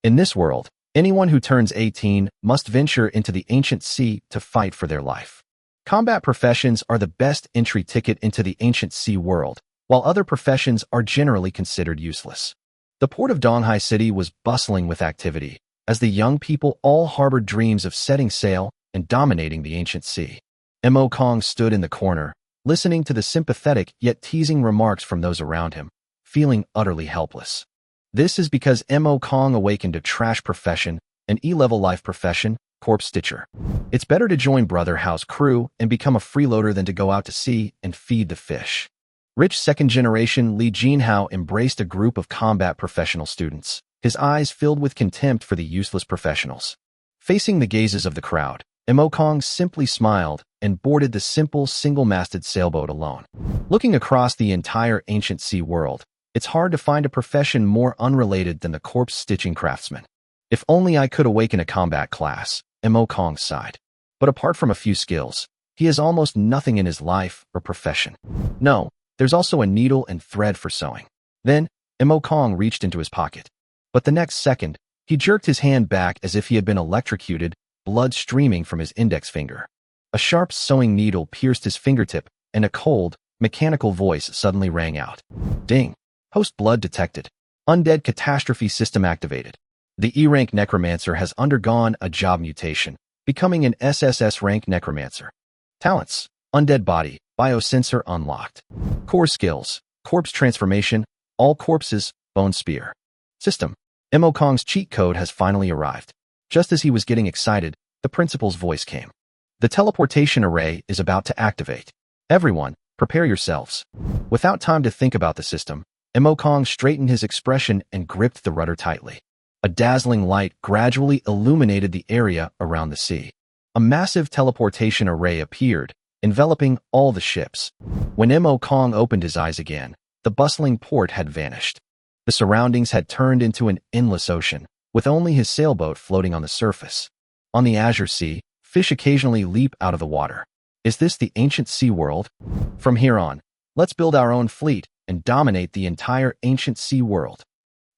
In this world, anyone who turns 18 must venture into the ancient sea to fight for their life. Combat professions are the best entry ticket into the ancient sea world, while other professions are generally considered useless. The port of Donghai City was bustling with activity, as the young people all harbored dreams of setting sail and dominating the ancient sea. Mo Kong stood in the corner, listening to the sympathetic yet teasing remarks from those around him, feeling utterly helpless. This is because Mo Kong awakened a trash profession, an E-level life profession, corpse stitcher. It's better to join Brother House crew and become a freeloader than to go out to sea and feed the fish. Rich second-generation Li Jinhao embraced a group of combat professional students, his eyes filled with contempt for the useless professionals. Facing the gazes of the crowd, Mo Kong simply smiled and boarded the simple single-masted sailboat alone. Looking across the entire ancient sea world, it's hard to find a profession more unrelated than the corpse-stitching craftsman. If only I could awaken a combat class, Mo Kong sighed. But apart from a few skills, he has almost nothing in his life or profession. No, there's also a needle and thread for sewing. Then, Mo Kong reached into his pocket. But the next second, he jerked his hand back as if he had been electrocuted, blood streaming from his index finger. A sharp sewing needle pierced his fingertip, and a cold, mechanical voice suddenly rang out. Ding! Host blood detected. Undead catastrophe system activated. The E-rank necromancer has undergone a job mutation, becoming an SSS rank necromancer. Talents: Undead body, biosensor unlocked. Core skills: corpse transformation, all corpses, bone spear. System: Mo Kong's cheat code has finally arrived. Just as he was getting excited, the principal's voice came. The teleportation array is about to activate. Everyone, prepare yourselves. Without time to think about the system, Mo Kong straightened his expression and gripped the rudder tightly. A dazzling light gradually illuminated the area around the sea. A massive teleportation array appeared, enveloping all the ships. When Mo Kong opened his eyes again, the bustling port had vanished. The surroundings had turned into an endless ocean, with only his sailboat floating on the surface. On the azure sea, fish occasionally leap out of the water. Is this the ancient sea world? From here on, let's build our own fleet and dominate the entire ancient sea world.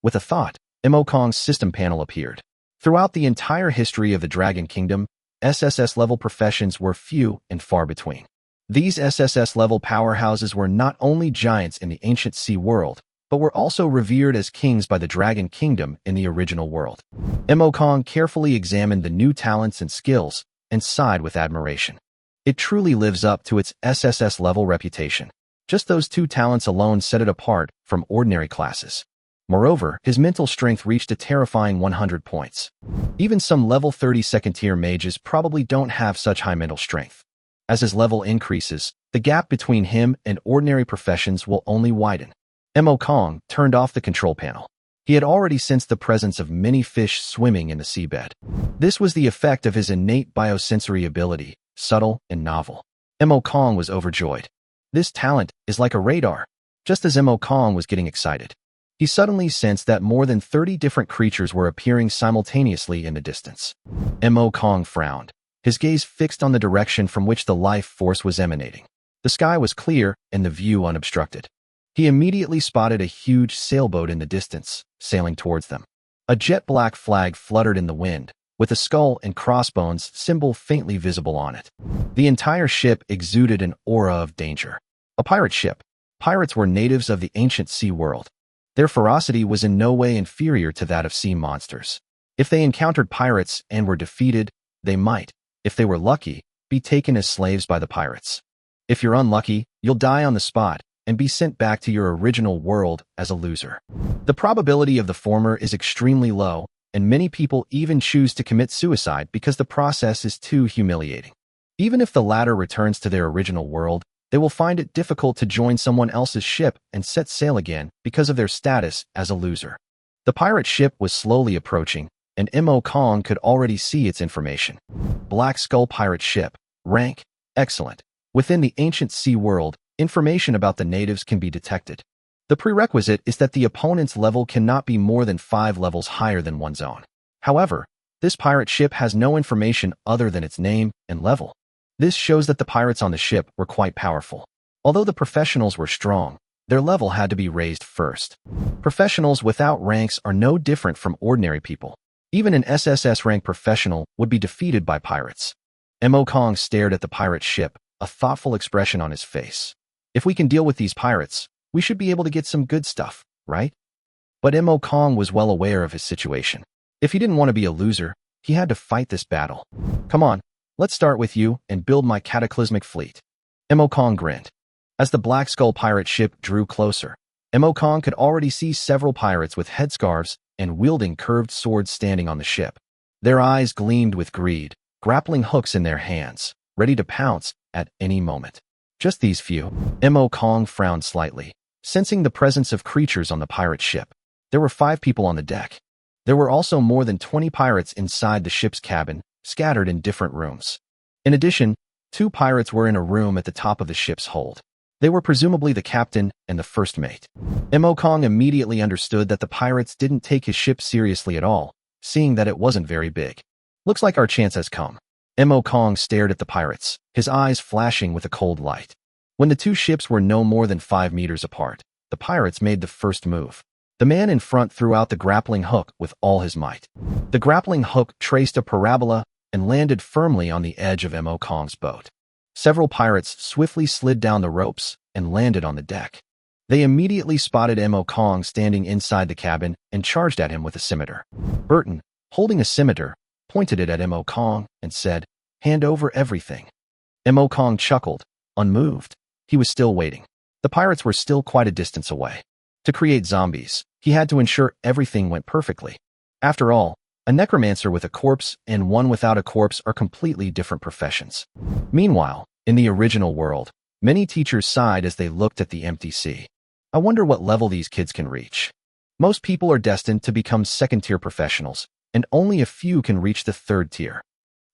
With a thought, Mo Kong's system panel appeared. Throughout the entire history of the Dragon Kingdom, SSS-level professions were few and far between. These SSS-level powerhouses were not only giants in the ancient sea world, but were also revered as kings by the Dragon Kingdom in the original world. Mo Kong carefully examined the new talents and skills and sighed with admiration. It truly lives up to its SSS-level reputation. Just those two talents alone set it apart from ordinary classes. Moreover, his mental strength reached a terrifying 100 points. Even some level 30 second-tier mages probably don't have such high mental strength. As his level increases, the gap between him and ordinary professions will only widen. Mo Kong turned off the control panel. He had already sensed the presence of many fish swimming in the seabed. This was the effect of his innate biosensory ability, subtle and novel. Mo Kong was overjoyed. This talent is like a radar. Just as Mo Kong was getting excited, he suddenly sensed that more than 30 different creatures were appearing simultaneously in the distance. Mo Kong frowned, his gaze fixed on the direction from which the life force was emanating. The sky was clear and the view unobstructed. He immediately spotted a huge sailboat in the distance, sailing towards them. A jet-black flag fluttered in the wind, with a skull and crossbones symbol faintly visible on it. The entire ship exuded an aura of danger. A pirate ship. Pirates were natives of the ancient sea world. Their ferocity was in no way inferior to that of sea monsters. If they encountered pirates and were defeated, they might, if they were lucky, be taken as slaves by the pirates. If you're unlucky, you'll die on the spot and be sent back to your original world as a loser. The probability of the former is extremely low, and many people even choose to commit suicide because the process is too humiliating. Even if the latter returns to their original world, they will find it difficult to join someone else's ship and set sail again because of their status as a loser. The pirate ship was slowly approaching, and Mo Kong could already see its information. Black Skull Pirate Ship. Rank: excellent. Within the ancient sea world, information about the natives can be detected. The prerequisite is that the opponent's level cannot be more than 5 levels higher than one's own. However, this pirate ship has no information other than its name and level. This shows that the pirates on the ship were quite powerful. Although the professionals were strong, their level had to be raised first. Professionals without ranks are no different from ordinary people. Even an SSS rank professional would be defeated by pirates. Mo Kong stared at the pirate ship, a thoughtful expression on his face. If we can deal with these pirates, we should be able to get some good stuff, right? But Mo Kong was well aware of his situation. If he didn't want to be a loser, he had to fight this battle. Come on, let's start with you and build my cataclysmic fleet. Mo Kong grinned. As the Black Skull pirate ship drew closer, Mo Kong could already see several pirates with headscarves and wielding curved swords standing on the ship. Their eyes gleamed with greed, grappling hooks in their hands, ready to pounce at any moment. Just these few. Mo Kong frowned slightly, sensing the presence of creatures on the pirate ship. There were 5 people on the deck. There were also more than 20 pirates inside the ship's cabin, scattered in different rooms. In addition, 2 pirates were in a room at the top of the ship's hold. They were presumably the captain and the first mate. Mo Kong immediately understood that the pirates didn't take his ship seriously at all, seeing that it wasn't very big. Looks like our chance has come. Mo Kong stared at the pirates, his eyes flashing with a cold light. When the 2 ships were no more than 5 meters apart, the pirates made the first move. The man in front threw out the grappling hook with all his might. The grappling hook traced a parabola and landed firmly on the edge of Mo Kong's boat. Several pirates swiftly slid down the ropes and landed on the deck. They immediately spotted Mo Kong standing inside the cabin and charged at him with a scimitar. Burton, holding a scimitar, pointed it at Mo Kong and said, "Hand over everything." Mo Kong chuckled, unmoved. He was still waiting. The pirates were still quite a distance away. To create zombies, he had to ensure everything went perfectly. After all, a necromancer with a corpse and one without a corpse are completely different professions. Meanwhile, in the original world, many teachers sighed as they looked at the empty sea. I wonder what level these kids can reach. Most people are destined to become second-tier professionals, and only a few can reach the third tier.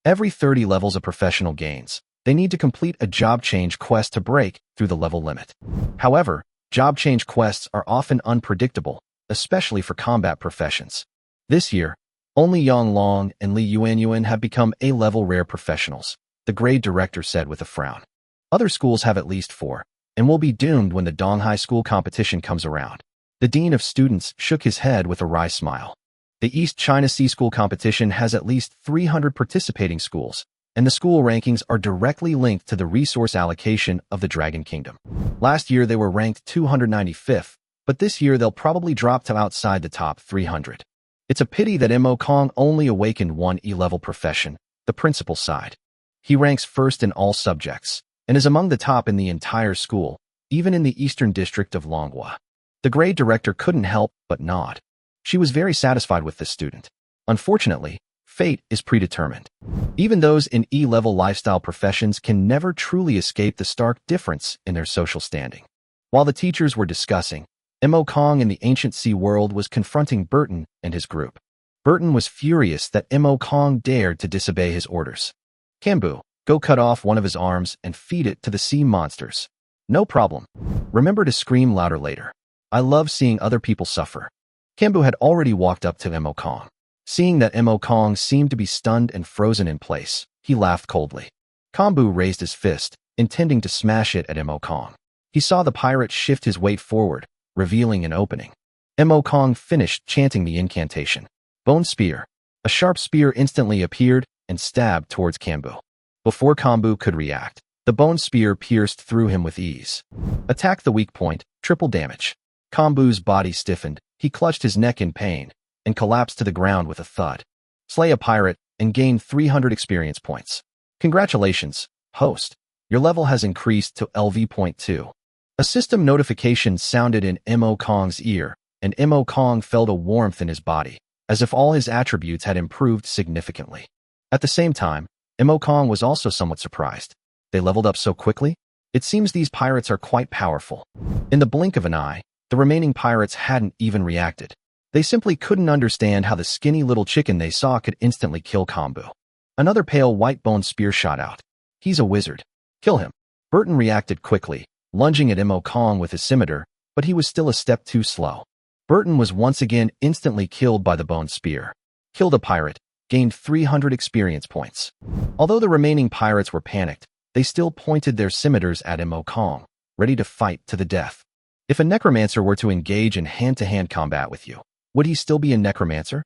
Every 30 levels of professional gains, they need to complete a job change quest to break through the level limit. However, job change quests are often unpredictable, especially for combat professions. This year, only Yang Long and Li Yuanyuan have become A-level rare professionals, the grade director said with a frown. Other schools have at least 4, and will be doomed when the Donghai School competition comes around. The dean of students shook his head with a wry smile. The East China Sea School competition has at least 300 participating schools, and the school rankings are directly linked to the resource allocation of the Dragon Kingdom. Last year they were ranked 295th, but this year they'll probably drop to outside the top 300. It's a pity that Mo Kong only awakened one E-level profession, the principal side. He ranks first in all subjects, and is among the top in the entire school, even in the eastern district of Longhua. The grade director couldn't help but nod. She was very satisfied with this student. Unfortunately, fate is predetermined. Even those in E-level lifestyle professions can never truly escape the stark difference in their social standing. While the teachers were discussing, Mo Kong in the ancient sea world was confronting Burton and his group. Burton was furious that Mo Kong dared to disobey his orders. "Kambu, go cut off one of his arms and feed it to the sea monsters." "No problem. Remember to scream louder later. I love seeing other people suffer." Kambu had already walked up to Mo Kong. Seeing that Mo Kong seemed to be stunned and frozen in place, he laughed coldly. Kambu raised his fist, intending to smash it at Mo Kong. He saw the pirate shift his weight forward, revealing an opening. Mo Kong finished chanting the incantation. Bone Spear. A sharp spear instantly appeared and stabbed towards Kambu. Before Kambu could react, the bone spear pierced through him with ease. Attack the weak point, triple damage. Kambu's body stiffened, he clutched his neck in pain, and collapsed to the ground with a thud. Slay a pirate and gain 300 experience points. Congratulations, host. Your level has increased to LV.2. A system notification sounded in Mo Kong's ear, and Mo Kong felt a warmth in his body, as if all his attributes had improved significantly. At the same time, Mo Kong was also somewhat surprised. They leveled up so quickly? It seems these pirates are quite powerful. In the blink of an eye, the remaining pirates hadn't even reacted. They simply couldn't understand how the skinny little chicken they saw could instantly kill Kambu. Another pale white bone spear shot out. "He's a wizard. Kill him." Burton reacted quickly, lunging at Mo Kong with his scimitar, but he was still a step too slow. Burton was once again instantly killed by the bone spear. Killed a pirate, gained 300 experience points. Although the remaining pirates were panicked, they still pointed their scimitars at Mo Kong, ready to fight to the death. If a necromancer were to engage in hand-to-hand combat with you, would he still be a necromancer?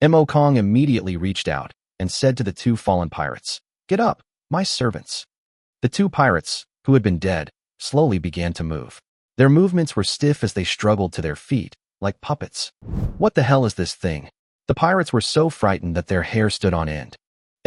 Mo Kong immediately reached out and said to the two fallen pirates, "Get up, my servants." The two pirates, who had been dead, slowly began to move. Their movements were stiff as they struggled to their feet, like puppets. What the hell is this thing? The pirates were so frightened that their hair stood on end.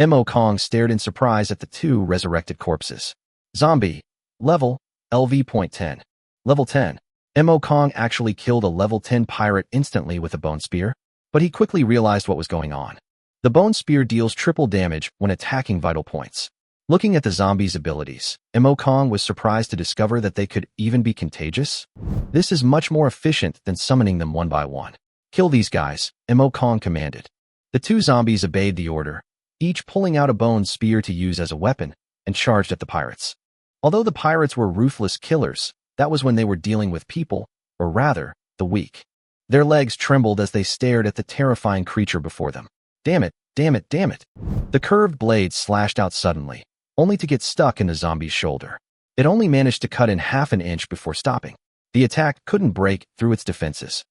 Mo Kong stared in surprise at the two resurrected corpses. Zombie. Level, LV.10. Level 10. Mo Kong actually killed a level 10 pirate instantly with a bone spear, but he quickly realized what was going on. The bone spear deals triple damage when attacking vital points. Looking at the zombies' abilities, Mo Kong was surprised to discover that they could even be contagious. This is much more efficient than summoning them one by one. Kill these guys, Mo Kong commanded. The two zombies obeyed the order, each pulling out a bone spear to use as a weapon, and charged at the pirates. Although the pirates were ruthless killers, that was when they were dealing with people, or rather, the weak. Their legs trembled as they stared at the terrifying creature before them. Damn it, damn it, damn it. The curved blade slashed out suddenly, only to get stuck in the zombie's shoulder. It only managed to cut in half an inch before stopping. The attack couldn't break through its defenses.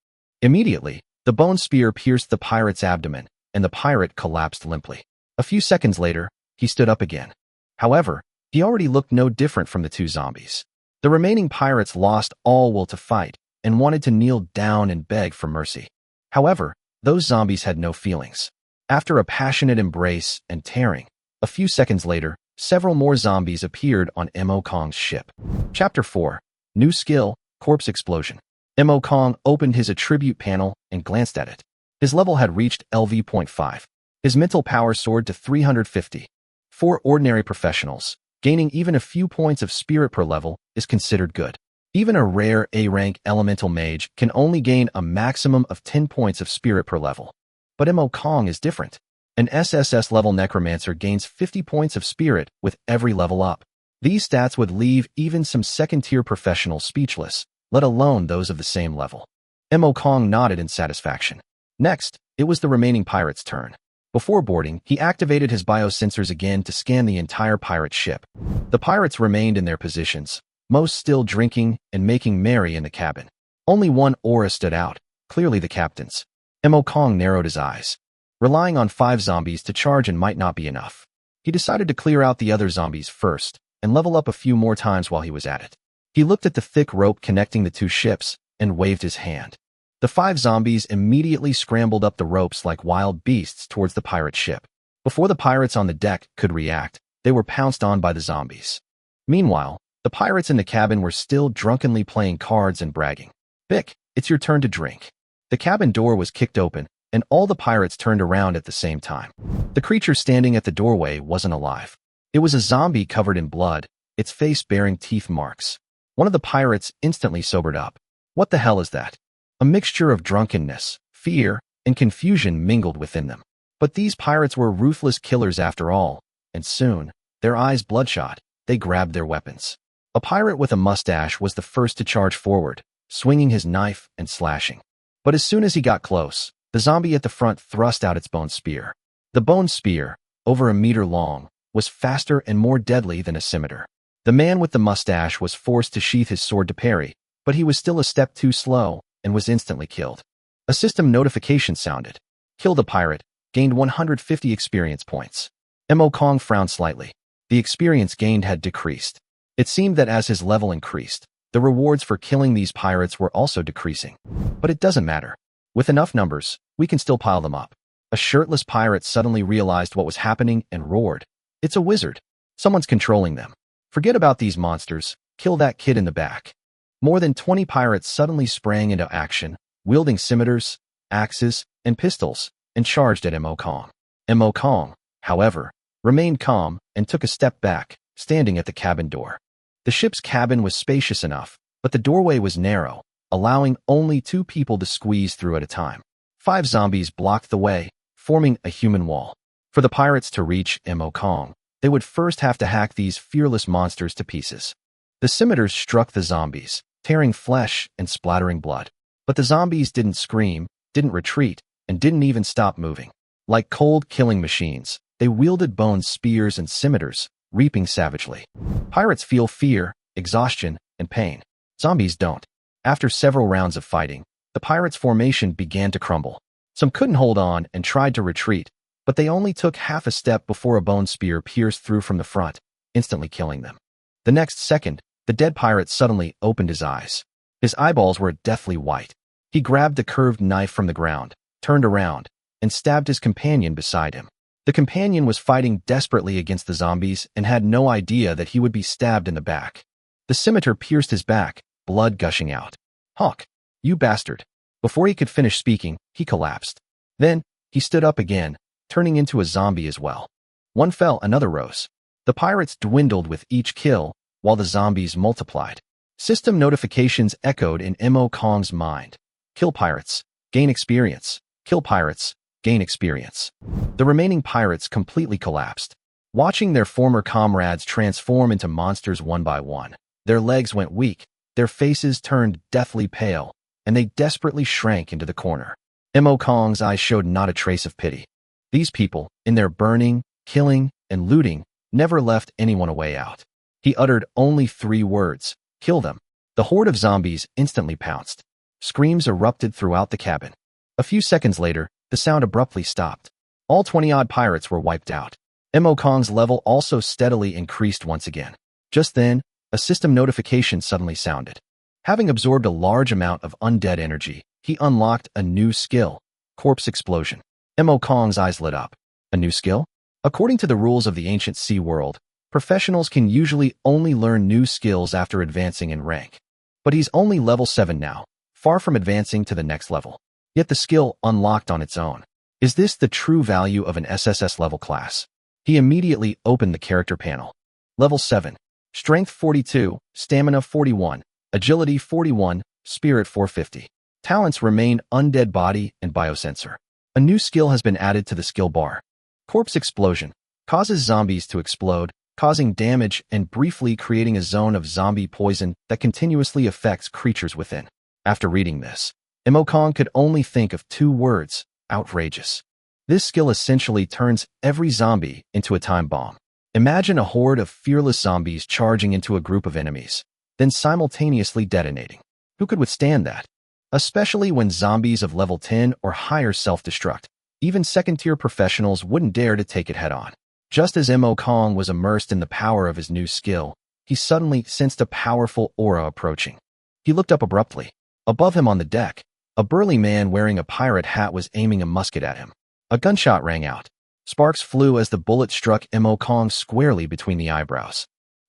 Immediately, the bone spear pierced the pirate's abdomen, and the pirate collapsed limply. A few seconds later, he stood up again. However, he already looked no different from the two zombies. The remaining pirates lost all will to fight and wanted to kneel down and beg for mercy. However, those zombies had no feelings. After a passionate embrace and tearing, a few seconds later, several more zombies appeared on Mo Kong's ship. Chapter 4. New Skill, Corpse Explosion. Mo Kong opened his attribute panel and glanced at it. His level had reached LV.5. His mental power soared to 350. For ordinary professionals, gaining even a few points of spirit per level is considered good. Even a rare A-rank elemental mage can only gain a maximum of 10 points of spirit per level. But Mo Kong is different. An SSS level necromancer gains 50 points of spirit with every level up. These stats would leave even some second-tier professionals speechless, let alone those of the same level. Mo Kong nodded in satisfaction. Next, it was the remaining pirate's turn. Before boarding, he activated his biosensors again to scan the entire pirate ship. The pirates remained in their positions, most still drinking and making merry in the cabin. Only one aura stood out, clearly the captain's. Mo Kong narrowed his eyes. Relying on 5 zombies to charge and might not be enough. He decided to clear out the other zombies first and level up a few more times while he was at it. He looked at the thick rope connecting the two ships and waved his hand. The 5 zombies immediately scrambled up the ropes like wild beasts towards the pirate ship. Before the pirates on the deck could react, they were pounced on by the zombies. Meanwhile, the pirates in the cabin were still drunkenly playing cards and bragging. "Bick, it's your turn to drink." The cabin door was kicked open, and all the pirates turned around at the same time. The creature standing at the doorway wasn't alive. It was a zombie covered in blood, its face bearing teeth marks. One of the pirates instantly sobered up. What the hell is that? A mixture of drunkenness, fear, and confusion mingled within them. But these pirates were ruthless killers after all, and soon, their eyes bloodshot, they grabbed their weapons. A pirate with a mustache was the first to charge forward, swinging his knife and slashing. But as soon as he got close, the zombie at the front thrust out its bone spear. The bone spear, over a meter long, was faster and more deadly than a scimitar. The man with the mustache was forced to sheath his sword to parry, but he was still a step too slow and was instantly killed. A system notification sounded. Killed a pirate, gained 150 experience points. Mo Kong frowned slightly. The experience gained had decreased. It seemed that as his level increased, the rewards for killing these pirates were also decreasing. But it doesn't matter. With enough numbers, we can still pile them up. A shirtless pirate suddenly realized what was happening and roared. "It's a wizard. Someone's controlling them. Forget about these monsters. Kill that kid in the back." More than 20 pirates suddenly sprang into action, wielding scimitars, axes, and pistols, and charged at Mo Kong. Mo Kong, however, remained calm and took a step back, standing at the cabin door. The ship's cabin was spacious enough, but the doorway was narrow, allowing only 2 people to squeeze through at a time. 5 zombies blocked the way, forming a human wall. For the pirates to reach Mo Kong, they would first have to hack these fearless monsters to pieces. The scimitars struck the zombies, tearing flesh and splattering blood. But the zombies didn't scream, didn't retreat, and didn't even stop moving. Like cold killing machines, they wielded bone spears and scimitars, reaping savagely. Pirates feel fear, exhaustion, and pain. Zombies don't. After several rounds of fighting, the pirates' formation began to crumble. Some couldn't hold on and tried to retreat, but they only took half a step before a bone spear pierced through from the front, instantly killing them. The next second, the dead pirate suddenly opened his eyes. His eyeballs were deathly white. He grabbed the curved knife from the ground, turned around, and stabbed his companion beside him. The companion was fighting desperately against the zombies and had no idea that he would be stabbed in the back. The scimitar pierced his back, blood gushing out. "Hawk, you bastard." Before he could finish speaking, he collapsed. Then, he stood up again, turning into a zombie as well. One fell, another rose. The pirates dwindled with each kill, while the zombies multiplied. System notifications echoed in Mo Kong's mind. Kill pirates, gain experience. Kill pirates, gain experience. The remaining pirates completely collapsed. Watching their former comrades transform into monsters one by one, their legs went weak, their faces turned deathly pale, and they desperately shrank into the corner. Mo Kong's eyes showed not a trace of pity. These people, in their burning, killing, and looting, never left anyone a way out. He uttered only 3 words: kill them. The horde of zombies instantly pounced. Screams erupted throughout the cabin. A few seconds later, the sound abruptly stopped. All 20-odd pirates were wiped out. Mo Kong's level also steadily increased once again. Just then, a system notification suddenly sounded. Having absorbed a large amount of undead energy, he unlocked a new skill: corpse explosion. Mo Kong's eyes lit up. A new skill? According to the rules of the ancient sea world, professionals can usually only learn new skills after advancing in rank. But he's only level 7 now, far from advancing to the next level. Yet the skill unlocked on its own. Is this the true value of an SSS level class? He immediately opened the character panel. Level 7. Strength 42, Stamina 41, Agility 41, Spirit 450. Talents remain Undead Body and Biosensor. A new skill has been added to the skill bar. Corpse Explosion. Causes zombies to explode, causing damage and briefly creating a zone of zombie poison that continuously affects creatures within. After reading this, Mo Kong could only think of 2 words: outrageous. This skill essentially turns every zombie into a time bomb. Imagine a horde of fearless zombies charging into a group of enemies, then simultaneously detonating. Who could withstand that? Especially when zombies of level 10 or higher self-destruct. Even second-tier professionals wouldn't dare to take it head-on. Just as Mo Kong was immersed in the power of his new skill, he suddenly sensed a powerful aura approaching. He looked up abruptly. Above him on the deck, a burly man wearing a pirate hat was aiming a musket at him. A gunshot rang out. Sparks flew as the bullet struck Mo Kong squarely between the eyebrows.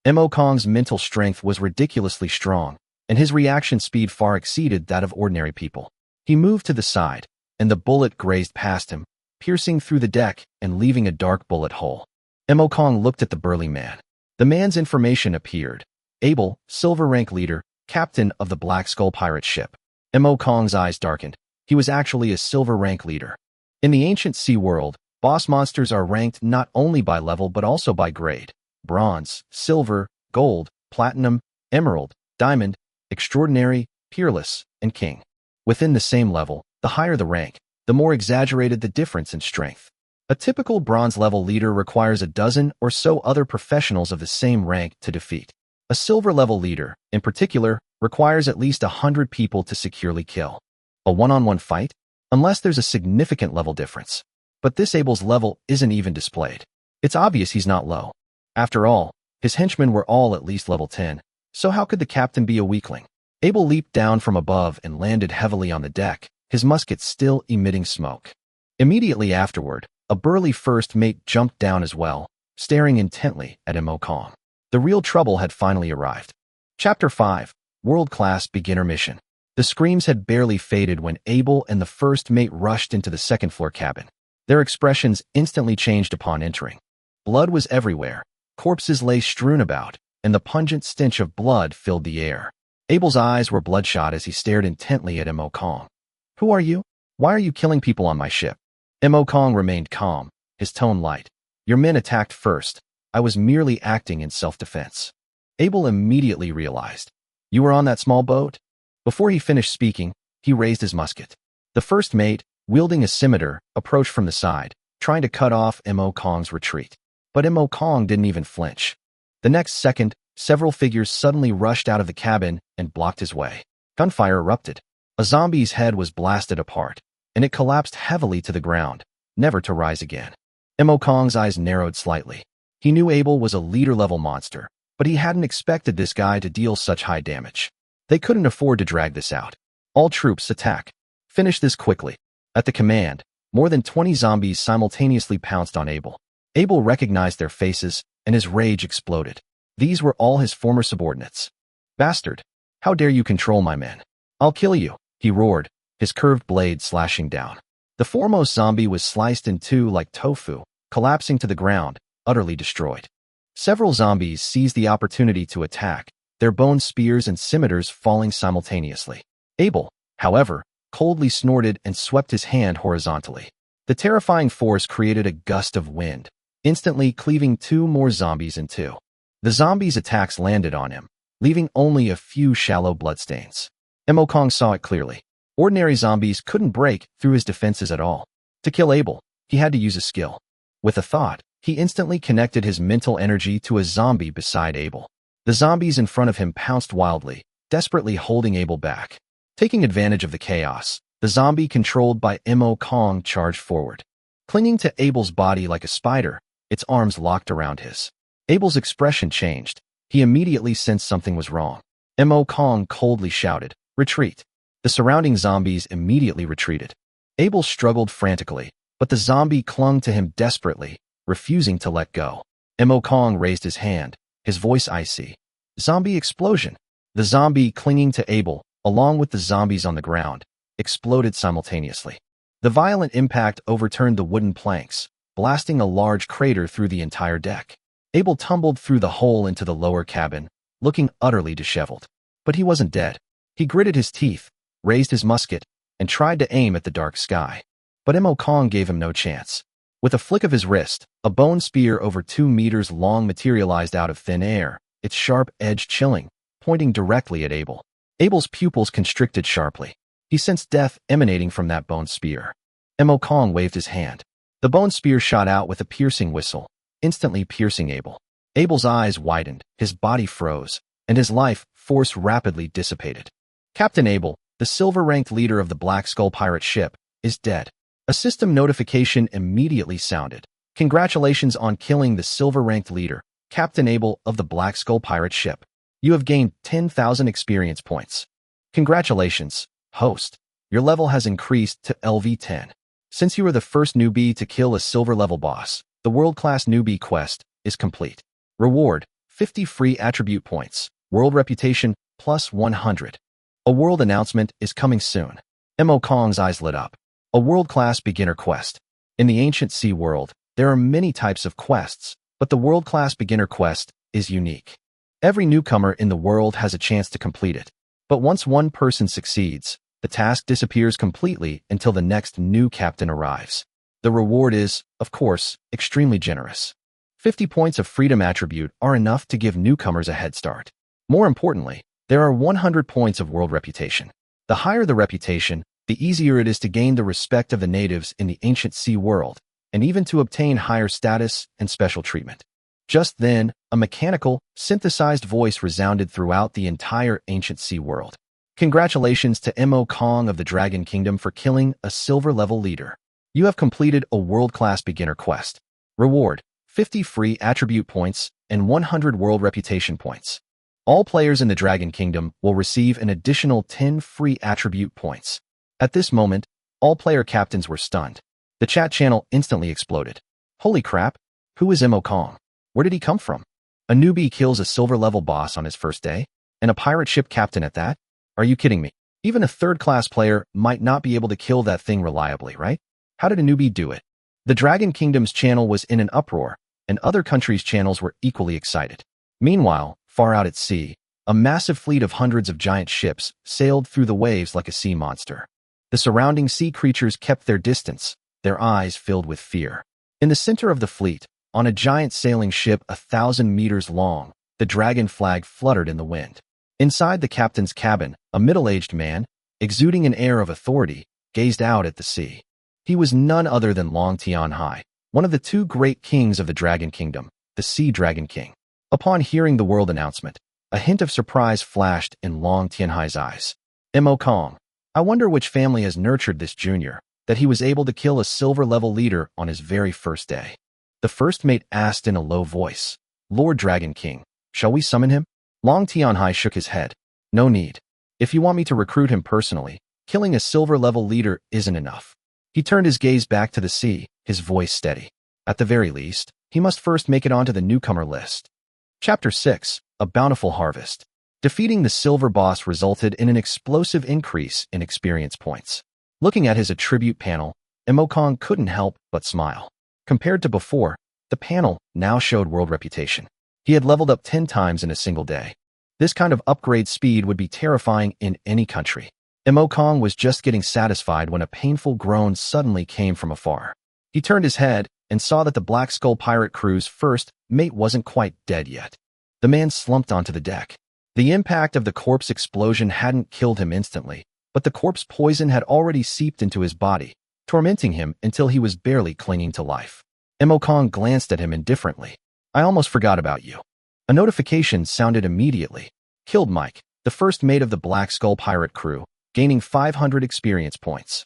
Mo Kong's mental strength was ridiculously strong, and his reaction speed far exceeded that of ordinary people. He moved to the side, and the bullet grazed past him, piercing through the deck and leaving a dark bullet hole. Mo Kong looked at the burly man. The man's information appeared. Abel, silver rank leader, captain of the Black Skull pirate ship. Mo Kong's eyes darkened. He was actually a silver rank leader. In the ancient sea world, boss monsters are ranked not only by level but also by grade: bronze, silver, gold, platinum, emerald, diamond, extraordinary, peerless, and king. Within the same level, the higher the rank, the more exaggerated the difference in strength. A typical bronze-level leader requires a dozen or so other professionals of the same rank to defeat. A silver-level leader, in particular, requires at least 100 people to securely kill. A one-on-one fight? Unless there's a significant level difference. But this Abel's level isn't even displayed. It's obvious he's not low. After all, his henchmen were all at least level 10, so how could the captain be a weakling? Abel leaped down from above and landed heavily on the deck, his musket still emitting smoke. Immediately afterward, a burly first mate jumped down as well, staring intently at Mo Kong. The real trouble had finally arrived. Chapter 5, World-Class Beginner Mission. The screams had barely faded when Abel and the first mate rushed into the second-floor cabin. Their expressions instantly changed upon entering. Blood was everywhere, corpses lay strewn about, and the pungent stench of blood filled the air. Abel's eyes were bloodshot as he stared intently at Mo Kong. "Who are you? Why are you killing people on my ship?" Mo Kong remained calm, his tone light. "Your men attacked first. I was merely acting in self-defense." Abel immediately realized. "You were on that small boat?" Before he finished speaking, he raised his musket. The first mate, wielding a scimitar, approached from the side, trying to cut off Mo Kong's retreat. But Mo Kong didn't even flinch. The next second, several figures suddenly rushed out of the cabin and blocked his way. Gunfire erupted. A zombie's head was blasted apart, and it collapsed heavily to the ground, never to rise again. Kong's eyes narrowed slightly. He knew Abel was a leader-level monster, but he hadn't expected this guy to deal such high damage. They couldn't afford to drag this out. All troops attack. Finish this quickly. At the command, more than 20 zombies simultaneously pounced on Abel. Abel recognized their faces, and his rage exploded. These were all his former subordinates. Bastard! How dare you control my men? I'll kill you, he roared, his curved blade slashing down. The foremost zombie was sliced in two like tofu, collapsing to the ground, utterly destroyed. Several zombies seized the opportunity to attack, their bone spears and scimitars falling simultaneously. Abel, however, coldly snorted and swept his hand horizontally. The terrifying force created a gust of wind, instantly cleaving two more zombies in two. The zombies' attacks landed on him, leaving only a few shallow bloodstains. Kong saw it clearly. Ordinary zombies couldn't break through his defenses at all. To kill Abel, he had to use a skill. With a thought, he instantly connected his mental energy to a zombie beside Abel. The zombies in front of him pounced wildly, desperately holding Abel back. Taking advantage of the chaos, the zombie controlled by Kong charged forward. Clinging to Abel's body like a spider, its arms locked around his. Abel's expression changed. He immediately sensed something was wrong. Kong coldly shouted, "Retreat!" The surrounding zombies immediately retreated. Abel struggled frantically, but the zombie clung to him desperately, refusing to let go. Kong raised his hand, his voice icy. Zombie explosion! The zombie clinging to Abel, along with the zombies on the ground, exploded simultaneously. The violent impact overturned the wooden planks, blasting a large crater through the entire deck. Abel tumbled through the hole into the lower cabin, looking utterly disheveled. But he wasn't dead. He gritted his teeth, raised his musket, and tried to aim at the dark sky. But Kong gave him no chance. With a flick of his wrist, a bone spear over 2 meters long materialized out of thin air, its sharp edge chilling, pointing directly at Abel. Abel's pupils constricted sharply. He sensed death emanating from that bone spear. Kong waved his hand. The bone spear shot out with a piercing whistle, instantly piercing Abel. Abel's eyes widened, his body froze, and his life force rapidly dissipated. Captain Abel, the silver-ranked leader of the Black Skull pirate ship, is dead. A system notification immediately sounded. Congratulations on killing the silver-ranked leader, Captain Abel of the Black Skull pirate ship. You have gained 10,000 experience points. Congratulations, host. Your level has increased to LV10. Since you were the first newbie to kill a silver-level boss, the world-class newbie quest is complete. Reward, 50 free attribute points. World reputation, plus 100. A world announcement is coming soon. Kong's eyes lit up. A world-class beginner quest. In the ancient sea world, there are many types of quests, but the world-class beginner quest is unique. Every newcomer in the world has a chance to complete it. But once one person succeeds, the task disappears completely until the next new captain arrives. The reward is, of course, extremely generous. 50 points of freedom attribute are enough to give newcomers a head start. More importantly, there are 100 points of world reputation. The higher the reputation, the easier it is to gain the respect of the natives in the ancient sea world, and even to obtain higher status and special treatment. Just then, a mechanical, synthesized voice resounded throughout the entire ancient sea world. Congratulations to Kong of the Dragon Kingdom for killing a silver-level leader. You have completed a world-class beginner quest. Reward, 50 free attribute points and 100 world reputation points. All players in the Dragon Kingdom will receive an additional 10 free attribute points. At this moment, all player captains were stunned. The chat channel instantly exploded. Holy crap! Who is Kong? Where did he come from? A newbie kills a silver-level boss on his first day? And a pirate ship captain at that? Are you kidding me? Even a third-class player might not be able to kill that thing reliably, right? How did a newbie do it? The Dragon Kingdom's channel was in an uproar, and other countries' channels were equally excited. Meanwhile, far out at sea, a massive fleet of hundreds of giant ships sailed through the waves like a sea monster. The surrounding sea creatures kept their distance, their eyes filled with fear. In the center of the fleet, on a giant sailing ship 1,000 meters long, the dragon flag fluttered in the wind. Inside the captain's cabin, a middle-aged man, exuding an air of authority, gazed out at the sea. He was none other than Long Tianhai, one of the 2 great kings of the Dragon Kingdom, the Sea Dragon King. Upon hearing the world announcement, a hint of surprise flashed in Long Tianhai's eyes. Mo Kong. I wonder which family has nurtured this junior, that he was able to kill a silver-level leader on his very first day. The first mate asked in a low voice. Lord Dragon King, shall we summon him? Long Tianhai shook his head. No need. If you want me to recruit him personally, killing a silver-level leader isn't enough. He turned his gaze back to the sea, his voice steady. At the very least, he must first make it onto the newcomer list. Chapter 6. A Bountiful Harvest. Defeating the silver boss resulted in an explosive increase in experience points. Looking at his attribute panel, Mo Kong couldn't help but smile. Compared to before, the panel now showed world reputation. He had leveled up 10 times in a single day. This kind of upgrade speed would be terrifying in any country. Mo Kong was just getting satisfied when a painful groan suddenly came from afar. He turned his head and saw that the Black Skull pirate crew's first mate wasn't quite dead yet. The man slumped onto the deck. The impact of the corpse explosion hadn't killed him instantly, but the corpse poison had already seeped into his body, tormenting him until he was barely clinging to life. Mo Kong glanced at him indifferently. I almost forgot about you. A notification sounded immediately. Killed Mike, the first mate of the Black Skull pirate crew, gaining 500 experience points.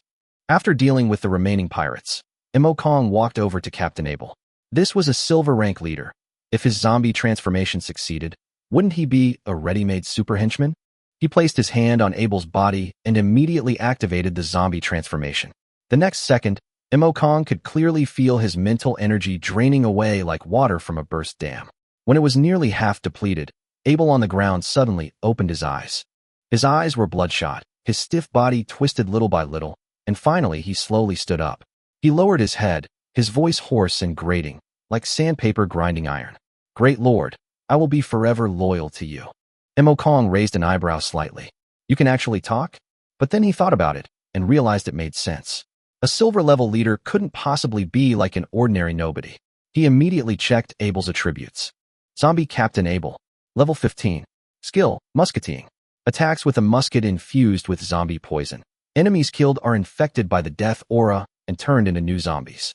After dealing with the remaining pirates, Mo Kong walked over to Captain Abel. This was a silver rank leader. If his zombie transformation succeeded, wouldn't he be a ready-made super henchman? He placed his hand on Abel's body and immediately activated the zombie transformation. The next second, Mo Kong could clearly feel his mental energy draining away like water from a burst dam. When it was nearly half depleted, Abel on the ground suddenly opened his eyes. His eyes were bloodshot, his stiff body twisted little by little, and finally he slowly stood up. He lowered his head, his voice hoarse and grating, like sandpaper grinding iron. Great Lord, I will be forever loyal to you. Mo Kong raised an eyebrow slightly. You can actually talk? But then he thought about it and realized it made sense. A silver-level leader couldn't possibly be like an ordinary nobody. He immediately checked Abel's attributes. Zombie Captain Abel, level 15. Skill, musketeering. Attacks with a musket infused with zombie poison. Enemies killed are infected by the death aura and turned into new zombies.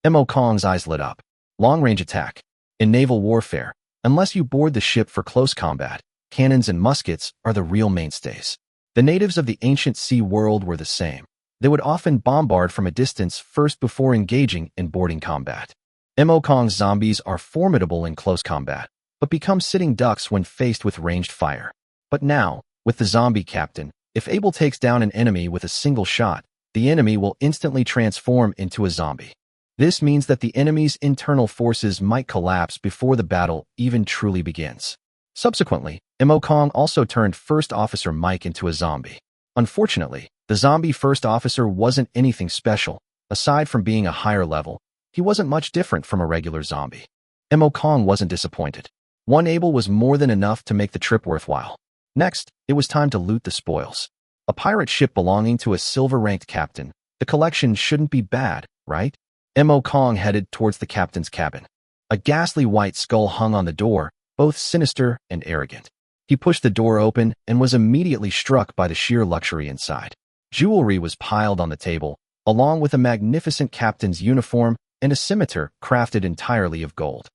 Mo Kong's eyes lit up. Long-range attack. In naval warfare, unless you board the ship for close combat, cannons and muskets are the real mainstays. The natives of the ancient sea world were the same. They would often bombard from a distance first before engaging in boarding combat. Mo Kong's zombies are formidable in close combat, but become sitting ducks when faced with ranged fire. But now, with the zombie captain, if Abel takes down an enemy with a single shot, the enemy will instantly transform into a zombie. This means that the enemy's internal forces might collapse before the battle even truly begins. Subsequently, Mo Kong also turned First Officer Mike into a zombie. Unfortunately, the zombie First Officer wasn't anything special. Aside from being a higher level, he wasn't much different from a regular zombie. Mo Kong wasn't disappointed. One Abel was more than enough to make the trip worthwhile. Next, it was time to loot the spoils. A pirate ship belonging to a silver-ranked captain. The collection shouldn't be bad, right? Mo Kong headed towards the captain's cabin. A ghastly white skull hung on the door, both sinister and arrogant. He pushed the door open and was immediately struck by the sheer luxury inside. Jewelry was piled on the table, along with a magnificent captain's uniform and a scimitar crafted entirely of gold.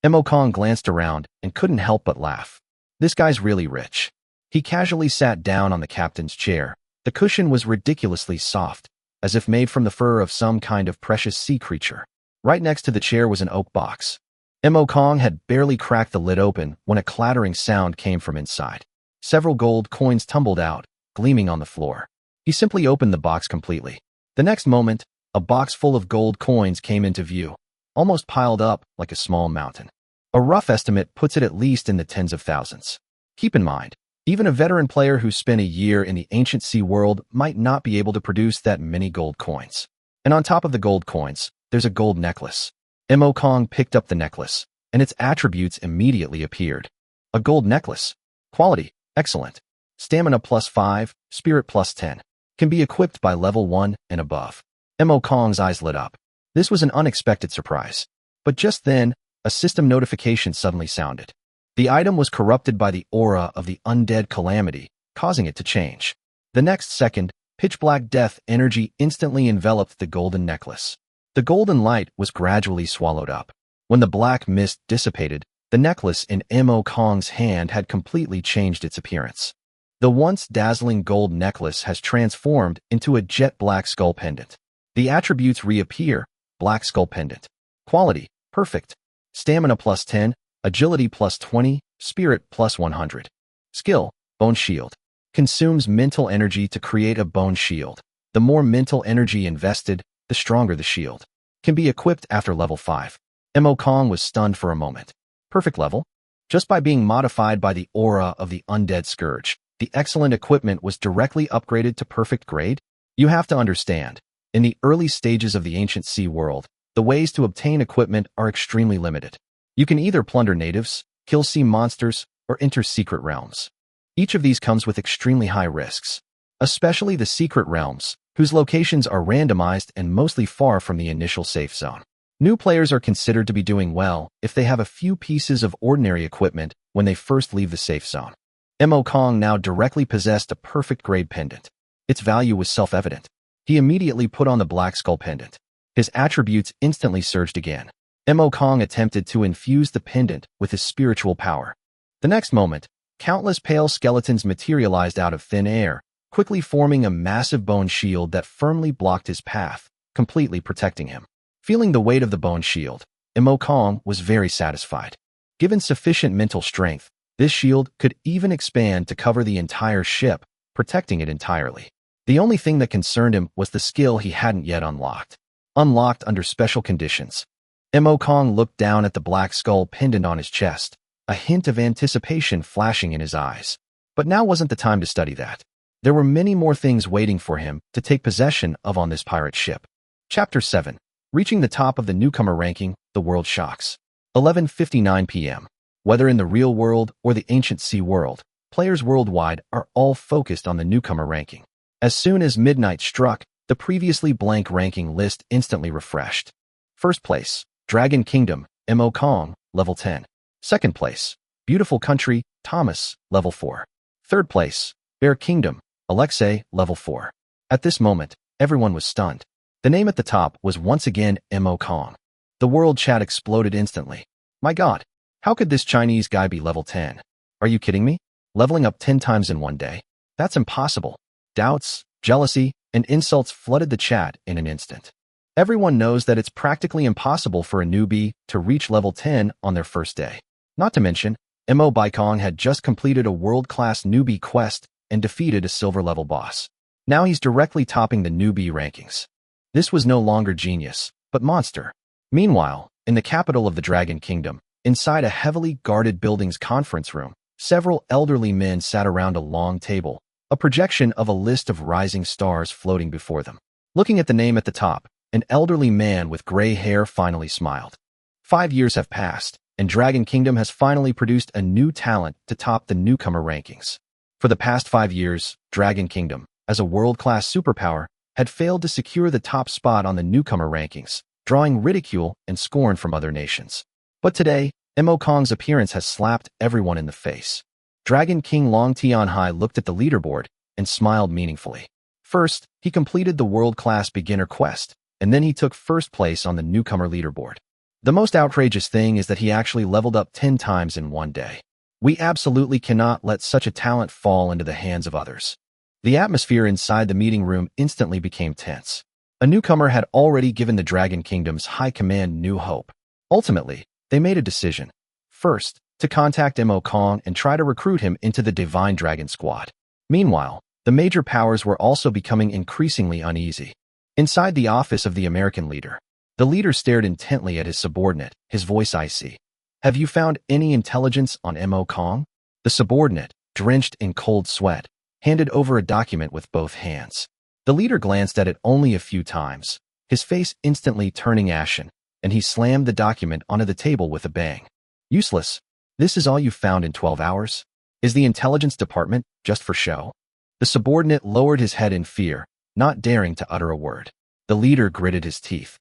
Mo Kong glanced around and couldn't help but laugh. This guy's really rich. He casually sat down on the captain's chair. The cushion was ridiculously soft, as if made from the fur of some kind of precious sea creature. Right next to the chair was an oak box. Mo Kong had barely cracked the lid open when a clattering sound came from inside. Several gold coins tumbled out, gleaming on the floor. He simply opened the box completely. The next moment, a box full of gold coins came into view, almost piled up like a small mountain. A rough estimate puts it at least in the tens of thousands. Keep in mind, even a veteran player who spent a year in the ancient sea world might not be able to produce that many gold coins. And on top of the gold coins, there's a gold necklace. Mo Kong picked up the necklace, and its attributes immediately appeared. A gold necklace. Quality, excellent. Stamina +5, spirit +10. Can be equipped by level 1 and above. Mo Kong's eyes lit up. This was an unexpected surprise. But just then, a system notification suddenly sounded. The item was corrupted by the aura of the undead Calamity, causing it to change. The next second, pitch-black death energy instantly enveloped the golden necklace. The golden light was gradually swallowed up. When the black mist dissipated, the necklace in Mo Kong's hand had completely changed its appearance. The once dazzling gold necklace has transformed into a jet black skull pendant. The attributes reappear: black skull pendant. Quality: perfect. Stamina plus 10, agility plus 20, spirit plus 100. Skill: bone shield. Consumes mental energy to create a bone shield. The more mental energy invested, the stronger the shield. Can be equipped after level 5. Mo Kong was stunned for a moment. Perfect level? Just by being modified by the aura of the Undead Scourge, the excellent equipment was directly upgraded to perfect grade? You have to understand, in the early stages of the ancient sea world, the ways to obtain equipment are extremely limited. You can either plunder natives, kill sea monsters, or enter secret realms. Each of these comes with extremely high risks, especially the secret realms, whose locations are randomized and mostly far from the initial safe zone. New players are considered to be doing well if they have a few pieces of ordinary equipment when they first leave the safe zone. Mo Kong now directly possessed a perfect grade pendant. Its value was self-evident. He immediately put on the black skull pendant. His attributes instantly surged again. Mo Kong attempted to infuse the pendant with his spiritual power. The next moment, countless pale skeletons materialized out of thin air, quickly forming a massive bone shield that firmly blocked his path, completely protecting him. Feeling the weight of the bone shield, Mo Kong was very satisfied. Given sufficient mental strength, this shield could even expand to cover the entire ship, protecting it entirely. The only thing that concerned him was the skill he hadn't yet unlocked. Unlocked under special conditions. Mo Kong looked down at the black skull pendant on his chest, a hint of anticipation flashing in his eyes. But now wasn't the time to study that. There were many more things waiting for him to take possession of on this pirate ship. Chapter 7. Reaching the top of the newcomer ranking, the world shocks. 11:59 p.m. Whether in the real world or the ancient sea world, players worldwide are all focused on the newcomer ranking. As soon as midnight struck, the previously blank ranking list instantly refreshed. First place, Dragon Kingdom, Mo Kong, level 10. Second place, Beautiful Country, Thomas, level 4. Third place, Bear Kingdom, Alexei, level 4. At this moment, everyone was stunned. The name at the top was once again Mo Kong. The world chat exploded instantly. My god, how could this Chinese guy be level 10? Are you kidding me? Leveling up 10 times in one day? That's impossible. Doubts, jealousy, and insults flooded the chat in an instant. Everyone knows that it's practically impossible for a newbie to reach level 10 on their first day. Not to mention, Mo Kong had just completed a world-class newbie quest and defeated a silver-level boss. Now he's directly topping the newbie rankings. This was no longer genius, but monster. Meanwhile, in the capital of the Dragon Kingdom, inside a heavily guarded building's conference room, several elderly men sat around a long table, a projection of a list of rising stars floating before them. Looking at the name at the top, an elderly man with gray hair finally smiled. 5 years have passed, and Dragon Kingdom has finally produced a new talent to top the newcomer rankings. For the past 5 years, Dragon Kingdom, as a world-class superpower, had failed to secure the top spot on the newcomer rankings, drawing ridicule and scorn from other nations. But today, Mo Kong's appearance has slapped everyone in the face. Dragon King Long Tianhai looked at the leaderboard and smiled meaningfully. First, he completed the world-class beginner quest, and then he took first place on the newcomer leaderboard. The most outrageous thing is that he actually leveled up 10 times in one day. We absolutely cannot let such a talent fall into the hands of others. The atmosphere inside the meeting room instantly became tense. A newcomer had already given the Dragon Kingdom's high command new hope. Ultimately, they made a decision. First, to contact Mo Kong and try to recruit him into the Divine Dragon Squad. Meanwhile, the major powers were also becoming increasingly uneasy. Inside the office of the American leader, the leader stared intently at his subordinate, his voice icy. Have you found any intelligence on Mo Kong? The subordinate, drenched in cold sweat, handed over a document with both hands. The leader glanced at it only a few times, his face instantly turning ashen, and he slammed the document onto the table with a bang. Useless. This is all you found in 12 hours? Is the intelligence department just for show? The subordinate lowered his head in fear, not daring to utter a word. The leader gritted his teeth.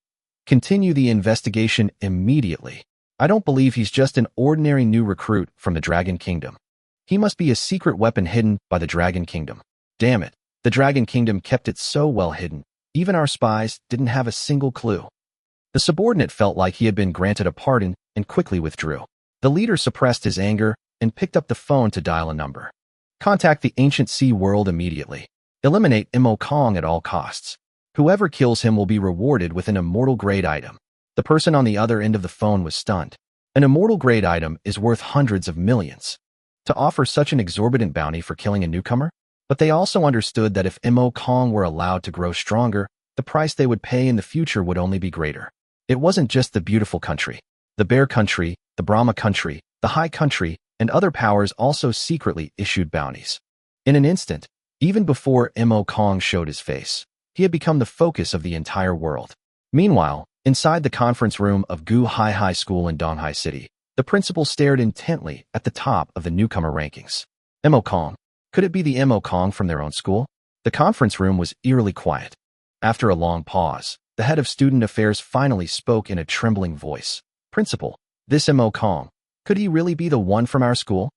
Continue the investigation immediately. I don't believe he's just an ordinary new recruit from the Dragon Kingdom. He must be a secret weapon hidden by the Dragon Kingdom. Damn it, the Dragon Kingdom kept it so well hidden, even our spies didn't have a single clue. The subordinate felt like he had been granted a pardon and quickly withdrew. The leader suppressed his anger and picked up the phone to dial a number. Contact the ancient sea world immediately. Eliminate Imo Kong at all costs. Whoever kills him will be rewarded with an immortal-grade item. The person on the other end of the phone was stunned. An immortal-grade item is worth hundreds of millions. To offer such an exorbitant bounty for killing a newcomer? But they also understood that if Imo Kong were allowed to grow stronger, the price they would pay in the future would only be greater. It wasn't just the beautiful country. The bear country, the Brahma country, the high country, and other powers also secretly issued bounties. In an instant, even before Imo Kong showed his face, he had become the focus of the entire world. Meanwhile, inside the conference room of Gu Hai High School in Donghai City, the principal stared intently at the top of the newcomer rankings. Imo Kong. Could it be the Imo Kong from their own school? The conference room was eerily quiet. After a long pause, the head of student affairs finally spoke in a trembling voice. Principal, this Imo Kong. Could he really be the one from our school?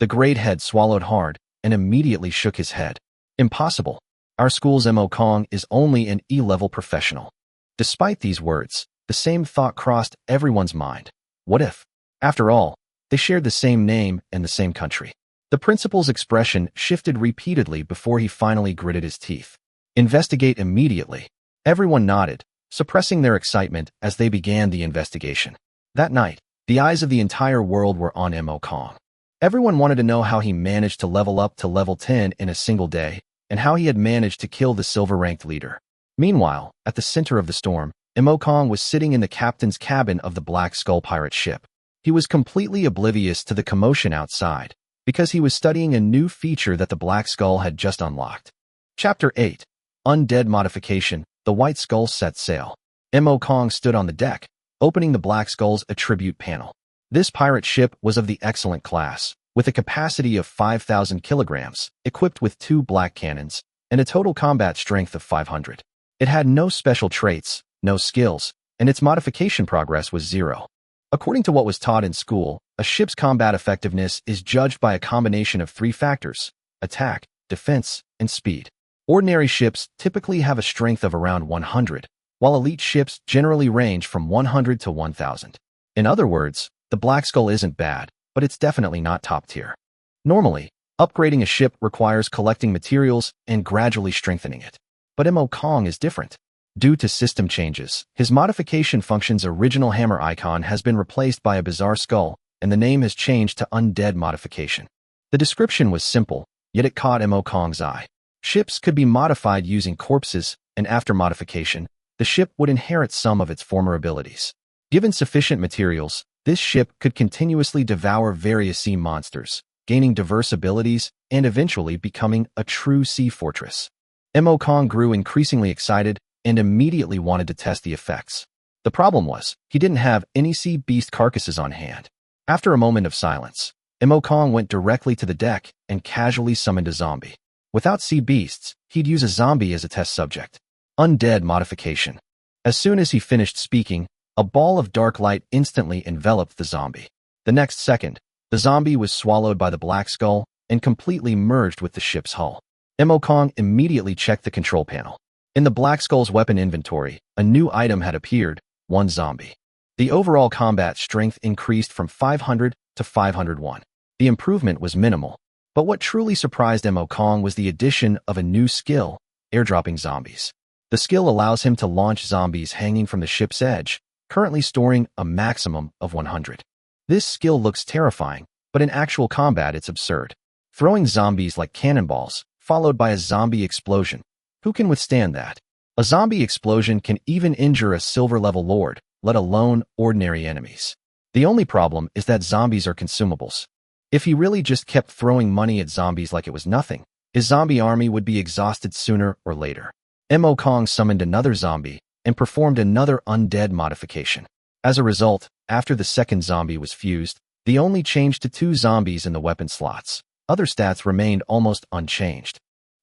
The great head swallowed hard and immediately shook his head. Impossible. Our school's Imo Kong is only an E-level professional. Despite these words, the same thought crossed everyone's mind. What if, after all, they shared the same name and the same country? The principal's expression shifted repeatedly before he finally gritted his teeth. Investigate immediately. Everyone nodded, suppressing their excitement as they began the investigation. That night, the eyes of the entire world were on Imo Kong. Everyone wanted to know how he managed to level up to level 10 in a single day, and how he had managed to kill the silver-ranked leader. Meanwhile, at the center of the storm, Imo Kong was sitting in the captain's cabin of the Black Skull pirate ship. He was completely oblivious to the commotion outside, because he was studying a new feature that the Black Skull had just unlocked. Chapter 8. Undead Modification. The White Skull Set Sail. Imo Kong stood on the deck, opening the Black Skull's attribute panel. This pirate ship was of the excellent class, with a capacity of 5,000 kilograms, equipped with 2 black cannons, and a total combat strength of 500. It had no special traits, no skills, and its modification progress was 0. According to what was taught in school, a ship's combat effectiveness is judged by a combination of 3 factors: attack, defense, and speed. Ordinary ships typically have a strength of around 100, while elite ships generally range from 100 to 1,000. In other words, the Black Skull isn't bad, but it's definitely not top tier. Normally, upgrading a ship requires collecting materials and gradually strengthening it. But Imo Kong is different. Due to system changes, his modification function's original hammer icon has been replaced by a bizarre skull, and the name has changed to Undead Modification. The description was simple, yet it caught Imo Kong's eye. Ships could be modified using corpses, and after modification, the ship would inherit some of its former abilities. Given sufficient materials, this ship could continuously devour various sea monsters, gaining diverse abilities and eventually becoming a true sea fortress. Imo Kong grew increasingly excited and immediately wanted to test the effects. The problem was, he didn't have any sea beast carcasses on hand. After a moment of silence, Imo Kong went directly to the deck and casually summoned a zombie. Without sea beasts, he'd use a zombie as a test subject. Undead Modification. As soon as he finished speaking, a ball of dark light instantly enveloped the zombie. The next second, the zombie was swallowed by the Black Skull and completely merged with the ship's hull. Imo Kong immediately checked the control panel. In the Black Skull's weapon inventory, a new item had appeared: one zombie. The overall combat strength increased from 500 to 501. The improvement was minimal, but what truly surprised Imo Kong was the addition of a new skill: airdropping zombies. The skill allows him to launch zombies hanging from the ship's edge, currently storing a maximum of 100. This skill looks terrifying, but in actual combat it's absurd. Throwing zombies like cannonballs, followed by a zombie explosion. Who can withstand that? A zombie explosion can even injure a silver-level lord, let alone ordinary enemies. The only problem is that zombies are consumables. If he really just kept throwing money at zombies like it was nothing, his zombie army would be exhausted sooner or later. Imo Kong summoned another zombie and performed another undead modification. As a result, after the second zombie was fused, the only change to 2 zombies in the weapon slots. Other stats remained almost unchanged.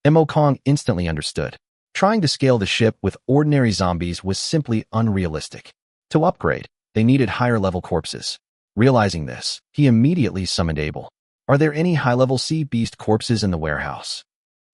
Imo Kong instantly understood. Trying to scale the ship with ordinary zombies was simply unrealistic. To upgrade, they needed higher-level corpses. Realizing this, he immediately summoned Abel. Are there any high-level sea beast corpses in the warehouse?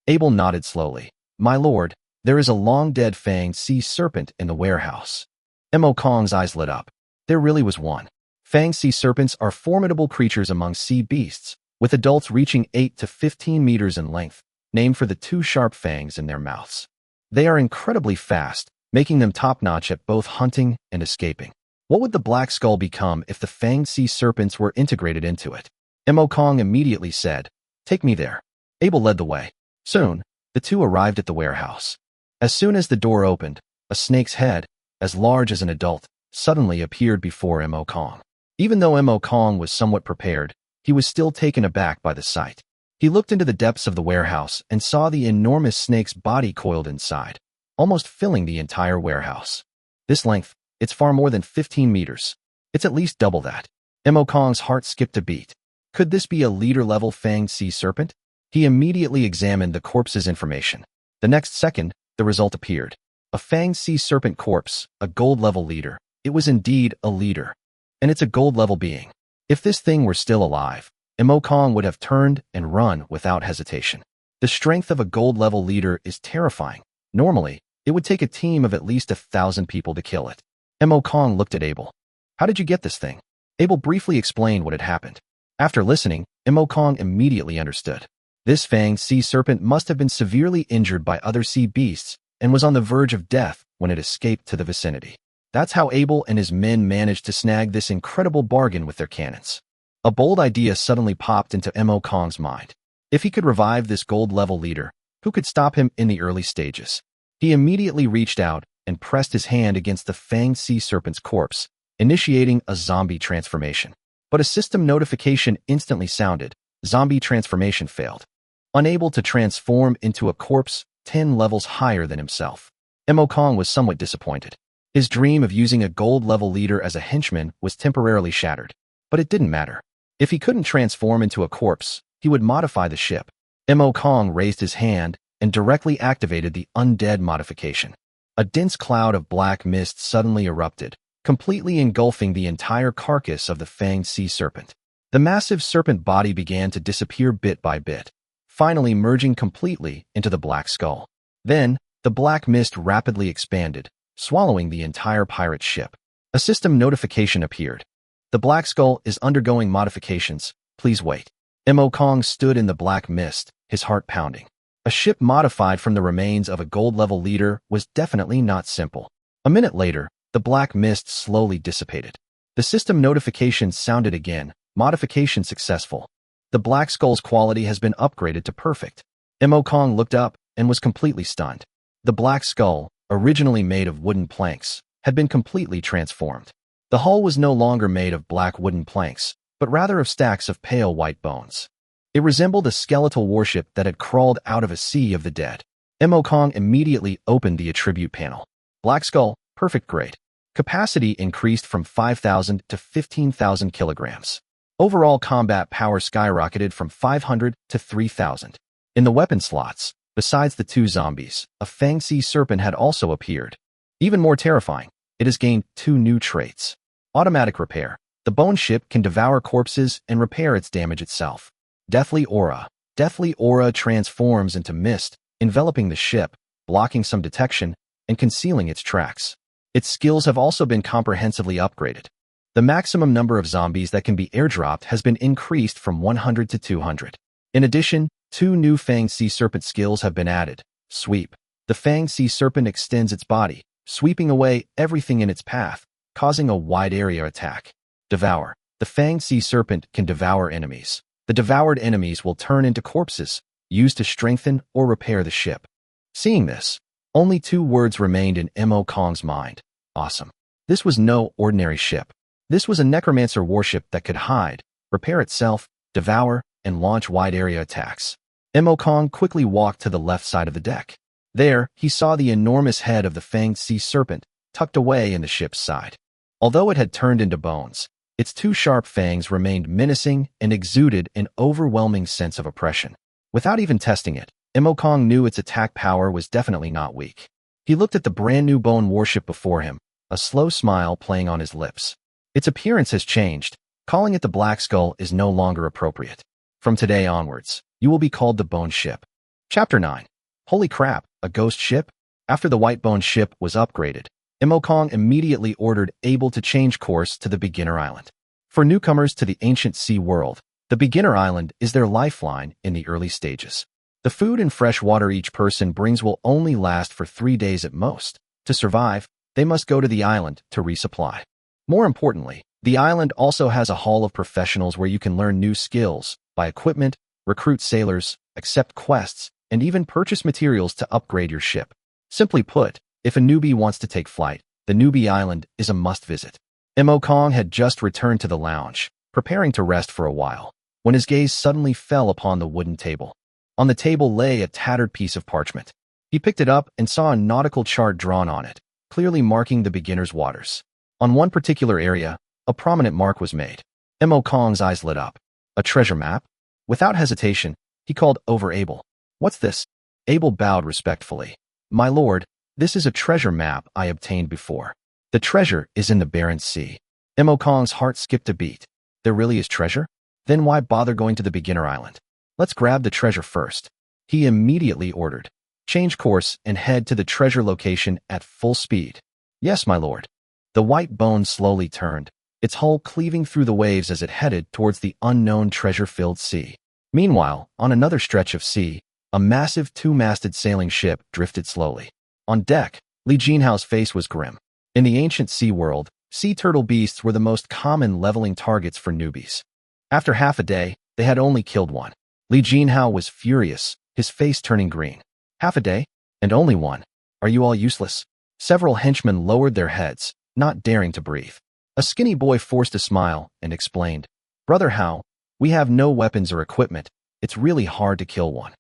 Abel nodded slowly. My lord, there is a long-dead fanged sea serpent in the warehouse. Imo Kong's eyes lit up. There really was one. Fanged sea serpents are formidable creatures among sea beasts, with adults reaching 8 to 15 meters in length, named for the two sharp fangs in their mouths. They are incredibly fast, making them top-notch at both hunting and escaping. What would the black skull become if the fanged sea serpents were integrated into it? Mo Kong immediately said, "Take me there." Abel led the way. Soon, the two arrived at the warehouse. As soon as the door opened, a snake's head, as large as an adult, suddenly appeared before Mo Kong. Even though Mo Kong was somewhat prepared, he was still taken aback by the sight. He looked into the depths of the warehouse and saw the enormous snake's body coiled inside, almost filling the entire warehouse. This length, it's far more than 15 meters. It's at least double that. Mo Kong's heart skipped a beat. Could this be a leader-level fanged sea serpent? He immediately examined the corpse's information. The next second, the result appeared. A fanged sea serpent corpse, a gold-level leader. It was indeed a leader. And it's a gold-level being. If this thing were still alive, Mo Kong would have turned and run without hesitation. The strength of a gold-level leader is terrifying. Normally, it would take a team of at least 1,000 people to kill it. Mo Kong looked at Abel. "How did you get this thing?" Abel briefly explained what had happened. After listening, Mo Kong immediately understood. This fanged sea serpent must have been severely injured by other sea beasts and was on the verge of death when it escaped to the vicinity. That's how Abel and his men managed to snag this incredible bargain with their cannons. A bold idea suddenly popped into Mo Kong's mind. If he could revive this gold-level leader, who could stop him in the early stages? He immediately reached out and pressed his hand against the fanged sea serpent's corpse, initiating a zombie transformation. But a system notification instantly sounded. Zombie transformation failed. Unable to transform into a corpse 10 levels higher than himself. Mo Kong was somewhat disappointed. His dream of using a gold-level leader as a henchman was temporarily shattered. But it didn't matter. If he couldn't transform into a corpse, he would modify the ship. Mo Kong raised his hand and directly activated the Undead modification. A dense cloud of black mist suddenly erupted, completely engulfing the entire carcass of the fanged sea serpent. The massive serpent body began to disappear bit by bit, finally merging completely into the black skull. Then, the black mist rapidly expanded, swallowing the entire pirate ship. A system notification appeared. "The black skull is undergoing modifications. Please wait." Mo Kong stood in the black mist, his heart pounding. A ship modified from the remains of a gold-level leader was definitely not simple. A minute later, the black mist slowly dissipated. The system notification sounded again. "Modification successful. The black skull's quality has been upgraded to perfect." Mo Kong looked up and was completely stunned. The black skull, originally made of wooden planks, had been completely transformed. The hull was no longer made of black wooden planks, but rather of stacks of pale white bones. It resembled a skeletal warship that had crawled out of a sea of the dead. Mo Kong immediately opened the attribute panel. Black skull, perfect grade. Capacity increased from 5,000 to 15,000 kilograms. Overall combat power skyrocketed from 500 to 3,000. In the weapon slots, besides the two zombies, a fanged sea serpent had also appeared. Even more terrifying, it has gained 2 new traits. Automatic repair. The bone ship can devour corpses and repair its damage itself. Deathly aura. Deathly aura transforms into mist, enveloping the ship, blocking some detection, and concealing its tracks. Its skills have also been comprehensively upgraded. The maximum number of zombies that can be airdropped has been increased from 100 to 200. In addition, 2 new fanged sea serpent skills have been added. Sweep. The fanged sea serpent extends its body, sweeping away everything in its path, causing a wide area attack. Devour. The fanged sea serpent can devour enemies. The devoured enemies will turn into corpses, used to strengthen or repair the ship. Seeing this, only 2 words remained in Mo Kong's mind. Awesome. This was no ordinary ship. This was a necromancer warship that could hide, repair itself, devour, and launch wide-area attacks. Mo Kong quickly walked to the left side of the deck. There, he saw the enormous head of the fanged sea serpent tucked away in the ship's side. Although it had turned into bones, its 2 sharp fangs remained menacing and exuded an overwhelming sense of oppression. Without even testing it, Mo Kong knew its attack power was definitely not weak. He looked at the brand-new bone warship before him, a slow smile playing on his lips. Its appearance has changed. Calling it the Black Skull is no longer appropriate. From today onwards, you will be called the Bone Ship. Chapter 9. Holy crap, a ghost ship? After the white bone ship was upgraded, Mo Kong immediately ordered Abel to change course to the beginner island. For newcomers to the ancient sea world, The beginner island is their lifeline in the early stages. The food and fresh water each person brings will only last for 3 days at most. To survive, they must go to the island to resupply. More importantly, the island also has a hall of professionals where you can learn new skills, buy equipment, recruit sailors, accept quests, and even purchase materials to upgrade your ship. Simply put, if a newbie wants to take flight, the newbie island is a must-visit. Mo Kong had just returned to the lounge, preparing to rest for a while, when his gaze suddenly fell upon the wooden table. On the table lay a tattered piece of parchment. He picked it up and saw a nautical chart drawn on it, clearly marking the beginner's waters. On one particular area, a prominent mark was made. Mo Kong's eyes lit up. A treasure map? Without hesitation, he called over Abel. "What's this?" Abel bowed respectfully. "My lord, this is a treasure map I obtained before. The treasure is in the Barren Sea." Mo Kong's heart skipped a beat. There really is treasure? Then why bother going to the beginner island? Let's grab the treasure first. He immediately ordered. Change course and head to the treasure location at full speed. Yes, my lord. The white bone slowly turned, its hull cleaving through the waves as it headed towards the unknown treasure-filled sea. Meanwhile, on another stretch of sea, a massive two-masted sailing ship drifted slowly. On deck, Li Jinhao's face was grim. In the ancient sea world, sea turtle beasts were the most common leveling targets for newbies. After half a day, they had only killed one. Li Jinhao was furious, his face turning green. Half a day? And only one? Are you all useless? Several henchmen lowered their heads, not daring to breathe. A skinny boy forced a smile and explained, "Brother Hao, we have no weapons or equipment. It's really hard to kill one."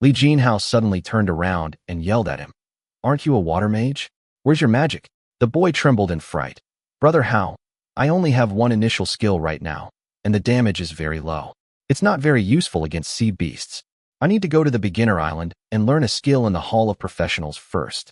Li Jinhao suddenly turned around and yelled at him, "Aren't you a water mage? Where's your magic?" The boy trembled in fright. "Brother Hao, I only have one initial skill right now, and the damage is very low. It's not very useful against sea beasts. I need to go to the beginner island and learn a skill in the Hall of Professionals first."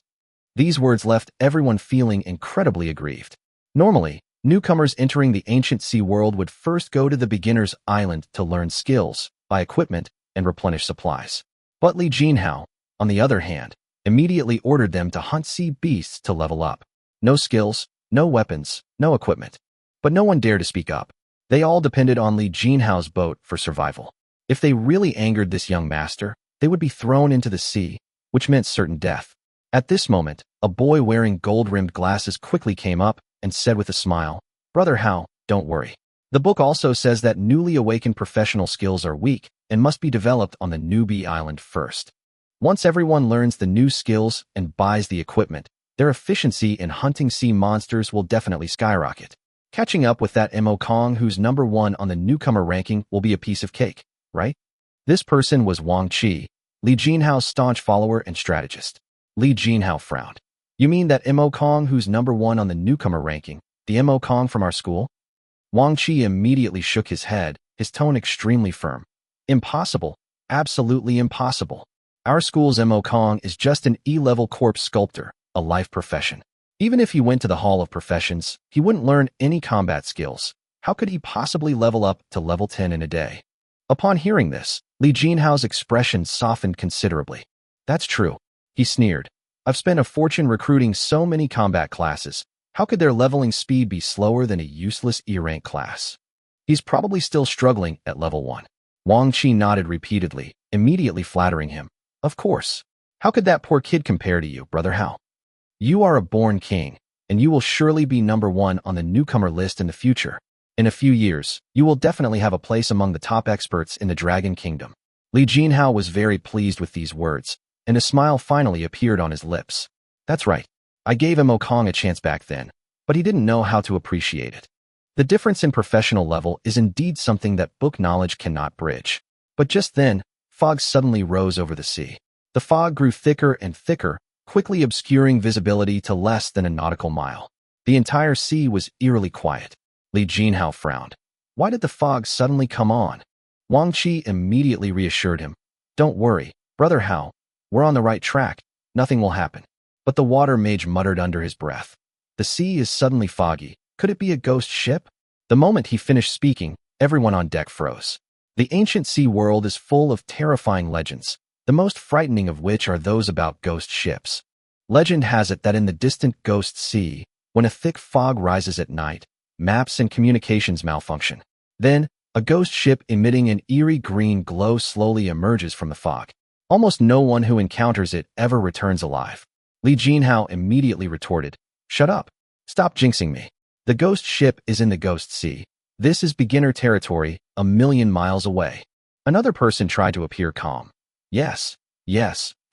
These words left everyone feeling incredibly aggrieved. Normally, newcomers entering the ancient sea world would first go to the beginner's island to learn skills, buy equipment, and replenish supplies. But Li Jinhao, on the other hand, immediately ordered them to hunt sea beasts to level up. No skills, no weapons, no equipment. But no one dared to speak up. They all depended on Li Jinhao's boat for survival. If they really angered this young master, they would be thrown into the sea, which meant certain death. At this moment, a boy wearing gold-rimmed glasses quickly came up and said with a smile, "Brother Hao, don't worry. The book also says that newly awakened professional skills are weak and must be developed on the newbie island first. Once everyone learns the new skills and buys the equipment, their efficiency in hunting sea monsters will definitely skyrocket. Catching up with that Mo Kong who's number 1 on the newcomer ranking will be a piece of cake, right?" This person was Wang Qi, Li Jinhao's staunch follower and strategist. Li Jinhao frowned. "You mean that Mo Kong who's number 1 on the newcomer ranking, the Mo Kong from our school?" Wang Qi immediately shook his head, his tone extremely firm. "Impossible. Absolutely impossible. Our school's Mo Kong is just an E-level corpse sculptor, a life profession. Even if he went to the Hall of Professions, he wouldn't learn any combat skills. How could he possibly level up to level 10 in a day?" Upon hearing this, Li Jinhao's expression softened considerably. "That's true," he sneered. "I've spent a fortune recruiting so many combat classes. How could their leveling speed be slower than a useless E-rank class? He's probably still struggling at level 1. Wang Qi nodded repeatedly, immediately flattering him. "Of course. How could that poor kid compare to you, Brother Hao? You are a born king, and you will surely be number 1 on the newcomer list in the future. In a few years, you will definitely have a place among the top experts in the Dragon Kingdom." Li Jinhao was very pleased with these words, and a smile finally appeared on his lips. "That's right. I gave Mo Kong a chance back then, but he didn't know how to appreciate it. The difference in professional level is indeed something that book knowledge cannot bridge." But just then, fog suddenly rose over the sea. The fog grew thicker and thicker, quickly obscuring visibility to less than a nautical mile. The entire sea was eerily quiet. Li Jinhao frowned. Why did the fog suddenly come on? Wang Qi immediately reassured him. "Don't worry, Brother Hao. We're on the right track. Nothing will happen." But the water mage muttered under his breath. "The sea is suddenly foggy. Could it be a ghost ship?" The moment he finished speaking, everyone on deck froze. The ancient sea world is full of terrifying legends, the most frightening of which are those about ghost ships. Legend has it that in the distant Ghost Sea, when a thick fog rises at night, maps and communications malfunction. Then, A ghost ship emitting an eerie green glow slowly emerges from the fog. Almost no one who encounters it ever returns alive. Li Jinhao immediately retorted, "Shut up. Stop jinxing me. The ghost ship is in the Ghost Sea. This is beginner territory, a million miles away." Another person tried to appear calm. Yes,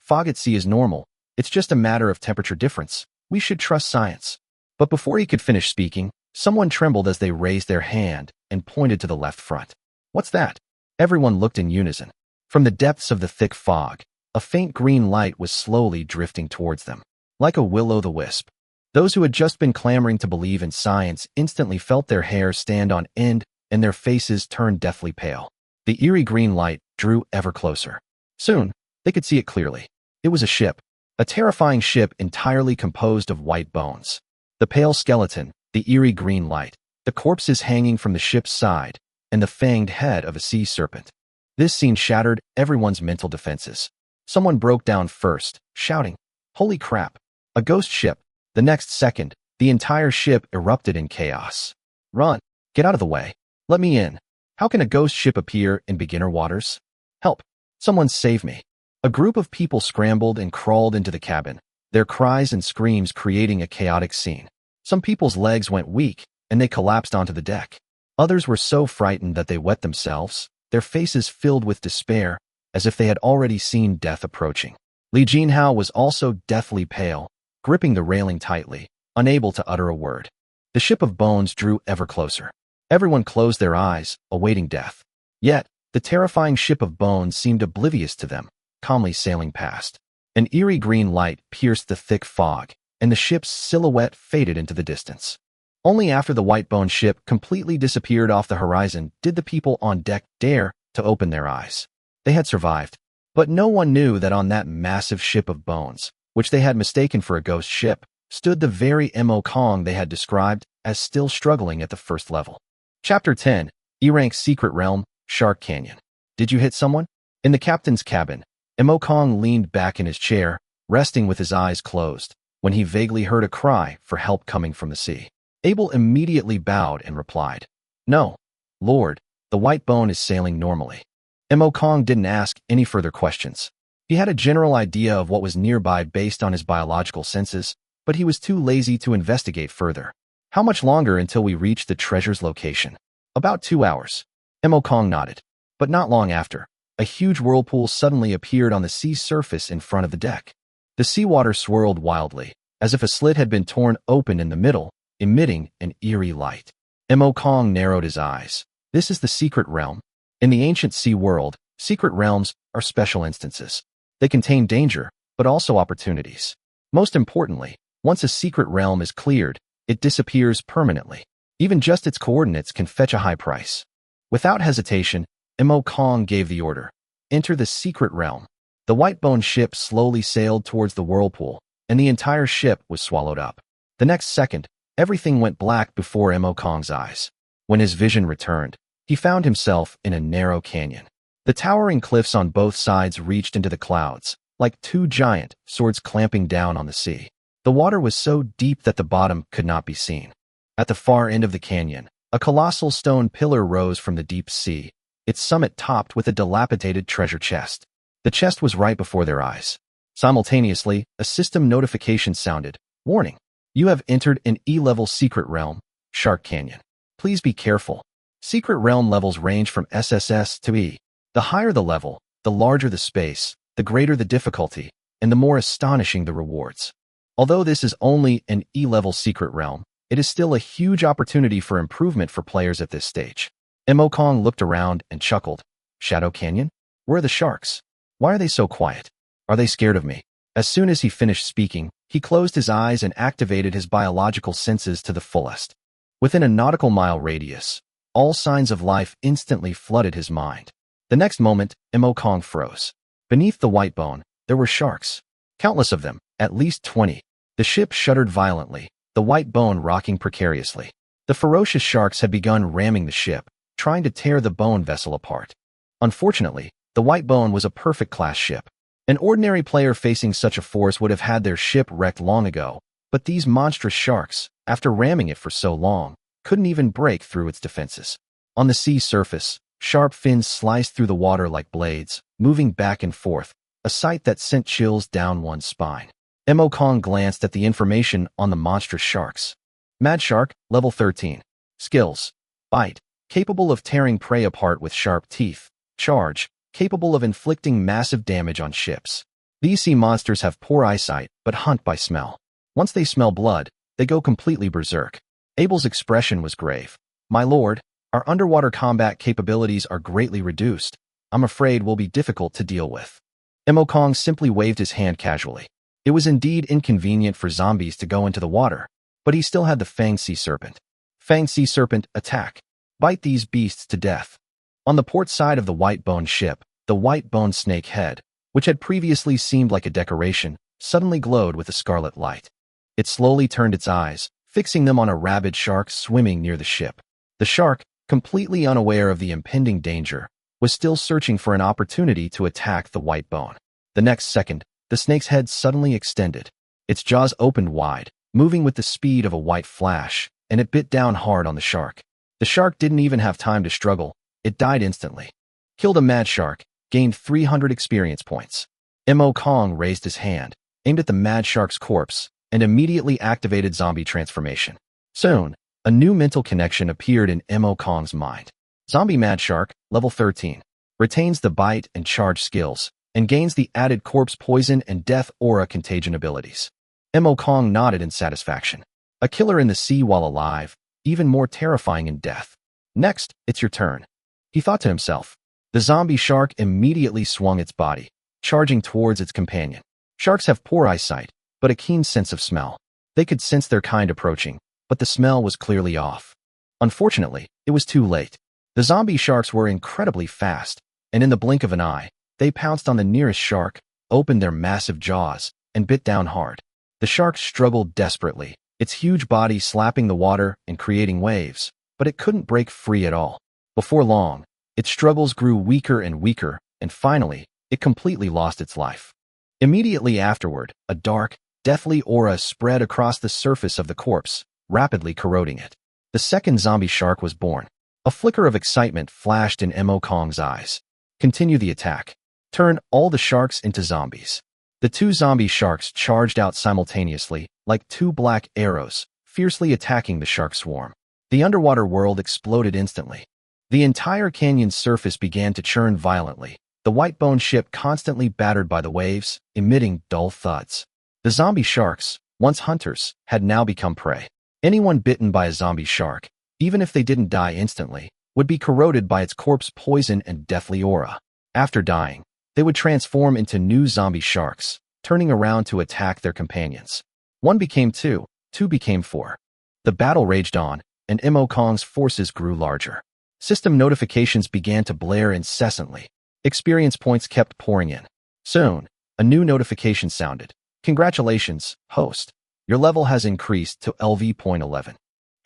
fog at sea is normal. It's just a matter of temperature difference. We should trust science." But before he could finish speaking, someone trembled as they raised their hand and pointed to the left front. "What's that?" Everyone looked in unison. From the depths of the thick fog, a faint green light was slowly drifting towards them, like a will-o'-the-wisp. Those who had just been clamoring to believe in science instantly felt their hair stand on end and their faces turn deathly pale. The eerie green light drew ever closer. Soon, they could see it clearly. It was a ship, a terrifying ship entirely composed of white bones. The pale skeleton, the eerie green light, the corpses hanging from the ship's side, and the fanged head of a sea serpent. This scene shattered everyone's mental defenses. Someone broke down first, shouting, "Holy crap! A ghost ship!" The next second, the entire ship erupted in chaos. "Run! Get out of the way! Let me in! How can a ghost ship appear in beginner waters? Help! Someone save me!" A group of people scrambled and crawled into the cabin, their cries and screams creating a chaotic scene. Some people's legs went weak, and they collapsed onto the deck. Others were so frightened that they wet themselves, their faces filled with despair, as if they had already seen death approaching. Li Jinhao was also deathly pale, gripping the railing tightly, unable to utter a word. The ship of bones drew ever closer. Everyone closed their eyes, awaiting death. Yet, the terrifying ship of bones seemed oblivious to them, calmly sailing past. An eerie green light pierced the thick fog, and the ship's silhouette faded into the distance. Only after the white bone ship completely disappeared off the horizon did the people on deck dare to open their eyes. They had survived, but no one knew that on that massive ship of bones, which they had mistaken for a ghost ship, stood the very Mo Kong they had described as still struggling at the first level. Chapter 10, E-Rank Secret Realm, Shark Canyon. Did you hit someone? In the captain's cabin, Mo Kong leaned back in his chair, resting with his eyes closed, when he vaguely heard a cry for help coming from the sea. Abel immediately bowed and replied, "No, Lord, the white bone is sailing normally." Mo Kong didn't ask any further questions. He had a general idea of what was nearby based on his biological senses, but he was too lazy to investigate further. "How much longer until we reach the treasure's location?" "About 2 hours." Mo Kong nodded. But not long after, a huge whirlpool suddenly appeared on the sea surface in front of the deck. The seawater swirled wildly, as if a slit had been torn open in the middle, emitting an eerie light. Mo Kong narrowed his eyes. This is the secret realm. In the ancient sea world, secret realms are special instances. They contain danger, but also opportunities. Most importantly, once a secret realm is cleared, it disappears permanently. Even just its coordinates can fetch a high price. Without hesitation, Mo Kong gave the order, "Enter the secret realm." The white-bone ship slowly sailed towards the whirlpool, and the entire ship was swallowed up. The next second, everything went black before Mo Kong's eyes. When his vision returned, he found himself in a narrow canyon. The towering cliffs on both sides reached into the clouds, like two giant swords clamping down on the sea. The water was so deep that the bottom could not be seen. At the far end of the canyon, a colossal stone pillar rose from the deep sea, its summit topped with a dilapidated treasure chest. The chest was right before their eyes. Simultaneously, a system notification sounded. "Warning. You have entered an E-level secret realm, Shark Canyon. Please be careful." Secret realm levels range from SSS to E. The higher the level, the larger the space, the greater the difficulty, and the more astonishing the rewards. Although this is only an E-level secret realm, it is still a huge opportunity for improvement for players at this stage. Mo Kong looked around and chuckled. "Shadow Canyon? Where are the sharks? Why are they so quiet? Are they scared of me?" As soon as he finished speaking, he closed his eyes and activated his biological senses to the fullest. Within a nautical mile radius, all signs of life instantly flooded his mind. The next moment, Mo Kong froze. Beneath the white bone, there were sharks. Countless of them, at least 20. The ship shuddered violently, the white bone rocking precariously. The ferocious sharks had begun ramming the ship, trying to tear the bone vessel apart. Unfortunately, the white bone was a perfect class ship. An ordinary player facing such a force would have had their ship wrecked long ago, but these monstrous sharks, after ramming it for so long, couldn't even break through its defenses. On the sea surface, sharp fins sliced through the water like blades, moving back and forth, a sight that sent chills down one's spine. Mo Kong glanced at the information on the monstrous sharks. Mad Shark, level 13. Skills. Bite, capable of tearing prey apart with sharp teeth. Charge, capable of inflicting massive damage on ships. These sea monsters have poor eyesight, but hunt by smell. Once they smell blood, they go completely berserk. Abel's expression was grave. My lord, our underwater combat capabilities are greatly reduced. I'm afraid will be difficult to deal with. Mo Kong simply waved his hand casually. It was indeed inconvenient for zombies to go into the water, but he still had the Fanged Sea Serpent. Fanged Sea Serpent, attack. Bite these beasts to death. On the port side of the white-boned ship, the white-boned snake head, which had previously seemed like a decoration, suddenly glowed with a scarlet light. It slowly turned its eyes, fixing them on a rabid shark swimming near the ship. The shark, completely unaware of the impending danger, was still searching for an opportunity to attack the white bone. The next second, the snake's head suddenly extended. Its jaws opened wide, moving with the speed of a white flash, and it bit down hard on the shark. The shark didn't even have time to struggle. It died instantly. Killed a mad shark, gained 300 experience points. Mo Kong raised his hand, aimed at the mad shark's corpse, and immediately activated zombie transformation. Soon, a new mental connection appeared in Mo Kong's mind. Zombie Mad Shark, level 13. Retains the bite and charge skills, and gains the added corpse poison and death aura contagion abilities. Mo Kong nodded in satisfaction. A killer in the sea while alive, even more terrifying in death. Next, it's your turn. He thought to himself. The zombie shark immediately swung its body, charging towards its companion. Sharks have poor eyesight, but a keen sense of smell. They could sense their kind approaching, but the smell was clearly off. Unfortunately, it was too late. The zombie sharks were incredibly fast, and in the blink of an eye, they pounced on the nearest shark, opened their massive jaws, and bit down hard. The shark struggled desperately, its huge body slapping the water and creating waves, but it couldn't break free at all. Before long, its struggles grew weaker and weaker, and finally, it completely lost its life. Immediately afterward, a dark, deathly aura spread across the surface of the corpse, rapidly corroding it. The second zombie shark was born. A flicker of excitement flashed in Mo Kong's eyes. Continue the attack. Turn all the sharks into zombies. The two zombie sharks charged out simultaneously, like two black arrows, fiercely attacking the shark swarm. The underwater world exploded instantly. The entire canyon's surface began to churn violently, the white-boned ship constantly battered by the waves, emitting dull thuds. The zombie sharks, once hunters, had now become prey. Anyone bitten by a zombie shark, even if they didn't die instantly, would be corroded by its corpse poison and deathly aura. After dying, they would transform into new zombie sharks, turning around to attack their companions. One became two became four. The battle raged on, and Mo Kong's forces grew larger. System notifications began to blare incessantly. Experience points kept pouring in. Soon, a new notification sounded. Congratulations, host. Your level has increased to LV.11.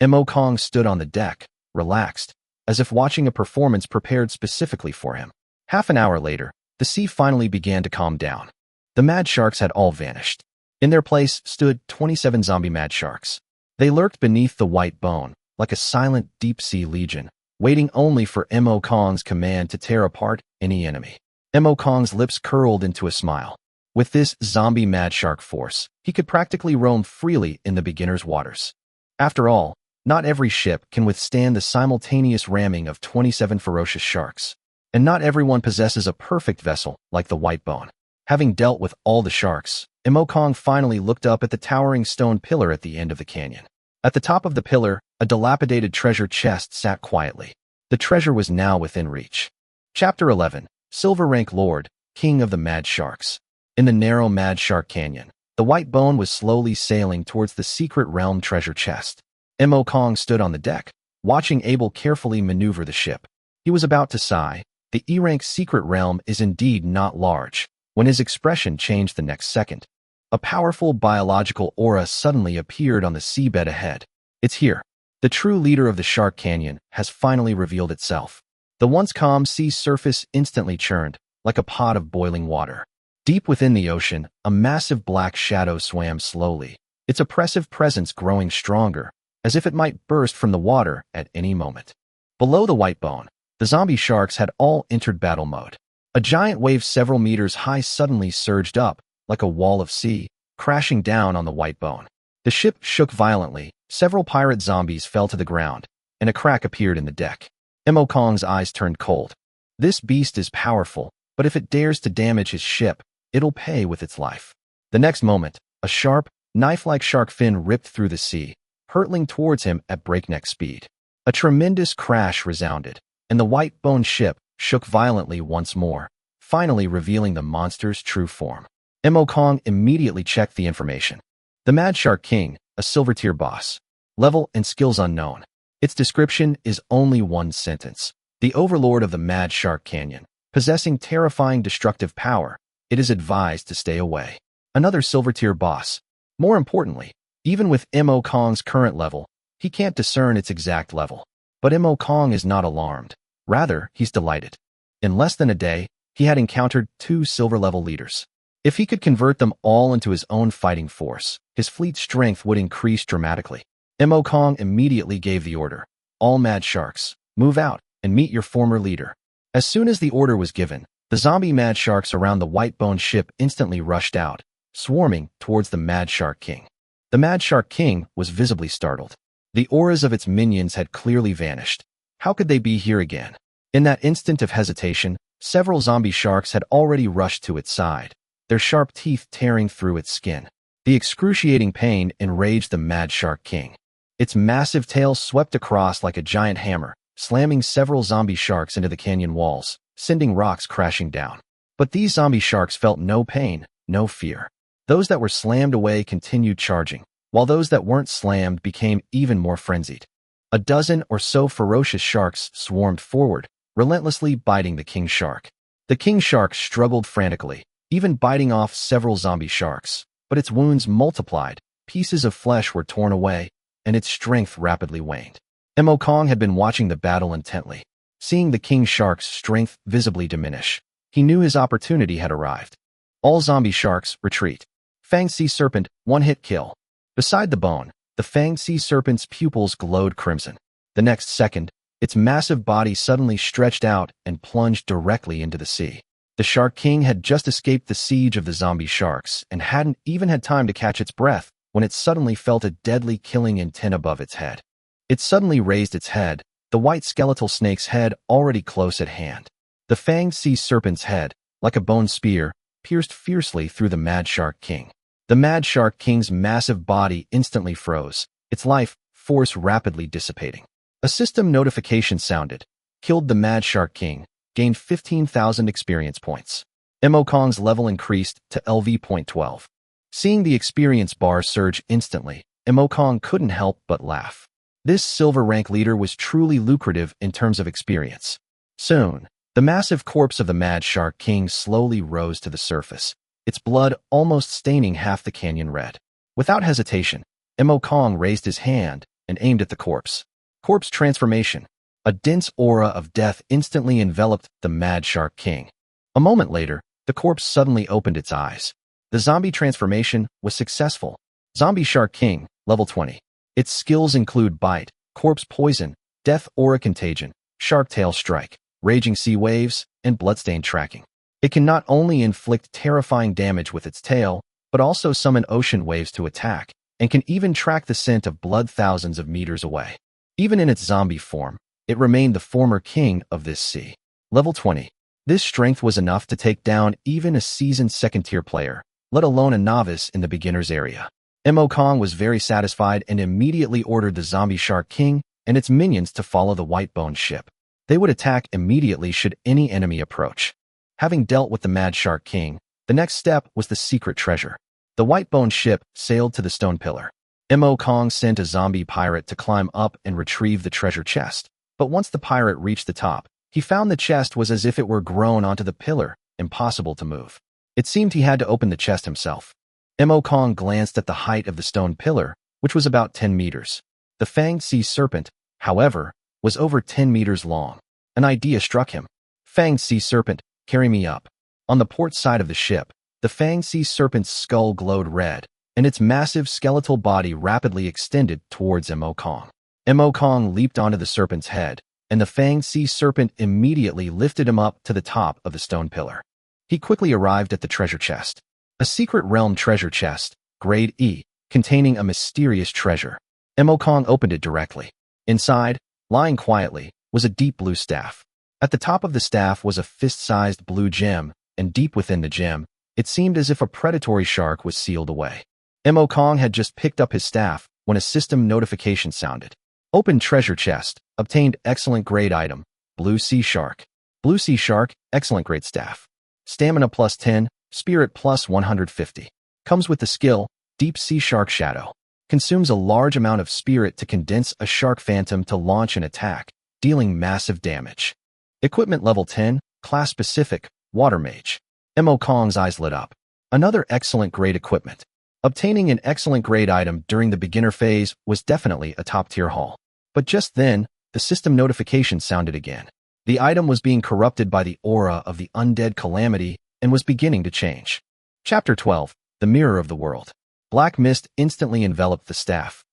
Mo Kong stood on the deck, relaxed, as if watching a performance prepared specifically for him. Half an hour later, the sea finally began to calm down. The mad sharks had all vanished. In their place stood 27 zombie mad sharks. They lurked beneath the white bone, like a silent deep-sea legion, waiting only for Mo Kong's command to tear apart any enemy. Mo Kong's lips curled into a smile. With this zombie mad shark force, he could practically roam freely in the beginner's waters. After all, not every ship can withstand the simultaneous ramming of 27 ferocious sharks, and not everyone possesses a perfect vessel like the white bone. Having dealt with all the sharks, Mo Kong finally looked up at the towering stone pillar at the end of the canyon. At the top of the pillar, a dilapidated treasure chest sat quietly. The treasure was now within reach. Chapter 11, Silver Rank Lord, King of the Mad Sharks. In the narrow Mad Shark Canyon, the white bone was slowly sailing towards the secret realm treasure chest. Mo Kong stood on the deck, watching Abel carefully maneuver the ship. He was about to sigh. The E-rank secret realm is indeed not large, when his expression changed the next second. A powerful biological aura suddenly appeared on the seabed ahead. It's here. The true leader of the Shark Canyon has finally revealed itself. The once calm sea surface instantly churned, like a pot of boiling water. Deep within the ocean, a massive black shadow swam slowly, its oppressive presence growing stronger, as if it might burst from the water at any moment. Below the white bone, the zombie sharks had all entered battle mode. A giant wave several meters high suddenly surged up, like a wall of sea, crashing down on the white bone. The ship shook violently, several pirate zombies fell to the ground, and a crack appeared in the deck. Mo Kong's eyes turned cold. This beast is powerful, but if it dares to damage his ship, it'll pay with its life. The next moment, a sharp, knife-like shark fin ripped through the sea, hurtling towards him at breakneck speed. A tremendous crash resounded, and the white-boned ship shook violently once more, finally revealing the monster's true form. Mo Kong immediately checked the information. The Mad Shark King, a silver-tier boss. Level and skills unknown. Its description is only one sentence. The overlord of the Mad Shark Canyon, possessing terrifying destructive power, it is advised to stay away. Another silver-tier boss. More importantly, even with Mo Kong's current level, he can't discern its exact level. But Mo Kong is not alarmed. Rather, he's delighted. In less than a day, he had encountered 2 silver-level leaders. If he could convert them all into his own fighting force, his fleet's strength would increase dramatically. Mo Kong immediately gave the order. All Mad Sharks, move out and meet your former leader. As soon as the order was given, the zombie Mad Sharks around the white-boned ship instantly rushed out, swarming towards the Mad Shark King. The Mad Shark King was visibly startled. The auras of its minions had clearly vanished. How could they be here again? In that instant of hesitation, several zombie sharks had already rushed to its side, their sharp teeth tearing through its skin. The excruciating pain enraged the Mad Shark King. Its massive tail swept across like a giant hammer, slamming several zombie sharks into the canyon walls, sending rocks crashing down. But these zombie sharks felt no pain, no fear. Those that were slammed away continued charging, while those that weren't slammed became even more frenzied. A dozen or so ferocious sharks swarmed forward, relentlessly biting the king shark. The king shark struggled frantically, even biting off several zombie sharks, but its wounds multiplied, pieces of flesh were torn away, and its strength rapidly waned. Mo Kong had been watching the battle intently. Seeing the king shark's strength visibly diminish, he knew his opportunity had arrived. All zombie sharks, retreat. Fanged Sea Serpent, one-hit kill. Beside the bone, the Fanged Sea Serpent's pupils glowed crimson. The next second, its massive body suddenly stretched out and plunged directly into the sea. The Shark King had just escaped the siege of the zombie sharks and hadn't even had time to catch its breath when it suddenly felt a deadly killing intent above its head. It suddenly raised its head, the white skeletal snake's head already close at hand. The Fanged Sea Serpent's head, like a bone spear, pierced fiercely through the Mad Shark King. The Mad Shark King's massive body instantly froze, its life force rapidly dissipating. A system notification sounded. Killed the Mad Shark King, gained 15,000 experience points. Mo Kong's level increased to LV.12. Seeing the experience bar surge instantly, Mo Kong couldn't help but laugh. This silver rank leader was truly lucrative in terms of experience. Soon, the massive corpse of the Mad Shark King slowly rose to the surface, its blood almost staining half the canyon red. Without hesitation, Mo Kong raised his hand and aimed at the corpse. Corpse transformation. A dense aura of death instantly enveloped the Mad Shark King. A moment later, the corpse suddenly opened its eyes. The zombie transformation was successful. Zombie Shark King, level 20. Its skills include Bite, Corpse Poison, Death Aura Contagion, Shark Tail Strike, Raging Sea Waves, and Bloodstained Tracking. It can not only inflict terrifying damage with its tail, but also summon ocean waves to attack, and can even track the scent of blood thousands of meters away. Even in its zombie form, it remained the former king of this sea. Level 20. This strength was enough to take down even a seasoned second-tier player, let alone a novice in the beginner's area. Mo Kong was very satisfied and immediately ordered the Zombie Shark King and its minions to follow the white-boned ship. They would attack immediately should any enemy approach. Having dealt with the Mad Shark King, the next step was the secret treasure. The white-boned ship sailed to the stone pillar. Mo Kong sent a zombie pirate to climb up and retrieve the treasure chest. But once the pirate reached the top, he found the chest was as if it were grown onto the pillar, impossible to move. It seemed he had to open the chest himself. Mo Kong glanced at the height of the stone pillar, which was about 10 meters. The Fanged Sea Serpent, however, was over 10 meters long. An idea struck him. Fanged Sea Serpent, carry me up. On the port side of the ship, the Fanged Sea Serpent's skull glowed red, and its massive skeletal body rapidly extended towards Mo Kong. Mo Kong leaped onto the serpent's head, and the fanged sea serpent immediately lifted him up to the top of the stone pillar. He quickly arrived at the treasure chest. A secret realm treasure chest, grade E, containing a mysterious treasure. Kong opened it directly. Inside, lying quietly, was a deep blue staff. At the top of the staff was a fist-sized blue gem, and deep within the gem, it seemed as if a predatory shark was sealed away. Kong had just picked up his staff when a system notification sounded. Open treasure chest, obtained excellent grade item, blue sea shark. Blue sea shark, excellent grade staff. Stamina plus 10, spirit plus 150. Comes with the skill, deep sea shark shadow. Consumes a large amount of spirit to condense a shark phantom to launch an attack, dealing massive damage. Equipment level 10, class specific, water mage. Kong's eyes lit up. Another excellent grade equipment. Obtaining an excellent grade item during the beginner phase was definitely a top-tier haul. But just then, the system notification sounded again. The item was being corrupted by the aura of the undead Calamity and was beginning to change. Chapter 12, The Mirror of the World. Black mist instantly enveloped the staff.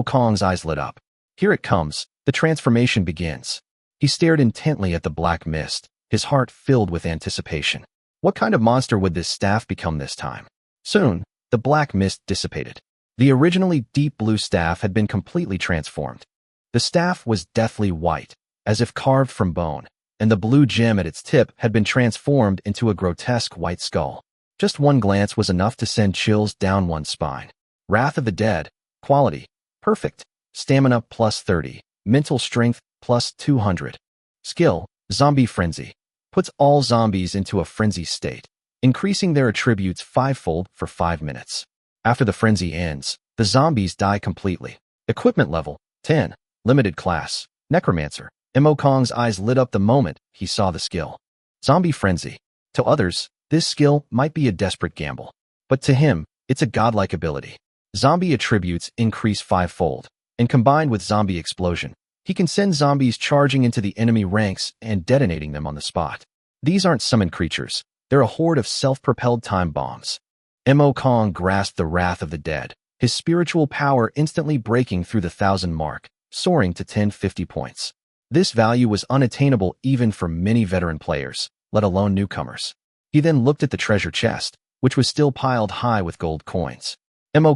Kong's eyes lit up. Here it comes, the transformation begins. He stared intently at the black mist, his heart filled with anticipation. What kind of monster would this staff become this time? Soon, the black mist dissipated. The originally deep blue staff had been completely transformed. The staff was deathly white, as if carved from bone, and the blue gem at its tip had been transformed into a grotesque white skull. Just one glance was enough to send chills down one's spine. Wrath of the Dead, quality, perfect, stamina plus 30, mental strength plus 200. Skill, zombie frenzy, puts all zombies into a frenzy state, increasing their attributes fivefold for 5 minutes. After the frenzy ends, the zombies die completely. Equipment level, 10, limited class, necromancer. Kong's eyes lit up the moment he saw the skill. Zombie frenzy. To others, this skill might be a desperate gamble, but to him, it's a godlike ability. Zombie attributes increase fivefold, and combined with zombie explosion, he can send zombies charging into the enemy ranks and detonating them on the spot. These aren't summoned creatures, they're a horde of self-propelled time bombs. Kong grasped the wrath of the dead, his spiritual power instantly breaking through the 1,000 mark, soaring to 1050 points. This value was unattainable even for many veteran players, let alone newcomers. He then looked at the treasure chest, which was still piled high with gold coins.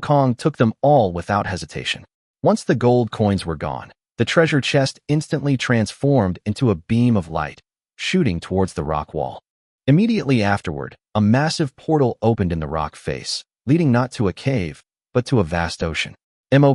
Kong took them all without hesitation. Once the gold coins were gone, the treasure chest instantly transformed into a beam of light, shooting towards the rock wall. Immediately afterward, a massive portal opened in the rock face, leading not to a cave, but to a vast ocean.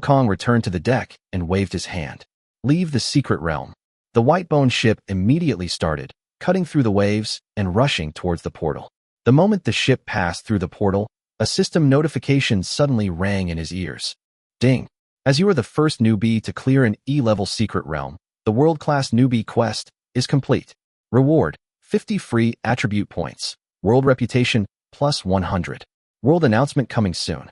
Kong returned to the deck and waved his hand. Leave the secret realm. The white-bone ship immediately started, cutting through the waves and rushing towards the portal. The moment the ship passed through the portal, a system notification suddenly rang in his ears. Ding! As you are the first newbie to clear an E-level secret realm, the world-class newbie quest is complete. Reward, 50 free attribute points. World reputation, plus 100. World announcement coming soon.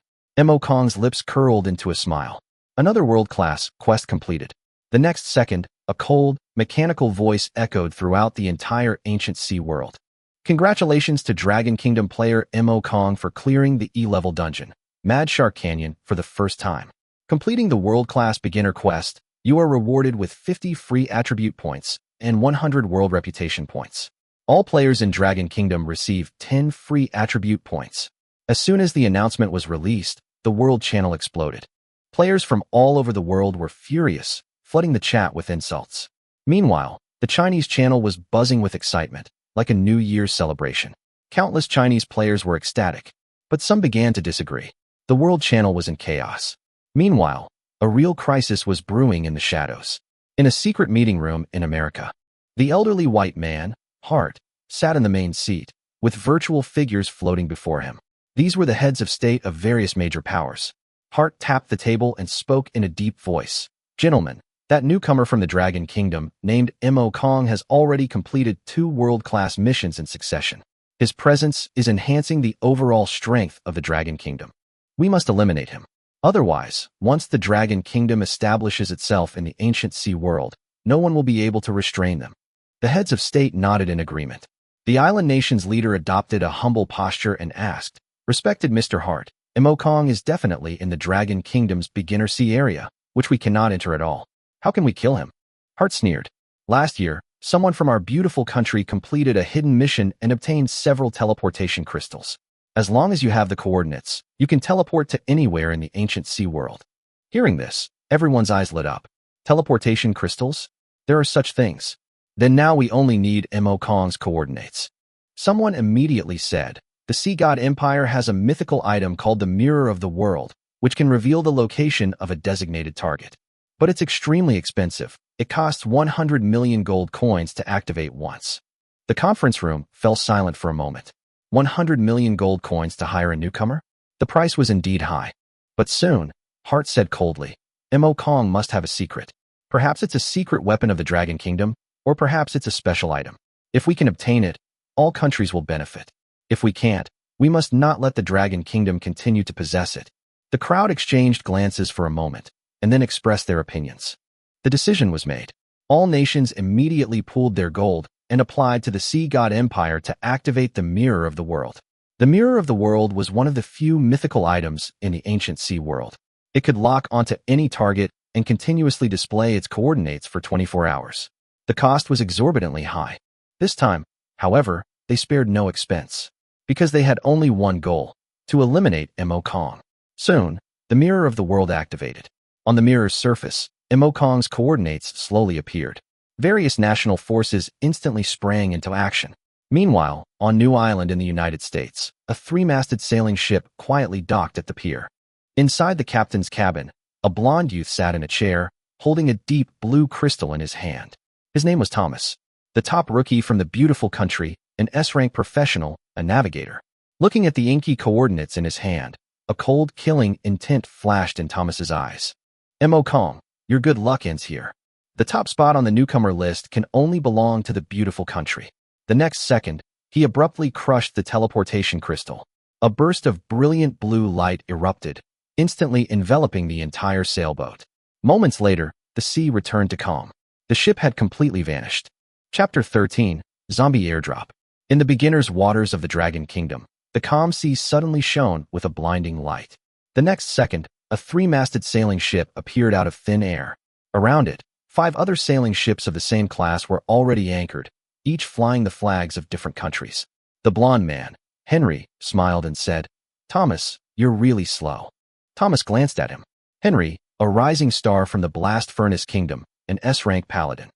Kong's lips curled into a smile. Another world-class quest completed. The next second, a cold, mechanical voice echoed throughout the entire ancient sea world. Congratulations to Dragon Kingdom player Kong for clearing the E-level dungeon, Mad Shark Canyon, for the first time. Completing the world-class beginner quest, you are rewarded with 50 free attribute points and 100 world reputation points. All players in Dragon Kingdom receive 10 free attribute points. As soon as the announcement was released, the world channel exploded. Players from all over the world were furious, flooding the chat with insults. Meanwhile, the Chinese channel was buzzing with excitement, like a New Year's celebration. Countless Chinese players were ecstatic, but some began to disagree. The world channel was in chaos. Meanwhile, a real crisis was brewing in the shadows. In a secret meeting room in America, the elderly white man, Hart, sat in the main seat, with virtual figures floating before him. These were the heads of state of various major powers. Hart tapped the table and spoke in a deep voice. Gentlemen, that newcomer from the Dragon Kingdom, named Kong, has already completed 2 world-class missions in succession. His presence is enhancing the overall strength of the Dragon Kingdom. We must eliminate him. Otherwise, once the Dragon Kingdom establishes itself in the ancient sea world, no one will be able to restrain them. The heads of state nodded in agreement. The island nation's leader adopted a humble posture and asked, "Respected Mr. Hart, Kong is definitely in the Dragon Kingdom's beginner sea area, which we cannot enter at all. How can we kill him?" Hart sneered. Last year, someone from our beautiful country completed a hidden mission and obtained several teleportation crystals. As long as you have the coordinates, you can teleport to anywhere in the ancient sea world. Hearing this, everyone's eyes lit up. Teleportation crystals? There are such things. Then now we only need Mo Kong's coordinates. Someone immediately said, the Sea God Empire has a mythical item called the Mirror of the World, which can reveal the location of a designated target. But it's extremely expensive. It costs 100 million gold coins to activate once. The conference room fell silent for a moment. 100 million gold coins to hire a newcomer? The price was indeed high. But soon, Hart said coldly, Mo Kong must have a secret. Perhaps it's a secret weapon of the Dragon Kingdom, or perhaps it's a special item. If we can obtain it, all countries will benefit. If we can't, we must not let the Dragon Kingdom continue to possess it. The crowd exchanged glances for a moment, and then expressed their opinions. The decision was made. All nations immediately pooled their gold and applied to the Sea God Empire to activate the Mirror of the World. The Mirror of the World was one of the few mythical items in the ancient sea world. It could lock onto any target and continuously display its coordinates for 24 hours. The cost was exorbitantly high. This time, however, they spared no expense, because they had only one goal, to eliminate Mo Kong. Soon, the Mirror of the World activated. On the mirror's surface, Mo Kong's coordinates slowly appeared. Various national forces instantly sprang into action. Meanwhile, on New Island in the United States, a three-masted sailing ship quietly docked at the pier. Inside the captain's cabin, a blond youth sat in a chair, holding a deep blue crystal in his hand. His name was Thomas, the top rookie from the beautiful country, an S-rank professional, a navigator. Looking at the inky coordinates in his hand, a cold, killing intent flashed in Thomas's eyes. Mo Kong, your good luck ends here. The top spot on the newcomer list can only belong to the beautiful country. The next second, he abruptly crushed the teleportation crystal. A burst of brilliant blue light erupted, instantly enveloping the entire sailboat. Moments later, the sea returned to calm. The ship had completely vanished. Chapter 13, Zombie Airdrop. In the beginner's waters of the Dragon Kingdom, the calm sea suddenly shone with a blinding light. The next second, a three-masted sailing ship appeared out of thin air. Around it, 5 other sailing ships of the same class were already anchored, each flying the flags of different countries. The blond man, Henry, smiled and said, Thomas, you're really slow. Thomas glanced at him. Henry, a rising star from the Blast Furnace Kingdom, an S-rank paladin,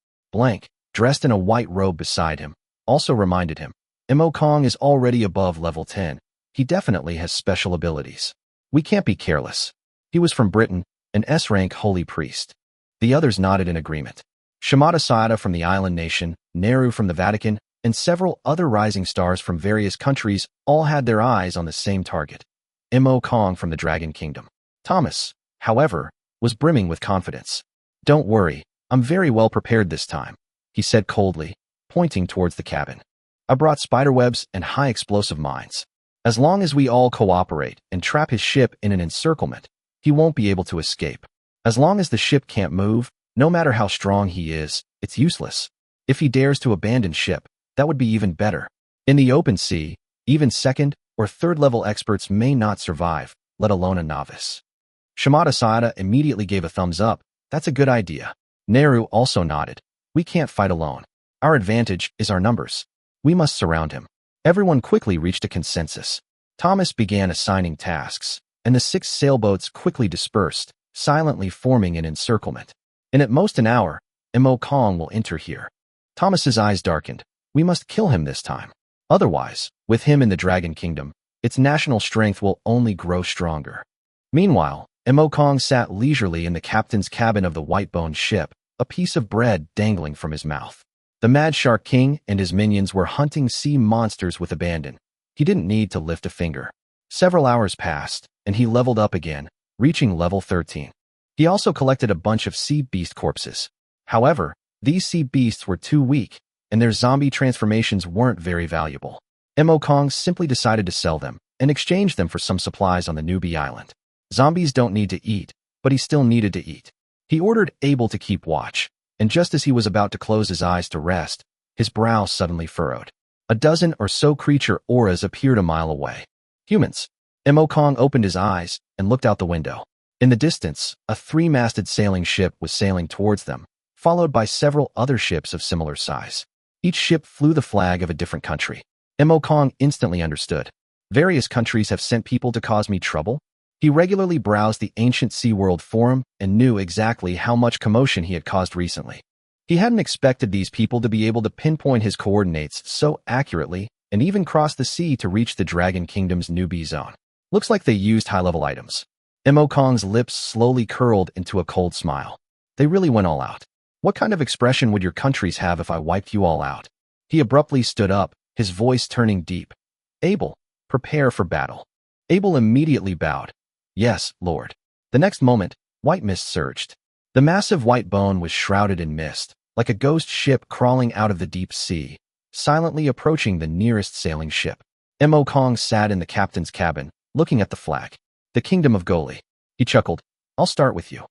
dressed in a white robe beside him, also reminded him, Mo Kong is already above level 10. He definitely has special abilities. We can't be careless. He was from Britain, an S-rank holy priest. The others nodded in agreement. Shimada Sada from the island nation, Neru from the Vatican, and several other rising stars from various countries all had their eyes on the same target, Mo Kong from the Dragon Kingdom. Thomas, however, was brimming with confidence. Don't worry, I'm very well prepared this time, he said coldly, pointing towards the cabin. I brought spiderwebs and high explosive mines. As long as we all cooperate and trap his ship in an encirclement, he won't be able to escape. As long as the ship can't move, no matter how strong he is, it's useless. If he dares to abandon ship, that would be even better. In the open sea, even second or third level experts may not survive, let alone a novice. Shimada Sada immediately gave a thumbs up. That's a good idea. Neru also nodded. We can't fight alone. Our advantage is our numbers. We must surround him. Everyone quickly reached a consensus. Thomas began assigning tasks, and the 6 sailboats quickly dispersed, silently forming an encirclement. In at most an hour, Mo Kong will enter here. Thomas's eyes darkened. We must kill him this time. Otherwise, with him in the Dragon Kingdom, its national strength will only grow stronger. Meanwhile, Mo Kong sat leisurely in the captain's cabin of the white-boned ship, a piece of bread dangling from his mouth. The Mad Shark King and his minions were hunting sea monsters with abandon. He didn't need to lift a finger. Several hours passed, and he leveled up again, reaching level 13. He also collected a bunch of sea beast corpses. However, these sea beasts were too weak, and their zombie transformations weren't very valuable. Mo Kong simply decided to sell them and exchange them for some supplies on the newbie island. Zombies don't need to eat, but he still needed to eat. He ordered Abel to keep watch, and just as he was about to close his eyes to rest, his brow suddenly furrowed. A dozen or so creature auras appeared a mile away. Humans. Mo Kong opened his eyes and looked out the window. In the distance, a three-masted sailing ship was sailing towards them, followed by several other ships of similar size. Each ship flew the flag of a different country. Mo Kong instantly understood. Various countries have sent people to cause me trouble? He regularly browsed the ancient Sea World forum and knew exactly how much commotion he had caused recently. He hadn't expected these people to be able to pinpoint his coordinates so accurately and even cross the sea to reach the Dragon Kingdom's newbie zone. Looks like they used high-level items. Mo Kong's lips slowly curled into a cold smile. They really went all out. What kind of expression would your countries have if I wiped you all out? He abruptly stood up, his voice turning deep. Abel, prepare for battle. Abel immediately bowed. Yes, Lord. The next moment, white mist surged. The massive white bone was shrouded in mist, like a ghost ship crawling out of the deep sea, silently approaching the nearest sailing ship. Mo Kong sat in the captain's cabin, looking at the flag. The Kingdom of Goli. He chuckled. I'll start with you.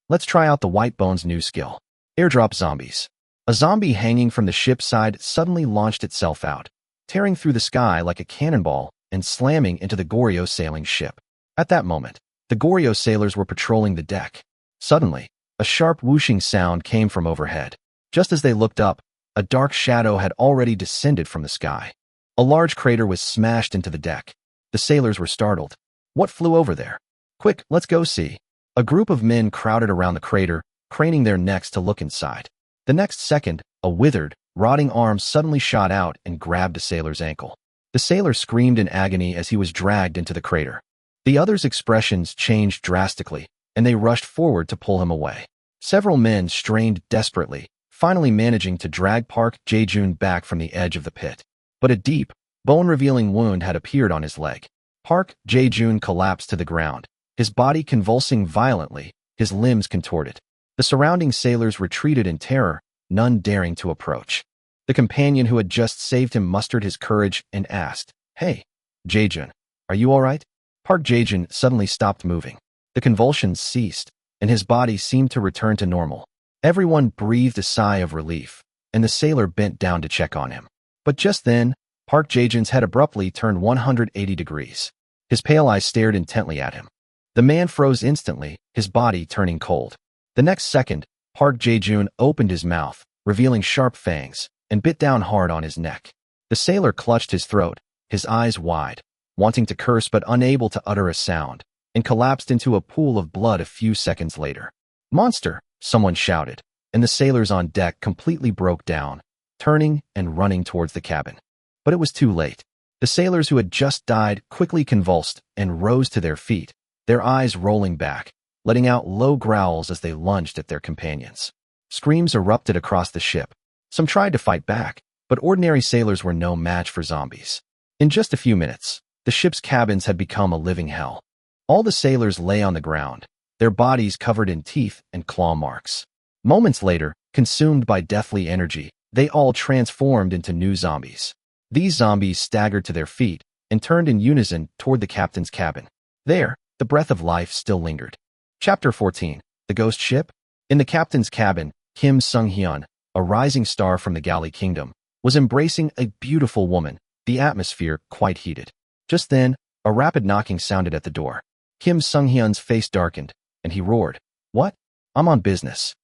Let's try out the white bone's new skill. Airdrop zombies. A zombie hanging from the ship's side suddenly launched itself out, tearing through the sky like a cannonball and slamming into the Goryo sailing ship. At that moment, the Goryo sailors were patrolling the deck. Suddenly, a sharp whooshing sound came from overhead. Just as they looked up, a dark shadow had already descended from the sky. A large crater was smashed into the deck. The sailors were startled. What flew over there? Quick, let's go see. A group of men crowded around the crater, craning their necks to look inside. The next second, a withered, rotting arm suddenly shot out and grabbed a sailor's ankle. The sailor screamed in agony as he was dragged into the crater. The others' expressions changed drastically, and they rushed forward to pull him away. Several men strained desperately, finally managing to drag Park Jae-jun back from the edge of the pit. But a deep, bone-revealing wound had appeared on his leg. Park Jae-jun collapsed to the ground, his body convulsing violently, his limbs contorted. The surrounding sailors retreated in terror, none daring to approach. The companion who had just saved him mustered his courage and asked, Hey, Jae-jun, are you all right? Park Jae-jun suddenly stopped moving. The convulsions ceased, and his body seemed to return to normal. Everyone breathed a sigh of relief, and the sailor bent down to check on him. But just then, Park Jae-jun's head abruptly turned 180 degrees. His pale eyes stared intently at him. The man froze instantly, his body turning cold. The next second, Park Jae-jun opened his mouth, revealing sharp fangs, and bit down hard on his neck. The sailor clutched his throat, his eyes wide, wanting to curse but unable to utter a sound, and collapsed into a pool of blood a few seconds later. Monster! Someone shouted, and the sailors on deck completely broke down, turning and running towards the cabin. But it was too late. The sailors who had just died quickly convulsed and rose to their feet, their eyes rolling back, letting out low growls as they lunged at their companions. Screams erupted across the ship. Some tried to fight back, but ordinary sailors were no match for zombies. In just a few minutes, the ship's cabins had become a living hell. All the sailors lay on the ground, their bodies covered in teeth and claw marks. Moments later, consumed by deathly energy, they all transformed into new zombies. These zombies staggered to their feet and turned in unison toward the captain's cabin. There, the breath of life still lingered. Chapter 14. The Ghost Ship? In the captain's cabin, Kim Sung-hyun, a rising star from the Galley Kingdom, was embracing a beautiful woman, the atmosphere quite heated. Just then, a rapid knocking sounded at the door. Kim Sung-hyun's face darkened, and he roared, What? I'm on business.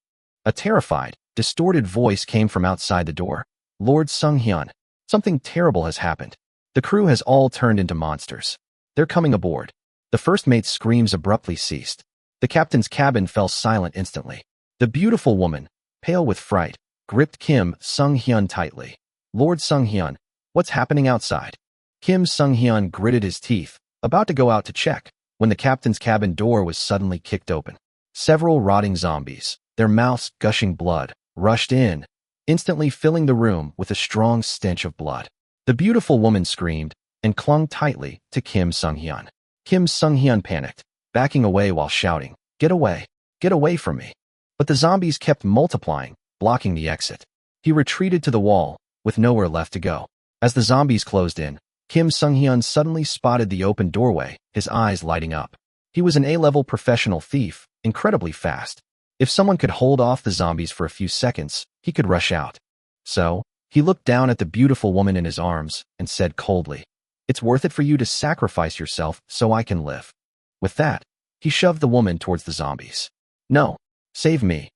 A terrified, distorted voice came from outside the door. Lord Sung-hyun, something terrible has happened. The crew has all turned into monsters. They're coming aboard. The first mate's screams abruptly ceased. The captain's cabin fell silent instantly. The beautiful woman, pale with fright, gripped Kim Sung-hyun tightly. Lord Sung-hyun, what's happening outside? Kim Sung-hyun gritted his teeth, about to go out to check, when the captain's cabin door was suddenly kicked open. Several rotting zombies, their mouths gushing blood, rushed in, instantly filling the room with a strong stench of blood. The beautiful woman screamed and clung tightly to Kim Sung-hyun. Kim Sung-hyun panicked, backing away while shouting, Get away from me. But the zombies kept multiplying, blocking the exit. He retreated to the wall, with nowhere left to go. As the zombies closed in, Kim Sung-hyun suddenly spotted the open doorway, his eyes lighting up. He was an A-level professional thief, incredibly fast. If someone could hold off the zombies for a few seconds, he could rush out. So, he looked down at the beautiful woman in his arms and said coldly, It's worth it for you to sacrifice yourself so I can live. With that, he shoved the woman towards the zombies. No, save me.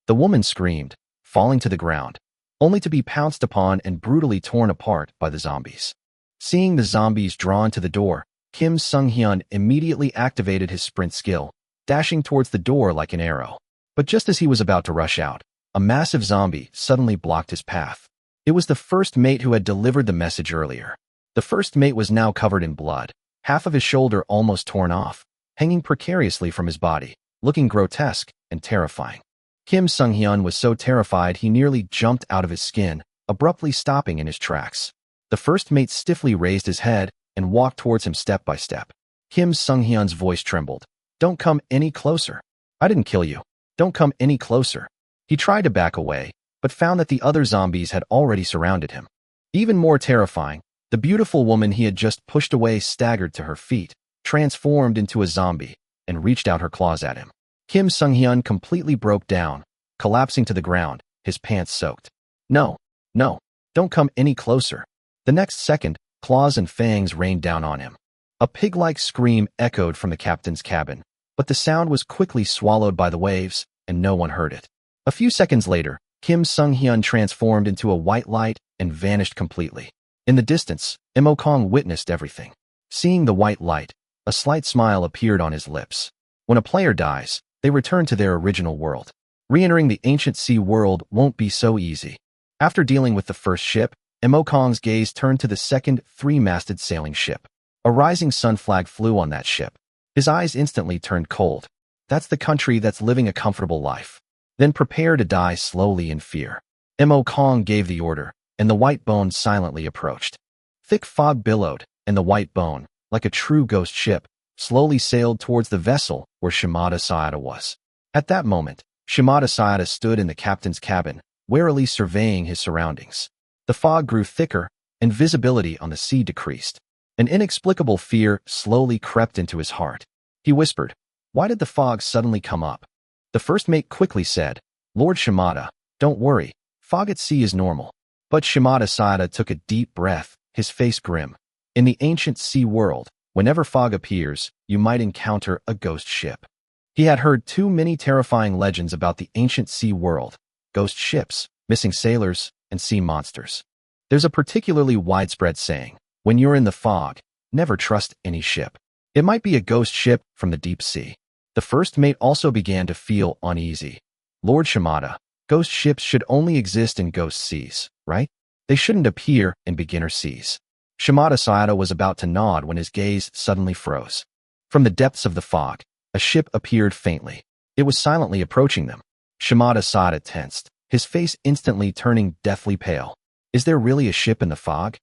The woman screamed, falling to the ground, only to be pounced upon and brutally torn apart by the zombies. Seeing the zombies drawn to the door, Kim Sung-hyun immediately activated his sprint skill, dashing towards the door like an arrow. But just as he was about to rush out, a massive zombie suddenly blocked his path. It was the first mate who had delivered the message earlier. The first mate was now covered in blood, half of his shoulder almost torn off, hanging precariously from his body, looking grotesque and terrifying. Kim Sung-hyun was so terrified he nearly jumped out of his skin, abruptly stopping in his tracks. The first mate stiffly raised his head and walked towards him step by step. Kim Sung-hyun's voice trembled. "Don't come any closer. I didn't kill you. Don't come any closer." He tried to back away, but found that the other zombies had already surrounded him. Even more terrifying, the beautiful woman he had just pushed away staggered to her feet, transformed into a zombie, and reached out her claws at him. Kim Sung-hyun completely broke down, collapsing to the ground, his pants soaked. "No, no, don't come any closer." The next second, claws and fangs rained down on him. A pig-like scream echoed from the captain's cabin, but the sound was quickly swallowed by the waves, and no one heard it. A few seconds later, Kim Sung-hyun transformed into a white light and vanished completely. In the distance, Imokong witnessed everything. Seeing the white light, a slight smile appeared on his lips. When a player dies, they return to their original world. Re-entering the ancient sea world won't be so easy. After dealing with the first ship, Imokong's gaze turned to the second three-masted sailing ship. A rising sun flag flew on that ship. His eyes instantly turned cold. That's the country that's living a comfortable life. Then prepare to die slowly in fear. Imokong gave the order, and the white bone silently approached. Thick fog billowed, and the white bone, like a true ghost ship, slowly sailed towards the vessel where Shimada Sayada was. At that moment, Shimada Sayada stood in the captain's cabin, warily surveying his surroundings. The fog grew thicker, and visibility on the sea decreased. An inexplicable fear slowly crept into his heart. He whispered, "Why did the fog suddenly come up?" The first mate quickly said, "Lord Shimada, don't worry, fog at sea is normal." But Shimada Sayada took a deep breath, his face grim. In the ancient sea world, whenever fog appears, you might encounter a ghost ship. He had heard too many terrifying legends about the ancient sea world, ghost ships, missing sailors, and sea monsters. There's a particularly widespread saying, when you're in the fog, never trust any ship. It might be a ghost ship from the deep sea. The first mate also began to feel uneasy. "Lord Shimada, ghost ships should only exist in ghost seas, right? They shouldn't appear in beginner seas." Shimada Sayada was about to nod when his gaze suddenly froze. From the depths of the fog, a ship appeared faintly. It was silently approaching them. Shimada Sayada tensed, his face instantly turning deathly pale. Is there really a ship in the fog?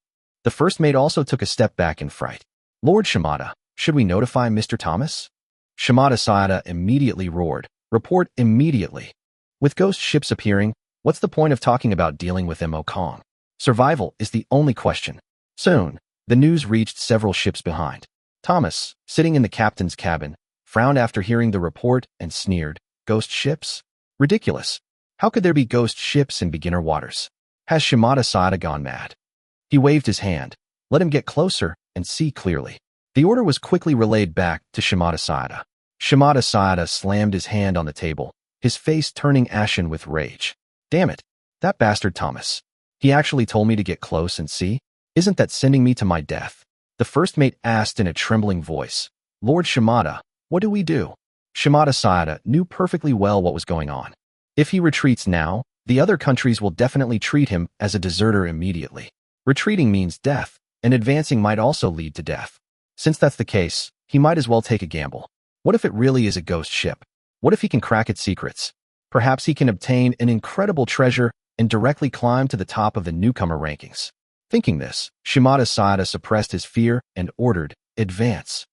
The first mate also took a step back in fright. "Lord Shimada, should we notify Mr. Thomas?" Shimada Sayada immediately roared, "Report immediately. With ghost ships appearing, what's the point of talking about dealing with Imokong? Survival is the only question." Soon, the news reached several ships behind. Thomas, sitting in the captain's cabin, frowned after hearing the report and sneered, "Ghost ships? Ridiculous. How could there be ghost ships in beginner waters? Has Shimada Sayada gone mad?" He waved his hand. "Let him get closer and see clearly." The order was quickly relayed back to Shimada Sayada. Shimada Sayada slammed his hand on the table, his face turning ashen with rage. "Damn it, that bastard Thomas. He actually told me to get close and see? Isn't that sending me to my death?" The first mate asked in a trembling voice, "Lord Shimada, what do we do?" Shimada Sayada knew perfectly well what was going on. If he retreats now, the other countries will definitely treat him as a deserter immediately. Retreating means death, and advancing might also lead to death. Since that's the case, he might as well take a gamble. What if it really is a ghost ship? What if he can crack its secrets? Perhaps he can obtain an incredible treasure and directly climb to the top of the newcomer rankings. Thinking this, Shimada Sayada suppressed his fear and ordered, "Advance."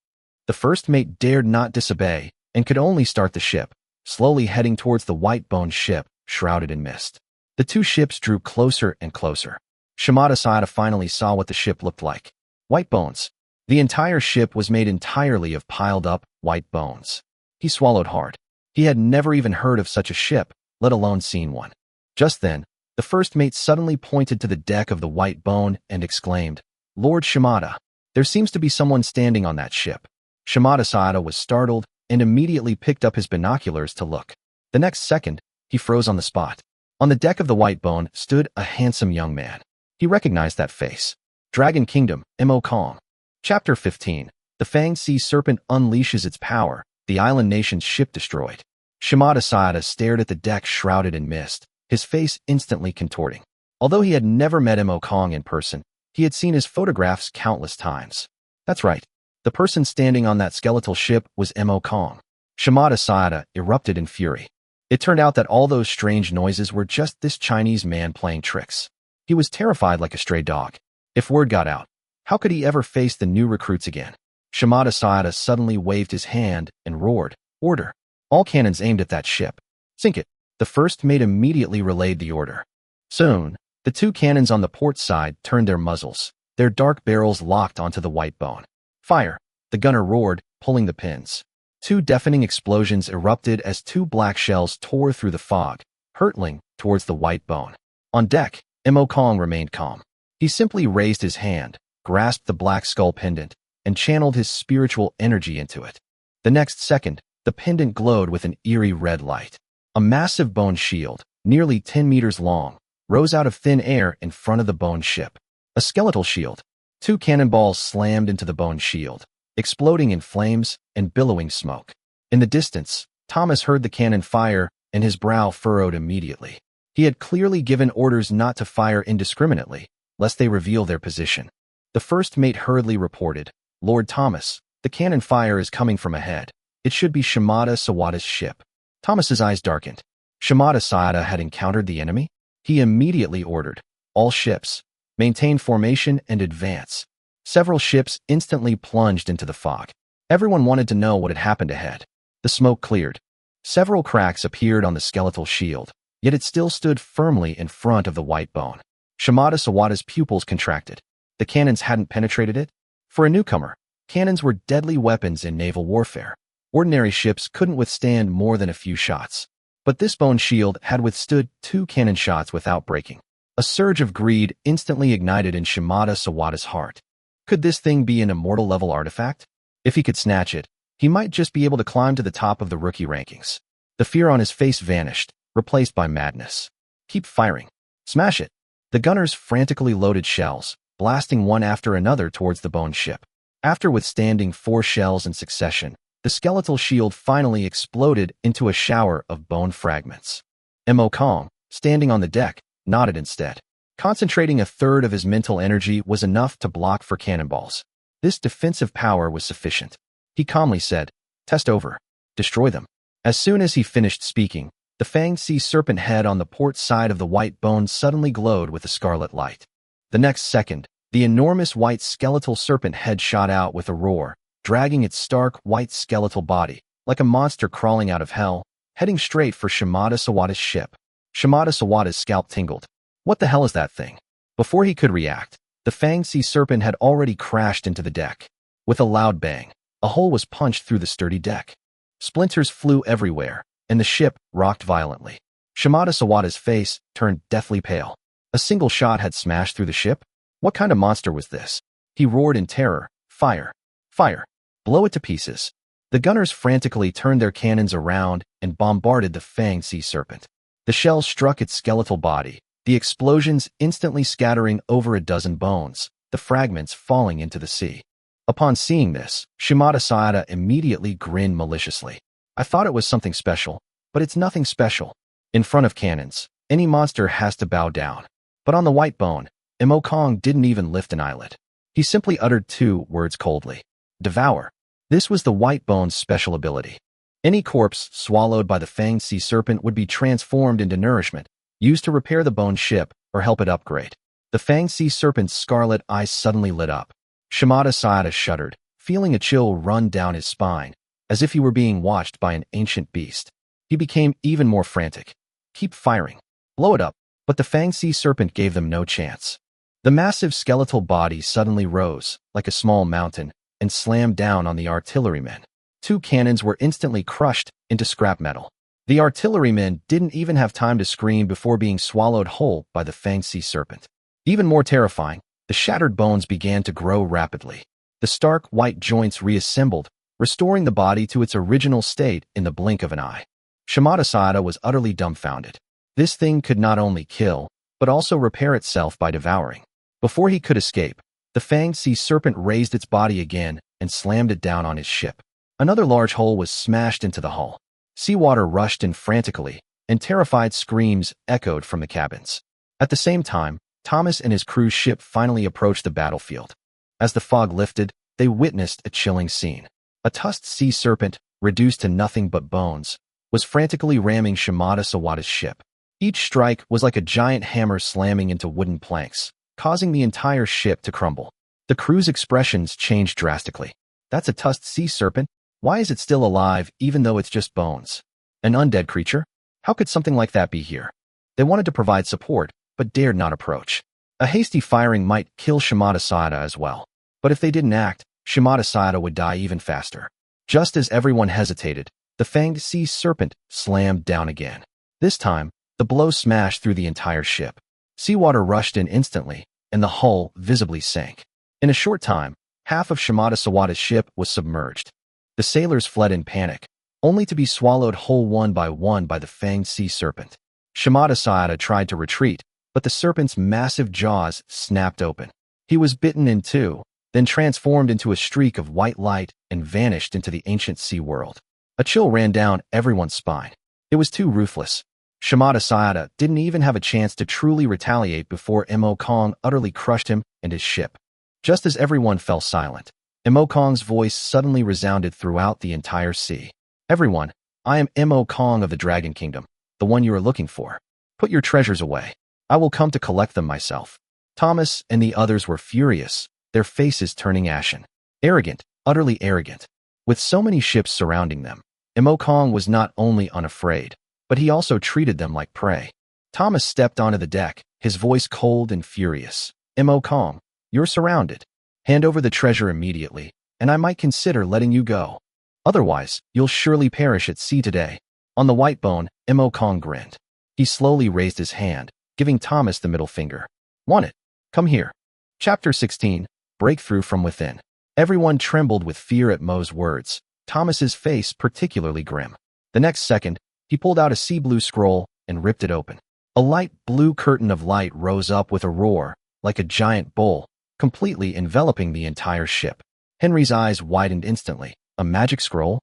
The first mate dared not disobey and could only start the ship, slowly heading towards the white-boned ship, shrouded in mist. The two ships drew closer and closer. Shimada Sayada finally saw what the ship looked like. White bones. The entire ship was made entirely of piled-up white bones. He swallowed hard. He had never even heard of such a ship, let alone seen one. Just then, the first mate suddenly pointed to the deck of the white bone and exclaimed, "Lord Shimada, there seems to be someone standing on that ship." Shimada Sayada was startled and immediately picked up his binoculars to look. The next second, he froze on the spot. On the deck of the White Bone stood a handsome young man. He recognized that face. Dragon Kingdom, Mo Kong. Chapter 15. The Fanged Sea Serpent unleashes its power, the island nation's ship destroyed. Shimada Sayada stared at the deck shrouded in mist, his face instantly contorting. Although he had never met Mo Kong in person, he had seen his photographs countless times. That's right. The person standing on that skeletal ship was Mo Kong. Shimada Sayada erupted in fury. It turned out that all those strange noises were just this Chinese man playing tricks. He was terrified like a stray dog. If word got out, how could he ever face the new recruits again? Shimada Sayada suddenly waved his hand and roared, "Order! All cannons aimed at that ship. Sink it." The first mate immediately relayed the order. Soon, the two cannons on the port side turned their muzzles, their dark barrels locked onto the White Bone. "Fire!" The gunner roared, pulling the pins. Two deafening explosions erupted as two black shells tore through the fog, hurtling towards the White Bone. On deck, Mo Kong remained calm. He simply raised his hand, grasped the black skull pendant, and channeled his spiritual energy into it. The next second, the pendant glowed with an eerie red light. A massive bone shield, nearly 10 meters long, rose out of thin air in front of the bone ship. A skeletal shield. Two cannonballs slammed into the bone shield, exploding in flames and billowing smoke. In the distance, Thomas heard the cannon fire, and his brow furrowed immediately. He had clearly given orders not to fire indiscriminately, lest they reveal their position. The first mate hurriedly reported, "Lord Thomas, the cannon fire is coming from ahead. It should be Shimada Sayada's ship." Thomas's eyes darkened. Shimada Sayada had encountered the enemy? He immediately ordered, "All ships, maintain formation and advance." Several ships instantly plunged into the fog. Everyone wanted to know what had happened ahead. The smoke cleared. Several cracks appeared on the skeletal shield, yet it still stood firmly in front of the White Bone. Shimada Sayada's pupils contracted. The cannons hadn't penetrated it? For a newcomer, cannons were deadly weapons in naval warfare. Ordinary ships couldn't withstand more than a few shots. But this bone shield had withstood 2 cannon shots without breaking. A surge of greed instantly ignited in Shimada Sayada's heart. Could this thing be an immortal-level artifact? If he could snatch it, he might just be able to climb to the top of the rookie rankings. The fear on his face vanished, replaced by madness. "Keep firing. Smash it." The gunners frantically loaded shells, blasting one after another towards the bone ship. After withstanding 4 shells in succession, the skeletal shield finally exploded into a shower of bone fragments. Mo Kong, standing on the deck, nodded instead. Concentrating a third of his mental energy was enough to block for cannonballs. This defensive power was sufficient. He calmly said, "Test over. Destroy them." As soon as he finished speaking, the fanged sea serpent head on the port side of the White Bone suddenly glowed with a scarlet light. The next second, the enormous white skeletal serpent head shot out with a roar, dragging its stark white skeletal body, like a monster crawling out of hell, heading straight for Shimada Sayada's ship. Shimada Sayada's scalp tingled. What the hell is that thing? Before he could react, the fanged sea serpent had already crashed into the deck. With a loud bang, a hole was punched through the sturdy deck. Splinters flew everywhere, and the ship rocked violently. Shimada Sayada's face turned deathly pale. A single shot had smashed through the ship? What kind of monster was this? He roared in terror, "Fire! Fire! Blow it to pieces!" The gunners frantically turned their cannons around and bombarded the fanged sea serpent. The shells struck its skeletal body, the explosions instantly scattering over a dozen bones, the fragments falling into the sea. Upon seeing this, Shimada Sayada immediately grinned maliciously. "I thought it was something special, but it's nothing special. In front of cannons, any monster has to bow down." But on the White Bone, Mo Kong didn't even lift an eyelid. He simply uttered 2 words coldly. "Devour." This was the White Bone's special ability. Any corpse swallowed by the fanged sea serpent would be transformed into nourishment, used to repair the bone ship or help it upgrade. The fanged sea serpent's scarlet eyes suddenly lit up. Shimada Sayada shuddered, feeling a chill run down his spine, as if he were being watched by an ancient beast. He became even more frantic. "Keep firing. Blow it up." But the fanged sea serpent gave them no chance. The massive skeletal body suddenly rose, like a small mountain, and slammed down on the artillerymen. 2 cannons were instantly crushed into scrap metal. The artillerymen didn't even have time to scream before being swallowed whole by the fanged sea serpent. Even more terrifying, the shattered bones began to grow rapidly. The stark white joints reassembled, restoring the body to its original state in the blink of an eye. Shimada Sayada was utterly dumbfounded. This thing could not only kill, but also repair itself by devouring. Before he could escape, the fanged sea serpent raised its body again and slammed it down on his ship. Another large hole was smashed into the hull. Seawater rushed in frantically, and terrified screams echoed from the cabins. At the same time, Thomas and his crew's ship finally approached the battlefield. As the fog lifted, they witnessed a chilling scene. A tusked sea serpent, reduced to nothing but bones, was frantically ramming Shimada Sawada's ship. Each strike was like a giant hammer slamming into wooden planks, causing the entire ship to crumble. The crew's expressions changed drastically. That's a tusked sea serpent? Why is it still alive even though it's just bones? An undead creature? How could something like that be here? They wanted to provide support, but dared not approach. A hasty firing might kill Shimada Sawada as well. But if they didn't act, Shimada Sawada would die even faster. Just as everyone hesitated, the fanged sea serpent slammed down again. This time, the blow smashed through the entire ship. Seawater rushed in instantly, and the hull visibly sank. In a short time, half of Shimada Sawada's ship was submerged. The sailors fled in panic, only to be swallowed whole one by the fanged sea serpent. Shimada Sawada tried to retreat, but the serpent's massive jaws snapped open. He was bitten in two, then transformed into a streak of white light and vanished into the ancient sea world. A chill ran down everyone's spine. It was too ruthless. Shimada Sawada didn't even have a chance to truly retaliate before Mo Kong utterly crushed him and his ship. Just as everyone fell silent, Mo Kong's voice suddenly resounded throughout the entire sea. Everyone, I am Mo Kong of the Dragon Kingdom, the one you are looking for. Put your treasures away. I will come to collect them myself. Thomas and the others were furious, their faces turning ashen. Arrogant, utterly arrogant. With so many ships surrounding them, Mo Kong was not only unafraid, but he also treated them like prey. Thomas stepped onto the deck, his voice cold and furious. Mo Kong, you're surrounded. Hand over the treasure immediately, and I might consider letting you go. Otherwise, you'll surely perish at sea today. On the white bone, Mo Kong grinned. He slowly raised his hand, giving Thomas the middle finger. Want it? Come here. Chapter 16, Breakthrough from Within. Everyone trembled with fear at Mo's words, Thomas's face particularly grim. The next second, he pulled out a sea blue scroll and ripped it open. A light blue curtain of light rose up with a roar, like a giant bull, completely enveloping the entire ship. Henry's eyes widened instantly. A magic scroll?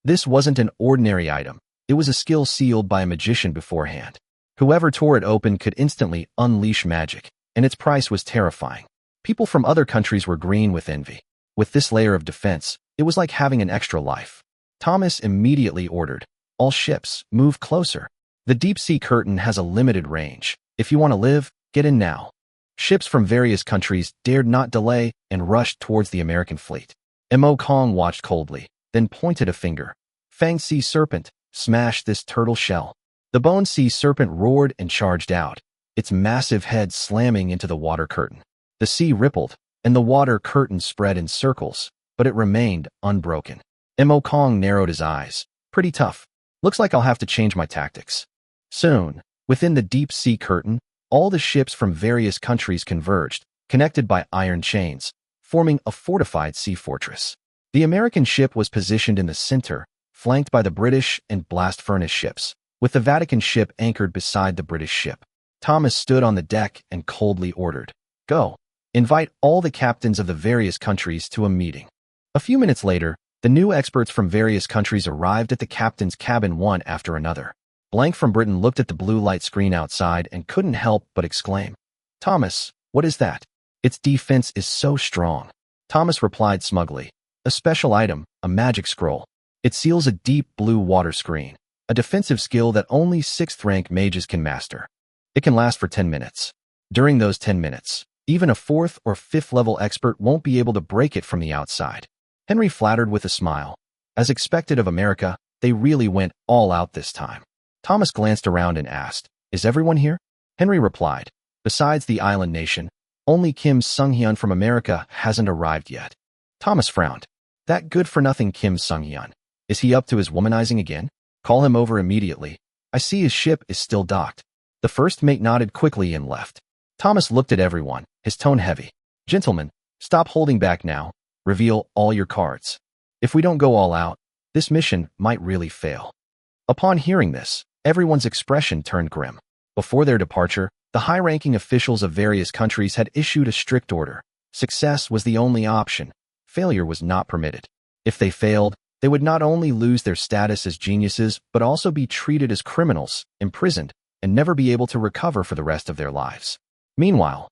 This wasn't an ordinary item. It was a skill sealed by a magician beforehand. Whoever tore it open could instantly unleash magic, and its price was terrifying. People from other countries were green with envy. With this layer of defense, it was like having an extra life. Thomas immediately ordered, all ships, move closer. The deep-sea curtain has a limited range. If you want to live, get in now. Ships from various countries dared not delay and rushed towards the American fleet. Mo Kong watched coldly, then pointed a finger. Fanged sea serpent, smash this turtle shell. The bone sea serpent roared and charged out, its massive head slamming into the water curtain. The sea rippled, and the water curtain spread in circles, but it remained unbroken. Mo Kong narrowed his eyes. Pretty tough. Looks like I'll have to change my tactics. Soon, within the deep sea curtain, all the ships from various countries converged, connected by iron chains, forming a fortified sea fortress. The American ship was positioned in the center, flanked by the British and blast furnace ships, with the Vatican ship anchored beside the British ship. Thomas stood on the deck and coldly ordered, "Go. Invite all the captains of the various countries to a meeting." A few minutes later, the new experts from various countries arrived at the captain's cabin one after another. Blank from Britain looked at the blue light screen outside and couldn't help but exclaim, "Thomas, what is that? Its defense is so strong." Thomas replied smugly, "A special item, a magic scroll. It seals a deep blue water screen, a defensive skill that only 6th rank mages can master. It can last for 10 minutes. During those 10 minutes, even a 4th or 5th level expert won't be able to break it from the outside." Henry flattered with a smile. As expected of America, they really went all out this time. Thomas glanced around and asked, "Is everyone here?" Henry replied, "Besides the island nation, only Kim Sung-hyun from America hasn't arrived yet." Thomas frowned. "That good-for-nothing Kim Sung-hyun. Is he up to his womanizing again? Call him over immediately. I see his ship is still docked." The first mate nodded quickly and left. Thomas looked at everyone, his tone heavy. "Gentlemen, stop holding back now. Reveal all your cards. If we don't go all out, this mission might really fail." Upon hearing this, everyone's expression turned grim. Before their departure, the high-ranking officials of various countries had issued a strict order. Success was the only option. Failure was not permitted. If they failed, they would not only lose their status as geniuses, but also be treated as criminals, imprisoned, and never be able to recover for the rest of their lives. Meanwhile,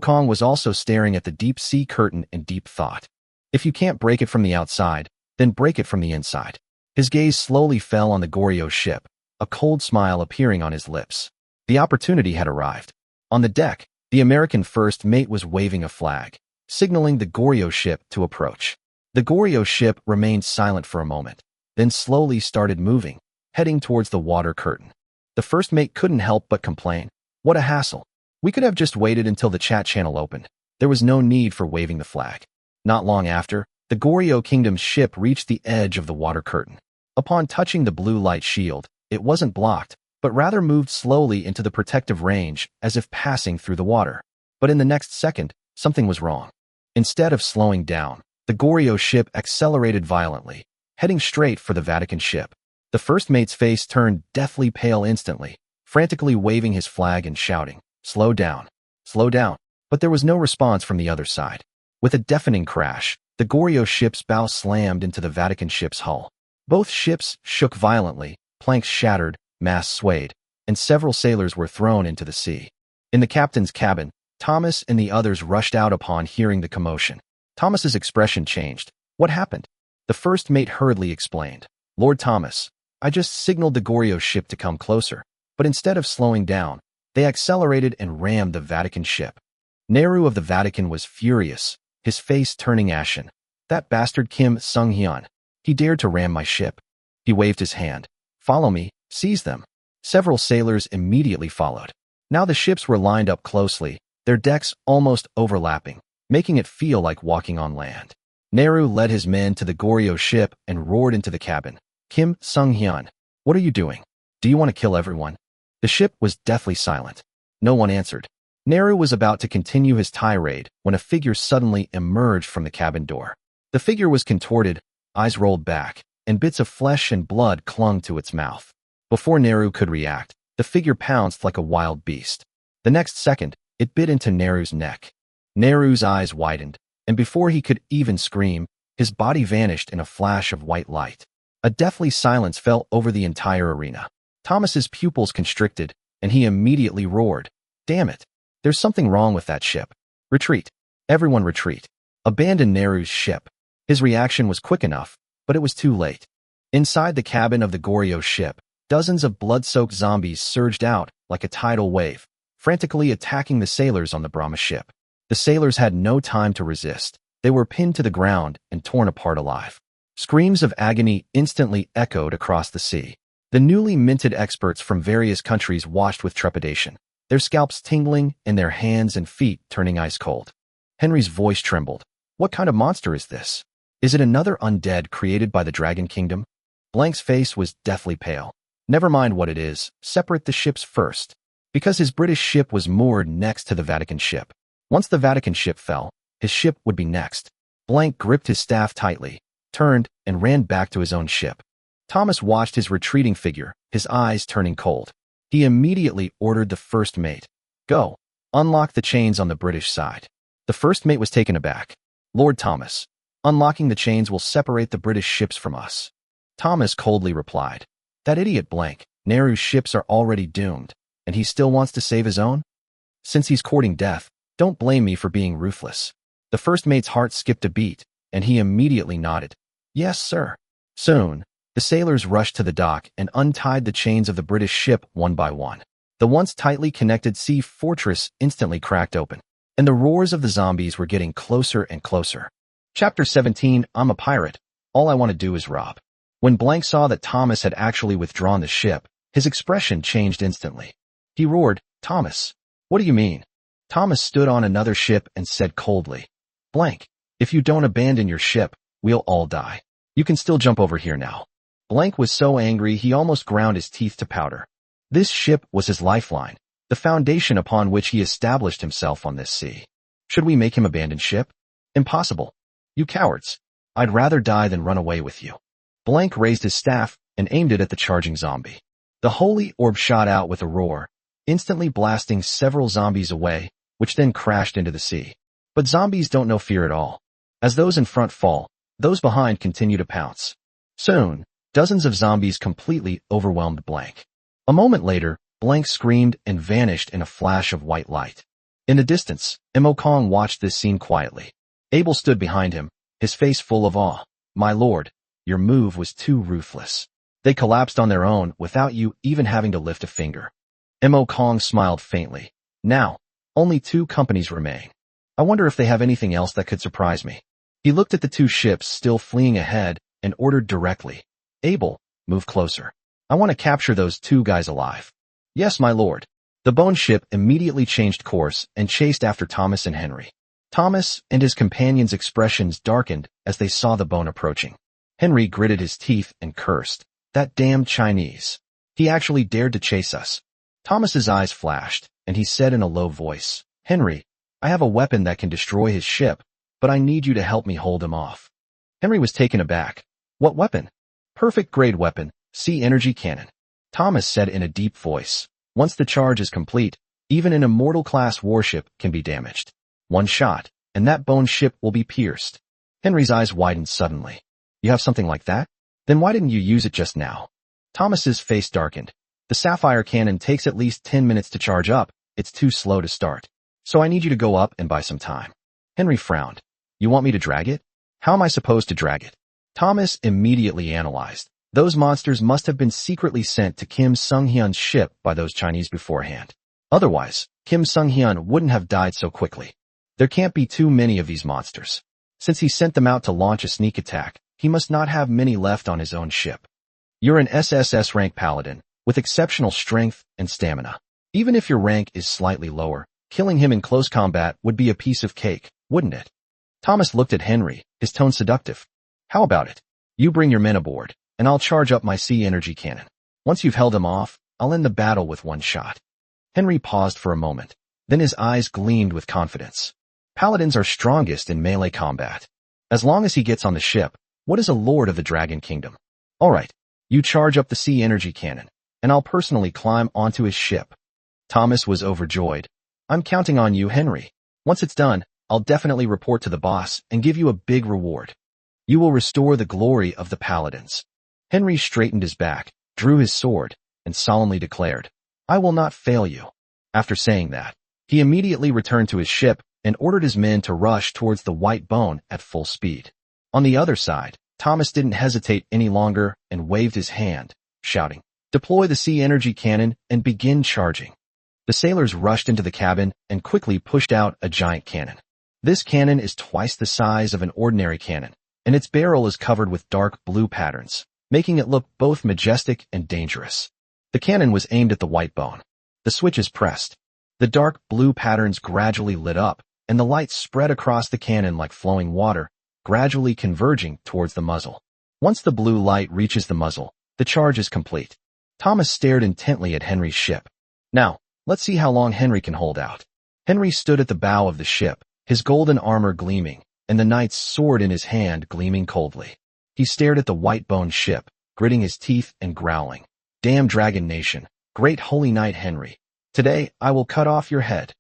Kong was also staring at the deep sea curtain in deep thought. If you can't break it from the outside, then break it from the inside. His gaze slowly fell on the Goryo ship, a cold smile appearing on his lips. The opportunity had arrived. On the deck, the American first mate was waving a flag, signaling the Goryo ship to approach. The Goryo ship remained silent for a moment, then slowly started moving, heading towards the water curtain. The first mate couldn't help but complain. What a hassle. We could have just waited until the chat channel opened. There was no need for waving the flag. Not long after, the Goryo Kingdom's ship reached the edge of the water curtain. Upon touching the blue light shield, it wasn't blocked, but rather moved slowly into the protective range as if passing through the water. But in the next second, something was wrong. Instead of slowing down, the Goryo ship accelerated violently, heading straight for the Vatican ship. The first mate's face turned deathly pale instantly, frantically waving his flag and shouting, "Slow down! Slow down!" But there was no response from the other side. With a deafening crash, the Goryo ship's bow slammed into the Vatican ship's hull. Both ships shook violently, planks shattered, masts swayed, and several sailors were thrown into the sea. In the captain's cabin, Thomas and the others rushed out upon hearing the commotion. Thomas's expression changed. What happened? The first mate hurriedly explained. "Lord Thomas, I just signaled the Goryo ship to come closer, but instead of slowing down, they accelerated and rammed the Vatican ship." Nehru of the Vatican was furious, his face turning ashen. "That bastard Kim Sung-hyun. He dared to ram my ship." He waved his hand. "Follow me, seize them." Several sailors immediately followed. Now the ships were lined up closely, their decks almost overlapping, making it feel like walking on land. Nehru led his men to the Goryo ship and roared into the cabin. "Kim Sung-hyun, what are you doing? Do you want to kill everyone?" The ship was deathly silent. No one answered. Nehru was about to continue his tirade when a figure suddenly emerged from the cabin door. The figure was contorted, eyes rolled back, and bits of flesh and blood clung to its mouth. Before Nehru could react, the figure pounced like a wild beast. The next second, it bit into Nehru's neck. Nehru's eyes widened, and before he could even scream, his body vanished in a flash of white light. A deathly silence fell over the entire arena. Thomas's pupils constricted, and he immediately roared, "Damn it! There's something wrong with that ship. Retreat! Everyone retreat! Abandon Nehru's ship!" His reaction was quick enough, but it was too late. Inside the cabin of the Goryo ship, dozens of blood-soaked zombies surged out like a tidal wave, frantically attacking the sailors on the Brahma ship. The sailors had no time to resist. They were pinned to the ground and torn apart alive. Screams of agony instantly echoed across the sea. The newly minted experts from various countries watched with trepidation, their scalps tingling and their hands and feet turning ice cold. Henry's voice trembled. "What kind of monster is this? Is it another undead created by the Dragon Kingdom?" Blank's face was deathly pale. "Never mind what it is, separate the ships first." Because his British ship was moored next to the Vatican ship. Once the Vatican ship fell, his ship would be next. Blank gripped his staff tightly, turned, and ran back to his own ship. Thomas watched his retreating figure, his eyes turning cold. He immediately ordered the first mate. "Go. Unlock the chains on the British side." The first mate was taken aback. "Lord Thomas, unlocking the chains will separate the British ships from us." Thomas coldly replied, "That idiot Blank, Nehru's ships are already doomed, and he still wants to save his own? Since he's courting death, don't blame me for being ruthless." The first mate's heart skipped a beat, and he immediately nodded. "Yes, sir." Soon, the sailors rushed to the dock and untied the chains of the British ship one by one. The once tightly connected sea fortress instantly cracked open, and the roars of the zombies were getting closer and closer. Chapter 17, I'm a pirate. All I want to do is rob. When Blank saw that Thomas had actually withdrawn the ship, his expression changed instantly. He roared, "Thomas, what do you mean?" Thomas stood on another ship and said coldly, "Blank, if you don't abandon your ship, we'll all die. You can still jump over here now." Blank was so angry he almost ground his teeth to powder. This ship was his lifeline, the foundation upon which he established himself on this sea. Should we make him abandon ship? Impossible. You cowards. I'd rather die than run away with you. Blank raised his staff and aimed it at the charging zombie. The holy orb shot out with a roar. instantly blasting several zombies away, which then crashed into the sea. But zombies don't know fear at all. As those in front fall, those behind continue to pounce. Soon, dozens of zombies completely overwhelmed Blank. A moment later, Blank screamed and vanished in a flash of white light. In the distance, Mo Kong watched this scene quietly. Abel stood behind him, his face full of awe. "My lord, your move was too ruthless. They collapsed on their own without you even having to lift a finger." Mo Kong smiled faintly. "Now, only 2 companies remain. I wonder if they have anything else that could surprise me." He looked at the 2 ships still fleeing ahead and ordered directly, "Abel, move closer. I want to capture those 2 guys alive." "Yes, my lord." The bone ship immediately changed course and chased after Thomas and Henry. Thomas and his companions' expressions darkened as they saw the bone approaching. Henry gritted his teeth and cursed. "That damned Chinese. He actually dared to chase us." Thomas's eyes flashed, and he said in a low voice, "Henry, I have a weapon that can destroy his ship, but I need you to help me hold him off." Henry was taken aback. "What weapon?" "Perfect grade weapon, sea energy cannon." Thomas said in a deep voice, "Once the charge is complete, even an immortal-class warship can be damaged. One shot, and that bone ship will be pierced." Henry's eyes widened suddenly. "You have something like that? Then why didn't you use it just now?" Thomas's face darkened. "The sapphire cannon takes at least 10 minutes to charge up. It's too slow to start. So I need you to go up and buy some time." Henry frowned. "You want me to drag it? How am I supposed to drag it?" Thomas immediately analyzed. Those monsters must have been secretly sent to Kim Sung-hyun's ship by those Chinese beforehand. Otherwise, Kim Sung-hyun wouldn't have died so quickly. There can't be too many of these monsters. Since he sent them out to launch a sneak attack, he must not have many left on his own ship. You're an SSS rank paladin, with exceptional strength and stamina. Even if your rank is slightly lower, killing him in close combat would be a piece of cake, wouldn't it? Thomas looked at Henry, his tone seductive. "How about it? You bring your men aboard, and I'll charge up my sea energy cannon. Once you've held him off, I'll end the battle with one shot." Henry paused for a moment. Then his eyes gleamed with confidence. Paladins are strongest in melee combat. As long as he gets on the ship, what is a lord of the Dragon Kingdom? All right, you charge up the sea energy cannon, and I'll personally climb onto his ship. Thomas was overjoyed. "I'm counting on you, Henry. Once it's done, I'll definitely report to the boss and give you a big reward. You will restore the glory of the paladins." Henry straightened his back, drew his sword, and solemnly declared, "I will not fail you." After saying that, he immediately returned to his ship and ordered his men to rush towards the white bone at full speed. On the other side, Thomas didn't hesitate any longer and waved his hand, shouting, "Deploy the sea energy cannon and begin charging." The sailors rushed into the cabin and quickly pushed out a giant cannon. This cannon is twice the size of an ordinary cannon, and its barrel is covered with dark blue patterns, making it look both majestic and dangerous. The cannon was aimed at the white bone. The switch is pressed. The dark blue patterns gradually lit up, and the light spread across the cannon like flowing water, gradually converging towards the muzzle. Once the blue light reaches the muzzle, the charge is complete. Thomas stared intently at Henry's ship. "Now, let's see how long Henry can hold out." Henry stood at the bow of the ship, his golden armor gleaming, and the knight's sword in his hand gleaming coldly. He stared at the white-boned ship, gritting his teeth and growling. "Damn Dragon Nation, great holy knight Henry. Today, I will cut off your head."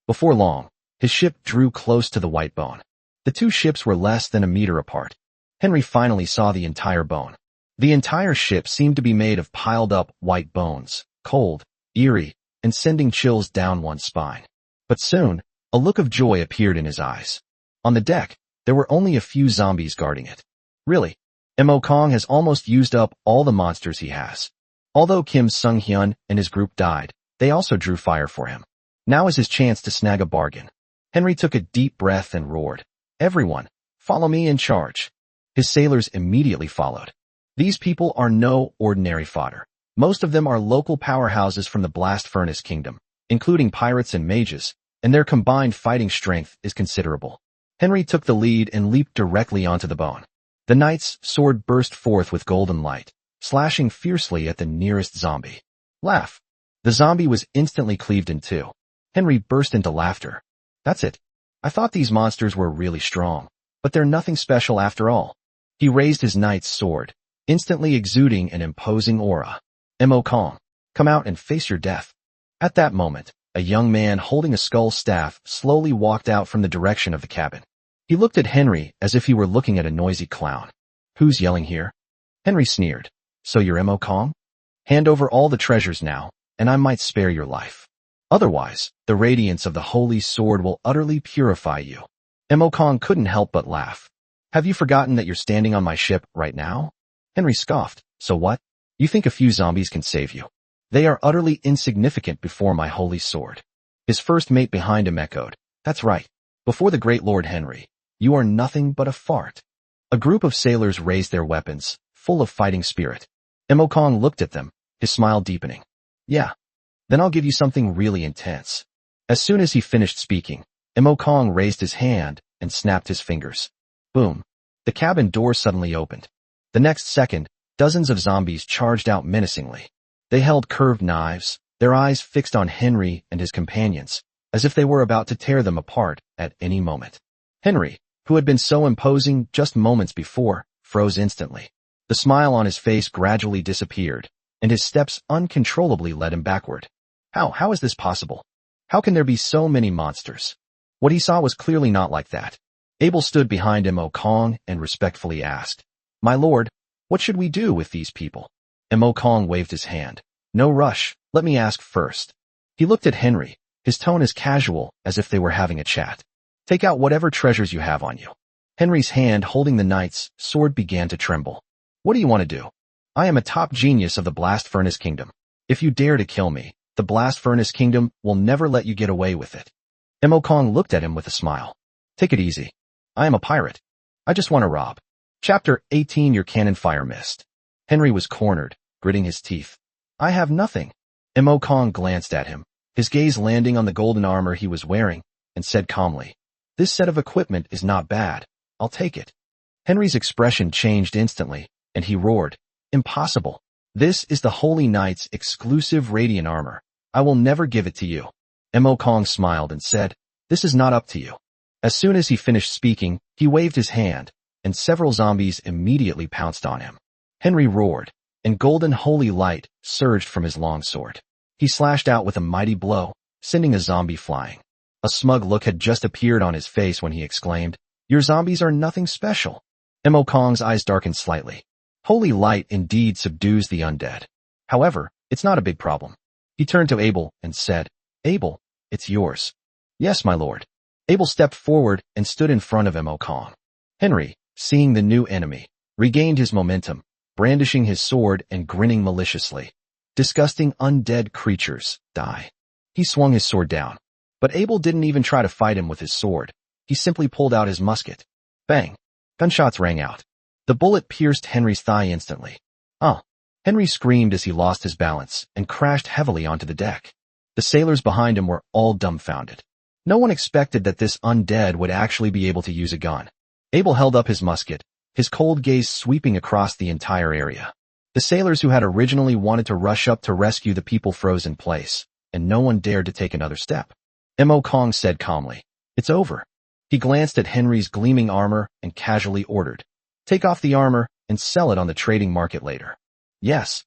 Before long, his ship drew close to the white bone. The 2 ships were less than a meter apart. Henry finally saw the entire bone. The entire ship seemed to be made of piled-up white bones, cold, eerie, and sending chills down one's spine. But soon, a look of joy appeared in his eyes. On the deck, there were only a few zombies guarding it. Really, Mo Kong has almost used up all the monsters he has. Although Kim Sung-hyun and his group died, they also drew fire for him. Now is his chance to snag a bargain. Henry took a deep breath and roared, "Everyone, follow me and charge." His sailors immediately followed. These people are no ordinary fodder. Most of them are local powerhouses from the Blast Furnace Kingdom, including pirates and mages, and their combined fighting strength is considerable. Henry took the lead and leaped directly onto the bone. The knight's sword burst forth with golden light, slashing fiercely at the nearest zombie. "Laugh." The zombie was instantly cleaved in 2. Henry burst into laughter. "That's it. I thought these monsters were really strong, but they're nothing special after all." He raised his knight's sword, instantly exuding an imposing aura. "Mo Kong, come out and face your death." At that moment, a young man holding a skull staff slowly walked out from the direction of the cabin. He looked at Henry as if he were looking at a noisy clown. Who's yelling here? Henry sneered. So you're Mo Kong? Hand over all the treasures now, and I might spare your life. Otherwise, the radiance of the holy sword will utterly purify you. Mo Kong couldn't help but laugh. Have you forgotten that you're standing on my ship right now? Henry scoffed. So what? You think a few zombies can save you? They are utterly insignificant before my holy sword. His first mate behind him echoed. That's right. Before the great Lord Henry, you are nothing but a fart. A group of sailors raised their weapons, full of fighting spirit. Mo Kong looked at them, his smile deepening. Yeah. Then I'll give you something really intense. As soon as he finished speaking, Mo Kong raised his hand and snapped his fingers. Boom. The cabin door suddenly opened. The next second, dozens of zombies charged out menacingly. They held curved knives, their eyes fixed on Henry and his companions, as if they were about to tear them apart at any moment. Henry, who had been so imposing just moments before, froze instantly. The smile on his face gradually disappeared, and his steps uncontrollably led him backward. How is this possible? How can there be so many monsters? What he saw was clearly not like that. Abel stood behind Mo Kong and respectfully asked, My lord, what should we do with these people? Mo Kong waved his hand. No rush, let me ask first. He looked at Henry, his tone as casual as if they were having a chat. Take out whatever treasures you have on you. Henry's hand holding the knight's sword began to tremble. What do you want to do? I am a top genius of the Blast Furnace Kingdom. If you dare to kill me, the Blast Furnace Kingdom will never let you get away with it. Mo Kong looked at him with a smile. Take it easy. I am a pirate. I just want to rob. Chapter 18 Your cannon fire missed. Henry was cornered, gritting his teeth. I have nothing. Mo Kong glanced at him, his gaze landing on the golden armor he was wearing, and said calmly, This set of equipment is not bad. I'll take it. Henry's expression changed instantly, and he roared, Impossible. This is the Holy Knight's exclusive radiant armor. I will never give it to you. Mo Kong smiled and said, This is not up to you. As soon as he finished speaking, he waved his hand, and several zombies immediately pounced on him. Henry roared, and golden holy light surged from his long sword. He slashed out with a mighty blow, sending a zombie flying. A smug look had just appeared on his face when he exclaimed, Your zombies are nothing special. Mo Kong's eyes darkened slightly. Holy light indeed subdues the undead. However, it's not a big problem. He turned to Abel and said, Abel, it's yours. Yes, my lord. Abel stepped forward and stood in front of Mo Kong. Henry, seeing the new enemy, regained his momentum, brandishing his sword and grinning maliciously. Disgusting undead creatures, die. He swung his sword down. But Abel didn't even try to fight him with his sword. He simply pulled out his musket. Bang! Gunshots rang out. The bullet pierced Henry's thigh instantly. Henry screamed as he lost his balance and crashed heavily onto the deck. The sailors behind him were all dumbfounded. No one expected that this undead would actually be able to use a gun. Abel held up his musket, his cold gaze sweeping across the entire area. The sailors who had originally wanted to rush up to rescue the people froze in place, and no one dared to take another step. Mo Kong said calmly, It's over. He glanced at Henry's gleaming armor and casually ordered, Take off the armor and sell it on the trading market later. Yes.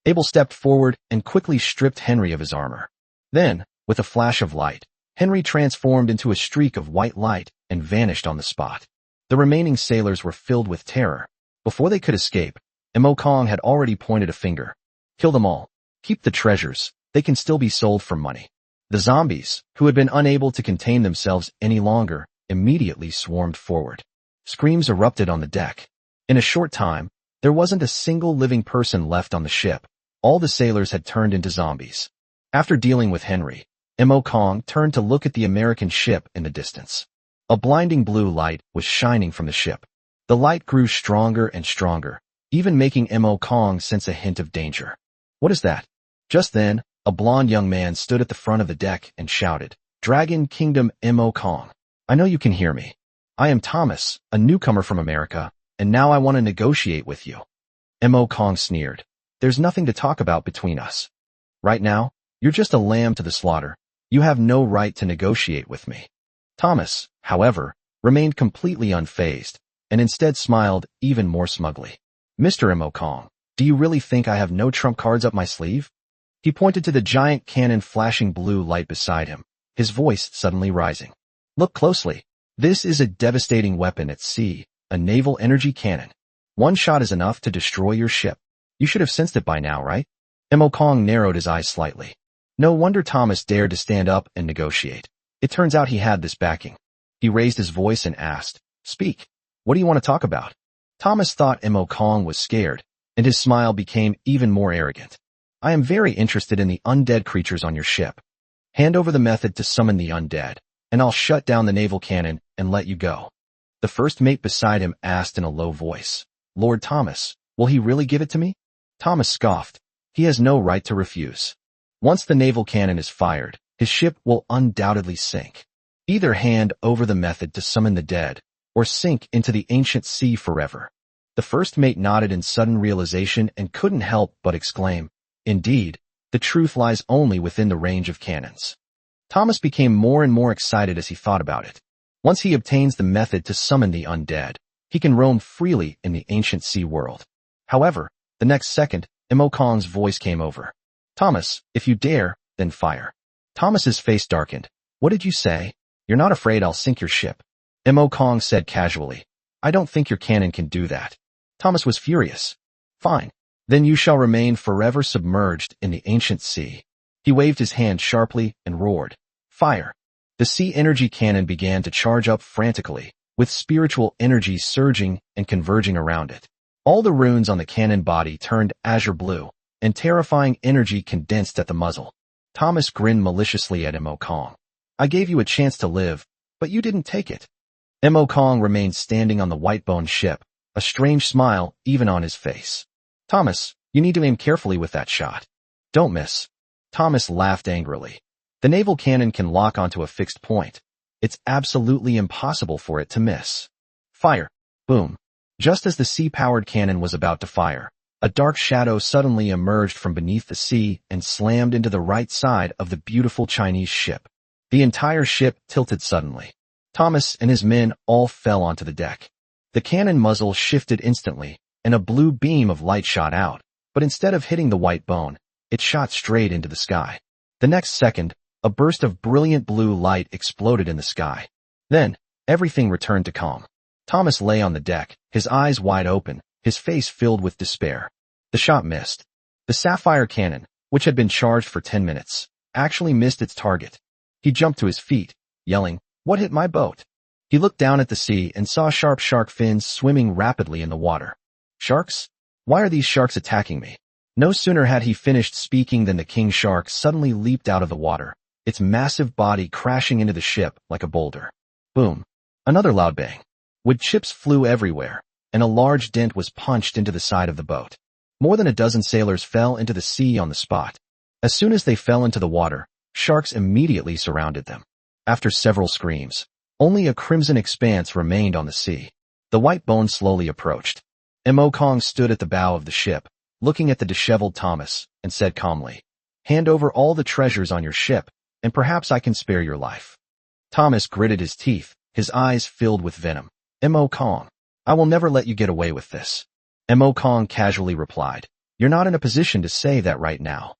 Abel stepped forward and quickly stripped Henry of his armor. Then, with a flash of light, Henry transformed into a streak of white light and vanished on the spot. The remaining sailors were filled with terror. Before they could escape, Mo Kong had already pointed a finger. Kill them all. Keep the treasures. They can still be sold for money. The zombies, who had been unable to contain themselves any longer, immediately swarmed forward. Screams erupted on the deck. In a short time, there wasn't a single living person left on the ship. All the sailors had turned into zombies. After dealing with Henry, Mo Kong turned to look at the American ship in the distance. A blinding blue light was shining from the ship. The light grew stronger and stronger, even making Mo Kong sense a hint of danger. What is that? Just then, a blond young man stood at the front of the deck and shouted, Dragon Kingdom Mo Kong. I know you can hear me. I am Thomas, a newcomer from America, and now I want to negotiate with you. Mo Kong sneered. There's nothing to talk about between us. Right now, you're just a lamb to the slaughter. You have no right to negotiate with me. Thomas, however, remained completely unfazed, and instead smiled even more smugly. Mr. Mo Kong, do you really think I have no trump cards up my sleeve? He He pointed to the giant cannon flashing blue light beside him, his voice suddenly rising. Look closely. This is a devastating weapon at sea, a naval energy cannon. One shot is enough to destroy your ship. You should have sensed it by now, right? Mo Kong narrowed his eyes slightly. No wonder Thomas dared to stand up and negotiate. It turns out he had this backing. He raised his voice and asked, Speak. What do you want to talk about? Thomas thought Mo Kong was scared, and his smile became even more arrogant. I am very interested in the undead creatures on your ship. Hand over the method to summon the undead, and I'll shut down the naval cannon and let you go. The first mate beside him asked in a low voice, Lord Thomas, will he really give it to me? Thomas scoffed. He has no right to refuse. Once the naval cannon is fired, his ship will undoubtedly sink. Either hand over the method to summon the dead, or sink into the ancient sea forever. The first mate nodded in sudden realization and couldn't help but exclaim, Indeed, the truth lies only within the range of cannons. Thomas became more and more excited as he thought about it. Once he obtains the method to summon the undead, he can roam freely in the ancient sea world. However, the next second, Mo Kong's voice came over. Thomas, if you dare, then fire. Thomas's face darkened. What did you say? You're not afraid I'll sink your ship? Mo Kong said casually. I don't think your cannon can do that. Thomas was furious. Fine. Then you shall remain forever submerged in the ancient sea. He waved his hand sharply and roared. Fire. The sea energy cannon began to charge up frantically, with spiritual energy surging and converging around it. All the runes on the cannon body turned azure blue, and terrifying energy condensed at the muzzle. Thomas grinned maliciously at Mo Kong. I gave you a chance to live, but you didn't take it. Mo Kong remained standing on the white-boned ship, a strange smile even on his face. Thomas, you need to aim carefully with that shot. Don't miss. Thomas laughed angrily. The naval cannon can lock onto a fixed point. It's absolutely impossible for it to miss. Fire. Boom. Just as the sea-powered cannon was about to fire, a dark shadow suddenly emerged from beneath the sea and slammed into the right side of the beautiful Chinese ship. The entire ship tilted suddenly. Thomas and his men all fell onto the deck. The cannon muzzle shifted instantly, and a blue beam of light shot out, but instead of hitting the white bone, it shot straight into the sky. The next second, a burst of brilliant blue light exploded in the sky. Then, everything returned to calm. Thomas lay on the deck, his eyes wide open, his face filled with despair. The shot missed. The sapphire cannon, which had been charged for 10 minutes, actually missed its target. He jumped to his feet, yelling, What hit my boat? He looked down at the sea and saw sharp shark fins swimming rapidly in the water. Sharks? Why are these sharks attacking me? No sooner had he finished speaking than the king shark suddenly leaped out of the water, its massive body crashing into the ship like a boulder. Boom. Another loud bang. Wood chips flew everywhere, and a large dent was punched into the side of the boat. More than a dozen sailors fell into the sea on the spot. As soon as they fell into the water, sharks immediately surrounded them. After several screams, only a crimson expanse remained on the sea. The white bone slowly approached. Mo Kong stood at the bow of the ship, looking at the disheveled Thomas, and said calmly, Hand over all the treasures on your ship, and perhaps I can spare your life. Thomas gritted his teeth, his eyes filled with venom. Mo Kong, I will never let you get away with this. Mo Kong casually replied, You're not in a position to say that right now.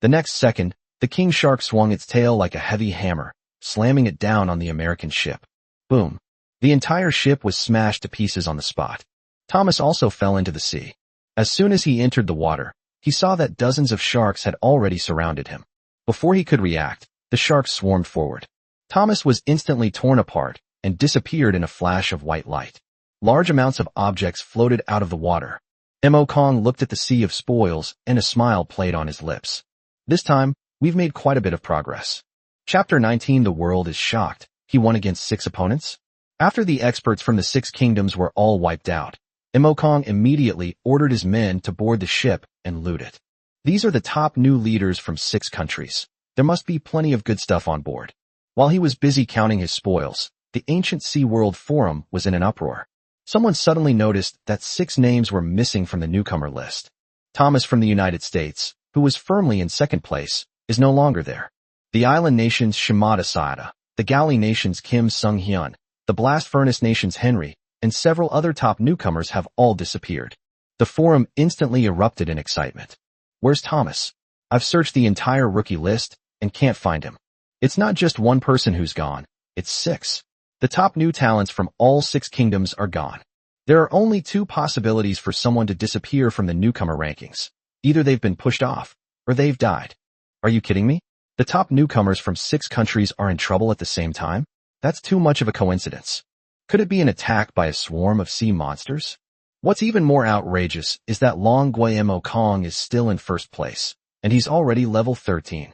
The next second, the king shark swung its tail like a heavy hammer, slamming it down on the American ship. Boom. The entire ship was smashed to pieces on the spot. Thomas also fell into the sea. As soon as he entered the water, he saw that dozens of sharks had already surrounded him. Before he could react, the sharks swarmed forward. Thomas was instantly torn apart and disappeared in a flash of white light. Large amounts of objects floated out of the water. Mo Kong looked at the sea of spoils and a smile played on his lips. This time, we've made quite a bit of progress. Chapter 19. The world is shocked. He won against 6 opponents? After the experts from the 6 kingdoms were all wiped out, Mo Kong immediately ordered his men to board the ship and loot it. These are the top new leaders from 6 countries. There must be plenty of good stuff on board. While he was busy counting his spoils, the ancient Sea World Forum was in an uproar. Someone suddenly noticed that 6 names were missing from the newcomer list. Thomas from the United States, who was firmly in second place, is no longer there. The island nation's Shimada Saada, the galley nation's Kim Sung-hyun, the blast furnace nation's Henry, and several other top newcomers have all disappeared. The forum instantly erupted in excitement. Where's Thomas? I've searched the entire rookie list and can't find him. It's not just one person who's gone, it's 6. The top new talents from all 6 kingdoms are gone. There are only 2 possibilities for someone to disappear from the newcomer rankings. Either they've been pushed off, or they've died. Are you kidding me? The top newcomers from 6 countries are in trouble at the same time? That's too much of a coincidence. Could it be an attack by a swarm of sea monsters? What's even more outrageous is that Long Gui Mo Kong is still in first place, and he's already level 13.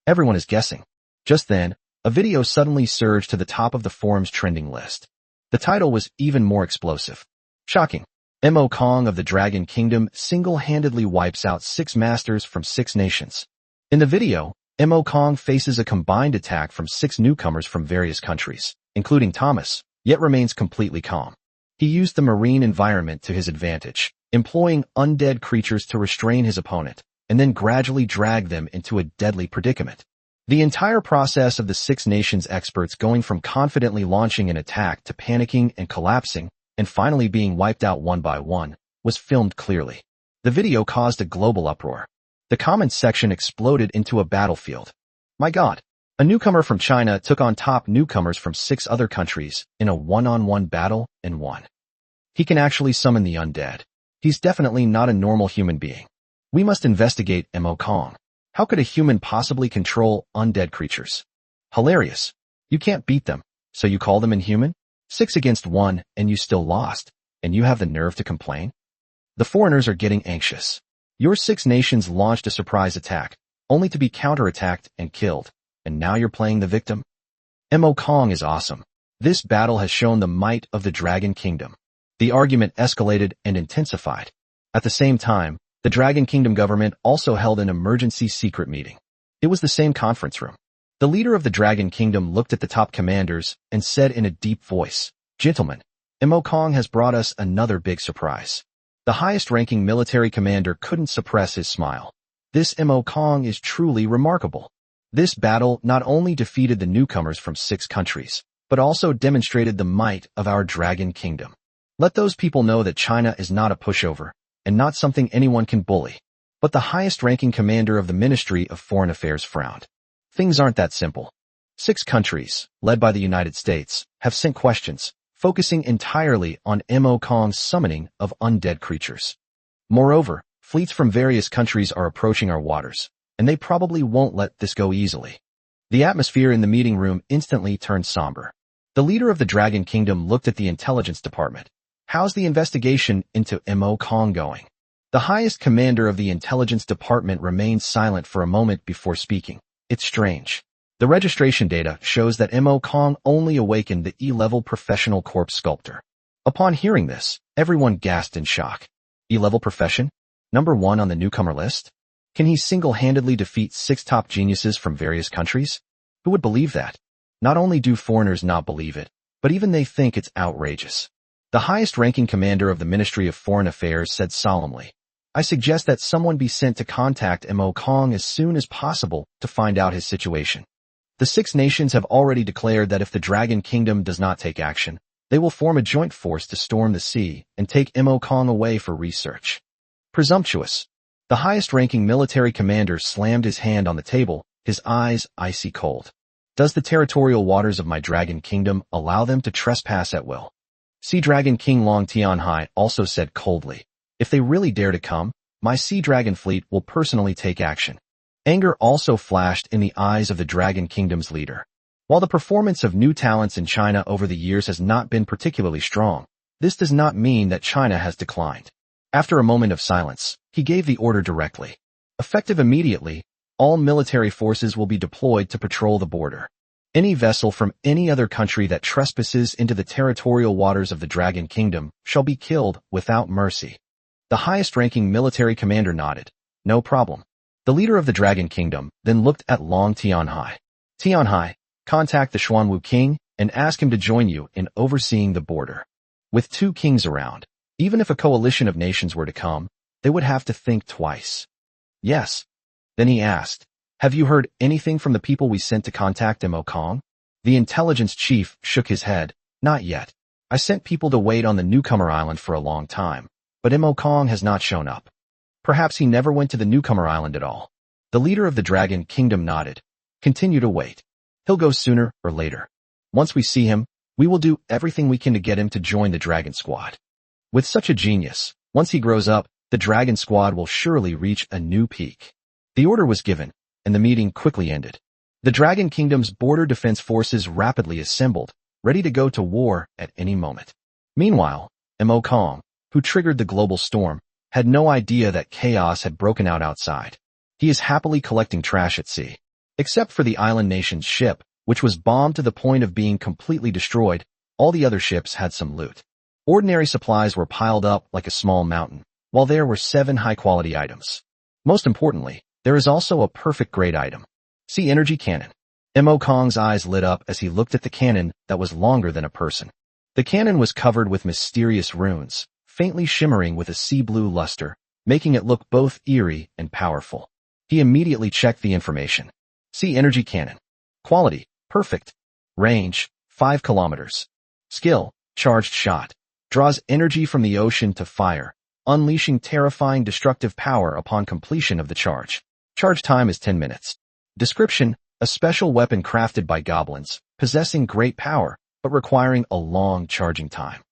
Everyone is guessing. Just then, a video suddenly surged to the top of the forum's trending list. The title was even more explosive. Shocking. Mo Kong of the Dragon Kingdom single-handedly wipes out 6 masters from 6 nations. In the video, Mo Kong faces a combined attack from 6 newcomers from various countries, including Thomas, yet remains completely calm. He used the marine environment to his advantage, employing undead creatures to restrain his opponent, and then gradually drag them into a deadly predicament. The entire process of the 6 nations experts going from confidently launching an attack to panicking and collapsing, and finally being wiped out one by one, was filmed clearly. The video caused a global uproar. The comments section exploded into a battlefield. My God! A newcomer from China took on top newcomers from 6 other countries in a one-on-one battle and won. He can actually summon the undead. He's definitely not a normal human being. We must investigate Mo Kong. How could a human possibly control undead creatures? Hilarious. You can't beat them, so you call them inhuman? 6 against 1, and you still lost, and you have the nerve to complain? The foreigners are getting anxious. Your 6 nations launched a surprise attack, only to be counterattacked and killed, and now you're playing the victim? Mo Kong is awesome. This battle has shown the might of the Dragon Kingdom. The argument escalated and intensified. At the same time, the Dragon Kingdom government also held an emergency secret meeting. It was the same conference room. The leader of the Dragon Kingdom looked at the top commanders and said in a deep voice, "Gentlemen, Mo Kong has brought us another big surprise." The highest-ranking military commander couldn't suppress his smile. This Mo Kong is truly remarkable. This battle not only defeated the newcomers from 6 countries, but also demonstrated the might of our Dragon Kingdom. Let those people know that China is not a pushover, and not something anyone can bully. But the highest-ranking commander of the Ministry of Foreign Affairs frowned. Things aren't that simple. 6 countries, led by the United States, have sent questions, focusing entirely on Mo Kong's summoning of undead creatures. Moreover, fleets from various countries are approaching our waters, and they probably won't let this go easily. The atmosphere in the meeting room instantly turned somber. The leader of the Dragon Kingdom looked at the intelligence department. How's the investigation into Mo Kong going? The highest commander of the intelligence department remained silent for a moment before speaking. It's strange. The registration data shows that Mo Kong only awakened the E-level professional corpse sculptor. Upon hearing this, everyone gasped in shock. E-level profession? Number 1 on the newcomer list? Can he single-handedly defeat 6 top geniuses from various countries? Who would believe that? Not only do foreigners not believe it, but even they think it's outrageous. The highest-ranking commander of the Ministry of Foreign Affairs said solemnly, "I suggest that someone be sent to contact Mo Kong as soon as possible to find out his situation." The 6 nations have already declared that if the Dragon Kingdom does not take action, they will form a joint force to storm the sea and take Mo Kong away for research. Presumptuous. The highest-ranking military commander slammed his hand on the table, his eyes icy cold. Does the territorial waters of my Dragon Kingdom allow them to trespass at will? Sea Dragon King Long Tianhai also said coldly, "If they really dare to come, my Sea Dragon fleet will personally take action." Anger also flashed in the eyes of the Dragon Kingdom's leader. While the performance of new talents in China over the years has not been particularly strong, this does not mean that China has declined. After a moment of silence, he gave the order directly. Effective immediately, all military forces will be deployed to patrol the border. Any vessel from any other country that trespasses into the territorial waters of the Dragon Kingdom shall be killed without mercy. The highest-ranking military commander nodded. No problem. The leader of the Dragon Kingdom then looked at Long Tianhai. "Tianhai, contact the Xuanwu King and ask him to join you in overseeing the border." With 2 kings around, even if a coalition of nations were to come, they would have to think twice. "Yes." Then he asked, "Have you heard anything from the people we sent to contact Mo Kong?" The intelligence chief shook his head. "Not yet. I sent people to wait on the newcomer island for a long time, but Mo Kong has not shown up. Perhaps he never went to the newcomer island at all." The leader of the Dragon Kingdom nodded. Continue to wait. He'll go sooner or later. Once we see him, we will do everything we can to get him to join the Dragon Squad. With such a genius, once he grows up, the Dragon Squad will surely reach a new peak. The order was given, and the meeting quickly ended. The Dragon Kingdom's border defense forces rapidly assembled, ready to go to war at any moment. Meanwhile, Mo Kong, who triggered the global storm, had no idea that chaos had broken out outside. He is happily collecting trash at sea. Except for the island nation's ship, which was bombed to the point of being completely destroyed, all the other ships had some loot. Ordinary supplies were piled up like a small mountain, while there were 7 high-quality items. Most importantly, there is also a perfect-grade item. See energy cannon. Mo Kong's eyes lit up as he looked at the cannon that was longer than a person. The cannon was covered with mysterious runes, faintly shimmering with a sea-blue luster, making it look both eerie and powerful. He immediately checked the information. See energy cannon. Quality, perfect. Range, 5 kilometers. Skill, charged shot. Draws energy from the ocean to fire, unleashing terrifying destructive power upon completion of the charge. Charge time is 10 minutes. Description, a special weapon crafted by goblins, possessing great power, but requiring a long charging time.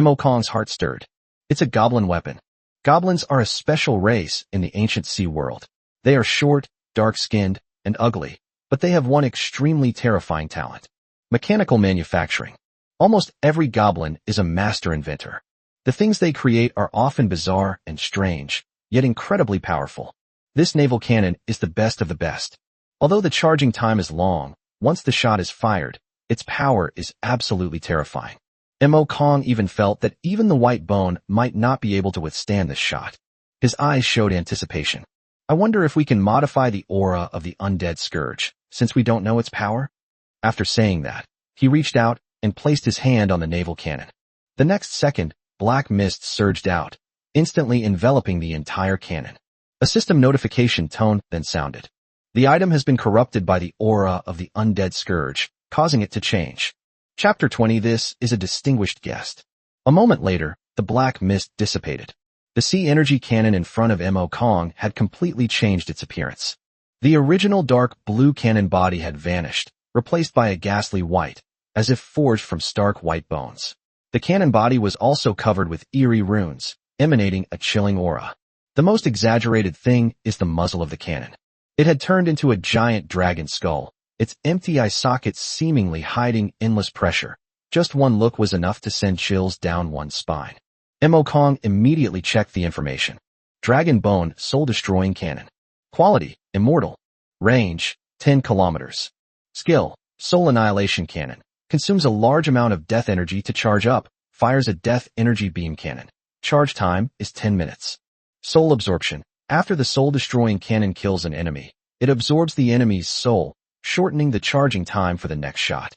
Mo Kong's heart stirred. It's a goblin weapon. Goblins are a special race in the ancient sea world. They are short, dark-skinned, and ugly, but they have one extremely terrifying talent. Mechanical manufacturing. Almost every goblin is a master inventor. The things they create are often bizarre and strange, yet incredibly powerful. This naval cannon is the best of the best. Although the charging time is long, once the shot is fired, its power is absolutely terrifying. Mo Kong even felt that even the white bone might not be able to withstand this shot. His eyes showed anticipation. I wonder if we can modify the aura of the undead scourge, since we don't know its power? After saying that, he reached out and placed his hand on the naval cannon. The next second, black mist surged out, instantly enveloping the entire cannon. A system notification tone then sounded. The item has been corrupted by the aura of the undead scourge, causing it to change. Chapter 20. This is a distinguished guest. A moment later, the black mist dissipated. The sea energy cannon in front of Mo Kong had completely changed its appearance. The original dark blue cannon body had vanished, replaced by a ghastly white, as if forged from stark white bones. The cannon body was also covered with eerie runes, emanating a chilling aura. The most exaggerated thing is the muzzle of the cannon. It had turned into a giant dragon skull, its empty eye sockets seemingly hiding endless pressure. Just one look was enough to send chills down one's spine. Mo Kong immediately checked the information. Dragon Bone soul-destroying cannon. Quality, immortal. Range, 10 kilometers. Skill, soul annihilation cannon. Consumes a large amount of death energy to charge up, fires a death energy beam cannon. Charge time is 10 minutes. Soul absorption. After the soul-destroying cannon kills an enemy, it absorbs the enemy's soul, shortening the charging time for the next shot.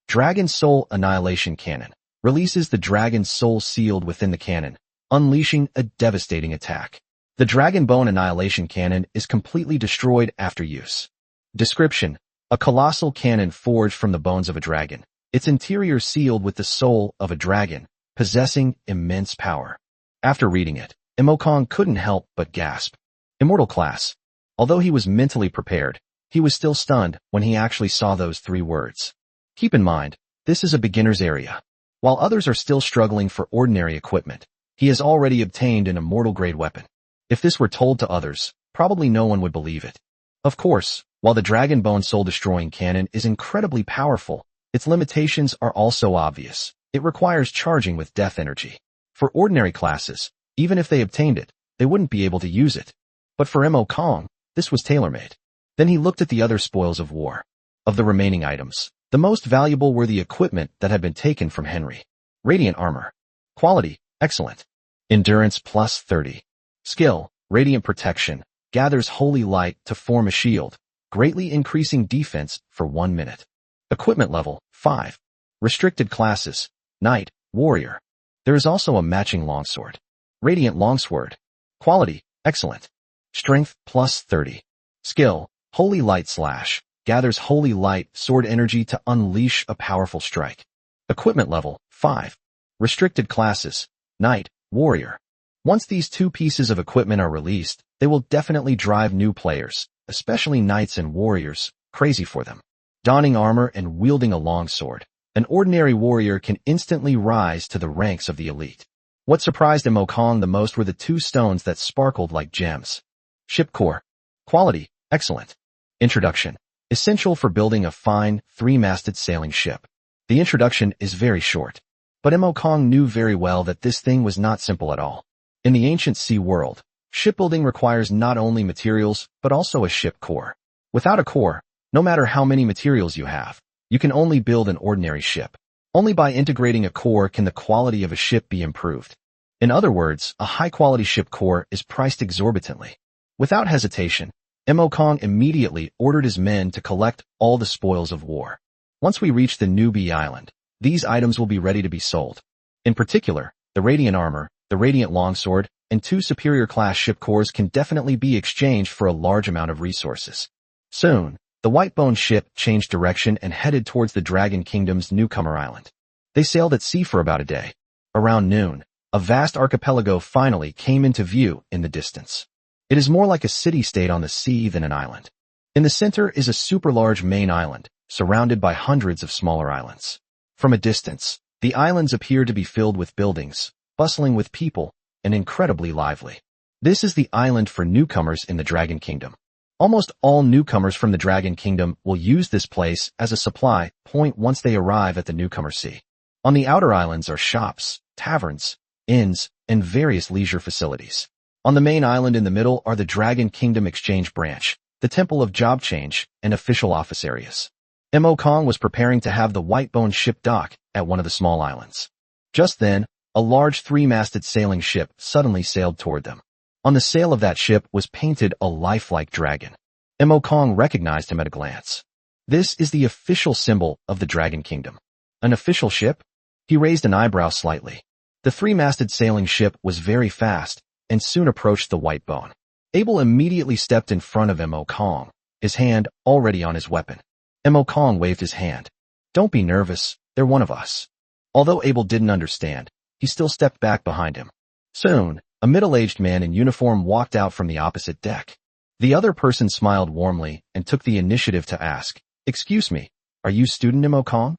Dragon Soul Annihilation Cannon. Releases the dragon's soul sealed within the cannon, unleashing a devastating attack. The Dragon Bone Annihilation Cannon is completely destroyed after use. Description. A colossal cannon forged from the bones of a dragon, its interior sealed with the soul of a dragon, possessing immense power. After reading it, Mo Kong couldn't help but gasp. Immortal class. Although he was mentally prepared, he was still stunned when he actually saw those 3 words. Keep in mind, this is a beginner's area. While others are still struggling for ordinary equipment, he has already obtained an immortal-grade weapon. If this were told to others, probably no one would believe it. Of course, while the Dragon Bone soul-destroying cannon is incredibly powerful, its limitations are also obvious. It requires charging with death energy. For ordinary classes, even if they obtained it, they wouldn't be able to use it. But for Mo Kong, this was tailor-made. Then he looked at the other spoils of war. Of the remaining items, the most valuable were the equipment that had been taken from Henry. Radiant armor. Quality, excellent. Endurance plus 30. Skill, radiant protection. Gathers holy light to form a shield, greatly increasing defense for 1 minute. Equipment level, 5. Restricted classes, knight, warrior. There is also a matching longsword. Radiant longsword. Quality, excellent. Strength plus 30. Skill, holy light slash. Gathers holy light sword energy to unleash a powerful strike. Equipment level, 5. Restricted classes, knight, warrior. Once these 2 pieces of equipment are released, they will definitely drive new players, especially knights and warriors, crazy for them. Donning armor and wielding a long sword, an ordinary warrior can instantly rise to the ranks of the elite. What surprised Awakens the most were the two stones that sparkled like gems. Ship core. Quality, excellent. Introduction. Essential for building a fine, three-masted sailing ship. The introduction is very short. But Awakens knew very well that this thing was not simple at all. In the ancient sea world, shipbuilding requires not only materials, but also a ship core. Without a core, no matter how many materials you have, you can only build an ordinary ship. Only by integrating a core can the quality of a ship be improved. In other words, a high-quality ship core is priced exorbitantly. Without hesitation, Awakens immediately ordered his men to collect all the spoils of war. Once we reach the newbie island, these items will be ready to be sold. In particular, the radiant armor, the radiant longsword, and two superior-class ship cores can definitely be exchanged for a large amount of resources. Soon, the white-boned ship changed direction and headed towards the Dragon Kingdom's newcomer island. They sailed at sea for about a day. Around noon, a vast archipelago finally came into view in the distance. It is more like a city-state on the sea than an island. In the center is a super-large main island, surrounded by hundreds of smaller islands. From a distance, the islands appear to be filled with buildings, bustling with people, and incredibly lively. This is the island for newcomers in the Dragon Kingdom. Almost all newcomers from the Dragon Kingdom will use this place as a supply point once they arrive at the newcomer sea. On the outer islands are shops, taverns, inns, and various leisure facilities. On the main island in the middle are the Dragon Kingdom Exchange Branch, the Temple of Job Change, and official office areas. Awakens was preparing to have the white-boned ship dock at one of the small islands. Just then, a large three-masted sailing ship suddenly sailed toward them. On the sail of that ship was painted a lifelike dragon. Awakens recognized him at a glance. This is the official symbol of the Dragon Kingdom. An official ship? He raised an eyebrow slightly. The three-masted sailing ship was very fast and soon approached the white bone. Abel immediately stepped in front of Awakens, his hand already on his weapon. Awakens waved his hand. Don't be nervous, they're one of us. Although Abel didn't understand, he still stepped back behind him. Soon, a middle-aged man in uniform walked out from the opposite deck. The other person smiled warmly and took the initiative to ask, "Excuse me, are you student Awakens?"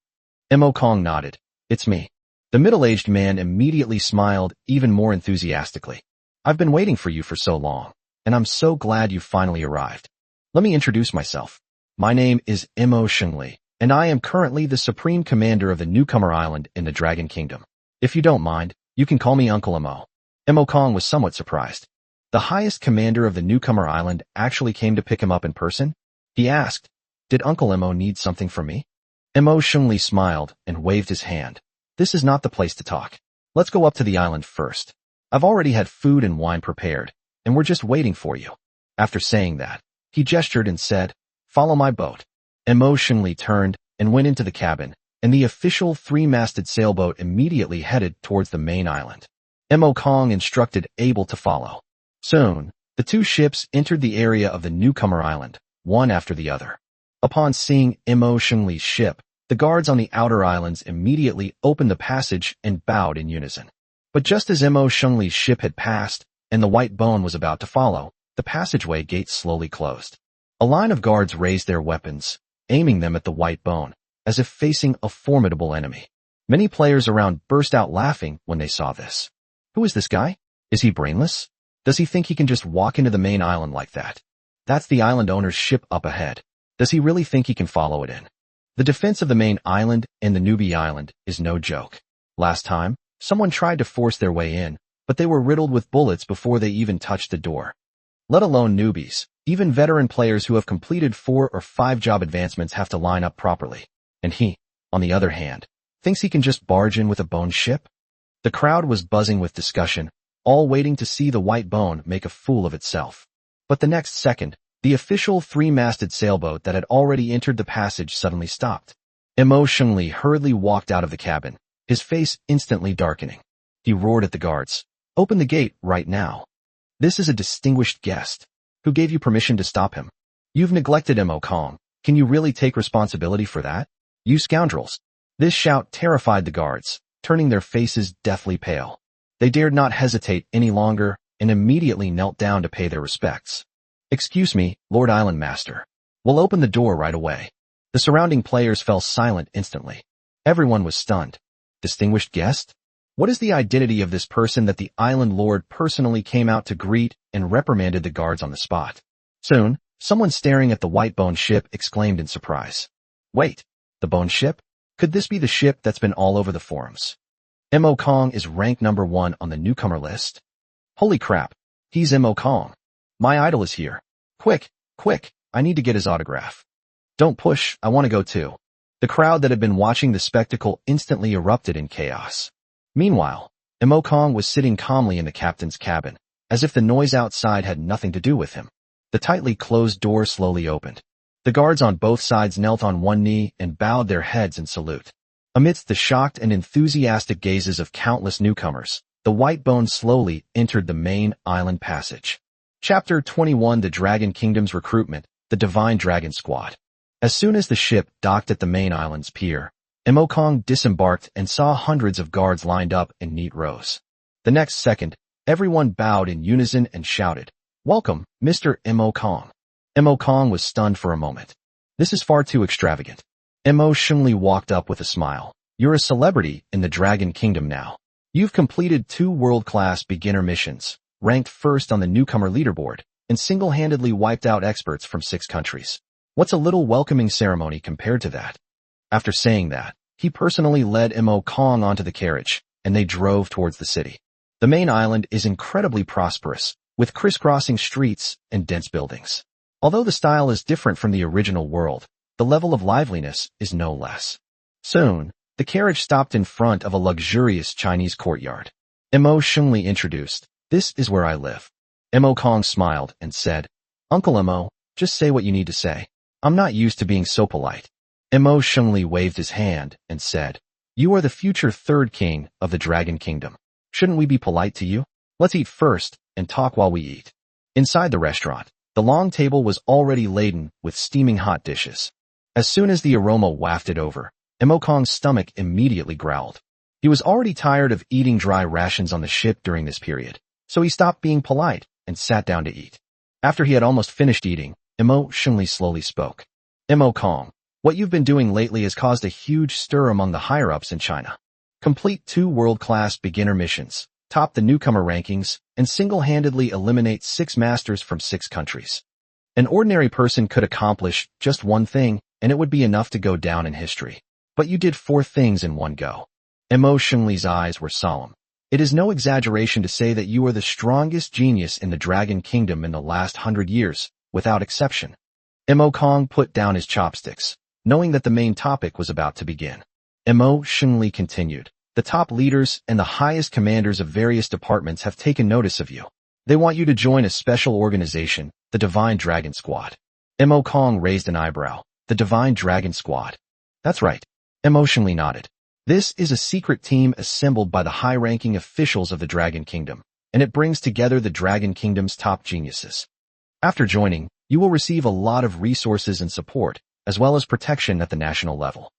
Awakens nodded. "It's me." The middle-aged man immediately smiled even more enthusiastically. "I've been waiting for you for so long, and I'm so glad you finally arrived. Let me introduce myself. My name is Awakens, and I am currently the Supreme Commander of the Newcomer Island in the Dragon Kingdom. If you don't mind, you can call me Uncle Amo." Awakens was somewhat surprised. The highest commander of the Newcomer Island actually came to pick him up in person? He asked, "Did Uncle Amo need something from me?" Awakens smiled and waved his hand. "This is not the place to talk. Let's go up to the island first. I've already had food and wine prepared, and we're just waiting for you." After saying that, he gestured and said, "Follow my boat." Awakens turned and went into the cabin, and the official three-masted sailboat immediately headed towards the main island. Awakens instructed Abel to follow. Soon, the two ships entered the area of the newcomer island, one after the other. Upon seeing Awakens' ship, the guards on the outer islands immediately opened the passage and bowed in unison. But just as Awakens' ship had passed, and the white bone was about to follow, the passageway gate slowly closed. A line of guards raised their weapons, aiming them at the white bone, as if facing a formidable enemy. Many players around burst out laughing when they saw this. Who is this guy? Is he brainless? Does he think he can just walk into the main island like that? That's the island owner's ship up ahead. Does he really think he can follow it in? The defense of the main island and the newbie island is no joke. Last time, someone tried to force their way in, but they were riddled with bullets before they even touched the door. Let alone newbies, even veteran players who have completed 4 or 5 job advancements have to line up properly. And he, on the other hand, thinks he can just barge in with a bone ship? The crowd was buzzing with discussion, all waiting to see the white bone make a fool of itself. But the next second, the official three-masted sailboat that had already entered the passage suddenly stopped. Awakens hurriedly walked out of the cabin, his face instantly darkening. He roared at the guards, "Open the gate right now. This is a distinguished guest. Who gave you permission to stop him? You've neglected Awakens. Can you really take responsibility for that? You scoundrels." This shout terrified the guards, turning their faces deathly pale. They dared not hesitate any longer and immediately knelt down to pay their respects. Excuse me, Lord Island Master. We'll open the door right away. The surrounding players fell silent instantly. Everyone was stunned. Distinguished guest? What is the identity of this person that the island lord personally came out to greet and reprimanded the guards on the spot? Soon, someone staring at the white bone ship exclaimed in surprise. Wait, the bone ship? Could this be the ship that's been all over the forums? Mo Kong is ranked number 1 on the newcomer list. Holy crap, he's Mo Kong. My idol is here. Quick, I need to get his autograph. Don't push, I want to go too. The crowd that had been watching the spectacle instantly erupted in chaos. Meanwhile, Mo Kong was sitting calmly in the captain's cabin, as if the noise outside had nothing to do with him. The tightly closed door slowly opened. The guards on both sides knelt on one knee and bowed their heads in salute. Amidst the shocked and enthusiastic gazes of countless newcomers, the white bone slowly entered the main island passage. Chapter 21: The Dragon Kingdom's Recruitment, the Divine Dragon Squad. As soon as the ship docked at the main island's pier, Mo Kong disembarked and saw hundreds of guards lined up in neat rows. The next second, everyone bowed in unison and shouted, "Welcome, Mr. Mo Kong." Mo Kong was stunned for a moment. This is far too extravagant. Mo Shungli walked up with a smile. You're a celebrity in the Dragon Kingdom now. You've completed 2 world-class beginner missions, ranked first on the newcomer leaderboard, and single-handedly wiped out experts from 6 countries. What's a little welcoming ceremony compared to that? After saying that, he personally led Mo Kong onto the carriage, and they drove towards the city. The main island is incredibly prosperous, with crisscrossing streets and dense buildings. Although the style is different from the original world, the level of liveliness is no less. Soon, the carriage stopped in front of a luxurious Chinese courtyard. Mo Shungli introduced, "This is where I live." Mo Kong smiled and said, "Uncle Mo, just say what you need to say. I'm not used to being so polite." Mo Shungli waved his hand and said, "You are the future 3rd king of the Dragon Kingdom. Shouldn't we be polite to you? Let's eat first and talk while we eat." Inside the restaurant, the long table was already laden with steaming hot dishes. As soon as the aroma wafted over, Mo Kong's stomach immediately growled. He was already tired of eating dry rations on the ship during this period, so he stopped being polite and sat down to eat. After he had almost finished eating, Mo Shungli slowly spoke. "Mo Kong, what you've been doing lately has caused a huge stir among the higher-ups in China. Complete 2 world-class beginner missions, top the newcomer rankings, and single-handedly eliminate 6 masters from 6 countries. An ordinary person could accomplish just one thing, and it would be enough to go down in history. But you did 4 things in one go." Mo Shungli's eyes were solemn. "It is no exaggeration to say that you are the strongest genius in the Dragon Kingdom in the last 100 years, without exception." Mo Kong put down his chopsticks, knowing that the main topic was about to begin. Mo Shungli continued, "The top leaders and the highest commanders of various departments have taken notice of you. They want you to join a special organization, the Divine Dragon Squad." Mo Kong raised an eyebrow. "The Divine Dragon Squad?" "That's right." Mo Shungli nodded. "This is a secret team assembled by the high-ranking officials of the Dragon Kingdom, and it brings together the Dragon Kingdom's top geniuses. After joining, you will receive a lot of resources and support, as well as protection at the national level.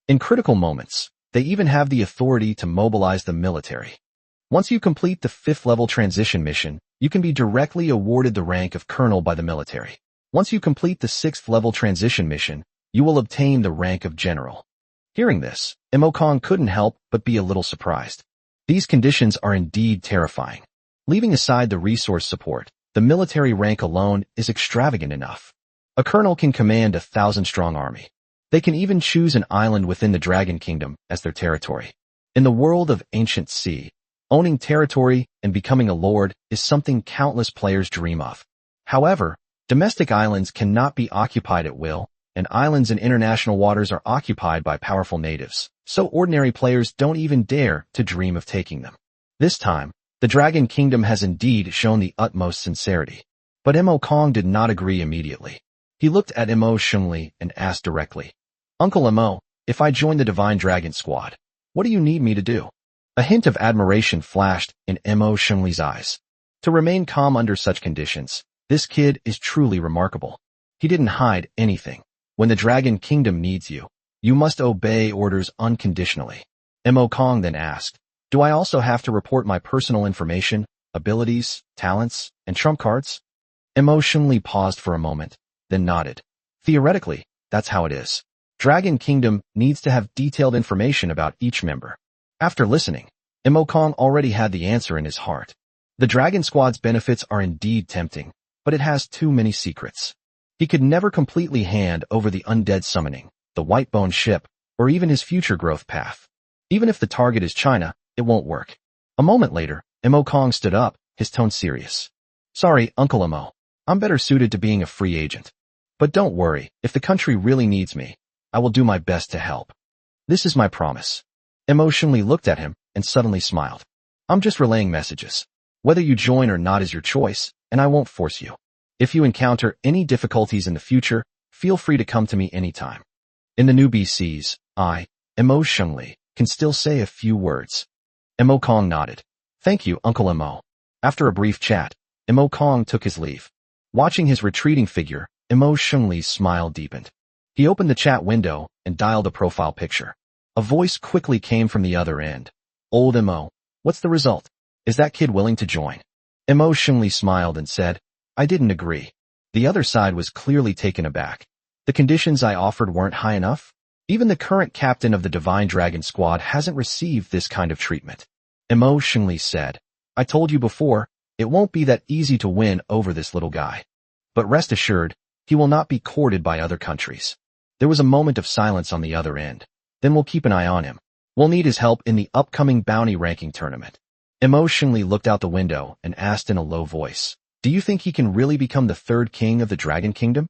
In critical moments, they even have the authority to mobilize the military. Once you complete the 5th-level transition mission, you can be directly awarded the rank of colonel by the military. Once you complete the 6th-level transition mission, you will obtain the rank of general." Hearing this, Mo Kong couldn't help but be a little surprised. These conditions are indeed terrifying. Leaving aside the resource support, the military rank alone is extravagant enough. A colonel can command a 1,000-strong army. They can even choose an island within the Dragon Kingdom as their territory. In the world of Ancient Sea, owning territory and becoming a lord is something countless players dream of. However, domestic islands cannot be occupied at will, and islands in international waters are occupied by powerful natives, so ordinary players don't even dare to dream of taking them. This time, the Dragon Kingdom has indeed shown the utmost sincerity. But Mo Kong did not agree immediately. He looked at Mo Shungli and asked directly, "Uncle Mo, if I join the Divine Dragon Squad, what do you need me to do?" A hint of admiration flashed in Mo Shungli's eyes. To remain calm under such conditions, this kid is truly remarkable. He didn't hide anything. When the Dragon Kingdom needs you, you must obey orders unconditionally. Mo Kong then asked, "Do I also have to report my personal information, abilities, talents, and trump cards?" Emotionally paused for a moment, then nodded. Theoretically, that's how it is. Dragon Kingdom needs to have detailed information about each member. After listening, Kong already had the answer in his heart. The Dragon Squad's benefits are indeed tempting, but it has too many secrets. He could never completely hand over the undead summoning, the Whitebone ship, or even his future growth path. Even if the target is China, it won't work. A moment later, Kong stood up, his tone serious. Sorry, Uncle Emo. I'm better suited to being a free agent. But don't worry, if the country really needs me, I will do my best to help. This is my promise. Emotionally looked at him and suddenly smiled. I'm just relaying messages. Whether you join or not is your choice, and I won't force you. If you encounter any difficulties in the future, feel free to come to me anytime. In the new BCs, I, emotionally, can still say a few words. Kong nodded. Thank you, Uncle Emo. After a brief chat, Kong took his leave. Watching his retreating figure, emotionally smile deepened. He opened the chat window and dialed a profile picture. A voice quickly came from the other end. Old Emo, what's the result? Is that kid willing to join? Emotionally smiled and said, I didn't agree. The other side was clearly taken aback. The conditions I offered weren't high enough? Even the current captain of the Divine Dragon Squad hasn't received this kind of treatment. Emotionally said, I told you before, it won't be that easy to win over this little guy. But rest assured, he will not be courted by other countries. There was a moment of silence on the other end. Then we'll keep an eye on him. We'll need his help in the upcoming bounty ranking tournament. Emotionally looked out the window and asked in a low voice, do you think he can really become the third king of the Dragon Kingdom?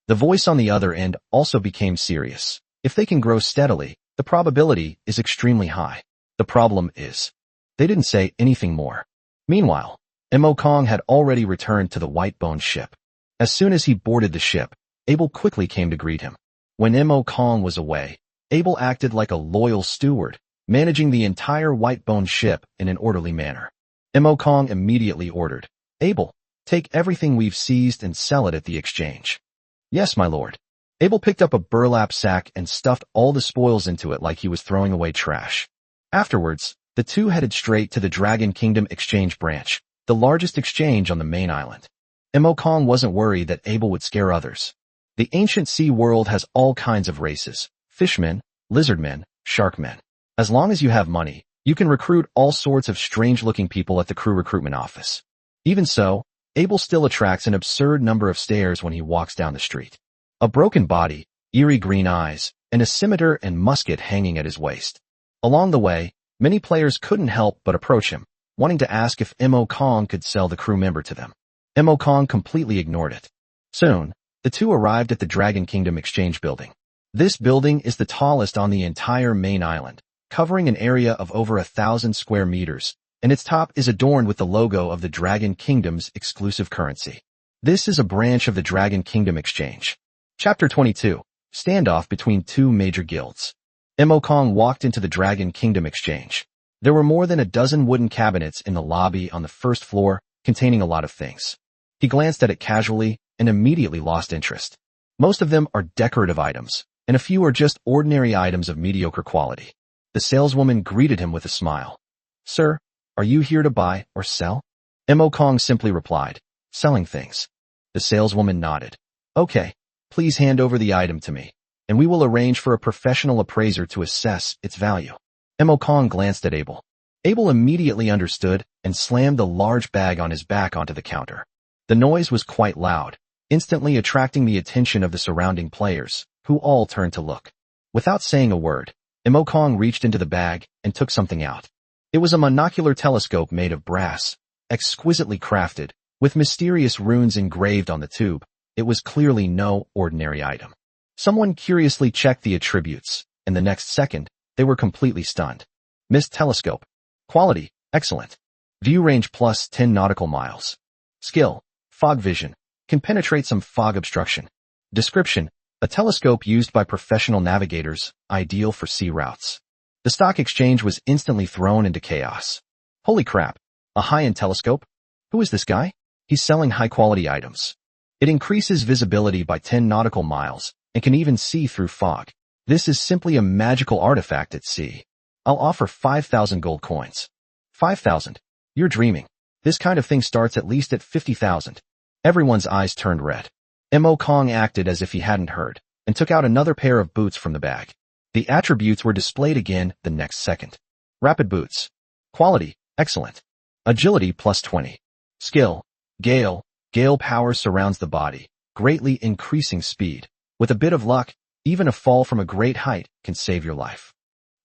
The voice on the other end also became serious. If they can grow steadily, the probability is extremely high. The problem is, they didn't say anything more. Meanwhile, Kong had already returned to the Whitebone ship. As soon as he boarded the ship, Abel quickly came to greet him. When Kong was away, Abel acted like a loyal steward, managing the entire Whitebone ship in an orderly manner. Kong immediately ordered, Abel, take everything we've seized and sell it at the exchange. Yes, my lord. Abel picked up a burlap sack and stuffed all the spoils into it like he was throwing away trash. Afterwards, the two headed straight to the Dragon Kingdom exchange branch, the largest exchange on the main island. Kong wasn't worried that Abel would scare others. The ancient sea world has all kinds of races, fishmen, lizardmen, sharkmen. As long as you have money, you can recruit all sorts of strange-looking people at the crew recruitment office. Even so, Abel still attracts an absurd number of stares when he walks down the street. A broken body, eerie green eyes, and a scimitar and musket hanging at his waist. Along the way, many players couldn't help but approach him, wanting to ask if Kong could sell the crew member to them. Kong completely ignored it. Soon, the two arrived at the Dragon Kingdom exchange building. This building is the tallest on the entire main island, covering an area of over 1,000 square meters, and its top is adorned with the logo of the Dragon Kingdom's exclusive currency. This is a branch of the Dragon Kingdom Exchange. Chapter 22. Standoff between two major guilds. Kong walked into the Dragon Kingdom Exchange. There were more than a dozen wooden cabinets in the lobby on the first floor, containing a lot of things. He glanced at it casually and immediately lost interest. Most of them are decorative items, and a few are just ordinary items of mediocre quality. The saleswoman greeted him with a smile. Sir, are you here to buy or sell? Kong simply replied, selling things. The saleswoman nodded. Okay, please hand over the item to me, and we will arrange for a professional appraiser to assess its value. Kong glanced at Abel. Abel immediately understood and slammed the large bag on his back onto the counter. The noise was quite loud, instantly attracting the attention of the surrounding players, who all turned to look. Without saying a word, Kong reached into the bag and took something out. It was a monocular telescope made of brass, exquisitely crafted, with mysterious runes engraved on the tube. It was clearly no ordinary item. Someone curiously checked the attributes, and the next second, they were completely stunned. Mist telescope. Quality, excellent. View range plus 10 nautical miles. Skill, fog vision, can penetrate some fog obstruction. Description, a telescope used by professional navigators, ideal for sea routes. The stock exchange was instantly thrown into chaos. Holy crap, a high-end telescope? Who is this guy? He's selling high-quality items. It increases visibility by 10 nautical miles and can even see through fog. This is simply a magical artifact at sea. I'll offer 5,000 gold coins. 5,000? You're dreaming. This kind of thing starts at least at 50,000. Everyone's eyes turned red. Mo Kong acted as if he hadn't heard, and took out another pair of boots from the bag. The attributes were displayed again the next second. Rapid boots. Quality, excellent. Agility plus 20. Skill, Gale. Gale power surrounds the body, greatly increasing speed. With a bit of luck, even a fall from a great height can save your life.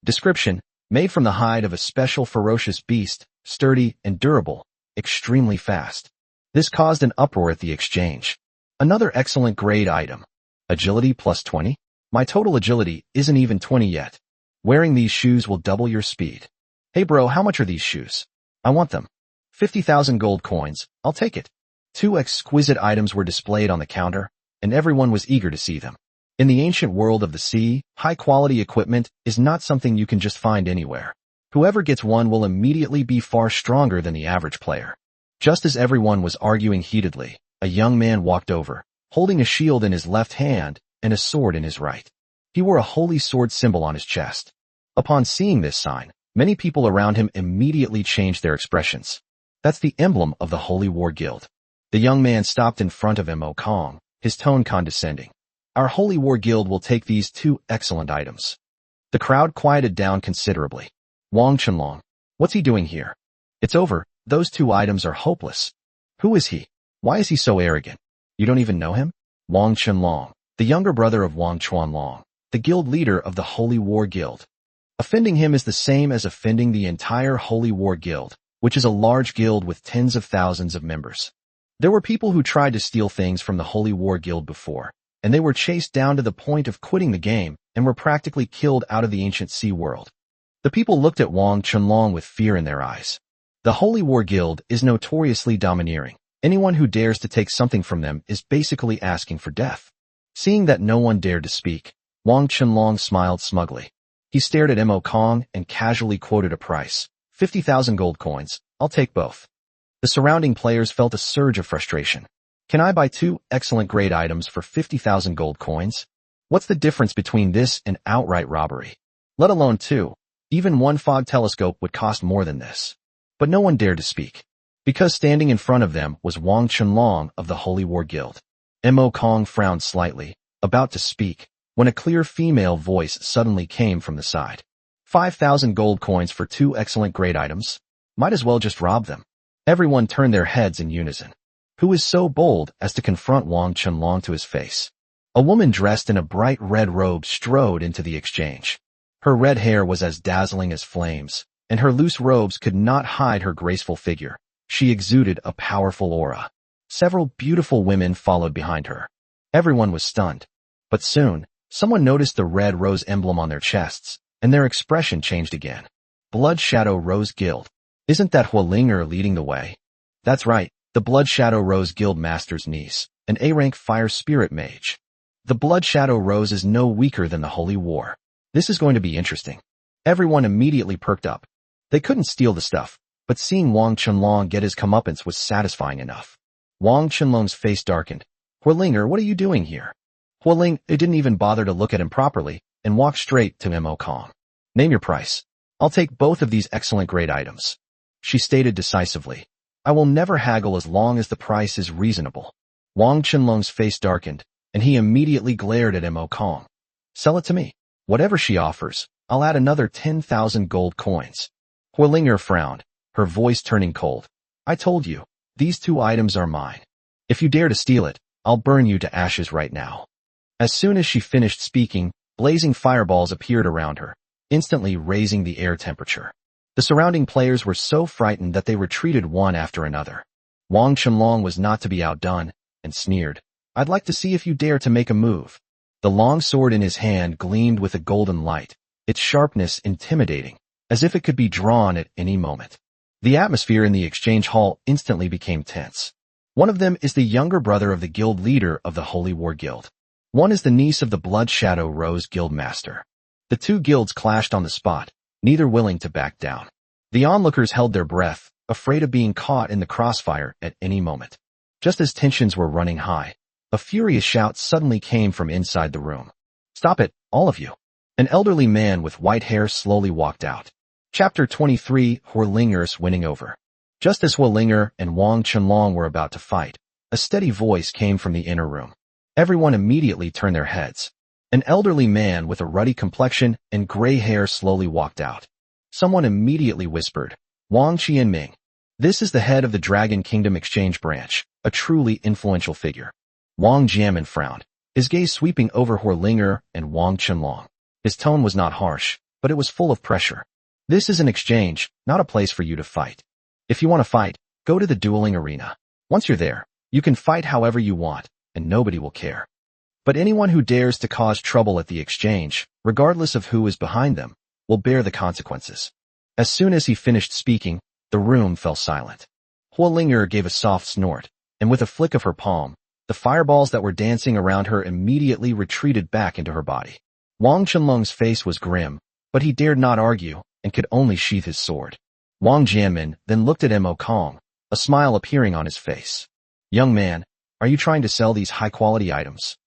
Description, made from the hide of a special ferocious beast, sturdy and durable, extremely fast. This caused an uproar at the exchange. Another excellent grade item. Agility plus 20? My total agility isn't even 20 yet. Wearing these shoes will double your speed. Hey bro, how much are these shoes? I want them. 50,000 gold coins, I'll take it. Two exquisite items were displayed on the counter, and everyone was eager to see them. In the ancient world of the sea, high-quality equipment is not something you can just find anywhere. Whoever gets one will immediately be far stronger than the average player. Just as everyone was arguing heatedly, a young man walked over, holding a shield in his left hand and a sword in his right. He wore a holy sword symbol on his chest. Upon seeing this sign, many people around him immediately changed their expressions. That's the emblem of the Holy War Guild. The young man stopped in front of Mo Kong, his tone condescending. Our Holy War Guild will take these two excellent items. The crowd quieted down considerably. Wang Chenlong, what's he doing here? It's over, those two items are hopeless. Who is he? Why is he so arrogant? You don't even know him? Wang Chenlong, the younger brother of Wang Chuanlong, the guild leader of the Holy War Guild. Offending him is the same as offending the entire Holy War Guild, which is a large guild with tens of thousands of members. There were people who tried to steal things from the Holy War Guild before, and they were chased down to the point of quitting the game and were practically killed out of the ancient sea world. The people looked at Wang Chenlong with fear in their eyes. The Holy War Guild is notoriously domineering. Anyone who dares to take something from them is basically asking for death. Seeing that no one dared to speak, Wang Chenlong smiled smugly. He stared at Mo Kong and casually quoted a price. 50,000 gold coins, I'll take both. The surrounding players felt a surge of frustration. Can I buy two excellent grade items for 50,000 gold coins? What's the difference between this and outright robbery? Let alone two. Even one fog telescope would cost more than this. But no one dared to speak. Because standing in front of them was Wang Chenlong of the Holy War Guild. Mo Kong frowned slightly, about to speak, when a clear female voice suddenly came from the side. 5,000 gold coins for two excellent grade items? Might as well just rob them. Everyone turned their heads in unison. Who is so bold as to confront Wang Chenlong to his face? A woman dressed in a bright red robe strode into the exchange. Her red hair was as dazzling as flames, and her loose robes could not hide her graceful figure. She exuded a powerful aura. Several beautiful women followed behind her. Everyone was stunned. But soon, someone noticed the red rose emblem on their chests, and their expression changed again. Blood Shadow Rose Guild. Isn't that Hualinger leading the way? That's right, the Blood Shadow Rose Guild Master's niece, an A-rank fire spirit mage. The Blood Shadow Rose is no weaker than the Holy War. This is going to be interesting. Everyone immediately perked up. They couldn't steal the stuff, but seeing Wang Chenlong get his comeuppance was satisfying enough. Wang Chenlong's face darkened. Hualinger, what are you doing here? Hualing didn't even bother to look at him properly, and walked straight to Mo Kong. Name your price. I'll take both of these excellent grade items. She stated decisively. I will never haggle as long as the price is reasonable. Wang Chenlong's face darkened, and he immediately glared at Mo Kong. Sell it to me. Whatever she offers, I'll add another 10,000 gold coins. Hualinger frowned, her voice turning cold. I told you, these two items are mine. If you dare to steal it, I'll burn you to ashes right now. As soon as she finished speaking, blazing fireballs appeared around her, instantly raising the air temperature. The surrounding players were so frightened that they retreated one after another. Wang Chenlong was not to be outdone, and sneered. I'd like to see if you dare to make a move. The long sword in his hand gleamed with a golden light, its sharpness intimidating, as if it could be drawn at any moment. The atmosphere in the exchange hall instantly became tense. One of them is the younger brother of the guild leader of the Holy War Guild. One is the niece of the Blood Shadow Rose Guild Master. The two guilds clashed on the spot, neither willing to back down. The onlookers held their breath, afraid of being caught in the crossfire at any moment. Just as tensions were running high, a furious shout suddenly came from inside the room. Stop it, all of you. An elderly man with white hair slowly walked out. Chapter 23, Hualinger's winning over. Just as Hualinger and Wang Chenlong were about to fight, A steady voice came from the inner room. Everyone immediately turned their heads. An elderly man with a ruddy complexion and gray hair slowly walked out. Someone immediately whispered, "Wang Qianming. This is the head of the Dragon Kingdom Exchange Branch, a truly influential figure." Wang Jianmin frowned, his gaze sweeping over Huolinger and Wang Qianlong. His tone was not harsh, but it was full of pressure. "This is an exchange, not a place for you to fight. If you want to fight, go to the dueling arena. Once you're there, you can fight however you want, and nobody will care. But anyone who dares to cause trouble at the exchange, regardless of who is behind them, will bear the consequences." As soon as he finished speaking, the room fell silent. Huolinger gave a soft snort, and with a flick of her palm, the fireballs that were dancing around her immediately retreated back into her body. Wang Qianlong's face was grim, but he dared not argue and could only sheath his sword. Wang Jianmin then looked at Mo Kong, a smile appearing on his face. "Young man, are you trying to sell these high-quality items?"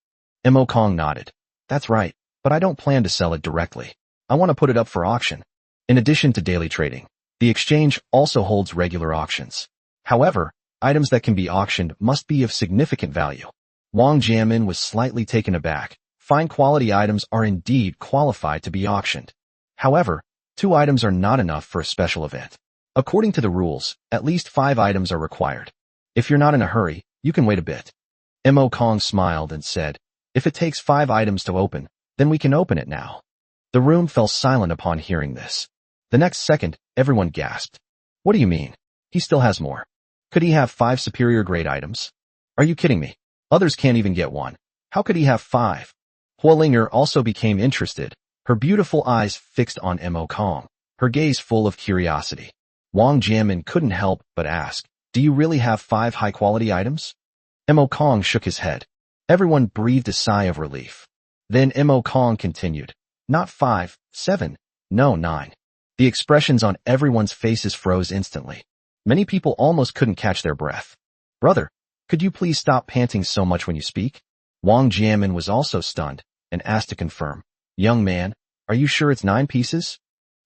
Mo Kong nodded. "That's right, but I don't plan to sell it directly. I want to put it up for auction." In addition to daily trading, the exchange also holds regular auctions. However, items that can be auctioned must be of significant value. Wang Jianmin was slightly taken aback. Fine quality items are indeed qualified to be auctioned. However, 2 items are not enough for a special event. According to the rules, at least 5 items are required. If you're not in a hurry, you can wait a bit. Mo Kong smiled and said, "If it takes 5 items to open, then we can open it now." The room fell silent upon hearing this. The next second, everyone gasped. "What do you mean? He still has more. Could he have 5 superior grade items? Are you kidding me? Others can't even get 1. How could he have 5? Huolinger also became interested, her beautiful eyes fixed on Mo Kong, her gaze full of curiosity. Wang Jianmin couldn't help but ask, "Do you really have 5 high-quality items?" Mo Kong shook his head. Everyone breathed a sigh of relief. Then Mo Kong continued, "Not 5, 7, no 9. The expressions on everyone's faces froze instantly. Many people almost couldn't catch their breath. "Brother, could you please stop panting so much when you speak?" Wang Jianmin was also stunned and asked to confirm, "Young man, are you sure it's 9 pieces?"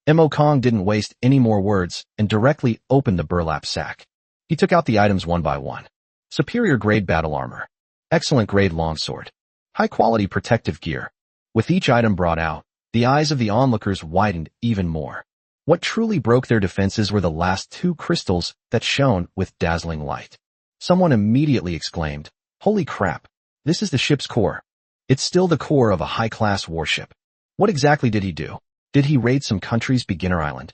Mo Kong didn't waste any more words and directly opened the burlap sack. He took out the items one by one. Superior grade battle armor. Excellent grade longsword. High quality protective gear. With each item brought out, the eyes of the onlookers widened even more. What truly broke their defenses were the last 2 crystals that shone with dazzling light. Someone immediately exclaimed, "Holy crap! This is the ship's core. It's still the core of a high-class warship. What exactly did he do? Did he raid some country's beginner island?"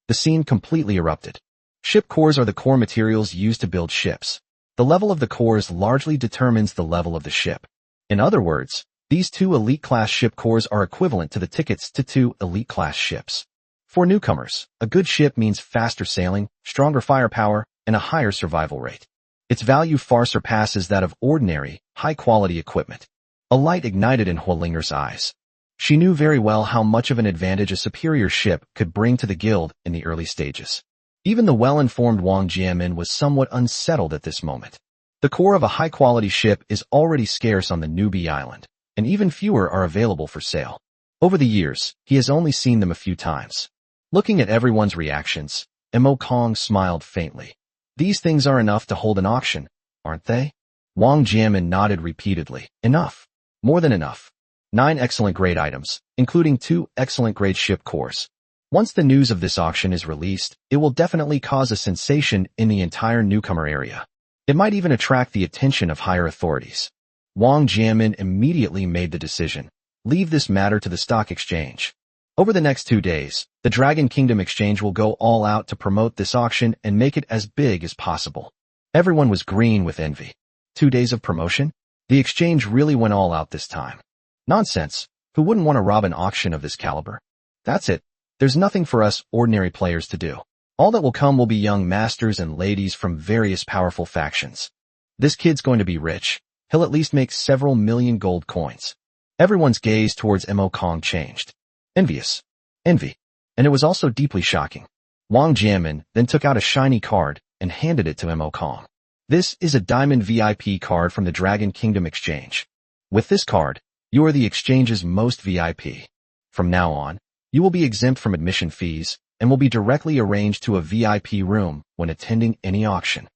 The scene completely erupted. Ship cores are the core materials used to build ships. The level of the cores largely determines the level of the ship. In other words, these 2 elite-class ship cores are equivalent to the tickets to 2 elite-class ships. For newcomers, a good ship means faster sailing, stronger firepower, and a higher survival rate. Its value far surpasses that of ordinary, high-quality equipment. A light ignited in Huolinger's eyes. She knew very well how much of an advantage a superior ship could bring to the guild in the early stages. Even the well-informed Wang Jianmin was somewhat unsettled at this moment. The core of a high-quality ship is already scarce on the newbie island, and even fewer are available for sale. Over the years, he has only seen them a few times. Looking at everyone's reactions, Mo Kong smiled faintly. "These things are enough to hold an auction, aren't they?" Wang Jianmin nodded repeatedly. "Enough. More than enough. 9 excellent grade items, including 2 excellent grade ship cores. Once the news of this auction is released, it will definitely cause a sensation in the entire newcomer area. It might even attract the attention of higher authorities." Wang Jianmin immediately made the decision. Leave this matter to the stock exchange. Over the next 2 days, the Dragon Kingdom Exchange will go all out to promote this auction and make it as big as possible. Everyone was green with envy. 2 days of promotion? The exchange really went all out this time. Nonsense. Who wouldn't want to rob an auction of this caliber? That's it. There's nothing for us ordinary players to do. All that will come will be young masters and ladies from various powerful factions. This kid's going to be rich. He'll at least make several million gold coins. Everyone's gaze towards Mo Kong changed. Envious. Envy. And it was also deeply shocking. Wang Jianmin then took out a shiny card and handed it to Mo Kong. "This is a Diamond VIP card from the Dragon Kingdom Exchange. With this card, you are the exchange's most VIP. From now on, you will be exempt from admission fees and will be directly arranged to a VIP room when attending any auction.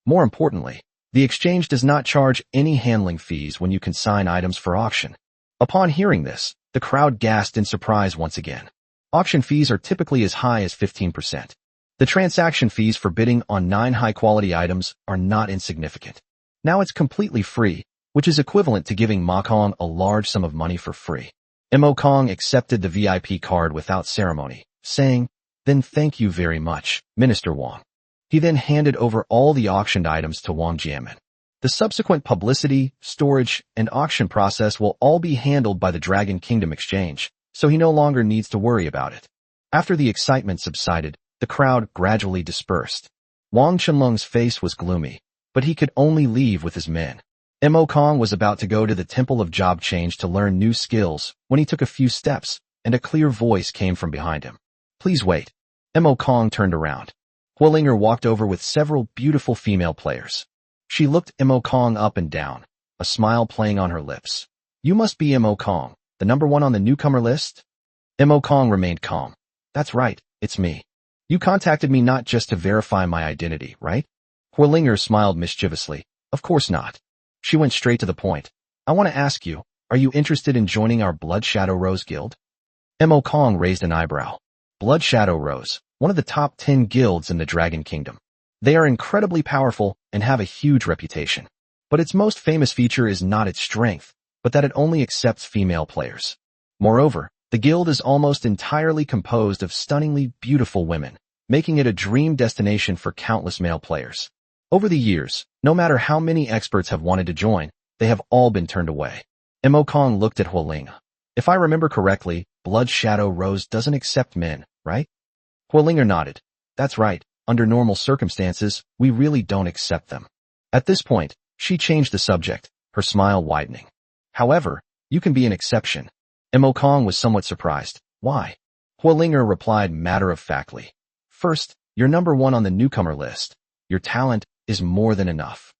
More importantly, The exchange does not charge any handling fees when you consign items for auction. Upon hearing this, the crowd gasped in surprise once again. Auction fees are typically as high as 15%. The transaction fees for bidding on 9 high-quality items are not insignificant. Now it's completely free, which is equivalent to giving Ma Kong a large sum of money for free. Mo Kong accepted the VIP card without ceremony, saying, "Then thank you very much, Minister Wang." He then handed over all the auctioned items to Wang Jianmin. The subsequent publicity, storage, and auction process will all be handled by the Dragon Kingdom Exchange, so he no longer needs to worry about it. After the excitement subsided, the crowd gradually dispersed. Wang Qinlong's face was gloomy, but he could only leave with his men. Mo Kong was about to go to the Temple of Job Change to learn new skills when he took a few steps, and a clear voice came from behind him. "Please wait." Mo Kong turned around. Huolinger walked over with several beautiful female players. She looked Mo Kong up and down, a smile playing on her lips. "You must be Mo Kong, the number 1 on the newcomer list?" Mo Kong remained calm. "That's right, it's me. You contacted me not just to verify my identity, right?" Huolinger smiled mischievously. "Of course not." She went straight to the point. "I want to ask you, are you interested in joining our Blood Shadow Rose Guild?" Mo Kong raised an eyebrow. Blood Shadow Rose, one of the top 10 guilds in the Dragon Kingdom. They are incredibly powerful and have a huge reputation. But its most famous feature is not its strength, but that it only accepts female players. Moreover, the guild is almost entirely composed of stunningly beautiful women, making it a dream destination for countless male players. Over the years, no matter how many experts have wanted to join, they have all been turned away. Mo Kong looked at Huolinger. "If I remember correctly, Blood Shadow Rose doesn't accept men, right?" Huolinger nodded. "That's right. Under normal circumstances, we really don't accept them." At this point, she changed the subject, her smile widening. "However, you can be an exception." Mo Kong was somewhat surprised. "Why?" Huolinger replied matter-of-factly. "First, you're number 1 on the newcomer list. Your talent is more than enough.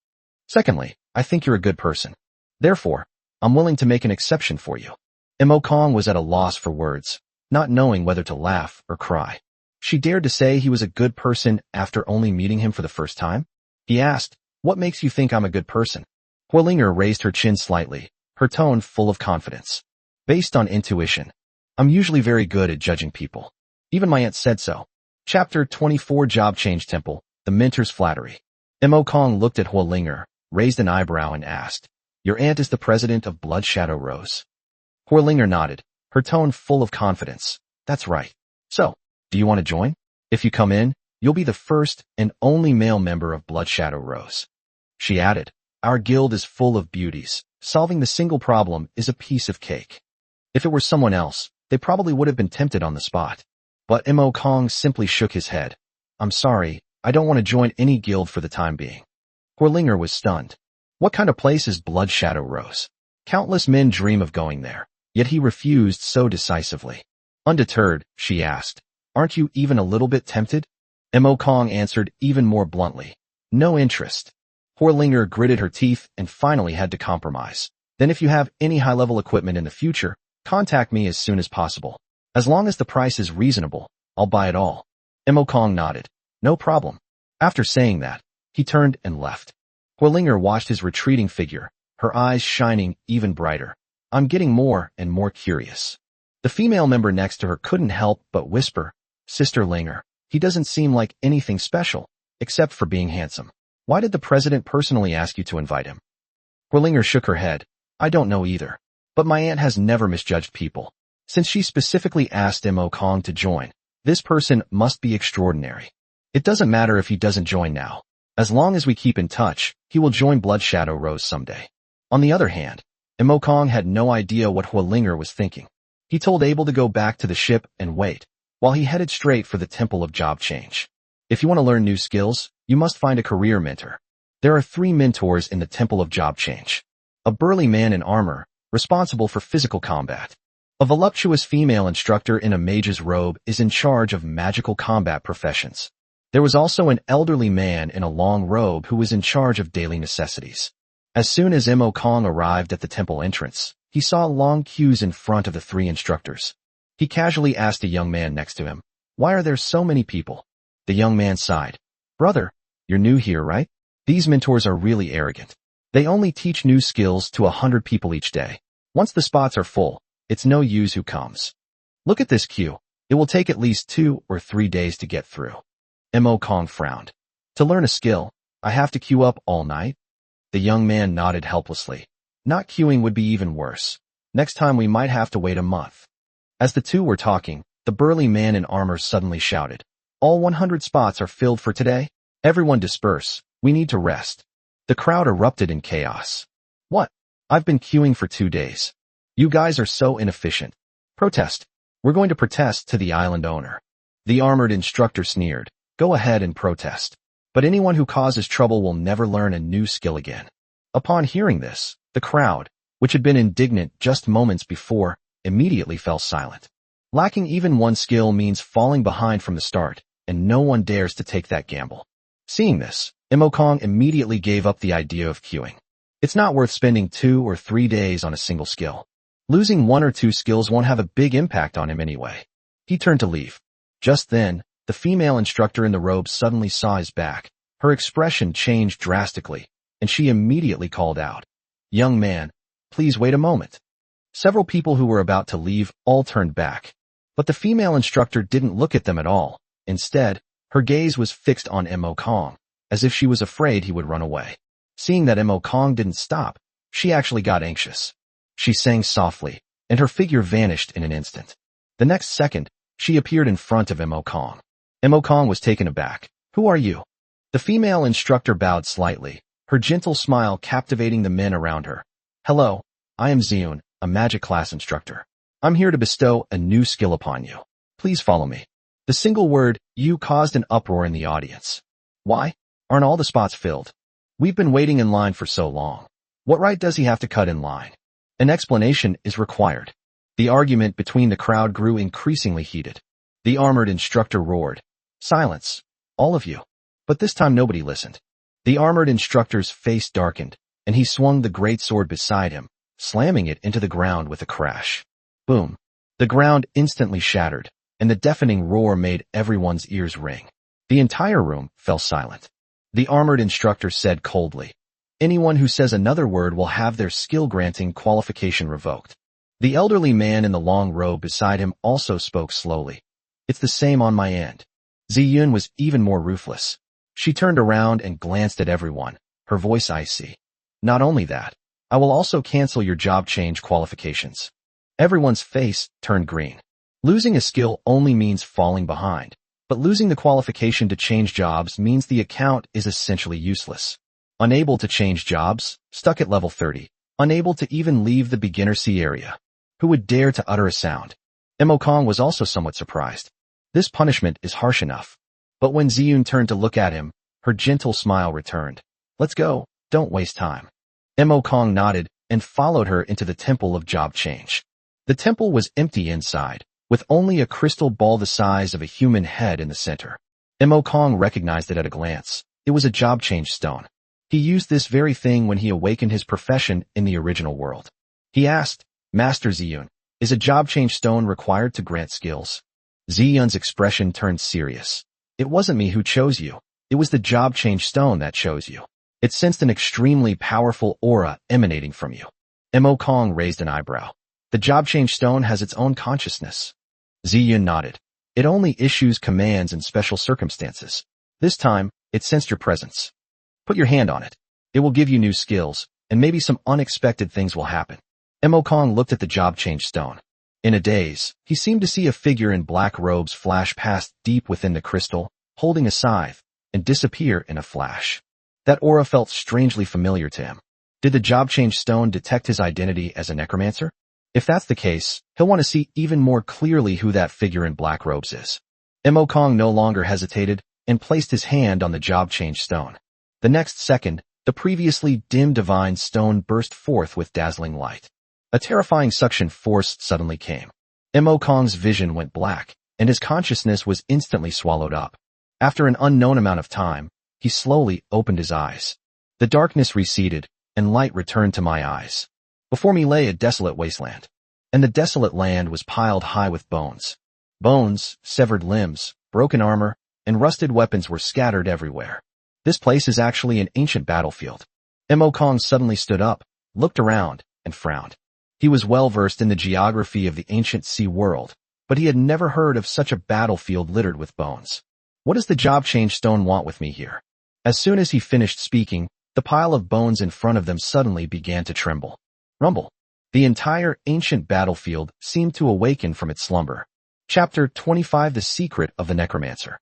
Secondly, I think you're a good person. Therefore, I'm willing to make an exception for you." Mo Kong was at a loss for words, not knowing whether to laugh or cry. She dared to say he was a good person after only meeting him for the first time? He asked, "What makes you think I'm a good person?" Huolinger raised her chin slightly, her tone full of confidence. "Based on intuition. I'm usually very good at judging people. Even my aunt said so." Chapter 24 Job Change Temple, the Mentor's Flattery. Mo Kong looked at Huolinger, raised an eyebrow and asked, "Your aunt is the president of Blood Shadow Rose?" Huolinger nodded, her tone full of confidence. "That's right. So, do you want to join? If you come in, you'll be the first and only male member of Blood Shadow Rose." She added, "Our guild is full of beauties. Solving the single problem is a piece of cake." If it were someone else, they probably would have been tempted on the spot. But Mo Kong simply shook his head. "I'm sorry, I don't want to join any guild for the time being." Huolinger was stunned. What kind of place is Blood Shadow Rose? Countless men dream of going there, yet he refused so decisively. Undeterred, she asked, "Aren't you even a little bit tempted?" Mo Kong answered even more bluntly, "No interest." Huolinger gritted her teeth and finally had to compromise. "Then if you have any high-level equipment in the future, contact me as soon as possible. As long as the price is reasonable, I'll buy it all." Mo Kong nodded. "No problem." After saying that, he turned and left. Huolinger watched his retreating figure, her eyes shining even brighter. "I'm getting more and more curious." The female member next to her couldn't help but whisper, "Sister Linger, he doesn't seem like anything special, except for being handsome. Why did the president personally ask you to invite him?" Huolinger shook her head. "I don't know either. But my aunt has never misjudged people. Since she specifically asked Mo Kong to join, this person must be extraordinary. It doesn't matter if he doesn't join now. As long as we keep in touch, he will join Blood Shadow Rose someday." On the other hand, Mo Kong had no idea what Huolinger was thinking. He told Abel to go back to the ship and wait, while he headed straight for the Temple of Job Change. If you want to learn new skills, you must find a career mentor. There are 3 mentors in the Temple of Job Change. A burly man in armor, responsible for physical combat. A voluptuous female instructor in a mage's robe is in charge of magical combat professions. There was also an elderly man in a long robe who was in charge of daily necessities. As soon as Mo Kong arrived at the temple entrance, he saw long queues in front of the 3 instructors. He casually asked a young man next to him, "Why are there so many people?" The young man sighed. "Brother, you're new here, right?" These mentors are really arrogant. They only teach new skills to 100 people each day. Once the spots are full, it's no use who comes. Look at this queue. It will take at least 2 or 3 days to get through. Mo Kong frowned. To learn a skill, I have to queue up all night? The young man nodded helplessly. Not queuing would be even worse. Next time we might have to wait a month. As the two were talking, the burly man in armor suddenly shouted, "All 100 spots are filled for today? Everyone disperse. We need to rest." The crowd erupted in chaos. What? I've been queuing for 2 days. You guys are so inefficient. Protest. We're going to protest to the island owner. The armored instructor sneered. Go ahead and protest. But anyone who causes trouble will never learn a new skill again. Upon hearing this, the crowd, which had been indignant just moments before, immediately fell silent. Lacking even one skill means falling behind from the start, and no one dares to take that gamble. Seeing this, Mo Kong immediately gave up the idea of queuing. It's not worth spending 2 or 3 days on a single skill. Losing 1 or 2 skills won't have a big impact on him anyway. He turned to leave. Just then, the female instructor in the robe suddenly saw his back. Her expression changed drastically, and she immediately called out, "Young man, please wait a moment." Several people who were about to leave all turned back. But the female instructor didn't look at them at all. Instead, her gaze was fixed on Mo Kong, as if she was afraid he would run away. Seeing that Mo Kong didn't stop, she actually got anxious. She sang softly, and her figure vanished in an instant. The next second, she appeared in front of Mo Kong. Mo Kong was taken aback. "Who are you?" The female instructor bowed slightly, her gentle smile captivating the men around her. "Hello, I am Ziyun, a magic class instructor. I'm here to bestow a new skill upon you. Please follow me." The single word, "you," caused an uproar in the audience. Why? Aren't all the spots filled? We've been waiting in line for so long. What right does he have to cut in line? An explanation is required. The argument between the crowd grew increasingly heated. The armored instructor roared, "Silence, all of you." But this time nobody listened. The armored instructor's face darkened, and he swung the great sword beside him, slamming it into the ground with a crash. Boom. The ground instantly shattered, and the deafening roar made everyone's ears ring. The entire room fell silent. The armored instructor said coldly, "Anyone who says another word will have their skill-granting qualification revoked." The elderly man in the long robe beside him also spoke slowly. "It's the same on my end." Ziyun was even more ruthless. She turned around and glanced at everyone, her voice icy. "Not only that, I will also cancel your job change qualifications." Everyone's face turned green. Losing a skill only means falling behind, but losing the qualification to change jobs means the account is essentially useless. Unable to change jobs, stuck at level 30, unable to even leave the beginner C area. Who would dare to utter a sound? Mo Kong was also somewhat surprised. This punishment is harsh enough. But when Ziyun turned to look at him, her gentle smile returned. "Let's go, don't waste time." Mo Kong nodded and followed her into the temple of job change. The temple was empty inside, with only a crystal ball the size of a human head in the center. Mo Kong recognized it at a glance. It was a job change stone. He used this very thing when he awakened his profession in the original world. He asked, "Master Ziyun, is a job change stone required to grant skills?" Ziyun's expression turned serious. "It wasn't me who chose you. It was the job change stone that chose you. It sensed an extremely powerful aura emanating from you." Mo Kong raised an eyebrow. "The job change stone has its own consciousness." Ziyun nodded. "It only issues commands in special circumstances. This time, it sensed your presence. Put your hand on it. It will give you new skills, and maybe some unexpected things will happen." Mo Kong looked at the job change stone. In a daze, he seemed to see a figure in black robes flash past deep within the crystal, holding a scythe, and disappear in a flash. That aura felt strangely familiar to him. Did the job change stone detect his identity as a necromancer? If that's the case, he'll want to see even more clearly who that figure in black robes is. Mo Kong no longer hesitated and placed his hand on the job change stone. The next second, the previously dim divine stone burst forth with dazzling light. A terrifying suction force suddenly came. Mo Kong's vision went black, and his consciousness was instantly swallowed up. After an unknown amount of time, he slowly opened his eyes. The darkness receded, and light returned to my eyes. Before me lay a desolate wasteland, and the desolate land was piled high with bones. Bones, severed limbs, broken armor, and rusted weapons were scattered everywhere. This place is actually an ancient battlefield. Mo Kong suddenly stood up, looked around, and frowned. He was well versed in the geography of the ancient sea world, but he had never heard of such a battlefield littered with bones. What does the job change stone want with me here? As soon as he finished speaking, the pile of bones in front of them suddenly began to tremble. Rumble. The entire ancient battlefield seemed to awaken from its slumber. Chapter 25: The Secret of the Necromancer.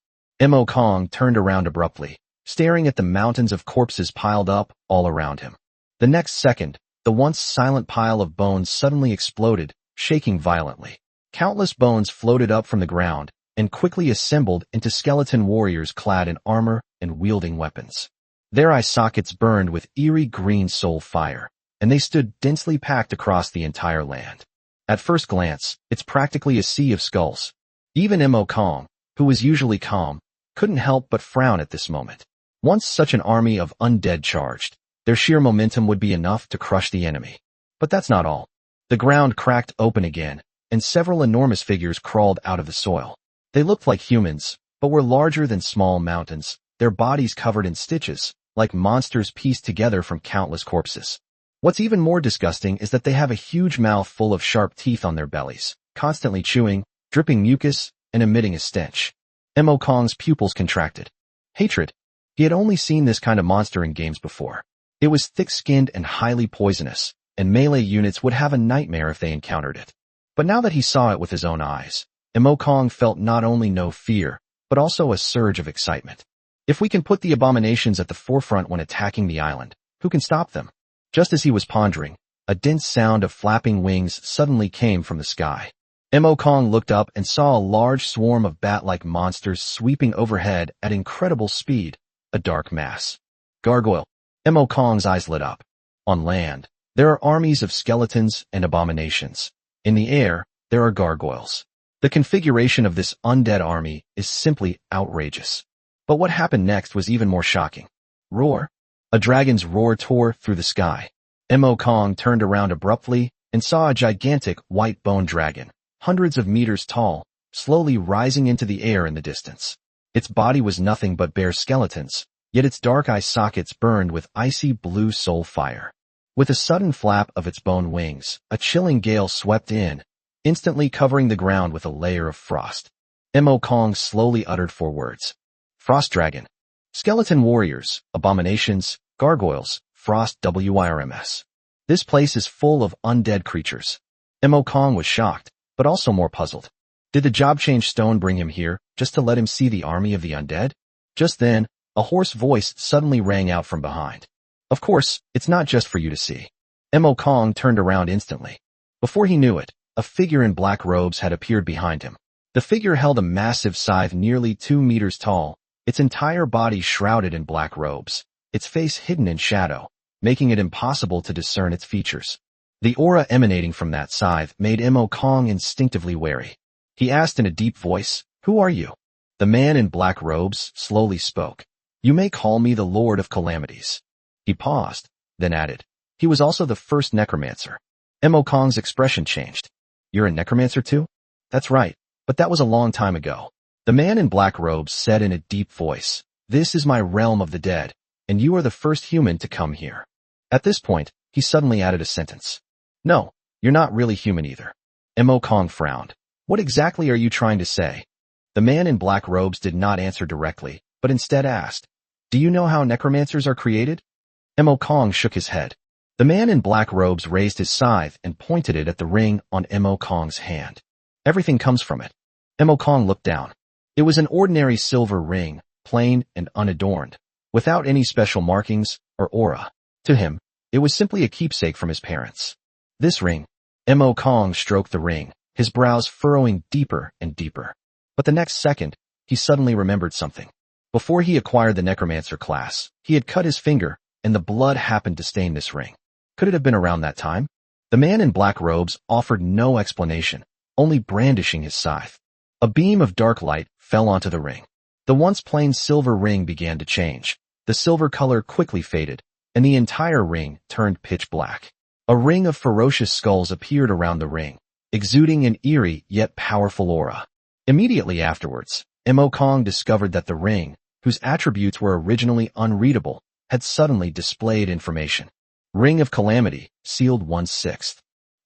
Mo Kong turned around abruptly, staring at the mountains of corpses piled up all around him. The next second, the once silent pile of bones suddenly exploded, shaking violently. Countless bones floated up from the ground and quickly assembled into skeleton warriors clad in armor and wielding weapons. Their eye sockets burned with eerie green soul fire, and they stood densely packed across the entire land. At first glance, it's practically a sea of skulls. Even Mo Kong, who was usually calm, couldn't help but frown at this moment. Once such an army of undead charged, their sheer momentum would be enough to crush the enemy. But that's not all. The ground cracked open again, and several enormous figures crawled out of the soil. They looked like humans, but were larger than small mountains, their bodies covered in stitches, like monsters pieced together from countless corpses. What's even more disgusting is that they have a huge mouth full of sharp teeth on their bellies, constantly chewing, dripping mucus, and emitting a stench. Mo Kong's pupils contracted. Hatred. He had only seen this kind of monster in games before. It was thick-skinned and highly poisonous, and melee units would have a nightmare if they encountered it. But now that he saw it with his own eyes, Mo Kong felt not only no fear, but also a surge of excitement. If we can put the abominations at the forefront when attacking the island, who can stop them? Just as he was pondering, a dense sound of flapping wings suddenly came from the sky. Mo Kong looked up and saw a large swarm of bat-like monsters sweeping overhead at incredible speed, a dark mass. Gargoyle. Mo Kong's eyes lit up. On land, there are armies of skeletons and abominations. In the air, there are gargoyles. The configuration of this undead army is simply outrageous. But what happened next was even more shocking. Roar. A dragon's roar tore through the sky. Mo Kong turned around abruptly and saw a gigantic white bone dragon, hundreds of meters tall, slowly rising into the air in the distance. Its body was nothing but bare skeletons, yet its dark eye sockets burned with icy blue soul fire. With a sudden flap of its bone wings, a chilling gale swept in, instantly covering the ground with a layer of frost. Mo Kong slowly uttered 4 words. Frost Dragon. Skeleton warriors, abominations, gargoyles, frost WIRMS. This place is full of undead creatures. Mo Kong was shocked, but also more puzzled. Did the job change stone bring him here just to let him see the army of the undead? Just then, a hoarse voice suddenly rang out from behind. Of course, it's not just for you to see. Mo Kong turned around instantly. Before he knew it, a figure in black robes had appeared behind him. The figure held a massive scythe nearly 2 meters tall, its entire body shrouded in black robes, its face hidden in shadow, making it impossible to discern its features. The aura emanating from that scythe made Mo Kong instinctively wary. He asked in a deep voice, "Who are you?" The man in black robes slowly spoke. "You may call me the Lord of Calamities." He paused, then added, "He was also the first necromancer." Mo Kong's expression changed. "You're a necromancer too?" "That's right, but that was a long time ago." The man in black robes said in a deep voice, "This is my realm of the dead, and you are the first human to come here." At this point, he suddenly added a sentence. "No, you're not really human either." Mo Kong frowned. "What exactly are you trying to say?" The man in black robes did not answer directly, but instead asked, "Do you know how necromancers are created?" Mo Kong shook his head. The man in black robes raised his scythe and pointed it at the ring on Mo Kong's hand. "Everything comes from it." Mo Kong looked down. It was an ordinary silver ring, plain and unadorned, without any special markings or aura. To him, it was simply a keepsake from his parents. This ring. Mo Kong stroked the ring, his brows furrowing deeper and deeper. But the next second, he suddenly remembered something. Before he acquired the necromancer class, he had cut his finger, and the blood happened to stain this ring. Could it have been around that time? The man in black robes offered no explanation, only brandishing his scythe. A beam of dark light fell onto the ring. The once plain silver ring began to change. The silver color quickly faded, and the entire ring turned pitch black. A ring of ferocious skulls appeared around the ring, exuding an eerie yet powerful aura. Immediately afterwards, Mo Kong discovered that the ring, whose attributes were originally unreadable, had suddenly displayed information. Ring of Calamity, sealed 1/6.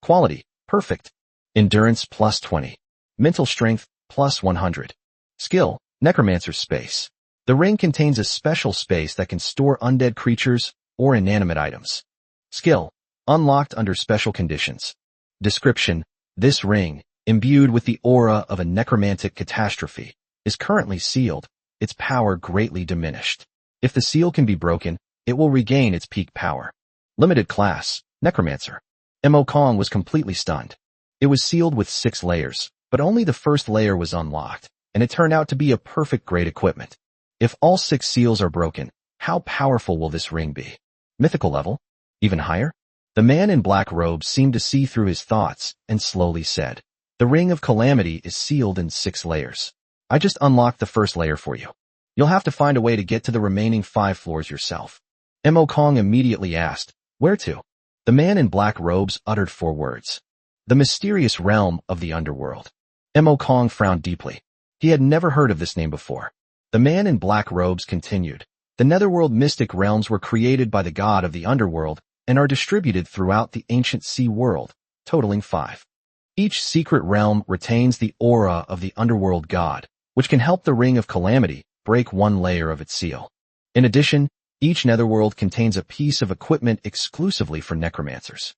Quality, perfect. Endurance plus 20. Mental strength plus 100. Skill, necromancer space. The ring contains a special space that can store undead creatures or inanimate items. Skill, unlocked under special conditions. Description, this ring, imbued with the aura of a necromantic catastrophe, is currently sealed, its power greatly diminished. If the seal can be broken, it will regain its peak power. Limited class, necromancer. Mo Kong was completely stunned. It was sealed with 6 layers, but only the first layer was unlocked, and it turned out to be a perfect grade equipment. If all 6 seals are broken, how powerful will this ring be? Mythical level? Even higher? The man in black robes seemed to see through his thoughts and slowly said, "The Ring of Calamity is sealed in 6 layers. I just unlocked the first layer for you. You'll have to find a way to get to the remaining 5 floors yourself." Mo Kong immediately asked, "Where to?" The man in black robes uttered 4 words. The mysterious realm of the underworld. Mo Kong frowned deeply. He had never heard of this name before. The man in black robes continued. The netherworld mystic realms were created by the god of the underworld and are distributed throughout the ancient sea world, totaling 5. Each secret realm retains the aura of the underworld god, which can help the Ring of Calamity break 1 layer of its seal. In addition, each netherworld contains a piece of equipment exclusively for necromancers.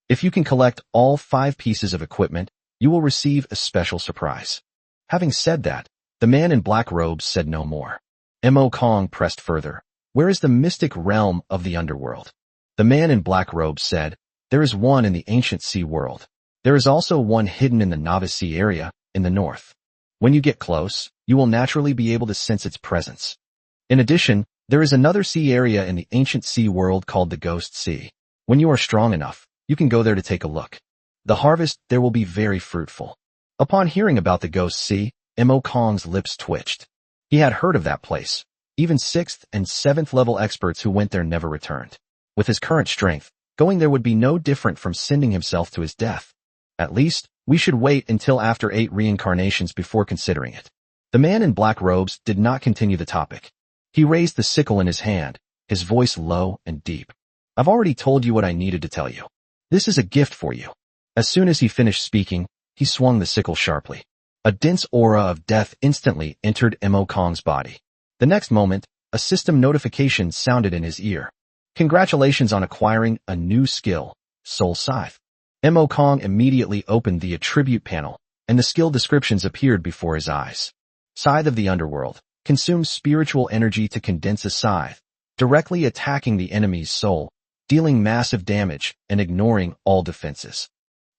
If you can collect all 5 pieces of equipment, you will receive a special surprise. Having said that, the man in black robes said no more. Mo Kong pressed further. Where is the mystic realm of the underworld? The man in black robes said, there is one in the ancient sea world. There is also one hidden in the novice sea area, in the north. When you get close, you will naturally be able to sense its presence. In addition, there is another sea area in the ancient sea world called the Ghost Sea. When you are strong enough, you can go there to take a look. The harvest there will be very fruitful. Upon hearing about the Ghost Sea, Mo Kong's lips twitched. He had heard of that place. Even 6th and 7th level experts who went there never returned. With his current strength, going there would be no different from sending himself to his death. At least, we should wait until after 8 reincarnations before considering it. The man in black robes did not continue the topic. He raised the sickle in his hand, his voice low and deep. I've already told you what I needed to tell you. This is a gift for you. As soon as he finished speaking, he swung the sickle sharply. A dense aura of death instantly entered Mo Kong's body. The next moment, a system notification sounded in his ear. Congratulations on acquiring a new skill, Soul Scythe. Mo Kong immediately opened the attribute panel, and the skill descriptions appeared before his eyes. Scythe of the Underworld. Consumes spiritual energy to condense a scythe, directly attacking the enemy's soul, dealing massive damage and ignoring all defenses.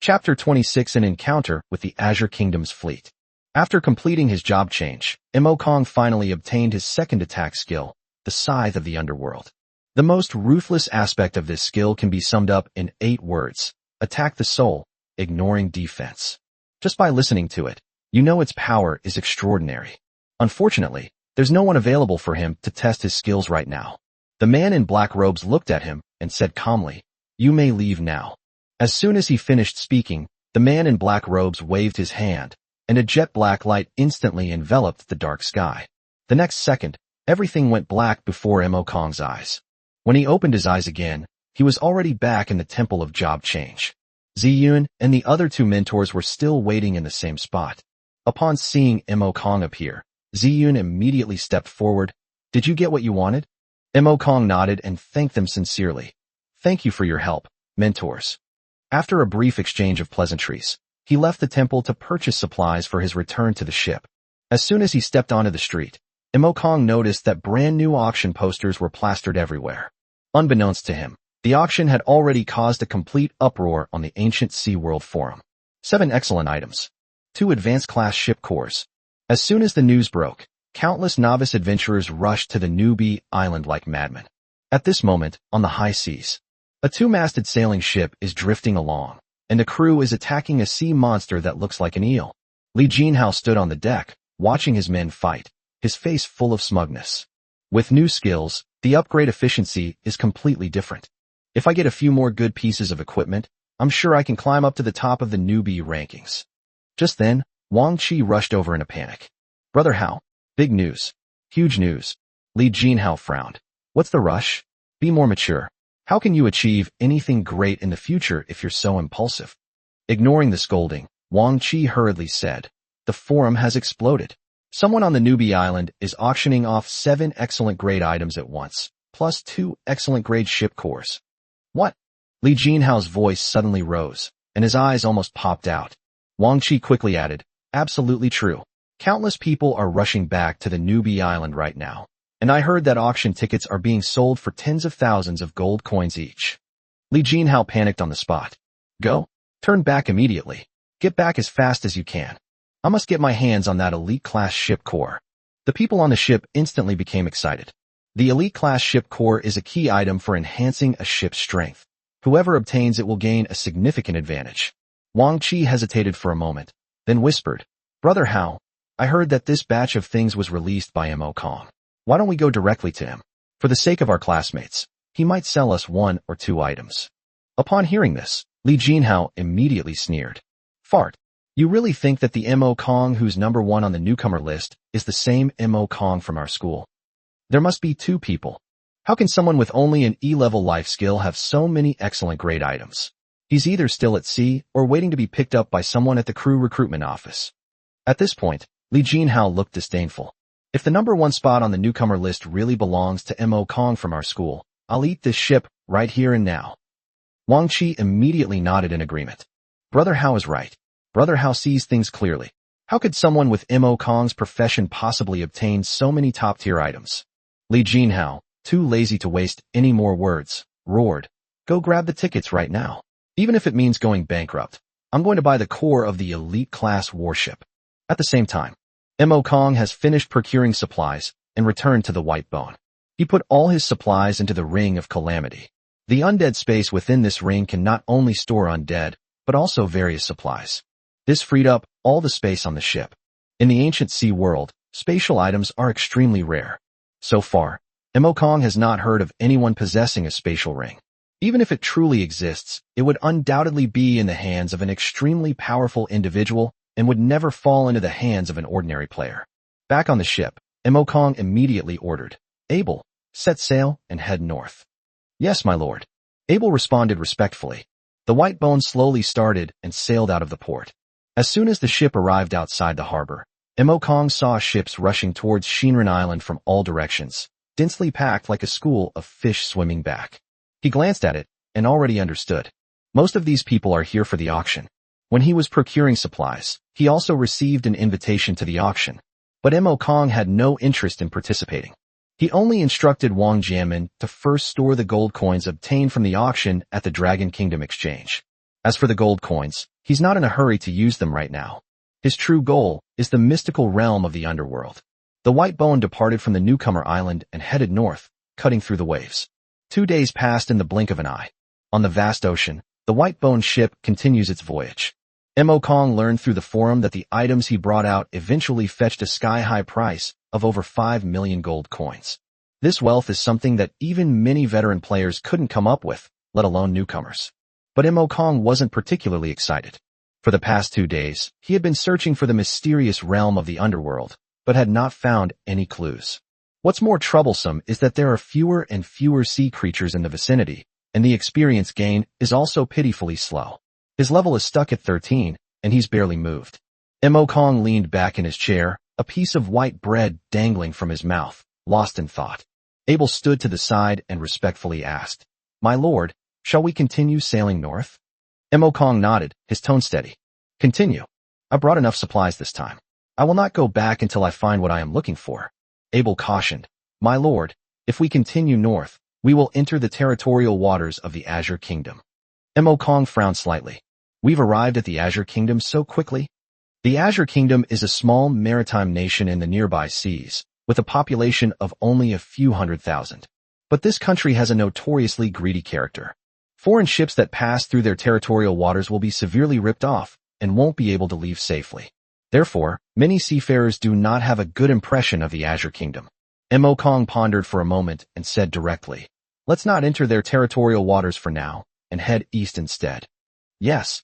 Chapter 26: An Encounter with the Azure Kingdom's Fleet. After completing his job change, Mo Kong finally obtained his second attack skill, the Scythe of the Underworld. The most ruthless aspect of this skill can be summed up in 8 words. Attack the soul, ignoring defense. Just by listening to it, you know its power is extraordinary. Unfortunately, there's no one available for him to test his skills right now. The man in black robes looked at him and said calmly, "You may leave now." As soon as he finished speaking, the man in black robes waved his hand, and a jet black light instantly enveloped the dark sky. The next second, everything went black before Mo Kong's eyes. When he opened his eyes again, he was already back in the Temple of Job Change. Ziyun and the other 2 mentors were still waiting in the same spot. Upon seeing Mo Kong appear, Ziyun immediately stepped forward. "Did you get what you wanted?" Mo Kong nodded and thanked them sincerely. "Thank you for your help, mentors." After a brief exchange of pleasantries, he left the temple to purchase supplies for his return to the ship. As soon as he stepped onto the street, Mo Kong noticed that brand new auction posters were plastered everywhere. Unbeknownst to him, the auction had already caused a complete uproar on the ancient SeaWorld forum. 7 excellent items. 2 advanced class ship cores. As soon as the news broke, countless novice adventurers rushed to the newbie island like madmen. At this moment, on the high seas, a 2-masted sailing ship is drifting along, and the crew is attacking a sea monster that looks like an eel. Li Jinhao stood on the deck, watching his men fight, his face full of smugness. With new skills, the upgrade efficiency is completely different. If I get a few more good pieces of equipment, I'm sure I can climb up to the top of the newbie rankings. Just then, Wang Qi rushed over in a panic. "Brother Hao, big news. Huge news. Li Jinhao frowned. What's the rush? Be more mature. How can you achieve anything great in the future if you're so impulsive? Ignoring the scolding, Wang Qi hurriedly said, the forum has exploded. Someone on the newbie island is auctioning off 7 excellent grade items at once, plus 2 excellent grade ship cores. What? Li Jinhao's voice suddenly rose, and his eyes almost popped out. Wang Qi quickly added, absolutely true. Countless people are rushing back to the newbie island right now, and I heard that auction tickets are being sold for tens of thousands of gold coins each. Li Jinhao panicked on the spot. Go. Turn back immediately. Get back as fast as you can. I must get my hands on that elite-class ship core. The people on the ship instantly became excited. The elite-class ship core is a key item for enhancing a ship's strength. Whoever obtains it will gain a significant advantage. Wang Qi hesitated for a moment, then whispered, Brother Hao, I heard that this batch of things was released by Mo Kong. Why don't we go directly to him? For the sake of our classmates, he might sell us 1 or 2 items. Upon hearing this, Li Jinhao immediately sneered. Fart. You really think that the Mo Kong who's number 1 on the newcomer list is the same Mo Kong from our school? There must be 2 people. How can someone with only an E-level life skill have so many excellent grade items? He's either still at sea or waiting to be picked up by someone at the crew recruitment office. At this point, Li Jinhao looked disdainful. If the number 1 spot on the newcomer list really belongs to Mo Kong from our school, I'll eat this ship right here and now. Wang Qi immediately nodded in agreement. Brother Hao is right. Brother Hao sees things clearly. How could someone with Mo Kong's profession possibly obtain so many top-tier items? Li Jinhao, too lazy to waste any more words, roared, Go grab the tickets right now. Even if it means going bankrupt, I'm going to buy the core of the elite-class warship. At the same time, Mo Kong has finished procuring supplies and returned to the White Bone. He put all his supplies into the Ring of Calamity. The undead space within this ring can not only store undead, but also various supplies. This freed up all the space on the ship. In the ancient sea world, spatial items are extremely rare. So far, Mo Kong has not heard of anyone possessing a spatial ring. Even if it truly exists, it would undoubtedly be in the hands of an extremely powerful individual and would never fall into the hands of an ordinary player. Back on the ship, Mo Kong immediately ordered, Abel, set sail and head north. Yes, my lord. Abel responded respectfully. The White Bone slowly started and sailed out of the port. As soon as the ship arrived outside the harbor, Mo Kong saw ships rushing towards Shinran Island from all directions, densely packed like a school of fish swimming back. He glanced at it and already understood. Most of these people are here for the auction. When he was procuring supplies, he also received an invitation to the auction. But Mo Kong had no interest in participating. He only instructed Wang Jianmin to first store the gold coins obtained from the auction at the Dragon Kingdom Exchange. As for the gold coins, he's not in a hurry to use them right now. His true goal is the mystical realm of the underworld. The White Bone departed from the newcomer island and headed north, cutting through the waves. 2 days passed in the blink of an eye. On the vast ocean, the White Bone ship continues its voyage. Mo Kong learned through the forum that the items he brought out eventually fetched a sky-high price of over 5 million gold coins. This wealth is something that even many veteran players couldn't come up with, let alone newcomers. But Mo Kong wasn't particularly excited. For the past 2 days, he had been searching for the mysterious realm of the underworld, but had not found any clues. What's more troublesome is that there are fewer and fewer sea creatures in the vicinity, and the experience gain is also pitifully slow. His level is stuck at 13, and he's barely moved. Mo Kong leaned back in his chair, a piece of white bread dangling from his mouth, lost in thought. Abel stood to the side and respectfully asked, My lord, shall we continue sailing north? Mo Kong nodded, his tone steady. Continue. I brought enough supplies this time. I will not go back until I find what I am looking for. Abel cautioned, My lord, if we continue north, we will enter the territorial waters of the Azure Kingdom. Mo Kong frowned slightly. We've arrived at the Azure Kingdom so quickly? The Azure Kingdom is a small maritime nation in the nearby seas, with a population of only a few 100,000. But this country has a notoriously greedy character. Foreign ships that pass through their territorial waters will be severely ripped off and won't be able to leave safely. Therefore, many seafarers do not have a good impression of the Azure Kingdom. Mo Kong pondered for a moment and said directly, Let's not enter their territorial waters for now, and head east instead. Yes.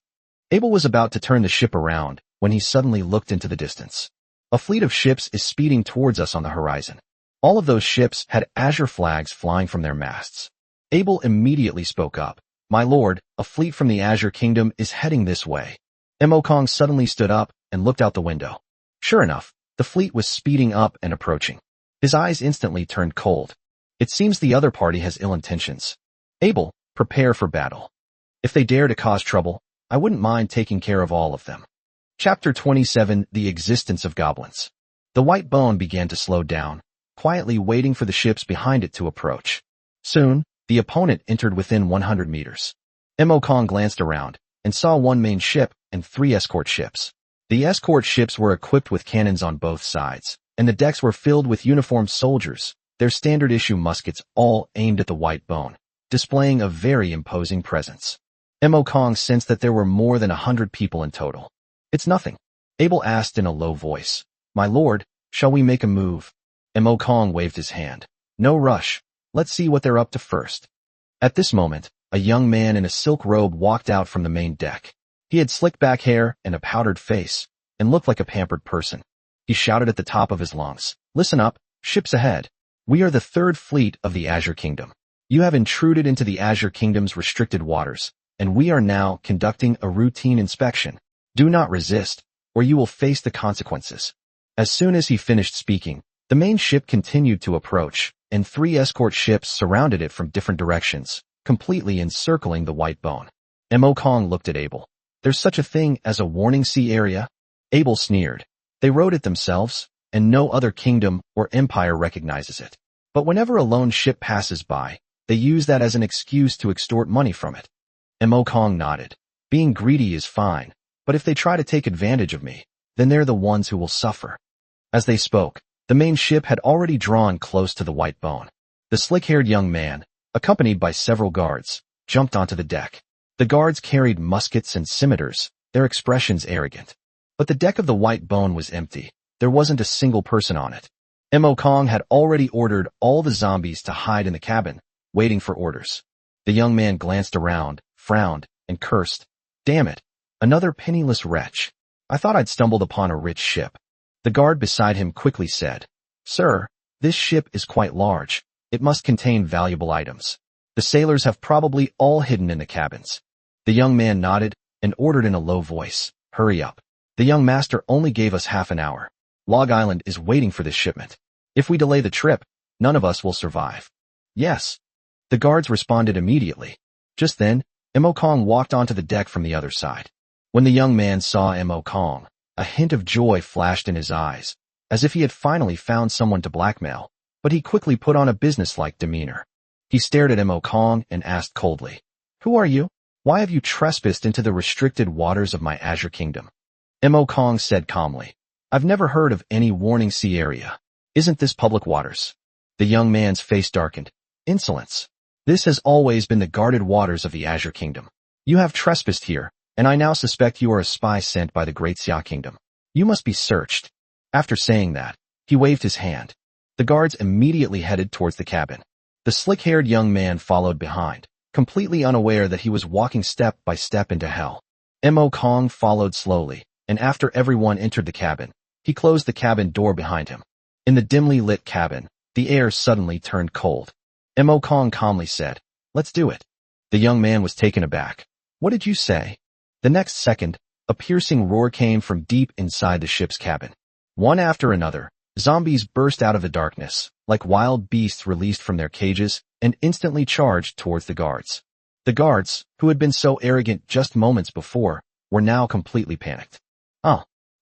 Abel was about to turn the ship around when he suddenly looked into the distance. A fleet of ships is speeding towards us on the horizon. All of those ships had azure flags flying from their masts. Abel immediately spoke up. "My lord, a fleet from the Azure Kingdom is heading this way." Kong suddenly stood up and looked out the window. Sure enough, the fleet was speeding up and approaching. His eyes instantly turned cold. It seems the other party has ill intentions. "Abel, prepare for battle. If they dare to cause trouble, I wouldn't mind taking care of all of them." Chapter 27: The Existence of Goblins. The white bone began to slow down, quietly waiting for the ships behind it to approach. Soon, the opponent entered within 100 meters. Kong glanced around and saw one main ship and 3 escort ships. The escort ships were equipped with cannons on both sides, and the decks were filled with uniformed soldiers, their standard-issue muskets all aimed at the white bone, displaying a very imposing presence. Kong sensed that there were more than 100 people in total. "It's nothing," Abel asked in a low voice. "My lord, shall we make a move?" Kong waved his hand. "No rush. Let's see what they're up to first." At this moment, a young man in a silk robe walked out from the main deck. He had slicked back hair and a powdered face, and looked like a pampered person. He shouted at the top of his lungs, "Listen up, ships ahead. We are the 3rd fleet of the Azure Kingdom. You have intruded into the Azure Kingdom's restricted waters, and we are now conducting a routine inspection. Do not resist, or you will face the consequences." As soon as he finished speaking, the main ship continued to approach, and 3 escort ships surrounded it from different directions, completely encircling the white bone. Kong looked at Abel. "There's such a thing as a warning sea area?" Abel sneered. "They wrote it themselves, and no other kingdom or empire recognizes it. But whenever a lone ship passes by, they use that as an excuse to extort money from it." Kong nodded. "Being greedy is fine, but if they try to take advantage of me, then they're the ones who will suffer." As they spoke, the main ship had already drawn close to the white bone. The slick-haired young man, accompanied by several guards, jumped onto the deck. The guards carried muskets and scimitars, their expressions arrogant. But the deck of the white bone was empty. There wasn't a single person on it. Kong had already ordered all the zombies to hide in the cabin, waiting for orders. The young man glanced around, frowned, and cursed. "Damn it, another penniless wretch. I thought I'd stumbled upon a rich ship." The guard beside him quickly said, "Sir, this ship is quite large. It must contain valuable items. The sailors have probably all hidden in the cabins." The young man nodded and ordered in a low voice, "Hurry up. The young master only gave us half an hour. Log Island is waiting for this shipment. If we delay the trip, none of us will survive." "Yes." The guards responded immediately. Just then, Kong walked onto the deck from the other side. When the young man saw Kong, a hint of joy flashed in his eyes, as if he had finally found someone to blackmail, but he quickly put on a businesslike demeanor. He stared at Kong and asked coldly, "Who are you? Why have you trespassed into the restricted waters of my Azure Kingdom?" Kong said calmly, "I've never heard of any warning sea area. Isn't this public waters?" The young man's face darkened. "Insolence. This has always been the guarded waters of the Azure Kingdom. You have trespassed here, and I now suspect you are a spy sent by the Great Xia Kingdom. You must be searched." After saying that, he waved his hand. The guards immediately headed towards the cabin. The slick-haired young man followed behind, completely unaware that he was walking step by step into hell. Kong followed slowly, and after everyone entered the cabin, he closed the cabin door behind him. In the dimly lit cabin, the air suddenly turned cold. Kong calmly said, "Let's do it." The young man was taken aback. "What did you say?" The next second, a piercing roar came from deep inside the ship's cabin. One after another, zombies burst out of the darkness, like wild beasts released from their cages, and instantly charged towards the guards. The guards, who had been so arrogant just moments before, were now completely panicked.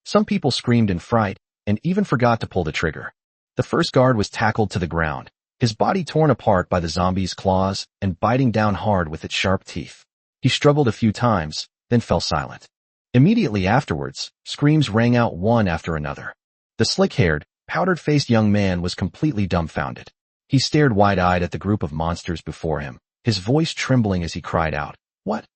Some people screamed in fright, and even forgot to pull the trigger. The first guard was tackled to the ground, his body torn apart by the zombie's claws and biting down hard with its sharp teeth. He struggled a few times, then fell silent. Immediately afterwards, screams rang out one after another. The slick-haired, powdered-faced young man was completely dumbfounded. He stared wide-eyed at the group of monsters before him, his voice trembling as he cried out, What?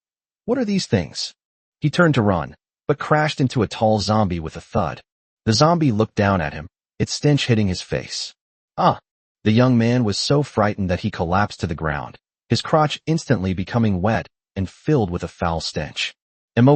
What are these things?" He turned to run, but crashed into a tall zombie with a thud. The zombie looked down at him, its stench hitting his face. The young man was so frightened that he collapsed to the ground, his crotch instantly becoming wet and filled with a foul stench.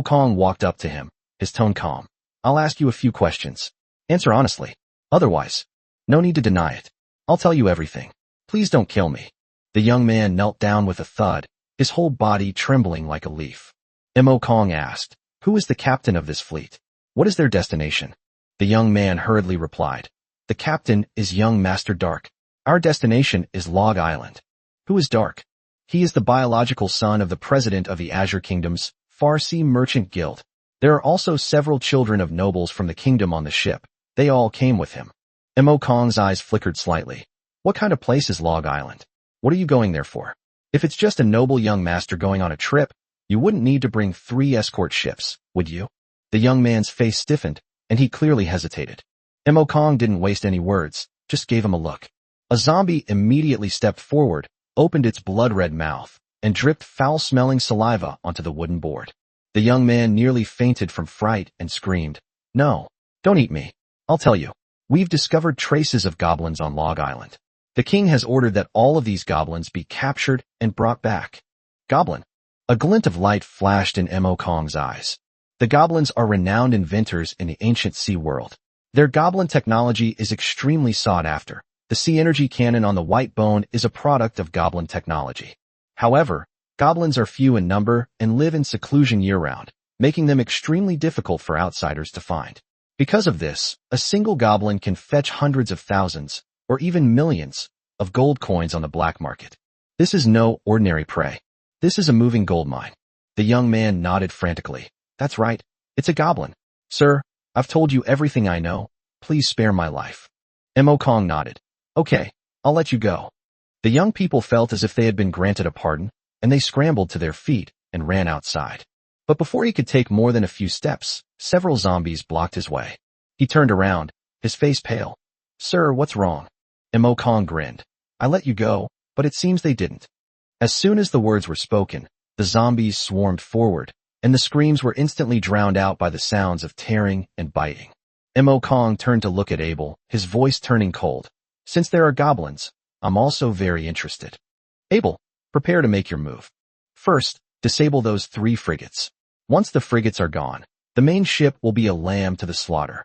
Kong walked up to him, his tone calm. "I'll ask you a few questions. Answer honestly. Otherwise, no need to deny it." I'll tell you everything. Please don't kill me. The young man knelt down with a thud, his whole body trembling like a leaf. Mo Kong asked, "Who is the captain of this fleet? What is their destination?" The young man hurriedly replied, "The captain is young Master Dark. Our destination is Log Island." "Who is Dark?" "He is the biological son of the president of the Azure Kingdom's Farsi Merchant Guild. There are also several children of nobles from the kingdom on the ship. They all came with him." Mo Kong's eyes flickered slightly. "What kind of place is Log Island? What are you going there for? If it's just a noble young master going on a trip, you wouldn't need to bring 3 escort ships, would you?" The young man's face stiffened, and he clearly hesitated. Mo Kong didn't waste any words, just gave him a look. A zombie immediately stepped forward, opened its blood-red mouth, and dripped foul-smelling saliva onto the wooden board. The young man nearly fainted from fright and screamed, "No, don't eat me. I'll tell you. We've discovered traces of goblins on Log Island. The king has ordered that all of these goblins be captured and brought back." "Goblin?" A glint of light flashed in Mo Kong's eyes. "The goblins are renowned inventors in the ancient sea world. Their goblin technology is extremely sought after. The sea energy cannon on the white bone is a product of goblin technology. However, goblins are few in number and live in seclusion year-round, making them extremely difficult for outsiders to find. Because of this, a single goblin can fetch hundreds of thousands, or even millions, of gold coins on the black market. This is no ordinary prey. This is a moving gold mine." The young man nodded frantically. "That's right. It's a goblin. Sir, I've told you everything I know. Please spare my life." Mo Kong nodded. "Okay, I'll let you go." The young people felt as if they had been granted a pardon, and they scrambled to their feet and ran outside. But before he could take more than a few steps, several zombies blocked his way. He turned around, his face pale. "Sir, what's wrong?" Mo Kong grinned. "I let you go, but it seems they didn't." As soon as the words were spoken, the zombies swarmed forward, and the screams were instantly drowned out by the sounds of tearing and biting. Mo Kong turned to look at Abel, his voice turning cold. "Since there are goblins, I'm also very interested. Abel, prepare to make your move. First, disable those 3 frigates. Once the frigates are gone, the main ship will be a lamb to the slaughter."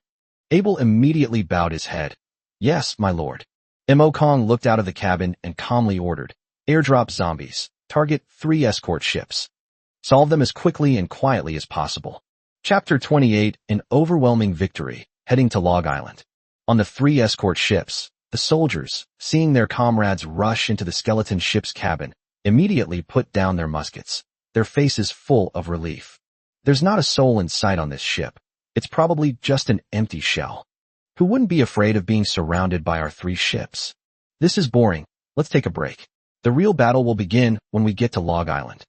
Abel immediately bowed his head. "Yes, my lord." Mo Kong looked out of the cabin and calmly ordered, "Airdrop zombies. Target 3 escort ships. Solve them as quickly and quietly as possible." Chapter 28, An Overwhelming Victory, heading to Log Island. On the 3 escort ships, the soldiers, seeing their comrades rush into the skeleton ship's cabin, immediately put down their muskets, their faces full of relief. There's not a soul in sight on this ship. It's probably just an empty shell. Who wouldn't be afraid of being surrounded by our 3 ships? This is boring. Let's take a break. The real battle will begin when we get to Log Island.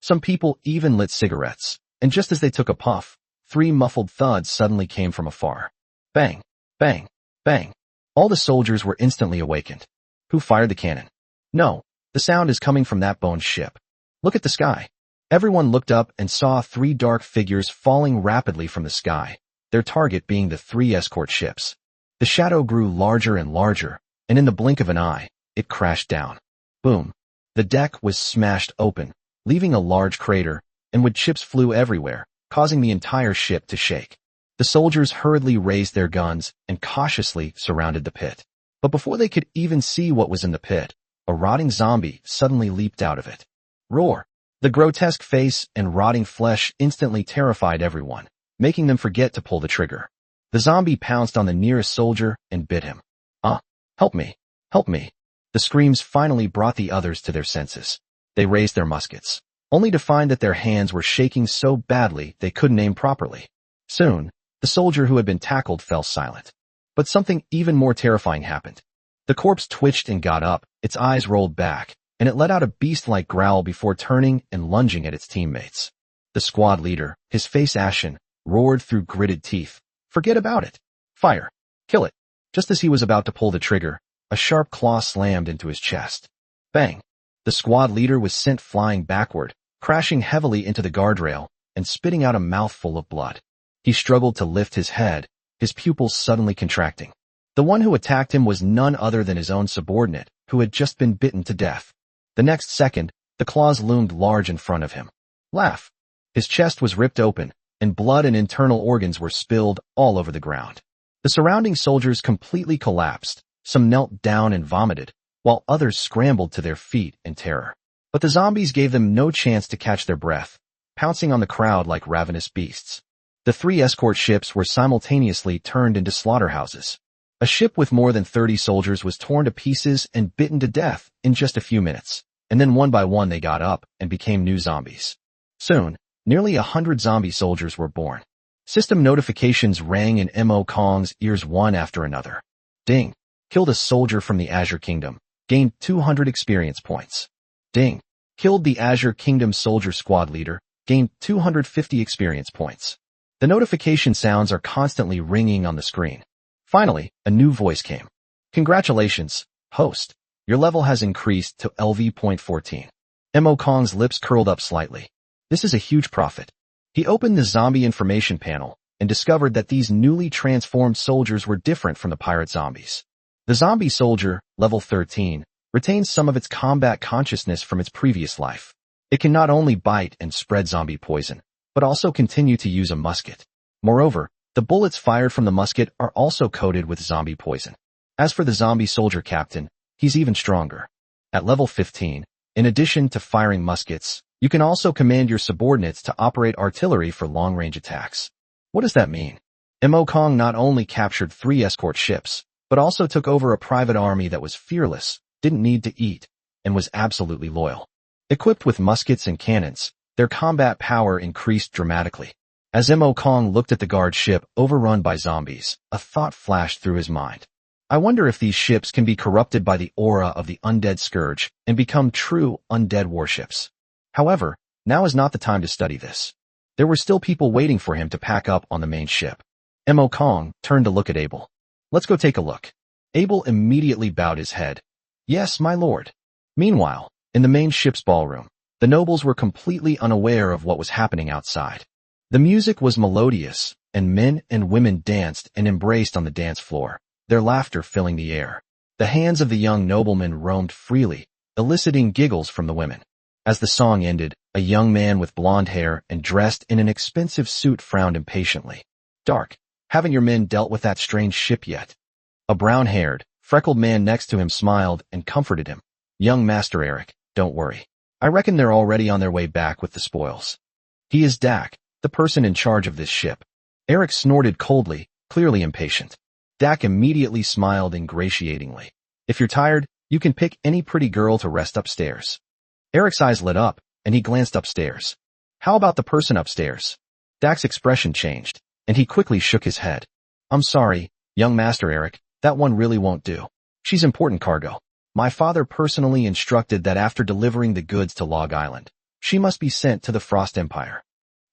Some people even lit cigarettes, and just as they took a puff, 3 muffled thuds suddenly came from afar. Bang, bang, bang. All the soldiers were instantly awakened. Who fired the cannon? No, the sound is coming from that bone ship. Look at the sky. Everyone looked up and saw 3 dark figures falling rapidly from the sky, their target being the 3 escort ships. The shadow grew larger and larger, and in the blink of an eye, it crashed down. Boom. The deck was smashed open, leaving a large crater, and wood chips flew everywhere, causing the entire ship to shake. The soldiers hurriedly raised their guns and cautiously surrounded the pit. But before they could even see what was in the pit, a rotting zombie suddenly leaped out of it. Roar! The grotesque face and rotting flesh instantly terrified everyone, making them forget to pull the trigger. The zombie pounced on the nearest soldier and bit him. Help me! Help me! The screams finally brought the others to their senses. They raised their muskets, only to find that their hands were shaking so badly they couldn't aim properly. Soon, the soldier who had been tackled fell silent. But something even more terrifying happened. The corpse twitched and got up, its eyes rolled back, and it let out a beast-like growl before turning and lunging at its teammates. The squad leader, his face ashen, roared through gritted teeth, "Forget about it! Fire! Kill it!" Just as he was about to pull the trigger, a sharp claw slammed into his chest. Bang! The squad leader was sent flying backward, crashing heavily into the guardrail and spitting out a mouthful of blood. He struggled to lift his head, his pupils suddenly contracting. The one who attacked him was none other than his own subordinate, who had just been bitten to death. The next second, the claws loomed large in front of him. Laugh! His chest was ripped open, and blood and internal organs were spilled all over the ground. The surrounding soldiers completely collapsed, Some knelt down and vomited, while others scrambled to their feet in terror. But the zombies gave them no chance to catch their breath, pouncing on the crowd like ravenous beasts. The 3 escort ships were simultaneously turned into slaughterhouses. A ship with more than 30 soldiers was torn to pieces and bitten to death in just a few minutes, and then one by one they got up and became new zombies. Soon, nearly 100 zombie soldiers were born. System notifications rang in Mo Kong's ears one after another. Ding. Killed a soldier from the Azure Kingdom. Gained 200 experience points. Ding. Killed the Azure Kingdom soldier squad leader. Gained 250 experience points. The notification sounds are constantly ringing on the screen. Finally, a new voice came. Congratulations, host. Your level has increased to LV.14. Mo Kong's lips curled up slightly. This is a huge profit. He opened the zombie information panel and discovered that these newly transformed soldiers were different from the pirate zombies. The zombie soldier, level 13, retains some of its combat consciousness from its previous life. It can not only bite and spread zombie poison, but also continue to use a musket. Moreover, the bullets fired from the musket are also coated with zombie poison. As for the zombie soldier captain, he's even stronger. At level 15, in addition to firing muskets, you can also command your subordinates to operate artillery for long-range attacks. What does that mean? Mo Kong not only captured 3 escort ships, but also took over a private army that was fearless, didn't need to eat, and was absolutely loyal. Equipped with muskets and cannons, their combat power increased dramatically. As Mo Kong looked at the guard ship overrun by zombies, a thought flashed through his mind. I wonder if these ships can be corrupted by the aura of the undead scourge and become true undead warships. However, now is not the time to study this. There were still people waiting for him to pack up on the main ship. Mo Kong turned to look at Abel. Let's go take a look. Abel immediately bowed his head. Yes, my lord. Meanwhile, in the main ship's ballroom, the nobles were completely unaware of what was happening outside. The music was melodious, and men and women danced and embraced on the dance floor, their laughter filling the air. The hands of the young nobleman roamed freely, eliciting giggles from the women. As the song ended, a young man with blonde hair and dressed in an expensive suit frowned impatiently. Dark, haven't your men dealt with that strange ship yet? A brown-haired, freckled man next to him smiled and comforted him. Young Master Eric, don't worry. I reckon they're already on their way back with the spoils. He is Dak, the person in charge of this ship. Eric snorted coldly, clearly impatient. Dak immediately smiled ingratiatingly. If you're tired, you can pick any pretty girl to rest upstairs. Eric's eyes lit up, and he glanced upstairs. How about the person upstairs? Dak's expression changed, and he quickly shook his head. I'm sorry, young Master Eric, that one really won't do. She's important cargo. My father personally instructed that after delivering the goods to Log Island, she must be sent to the Frost Empire.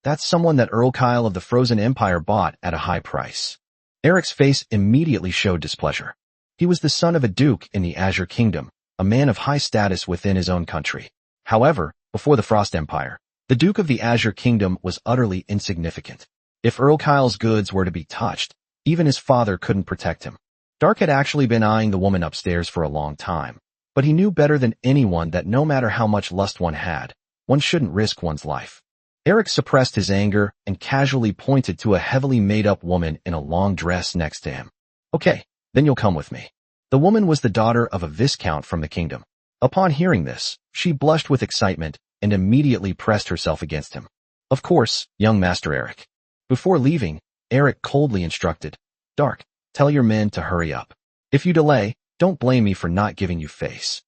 That's someone that Earl Kyle of the Frozen Empire bought at a high price. Eric's face immediately showed displeasure. He was the son of a duke in the Azure Kingdom, a man of high status within his own country. However, before the Frost Empire, the Duke of the Azure Kingdom was utterly insignificant. If Earl Kyle's goods were to be touched, even his father couldn't protect him. Dark had actually been eyeing the woman upstairs for a long time, but he knew better than anyone that no matter how much lust one had, one shouldn't risk one's life. Eric suppressed his anger and casually pointed to a heavily made-up woman in a long dress next to him. Okay, then you'll come with me. The woman was the daughter of a viscount from the kingdom. Upon hearing this, she blushed with excitement and immediately pressed herself against him. Of course, young Master Eric. Before leaving, Eric coldly instructed, Dark, tell your men to hurry up. If you delay, don't blame me for not giving you face.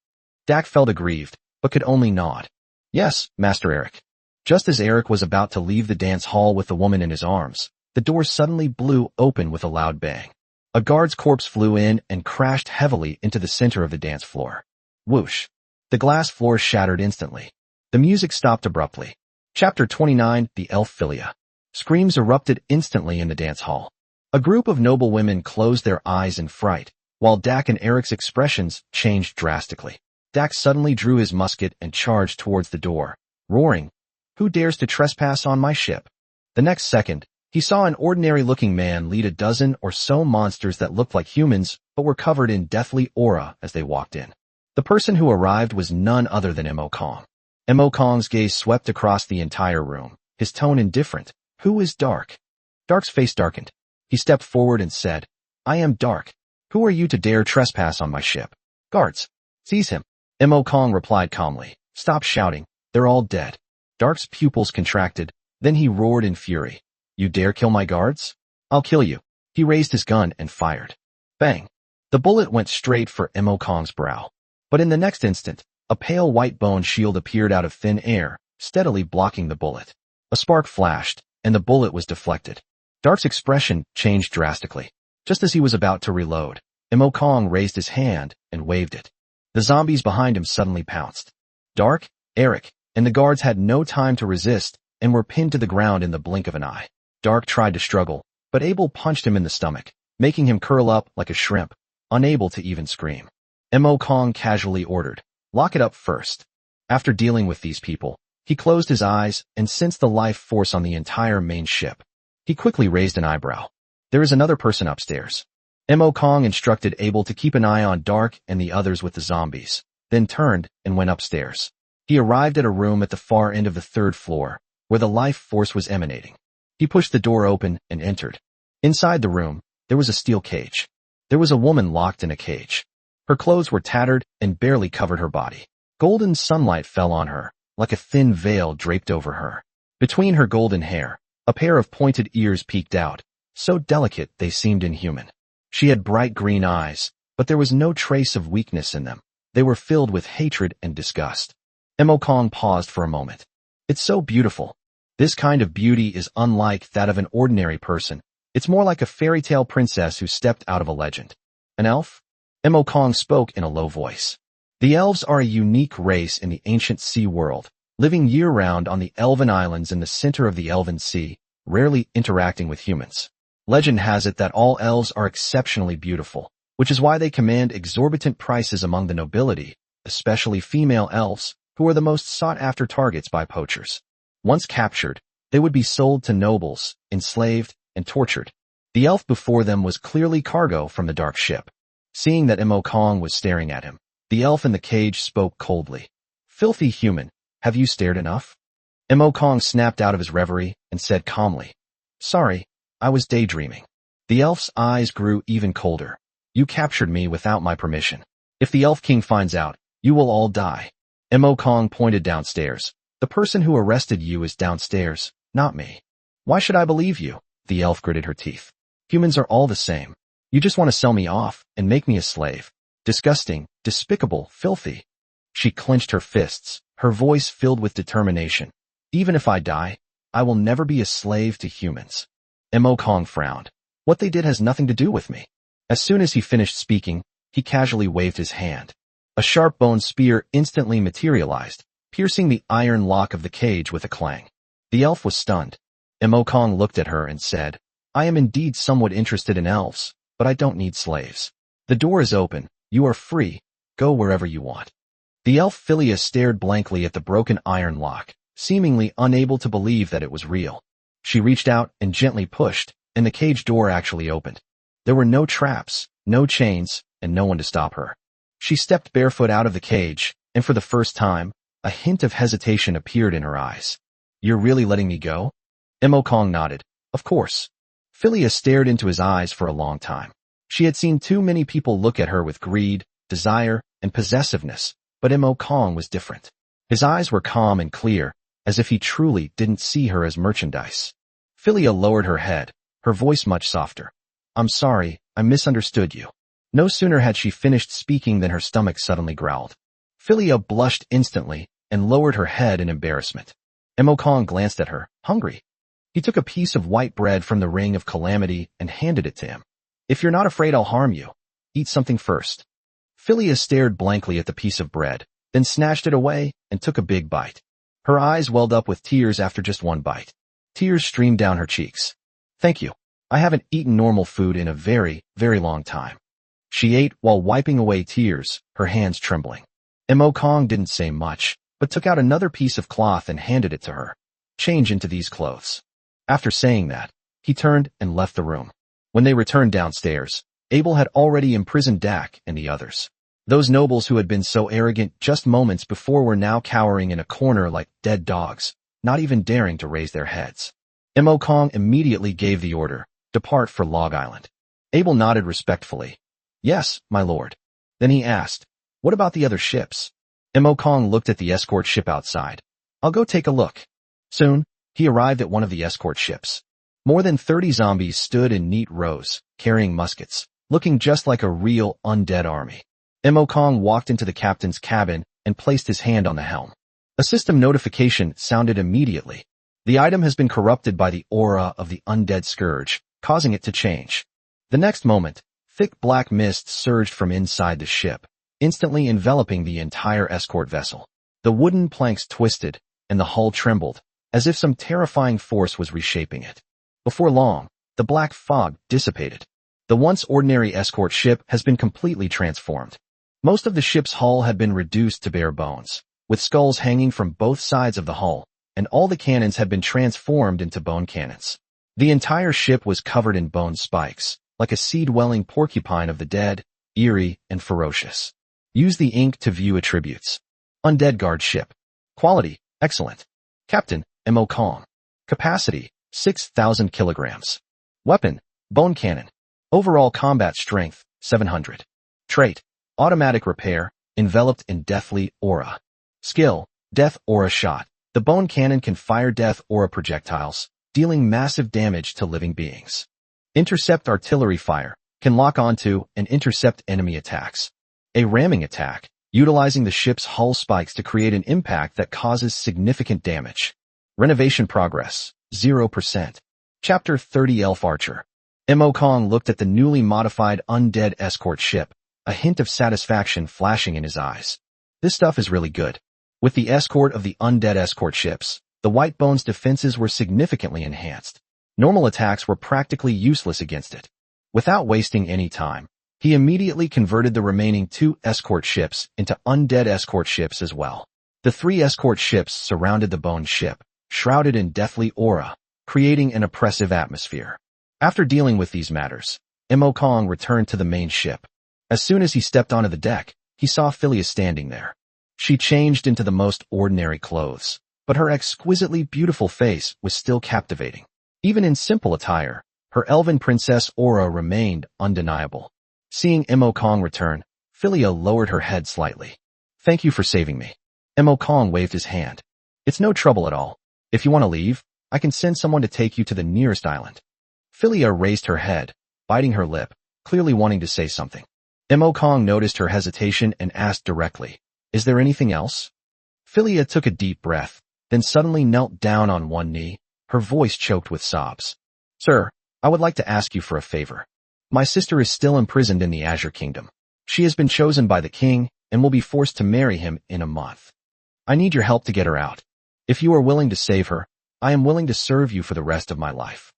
Dak felt aggrieved, but could only nod. Yes, Master Eric. Just as Eric was about to leave the dance hall with the woman in his arms, the door suddenly blew open with a loud bang. A guard's corpse flew in and crashed heavily into the center of the dance floor. Whoosh. The glass floor shattered instantly. The music stopped abruptly. Chapter 29, The Elf Philia. Screams erupted instantly in the dance hall. A group of noble women closed their eyes in fright, while Dak and Eric's expressions changed drastically. Dak suddenly drew his musket and charged towards the door, roaring, Who dares to trespass on my ship? The next second, he saw an ordinary-looking man lead a dozen or so monsters that looked like humans but were covered in deathly aura as they walked in. The person who arrived was none other than Mo Kong. Mo Kong's gaze swept across the entire room, his tone indifferent. Who is Dark? Dark's face darkened. He stepped forward and said, I am Dark, Who are you to dare trespass on my ship? Guards, seize him. Mo Kong replied calmly. Stop shouting. They're all dead. Dark's pupils contracted. Then he roared in fury. You dare kill my guards? I'll kill you. He raised his gun and fired. Bang. The bullet went straight for Mo Kong's brow. But in the next instant, a pale white bone shield appeared out of thin air, steadily blocking the bullet. A spark flashed, and the bullet was deflected. Dark's expression changed drastically. Just as he was about to reload, Mo Kong raised his hand and waved it. The zombies behind him suddenly pounced. Dark, Eric, and the guards had no time to resist and were pinned to the ground in the blink of an eye. Dark tried to struggle, but Abel punched him in the stomach, making him curl up like a shrimp, unable to even scream. Mo Kong casually ordered, lock it up first. After dealing with these people, he closed his eyes and sensed the life force on the entire main ship. He quickly raised an eyebrow. There is another person upstairs. Mo Kong instructed Abel to keep an eye on Dark and the others with the zombies, then turned and went upstairs. He arrived at a room at the far end of the 3rd floor, where the life force was emanating. He pushed the door open and entered. Inside the room, there was a steel cage. There was a woman locked in a cage. Her clothes were tattered and barely covered her body. Golden sunlight fell on her, like a thin veil draped over her. Between her golden hair, a pair of pointed ears peeked out, so delicate they seemed inhuman. She had bright green eyes, but there was no trace of weakness in them. They were filled with hatred and disgust. Mo Kong paused for a moment. It's so beautiful. This kind of beauty is unlike that of an ordinary person. It's more like a fairy tale princess who stepped out of a legend. An elf? Mo Kong spoke in a low voice. The elves are a unique race in the ancient sea world, living year-round on the elven islands in the center of the elven sea, rarely interacting with humans. Legend has it that all elves are exceptionally beautiful, which is why they command exorbitant prices among the nobility, especially female elves, who are the most sought-after targets by poachers. Once captured, they would be sold to nobles, enslaved, and tortured. The elf before them was clearly cargo from the dark ship. Seeing that Mo Kong was staring at him, the elf in the cage spoke coldly. Filthy human, have you stared enough? Mo Kong snapped out of his reverie and said calmly, Sorry, I was daydreaming. The elf's eyes grew even colder. You captured me without my permission. If the Elf King finds out, you will all die. Mo Kong pointed downstairs. The person who arrested you is downstairs, not me. Why should I believe you? The elf gritted her teeth. Humans are all the same. You just want to sell me off and make me a slave. Disgusting, despicable, filthy. She clenched her fists, her voice filled with determination. Even if I die, I will never be a slave to humans. Mo Kong frowned. What they did has nothing to do with me. As soon as he finished speaking, he casually waved his hand. A sharp bone spear instantly materialized, piercing the iron lock of the cage with a clang. The elf was stunned. Mo Kong looked at her and said, I am indeed somewhat interested in elves, but I don't need slaves. The door is open. You are free. Go wherever you want. The elf Philia stared blankly at the broken iron lock, seemingly unable to believe that it was real. She reached out and gently pushed, and the cage door actually opened. There were no traps, no chains, and no one to stop her. She stepped barefoot out of the cage, and for the first time, a hint of hesitation appeared in her eyes. You're really letting me go? Mo Kong nodded. Of course. Philia stared into his eyes for a long time. She had seen too many people look at her with greed, desire, and possessiveness, but Mo Kong was different. His eyes were calm and clear, as if he truly didn't see her as merchandise. Philia lowered her head, her voice much softer. I'm sorry, I misunderstood you. No sooner had she finished speaking than her stomach suddenly growled. Philia blushed instantly and lowered her head in embarrassment. Mo Kong glanced at her, hungry. He took a piece of white bread from the ring of Calamity and handed it to him. If you're not afraid I'll harm you, eat something first. Philia stared blankly at the piece of bread, then snatched it away and took a big bite. Her eyes welled up with tears after just one bite. Tears streamed down her cheeks. Thank you. I haven't eaten normal food in a very, very long time. She ate while wiping away tears, her hands trembling. Mo Kong didn't say much, but took out another piece of cloth and handed it to her. Change into these clothes. After saying that, he turned and left the room. When they returned downstairs, Abel had already imprisoned Dak and the others. Those nobles who had been so arrogant just moments before were now cowering in a corner like dead dogs, not even daring to raise their heads. Mo Kong immediately gave the order, depart for Log Island. Abel nodded respectfully. Yes, my lord. Then he asked, what about the other ships? Mo Kong looked at the escort ship outside. I'll go take a look. Soon, he arrived at one of the escort ships. More than 30 zombies stood in neat rows, carrying muskets, looking just like a real undead army. Mo Kong walked into the captain's cabin and placed his hand on the helm. A system notification sounded immediately. The item has been corrupted by the aura of the undead scourge, causing it to change. The next moment, thick black mist surged from inside the ship, instantly enveloping the entire escort vessel. The wooden planks twisted, and the hull trembled, as if some terrifying force was reshaping it. Before long, the black fog dissipated. The once ordinary escort ship has been completely transformed. Most of the ship's hull had been reduced to bare bones, with skulls hanging from both sides of the hull, and all the cannons had been transformed into bone cannons. The entire ship was covered in bone spikes, like a seed-welling porcupine of the dead, eerie and ferocious. Use the ink to view attributes. Undead guard ship. Quality, excellent. Captain, Mo Kong. Capacity, 6,000 kilograms. Weapon, bone cannon. Overall combat strength, 700. Trait, automatic repair, enveloped in deathly aura. Skill, death aura shot. The bone cannon can fire death aura projectiles, dealing massive damage to living beings. Intercept artillery fire, can lock onto and intercept enemy attacks. A ramming attack, utilizing the ship's hull spikes to create an impact that causes significant damage. Renovation progress, 0%. Chapter 30 Elf Archer. Mo Kong looked at the newly modified undead escort ship, a hint of satisfaction flashing in his eyes. This stuff is really good. With the escort of the undead escort ships, the White Bone's defenses were significantly enhanced. Normal attacks were practically useless against it. Without wasting any time, he immediately converted the remaining 2 escort ships into undead escort ships as well. The 3 escort ships surrounded the bone ship, shrouded in deathly aura, creating an oppressive atmosphere. After dealing with these matters, Mo Kong returned to the main ship. As soon as he stepped onto the deck, he saw Philia standing there. She changed into the most ordinary clothes, but her exquisitely beautiful face was still captivating. Even in simple attire, her elven princess aura remained undeniable. Seeing Mo Kong return, Philia lowered her head slightly. Thank you for saving me. Mo Kong waved his hand. It's no trouble at all. If you want to leave, I can send someone to take you to the nearest island. Philia raised her head, biting her lip, clearly wanting to say something. Mo Kong noticed her hesitation and asked directly, is there anything else? Philia took a deep breath, then suddenly knelt down on one knee, her voice choked with sobs. Sir, I would like to ask you for a favor. My sister is still imprisoned in the Azure Kingdom. She has been chosen by the king and will be forced to marry him in a month. I need your help to get her out. If you are willing to save her, I am willing to serve you for the rest of my life.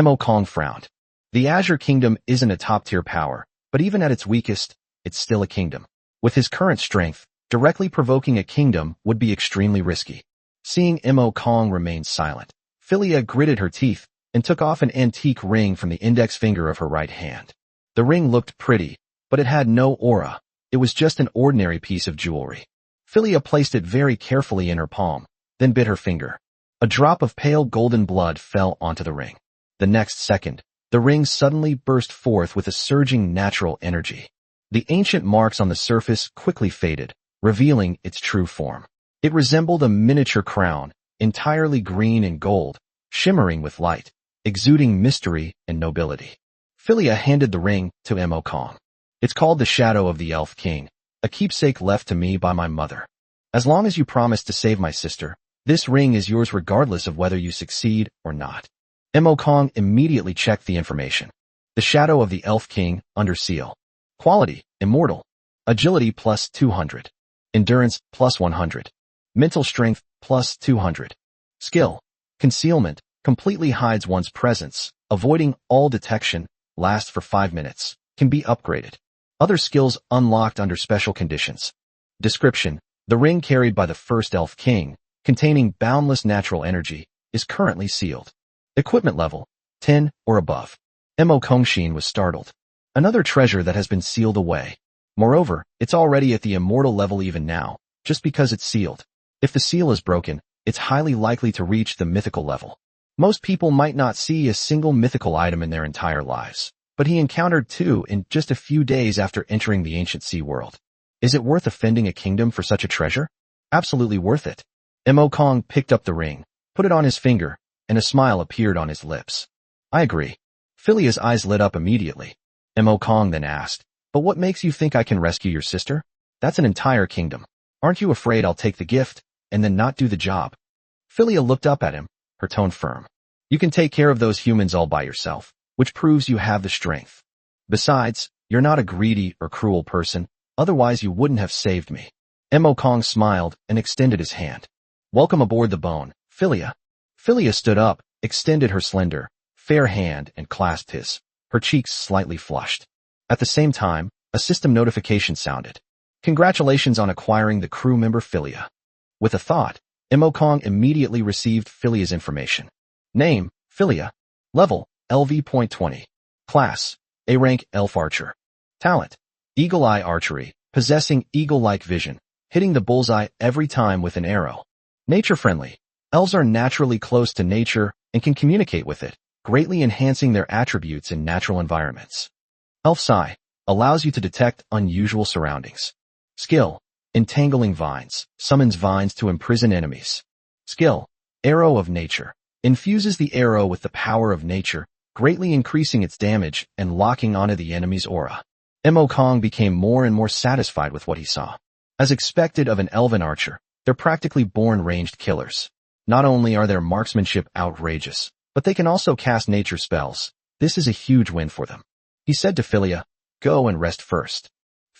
Mo Kong frowned. The Azure Kingdom isn't a top-tier power, but even at its weakest, it's still a kingdom. With his current strength, directly provoking a kingdom would be extremely risky. Seeing Mo Kong remain silent, Philia gritted her teeth and took off an antique ring from the index finger of her right hand. The ring looked pretty, but it had no aura. It was just an ordinary piece of jewelry. Philia placed it very carefully in her palm, then bit her finger. A drop of pale golden blood fell onto the ring. The next second, the ring suddenly burst forth with a surging natural energy. The ancient marks on the surface quickly faded, revealing its true form. It resembled a miniature crown, entirely green and gold, shimmering with light, exuding mystery and nobility. Philia handed the ring to Mo Kong. It's called the Shadow of the Elf King, a keepsake left to me by my mother. As long as you promise to save my sister, this ring is yours regardless of whether you succeed or not. Mo Kong immediately checked the information. The Shadow of the Elf King, under seal. Quality, immortal. Agility plus 200. Endurance plus 100. Mental strength plus 200. Skill, concealment, completely hides one's presence, avoiding all detection, lasts for 5 minutes, can be upgraded. Other skills unlocked under special conditions. Description, the ring carried by the first Elf King, containing boundless natural energy, is currently sealed. Equipment level, 10 or above. Mo Kongshin was startled. Another treasure that has been sealed away. Moreover, it's already at the immortal level even now, just because it's sealed. If the seal is broken, it's highly likely to reach the mythical level. Most people might not see a single mythical item in their entire lives. but he encountered two in just a few days after entering the ancient sea world. Is it worth offending a kingdom for such a treasure? Absolutely worth it. Mo Kong picked up the ring, put it on his finger, and a smile appeared on his lips. I agree. Philia's eyes lit up immediately. Mo Kong then asked, but what makes you think I can rescue your sister? That's an entire kingdom. Aren't you afraid I'll take the gift and then not do the job? Philia looked up at him, her tone firm. You can take care of those humans all by yourself, which proves you have the strength. Besides, you're not a greedy or cruel person, otherwise you wouldn't have saved me. Mo Kong smiled and extended his hand. Welcome aboard the Bone, Philia. Philia stood up, extended her slender, fair hand and clasped his, her cheeks slightly flushed. At the same time, a system notification sounded. Congratulations on acquiring the crew member Philia. With a thought, Mo Kong immediately received Philia's information. Name, Philia. Level, LV.20. Class, A rank Elf Archer. Talent, Eagle Eye Archery, possessing eagle-like vision, hitting the bullseye every time with an arrow. Nature friendly. Elves are naturally close to nature and can communicate with it, greatly enhancing their attributes in natural environments. Elf's Eye allows you to detect unusual surroundings. Skill, Entangling Vines, summons vines to imprison enemies. Skill, Arrow of Nature, infuses the arrow with the power of nature, greatly increasing its damage and locking onto the enemy's aura. Mo Kong became more and more satisfied with what he saw. As expected of an elven archer, they're practically born ranged killers. Not only are their marksmanship outrageous, but they can also cast nature spells. This is a huge win for them. He said to Philia, go and rest first.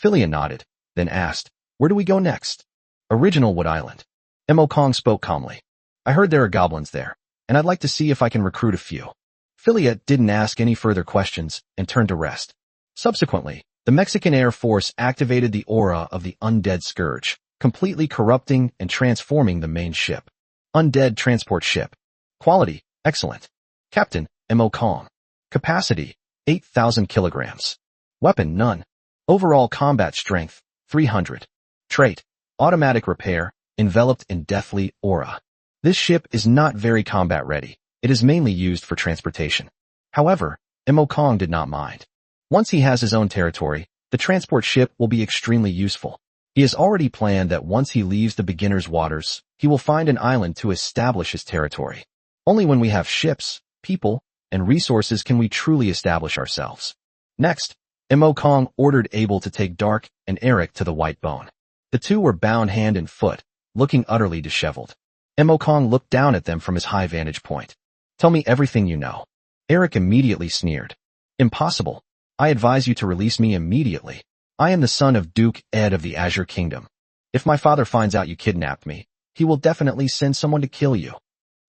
Philia nodded, then asked, where do we go next? Original Wood Island. Mo Kong spoke calmly. I heard there are goblins there, and I'd like to see if I can recruit a few. Philia didn't ask any further questions and turned to rest. Subsequently, the Mexican Air Force activated the aura of the Undead Scourge, completely corrupting and transforming the main ship. Undead Transport Ship. Quality, excellent. Captain, Mo Kong. Capacity, 8,000 kilograms. Weapon, none. Overall combat strength, 300. Trait, automatic repair, enveloped in deathly aura. This ship is not very combat ready. It is mainly used for transportation. However, Mo Kong did not mind. Once he has his own territory, the transport ship will be extremely useful. He has already planned that once he leaves the beginner's waters, he will find an island to establish his territory. Only when we have ships, people, and resources can we truly establish ourselves. Next, Mo Kong ordered Abel to take Dark and Eric to the White Bone. The two were bound hand and foot, looking utterly disheveled. Mo Kong looked down at them from his high vantage point. Tell me everything you know. Eric immediately sneered. Impossible. I advise you to release me immediately. I am the son of Duke Ed of the Azure Kingdom. If my father finds out you kidnapped me, he will definitely send someone to kill you.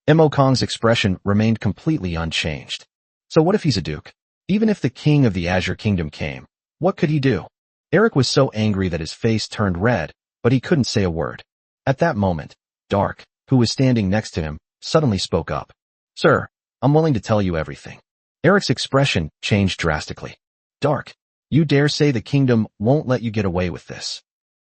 Mo Kong's expression remained completely unchanged. So what if he's a duke? Even if the king of the Azure Kingdom came, what could he do? Eric was so angry that his face turned red, but he couldn't say a word. At that moment, Dark, who was standing next to him, suddenly spoke up. Sir, I'm willing to tell you everything. Eric's expression changed drastically. Dark, you dare say the kingdom won't let you get away with this?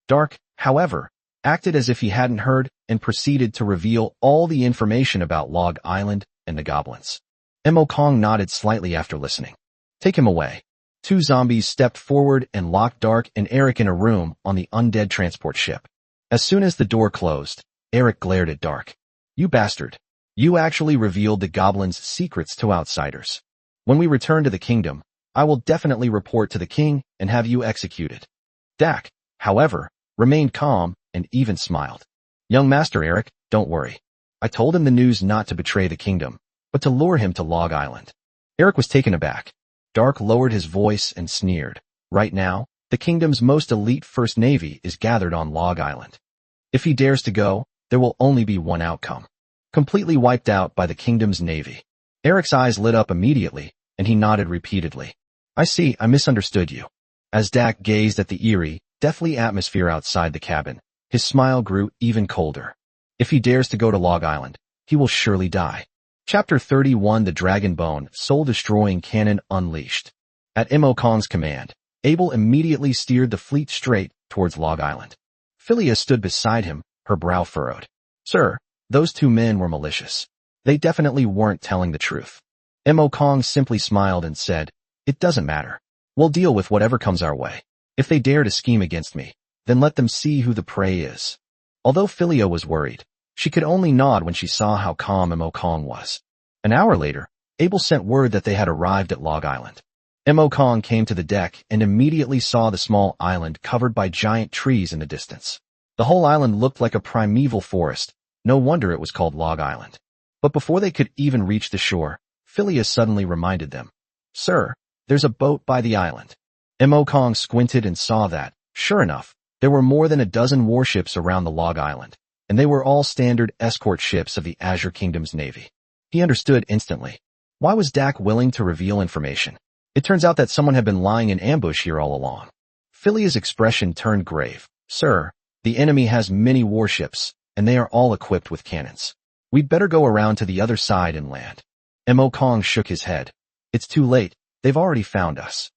Dark, however, acted as if he hadn't heard and proceeded to reveal all the information about Log Island and the goblins. Mo Kong nodded slightly after listening. Take him away. Two zombies stepped forward and locked Dark and Eric in a room on the Undead transport ship. As soon as the door closed, Eric glared at Dark. You bastard. You actually revealed the goblins' secrets to outsiders. When we return to the kingdom, I will definitely report to the king and have you executed. Dak, however, remained calm and even smiled. Young Master Eric, don't worry. I told him the news not to betray the kingdom, but to lure him to Log Island. Eric was taken aback. Dark lowered his voice and sneered. Right now, the kingdom's most elite First Navy is gathered on Log Island. If he dares to go, there will only be one outcome. Completely wiped out by the kingdom's navy. Eric's eyes lit up immediately, and he nodded repeatedly. I see, I misunderstood you. As Dak gazed at the eerie, deathly atmosphere outside the cabin, his smile grew even colder. If he dares to go to Log Island, he will surely die. Chapter 31 The Dragon Bone, Soul-Destroying Cannon Unleashed. At Mo Kong's command, Abel immediately steered the fleet straight towards Log Island. Philia stood beside him, her brow furrowed. Sir, those two men were malicious. They definitely weren't telling the truth. Mo Kong simply smiled and said, It doesn't matter. We'll deal with whatever comes our way. If they dare to scheme against me, then let them see who the prey is. Although Philia was worried, she could only nod when she saw how calm Mo Kong was. An hour later, Abel sent word that they had arrived at Log Island. Mo Kong came to the deck and immediately saw the small island covered by giant trees in the distance. The whole island looked like a primeval forest. No wonder it was called Log Island. But before they could even reach the shore, Philia suddenly reminded them, "Sir, there's a boat by the island." Mo Kong squinted and saw that, sure enough, there were more than a dozen warships around the Log Island, and they were all standard escort ships of the Azure Kingdom's navy. He understood instantly. Why was Dak willing to reveal information? It turns out that someone had been lying in ambush here all along. Philia's expression turned grave. "Sir, the enemy has many warships, and they are all equipped with cannons. We'd better go around to the other side and land." Mo Kong shook his head. "It's too late. They've already found us."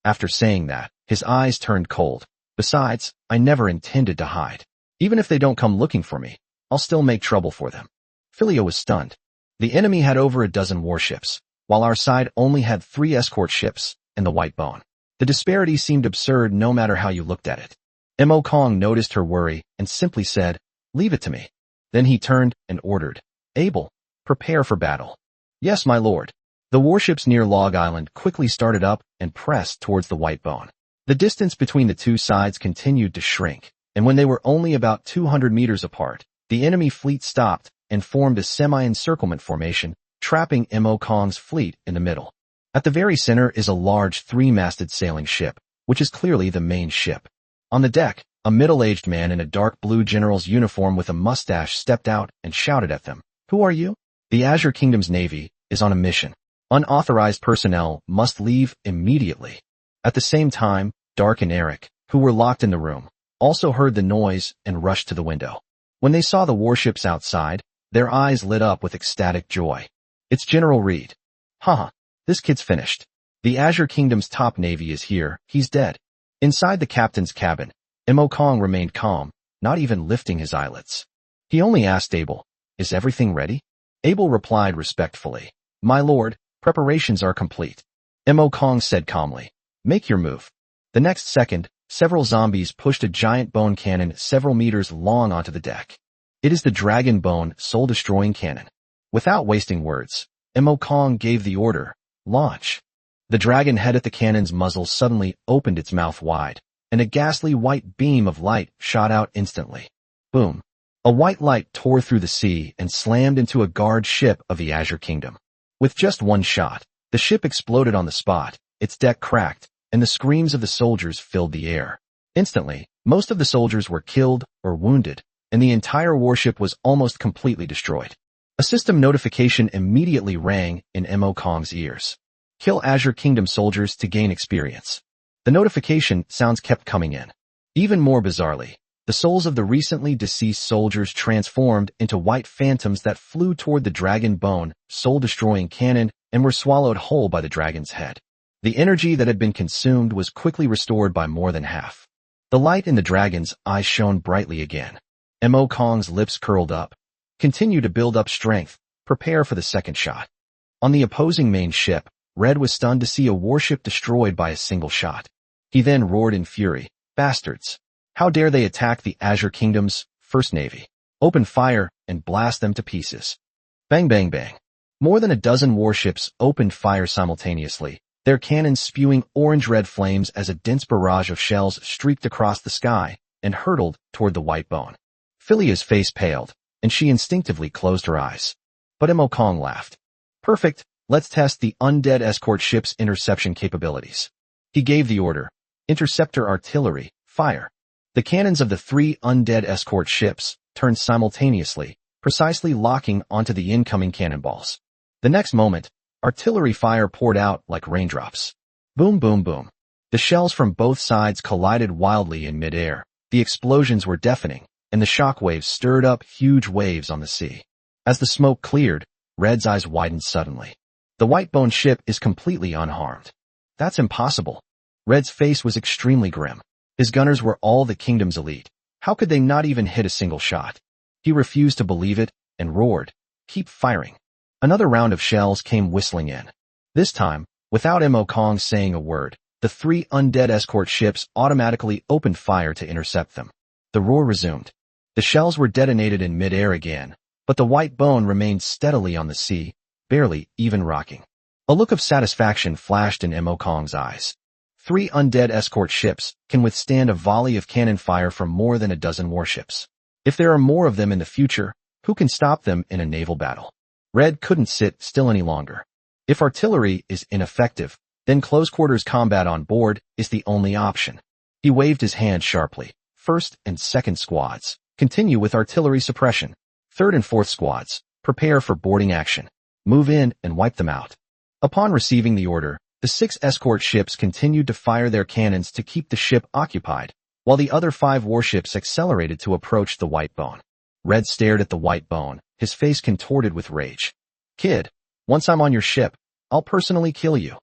After saying that, his eyes turned cold. "Besides, I never intended to hide. Even if they don't come looking for me, I'll still make trouble for them." Philia was stunned. The enemy had over a dozen warships, while our side only had 3 escort ships and the White Bone. The disparity seemed absurd no matter how you looked at it. Mo Kong noticed her worry and simply said, "Leave it to me." Then he turned and ordered, "Abel, prepare for battle." "Yes, my lord." The warships near Log Island quickly started up and pressed towards the White Bone. The distance between the two sides continued to shrink, and when they were only about 200 meters apart, the enemy fleet stopped and formed a semi-encirclement formation, trapping Mo Kong's fleet in the middle. At the very center is a large 3-masted sailing ship, which is clearly the main ship. On the deck, a middle-aged man in a dark blue general's uniform with a mustache stepped out and shouted at them, "Who are you?" "The Azure Kingdom's navy is on a mission. Unauthorized personnel must leave immediately." At the same time, Dark and Eric, who were locked in the room, also heard the noise and rushed to the window. When they saw the warships outside, their eyes lit up with ecstatic joy. "It's General Reed." "Haha, this kid's finished. The Azure Kingdom's top navy is here, he's dead." Inside the captain's cabin, Mo Kong remained calm, not even lifting his eyelids. He only asked Abel, "Is everything ready?" Abel replied respectfully, "My lord, preparations are complete." Mo Kong said calmly, "Make your move." The next second, several zombies pushed a giant bone cannon several meters long onto the deck. It is the Dragon Bone soul-destroying cannon. Without wasting words, Mo Kong gave the order, "Launch." The dragon head at the cannon's muzzle suddenly opened its mouth wide, and a ghastly white beam of light shot out instantly. Boom. A white light tore through the sea and slammed into a guard ship of the Azure Kingdom. With just one shot, the ship exploded on the spot, its deck cracked, and the screams of the soldiers filled the air. Instantly, most of the soldiers were killed or wounded, and the entire warship was almost completely destroyed. A system notification immediately rang in Mo Kong's ears. "Kill Azure Kingdom soldiers to gain experience." The notification sounds kept coming in. Even more bizarrely, the souls of the recently deceased soldiers transformed into white phantoms that flew toward the Dragon Bone, soul-destroying cannon, and were swallowed whole by the dragon's head. The energy that had been consumed was quickly restored by more than half. The light in the dragon's eyes shone brightly again. Mo Kong's lips curled up. "Continue to build up strength. Prepare for the second shot." On the opposing main ship, Red was stunned to see a warship destroyed by a single shot. He then roared in fury, "Bastards! How dare they attack the Azure Kingdom's First Navy? Open fire and blast them to pieces." Bang bang bang. More than a dozen warships opened fire simultaneously, their cannons spewing orange-red flames as a dense barrage of shells streaked across the sky and hurtled toward the White Bone. Philia's face paled, and she instinctively closed her eyes. But Mo Kong laughed. "Perfect, let's test the Undead escort ship's interception capabilities." He gave the order, "Interceptor artillery, fire." The cannons of the 3 Undead escort ships turned simultaneously, precisely locking onto the incoming cannonballs. The next moment, artillery fire poured out like raindrops. Boom boom boom. The shells from both sides collided wildly in midair. The explosions were deafening, and the shockwaves stirred up huge waves on the sea. As the smoke cleared, Red's eyes widened suddenly. "The White Bone ship is completely unharmed." "That's impossible." Red's face was extremely grim. His gunners were all the kingdom's elite. How could they not even hit a single shot? He refused to believe it and roared, "Keep firing." Another round of shells came whistling in. This time, Without Mo Kong saying a word, the 3 undead escort ships automatically opened fire to intercept them. The roar resumed. The shells were detonated in mid-air again, but the white bone remained steadily on the sea, barely even rocking. A look of satisfaction flashed in Mo Kong's eyes. 3 undead escort ships can withstand a volley of cannon fire from more than a dozen warships. If there are more of them in the future, who can stop them in a naval battle? Red couldn't sit still any longer. If artillery is ineffective, then close-quarters combat on board is the only option. He waved his hand sharply. First and second squads, continue with artillery suppression. Third and fourth squads, prepare for boarding action. Move in and wipe them out. Upon receiving the order, the 6 escort ships continued to fire their cannons to keep the ship occupied, while the other 5 warships accelerated to approach the white bone. Red stared at the white bone, his face contorted with rage. Kid, once I'm on your ship, I'll personally kill you.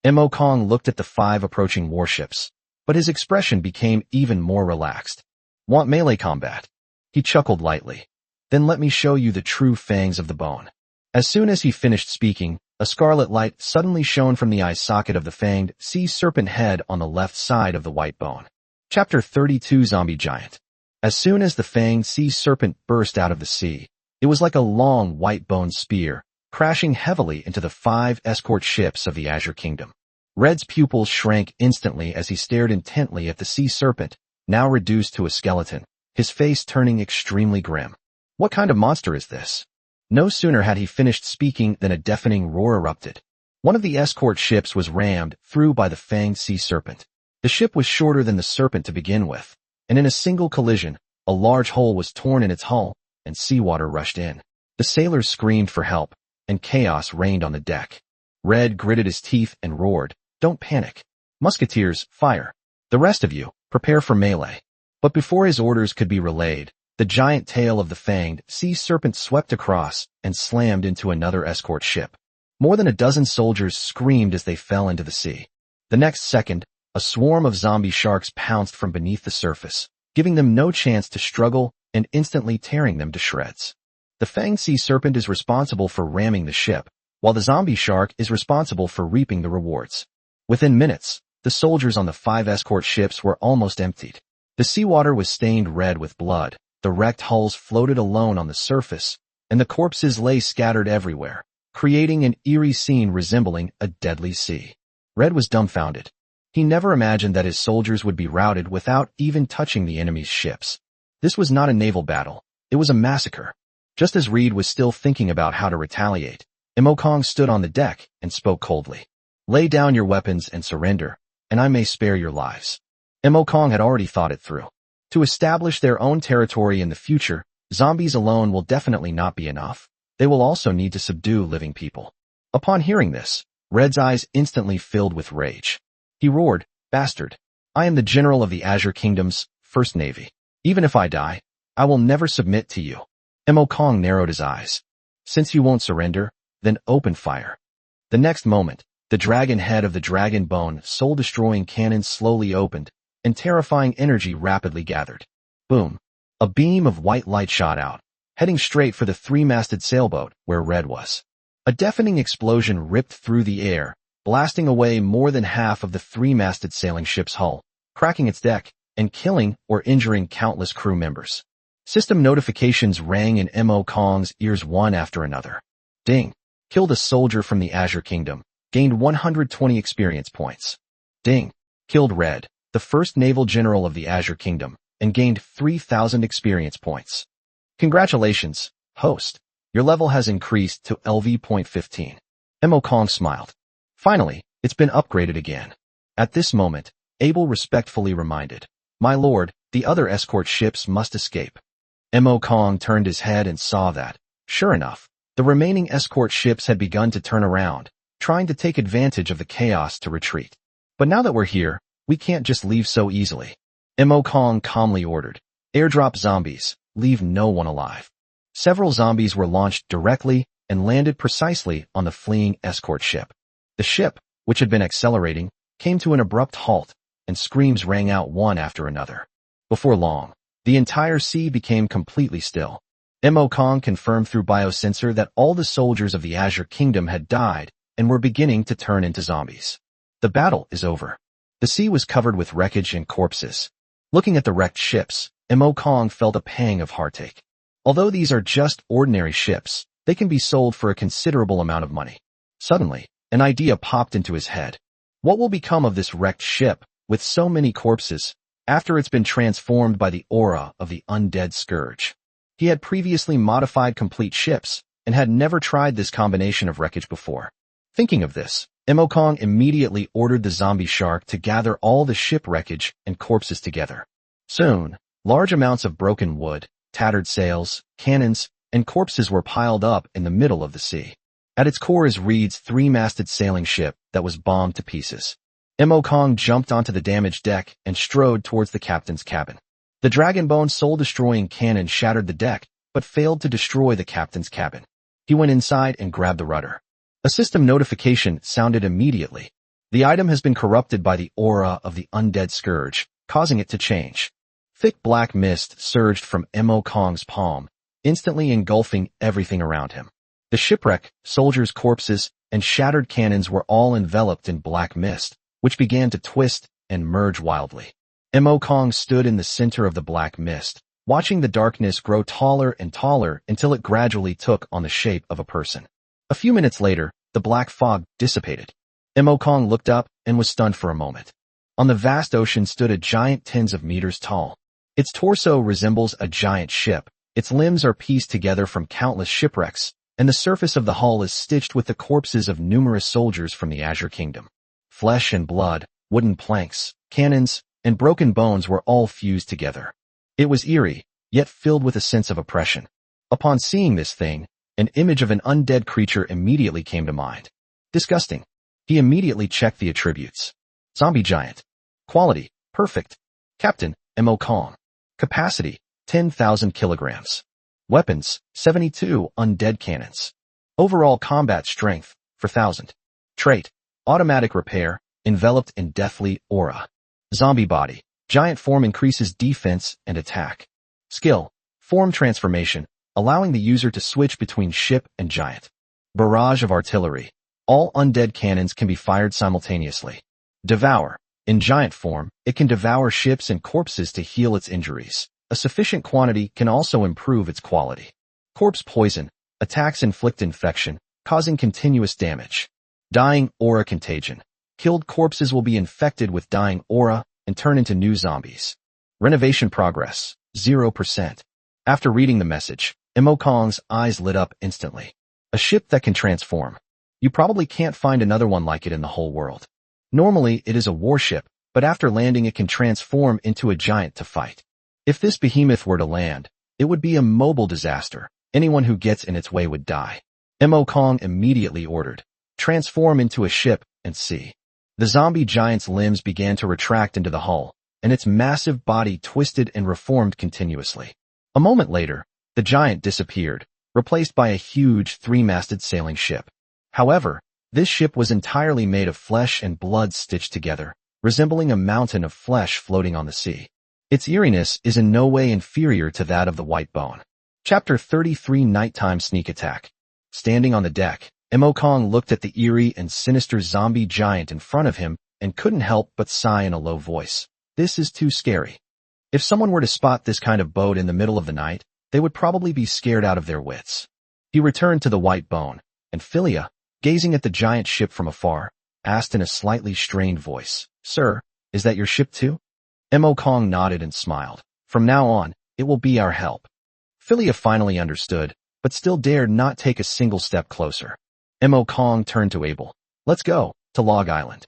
Mo Kong looked at the 5 approaching warships, but his expression became even more relaxed. Want melee combat? He chuckled lightly. Then let me show you the true fangs of the bone. As soon as he finished speaking, a scarlet light suddenly shone from the eye socket of the fanged sea serpent head on the left side of the white bone. Chapter 32 Zombie Giant. As soon as the fanged sea serpent burst out of the sea, it was like a long white bone spear, crashing heavily into the 5 escort ships of the Azure Kingdom. Red's pupils shrank instantly as he stared intently at the sea serpent, now reduced to a skeleton, his face turning extremely grim. What kind of monster is this? No sooner had he finished speaking than a deafening roar erupted. One of the escort ships was rammed through by the fanged sea serpent. The ship was shorter than the serpent to begin with, and in a single collision, a large hole was torn in its hull, and seawater rushed in. The sailors screamed for help, and chaos reigned on the deck. Red gritted his teeth and roared, "Don't panic. Musketeers, fire. The rest of you, prepare for melee." But before his orders could be relayed, the giant tail of the fanged sea serpent swept across and slammed into another escort ship. More than a dozen soldiers screamed as they fell into the sea. The next second, a swarm of zombie sharks pounced from beneath the surface, giving them no chance to struggle and instantly tearing them to shreds. The fanged sea serpent is responsible for ramming the ship, while the zombie shark is responsible for reaping the rewards. Within minutes, the soldiers on the 5 escort ships were almost emptied. The seawater was stained red with blood, the wrecked hulls floated alone on the surface, and the corpses lay scattered everywhere, creating an eerie scene resembling a deadly sea. Red was dumbfounded. He never imagined that his soldiers would be routed without even touching the enemy's ships. This was not a naval battle, it was a massacre. Just as Reed was still thinking about how to retaliate, Mo Kong stood on the deck and spoke coldly. Lay down your weapons and surrender, and I may spare your lives. Mo Kong had already thought it through. To establish their own territory in the future, zombies alone will definitely not be enough. They will also need to subdue living people. Upon hearing this, Red's eyes instantly filled with rage. He roared, "Bastard! I am the general of the Azure Kingdom's 1st Navy. Even if I die, I will never submit to you." Mo Kong narrowed his eyes. "Since you won't surrender, then open fire." The next moment, the dragon head of the dragon bone soul-destroying cannon slowly opened, and terrifying energy rapidly gathered. Boom! A beam of white light shot out, heading straight for the 3-masted sailboat where Red was. A deafening explosion ripped through the air, blasting away more than half of the 3-masted sailing ship's hull, cracking its deck, and killing or injuring countless crew members. System notifications rang in Mo Kong's ears one after another. Ding! Killed a soldier from the Azure Kingdom, gained 120 experience points. Ding! Killed Red, the 1st naval general of the Azure Kingdom, and gained 3,000 experience points. Congratulations, host. Your level has increased to LV.15. Mo Kong smiled. Finally, it's been upgraded again. At this moment, Abel respectfully reminded, "My lord, the other escort ships must escape." Mo Kong turned his head and saw that, sure enough, the remaining escort ships had begun to turn around, trying to take advantage of the chaos to retreat. But now that we're here, we can't just leave so easily. Mo Kong calmly ordered, "Airdrop zombies, leave no one alive." Several zombies were launched directly and landed precisely on the fleeing escort ship. The ship, which had been accelerating, came to an abrupt halt, and screams rang out one after another. Before long, the entire sea became completely still. Mo Kong confirmed through biosensor that all the soldiers of the Azure Kingdom had died, and were beginning to turn into zombies. The battle is over. The sea was covered with wreckage and corpses. Looking at the wrecked ships, Kong felt a pang of heartache. Although these are just ordinary ships, they can be sold for a considerable amount of money. Suddenly, an idea popped into his head. What will become of this wrecked ship, with so many corpses, after it's been transformed by the aura of the undead scourge? He had previously modified complete ships, and had never tried this combination of wreckage before. Thinking of this, Kong immediately ordered the zombie shark to gather all the ship wreckage and corpses together. Soon, large amounts of broken wood, tattered sails, cannons, and corpses were piled up in the middle of the sea. At its core is Reed's three-masted sailing ship that was bombed to pieces. Kong jumped onto the damaged deck and strode towards the captain's cabin. The dragonbone soul-destroying cannon shattered the deck, but failed to destroy the captain's cabin. He went inside and grabbed the rudder. A system notification sounded immediately. The item has been corrupted by the aura of the undead scourge, causing it to change. Thick black mist surged from Kong's palm, instantly engulfing everything around him. The shipwreck, soldiers' corpses, and shattered cannons were all enveloped in black mist, which began to twist and merge wildly. Kong stood in the center of the black mist, watching the darkness grow taller and taller until it gradually took on the shape of a person. A few minutes later, the black fog dissipated. Kong looked up and was stunned for a moment. On the vast ocean stood a giant tens of meters tall. Its torso resembles a giant ship, its limbs are pieced together from countless shipwrecks, and the surface of the hull is stitched with the corpses of numerous soldiers from the Azure Kingdom. Flesh and blood, wooden planks, cannons, and broken bones were all fused together. It was eerie, yet filled with a sense of oppression. Upon seeing this thing, an image of an undead creature immediately came to mind. Disgusting. He immediately checked the attributes. Zombie giant. Quality, perfect. Captain, Kong. Capacity, 10,000 kilograms. Weapons, 72 undead cannons. Overall combat strength, 4,000. Trait, automatic repair, enveloped in deathly aura. Zombie body, giant form increases defense and attack. Skill, form transformation, allowing the user to switch between ship and giant. Barrage of artillery. All undead cannons can be fired simultaneously. Devour. In giant form, it can devour ships and corpses to heal its injuries. A sufficient quantity can also improve its quality. Corpse poison. Attacks inflict infection, causing continuous damage. Dying aura contagion. Killed corpses will be infected with dying aura and turn into new zombies. Renovation progress, 0%. After reading the message, Kong's eyes lit up instantly. A ship that can transform. You probably can't find another one like it in the whole world. Normally, it is a warship, but after landing it can transform into a giant to fight. If this behemoth were to land, it would be a mobile disaster. Anyone who gets in its way would die. Kong immediately ordered, transform into a ship and see. The zombie giant's limbs began to retract into the hull, and its massive body twisted and reformed continuously. A moment later, the giant disappeared, replaced by a huge three-masted sailing ship. However, this ship was entirely made of flesh and blood stitched together, resembling a mountain of flesh floating on the sea. Its eeriness is in no way inferior to that of the White Bone. Chapter 33 Nighttime Sneak Attack. Standing on the deck, Kong looked at the eerie and sinister zombie giant in front of him and couldn't help but sigh in a low voice. This is too scary. If someone were to spot this kind of boat in the middle of the night, they would probably be scared out of their wits. He returned to the White Bone, and Philia, gazing at the giant ship from afar, asked in a slightly strained voice, "Sir, is that your ship too?" Kong nodded and smiled. "From now on, it will be our help." Philia finally understood, but still dared not take a single step closer. Kong turned to Abel. "Let's go, to Log Island."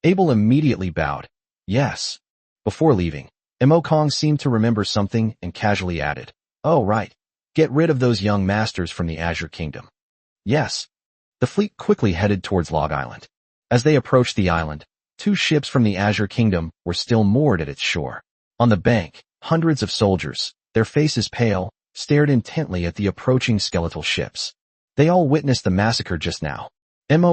Abel immediately bowed. "Yes." Before leaving, Kong seemed to remember something and casually added, "Oh right, get rid of those young masters from the Azure Kingdom." "Yes." The fleet quickly headed towards Log Island. As they approached the island, 2 ships from the Azure Kingdom were still moored at its shore. On the bank, hundreds of soldiers, their faces pale, stared intently at the approaching skeletal ships. They all witnessed the massacre just now.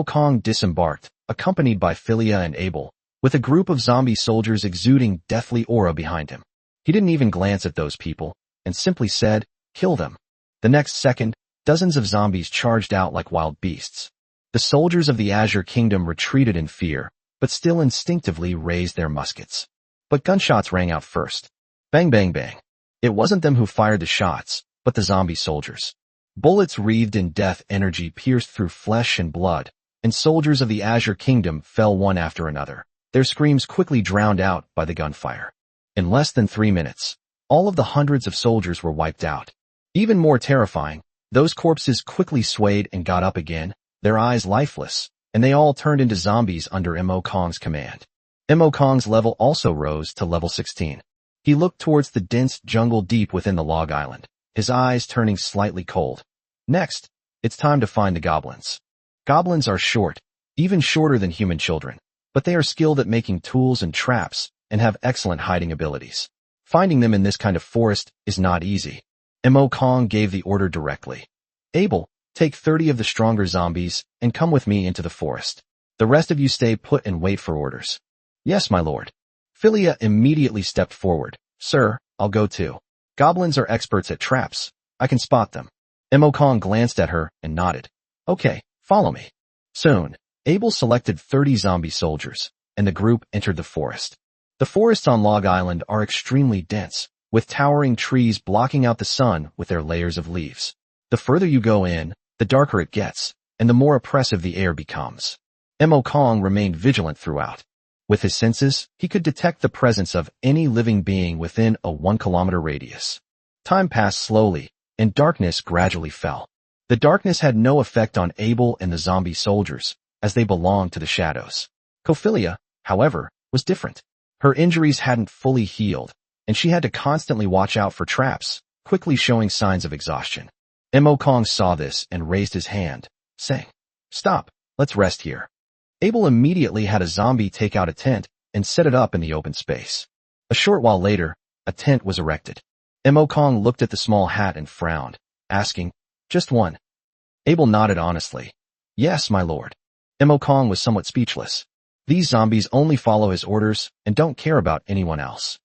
Kong disembarked, accompanied by Philia and Abel, with a group of zombie soldiers exuding deathly aura behind him. He didn't even glance at those people, and simply said, "Kill them." The next second, dozens of zombies charged out like wild beasts. The soldiers of the Azure Kingdom retreated in fear, but still instinctively raised their muskets. But gunshots rang out first. Bang, bang, bang. It wasn't them who fired the shots, but the zombie soldiers. Bullets wreathed in death energy pierced through flesh and blood, and soldiers of the Azure Kingdom fell one after another, their screams quickly drowned out by the gunfire. In less than 3 minutes, all of the hundreds of soldiers were wiped out. Even more terrifying, those corpses quickly swayed and got up again, their eyes lifeless, and they all turned into zombies under Mo Kong's command. Mo Kong's level also rose to level 16. He looked towards the dense jungle deep within the log island, his eyes turning slightly cold. Next, it's time to find the goblins. Goblins are short, even shorter than human children, but they are skilled at making tools and traps and have excellent hiding abilities. Finding them in this kind of forest is not easy. Mo Kong gave the order directly. Abel, take 30 of the stronger zombies and come with me into the forest. The rest of you stay put and wait for orders. Yes, my lord. Philia immediately stepped forward. Sir, I'll go too. Goblins are experts at traps. I can spot them. Mo Kong glanced at her and nodded. Okay, follow me. Soon, Abel selected 30 zombie soldiers, and the group entered the forest. The forests on Log Island are extremely dense, with towering trees blocking out the sun with their layers of leaves. The further you go in, the darker it gets, and the more oppressive the air becomes. Mo Kong remained vigilant throughout. With his senses, he could detect the presence of any living being within a 1-kilometer radius. Time passed slowly, and darkness gradually fell. The darkness had no effect on Abel and the zombie soldiers, as they belonged to the shadows. Cophilia, however, was different. Her injuries hadn't fully healed, and she had to constantly watch out for traps, quickly showing signs of exhaustion. Mo Kong saw this and raised his hand, saying, Stop, let's rest here. Abel immediately had a zombie take out a tent and set it up in the open space. A short while later, a tent was erected. Mo Kong looked at the small hat and frowned, asking, Just one? Abel nodded honestly. Yes, my lord. Mo Kong was somewhat speechless. These zombies only follow his orders and don't care about anyone else.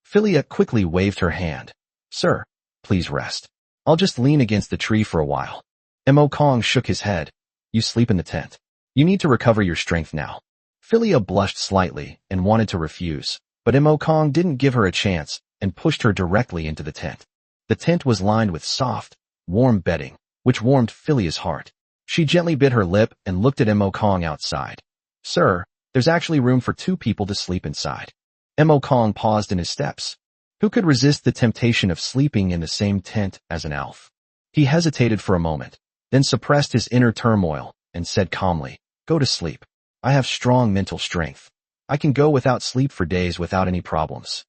Philia quickly waved her hand. Sir, please rest. I'll just lean against the tree for a while. Mo Kong shook his head. You sleep in the tent. You need to recover your strength now. Philia blushed slightly and wanted to refuse, but Mo Kong didn't give her a chance and pushed her directly into the tent. The tent was lined with soft, warm bedding, which warmed Philia's heart. She gently bit her lip and looked at Mo Kong outside. Sir, there's actually room for 2 people to sleep inside. Mo Kong paused in his steps. Who could resist the temptation of sleeping in the same tent as an elf? He hesitated for a moment, then suppressed his inner turmoil and said calmly, Go to sleep. I have strong mental strength. I can go without sleep for days without any problems.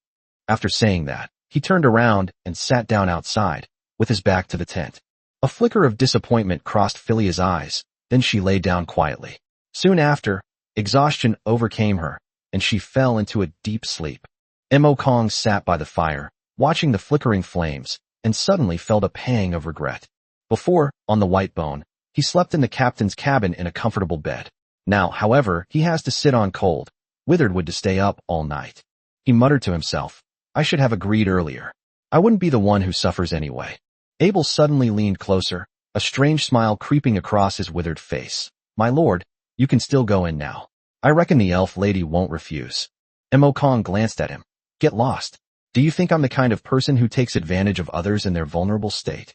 After saying that, he turned around and sat down outside, with his back to the tent. A flicker of disappointment crossed Philia's eyes, then she lay down quietly. Soon after, exhaustion overcame her, and she fell into a deep sleep. Mo Kong sat by the fire, watching the flickering flames, and suddenly felt a pang of regret. Before, on the white bone, he slept in the captain's cabin in a comfortable bed. Now, however, he has to sit on cold, withered wood to stay up all night. He muttered to himself, I should have agreed earlier. I wouldn't be the one who suffers anyway. Abel suddenly leaned closer, a strange smile creeping across his withered face. My lord, you can still go in now. I reckon the elf lady won't refuse. Mo Kong glanced at him. Get lost. Do you think I'm the kind of person who takes advantage of others in their vulnerable state?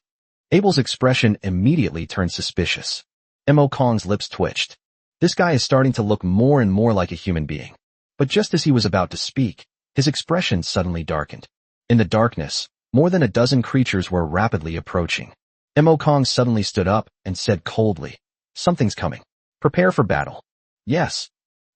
Abel's expression immediately turned suspicious. Mo Kong's lips twitched. This guy is starting to look more and more like a human being. But just as he was about to speak, his expression suddenly darkened. In the darkness, more than a dozen creatures were rapidly approaching. Mo Kong suddenly stood up and said coldly, Something's coming. Prepare for battle. Yes.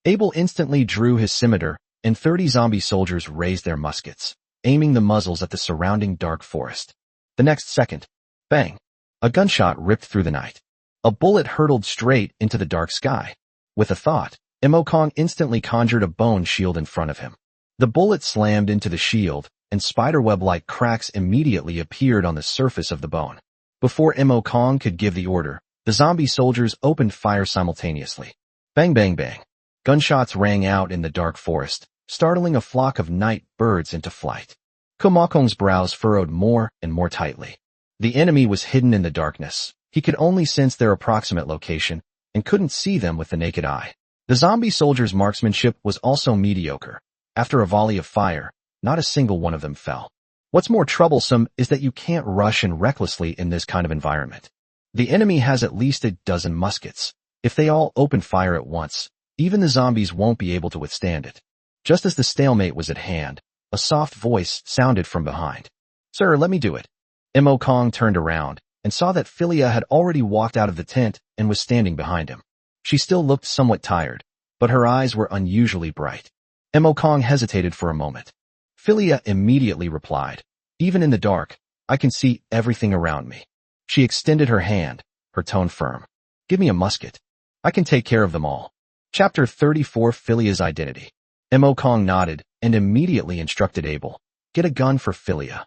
Abel instantly drew his scimitar, and 30 zombie soldiers raised their muskets, aiming the muzzles at the surrounding dark forest. The next second, bang! A gunshot ripped through the night. A bullet hurtled straight into the dark sky. With a thought, Mo Kong instantly conjured a bone shield in front of him. The bullet slammed into the shield, and spiderweb-like cracks immediately appeared on the surface of the bone. Before Mo Kong could give the order, the zombie soldiers opened fire simultaneously. Bang, bang, bang. Gunshots rang out in the dark forest, startling a flock of night birds into flight. Mo Kong's brows furrowed more and more tightly. The enemy was hidden in the darkness. He could only sense their approximate location, and couldn't see them with the naked eye. The zombie soldiers' marksmanship was also mediocre. After a volley of fire, not a single one of them fell. What's more troublesome is that you can't rush in recklessly in this kind of environment. The enemy has at least a dozen muskets. If they all open fire at once, even the zombies won't be able to withstand it. Just as the stalemate was at hand, a soft voice sounded from behind. "Sir, let me do it." Mo Kong turned around and saw that Philia had already walked out of the tent and was standing behind him. She still looked somewhat tired, but her eyes were unusually bright. Mo Kong hesitated for a moment. Philia immediately replied, "Even in the dark, I can see everything around me." She extended her hand, her tone firm. "Give me a musket. I can take care of them all." Chapter 34 Philia's Identity. Mo Kong nodded and immediately instructed Abel, "Get a gun for Philia."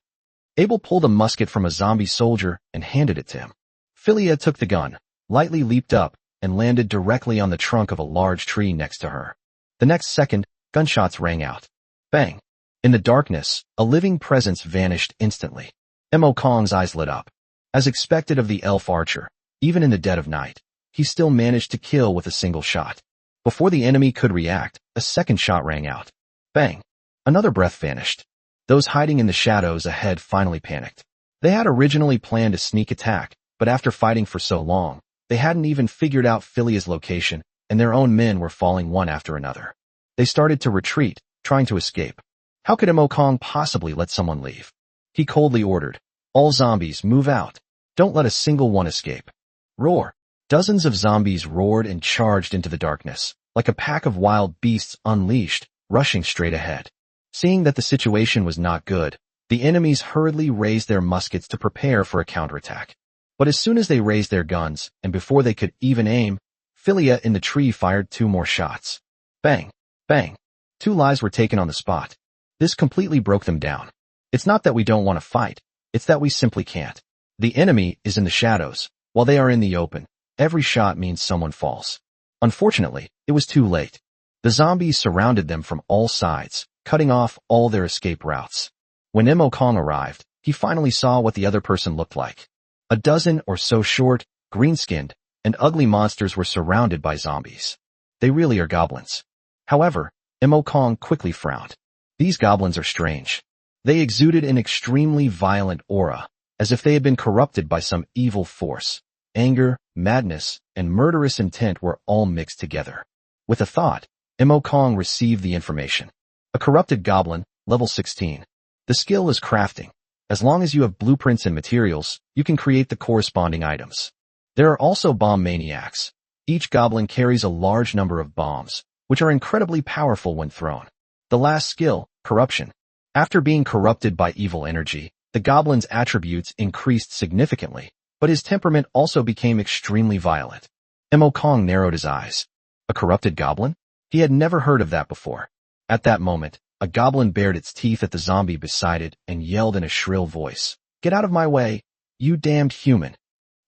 Abel pulled a musket from a zombie soldier and handed it to him. Philia took the gun, lightly leaped up, and landed directly on the trunk of a large tree next to her. The next second, gunshots rang out. Bang! In the darkness, a living presence vanished instantly. Mo Kong's eyes lit up. As expected of the elf archer, even in the dead of night, he still managed to kill with a single shot. Before the enemy could react, a second shot rang out. Bang! Another breath vanished. Those hiding in the shadows ahead finally panicked. They had originally planned a sneak attack, but after fighting for so long, they hadn't even figured out Philia's location, and their own men were falling one after another. They started to retreat, trying to escape. How could Mo Kong possibly let someone leave? He coldly ordered, "All zombies, move out. Don't let a single one escape." Roar! Dozens of zombies roared and charged into the darkness, like a pack of wild beasts unleashed, rushing straight ahead. Seeing that the situation was not good, the enemies hurriedly raised their muskets to prepare for a counterattack. But as soon as they raised their guns, and before they could even aim, Philia in the tree fired 2 more shots. Bang! Bang! 2 lives were taken on the spot. This completely broke them down. It's not that we don't want to fight, it's that we simply can't. The enemy is in the shadows, while they are in the open. Every shot means someone falls. Unfortunately, it was too late. The zombies surrounded them from all sides, cutting off all their escape routes. When Mo Kong arrived, he finally saw what the other person looked like. A dozen or so short, green-skinned, and ugly monsters were surrounded by zombies. They really are goblins. However, Mo Kong quickly frowned. These goblins are strange. They exuded an extremely violent aura, as if they had been corrupted by some evil force. Anger, madness, and murderous intent were all mixed together. With a thought, Mo Kong received the information. A corrupted goblin, level 16. The skill is crafting. As long as you have blueprints and materials, you can create the corresponding items. There are also bomb maniacs. Each goblin carries a large number of bombs, which are incredibly powerful when thrown. The last skill, corruption. After being corrupted by evil energy, the goblin's attributes increased significantly, but his temperament also became extremely violent. Mo Kong narrowed his eyes. A corrupted goblin? He had never heard of that before. At that moment, a goblin bared its teeth at the zombie beside it and yelled in a shrill voice, "Get out of my way, you damned human."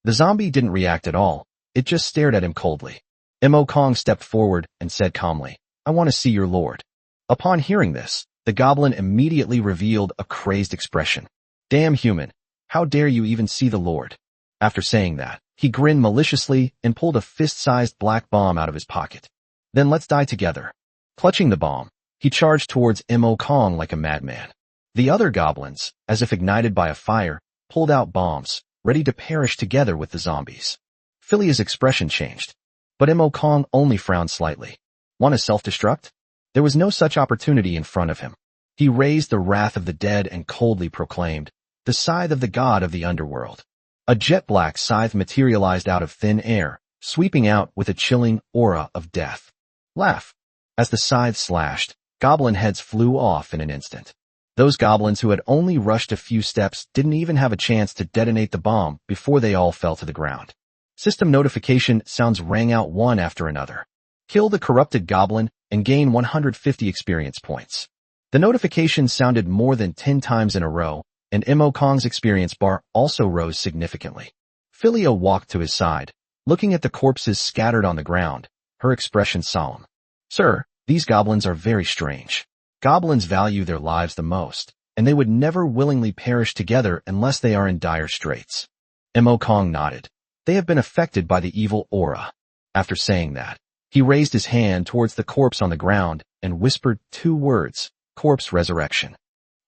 The zombie didn't react at all. It just stared at him coldly. Mo Kong stepped forward and said calmly, "I want to see your lord." Upon hearing this, the goblin immediately revealed a crazed expression. "Damn human, how dare you even see the lord?" After saying that, he grinned maliciously and pulled a fist-sized black bomb out of his pocket. "Then let's die together." Clutching the bomb, he charged towards Mo Kong like a madman. The other goblins, as if ignited by a fire, pulled out bombs, ready to perish together with the zombies. Philia's expression changed, but Mo Kong only frowned slightly. Want to self-destruct? There was no such opportunity in front of him. He raised the wrath of the dead and coldly proclaimed, "The scythe of the god of the underworld." A jet-black scythe materialized out of thin air, sweeping out with a chilling aura of death. Laugh! As the scythe slashed, goblin heads flew off in an instant. Those goblins who had only rushed a few steps didn't even have a chance to detonate the bomb before they all fell to the ground. System notification sounds rang out one after another. Kill the corrupted goblin and gain 150 experience points. The notification sounded more than 10 times in a row, and Mo Kong's experience bar also rose significantly. Philia walked to his side, looking at the corpses scattered on the ground, her expression solemn. "Sir, these goblins are very strange. Goblins value their lives the most, and they would never willingly perish together unless they are in dire straits." Mo Kong nodded. "They have been affected by the evil aura. After saying that, he raised his hand towards the corpse on the ground and whispered 2 words, corpse resurrection.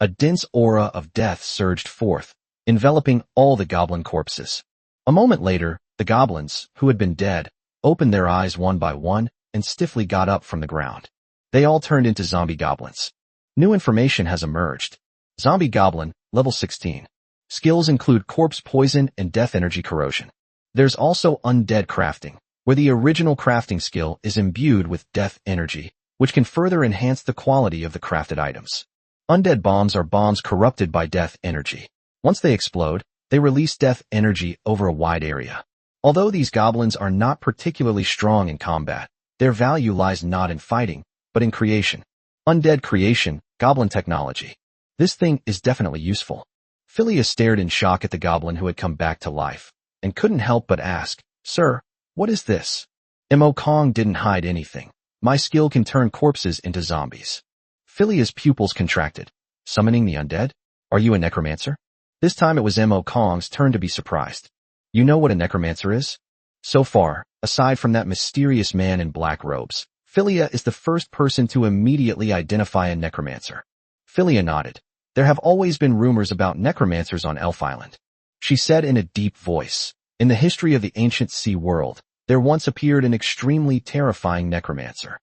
A dense aura of death surged forth, enveloping all the goblin corpses. A moment later, the goblins, who had been dead, opened their eyes one by one and stiffly got up from the ground. They all turned into zombie goblins. New information has emerged. Zombie goblin, level 16. Skills include corpse poison and death energy corrosion. There's also undead crafting, where the original crafting skill is imbued with death energy, which can further enhance the quality of the crafted items. Undead bombs are bombs corrupted by death energy. Once they explode, they release death energy over a wide area. Although these goblins are not particularly strong in combat, their value lies not in fighting, but in creation. Undead creation, goblin technology. This thing is definitely useful. Philia stared in shock at the goblin who had come back to life, and couldn't help but ask, Sir, what is this? Mo Kong didn't hide anything. My skill can turn corpses into zombies. Philia's pupils contracted. Summoning the undead? Are you a necromancer? This time it was Mo Kong's turn to be surprised. You know what a necromancer is? So far, aside from that mysterious man in black robes, Philia is the first person to immediately identify a necromancer. Philia nodded. There have always been rumors about necromancers on Elf Island. She said in a deep voice, in the history of the ancient sea world, there once appeared an extremely terrifying necromancer.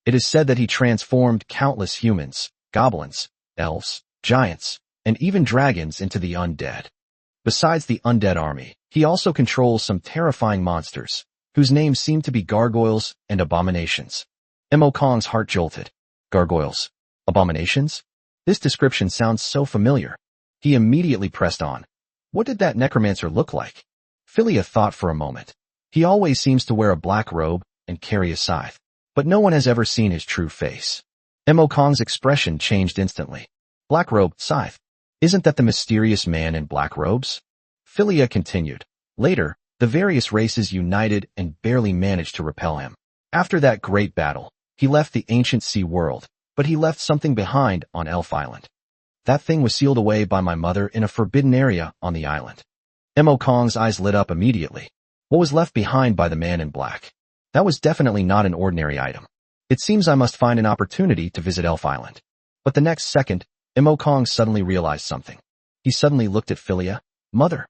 It is said that he transformed countless humans, goblins, elves, giants, and even dragons into the undead. Besides the undead army, he also controls some terrifying monsters, whose names seem to be gargoyles and abominations. Mo Kong's heart jolted. Gargoyles? Abominations? This description sounds so familiar. He immediately pressed on. What did that necromancer look like? Philia thought for a moment. He always seems to wear a black robe and carry a scythe, but no one has ever seen his true face. Mo Kong's expression changed instantly. Black robe, scythe. Isn't that the mysterious man in black robes? Philia continued. Later, the various races united and barely managed to repel him. After that great battle, he left the ancient sea world, but he left something behind on Elf Island. That thing was sealed away by my mother in a forbidden area on the island. Mo Kong's eyes lit up immediately. What was left behind by the man in black? That was definitely not an ordinary item. It seems I must find an opportunity to visit Elf Island. But the next second, Mo Kong suddenly realized something. He suddenly looked at Philia. Mother.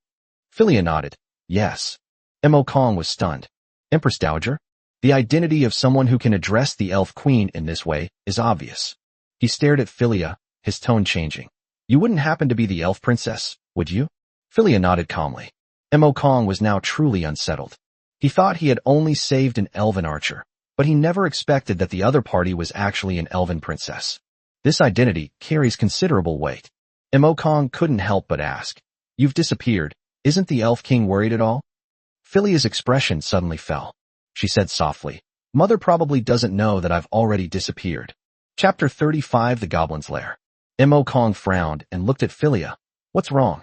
Philia nodded. Yes. Mo Kong was stunned. Empress Dowager? The identity of someone who can address the elf queen in this way is obvious. He stared at Philia, his tone changing. You wouldn't happen to be the elf princess, would you? Philia nodded calmly. Mo Kong was now truly unsettled. He thought he had only saved an elven archer, but he never expected that the other party was actually an elven princess. This identity carries considerable weight. Mo Kong couldn't help but ask. You've disappeared. Isn't the elf king worried at all? Philia's expression suddenly fell. She said softly, Mother probably doesn't know that I've already disappeared. Chapter 35 The Goblin's Lair. Mo Kong frowned and looked at Philia. What's wrong?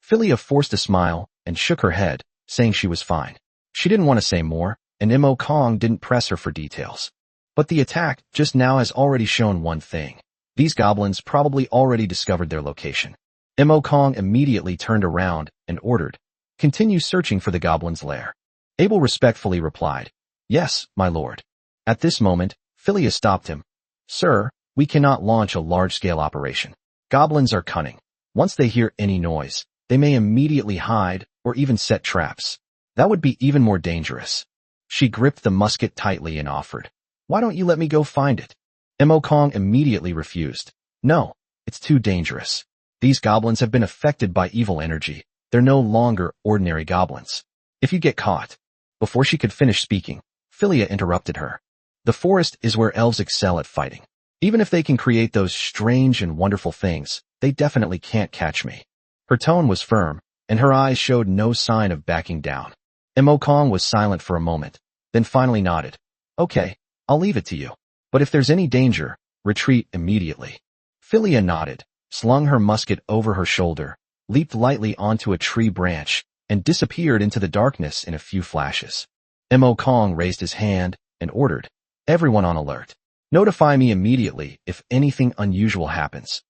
Philia forced a smile and shook her head, saying she was fine. She didn't want to say more, and Mo Kong didn't press her for details. But the attack just now has already shown one thing. These goblins probably already discovered their location. Mo Kong immediately turned around and ordered, continue searching for the goblin's lair. Abel respectfully replied, Yes, my lord. At this moment, Philia stopped him. Sir, we cannot launch a large-scale operation. Goblins are cunning. Once they hear any noise, they may immediately hide or even set traps. That would be even more dangerous. She gripped the musket tightly and offered, Why don't you let me go find it? Mo Kong immediately refused. No, it's too dangerous. These goblins have been affected by evil energy. They're no longer ordinary goblins. If you get caught. Before she could finish speaking, Philia interrupted her. The forest is where elves excel at fighting. Even if they can create those strange and wonderful things, they definitely can't catch me. Her tone was firm, and her eyes showed no sign of backing down. Mo Kong was silent for a moment, then finally nodded. Okay, I'll leave it to you. But if there's any danger, retreat immediately. Philia nodded, slung her musket over her shoulder, leaped lightly onto a tree branch, and disappeared into the darkness in a few flashes. Mo Kong raised his hand and ordered, Everyone on alert. Notify me immediately if anything unusual happens.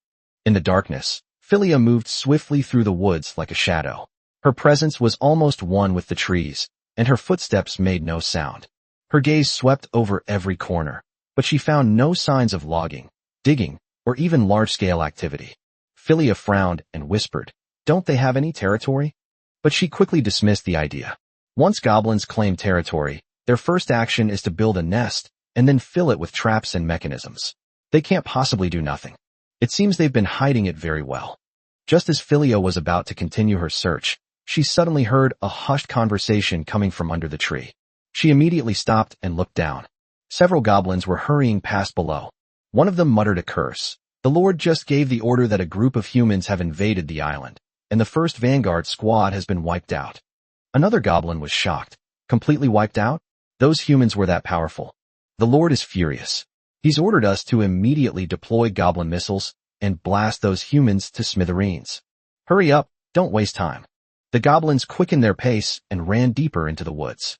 In the darkness, Philia moved swiftly through the woods like a shadow. Her presence was almost one with the trees, and her footsteps made no sound. Her gaze swept over every corner, but she found no signs of logging, digging, or even large-scale activity. Philia frowned and whispered, "Don't they have any territory?" But she quickly dismissed the idea. Once goblins claim territory, their first action is to build a nest and then fill it with traps and mechanisms. They can't possibly do nothing. It seems they've been hiding it very well. Just as Philia was about to continue her search, she suddenly heard a hushed conversation coming from under the tree. She immediately stopped and looked down. Several goblins were hurrying past below. One of them muttered a curse. The Lord just gave the order that a group of humans have invaded the island, and the first vanguard squad has been wiped out. Another goblin was shocked. Completely wiped out? Those humans were that powerful. The Lord is furious. He's ordered us to immediately deploy goblin missiles and blast those humans to smithereens. Hurry up, don't waste time. The goblins quickened their pace and ran deeper into the woods.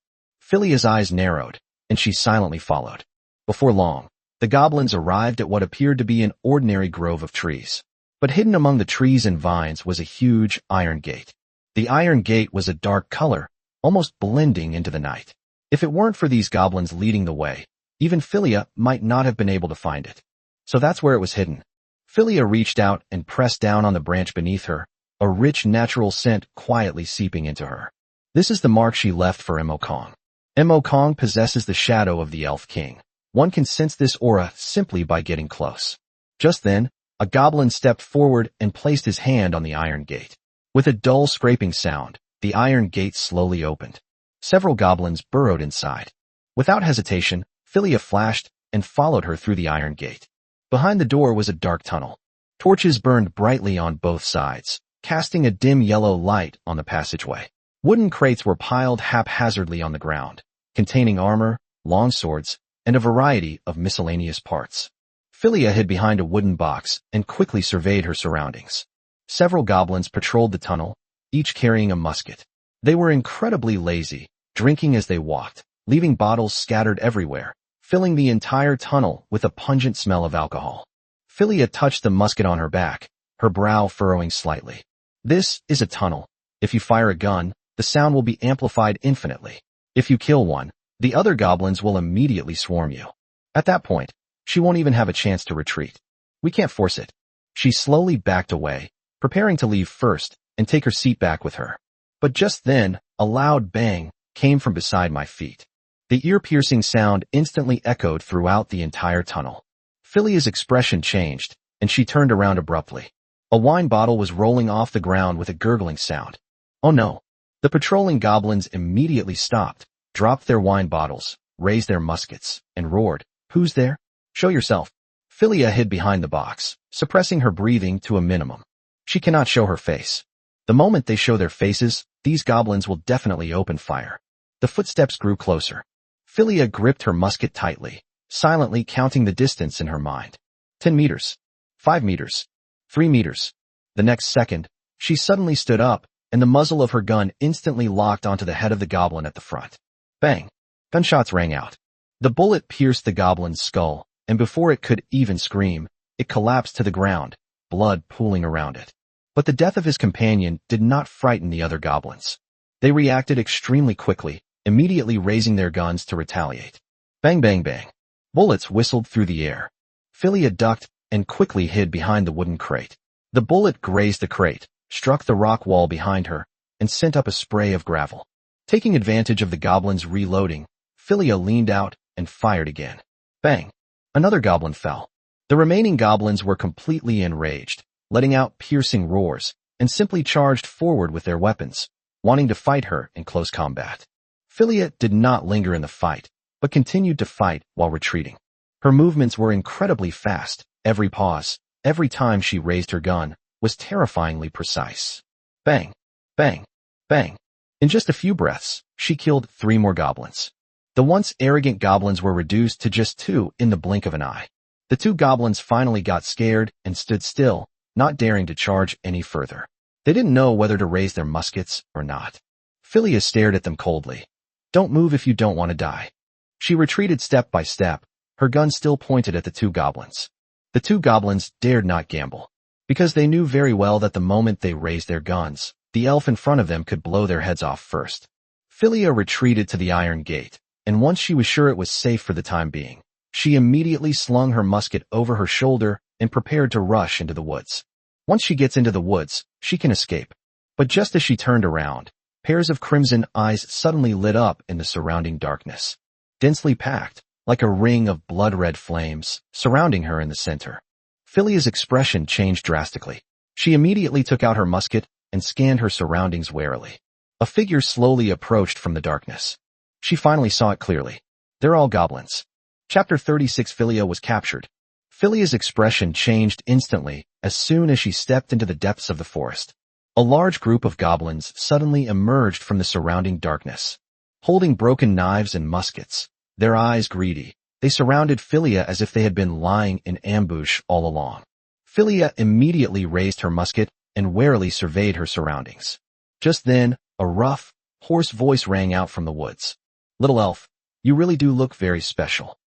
Philia's eyes narrowed, and she silently followed. Before long, the goblins arrived at what appeared to be an ordinary grove of trees. But hidden among the trees and vines was a huge iron gate. The iron gate was a dark color, almost blending into the night. If it weren't for these goblins leading the way, even Philia might not have been able to find it. So that's where it was hidden. Philia reached out and pressed down on the branch beneath her, a rich natural scent quietly seeping into her. This is the mark she left for Mo-Kong. Mo-Kong possesses the shadow of the Elf King. One can sense this aura simply by getting close. Just then, a goblin stepped forward and placed his hand on the iron gate. With a dull scraping sound, the iron gate slowly opened. Several goblins burrowed inside. Without hesitation, Philia flashed and followed her through the iron gate. Behind the door was a dark tunnel. Torches burned brightly on both sides, casting a dim yellow light on the passageway. Wooden crates were piled haphazardly on the ground, containing armor, longswords, and a variety of miscellaneous parts. Philia hid behind a wooden box and quickly surveyed her surroundings. Several goblins patrolled the tunnel, each carrying a musket. They were incredibly lazy, drinking as they walked, leaving bottles scattered everywhere, filling the entire tunnel with a pungent smell of alcohol. Philia touched the musket on her back, her brow furrowing slightly. This is a tunnel. If you fire a gun, the sound will be amplified infinitely. If you kill one, the other goblins will immediately swarm you. At that point, she won't even have a chance to retreat. We can't force it. She slowly backed away, preparing to leave first and take her seat back with her. But just then, a loud bang came from beside my feet. The ear-piercing sound instantly echoed throughout the entire tunnel. Philia's expression changed, and she turned around abruptly. A wine bottle was rolling off the ground with a gurgling sound. Oh no! The patrolling goblins immediately stopped, dropped their wine bottles, raised their muskets, and roared, "Who's there? Show yourself." Philia hid behind the box, suppressing her breathing to a minimum. She cannot show her face. The moment they show their faces, these goblins will definitely open fire. The footsteps grew closer. Philia gripped her musket tightly, silently counting the distance in her mind. 10 meters. 5 meters. 3 meters. The next second, she suddenly stood up, and the muzzle of her gun instantly locked onto the head of the goblin at the front. Bang! Gunshots rang out. The bullet pierced the goblin's skull, and before it could even scream, it collapsed to the ground, blood pooling around it. But the death of his companion did not frighten the other goblins. They reacted extremely quickly, immediately raising their guns to retaliate. Bang bang bang. Bullets whistled through the air. Philia ducked and quickly hid behind the wooden crate. The bullet grazed the crate, struck the rock wall behind her, and sent up a spray of gravel. Taking advantage of the goblins reloading, Philia leaned out and fired again. Bang! Another goblin fell. The remaining goblins were completely enraged, letting out piercing roars, and simply charged forward with their weapons, wanting to fight her in close combat. Philia did not linger in the fight, but continued to fight while retreating. Her movements were incredibly fast. Every pause, every time she raised her gun, was terrifyingly precise. Bang! Bang! Bang! In just a few breaths, she killed 3 more goblins. The once arrogant goblins were reduced to just 2 in the blink of an eye. The 2 goblins finally got scared and stood still, not daring to charge any further. They didn't know whether to raise their muskets or not. Philia stared at them coldly. "Don't move if you don't want to die." She retreated step by step, her gun still pointed at the 2 goblins. The 2 goblins dared not gamble, because they knew very well that the moment they raised their guns, the elf in front of them could blow their heads off first. Philia retreated to the iron gate, and once she was sure it was safe for the time being, she immediately slung her musket over her shoulder and prepared to rush into the woods. Once she gets into the woods, she can escape. But just as she turned around, pairs of crimson eyes suddenly lit up in the surrounding darkness. Densely packed, like a ring of blood-red flames, surrounding her in the center. Philia's expression changed drastically. She immediately took out her musket and scanned her surroundings warily. A figure slowly approached from the darkness. She finally saw it clearly. They're all goblins. Chapter 36. Philia was captured. Philia's expression changed instantly as soon as she stepped into the depths of the forest. A large group of goblins suddenly emerged from the surrounding darkness. Holding broken knives and muskets, their eyes greedy, they surrounded Philia as if they had been lying in ambush all along. Philia immediately raised her musket and warily surveyed her surroundings. Just then, a rough, hoarse voice rang out from the woods. "Little elf, you really do look very special."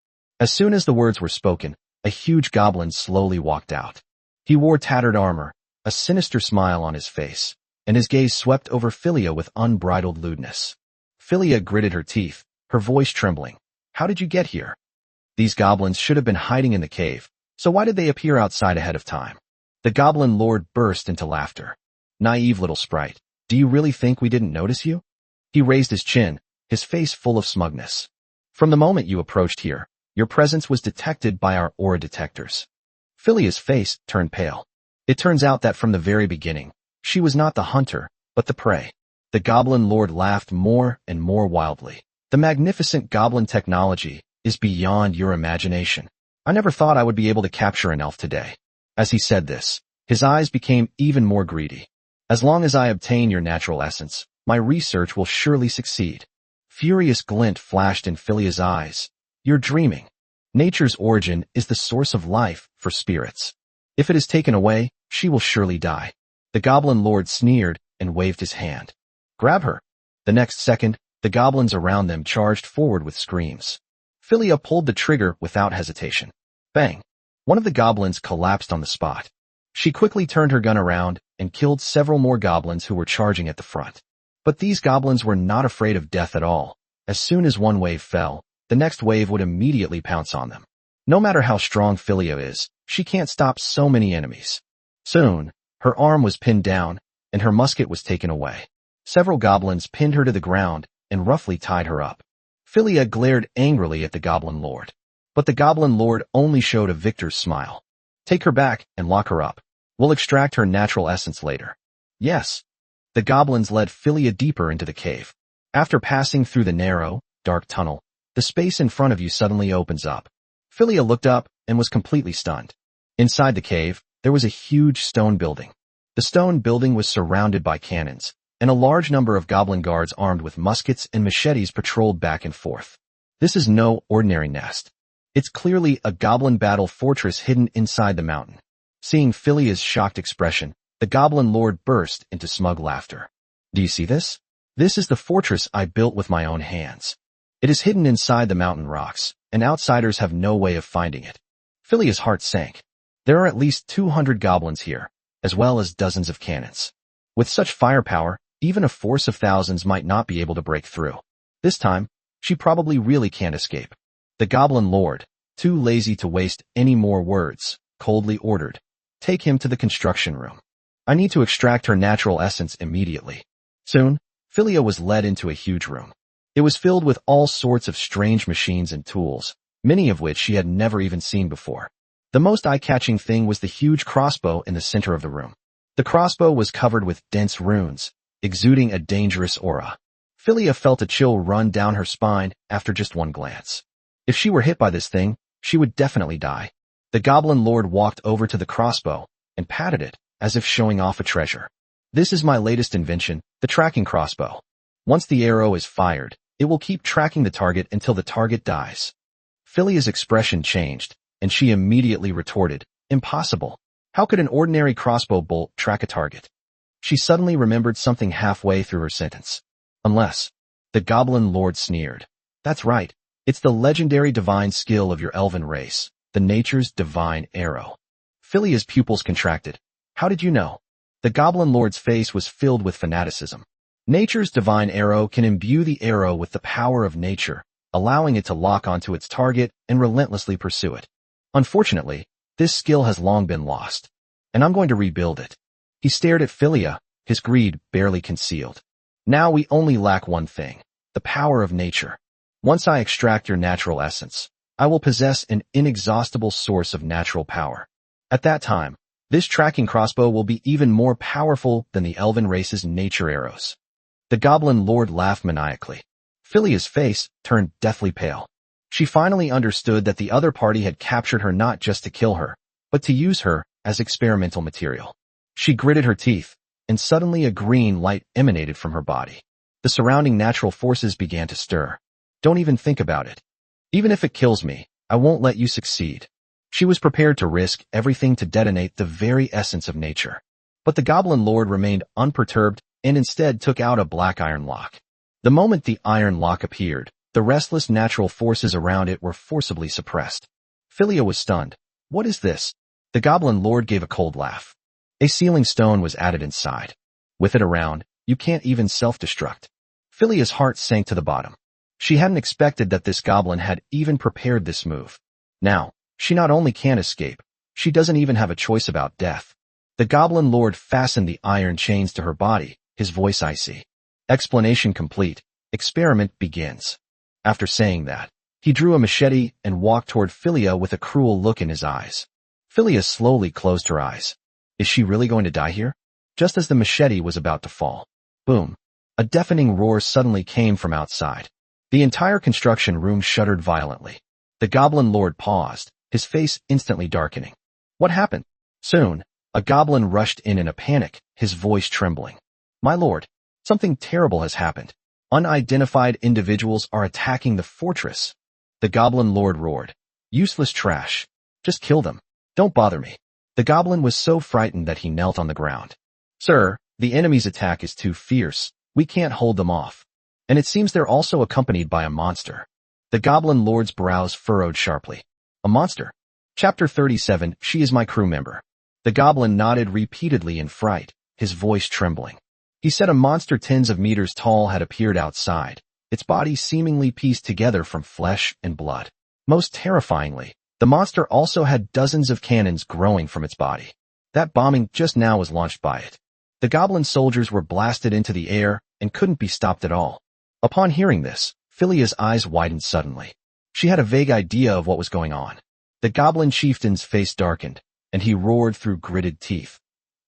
As soon as the words were spoken, a huge goblin slowly walked out. He wore tattered armor, a sinister smile on his face, and his gaze swept over Philia with unbridled lewdness. Philia gritted her teeth, her voice trembling. "How did you get here?" "These goblins should have been hiding in the cave, so why did they appear outside ahead of time?" The goblin lord burst into laughter. "Naive little sprite, do you really think we didn't notice you?" He raised his chin, his face full of smugness. "From the moment you approached here, your presence was detected by our aura detectors." Philia's face turned pale. It turns out that from the very beginning, she was not the hunter, but the prey. The goblin lord laughed more and more wildly. "The magnificent goblin technology is beyond your imagination. I never thought I would be able to capture an elf today." As he said this, his eyes became even more greedy. "As long as I obtain your natural essence, my research will surely succeed." Furious glint flashed in Philia's eyes. "You're dreaming. Nature's origin is the source of life for spirits. If it is taken away, she will surely die." The goblin lord sneered and waved his hand. "Grab her." The next second, the goblins around them charged forward with screams. Philia pulled the trigger without hesitation. Bang! One of the goblins collapsed on the spot. She quickly turned her gun around and killed several more goblins who were charging at the front. But these goblins were not afraid of death at all. As soon as one wave fell, the next wave would immediately pounce on them. No matter how strong Philia is, she can't stop so many enemies. Soon, her arm was pinned down, and her musket was taken away. Several goblins pinned her to the ground and roughly tied her up. Philia glared angrily at the goblin lord. But the goblin lord only showed a victor's smile. "Take her back and lock her up. We'll extract her natural essence later." "Yes." The goblins led Philia deeper into the cave. After passing through the narrow, dark tunnel, the space in front of you suddenly opens up. Philia looked up and was completely stunned. Inside the cave, there was a huge stone building. The stone building was surrounded by cannons, and a large number of goblin guards armed with muskets and machetes patrolled back and forth. This is no ordinary nest. It's clearly a goblin battle fortress hidden inside the mountain. Seeing Philia's shocked expression, the goblin lord burst into smug laughter. "Do you see this? This is the fortress I built with my own hands. It is hidden inside the mountain rocks, and outsiders have no way of finding it." Philia's heart sank. There are at least 200 goblins here, as well as dozens of cannons. With such firepower, even a force of thousands might not be able to break through. This time, she probably really can't escape. The goblin lord, too lazy to waste any more words, coldly ordered, "Take him to the construction room. I need to extract her natural essence immediately." Soon, Philia was led into a huge room. It was filled with all sorts of strange machines and tools, many of which she had never even seen before. The most eye-catching thing was the huge crossbow in the center of the room. The crossbow was covered with dense runes, exuding a dangerous aura. Philia felt a chill run down her spine after just one glance. If she were hit by this thing, she would definitely die. The goblin lord walked over to the crossbow and patted it, as if showing off a treasure. "This is my latest invention, the tracking crossbow. Once the arrow is fired, it will keep tracking the target until the target dies." Philia's expression changed, and she immediately retorted, "Impossible. How could an ordinary crossbow bolt track a target?" She suddenly remembered something halfway through her sentence. "Unless." The goblin lord sneered. "That's right. It's the legendary divine skill of your elven race, the nature's divine arrow." Philia's pupils contracted. "How did you know?" The goblin lord's face was filled with fanaticism. "Nature's divine arrow can imbue the arrow with the power of nature, allowing it to lock onto its target and relentlessly pursue it. Unfortunately, this skill has long been lost, and I'm going to rebuild it. He stared at Philia, his greed barely concealed. Now we only lack one thing, the power of nature. Once I extract your natural essence, I will possess an inexhaustible source of natural power. At that time, this tracking crossbow will be even more powerful than the elven race's nature arrows. The goblin lord laughed maniacally. Philia's face turned deathly pale. She finally understood that the other party had captured her not just to kill her, but to use her as experimental material. She gritted her teeth, and suddenly a green light emanated from her body. The surrounding natural forces began to stir. Don't even think about it. Even if it kills me, I won't let you succeed. She was prepared to risk everything to detonate the very essence of nature. But the goblin lord remained unperturbed and instead took out a black iron lock. The moment the iron lock appeared, the restless natural forces around it were forcibly suppressed. Philia was stunned. What is this? The goblin lord gave a cold laugh. A sealing stone was added inside. With it around, you can't even self-destruct. Philia's heart sank to the bottom. She hadn't expected that this goblin had even prepared this move. Now, she not only can't escape, she doesn't even have a choice about death. The goblin lord fastened the iron chains to her body, his voice icy. Explanation complete. Experiment begins. After saying that, he drew a machete and walked toward Philia with a cruel look in his eyes. Philia slowly closed her eyes. Is she really going to die here? Just as the machete was about to fall. Boom. A deafening roar suddenly came from outside. The entire construction room shuddered violently. The goblin lord paused, his face instantly darkening. What happened? Soon, a goblin rushed in a panic, his voice trembling. My lord, something terrible has happened. Unidentified individuals are attacking the fortress. The goblin lord roared. Useless trash. Just kill them. Don't bother me. The goblin was so frightened that he knelt on the ground. Sir, the enemy's attack is too fierce. We can't hold them off. And it seems they're also accompanied by a monster. The goblin lord's brows furrowed sharply. A monster? Chapter 37, She is my crew member. The goblin nodded repeatedly in fright, his voice trembling. He said a monster tens of meters tall had appeared outside, its body seemingly pieced together from flesh and blood. Most terrifyingly, the monster also had dozens of cannons growing from its body. That bombing just now was launched by it. The goblin soldiers were blasted into the air and couldn't be stopped at all. Upon hearing this, Philia's eyes widened suddenly. She had a vague idea of what was going on. The goblin chieftain's face darkened, and he roared through gritted teeth.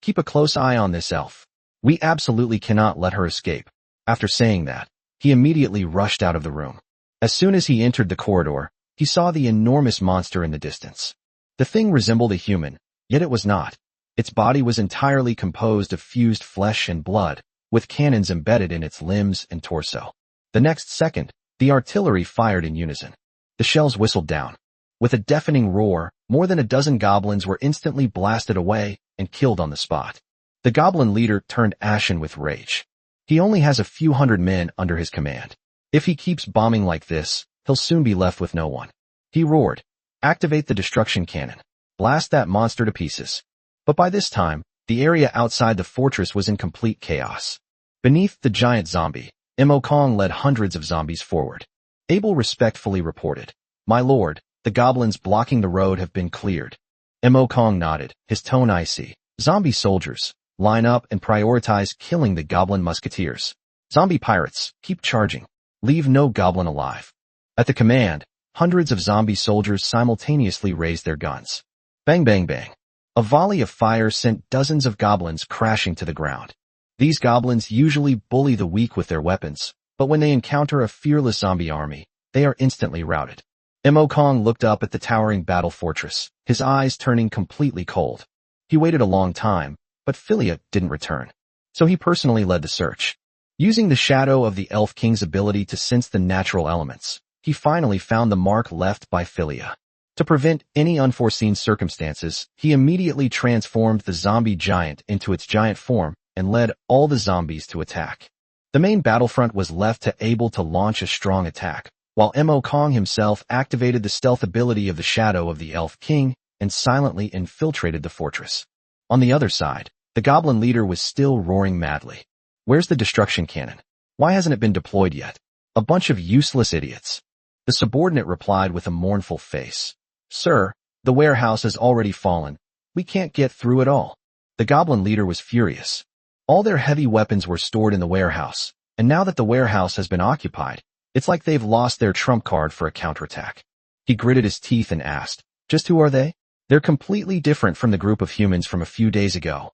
Keep a close eye on this elf. We absolutely cannot let her escape. After saying that, he immediately rushed out of the room. As soon as he entered the corridor, he saw the enormous monster in the distance. The thing resembled a human, yet it was not. Its body was entirely composed of fused flesh and blood, with cannons embedded in its limbs and torso. The next second, the artillery fired in unison. The shells whistled down. With a deafening roar, more than a dozen goblins were instantly blasted away and killed on the spot. The goblin leader turned ashen with rage. He only has a few hundred men under his command. If he keeps bombing like this, he'll soon be left with no one. He roared, "Activate the destruction cannon. Blast that monster to pieces." But by this time, the area outside the fortress was in complete chaos. Beneath the giant zombie, Kong led hundreds of zombies forward. Abel respectfully reported, "My lord, the goblins blocking the road have been cleared." Kong nodded, his tone icy. "Zombie soldiers, line up and prioritize killing the goblin musketeers. Zombie pirates, keep charging. Leave no goblin alive." At the command, hundreds of zombie soldiers simultaneously raised their guns. Bang bang bang. A volley of fire sent dozens of goblins crashing to the ground. These goblins usually bully the weak with their weapons, but when they encounter a fearless zombie army, they are instantly routed. Kong looked up at the towering battle fortress, his eyes turning completely cold. He waited a long time, but Philia didn't return. So he personally led the search. Using the shadow of the Elf King's ability to sense the natural elements, he finally found the mark left by Philia. To prevent any unforeseen circumstances, he immediately transformed the zombie giant into its giant form and led all the zombies to attack. The main battlefront was left to able to launch a strong attack, while Kong himself activated the stealth ability of the shadow of the Elf King and silently infiltrated the fortress. On the other side, the goblin leader was still roaring madly. "Where's the destruction cannon? Why hasn't it been deployed yet? A bunch of useless idiots." The subordinate replied with a mournful face. Sir, the warehouse has already fallen. We can't get through it all. The goblin leader was furious. All their heavy weapons were stored in the warehouse, and now that the warehouse has been occupied, it's like they've lost their trump card for a counterattack. He gritted his teeth and asked, just who are they? They're completely different from the group of humans from a few days ago.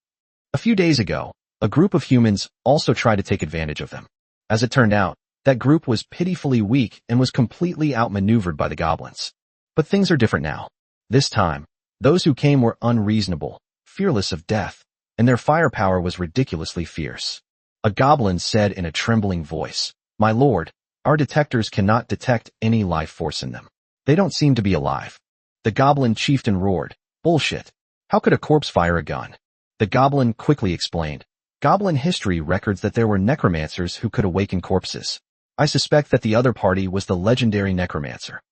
A few days ago, a group of humans also tried to take advantage of them. As it turned out, that group was pitifully weak and was completely outmaneuvered by the goblins. But things are different now. This time, those who came were unreasonable, fearless of death, and their firepower was ridiculously fierce. A goblin said in a trembling voice, My lord, our detectors cannot detect any life force in them. They don't seem to be alive. The goblin chieftain roared, Bullshit. How could a corpse fire a gun? The goblin quickly explained, Goblin history records that there were necromancers who could awaken corpses. I suspect that the other party was the legendary necromancer.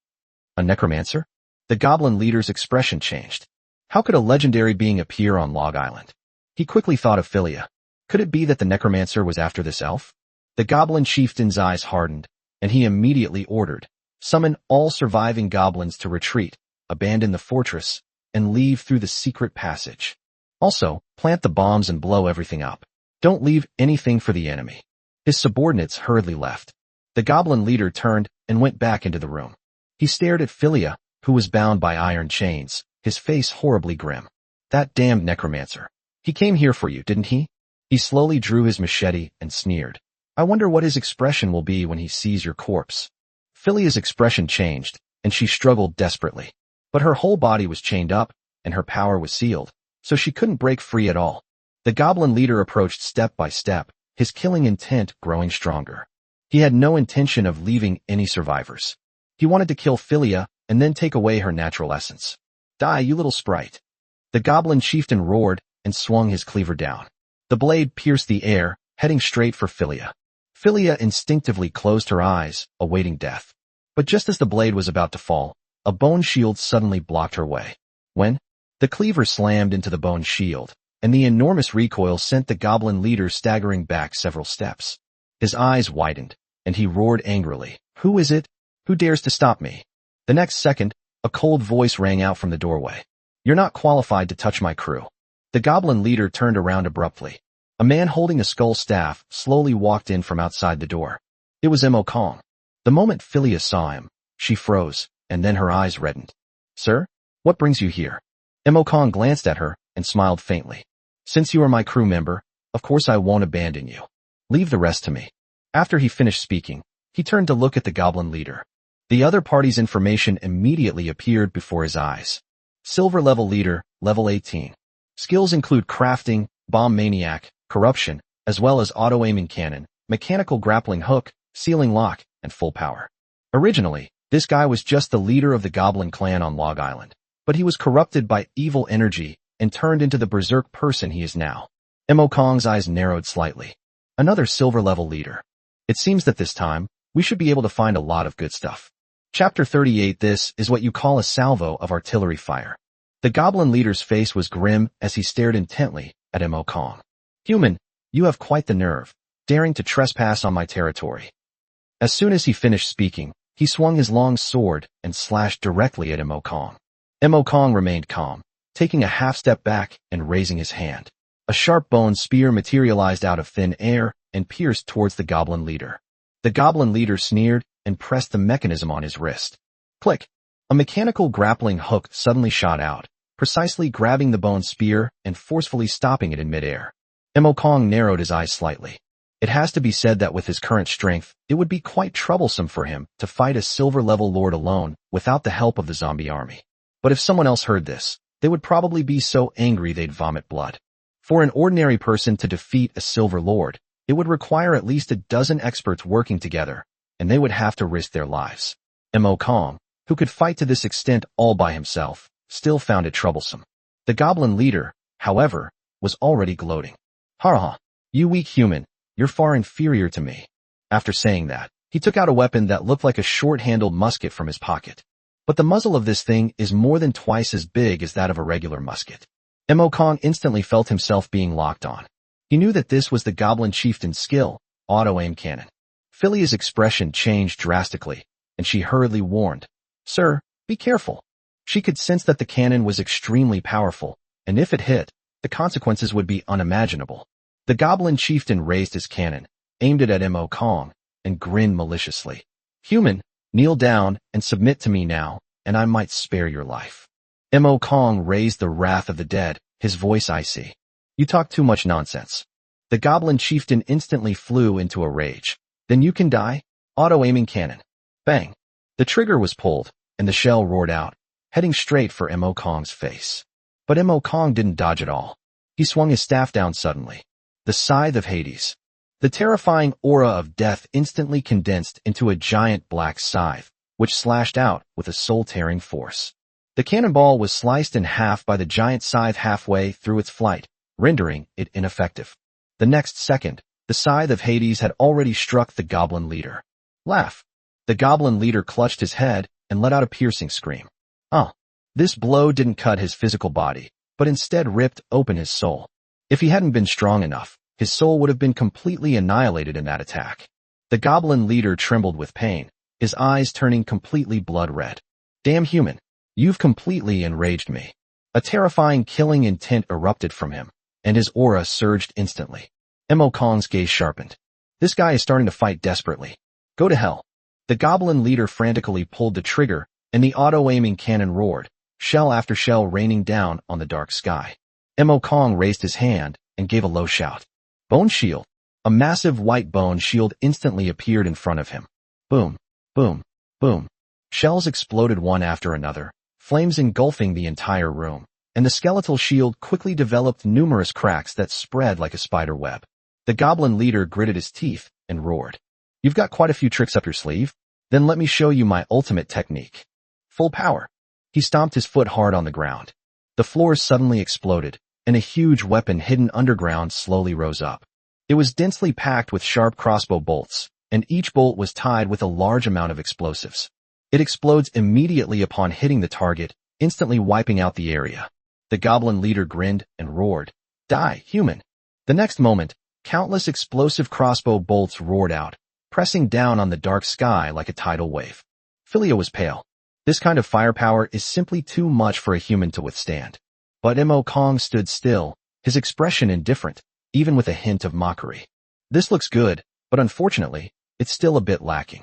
A necromancer? The goblin leader's expression changed. How could a legendary being appear on Log Island? He quickly thought of Philia. Could it be that the necromancer was after this elf? The goblin chieftain's eyes hardened, and he immediately ordered, Summon all surviving goblins to retreat, abandon the fortress, and leave through the secret passage. Also, plant the bombs and blow everything up. Don't leave anything for the enemy. His subordinates hurriedly left. The goblin leader turned and went back into the room. He stared at Philia, who was bound by iron chains, his face horribly grim. That damned necromancer. He came here for you, didn't he? He slowly drew his machete and sneered. I wonder what his expression will be when he sees your corpse. Philia's expression changed, and she struggled desperately. But her whole body was chained up, and her power was sealed, so she couldn't break free at all. The goblin leader approached step by step, his killing intent growing stronger. He had no intention of leaving any survivors. He wanted to kill Philia and then take away her natural essence. Die, you little sprite. The goblin chieftain roared and swung his cleaver down. The blade pierced the air, heading straight for Philia. Philia instinctively closed her eyes, awaiting death. But just as the blade was about to fall, a bone shield suddenly blocked her way. When the cleaver slammed into the bone shield, and the enormous recoil sent the goblin leader staggering back several steps. His eyes widened, and he roared angrily, Who is it? Who dares to stop me? The next second, a cold voice rang out from the doorway. You're not qualified to touch my crew. The goblin leader turned around abruptly. A man holding a skull staff slowly walked in from outside the door. It was Mo Kong. The moment Philia saw him, she froze, and then her eyes reddened. Sir, what brings you here? Mo Kong glanced at her and smiled faintly. Since you are my crew member, of course I won't abandon you. Leave the rest to me. After he finished speaking, he turned to look at the goblin leader. The other party's information immediately appeared before his eyes. Silver level leader, level 18. Skills include crafting, bomb maniac, corruption, as well as auto-aiming cannon, mechanical grappling hook, sealing lock, and full power. Originally, this guy was just the leader of the goblin clan on Log Island, but he was corrupted by evil energy and turned into the berserk person he is now. Mo Kong's eyes narrowed slightly. Another silver level leader. It seems that this time, we should be able to find a lot of good stuff. Chapter 38. This is what you call a salvo of artillery fire. The goblin leader's face was grim as he stared intently at Mo Kong. Human, you have quite the nerve, daring to trespass on my territory. As soon as he finished speaking, he swung his long sword and slashed directly at Mo Kong. Mo Kong remained calm, taking a half step back and raising his hand. A sharp bone spear materialized out of thin air and pierced towards the goblin leader. The goblin leader sneered and pressed the mechanism on his wrist. Click! A mechanical grappling hook suddenly shot out, precisely grabbing the bone spear and forcefully stopping it in midair. Mo Kong narrowed his eyes slightly. It has to be said that with his current strength, it would be quite troublesome for him to fight a silver-level lord alone without the help of the zombie army. But if someone else heard this, they would probably be so angry they'd vomit blood. For an ordinary person to defeat a silver lord, it would require at least a dozen experts working together, and they would have to risk their lives. Mo Kong, who could fight to this extent all by himself, still found it troublesome. The goblin leader, however, was already gloating. Ha! You weak human, you're far inferior to me. After saying that, he took out a weapon that looked like a short-handled musket from his pocket. But the muzzle of this thing is more than twice as big as that of a regular musket. Mo Kong instantly felt himself being locked on. He knew that this was the goblin chieftain's skill, auto-aim cannon. Philia's expression changed drastically, and she hurriedly warned, "Sir, be careful." She could sense that the cannon was extremely powerful, and if it hit, the consequences would be unimaginable. The goblin chieftain raised his cannon, aimed it at Mo Kong, and grinned maliciously. "Human, kneel down and submit to me now, and I might spare your life." Mo Kong raised the wrath of the dead, his voice icy. "You talk too much nonsense." The goblin chieftain instantly flew into a rage. "Then you can die?" Auto-aiming cannon. Bang. The trigger was pulled, and the shell roared out, heading straight for Mo Kong's face. But Mo Kong didn't dodge at all. He swung his staff down suddenly. The Scythe of Hades. The terrifying aura of death instantly condensed into a giant black scythe, which slashed out with a soul-tearing force. The cannonball was sliced in half by the giant scythe halfway through its flight, rendering it ineffective. The next second, the Scythe of Hades had already struck the goblin leader. Laugh. The goblin leader clutched his head and let out a piercing scream. This blow didn't cut his physical body, but instead ripped open his soul. If he hadn't been strong enough, his soul would have been completely annihilated in that attack. The goblin leader trembled with pain, his eyes turning completely blood red. "Damn human, you've completely enraged me." A terrifying killing intent erupted from him, and his aura surged instantly. Mo Kong's gaze sharpened. This guy is starting to fight desperately. Go to hell. The goblin leader frantically pulled the trigger, and the auto-aiming cannon roared, shell after shell raining down on the dark sky. Mo Kong raised his hand and gave a low shout. Bone shield. A massive white bone shield instantly appeared in front of him. Boom, boom, boom. Shells exploded one after another, flames engulfing the entire room, and the skeletal shield quickly developed numerous cracks that spread like a spider web. The goblin leader gritted his teeth and roared. "You've got quite a few tricks up your sleeve? Then let me show you my ultimate technique. Full power." He stomped his foot hard on the ground. The floor suddenly exploded, and a huge weapon hidden underground slowly rose up. It was densely packed with sharp crossbow bolts, and each bolt was tied with a large amount of explosives. It explodes immediately upon hitting the target, instantly wiping out the area. The goblin leader grinned and roared, "Die, human." The next moment, countless explosive crossbow bolts roared out, pressing down on the dark sky like a tidal wave. Philia was pale. This kind of firepower is simply too much for a human to withstand. But Mo Kong stood still, his expression indifferent, even with a hint of mockery. "This looks good, but unfortunately, it's still a bit lacking."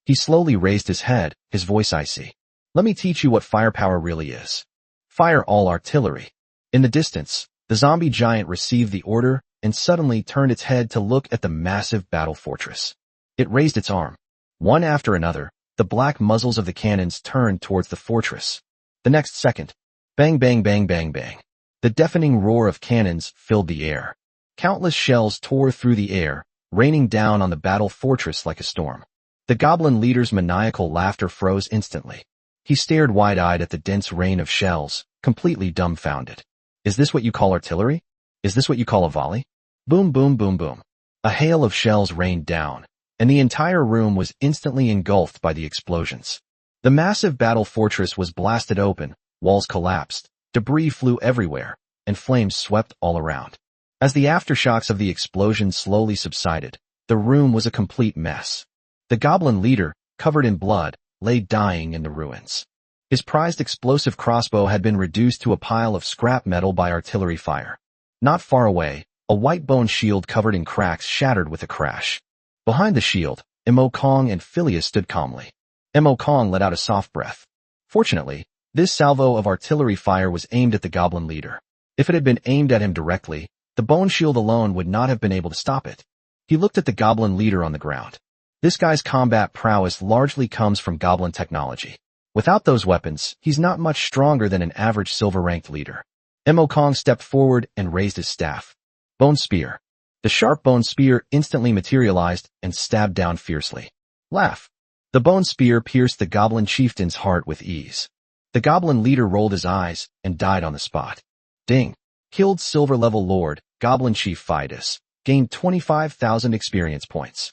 He slowly raised his head, his voice icy. "Let me teach you what firepower really is. Fire all artillery." In the distance, the zombie giant received the order and suddenly turned its head to look at the massive battle fortress. It raised its arm. One after another, the black muzzles of the cannons turned towards the fortress. The next second, bang bang bang bang bang. The deafening roar of cannons filled the air. Countless shells tore through the air, raining down on the battle fortress like a storm. The goblin leader's maniacal laughter froze instantly. He stared wide-eyed at the dense rain of shells, completely dumbfounded. "Is this what you call artillery? Is this what you call a volley?" Boom boom boom boom. A hail of shells rained down, and the entire room was instantly engulfed by the explosions. The massive battle fortress was blasted open, walls collapsed, debris flew everywhere, and flames swept all around. As the aftershocks of the explosion slowly subsided, the room was a complete mess. The goblin leader, covered in blood, lay dying in the ruins. His prized explosive crossbow had been reduced to a pile of scrap metal by artillery fire. Not far away, a white bone shield covered in cracks shattered with a crash. Behind the shield, Mo Kong and Philia stood calmly. Mo Kong let out a soft breath. Fortunately, this salvo of artillery fire was aimed at the goblin leader. If it had been aimed at him directly, the bone shield alone would not have been able to stop it. He looked at the goblin leader on the ground. This guy's combat prowess largely comes from goblin technology. Without those weapons, he's not much stronger than an average silver-ranked leader. Mo Kong stepped forward and raised his staff. Bone spear. The sharp bone spear instantly materialized and stabbed down fiercely. Laugh. The bone spear pierced the goblin chieftain's heart with ease. The goblin leader rolled his eyes and died on the spot. Ding. Killed silver-level lord, goblin chief Fidus. Gained 25,000 experience points.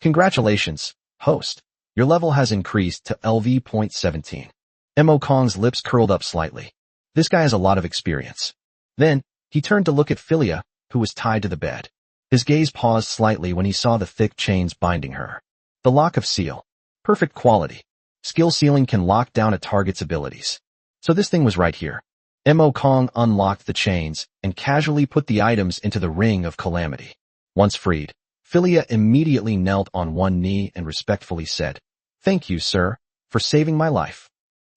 Congratulations, host. Your level has increased to LV.17. Mo Kong's lips curled up slightly. This guy has a lot of experience. Then, he turned to look at Philia, who was tied to the bed. His gaze paused slightly when he saw the thick chains binding her. The lock of seal. Perfect quality. Skill ceiling can lock down a target's abilities. So this thing was right here. Mo Kong unlocked the chains and casually put the items into the ring of Calamity. Once freed, Philia immediately knelt on one knee and respectfully said, "Thank you, sir, for saving my life."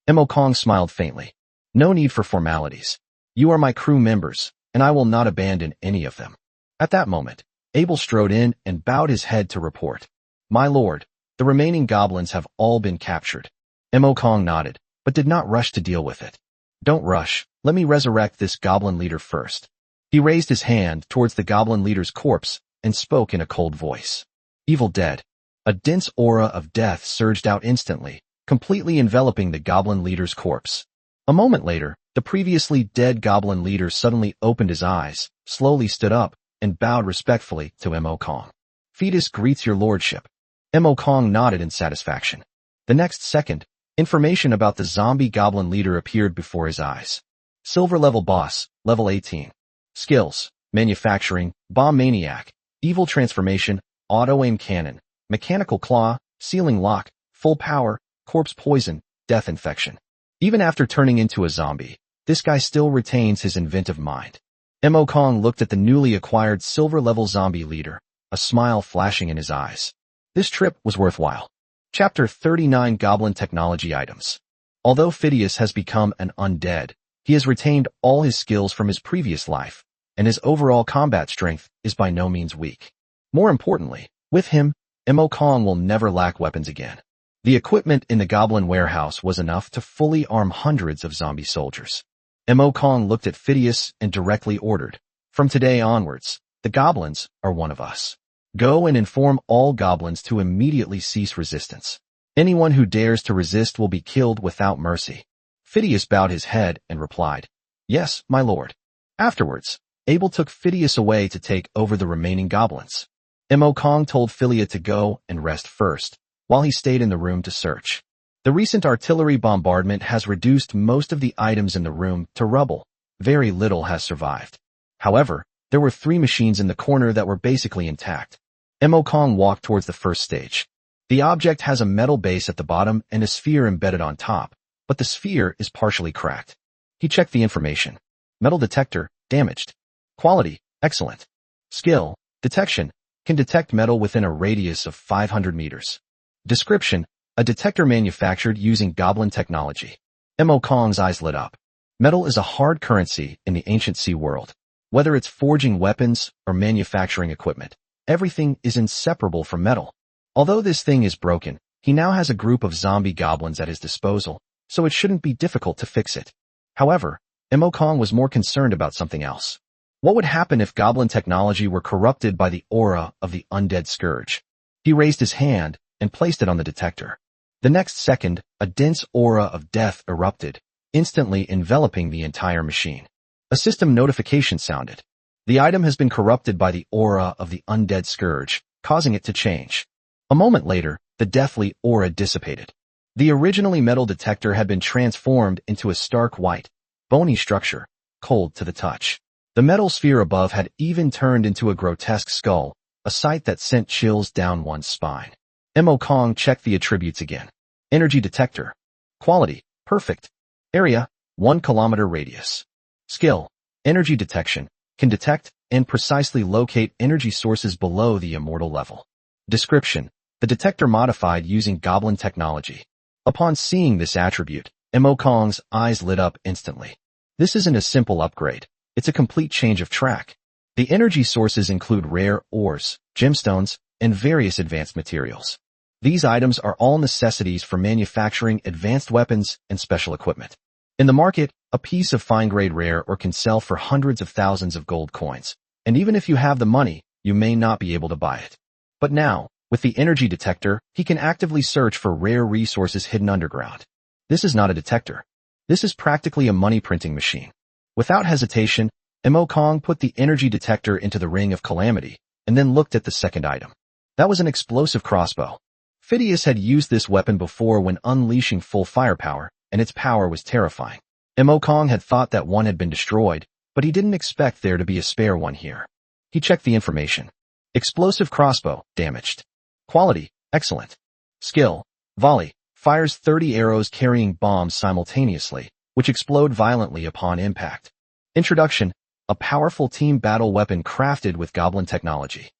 Mo Kong smiled faintly. "No need for formalities. You are my crew members, and I will not abandon any of them." At that moment, Abel strode in and bowed his head to report, "My lord, the remaining goblins have all been captured." Mo Kong nodded, but did not rush to deal with it. "Don't rush. Let me resurrect this goblin leader first." He raised his hand towards the goblin leader's corpse and spoke in a cold voice. "Evil dead." A dense aura of death surged out instantly, completely enveloping the goblin leader's corpse. A moment later, the previously dead goblin leader suddenly opened his eyes, slowly stood up, and bowed respectfully to Mo Kong. "Fetus greets your lordship." Mo Kong nodded in satisfaction. The next second, information about the zombie goblin leader appeared before his eyes. Silver level boss, level 18. Skills: manufacturing, bomb maniac, evil transformation, auto-aim cannon, mechanical claw, ceiling lock, full power, corpse poison, death infection. Even after turning into a zombie, this guy still retains his inventive mind. Mo Kong looked at the newly acquired silver-level zombie leader, a smile flashing in his eyes. This trip was worthwhile. Chapter 39: Goblin Technology Items. Although Phidias has become an undead, he has retained all his skills from his previous life, and his overall combat strength is by no means weak. More importantly, with him, Mo Kong will never lack weapons again. The equipment in the goblin warehouse was enough to fully arm hundreds of zombie soldiers. Mo Kong looked at Phidias and directly ordered, "From today onwards, the goblins are one of us. Go and inform all goblins to immediately cease resistance. Anyone who dares to resist will be killed without mercy." Phidias bowed his head and replied, "Yes, my lord." Afterwards, Abel took Phidias away to take over the remaining goblins. Mo Kong told Philia to go and rest first, while he stayed in the room to search. The recent artillery bombardment has reduced most of the items in the room to rubble. Very little has survived. However, there were 3 machines in the corner that were basically intact. Mo Kong walked towards the first stage. The object has a metal base at the bottom and a sphere embedded on top, but the sphere is partially cracked. He checked the information. Metal detector, damaged. Quality, excellent. Skill, detection, can detect metal within a radius of 500 meters. Description, a detector manufactured using goblin technology. Mo Kong's eyes lit up. Metal is a hard currency in the ancient sea world. Whether it's forging weapons or manufacturing equipment, everything is inseparable from metal. Although this thing is broken, he now has a group of zombie goblins at his disposal, so it shouldn't be difficult to fix it. However, Mo Kong was more concerned about something else. What would happen if goblin technology were corrupted by the aura of the undead scourge? He raised his hand and placed it on the detector. The next second, a dense aura of death erupted, instantly enveloping the entire machine. A system notification sounded. The item has been corrupted by the aura of the undead scourge, causing it to change. A moment later, the deathly aura dissipated. The originally metal detector had been transformed into a stark white, bony structure, cold to the touch. The metal sphere above had even turned into a grotesque skull, a sight that sent chills down one's spine. Mo Kong checked the attributes again. Energy detector. Quality, perfect. Area, 1 kilometer radius. Skill, energy detection, can detect and precisely locate energy sources below the immortal level. Description, the detector modified using goblin technology. Upon seeing this attribute, Mo Kong's eyes lit up instantly. This isn't a simple upgrade. It's a complete change of track. The energy sources include rare ores, gemstones, and various advanced materials. These items are all necessities for manufacturing advanced weapons and special equipment. In the market, a piece of fine-grade rare ore can sell for hundreds of thousands of gold coins, and even if you have the money, you may not be able to buy it. But now, with the energy detector, he can actively search for rare resources hidden underground. This is not a detector. This is practically a money-printing machine. Without hesitation, Mo Kong put the energy detector into the ring of Calamity, and then looked at the second item. That was an explosive crossbow. Phidias had used this weapon before when unleashing full firepower, and its power was terrifying. Mo Kong had thought that one had been destroyed, but he didn't expect there to be a spare one here. He checked the information. Explosive crossbow, damaged. Quality, excellent. Skill, volley, fires 30 arrows carrying bombs simultaneously, which explode violently upon impact. Introduction: a powerful team battle weapon crafted with goblin technology.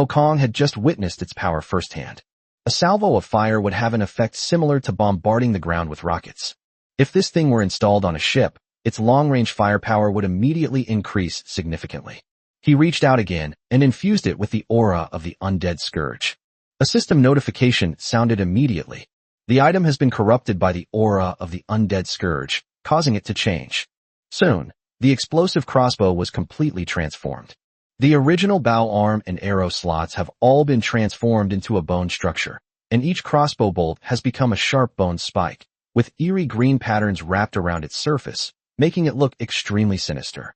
Kong had just witnessed its power firsthand. A salvo of fire would have an effect similar to bombarding the ground with rockets. If this thing were installed on a ship, its long-range firepower would immediately increase significantly. He reached out again and infused it with the aura of the Undead Scourge. A system notification sounded immediately. The item has been corrupted by the aura of the Undead Scourge, causing it to change. Soon, the explosive crossbow was completely transformed. The original bow arm and arrow slots have all been transformed into a bone structure, and each crossbow bolt has become a sharp bone spike, with eerie green patterns wrapped around its surface, making it look extremely sinister.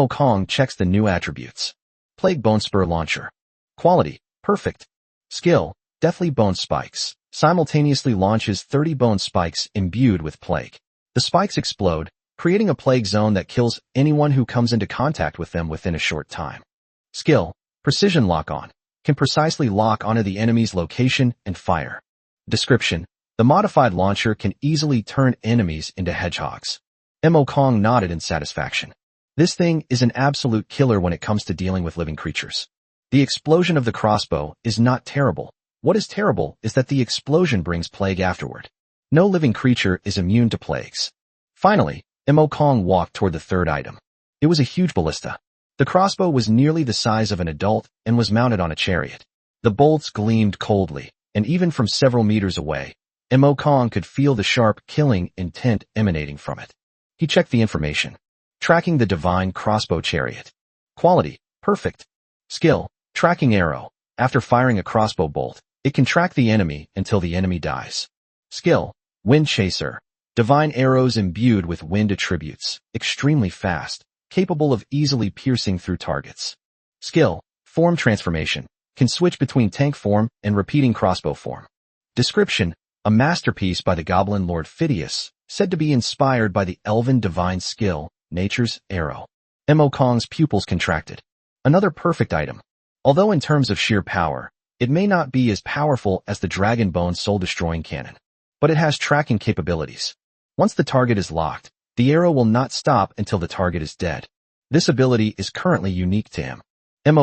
Kong checks the new attributes. Plague Bone Spur Launcher. Quality: perfect. Skill: Deathly Bone Spikes. Simultaneously launches 30 bone spikes imbued with plague. The spikes explode, creating a plague zone that kills anyone who comes into contact with them within a short time. Skill: Precision Lock-On. Can precisely lock onto the enemy's location and fire. Description: the modified launcher can easily turn enemies into hedgehogs. Kong nodded in satisfaction. This thing is an absolute killer when it comes to dealing with living creatures. The explosion of the crossbow is not terrible. What is terrible is that the explosion brings plague afterward. No living creature is immune to plagues. Finally, Kong walked toward the third item. It was a huge ballista. The crossbow was nearly the size of an adult and was mounted on a chariot. The bolts gleamed coldly, and even from several meters away, Kong could feel the sharp, killing intent emanating from it. He checked the information. Tracking the divine crossbow chariot. Quality: perfect. Skill: Tracking Arrow. After firing a crossbow bolt, it can track the enemy until the enemy dies. Skill: Wind Chaser. Divine arrows imbued with wind attributes, extremely fast, capable of easily piercing through targets. Skill: Form Transformation. Can switch between tank form and repeating crossbow form. Description: a masterpiece by the Goblin Lord Phidias, said to be inspired by the elven divine skill, Nature's Arrow. Kong's pupils contracted. Another perfect item. Although in terms of sheer power, it may not be as powerful as the Dragonbone soul-destroying cannon, but it has tracking capabilities. Once the target is locked, the arrow will not stop until the target is dead. This ability is currently unique to him.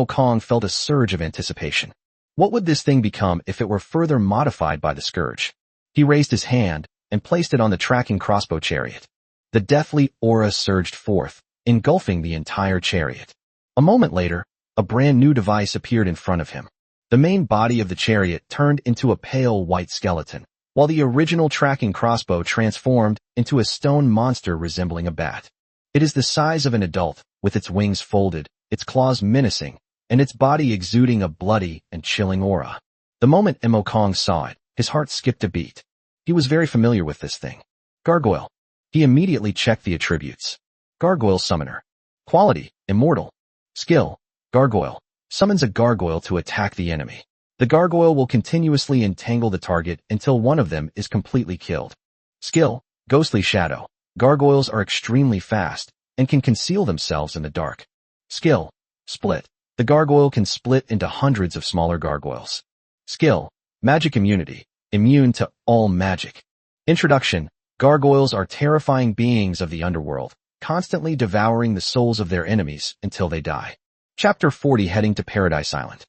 Kong felt a surge of anticipation. What would this thing become if it were further modified by the Scourge? He raised his hand and placed it on the tracking crossbow chariot. The deathly aura surged forth, engulfing the entire chariot. A moment later, a brand new device appeared in front of him. The main body of the chariot turned into a pale white skeleton, while the original tracking crossbow transformed into a stone monster resembling a bat. It is the size of an adult, with its wings folded, its claws menacing, and its body exuding a bloody and chilling aura. The moment Kong saw it, his heart skipped a beat. He was very familiar with this thing. Gargoyle. He immediately checked the attributes. Gargoyle Summoner. Quality: Immortal. Skill: Gargoyle. Summons a gargoyle to attack the enemy. The gargoyle will continuously entangle the target until one of them is completely killed. Skill: Ghostly Shadow. Gargoyles are extremely fast and can conceal themselves in the dark. Skill: Split. The gargoyle can split into hundreds of smaller gargoyles. Skill: Magic Immunity. Immune to all magic. Introduction: Gargoyles are terrifying beings of the underworld, constantly devouring the souls of their enemies until they die. Chapter 40: Heading to Paradise Island.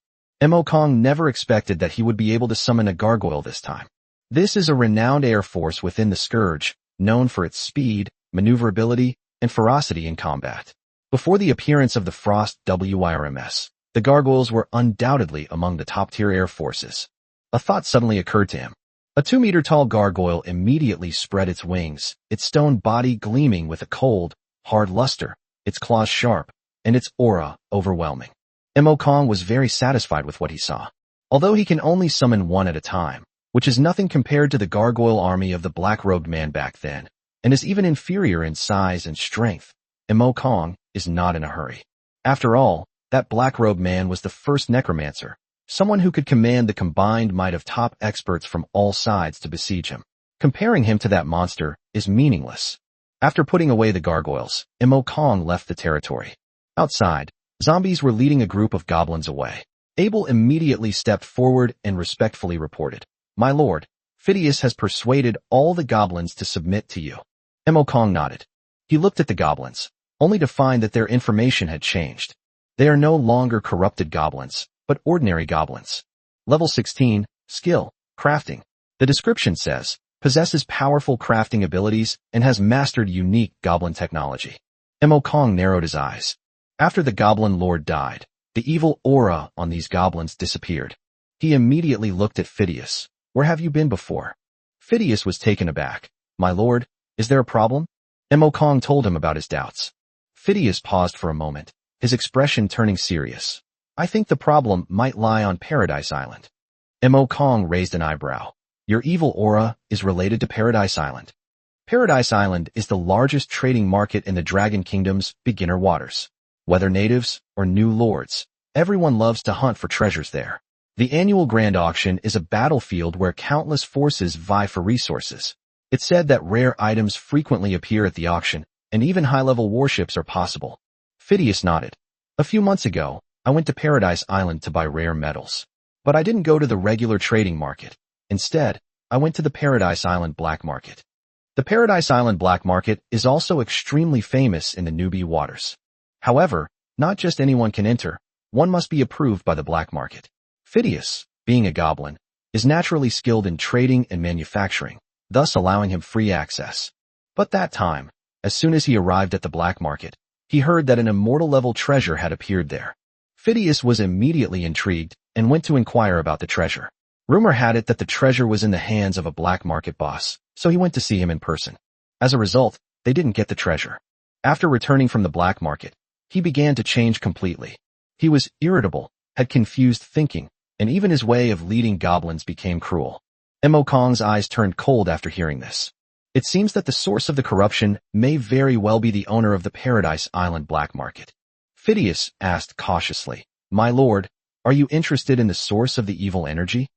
Kong never expected that he would be able to summon a gargoyle this time. This is a renowned air force within the Scourge, known for its speed, maneuverability, and ferocity in combat. Before the appearance of the Frost WIRMS, the gargoyles were undoubtedly among the top-tier air forces. A thought suddenly occurred to him. A 2-meter-tall gargoyle immediately spread its wings, its stone body gleaming with a cold, hard luster, its claws sharp, and its aura overwhelming. Kong was very satisfied with what he saw. Although he can only summon one at a time, which is nothing compared to the gargoyle army of the black-robed man back then, and is even inferior in size and strength, Kong is not in a hurry. After all, that black-robed man was the first necromancer, someone who could command the combined might of top experts from all sides to besiege him. Comparing him to that monster is meaningless. After putting away the gargoyles, Kong left the territory. Outside, zombies were leading a group of goblins away. Abel immediately stepped forward and respectfully reported, "My lord, Phidias has persuaded all the goblins to submit to you. Kong nodded. He looked at the goblins, only to find that their information had changed. They are no longer corrupted goblins, but ordinary goblins. Level 16, Skill, Crafting. The description says, possesses powerful crafting abilities and has mastered unique goblin technology. Kong narrowed his eyes. After the goblin lord died, the evil aura on these goblins disappeared. He immediately looked at Phidias. Where have you been before? Phidias was taken aback. My lord, is there a problem? Kong told him about his doubts. Phidias paused for a moment, his expression turning serious. I think the problem might lie on Paradise Island. Kong raised an eyebrow. Your evil aura is related to Paradise Island. Paradise Island is the largest trading market in the Dragon Kingdom's beginner waters. Whether natives or new lords, everyone loves to hunt for treasures there. The annual Grand Auction is a battlefield where countless forces vie for resources. It's said that rare items frequently appear at the auction, and even high-level warships are possible. Phidias nodded. A few months ago, I went to Paradise Island to buy rare metals. But I didn't go to the regular trading market. Instead, I went to the Paradise Island black market. The Paradise Island black market is also extremely famous in the newbie waters. However, not just anyone can enter, one must be approved by the black market. Phidias, being a goblin, is naturally skilled in trading and manufacturing, thus allowing him free access. But that time, as soon as he arrived at the black market, he heard that an immortal-level treasure had appeared there. Phidias was immediately intrigued and went to inquire about the treasure. Rumor had it that the treasure was in the hands of a black market boss, so he went to see him in person. As a result, they didn't get the treasure. After returning from the black market, he began to change completely. He was irritable, had confused thinking, and even his way of leading goblins became cruel. Kong's eyes turned cold after hearing this. It seems that the source of the corruption may very well be the owner of the Paradise Island black market. Phidias asked cautiously, My lord, are you interested in the source of the evil energy?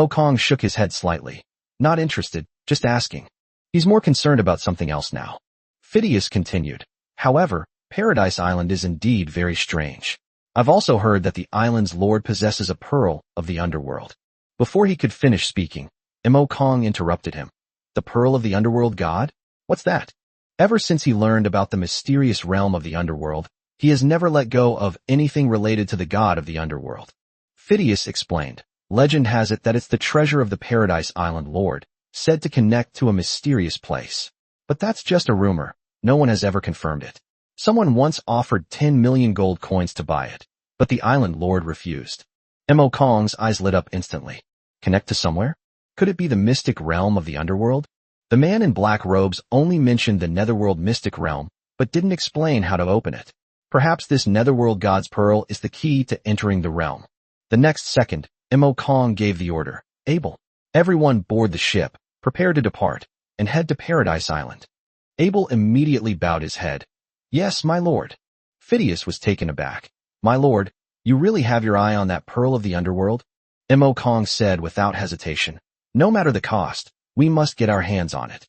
Kong shook his head slightly. Not interested, just asking. He's more concerned about something else now. Phidias continued. However, Paradise Island is indeed very strange. I've also heard that the island's lord possesses a pearl of the underworld. Before he could finish speaking, Kong interrupted him. The pearl of the underworld god? What's that? Ever since he learned about the mysterious realm of the underworld, he has never let go of anything related to the god of the underworld. Phidias explained. Legend has it that it's the treasure of the Paradise Island lord, said to connect to a mysterious place. But that's just a rumor. No one has ever confirmed it. Someone once offered 10 million gold coins to buy it, but the island lord refused. Kong's eyes lit up instantly. Connect to somewhere? Could it be the mystic realm of the underworld? The man in black robes only mentioned the netherworld mystic realm, but didn't explain how to open it. Perhaps this netherworld god's pearl is the key to entering the realm. The next second, Kong gave the order. Abel. Everyone board the ship, prepare to depart, and head to Paradise Island. Abel immediately bowed his head. Yes, my lord. Phidias was taken aback. My lord, you really have your eye on that pearl of the underworld? Kong said without hesitation. No matter the cost, we must get our hands on it.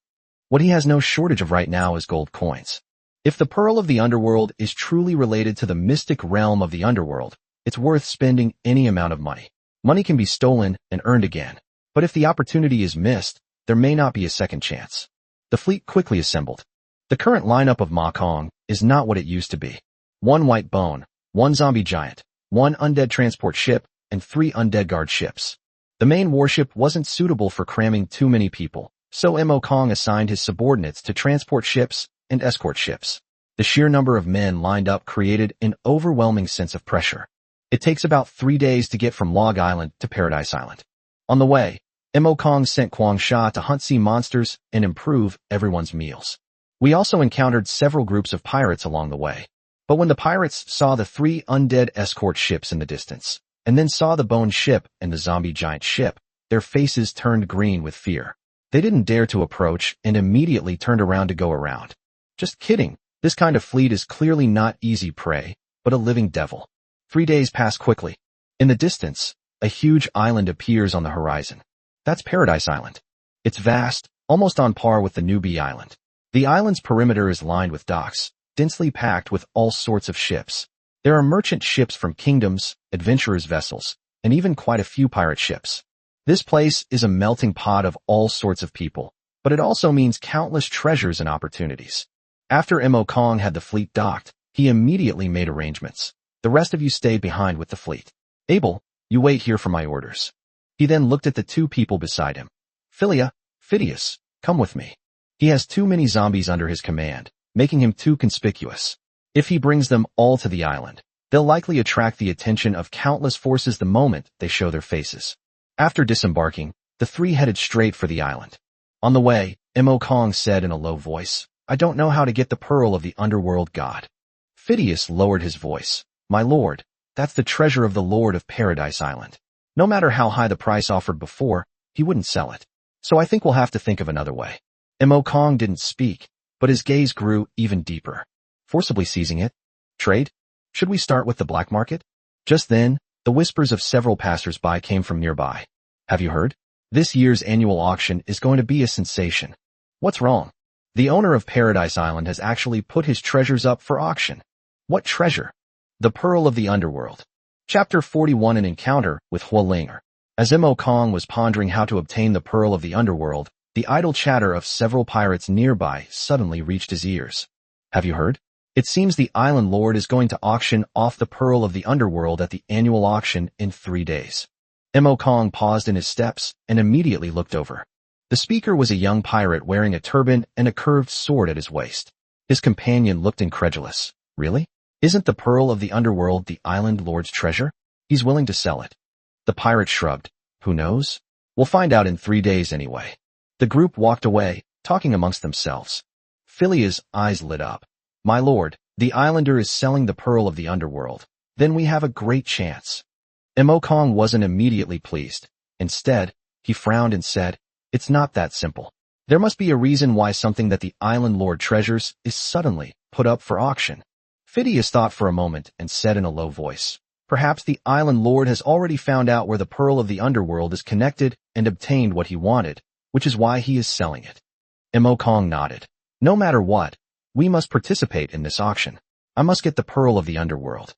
What he has no shortage of right now is gold coins. If the pearl of the underworld is truly related to the mystic realm of the underworld, it's worth spending any amount of money. Money can be stolen and earned again, but if the opportunity is missed, there may not be a second chance. The fleet quickly assembled. The current lineup of Ma Kong is not what it used to be. 1 white bone, 1 zombie giant, 1 undead transport ship, and 3 undead guard ships. The main warship wasn't suitable for cramming too many people, so Kong assigned his subordinates to transport ships and escort ships. The sheer number of men lined up created an overwhelming sense of pressure. It takes about 3 days to get from Log Island to Paradise Island. On the way, Kong sent Kwang Sha to hunt sea monsters and improve everyone's meals. We also encountered several groups of pirates along the way. But when the pirates saw the 3 undead escort ships in the distance, and then saw the bone ship and the zombie giant ship, their faces turned green with fear. They didn't dare to approach and immediately turned around to go around. Just kidding. This kind of fleet is clearly not easy prey, but a living devil. 3 days pass quickly. In the distance, a huge island appears on the horizon. That's Paradise Island. It's vast, almost on par with the newbie island. The island's perimeter is lined with docks, densely packed with all sorts of ships. There are merchant ships from kingdoms, adventurers' vessels, and even quite a few pirate ships. This place is a melting pot of all sorts of people, but it also means countless treasures and opportunities. After Mo Kong had the fleet docked, he immediately made arrangements. The rest of you stay behind with the fleet. Abel, you wait here for my orders. He then looked at the two people beside him. Phidias, come with me. He has too many zombies under his command, making him too conspicuous. If he brings them all to the island, they'll likely attract the attention of countless forces the moment they show their faces. After disembarking, the three headed straight for the island. On the way, Mo Kong said in a low voice, I don't know how to get the pearl of the underworld god. Phidias lowered his voice. My lord, that's the treasure of the Lord of Paradise Island. No matter how high the price offered before, he wouldn't sell it. So I think we'll have to think of another way. Mo Kong didn't speak, but his gaze grew even deeper. Forcibly seizing it? Trade? Should we start with the black market? Just then, the whispers of several passers-by came from nearby. Have you heard? This year's annual auction is going to be a sensation. What's wrong? The owner of Paradise Island has actually put his treasures up for auction. What treasure? The Pearl of the Underworld. Chapter 41 An Encounter with Hualinger. As Mo Kong was pondering how to obtain the Pearl of the Underworld, the idle chatter of several pirates nearby suddenly reached his ears. Have you heard? It seems the island lord is going to auction off the Pearl of the Underworld at the annual auction in 3 days. Mo Kong paused in his steps and immediately looked over. The speaker was a young pirate wearing a turban and a curved sword at his waist. His companion looked incredulous. Really? Isn't the Pearl of the Underworld the island lord's treasure? He's willing to sell it. The pirate shrugged. Who knows? We'll find out in 3 days anyway. The group walked away, talking amongst themselves. Philea's eyes lit up. My lord, the islander is selling the Pearl of the Underworld. Then we have a great chance. Mo Kong wasn't immediately pleased. Instead, he frowned and said, It's not that simple. There must be a reason why something that the island lord treasures is suddenly put up for auction. Phidias thought for a moment and said in a low voice, Perhaps the island lord has already found out where the Pearl of the Underworld is connected and obtained what he wanted, which is why he is selling it. Mo Kong nodded. No matter what, we must participate in this auction. I must get the Pearl of the Underworld.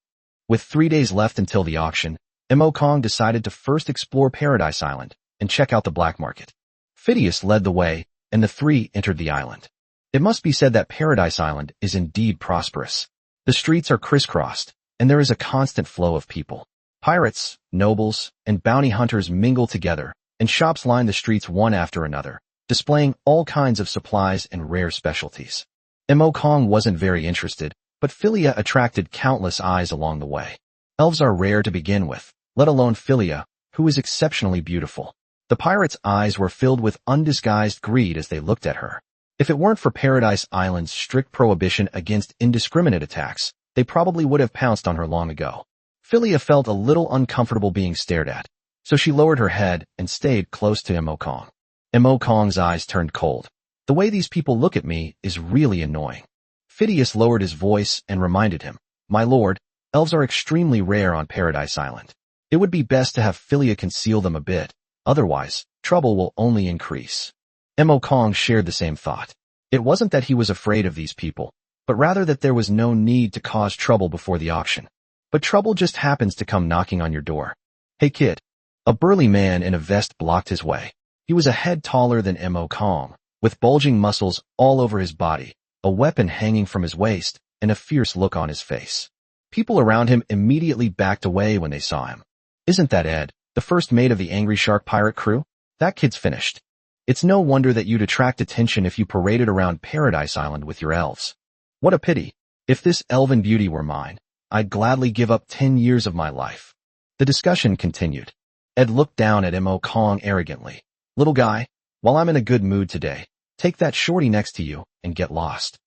With 3 days left until the auction, Mo Kong decided to first explore Paradise Island and check out the black market. Phidias led the way, and the three entered the island. It must be said that Paradise Island is indeed prosperous. The streets are crisscrossed, and there is a constant flow of people. Pirates, nobles, and bounty hunters mingle together, and shops line the streets one after another, displaying all kinds of supplies and rare specialties. Mo Kong wasn't very interested, but Philia attracted countless eyes along the way. Elves are rare to begin with, let alone Philia, who is exceptionally beautiful. The pirates' eyes were filled with undisguised greed as they looked at her. If it weren't for Paradise Island's strict prohibition against indiscriminate attacks, they probably would have pounced on her long ago. Philia felt a little uncomfortable being stared at, so she lowered her head and stayed close to Mo Kong. Mo Kong's eyes turned cold. The way these people look at me is really annoying. Phidias lowered his voice and reminded him, My lord, elves are extremely rare on Paradise Island. It would be best to have Philia conceal them a bit, otherwise, trouble will only increase. Mo Kong shared the same thought. It wasn't that he was afraid of these people, but rather that there was no need to cause trouble before the auction. But trouble just happens to come knocking on your door. Hey kid. A burly man in a vest blocked his way. He was a head taller than Mo Kong, with bulging muscles all over his body, a weapon hanging from his waist, and a fierce look on his face. People around him immediately backed away when they saw him. Isn't that Ed, the first mate of the Angry Shark pirate crew? That kid's finished. It's no wonder that you'd attract attention if you paraded around Paradise Island with your elves. What a pity. If this elven beauty were mine, I'd gladly give up 10 years of my life. The discussion continued. Ed looked down at Mo Kong arrogantly. Little guy, while I'm in a good mood today, take that shorty next to you and get lost.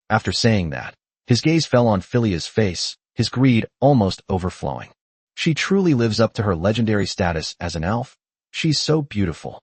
After saying that, his gaze fell on Philia's face, his greed almost overflowing. She truly lives up to her legendary status as an elf. She's so beautiful.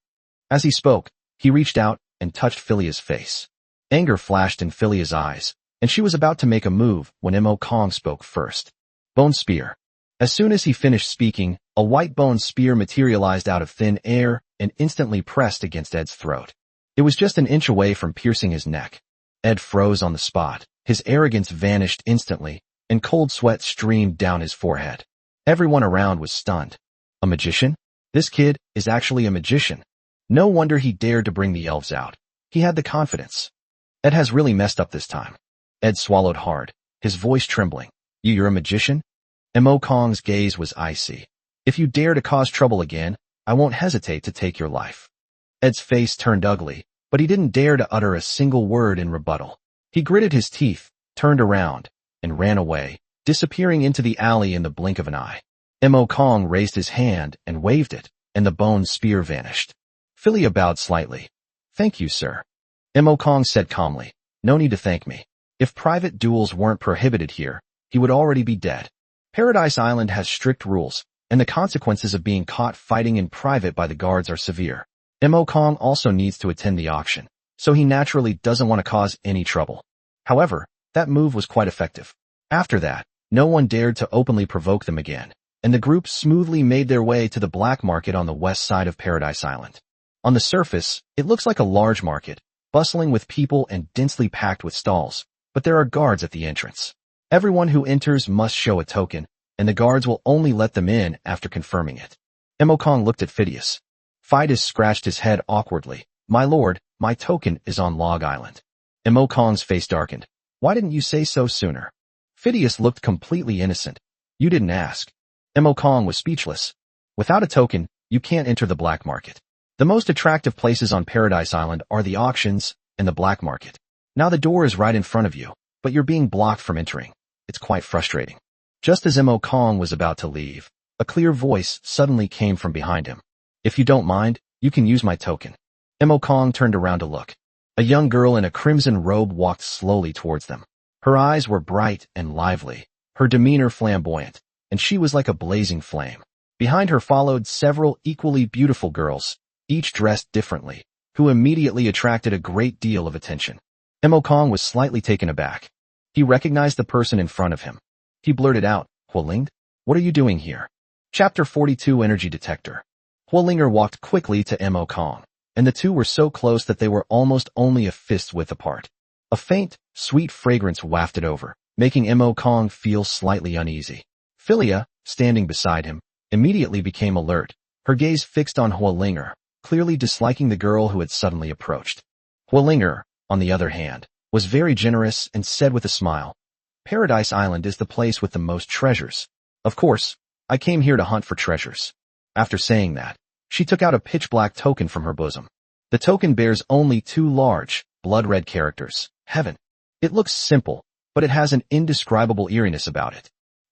As he spoke, he reached out and touched Philia's face. Anger flashed in Philia's eyes, and she was about to make a move when Mo Kong spoke first. Bone spear. As soon as he finished speaking, a white bone spear materialized out of thin air and instantly pressed against Ed's throat. It was just an inch away from piercing his neck. Ed froze on the spot, his arrogance vanished instantly, and cold sweat streamed down his forehead. Everyone around was stunned. A magician? This kid is actually a magician. No wonder he dared to bring the elves out. He had the confidence. Ed has really messed up this time. Ed swallowed hard, his voice trembling. You're a magician? Mo Kong's gaze was icy. If you dare to cause trouble again, I won't hesitate to take your life. Ed's face turned ugly, but he didn't dare to utter a single word in rebuttal. He gritted his teeth, turned around, and ran away, disappearing into the alley in the blink of an eye. Mo Kong raised his hand and waved it, and the bone spear vanished. Philia bowed slightly. Thank you, sir. Mo Kong said calmly. No need to thank me. If private duels weren't prohibited here, he would already be dead. Paradise Island has strict rules, and the consequences of being caught fighting in private by the guards are severe. Mo Kong also needs to attend the auction, so he naturally doesn't want to cause any trouble. However, that move was quite effective. After that, no one dared to openly provoke them again, and the group smoothly made their way to the black market on the west side of Paradise Island. On the surface, it looks like a large market, bustling with people and densely packed with stalls, but there are guards at the entrance. Everyone who enters must show a token, and the guards will only let them in after confirming it. Mo Kong looked at Phidias. Phidias scratched his head awkwardly. My lord, my token is on Log Island. Mo Kong's face darkened. Why didn't you say so sooner? Phidias looked completely innocent. You didn't ask. Mo Kong was speechless. Without a token, you can't enter the black market. The most attractive places on Paradise Island are the auctions and the black market. Now the door is right in front of you, but you're being blocked from entering. It's quite frustrating. Just as Mo Kong was about to leave, a clear voice suddenly came from behind him. If you don't mind, you can use my token. Mo Kong turned around to look. A young girl in a crimson robe walked slowly towards them. Her eyes were bright and lively, her demeanor flamboyant, and she was like a blazing flame. Behind her followed several equally beautiful girls, each dressed differently, who immediately attracted a great deal of attention. Mo Kong was slightly taken aback. He recognized the person in front of him. He blurted out, Huoling, what are you doing here? Chapter 42 Energy Detector. Huolinger walked quickly to Mo Kong, and the two were so close that they were almost only a fist's width apart. A faint, sweet fragrance wafted over, making Mo Kong feel slightly uneasy. Philia, standing beside him, immediately became alert, her gaze fixed on Huolinger, clearly disliking the girl who had suddenly approached. Huolinger, on the other hand, was very generous and said with a smile, Paradise Island is the place with the most treasures. Of course, I came here to hunt for treasures. After saying that, she took out a pitch-black token from her bosom. The token bears only 2 large, blood-red characters, heaven. It looks simple, but it has an indescribable eeriness about it.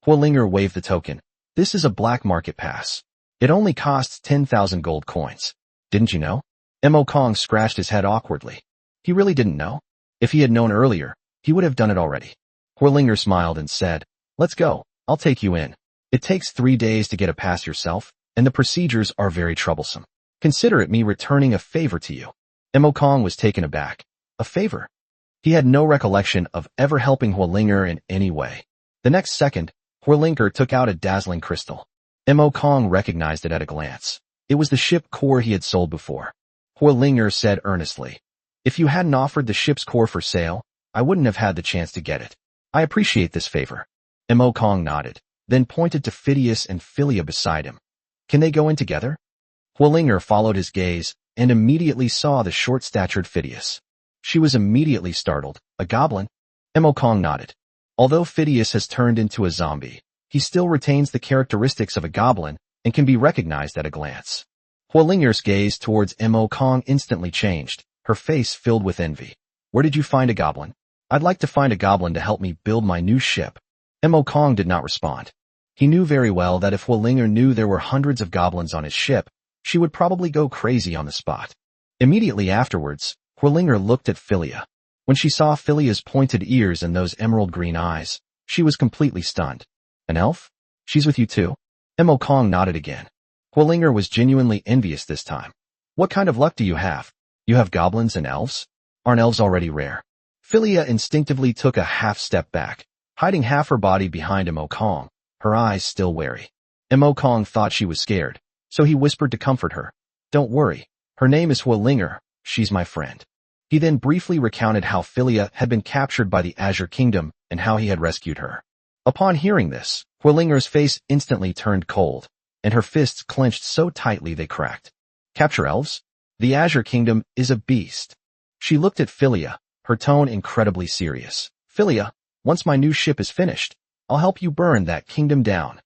Huolinger waved the token. This is a black market pass. It only costs 10,000 gold coins. Didn't you know? Mo Kong scratched his head awkwardly. He really didn't know. If he had known earlier, he would have done it already. Huolinger smiled and said, Let's go, I'll take you in. It takes 3 days to get a pass yourself, and the procedures are very troublesome. Consider it me returning a favor to you. Mo Kong was taken aback. A favor? He had no recollection of ever helping Huolinger in any way. The next second, Huolinger took out a dazzling crystal. Mo Kong recognized it at a glance. It was the ship core he had sold before. Huolinger said earnestly, If you hadn't offered the ship's core for sale, I wouldn't have had the chance to get it. I appreciate this favor. Mo Kong nodded, then pointed to Phidias and Philia beside him. Can they go in together? Huolinger followed his gaze and immediately saw the short-statured Phidias. She was immediately startled. A goblin? Mo Kong nodded. Although Phidias has turned into a zombie, he still retains the characteristics of a goblin and can be recognized at a glance. Huolinger's gaze towards Mo Kong instantly changed, her face filled with envy. Where did you find a goblin? I'd like to find a goblin to help me build my new ship. Mo Kong did not respond. He knew very well that if Huolinger knew there were hundreds of goblins on his ship, she would probably go crazy on the spot. Immediately afterwards, Huolinger looked at Philia. When she saw Philia's pointed ears and those emerald green eyes, she was completely stunned. An elf? She's with you too? Mo Kong nodded again. Huolinger was genuinely envious this time. What kind of luck do you have? You have goblins and elves? Aren't elves already rare? Philia instinctively took a half-step back, hiding half her body behind Mo Kong, her eyes still wary. Mo Kong thought she was scared, so he whispered to comfort her. Don't worry. Her name is Huolinger. She's my friend. He then briefly recounted how Philia had been captured by the Azure Kingdom and how he had rescued her. Upon hearing this, Huolinger's face instantly turned cold. and her fists clenched so tightly they cracked. Capture elves? The Azure Kingdom is a beast. She looked at Philia, her tone incredibly serious. Philia, once my new ship is finished, I'll help you burn that kingdom down.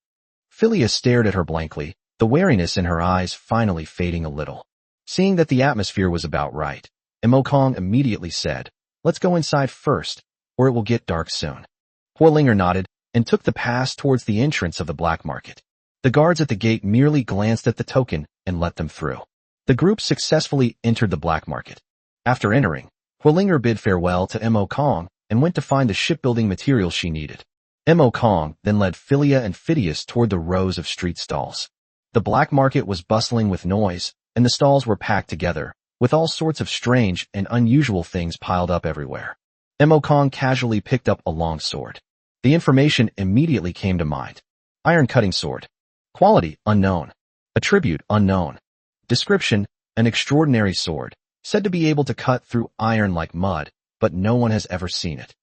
Philia stared at her blankly, the wariness in her eyes finally fading a little. Seeing that the atmosphere was about right, Imokong immediately said, let's go inside first, or it will get dark soon. Huolinger nodded and took the pass towards the entrance of the black market. The guards at the gate merely glanced at the token and let them through. The group successfully entered the black market. After entering, Huolinger bid farewell to Imokong and went to find the shipbuilding materials she needed. Imokong then led Philia and Phidias toward the rows of street stalls. The black market was bustling with noise, and the stalls were packed together, with all sorts of strange and unusual things piled up everywhere. Imokong casually picked up a long sword. The information immediately came to mind. Iron cutting sword. Quality, unknown. Attribute, unknown. Description, an extraordinary sword, said to be able to cut through iron like mud, but no one has ever seen it.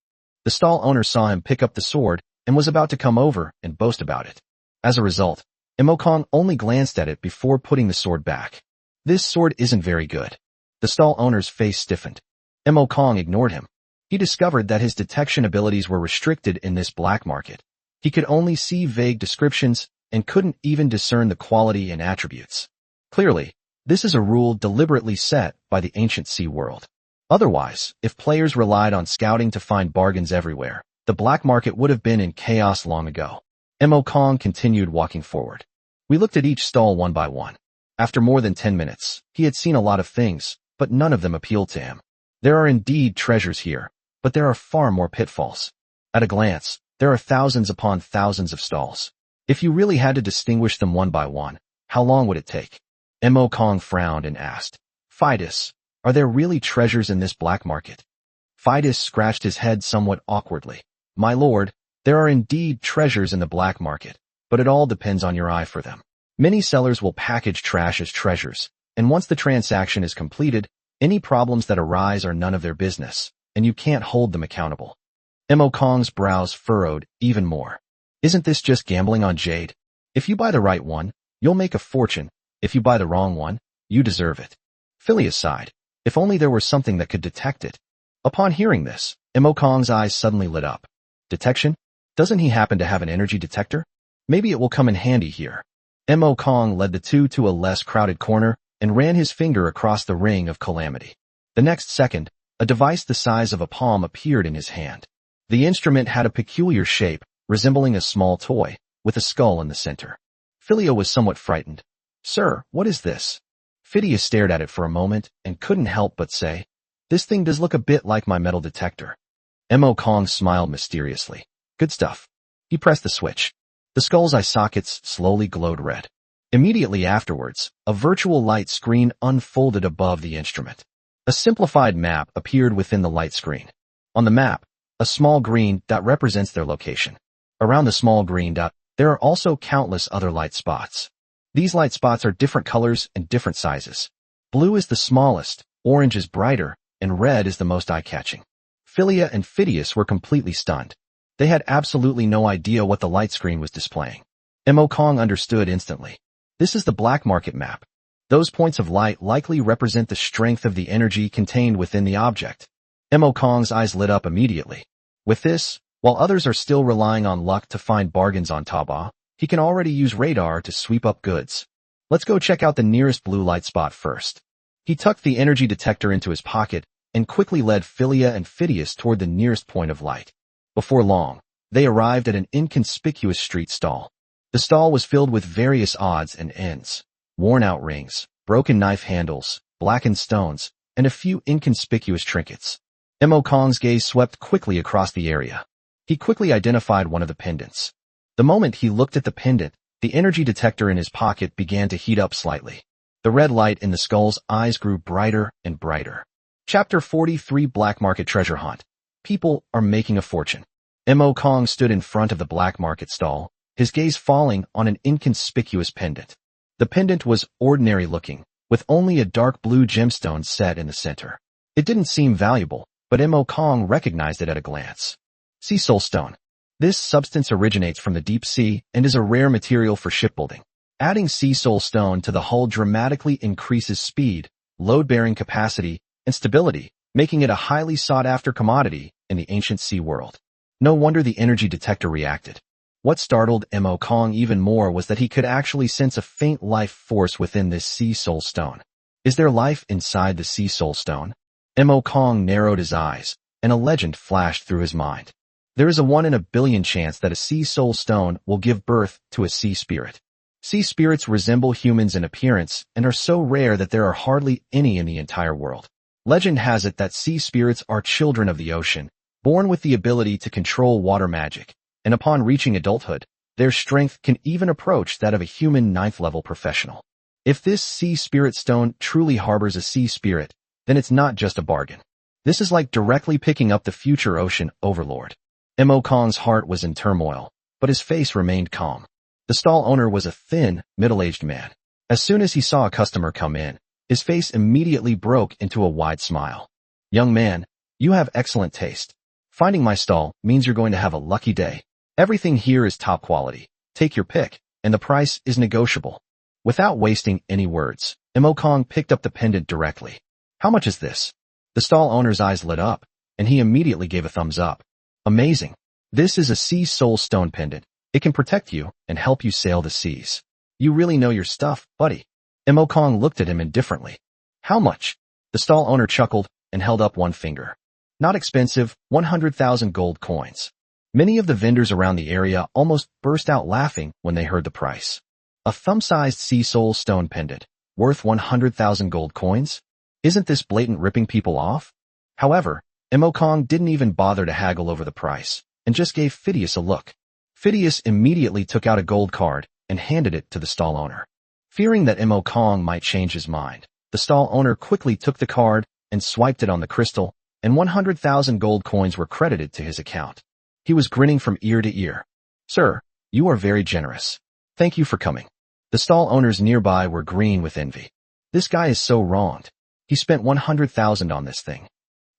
The stall owner saw him pick up the sword and was about to come over and boast about it. As a result, Imokong only glanced at it before putting the sword back. This sword isn't very good. The stall owner's face stiffened. Imokong ignored him. He discovered that his detection abilities were restricted in this black market. He could only see vague descriptions and couldn't even discern the quality and attributes. Clearly, this is a rule deliberately set by the ancient sea world. Otherwise, if players relied on scouting to find bargains everywhere, the black market would have been in chaos long ago. Imokong continued walking forward. We looked at each stall one by one. After more than 10 minutes, he had seen a lot of things, but none of them appealed to him. There are indeed treasures here, but there are far more pitfalls. At a glance, there are thousands upon thousands of stalls. If you really had to distinguish them one by one, how long would it take? Imokong frowned and asked, Phidias, are there really treasures in this black market? Phidias scratched his head somewhat awkwardly. My lord, there are indeed treasures in the black market, but it all depends on your eye for them. Many sellers will package trash as treasures, and once the transaction is completed, any problems that arise are none of their business, and you can't hold them accountable. Imokong's brows furrowed even more. Isn't this just gambling on jade? If you buy the right one, you'll make a fortune. If you buy the wrong one, you deserve it. Philia sighed. If only there were something that could detect it. Upon hearing this, Imokong's eyes suddenly lit up. Detection? Doesn't he happen to have an energy detector? Maybe it will come in handy here. Imokong led the two to a less crowded corner and ran his finger across the ring of Calamity. The next second, a device the size of a palm appeared in his hand. The instrument had a peculiar shape, resembling a small toy, with a skull in the center. Philia was somewhat frightened. Sir, what is this? Phidias stared at it for a moment and couldn't help but say, This thing does look a bit like my metal detector. Imokong smiled mysteriously. Good stuff. He pressed the switch. The skull's eye sockets slowly glowed red. Immediately afterwards, a virtual light screen unfolded above the instrument. A simplified map appeared within the light screen. On the map, a small green dot represents their location. Around the small green dot, there are also countless other light spots. These light spots are different colors and different sizes. Blue is the smallest, orange is brighter, and red is the most eye-catching. Philia and Phidias were completely stunned. They had absolutely no idea what the light screen was displaying. Imokong understood instantly. This is the black market map. Those points of light likely represent the strength of the energy contained within the object. Imokong's eyes lit up immediately. With this, while others are still relying on luck to find bargains on Taobao, he can already use radar to sweep up goods. Let's go check out the nearest blue light spot first. He tucked the energy detector into his pocket and quickly led Philia and Phidias toward the nearest point of light. Before long, they arrived at an inconspicuous street stall. The stall was filled with various odds and ends, worn-out rings, broken knife handles, blackened stones, and a few inconspicuous trinkets. Imokong's gaze swept quickly across the area. He quickly identified one of the pendants. The moment he looked at the pendant, the energy detector in his pocket began to heat up slightly. The red light in the skull's eyes grew brighter and brighter. Chapter 43 Black Market Treasure Hunt. People are making a fortune. Imokong stood in front of the black market stall, his gaze falling on an inconspicuous pendant. The pendant was ordinary looking, with only a dark blue gemstone set in the center. It didn't seem valuable, but Imokong recognized it at a glance. Sea soulstone. This substance originates from the deep sea and is a rare material for shipbuilding. Adding Sea Soul Stone to the hull dramatically increases speed, load-bearing capacity, and stability, making it a highly sought-after commodity in the ancient sea world. No wonder the energy detector reacted. What startled Mo Kong even more was that he could actually sense a faint life force within this Sea Soul Stone. Is there life inside the Sea Soul Stone? Mo Kong narrowed his eyes, and a legend flashed through his mind. There is a 1 in a billion chance that a Sea Soul Stone will give birth to a sea spirit. Sea spirits resemble humans in appearance and are so rare that there are hardly any in the entire world. Legend has it that sea spirits are children of the ocean, born with the ability to control water magic, and upon reaching adulthood, their strength can even approach that of a human 9th-level professional. If this sea spirit stone truly harbors a sea spirit, then it's not just a bargain. This is like directly picking up the future ocean overlord. Mo Kong's heart was in turmoil, but his face remained calm. The stall owner was a thin, middle-aged man. As soon as he saw a customer come in, his face immediately broke into a wide smile. Young man, you have excellent taste. Finding my stall means you're going to have a lucky day. Everything here is top quality. Take your pick, and the price is negotiable. Without wasting any words, Mo Kong picked up the pendant directly. How much is this? The stall owner's eyes lit up, and he immediately gave a thumbs up. Amazing. This is a Sea Soul Stone pendant. It can protect you and help you sail the seas. You really know your stuff, buddy. Mo Kong looked at him indifferently. How much? The stall owner chuckled and held up one finger. Not expensive, 100,000 gold coins. Many of the vendors around the area almost burst out laughing when they heard the price. A thumb-sized Sea Soul Stone pendant, worth 100,000 gold coins? Isn't this blatant ripping people off? However, Mo Kong didn't even bother to haggle over the price, and just gave Phidias a look. Phidias immediately took out a gold card and handed it to the stall owner. Fearing that Mo Kong might change his mind, the stall owner quickly took the card and swiped it on the crystal, and 100,000 gold coins were credited to his account. He was grinning from ear to ear. Sir, you are very generous. Thank you for coming. The stall owners nearby were green with envy. This guy is so wronged. He spent 100,000 on this thing.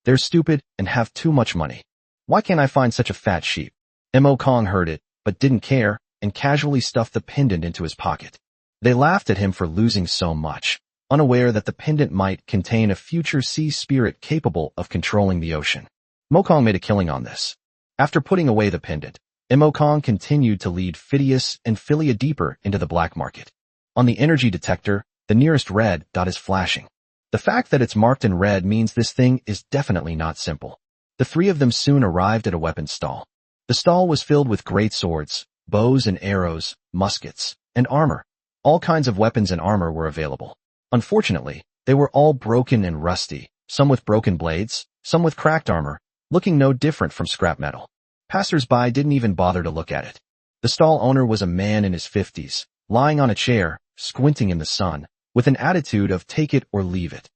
They're stupid and have too much money. Why can't I find such a fat sheep? Mo Kong heard it, but didn't care, and casually stuffed the pendant into his pocket. They laughed at him for losing so much, unaware that the pendant might contain a future sea spirit capable of controlling the ocean. Mo Kong made a killing on this. After putting away the pendant, Mo Kong continued to lead Phidias and Philia deeper into the black market. On the energy detector, the nearest red dot is flashing. The fact that it's marked in red means this thing is definitely not simple. The three of them soon arrived at a weapons stall. The stall was filled with great swords, bows and arrows, muskets, and armor. All kinds of weapons and armor were available. Unfortunately, they were all broken and rusty, some with broken blades, some with cracked armor, looking no different from scrap metal. Passers-by didn't even bother to look at it. The stall owner was a man in his 50s, lying on a chair, squinting in the sun, with an attitude of take it or leave it.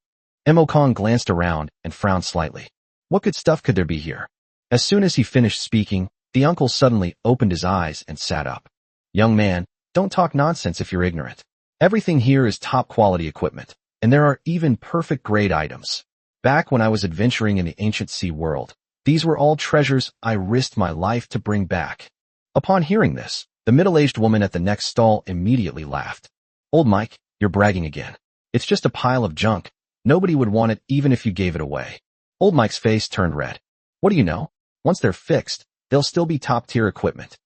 Mo Kong glanced around and frowned slightly. What good stuff could there be here? As soon as he finished speaking, the uncle suddenly opened his eyes and sat up. Young man, don't talk nonsense if you're ignorant. Everything here is top-quality equipment, and there are even perfect-grade items. Back when I was adventuring in the ancient sea world, these were all treasures I risked my life to bring back. Upon hearing this, the middle-aged woman at the next stall immediately laughed. Old Mike, you're bragging again. It's just a pile of junk. Nobody would want it even if you gave it away. Old Mike's face turned red. What do you know? Once they're fixed, they'll still be top-tier equipment.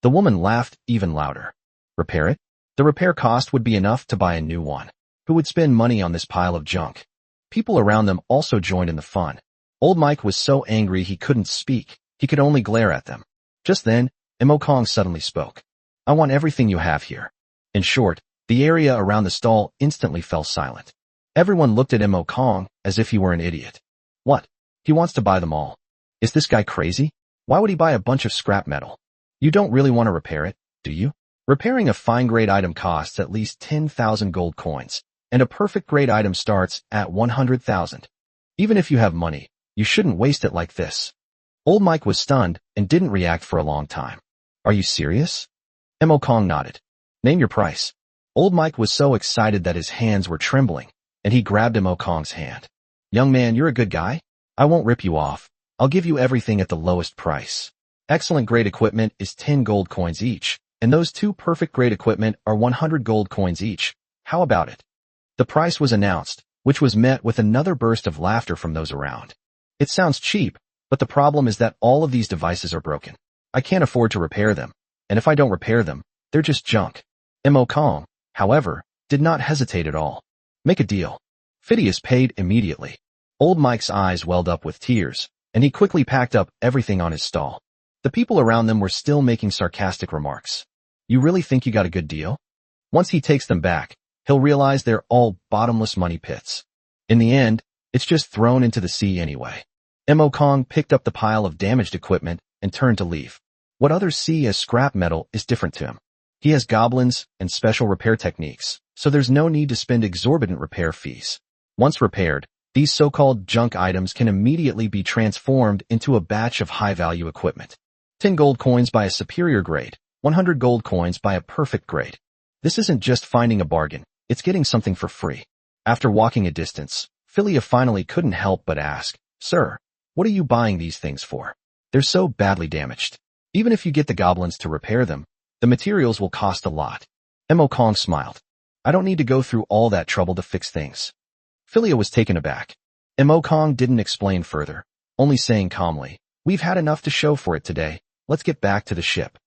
The woman laughed even louder. Repair it? The repair cost would be enough to buy a new one. Who would spend money on this pile of junk? People around them also joined in the fun. Old Mike was so angry he couldn't speak. He could only glare at them. Just then, Mo Kong suddenly spoke. I want everything you have here. In short, the area around the stall instantly fell silent. Everyone looked at Mo Kong as if he were an idiot. What? He wants to buy them all. Is this guy crazy? Why would he buy a bunch of scrap metal? You don't really want to repair it, do you? Repairing a fine-grade item costs at least 10,000 gold coins, and a perfect-grade item starts at 100,000. Even if you have money, you shouldn't waste it like this. Old Mike was stunned and didn't react for a long time. Are you serious? Mo Kong nodded. Name your price. Old Mike was so excited that his hands were trembling, and he grabbed Mo Kong's hand. Young man, you're a good guy. I won't rip you off. I'll give you everything at the lowest price. Excellent grade equipment is 10 gold coins each, And those two perfect grade equipment are 100 gold coins each. How about it? The price was announced, which was met with another burst of laughter from those around. It sounds cheap, but the problem is that all of these devices are broken. I can't afford to repair them, and if I don't repair them, they're just junk. Mo Kong, however, did not hesitate at all. Make a deal. Phidias paid immediately. Old Mike's eyes welled up with tears, and he quickly packed up everything on his stall. The people around them were still making sarcastic remarks. You really think you got a good deal? Once he takes them back, he'll realize they're all bottomless money pits. In the end, it's just thrown into the sea anyway. Mo Kong picked up the pile of damaged equipment and turned to leave. What others see as scrap metal is different to him. He has goblins and special repair techniques, so there's no need to spend exorbitant repair fees. Once repaired, these so-called junk items can immediately be transformed into a batch of high-value equipment. 10 gold coins by a superior grade, 100 gold coins by a perfect grade. This isn't just finding a bargain, it's getting something for free. After walking a distance, Philia finally couldn't help but ask, Sir, what are you buying these things for? They're so badly damaged. Even if you get the goblins to repair them, the materials will cost a lot. Mo Kong smiled. I don't need to go through all that trouble to fix things. Philia was taken aback. Mo Kong didn't explain further, only saying calmly, We've had enough to show for it today, let's get back to the ship.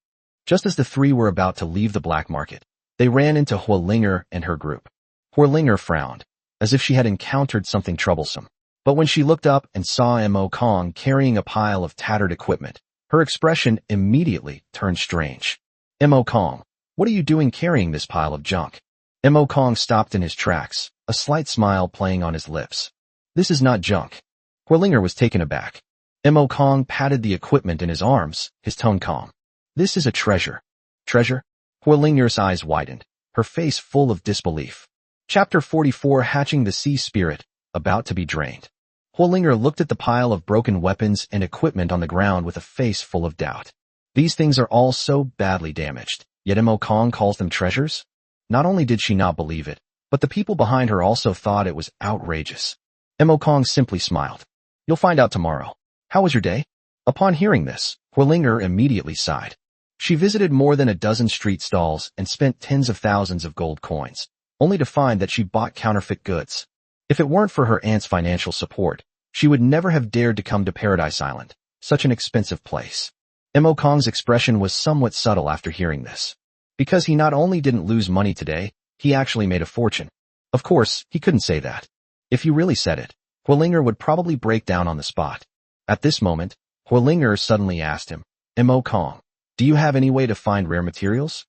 Just as the three were about to leave the black market, they ran into Huolinger and her group. Huolinger frowned, as if she had encountered something troublesome. But when she looked up and saw Mo Kong carrying a pile of tattered equipment, her expression immediately turned strange. Mo Kong, what are you doing carrying this pile of junk? Mo Kong stopped in his tracks, a slight smile playing on his lips. This is not junk. Huolinger was taken aback. Mo Kong patted the equipment in his arms, his tone calm. This is a treasure. Treasure? Huolinger's eyes widened, her face full of disbelief. Chapter 44 Hatching the Sea Spirit, about to be drained. Huolinger looked at the pile of broken weapons and equipment on the ground with a face full of doubt. These things are all so badly damaged, yet Mo Kong calls them treasures? Not only did she not believe it, but the people behind her also thought it was outrageous. Mo Kong simply smiled. You'll find out tomorrow. How was your day? Upon hearing this, Huolinger immediately sighed. She visited more than a dozen street stalls and spent tens of thousands of gold coins, only to find that she bought counterfeit goods. If it weren't for her aunt's financial support, she would never have dared to come to Paradise Island, such an expensive place. Mo Kong's expression was somewhat subtle after hearing this. Because he not only didn't lose money today, he actually made a fortune. Of course, he couldn't say that. If he really said it, Huolinger would probably break down on the spot. At this moment, Huolinger suddenly asked him, Mo Kong, do you have any way to find rare materials?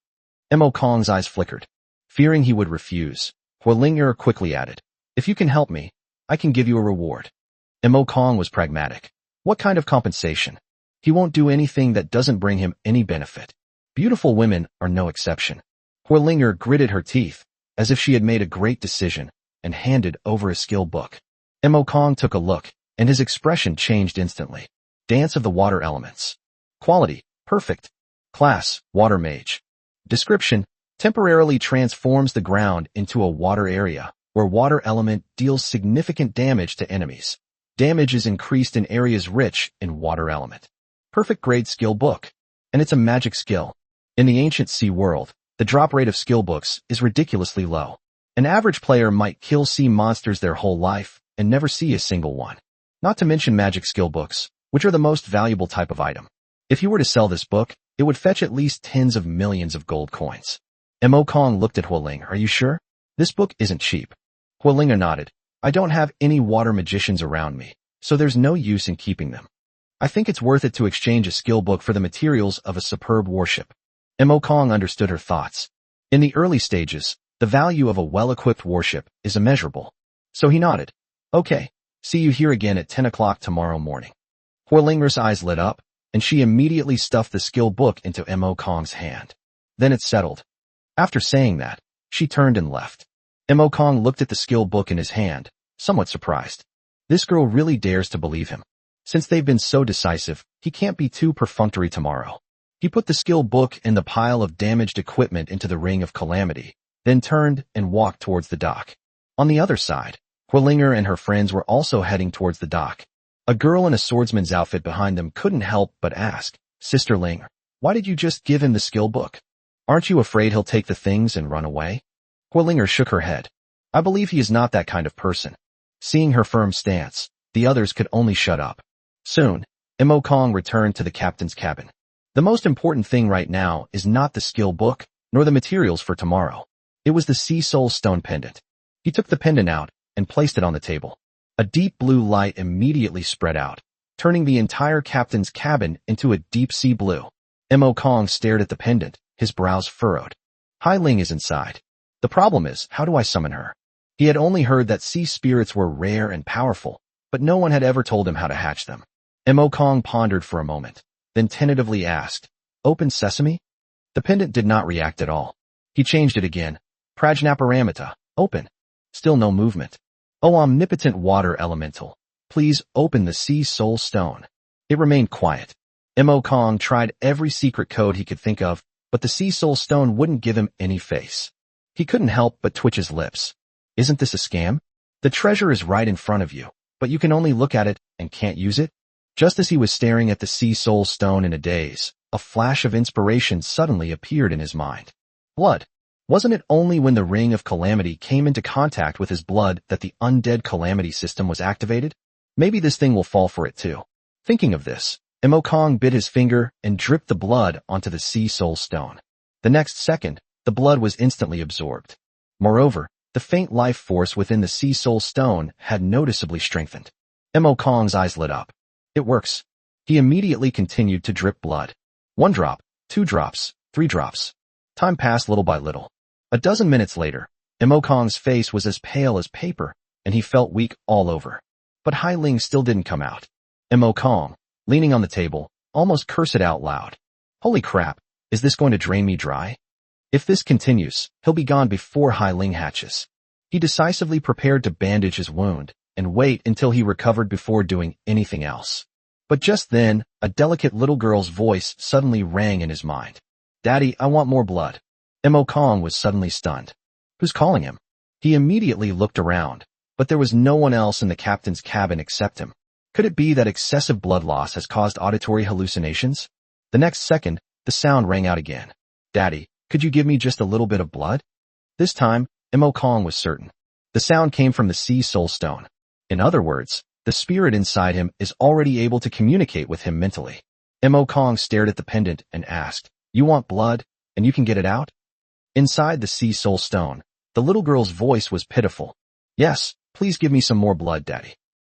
Mo Kong's eyes flickered. Fearing he would refuse, Huolinger quickly added, If you can help me, I can give you a reward. Mo Kong was pragmatic. What kind of compensation? He won't do anything that doesn't bring him any benefit. Beautiful women are no exception. Huolinger gritted her teeth, as if she had made a great decision, and handed over a skill book. Mo Kong took a look, and his expression changed instantly. Dance of the Water Elements. Quality, perfect. Class, Water Mage. Description, temporarily transforms the ground into a water area, where water element deals significant damage to enemies. Damage is increased in areas rich in water element. Perfect grade skill book. And it's a magic skill. In the ancient sea world, the drop rate of skill books is ridiculously low. An average player might kill sea monsters their whole life and never see a single one. Not to mention magic skill books, which are the most valuable type of item. If you were to sell this book, it would fetch at least tens of millions of gold coins. Mo Kong looked at Huolinger. Are you sure? This book isn't cheap. Huolinger nodded. I don't have any water magicians around me, so there's no use in keeping them. I think it's worth it to exchange a skill book for the materials of a superb warship. Mo Kong understood her thoughts. In the early stages, the value of a well-equipped warship is immeasurable. So he nodded. Okay, see you here again at 10 o'clock tomorrow morning. Huolinger's eyes lit up, and she immediately stuffed the skill book into Mo Kong's hand. Then it settled. After saying that, she turned and left. Mo Kong looked at the skill book in his hand, somewhat surprised. This girl really dares to believe him. Since they've been so decisive, he can't be too perfunctory tomorrow. He put the skill book and the pile of damaged equipment into the ring of Calamity, then turned and walked towards the dock. On the other side, Huolinger and her friends were also heading towards the dock. A girl in a swordsman's outfit behind them couldn't help but ask, Sister Ling, why did you just give him the skill book? Aren't you afraid he'll take the things and run away? Huilinger shook her head. I believe he is not that kind of person. Seeing her firm stance, the others could only shut up. Soon, Mo Kong returned to the captain's cabin. The most important thing right now is not the skill book, nor the materials for tomorrow. It was the Sea Soul Stone pendant. He took the pendant out and placed it on the table. A deep blue light immediately spread out, turning the entire captain's cabin into a deep sea blue. Mo Kong stared at the pendant, his brows furrowed. Hai Ling is inside. The problem is, how do I summon her? He had only heard that sea spirits were rare and powerful, but no one had ever told him how to hatch them. Mo Kong pondered for a moment, then tentatively asked, Open sesame? The pendant did not react at all. He changed it again. Prajnaparamita, open. Still no movement. O omnipotent water elemental, please open the Sea Soul Stone. It remained quiet. Mo Kong tried every secret code he could think of, but the Sea Soul Stone wouldn't give him any face. He couldn't help but twitch his lips. Isn't this a scam? The treasure is right in front of you, but you can only look at it and can't use it? Just as he was staring at the Sea Soul Stone in a daze, a flash of inspiration suddenly appeared in his mind. Blood. Wasn't it only when the Ring of Calamity came into contact with his blood that the Undead Calamity system was activated? Maybe this thing will fall for it too. Thinking of this, Mo Kong bit his finger and dripped the blood onto the Sea Soul Stone. The next second, the blood was instantly absorbed. Moreover, the faint life force within the Sea Soul Stone had noticeably strengthened. Mo Kong's eyes lit up. It works. He immediately continued to drip blood. 1 drop, 2 drops, 3 drops. Time passed little by little. A dozen minutes later, Mo Kong's face was as pale as paper, and he felt weak all over. But Hai Ling still didn't come out. Mo Kong, leaning on the table, almost cursed out loud. Holy crap, is this going to drain me dry? If this continues, he'll be gone before Hai Ling hatches. He decisively prepared to bandage his wound and wait until he recovered before doing anything else. But just then, a delicate little girl's voice suddenly rang in his mind. Daddy, I want more blood. Mo Kong was suddenly stunned. Who's calling him? He immediately looked around, but there was no one else in the captain's cabin except him. Could it be that excessive blood loss has caused auditory hallucinations? The next second, the sound rang out again. Daddy, could you give me just a little bit of blood? This time, Mo Kong was certain. The sound came from the Sea Soul Stone. In other words, the spirit inside him is already able to communicate with him mentally. Mo Kong stared at the pendant and asked, You want blood, and you can get it out? Inside the Sea Soul Stone, the little girl's voice was pitiful. Yes, please give me some more blood, Daddy.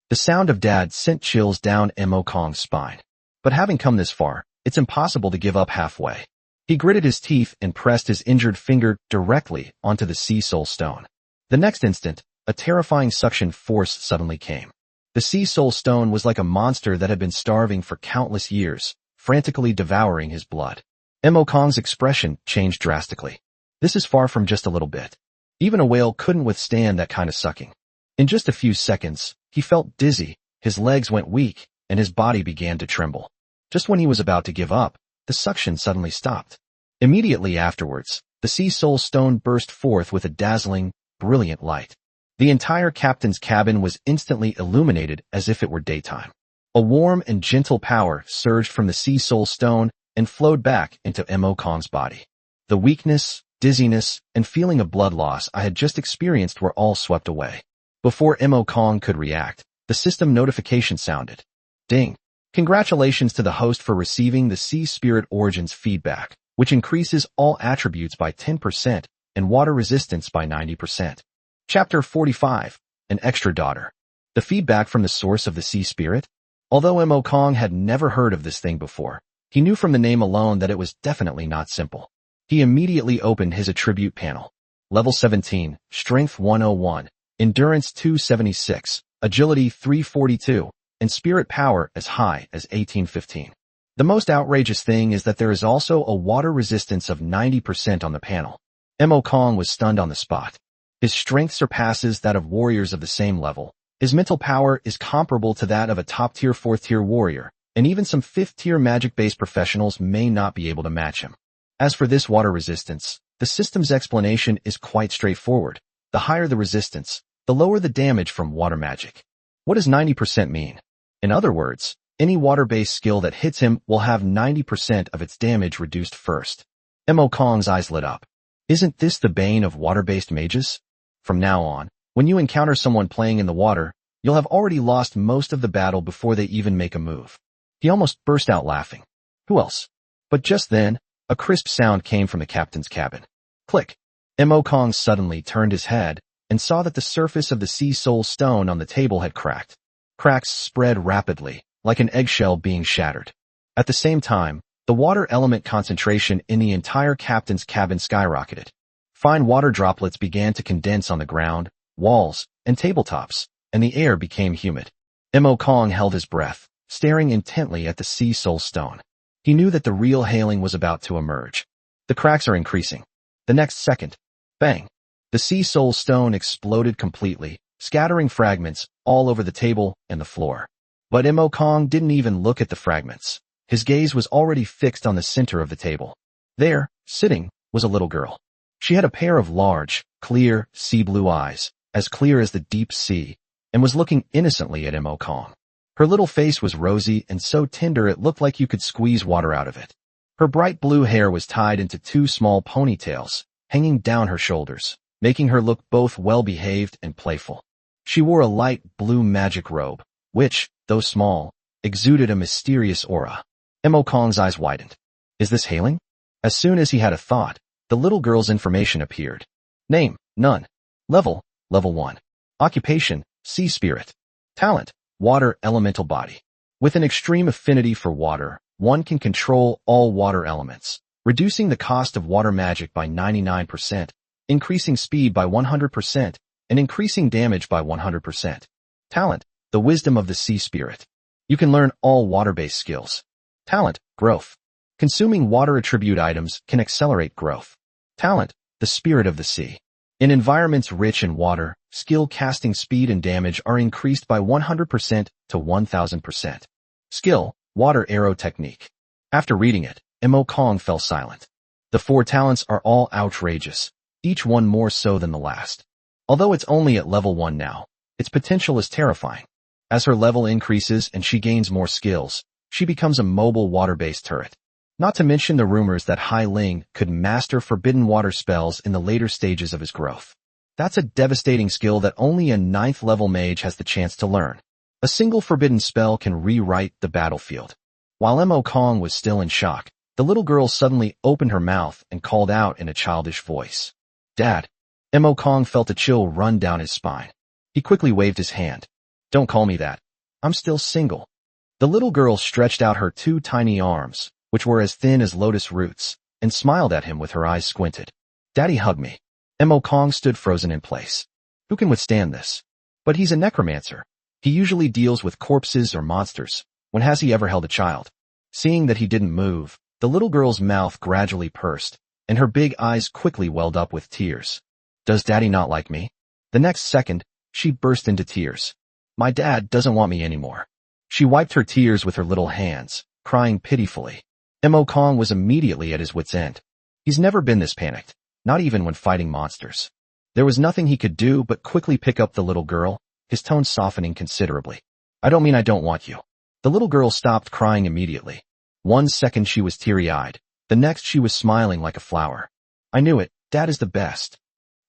The sound of Dad sent chills down Mo Kong's spine. But having come this far, it's impossible to give up halfway. He gritted his teeth and pressed his injured finger directly onto the Sea Soul Stone. The next instant, a terrifying suction force suddenly came. The Sea Soul Stone was like a monster that had been starving for countless years, frantically devouring his blood. Mo Kong's expression changed drastically. This is far from just a little bit. Even a whale couldn't withstand that kind of sucking. In just a few seconds, he felt dizzy, his legs went weak, and his body began to tremble. Just when he was about to give up, the suction suddenly stopped. Immediately afterwards, the Sea Soul Stone burst forth with a dazzling, brilliant light. The entire captain's cabin was instantly illuminated as if it were daytime. A warm and gentle power surged from the Sea Soul Stone and flowed back into Mo Kong's body. The weakness, dizziness, and feeling of blood loss I had just experienced were all swept away. Before Mo Kong could react, the system notification sounded. Ding! Congratulations to the host for receiving the Sea Spirit Origins feedback, which increases all attributes by 10% and water resistance by 90%. Chapter 45, An Extra Daughter. The feedback from the source of the Sea Spirit? Although Mo Kong had never heard of this thing before, he knew from the name alone that it was definitely not simple. He immediately opened his attribute panel. Level 17, Strength 101, Endurance 276, Agility 342, and Spirit Power as high as 1815. The most outrageous thing is that there is also a water resistance of 90% on the panel. Mo Kong was stunned on the spot. His strength surpasses that of warriors of the same level. His mental power is comparable to that of a top-tier 4th-tier warrior, and even some 5th-tier magic-based professionals may not be able to match him. As for this water resistance, the system's explanation is quite straightforward. The higher the resistance, the lower the damage from water magic. What does 90% mean? In other words, any water-based skill that hits him will have 90% of its damage reduced first. Mo Kong's eyes lit up. Isn't this the bane of water-based mages? From now on, when you encounter someone playing in the water, you'll have already lost most of the battle before they even make a move. He almost burst out laughing. Who else? But just then, a crisp sound came from the captain's cabin. Click. Mo Kong suddenly turned his head and saw that the surface of the sea soul stone on the table had cracked. Cracks spread rapidly, like an eggshell being shattered. At the same time, the water element concentration in the entire captain's cabin skyrocketed. Fine water droplets began to condense on the ground, walls, and tabletops, and the air became humid. Mo Kong held his breath, staring intently at the sea soul stone. He knew that the real hailing was about to emerge. The cracks are increasing. The next second, bang! The sea soul stone exploded completely, scattering fragments all over the table and the floor. But Mo Kong didn't even look at the fragments. His gaze was already fixed on the center of the table. There, sitting, was a little girl. She had a pair of large, clear, sea-blue eyes, as clear as the deep sea, and was looking innocently at Mo Kong. Her little face was rosy and so tender it looked like you could squeeze water out of it. Her bright blue hair was tied into two small ponytails, hanging down her shoulders, making her look both well-behaved and playful. She wore a light blue magic robe, which, though small, exuded a mysterious aura. Mo Kong's eyes widened. Is this hailing? As soon as he had a thought, the little girl's information appeared. Name, none. Level, level 1. Occupation, sea spirit. Talent, water elemental body. With an extreme affinity for water, one can control all water elements, reducing the cost of water magic by 99%, increasing speed by 100%, and increasing damage by 100%. Talent, the wisdom of the sea spirit. You can learn all water-based skills. Talent, growth. Consuming water attribute items can accelerate growth. Talent, the spirit of the sea. In environments rich in water, skill casting speed and damage are increased by 100% to 1000%. Skill, water arrow technique. After reading it, Mo Kong fell silent. The 4 talents are all outrageous, each one more so than the last. Although it's only at level 1 now, its potential is terrifying. As her level increases and she gains more skills, she becomes a mobile water-based turret. Not to mention the rumors that Hai Ling could master forbidden water spells in the later stages of his growth. That's a devastating skill that only a 9th level mage has the chance to learn. A single forbidden spell can rewrite the battlefield. While Mo Kong was still in shock, the little girl suddenly opened her mouth and called out in a childish voice. Dad. Mo Kong felt a chill run down his spine. He quickly waved his hand. Don't call me that. I'm still single. The little girl stretched out her 2 tiny arms, which were as thin as lotus roots, and smiled at him with her eyes squinted. Daddy, hug me. Mo Kong stood frozen in place. Who can withstand this? But he's a necromancer. He usually deals with corpses or monsters. When has he ever held a child? Seeing that he didn't move, the little girl's mouth gradually pursed, and her big eyes quickly welled up with tears. Does Daddy not like me? The next second, she burst into tears. My dad doesn't want me anymore. She wiped her tears with her little hands, crying pitifully. Mo Kong was immediately at his wit's end. He's never been this panicked, not even when fighting monsters. There was nothing he could do but quickly pick up the little girl, his tone softening considerably. I don't mean I don't want you. The little girl stopped crying immediately. 1 second she was teary-eyed, the next she was smiling like a flower. I knew it, Dad is the best.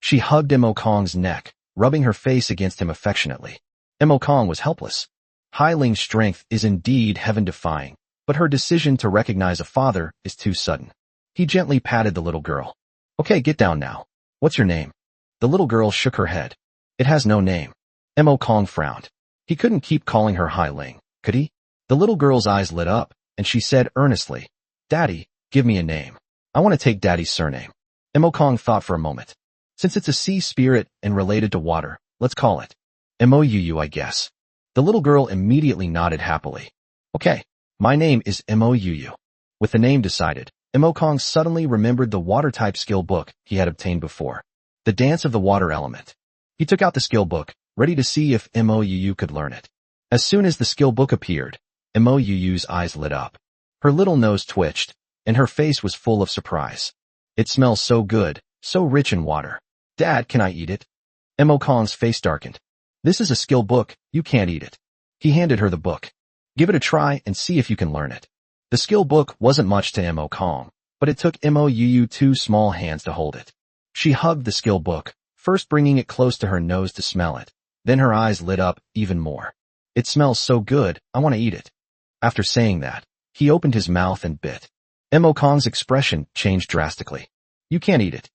She hugged Mo Kong's neck, rubbing her face against him affectionately. Mo Kong was helpless. Hai Ling's strength is indeed heaven-defying, but her decision to recognize a father is too sudden. He gently patted the little girl. Okay, get down now. What's your name? The little girl shook her head. It has no name. Mo Kong frowned. He couldn't keep calling her Hai Ling, could he? The little girl's eyes lit up, and she said earnestly, Daddy, give me a name. I want to take Daddy's surname. Mo Kong thought for a moment. Since it's a sea spirit and related to water, let's call it Mou, I guess. The little girl immediately nodded happily. Okay, my name is Mou. With the name decided, Mo Kong suddenly remembered the water-type skill book he had obtained before. The Dance of the Water Element. He took out the skill book, ready to see if Mou could learn it. As soon as the skill book appeared, Mou's eyes lit up. Her little nose twitched, and her face was full of surprise. It smells so good, so rich in water. Dad, can I eat it? Mo Kong's face darkened. This is a skill book, you can't eat it. He handed her the book. Give it a try and see if you can learn it. The skill book wasn't much to Mo Kong, but it took Mou two small hands to hold it. She hugged the skill book, first bringing it close to her nose to smell it. Then her eyes lit up even more. It smells so good, I want to eat it. After saying that, he opened his mouth and bit. Kong's expression changed drastically. You can't eat it.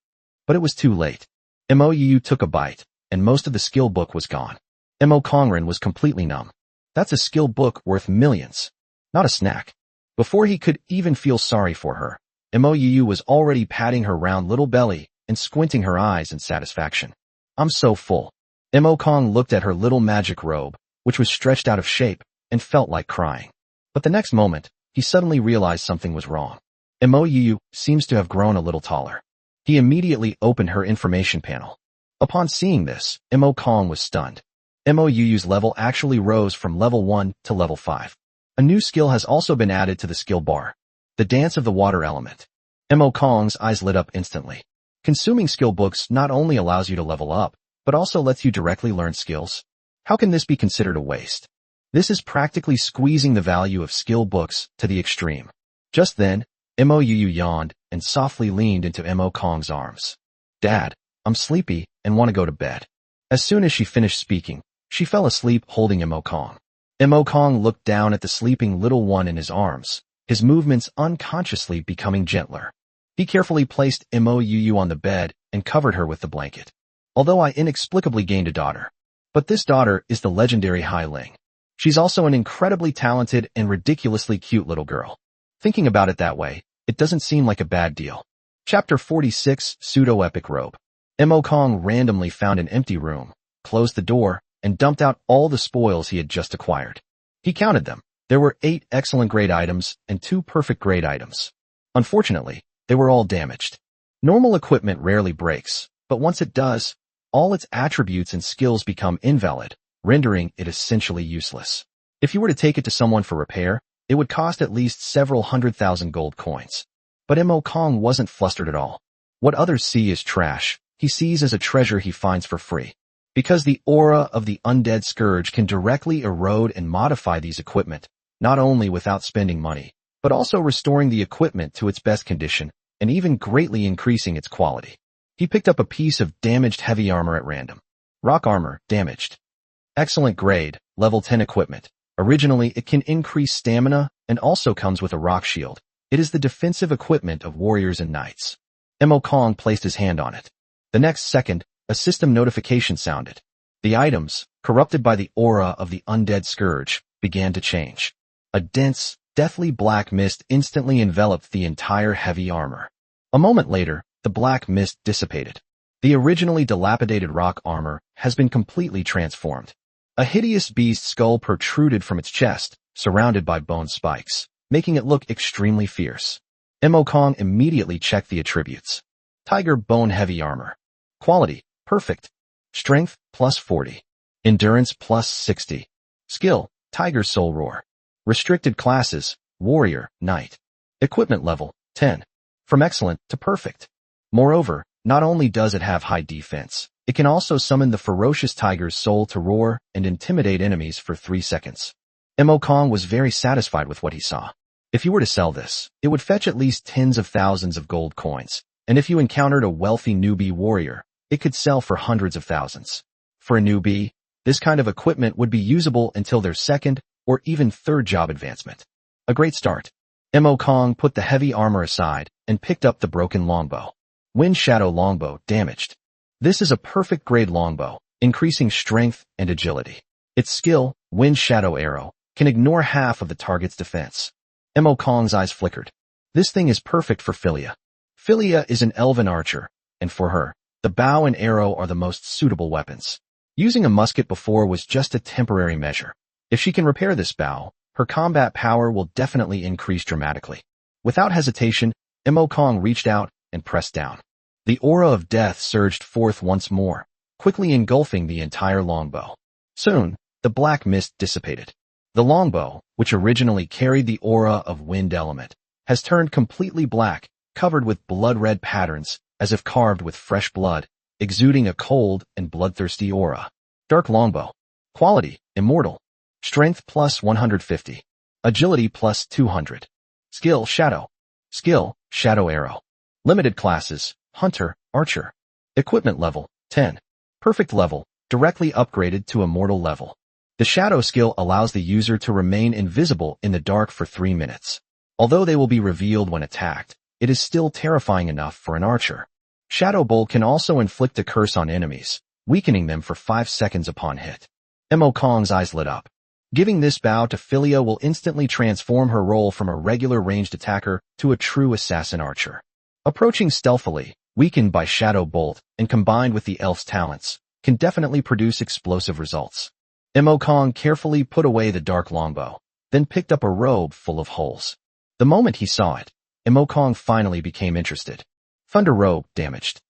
But it was too late. Mou took a bite, and most of the skill book was gone. Kongren was completely numb. That's a skill book worth millions. Not a snack. Before he could even feel sorry for her, Mou was already patting her round little belly and squinting her eyes in satisfaction. I'm so full. Kong looked at her little magic robe, which was stretched out of shape, and felt like crying. But the next moment, he suddenly realized something was wrong. Mou seems to have grown a little taller. He immediately opened her information panel. Upon seeing this, Kong was stunned. Mou's level actually rose from level 1 to level 5. A new skill has also been added to the skill bar. The Dance of the Water Element. Kong's eyes lit up instantly. Consuming skill books not only allows you to level up, but also lets you directly learn skills. How can this be considered a waste? This is practically squeezing the value of skill books to the extreme. Just then, Mou yawned and softly leaned into Kong's arms. Dad, I'm sleepy and want to go to bed. As soon as she finished speaking, she fell asleep holding Kong. Kong looked down at the sleeping little one in his arms, his movements unconsciously becoming gentler. He carefully placed Mou on the bed and covered her with the blanket. Although I inexplicably gained a daughter. But this daughter is the legendary Hai Ling. She's also an incredibly talented and ridiculously cute little girl. Thinking about it that way, it doesn't seem like a bad deal. Chapter 46, Pseudo-Epic Robe. Kong randomly found an empty room, closed the door, and dumped out all the spoils he had just acquired. He counted them. There were 8 excellent grade items and 2 perfect grade items. Unfortunately, they were all damaged. Normal equipment rarely breaks, but once it does, all its attributes and skills become invalid, rendering it essentially useless. If you were to take it to someone for repair, it would cost at least several 100,000 gold coins. But Kong wasn't flustered at all. What others see as trash, he sees as a treasure he finds for free. Because the aura of the Undead Scourge can directly erode and modify these equipment, not only without spending money, but also restoring the equipment to its best condition and even greatly increasing its quality. He picked up a piece of damaged heavy armor at random. Rock armor, damaged. Excellent grade, level 10 equipment. Originally, it can increase stamina and also comes with a rock shield. It is the defensive equipment of warriors and knights. Kong placed his hand on it. The next second, a system notification sounded. The items, corrupted by the aura of the Undead Scourge, began to change. A dense, deathly black mist instantly enveloped the entire heavy armor. A moment later, the black mist dissipated. The originally dilapidated rock armor has been completely transformed. A hideous beast skull protruded from its chest, surrounded by bone spikes, making it look extremely fierce. Kong immediately checked the attributes. Tiger bone heavy armor. Quality, perfect. Strength, plus 40. Endurance, plus 60. Skill, Tiger Soul Roar. Restricted classes, Warrior, Knight. Equipment level, 10. From excellent to perfect. Moreover, not only does it have high defense, it can also summon the ferocious tiger's soul to roar and intimidate enemies for 3 seconds. Kong was very satisfied with what he saw. If you were to sell this, it would fetch at least tens of thousands of gold coins, and if you encountered a wealthy newbie warrior, it could sell for hundreds of thousands. For a newbie, this kind of equipment would be usable until their second or even third job advancement. A great start. Kong put the heavy armor aside and picked up the broken longbow. Wind Shadow Longbow, damaged. This is a perfect grade longbow, increasing strength and agility. Its skill, Wind Shadow Arrow, can ignore half of the target's defense. Kong's eyes flickered. This thing is perfect for Philia. Philia is an elven archer, and for her, the bow and arrow are the most suitable weapons. Using a musket before was just a temporary measure. If she can repair this bow, her combat power will definitely increase dramatically. Without hesitation, Kong reached out and pressed down. The aura of death surged forth once more, quickly engulfing the entire longbow. Soon, the black mist dissipated. The longbow, which originally carried the aura of wind element, has turned completely black, covered with blood-red patterns, as if carved with fresh blood, exuding a cold and bloodthirsty aura. Dark longbow. Quality, immortal. Strength plus 150. Agility plus 200. Skill, Shadow. Skill, Shadow Arrow. Limited classes, Hunter, Archer. Equipment level, 10. Perfect level, directly upgraded to Immortal level. The Shadow skill allows the user to remain invisible in the dark for 3 minutes. Although they will be revealed when attacked, it is still terrifying enough for an archer. Shadow Bolt can also inflict a curse on enemies, weakening them for 5 seconds upon hit. Mo Kong's eyes lit up. Giving this bow to Philia will instantly transform her role from a regular ranged attacker to a true assassin archer. Approaching stealthily, weakened by Shadow Bolt, and combined with the elf's talents, can definitely produce explosive results. Mo Kong carefully put away the dark longbow, then picked up a robe full of holes. The moment he saw it, Mo Kong finally became interested. Thunder Robe, damaged.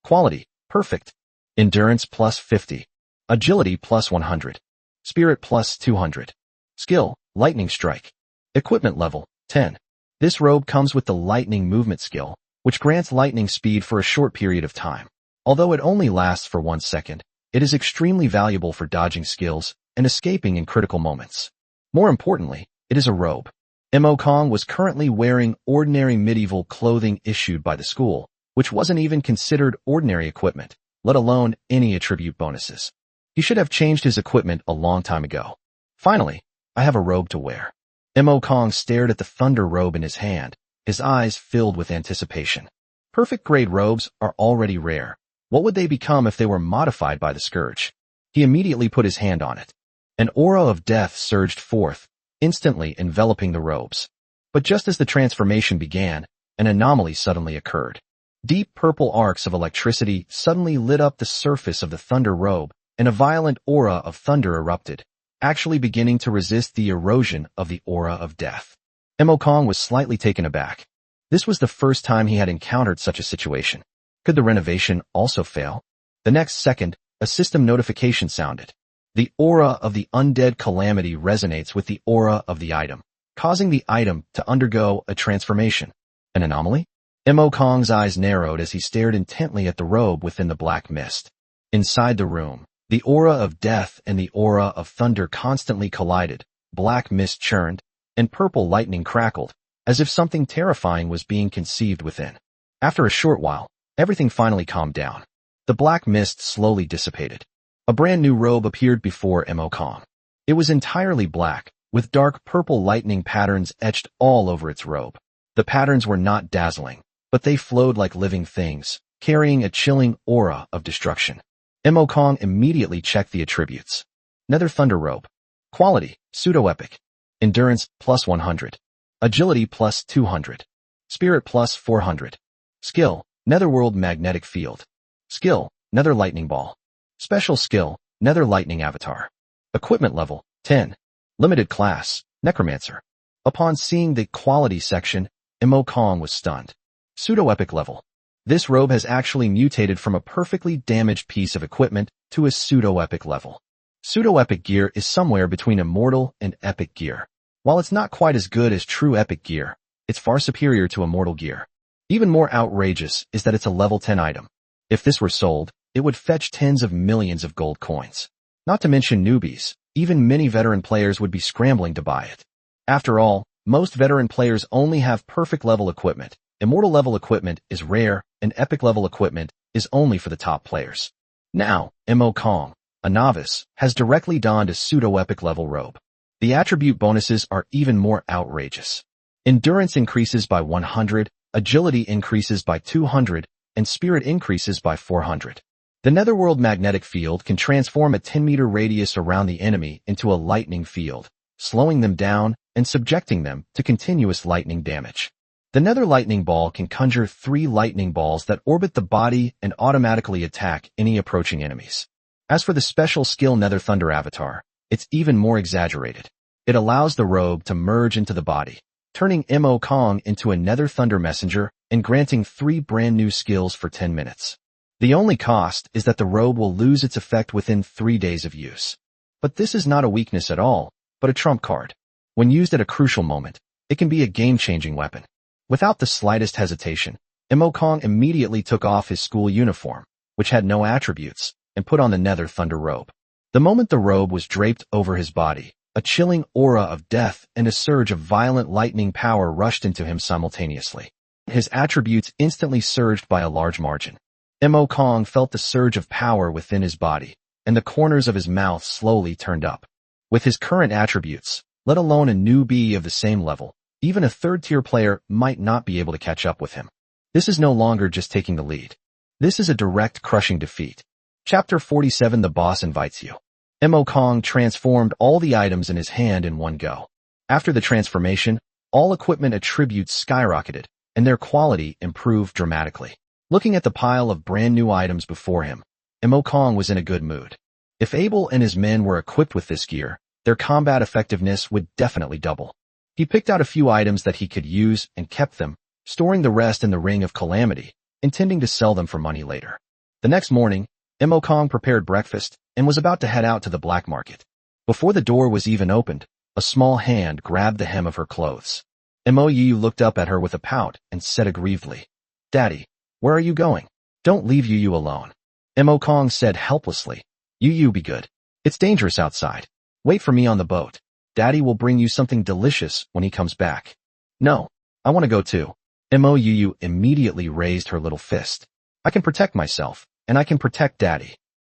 Quality, perfect. Endurance plus 50. Agility plus 100. Spirit plus 200. Skill, Lightning Strike. Equipment level, 10. This robe comes with the Lightning Movement skill, which grants lightning speed for a short period of time. Although it only lasts for 1 second, it is extremely valuable for dodging skills and escaping in critical moments. More importantly, it is a robe. Mo Kong was currently wearing ordinary medieval clothing issued by the school, which wasn't even considered ordinary equipment, let alone any attribute bonuses. He should have changed his equipment a long time ago. Finally, I have a robe to wear. Mo Kong stared at the thunder robe in his hand, his eyes filled with anticipation. Perfect grade robes are already rare. What would they become if they were modified by the scourge? He immediately put his hand on it. An aura of death surged forth, instantly enveloping the robes. But just as the transformation began, an anomaly suddenly occurred. Deep purple arcs of electricity suddenly lit up the surface of the thunder robe, and a violent aura of thunder erupted, actually beginning to resist the erosion of the aura of death. Mo Kong was slightly taken aback. This was the first time he had encountered such a situation. Could the renovation also fail? The next second, a system notification sounded. The aura of the undead Calamity resonates with the aura of the item, causing the item to undergo a transformation. An anomaly? Mo Kong's eyes narrowed as he stared intently at the robe within the black mist. Inside the room, the aura of death and the aura of thunder constantly collided, black mist churned, and purple lightning crackled, as if something terrifying was being conceived within. After a short while, everything finally calmed down. The black mist slowly dissipated. A brand new robe appeared before Mo Kong. It was entirely black, with dark purple lightning patterns etched all over its robe. The patterns were not dazzling, but they flowed like living things, carrying a chilling aura of destruction. Mo Kong immediately checked the attributes. Nether Thunder Robe. Quality, Pseudo-Epic. Endurance, plus 100. Agility, plus 200. Spirit, plus 400. Skill, Netherworld Magnetic Field. Skill, Nether Lightning Ball. Special skill, Nether Lightning Avatar. Equipment level, 10. Limited class, Necromancer. Upon seeing the quality section, Mo Kong was stunned. Pseudo-Epic level. This robe has actually mutated from a perfectly damaged piece of equipment to a pseudo-epic level. Pseudo-epic gear is somewhere between immortal and epic gear. While it's not quite as good as true epic gear, it's far superior to immortal gear. Even more outrageous is that it's a level 10 item. If this were sold, it would fetch tens of millions of gold coins. Not to mention newbies, even many veteran players would be scrambling to buy it. After all, most veteran players only have perfect level equipment. Immortal level equipment is rare, and epic level equipment is only for the top players. Now, Mo Kong, a novice, has directly donned a pseudo-epic level robe. The attribute bonuses are even more outrageous. Endurance increases by 100, agility increases by 200, and spirit increases by 400. The Netherworld Magnetic Field can transform a 10-meter radius around the enemy into a lightning field, slowing them down and subjecting them to continuous lightning damage. The Nether Lightning Ball can conjure 3 lightning balls that orbit the body and automatically attack any approaching enemies. As for the special skill Nether Thunder Avatar, it's even more exaggerated. It allows the robe to merge into the body, turning Mo Kong into a Nether Thunder Messenger and granting 3 brand new skills for 10 minutes. The only cost is that the robe will lose its effect within 3 days of use. But this is not a weakness at all, but a trump card. When used at a crucial moment, it can be a game-changing weapon. Without the slightest hesitation, Mo Kong immediately took off his school uniform, which had no attributes, and put on the Nether Thunder Robe. The moment the robe was draped over his body, a chilling aura of death and a surge of violent lightning power rushed into him simultaneously. his attributes instantly surged by a large margin. Mo Kong felt the surge of power within his body, and the corners of his mouth slowly turned up. With his current attributes, let alone a newbie of the same level, even a third-tier player might not be able to catch up with him. This is no longer just taking the lead. This is a direct crushing defeat. Chapter 47 The Boss Invites You. Mo Kong transformed all the items in his hand in one go. After the transformation, all equipment attributes skyrocketed, and their quality improved dramatically. Looking at the pile of brand new items before him, Mo Kong was in a good mood. If Abel and his men were equipped with this gear, their combat effectiveness would definitely double. He picked out a few items that he could use and kept them, storing the rest in the Ring of Calamity, intending to sell them for money later. The next morning, Mo Kong prepared breakfast and was about to head out to the black market. Before the door was even opened, a small hand grabbed the hem of her clothes. Mo Yu looked up at her with a pout and said aggrievedly, "Daddy, where are you going? Don't leave Yu alone." Mo Kong said helplessly, "Yu, be good. It's dangerous outside. Wait for me on the boat. Daddy will bring you something delicious when he comes back." "No, I want to go too." Mo Yu immediately raised her little fist. "I can protect myself, and I can protect Daddy."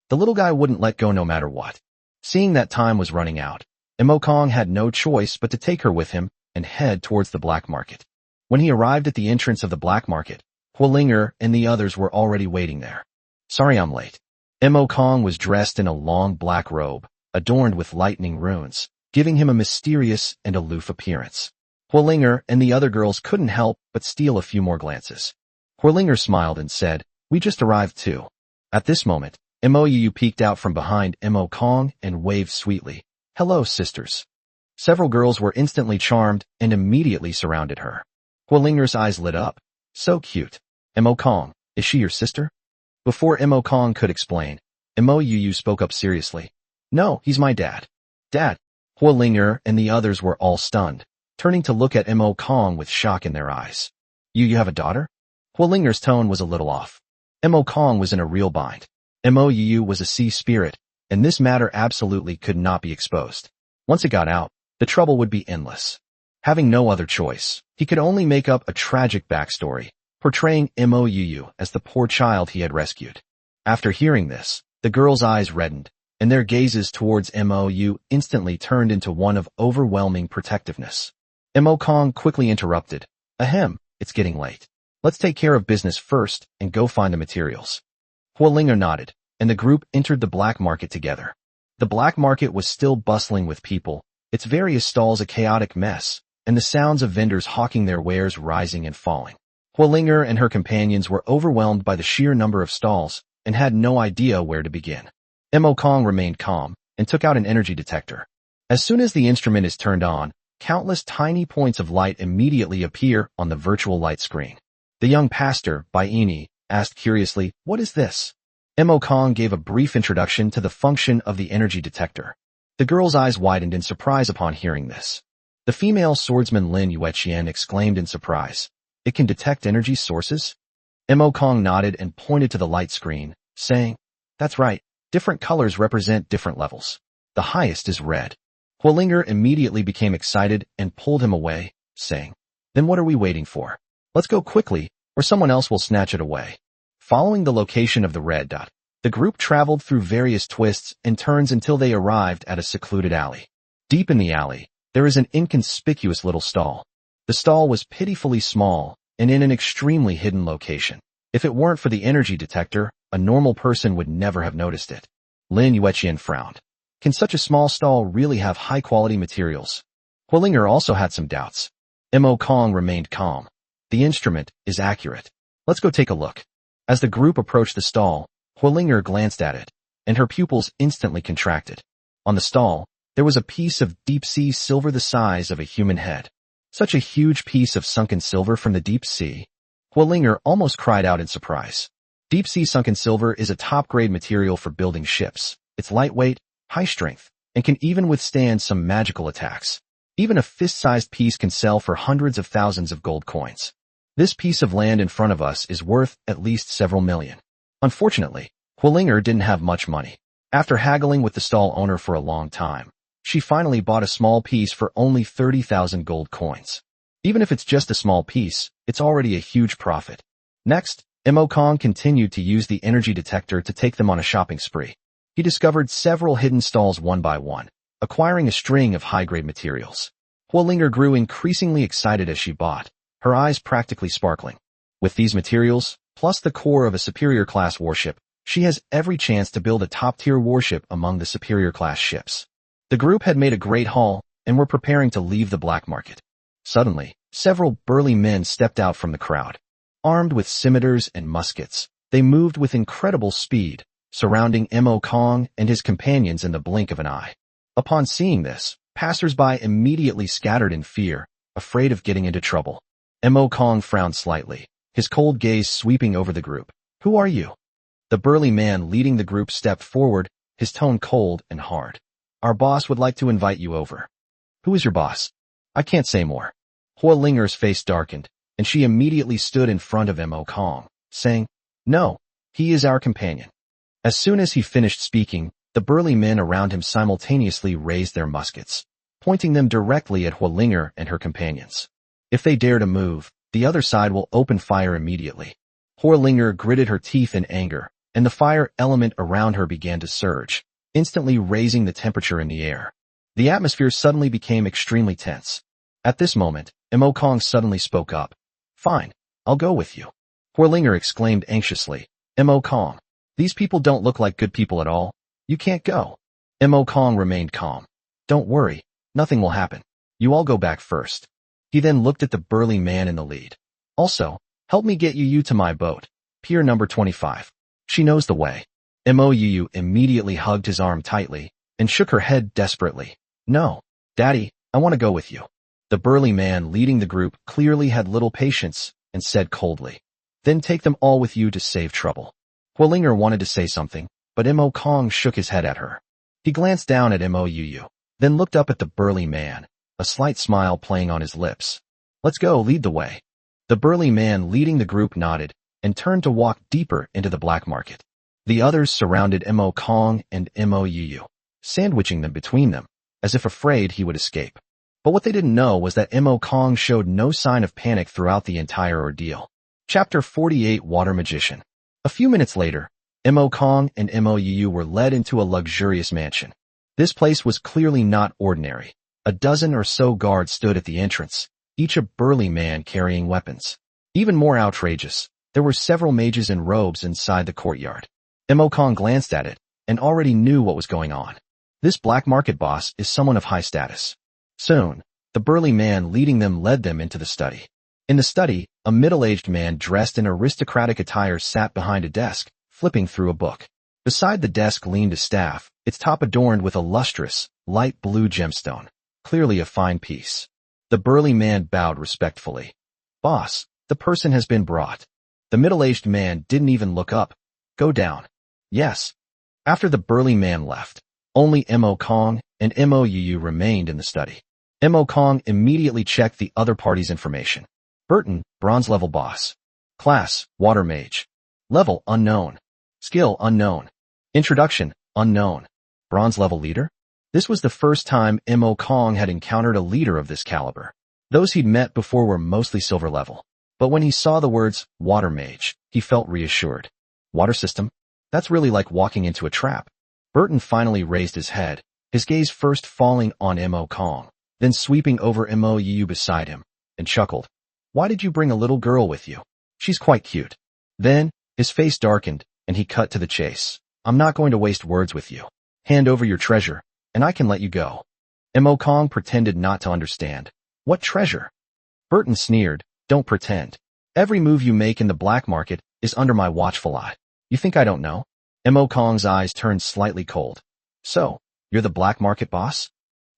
The little guy wouldn't let go no matter what. Seeing that time was running out, Mo Kong had no choice but to take her with him and head towards the black market. When he arrived at the entrance of the black market, Huolinger and the others were already waiting there. "Sorry I'm late." Mo Kong was dressed in a long black robe, adorned with lightning runes, giving him a mysterious and aloof appearance. Huolinger and the other girls couldn't help but steal a few more glances. Huolinger smiled and said, "We just arrived too." At this moment, Mo Yu peeked out from behind Mo Kong and waved sweetly, "Hello, sisters." Several girls were instantly charmed and immediately surrounded her. Huolinger's eyes lit up. "So cute. Mo Kong, is she your sister?" Before Mo Kong could explain, Mo Yu spoke up seriously. "No, he's my dad." "Dad?" Huolinger and the others were all stunned, turning to look at Mo Kong with shock in their eyes. You have a daughter?" Huolinger's tone was a little off. Mo Kong was in a real bind. Mo Yu was a sea spirit, and this matter absolutely could not be exposed. Once it got out, the trouble would be endless. Having no other choice, he could only make up a tragic backstory, portraying Mo Yu as the poor child he had rescued. After hearing this, the girls' eyes reddened, and their gazes towards Mo Yu instantly turned into one of overwhelming protectiveness. Mo Kong quickly interrupted, "Ahem, it's getting late. Let's take care of business first and go find the materials." Huolinger nodded, and the group entered the black market together. The black market was still bustling with people, its various stalls a chaotic mess, and the sounds of vendors hawking their wares rising and falling. Huolinger and her companions were overwhelmed by the sheer number of stalls and had no idea where to begin. Mo Kong remained calm and took out an energy detector. As soon as the instrument is turned on, countless tiny points of light immediately appear on the virtual light screen. The young pastor, Baini, asked curiously, "What is this?" Mo Kong gave a brief introduction to the function of the energy detector. The girl's eyes widened in surprise upon hearing this. The female swordsman Lin Yueqian exclaimed in surprise, "It can detect energy sources?" Mo Kong nodded and pointed to the light screen, saying, "That's right, different colors represent different levels. The highest is red." Huolinger immediately became excited and pulled him away, saying, "Then what are we waiting for? Let's go quickly, or someone else will snatch it away." Following the location of the red dot, the group traveled through various twists and turns until they arrived at a secluded alley. Deep in the alley, there is an inconspicuous little stall. The stall was pitifully small and in an extremely hidden location. If it weren't for the energy detector, a normal person would never have noticed it. Lin Yueqian frowned. Can such a small stall really have high-quality materials? Huolinger also had some doubts. Mo Kong remained calm. The instrument is accurate. Let's go take a look. As the group approached the stall, Huolinger glanced at it, and her pupils instantly contracted. On the stall, there was a piece of deep-sea silver the size of a human head. Such a huge piece of sunken silver from the deep sea. Huolinger almost cried out in surprise. Deep-sea sunken silver is a top-grade material for building ships. It's lightweight, high strength, and can even withstand some magical attacks. Even a fist-sized piece can sell for hundreds of thousands of gold coins. This piece of land in front of us is worth at least several million. Unfortunately, Huolinger didn't have much money. After haggling with the stall owner for a long time, she finally bought a small piece for only 30,000 gold coins. Even if it's just a small piece, it's already a huge profit. Next, Mo Kong continued to use the energy detector to take them on a shopping spree. He discovered several hidden stalls one by one, acquiring a string of high-grade materials. Huolinger grew increasingly excited as she bought, her eyes practically sparkling. With these materials, plus the core of a superior-class warship, she has every chance to build a top-tier warship among the superior-class ships. The group had made a great haul and were preparing to leave the black market. Suddenly, several burly men stepped out from the crowd. Armed with scimitars and muskets, they moved with incredible speed, surrounding Mo Kong and his companions in the blink of an eye. Upon seeing this, passers-by immediately scattered in fear, afraid of getting into trouble. Mo Kong frowned slightly, his cold gaze sweeping over the group. "Who are you?" The burly man leading the group stepped forward, his tone cold and hard. "Our boss would like to invite you over." "Who is your boss?" "I can't say more." Huolinger's face darkened, and she immediately stood in front of Mo Kong, saying, "No, he is our companion." As soon as he finished speaking, the burly men around him simultaneously raised their muskets, pointing them directly at Huolinger and her companions. If they dare to move, the other side will open fire immediately. Huolinger gritted her teeth in anger, and the fire element around her began to surge, instantly raising the temperature in the air. The atmosphere suddenly became extremely tense. At this moment, Mo Kong suddenly spoke up. "Fine, I'll go with you." Huolinger exclaimed anxiously, "Mo Kong, these people don't look like good people at all. You can't go." Mo Kong remained calm. "Don't worry, nothing will happen. You all go back first." He then looked at the burly man in the lead. "Also, help me get you to my boat, pier number 25. She knows the way." Mou immediately hugged his arm tightly and shook her head desperately. "No, Daddy, I want to go with you." The burly man leading the group clearly had little patience and said coldly, "Then take them all with you to save trouble." Huolinger wanted to say something, but Mo Kong shook his head at her. He glanced down at Mou, then looked up at the burly man, a slight smile playing on his lips. "Let's go, lead the way." The burly man leading the group nodded and turned to walk deeper into the black market. The others surrounded Mo Kong and Mou, sandwiching them between them, as if afraid he would escape. But what they didn't know was that Mo Kong showed no sign of panic throughout the entire ordeal. Chapter 48 Water Magician. A few minutes later, Mo Kong and Mou were led into a luxurious mansion. This place was clearly not ordinary. A dozen or so guards stood at the entrance, each a burly man carrying weapons. Even more outrageous, there were several mages in robes inside the courtyard. Mo Kong glanced at it and already knew what was going on. This black market boss is someone of high status. Soon, the burly man leading them led them into the study. In the study, a middle-aged man dressed in aristocratic attire sat behind a desk, flipping through a book. Beside the desk leaned a staff, its top adorned with a lustrous, light blue gemstone, clearly a fine piece. The burly man bowed respectfully. "Boss, the person has been brought." The middle-aged man didn't even look up. "Go down." "Yes." After the burly man left, only Mo Kong and Mou remained in the study. Mo Kong immediately checked the other party's information. Burton, bronze level boss. Class, water mage. Level, unknown. Skill, unknown. Introduction, unknown. Bronze level leader? This was the first time Mo Kong had encountered a leader of this caliber. Those he'd met before were mostly silver level. But when he saw the words, water mage, he felt reassured. Water system? That's really like walking into a trap. Burton finally raised his head, his gaze first falling on Mo Kong, then sweeping over Mou beside him, and chuckled. "Why did you bring a little girl with you? She's quite cute." Then, his face darkened, and he cut to the chase. "I'm not going to waste words with you. Hand over your treasure, and I can let you go." Mo Kong pretended not to understand. "What treasure?" Burton sneered. "Don't pretend. Every move you make in the black market is under my watchful eye. You think I don't know?" Mo Kong's eyes turned slightly cold. "So, you're the black market boss?"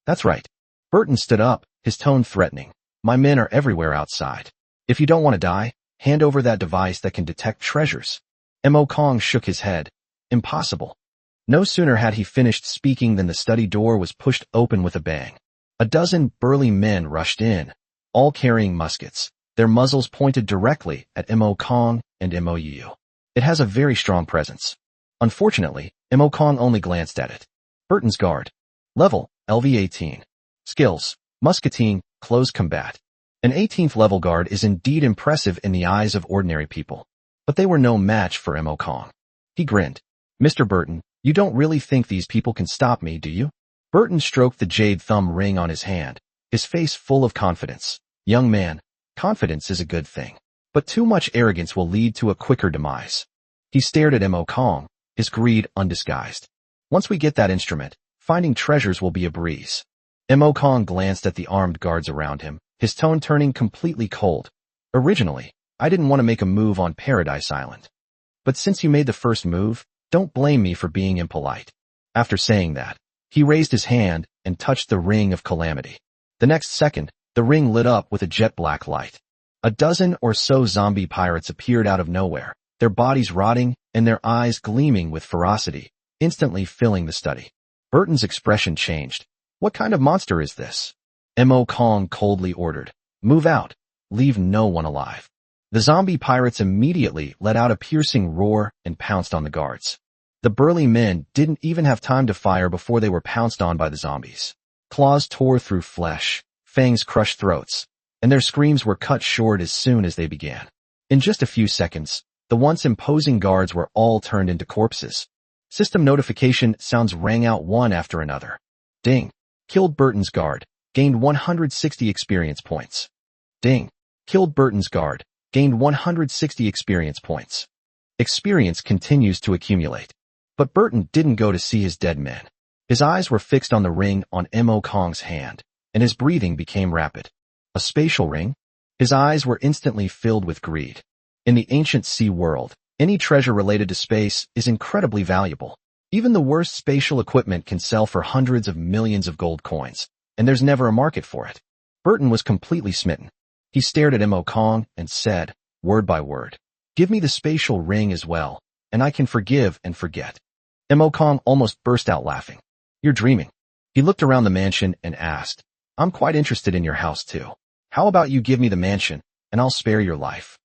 "That's right." Burton stood up, his tone threatening. "My men are everywhere outside. If you don't want to die, hand over that device that can detect treasures." Mo Kong shook his head. "Impossible." No sooner had he finished speaking than the study door was pushed open with a bang. A dozen burly men rushed in, all carrying muskets, their muzzles pointed directly at Mo Kong and Mou. It has a very strong presence. Unfortunately, Mo Kong only glanced at it. Burton's guard. Level, LV-18. Skills, musketing, close combat. An 18th level guard is indeed impressive in the eyes of ordinary people, but they were no match for Mo Kong. He grinned. Mr. Burton, you don't really think these people can stop me, do you? Burton stroked the jade thumb ring on his hand, his face full of confidence. Young man, confidence is a good thing, but too much arrogance will lead to a quicker demise. He stared at Mo Kong, his greed undisguised. Once we get that instrument, finding treasures will be a breeze. Mo Kong glanced at the armed guards around him, his tone turning completely cold. Originally, I didn't want to make a move on Paradise Island. But since you made the first move, don't blame me for being impolite. After saying that, he raised his hand and touched the ring of Calamity. The next second, the ring lit up with a jet black light. A dozen or so zombie pirates appeared out of nowhere, their bodies rotting and their eyes gleaming with ferocity, instantly filling the study. Burton's expression changed. What kind of monster is this? Mo Kong coldly ordered. Move out. Leave no one alive. The zombie pirates immediately let out a piercing roar and pounced on the guards. The burly men didn't even have time to fire before they were pounced on by the zombies. Claws tore through flesh, fangs crushed throats, and their screams were cut short as soon as they began. In just a few seconds, the once imposing guards were all turned into corpses. System notification sounds rang out one after another. Ding. Killed Burton's guard. Gained 160 experience points. Ding. Killed Burton's guard. Gained 160 experience points. Experience continues to accumulate. But Burton didn't go to see his dead men. His eyes were fixed on the ring on Mo Kong's hand, and his breathing became rapid. A spatial ring? His eyes were instantly filled with greed. In the ancient sea world, any treasure related to space is incredibly valuable. Even the worst spatial equipment can sell for hundreds of millions of gold coins, and there's never a market for it. Burton was completely smitten. He stared at Mo Kong and said, word by word, give me the spatial ring as well, and I can forgive and forget. Mo Kong almost burst out laughing. You're dreaming. He looked around the mansion and asked, I'm quite interested in your house too. How about you give me the mansion, and I'll spare your life?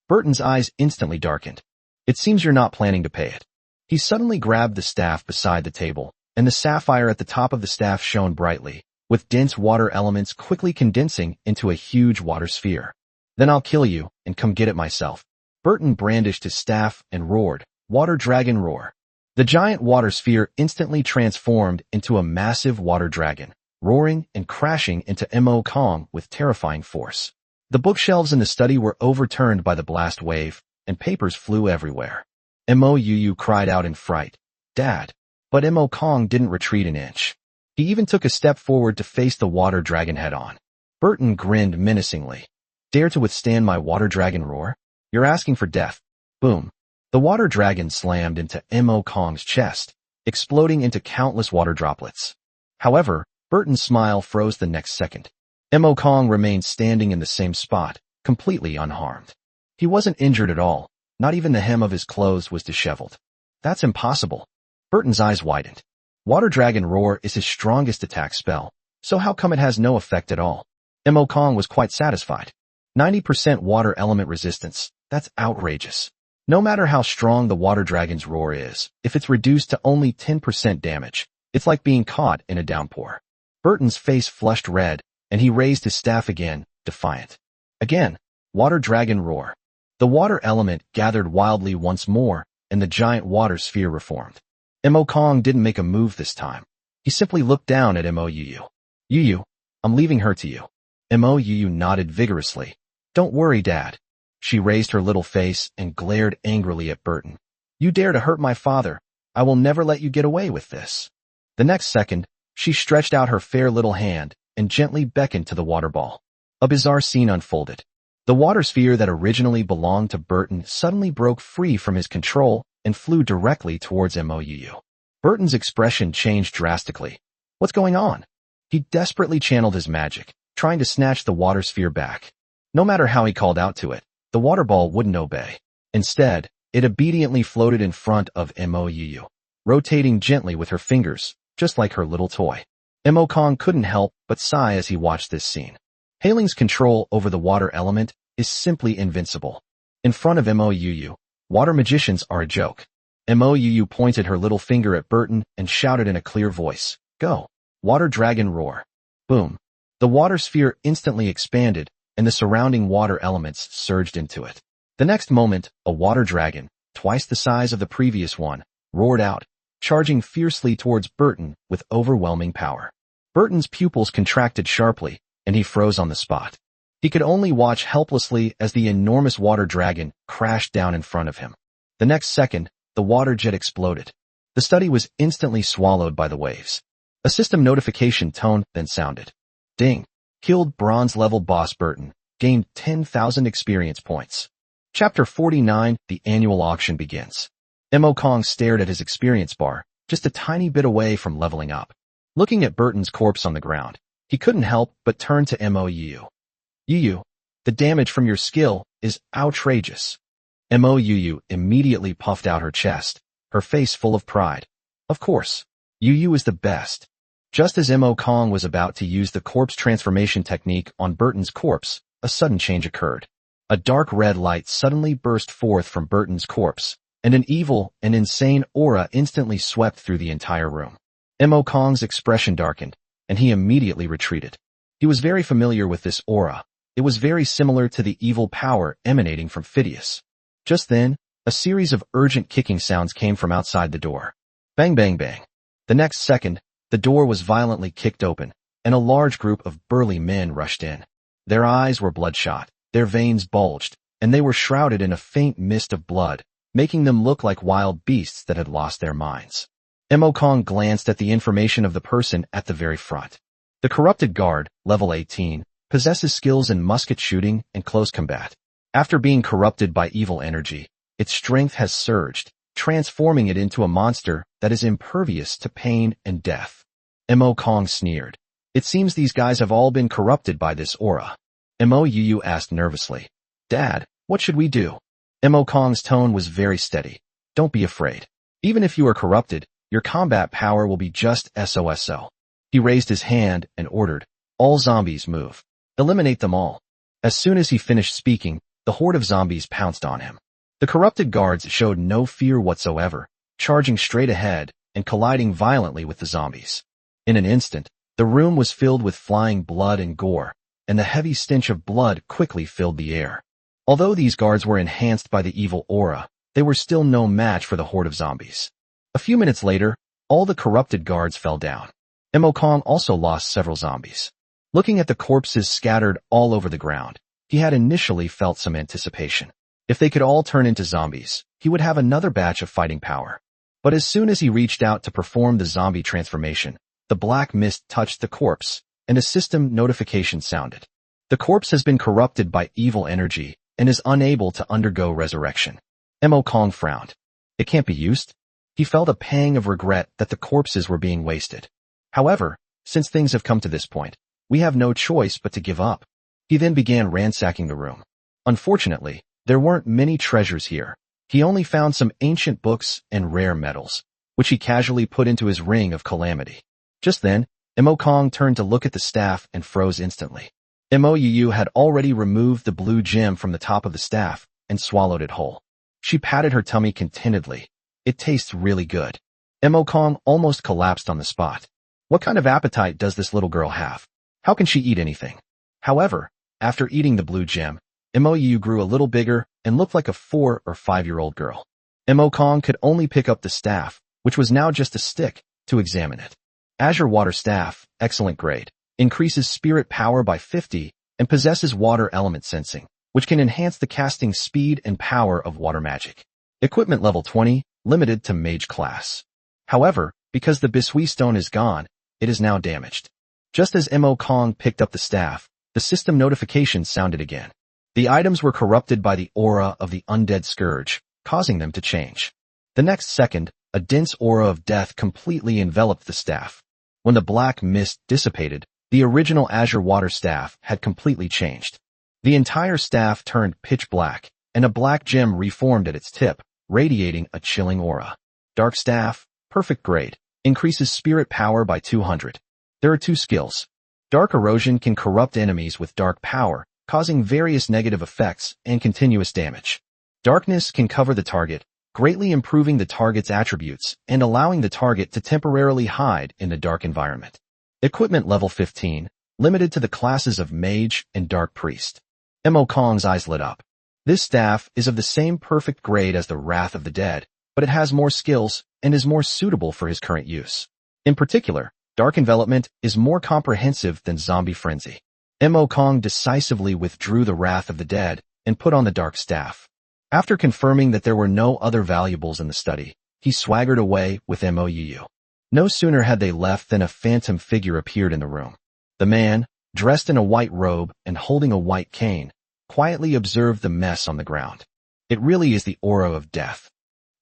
Burton's eyes instantly darkened. It seems you're not planning to pay it. He suddenly grabbed the staff beside the table, and the sapphire at the top of the staff shone brightly, with dense water elements quickly condensing into a huge water sphere. Then I'll kill you and come get it myself. Burton brandished his staff and roared, Water Dragon Roar. The giant water sphere instantly transformed into a massive water dragon, roaring and crashing into Mo Kong with terrifying force. The bookshelves in the study were overturned by the blast wave, and papers flew everywhere. Mo cried out in fright, Dad. But Mo Kong didn't retreat an inch. He even took a step forward to face the water dragon head-on. Burton grinned menacingly. Dare to withstand my water dragon roar? You're asking for death. Boom. The water dragon slammed into Mo Kong's chest, exploding into countless water droplets. However, Burton's smile froze the next second. Mo Kong remained standing in the same spot, completely unharmed. He wasn't injured at all. Not even the hem of his clothes was disheveled. That's impossible. Burton's eyes widened. Water Dragon Roar is his strongest attack spell, so how come it has no effect at all? Mo Kong was quite satisfied. 90% water element resistance. That's outrageous. No matter how strong the Water Dragon's roar is, if it's reduced to only 10% damage, it's like being caught in a downpour. Burton's face flushed red, and he raised his staff again, defiant. Again, Water Dragon Roar. The water element gathered wildly once more, and the giant water sphere reformed. Mo Kong didn't make a move this time. He simply looked down at Mo Yu. I'm leaving her to you. Mo nodded vigorously. Don't worry, Dad. She raised her little face and glared angrily at Burton. You dare to hurt my father. I will never let you get away with this. The next second, she stretched out her fair little hand and gently beckoned to the water ball. A bizarre scene unfolded. The water sphere that originally belonged to Burton suddenly broke free from his control and flew directly towards Mo Yu. Burton's expression changed drastically. What's going on? He desperately channeled his magic, trying to snatch the water sphere back. No matter how he called out to it, the water ball wouldn't obey. Instead, it obediently floated in front of Mo Yu, rotating gently with her fingers, just like her little toy. Mo Kong couldn't help but sigh as he watched this scene. Hailing's control over the water element is simply invincible. In front of Mo Yu, water magicians are a joke. Mo Yu pointed her little finger at Burton and shouted in a clear voice, Go! Water Dragon Roar. Boom. The water sphere instantly expanded, and the surrounding water elements surged into it. The next moment, a water dragon, twice the size of the previous one, roared out, charging fiercely towards Burton with overwhelming power. Burton's pupils contracted sharply, and he froze on the spot. He could only watch helplessly as the enormous water dragon crashed down in front of him. The next second, the water jet exploded. The study was instantly swallowed by the waves. A system notification tone then sounded. Ding! Killed bronze-level boss Burton. Gained 10,000 experience points. Chapter 49, the annual auction begins. Mo Kong stared at his experience bar, just a tiny bit away from leveling up. Looking at Burton's corpse on the ground, he couldn't help but turn to Mo Yu. Yu, the damage from your skill is outrageous. Mo Yu immediately puffed out her chest, her face full of pride. Of course, Yu is the best. Just as Mo Kong was about to use the corpse transformation technique on Burton's corpse, a sudden change occurred. A dark red light suddenly burst forth from Burton's corpse, and an evil and insane aura instantly swept through the entire room. Mo Kong's expression darkened, and he immediately retreated. He was very familiar with this aura. It was very similar to the evil power emanating from Phidias. Just then, a series of urgent kicking sounds came from outside the door. Bang bang bang. The next second, the door was violently kicked open, and a large group of burly men rushed in. Their eyes were bloodshot, their veins bulged, and they were shrouded in a faint mist of blood, making them look like wild beasts that had lost their minds. Mo Kong glanced at the information of the person at the very front. The corrupted guard, level 18, possesses skills in musket shooting and close combat. After being corrupted by evil energy, its strength has surged, transforming it into a monster that is impervious to pain and death. Mo Kong sneered. It seems these guys have all been corrupted by this aura. Mo Yu asked nervously. Dad, what should we do? Mo Kong's tone was very steady. Don't be afraid. Even if you are corrupted, your combat power will be just SOSO. He raised his hand and ordered, all zombies move. Eliminate them all. As soon as he finished speaking, the horde of zombies pounced on him. The corrupted guards showed no fear whatsoever, charging straight ahead and colliding violently with the zombies. In an instant, the room was filled with flying blood and gore, and the heavy stench of blood quickly filled the air. Although these guards were enhanced by the evil aura, they were still no match for the horde of zombies. A few minutes later, all the corrupted guards fell down. Mo Kong also lost several zombies. Looking at the corpses scattered all over the ground, he had initially felt some anticipation. If they could all turn into zombies, he would have another batch of fighting power. But as soon as he reached out to perform the zombie transformation, the black mist touched the corpse, and a system notification sounded. The corpse has been corrupted by evil energy and is unable to undergo resurrection. Mo Kong frowned. It can't be used? He felt a pang of regret that the corpses were being wasted. However, since things have come to this point, we have no choice but to give up. He then began ransacking the room. Unfortunately, there weren't many treasures here. He only found some ancient books and rare metals, which he casually put into his ring of Calamity. Just then, Mo Kong turned to look at the staff and froze instantly. Mo Yu had already removed the blue gem from the top of the staff and swallowed it whole. She patted her tummy contentedly. It tastes really good. Mo Kong almost collapsed on the spot. What kind of appetite does this little girl have? How can she eat anything? However, after eating the blue gem, Mo Yu grew a little bigger and looked like a 4 or 5-year-old girl. Mo Kong could only pick up the staff, which was now just a stick, to examine it. Azure Water Staff, excellent grade, increases spirit power by 50 and possesses water element sensing, which can enhance the casting speed and power of water magic. Equipment level 20, limited to mage class. However, because the Bisui stone is gone, it is now damaged. Just as Mo Kong picked up the staff, the system notification sounded again. The items were corrupted by the aura of the undead scourge, causing them to change. The next second, a dense aura of death completely enveloped the staff. When the black mist dissipated, the original Azure Water Staff had completely changed. The entire staff turned pitch black, and a black gem reformed at its tip, radiating a chilling aura. Dark Staff, perfect grade, increases spirit power by 200. There are 2 skills. Dark Erosion can corrupt enemies with dark power, causing various negative effects and continuous damage. Darkness can cover the target, greatly improving the target's attributes and allowing the target to temporarily hide in the dark environment. Equipment level 15, limited to the classes of Mage and Dark Priest. Mo Kong's eyes lit up. This staff is of the same perfect grade as the Wrath of the Dead, but it has more skills and is more suitable for his current use. In particular, Dark Envelopment is more comprehensive than Zombie Frenzy. Mo Kong decisively withdrew the Wrath of the Dead and put on the Dark Staff. After confirming that there were no other valuables in the study, he swaggered away with Mou. No sooner had they left than a phantom figure appeared in the room. The man, dressed in a white robe and holding a white cane, quietly observed the mess on the ground. It really is the aura of death.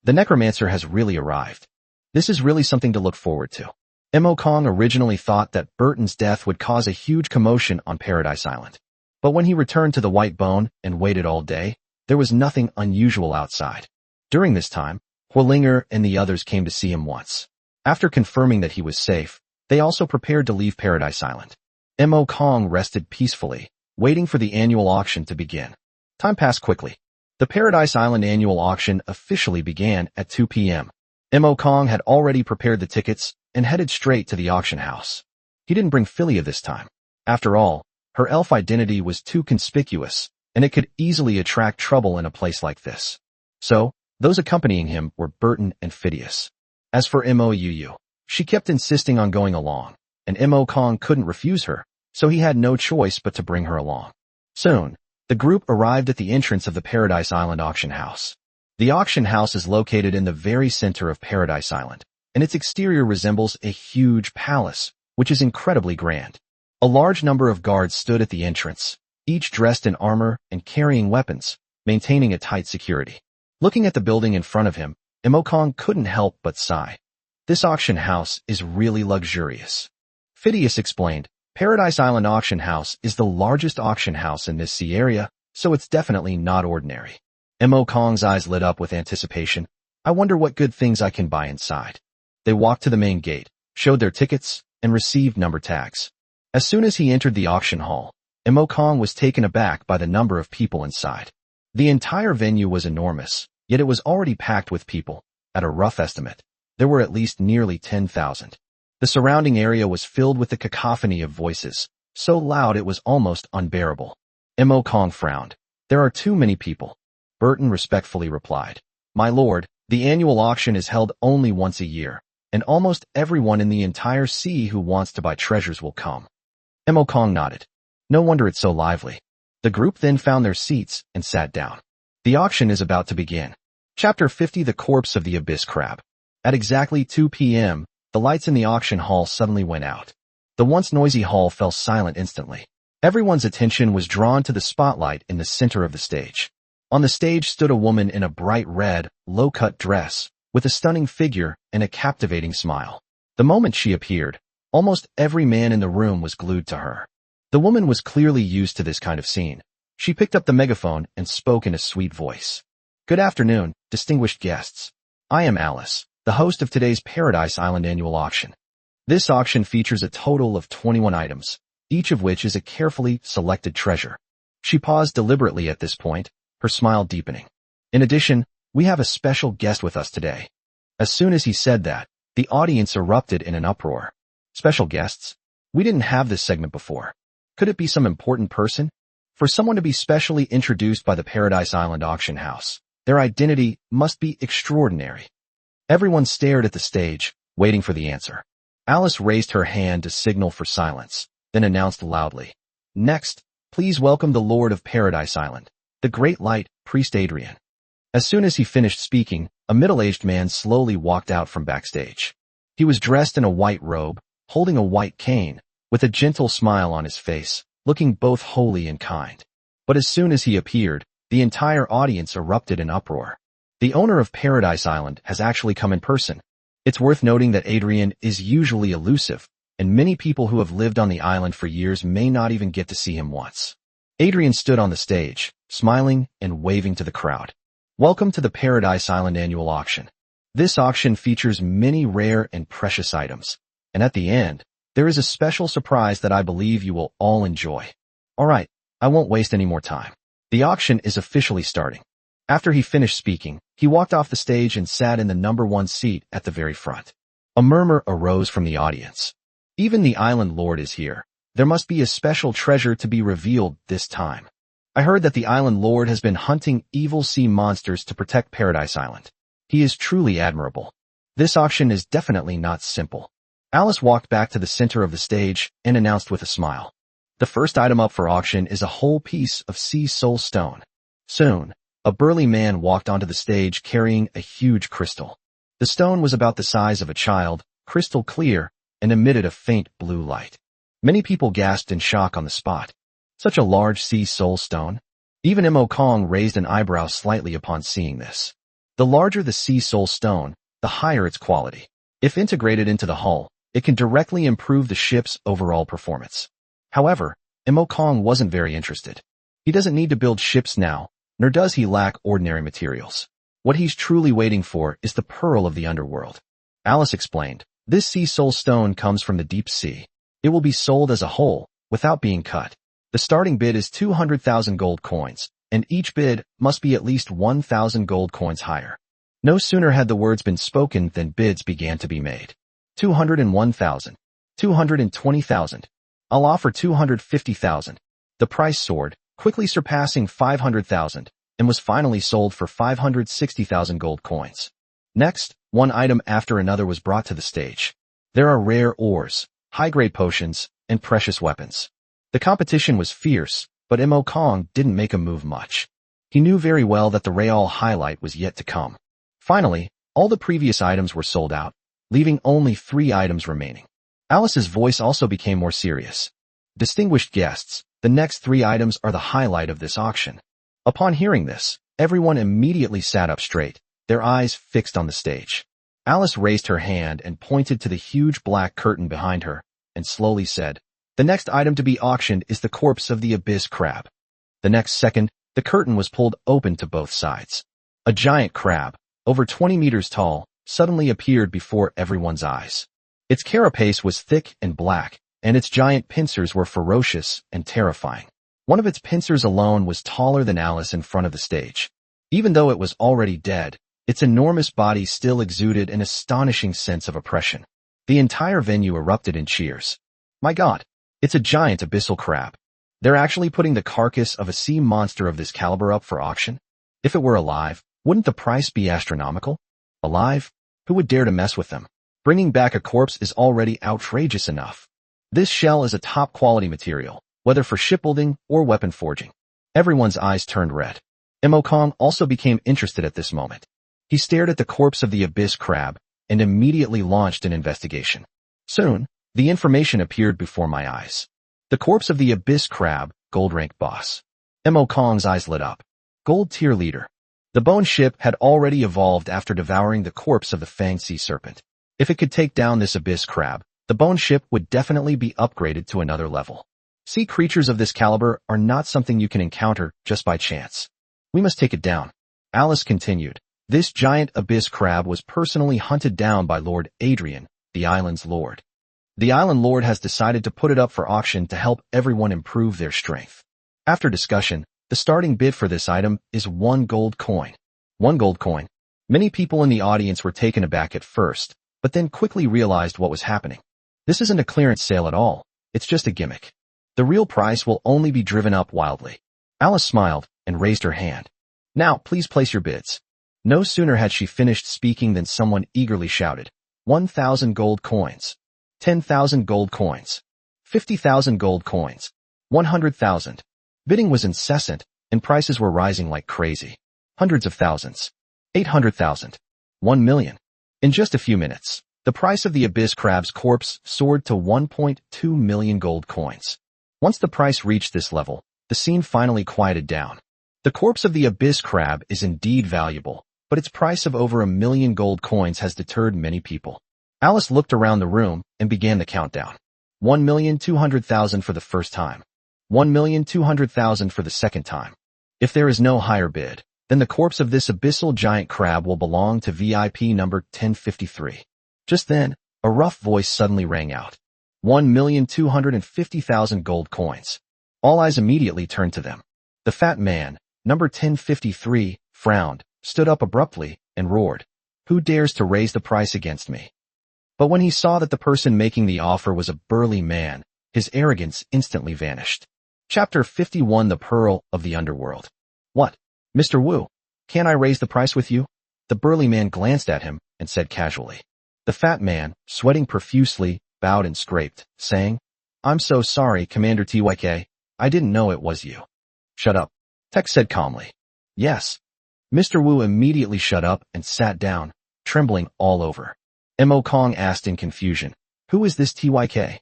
The necromancer has really arrived. This is really something to look forward to. Mo Kong originally thought that Burton's death would cause a huge commotion on Paradise Island. But when he returned to the White Bone and waited all day, there was nothing unusual outside. During this time, Huolinger and the others came to see him once. After confirming that he was safe, they also prepared to leave Paradise Island. Mo Kong rested peacefully, waiting for the annual auction to begin. Time passed quickly. The Paradise Island annual auction officially began at 2 p.m. Mo Kong had already prepared the tickets and headed straight to the auction house. He didn't bring Philia this time. After all, her elf identity was too conspicuous, and it could easily attract trouble in a place like this. So, those accompanying him were Burton and Phidias. As for Mou, she kept insisting on going along, and Mo Kong couldn't refuse her, so he had no choice but to bring her along. Soon, the group arrived at the entrance of the Paradise Island auction house. The auction house is located in the very center of Paradise Island, and its exterior resembles a huge palace, which is incredibly grand. A large number of guards stood at the entrance, each dressed in armor and carrying weapons, maintaining a tight security. Looking at the building in front of him, Mo Kong couldn't help but sigh. This auction house is really luxurious. Phidias explained, Paradise Island Auction House is the largest auction house in this sea area, so it's definitely not ordinary. Mo Kong's eyes lit up with anticipation. I wonder what good things I can buy inside. They walked to the main gate, showed their tickets, and received number tags. As soon as he entered the auction hall, Mo Kong was taken aback by the number of people inside. The entire venue was enormous, yet it was already packed with people. At a rough estimate, there were at least nearly 10,000. The surrounding area was filled with the cacophony of voices, so loud it was almost unbearable. Mo Kong frowned. There are too many people. Burton respectfully replied, My lord, the annual auction is held only once a year, and almost everyone in the entire sea who wants to buy treasures will come. Mo Kong nodded. No wonder it's so lively. The group then found their seats and sat down. The auction is about to begin. Chapter 50 The Corpse of the Abyss Crab. At exactly 2 p.m., the lights in the auction hall suddenly went out. The once noisy hall fell silent instantly. Everyone's attention was drawn to the spotlight in the center of the stage. On the stage stood a woman in a bright red, low-cut dress, with a stunning figure and a captivating smile. The moment she appeared, almost every man in the room was glued to her. The woman was clearly used to this kind of scene. She picked up the megaphone and spoke in a sweet voice. Good afternoon, distinguished guests. I am Alice, the host of today's Paradise Island annual auction. This auction features a total of 21 items, each of which is a carefully selected treasure. She paused deliberately at this point, her smile deepening. In addition, we have a special guest with us today. As soon as he said that, the audience erupted in an uproar. Special guests? We didn't have this segment before. Could it be some important person? For someone to be specially introduced by the Paradise Island auction house, their identity must be extraordinary. Everyone stared at the stage, waiting for the answer. Alice raised her hand to signal for silence, then announced loudly, Next, please welcome the Lord of Paradise Island, the Great Light, Priest Adrian. As soon as he finished speaking, a middle-aged man slowly walked out from backstage. He was dressed in a white robe, holding a white cane, with a gentle smile on his face, looking both holy and kind. But as soon as he appeared, the entire audience erupted in uproar. The owner of Paradise Island has actually come in person. It's worth noting that Adrian is usually elusive, and many people who have lived on the island for years may not even get to see him once. Adrian stood on the stage, smiling and waving to the crowd. Welcome to the Paradise Island annual auction. This auction features many rare and precious items, and at the end, there is a special surprise that I believe you will all enjoy. Alright, I won't waste any more time. The auction is officially starting. After he finished speaking, he walked off the stage and sat in the number 1 seat at the very front. A murmur arose from the audience. Even the island lord is here. There must be a special treasure to be revealed this time. I heard that the island lord has been hunting evil sea monsters to protect Paradise Island. He is truly admirable. This auction is definitely not simple. Alice walked back to the center of the stage and announced with a smile. The first item up for auction is a whole piece of sea soul stone. Soon, a burly man walked onto the stage carrying a huge crystal. The stone was about the size of a child, crystal clear, and emitted a faint blue light. Many people gasped in shock on the spot. Such a large sea soul stone? Even Mo Kong raised an eyebrow slightly upon seeing this. The larger the sea soul stone, the higher its quality. If integrated into the hull, it can directly improve the ship's overall performance. However, Mo Kong wasn't very interested. He doesn't need to build ships now, nor does he lack ordinary materials. What he's truly waiting for is the pearl of the underworld. Alice explained, this sea soul stone comes from the deep sea. It will be sold as a whole, without being cut. The starting bid is 200,000 gold coins, and each bid must be at least 1,000 gold coins higher. No sooner had the words been spoken than bids began to be made. 201,000. 220,000. I'll offer 250,000. The price soared, quickly surpassing 500,000, and was finally sold for 560,000 gold coins. Next, one item after another was brought to the stage. There are rare ores, high-grade potions, and precious weapons. The competition was fierce, but Mo Kong didn't make a move much. He knew very well that the real highlight was yet to come. Finally, all the previous items were sold out, leaving only 3 items remaining. Alice's voice also became more serious. Distinguished guests, the next 3 items are the highlight of this auction. Upon hearing this, everyone immediately sat up straight, their eyes fixed on the stage. Alice raised her hand and pointed to the huge black curtain behind her, and slowly said, the next item to be auctioned is the corpse of the abyss crab. The next second, the curtain was pulled open to both sides. A giant crab, over 20 meters tall, suddenly appeared before everyone's eyes. Its carapace was thick and black, and its giant pincers were ferocious and terrifying. One of its pincers alone was taller than Alice in front of the stage. Even though it was already dead, its enormous body still exuded an astonishing sense of oppression. The entire venue erupted in cheers. My God! It's a giant abyssal crab. They're actually putting the carcass of a sea monster of this caliber up for auction? If it were alive, wouldn't the price be astronomical? Alive? Who would dare to mess with them? Bringing back a corpse is already outrageous enough. This shell is a top-quality material, whether for shipbuilding or weapon forging. Everyone's eyes turned red. Mo Kong also became interested at this moment. He stared at the corpse of the abyss crab and immediately launched an investigation. Soon, the information appeared before my eyes. The corpse of the abyss crab, gold rank boss. Mo Kong's eyes lit up. Gold tier leader. The bone ship had already evolved after devouring the corpse of the fanged sea serpent. If it could take down this abyss crab, the bone ship would definitely be upgraded to another level. Sea creatures of this caliber are not something you can encounter just by chance. We must take it down. Alice continued. This giant abyss crab was personally hunted down by Lord Adrian, the island's lord. The island lord has decided to put it up for auction to help everyone improve their strength. After discussion, the starting bid for this item is 1 gold coin. 1 gold coin. Many people in the audience were taken aback at first, but then quickly realized what was happening. This isn't a clearance sale at all, it's just a gimmick. The real price will only be driven up wildly. Alice smiled and raised her hand. Now, please place your bids. No sooner had she finished speaking than someone eagerly shouted, 1,000 gold coins. 10,000 gold coins. 50,000 gold coins. 100,000. Bidding was incessant, and prices were rising like crazy. Hundreds of thousands. 800,000. 1 million. In just a few minutes, the price of the abyss crab's corpse soared to 1.2 million gold coins. Once the price reached this level, the scene finally quieted down. The corpse of the abyss crab is indeed valuable, but its price of over 1 million gold coins has deterred many people. Alice looked around the room and began the countdown. 1,200,000 for the first time. 1,200,000 for the second time. If there is no higher bid, then the corpse of this abyssal giant crab will belong to VIP number 1053. Just then, a rough voice suddenly rang out. 1,250,000 gold coins. All eyes immediately turned to them. The fat man, number 1053, frowned, stood up abruptly, and roared. Who dares to raise the price against me? But when he saw that the person making the offer was a burly man, his arrogance instantly vanished. Chapter 51 The Pearl of the Underworld. What? Mr. Wu, can't I raise the price with you? The burly man glanced at him and said casually. The fat man, sweating profusely, bowed and scraped, saying, I'm so sorry, Commander TYK. I didn't know it was you. Shut up, Tech said calmly. Yes. Mr. Wu immediately shut up and sat down, trembling all over. Mo Kong asked in confusion, Who is this TYK?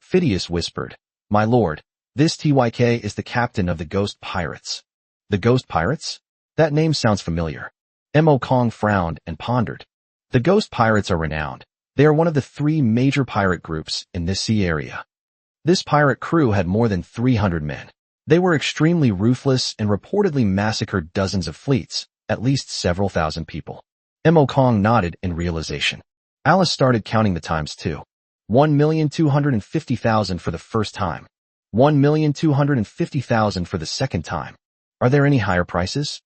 Phidias whispered, My lord, this TYK is the captain of the Ghost Pirates. The Ghost Pirates? That name sounds familiar. Mo Kong frowned and pondered. The Ghost Pirates are renowned. They are one of the 3 major pirate groups in this sea area. This pirate crew had more than 300 men. They were extremely ruthless and reportedly massacred dozens of fleets, at least several thousand people. Mo Kong nodded in realization. Alice started counting the times too. 1,250,000 for the first time. 1,250,000 for the second time. Are there any higher prices?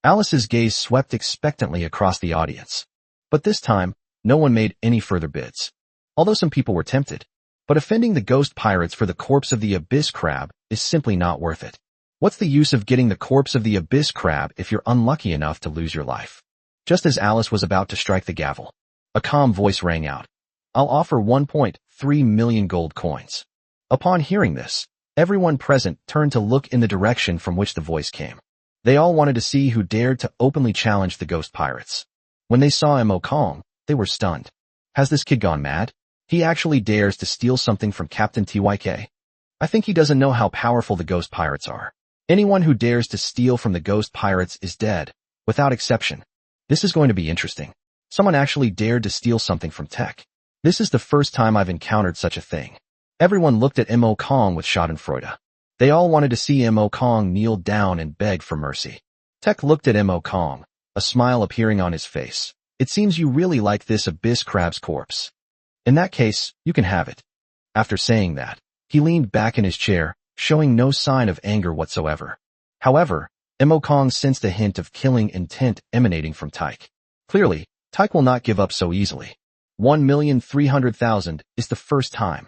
Alice's gaze swept expectantly across the audience. But this time, no one made any further bids. Although some people were tempted. But offending the Ghost Pirates for the corpse of the Abyss Crab is simply not worth it. What's the use of getting the corpse of the Abyss Crab if you're unlucky enough to lose your life? Just as Alice was about to strike the gavel, a calm voice rang out. I'll offer 1.3 million gold coins. Upon hearing this, everyone present turned to look in the direction from which the voice came. They all wanted to see who dared to openly challenge the Ghost Pirates. When they saw Mo Kong, they were stunned. Has this kid gone mad? He actually dares to steal something from Captain TYK. I think he doesn't know how powerful the Ghost Pirates are. Anyone who dares to steal from the Ghost Pirates is dead, without exception. This is going to be interesting. Someone actually dared to steal something from Tech. This is the first time I've encountered such a thing. Everyone looked at Mo Kong with schadenfreude. They all wanted to see Mo Kong kneel down and beg for mercy. Tech looked at Mo Kong, a smile appearing on his face. It seems you really like this Abyss Crab's corpse. In that case, you can have it. After saying that, he leaned back in his chair, showing no sign of anger whatsoever. However, Mo Kong sensed a hint of killing intent emanating from Tyke. Clearly, Tyke will not give up so easily. 1,300,000 is the first time.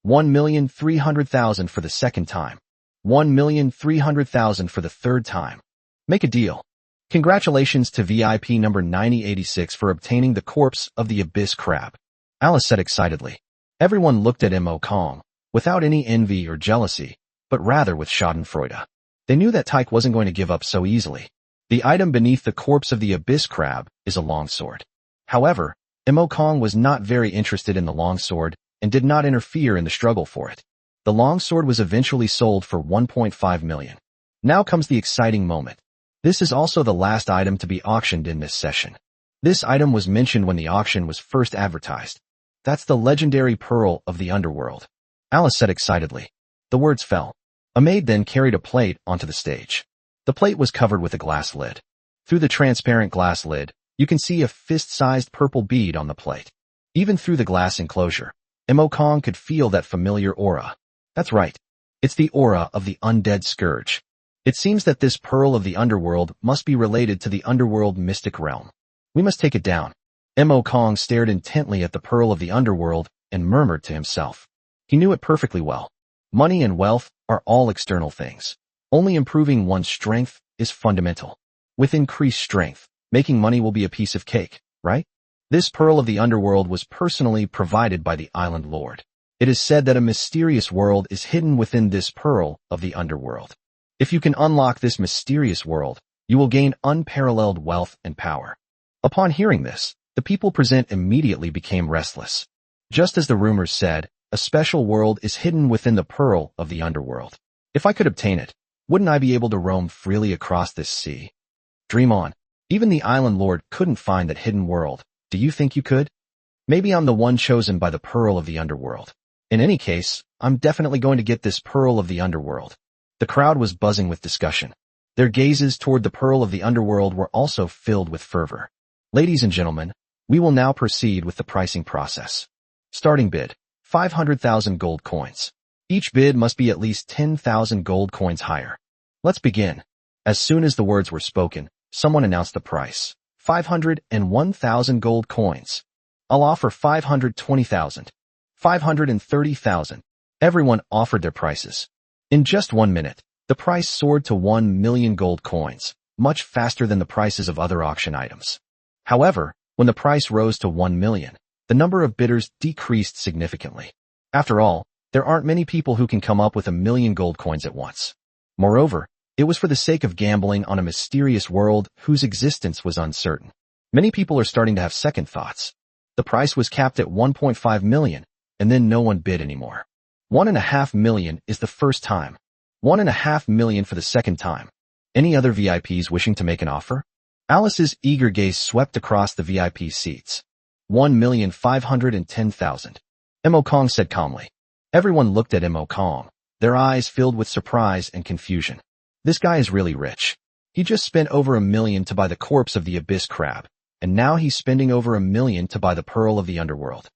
1,300,000 for the second time. 1,300,000 for the third time. Make a deal. Congratulations to VIP number 9086 for obtaining the corpse of the Abyss Crab. Alice said excitedly. Everyone looked at Mo Kong, without any envy or jealousy, but rather with schadenfreude. They knew that Tyke wasn't going to give up so easily. The item beneath the corpse of the Abyss Crab is a longsword. However, Mo Kong was not very interested in the longsword and did not interfere in the struggle for it. The longsword was eventually sold for 1.5 million. Now comes the exciting moment. This is also the last item to be auctioned in this session. This item was mentioned when the auction was first advertised. That's the legendary Pearl of the Underworld. Alice said excitedly. The words fell. A maid then carried a plate onto the stage. The plate was covered with a glass lid. Through the transparent glass lid, you can see a fist-sized purple bead on the plate. Even through the glass enclosure, Mo Kong could feel that familiar aura. That's right. It's the aura of the Undead Scourge. It seems that this Pearl of the Underworld must be related to the Underworld mystic realm. We must take it down. Mo Kong stared intently at the Pearl of the Underworld and murmured to himself. He knew it perfectly well. Money and wealth are all external things. Only improving one's strength is fundamental. With increased strength, making money will be a piece of cake, right? This Pearl of the Underworld was personally provided by the Island Lord. It is said that a mysterious world is hidden within this Pearl of the Underworld. If you can unlock this mysterious world, you will gain unparalleled wealth and power. Upon hearing this, the people present immediately became restless. Just as the rumors said, a special world is hidden within the Pearl of the Underworld. If I could obtain it, wouldn't I be able to roam freely across this sea? Dream on. Even the Island Lord couldn't find that hidden world. Do you think you could? Maybe I'm the one chosen by the Pearl of the Underworld. In any case, I'm definitely going to get this Pearl of the Underworld. The crowd was buzzing with discussion. Their gazes toward the Pearl of the Underworld were also filled with fervor. Ladies and gentlemen, we will now proceed with the pricing process. Starting bid, 500,000 gold coins. Each bid must be at least 10,000 gold coins higher. Let's begin. As soon as the words were spoken, someone announced the price. 501,000 gold coins. I'll offer 520,000. 530,000. Everyone offered their prices. In just 1 minute, the price soared to 1 million gold coins, much faster than the prices of other auction items. However, when the price rose to 1 million, the number of bidders decreased significantly. After all, there aren't many people who can come up with 1 million gold coins at once. Moreover, it was for the sake of gambling on a mysterious world whose existence was uncertain. Many people are starting to have second thoughts. The price was capped at 1.5 million, and then no one bid anymore. 1.5 million is the first time. 1.5 million for the second time. Any other VIPs wishing to make an offer? Alice's eager gaze swept across the VIP seats. 1,510,000. Mo Kong said calmly. Everyone looked at Mo Kong, their eyes filled with surprise and confusion. This guy is really rich. He just spent over 1 million to buy the corpse of the abyss crab, and now he's spending over 1 million to buy the pearl of the underworld.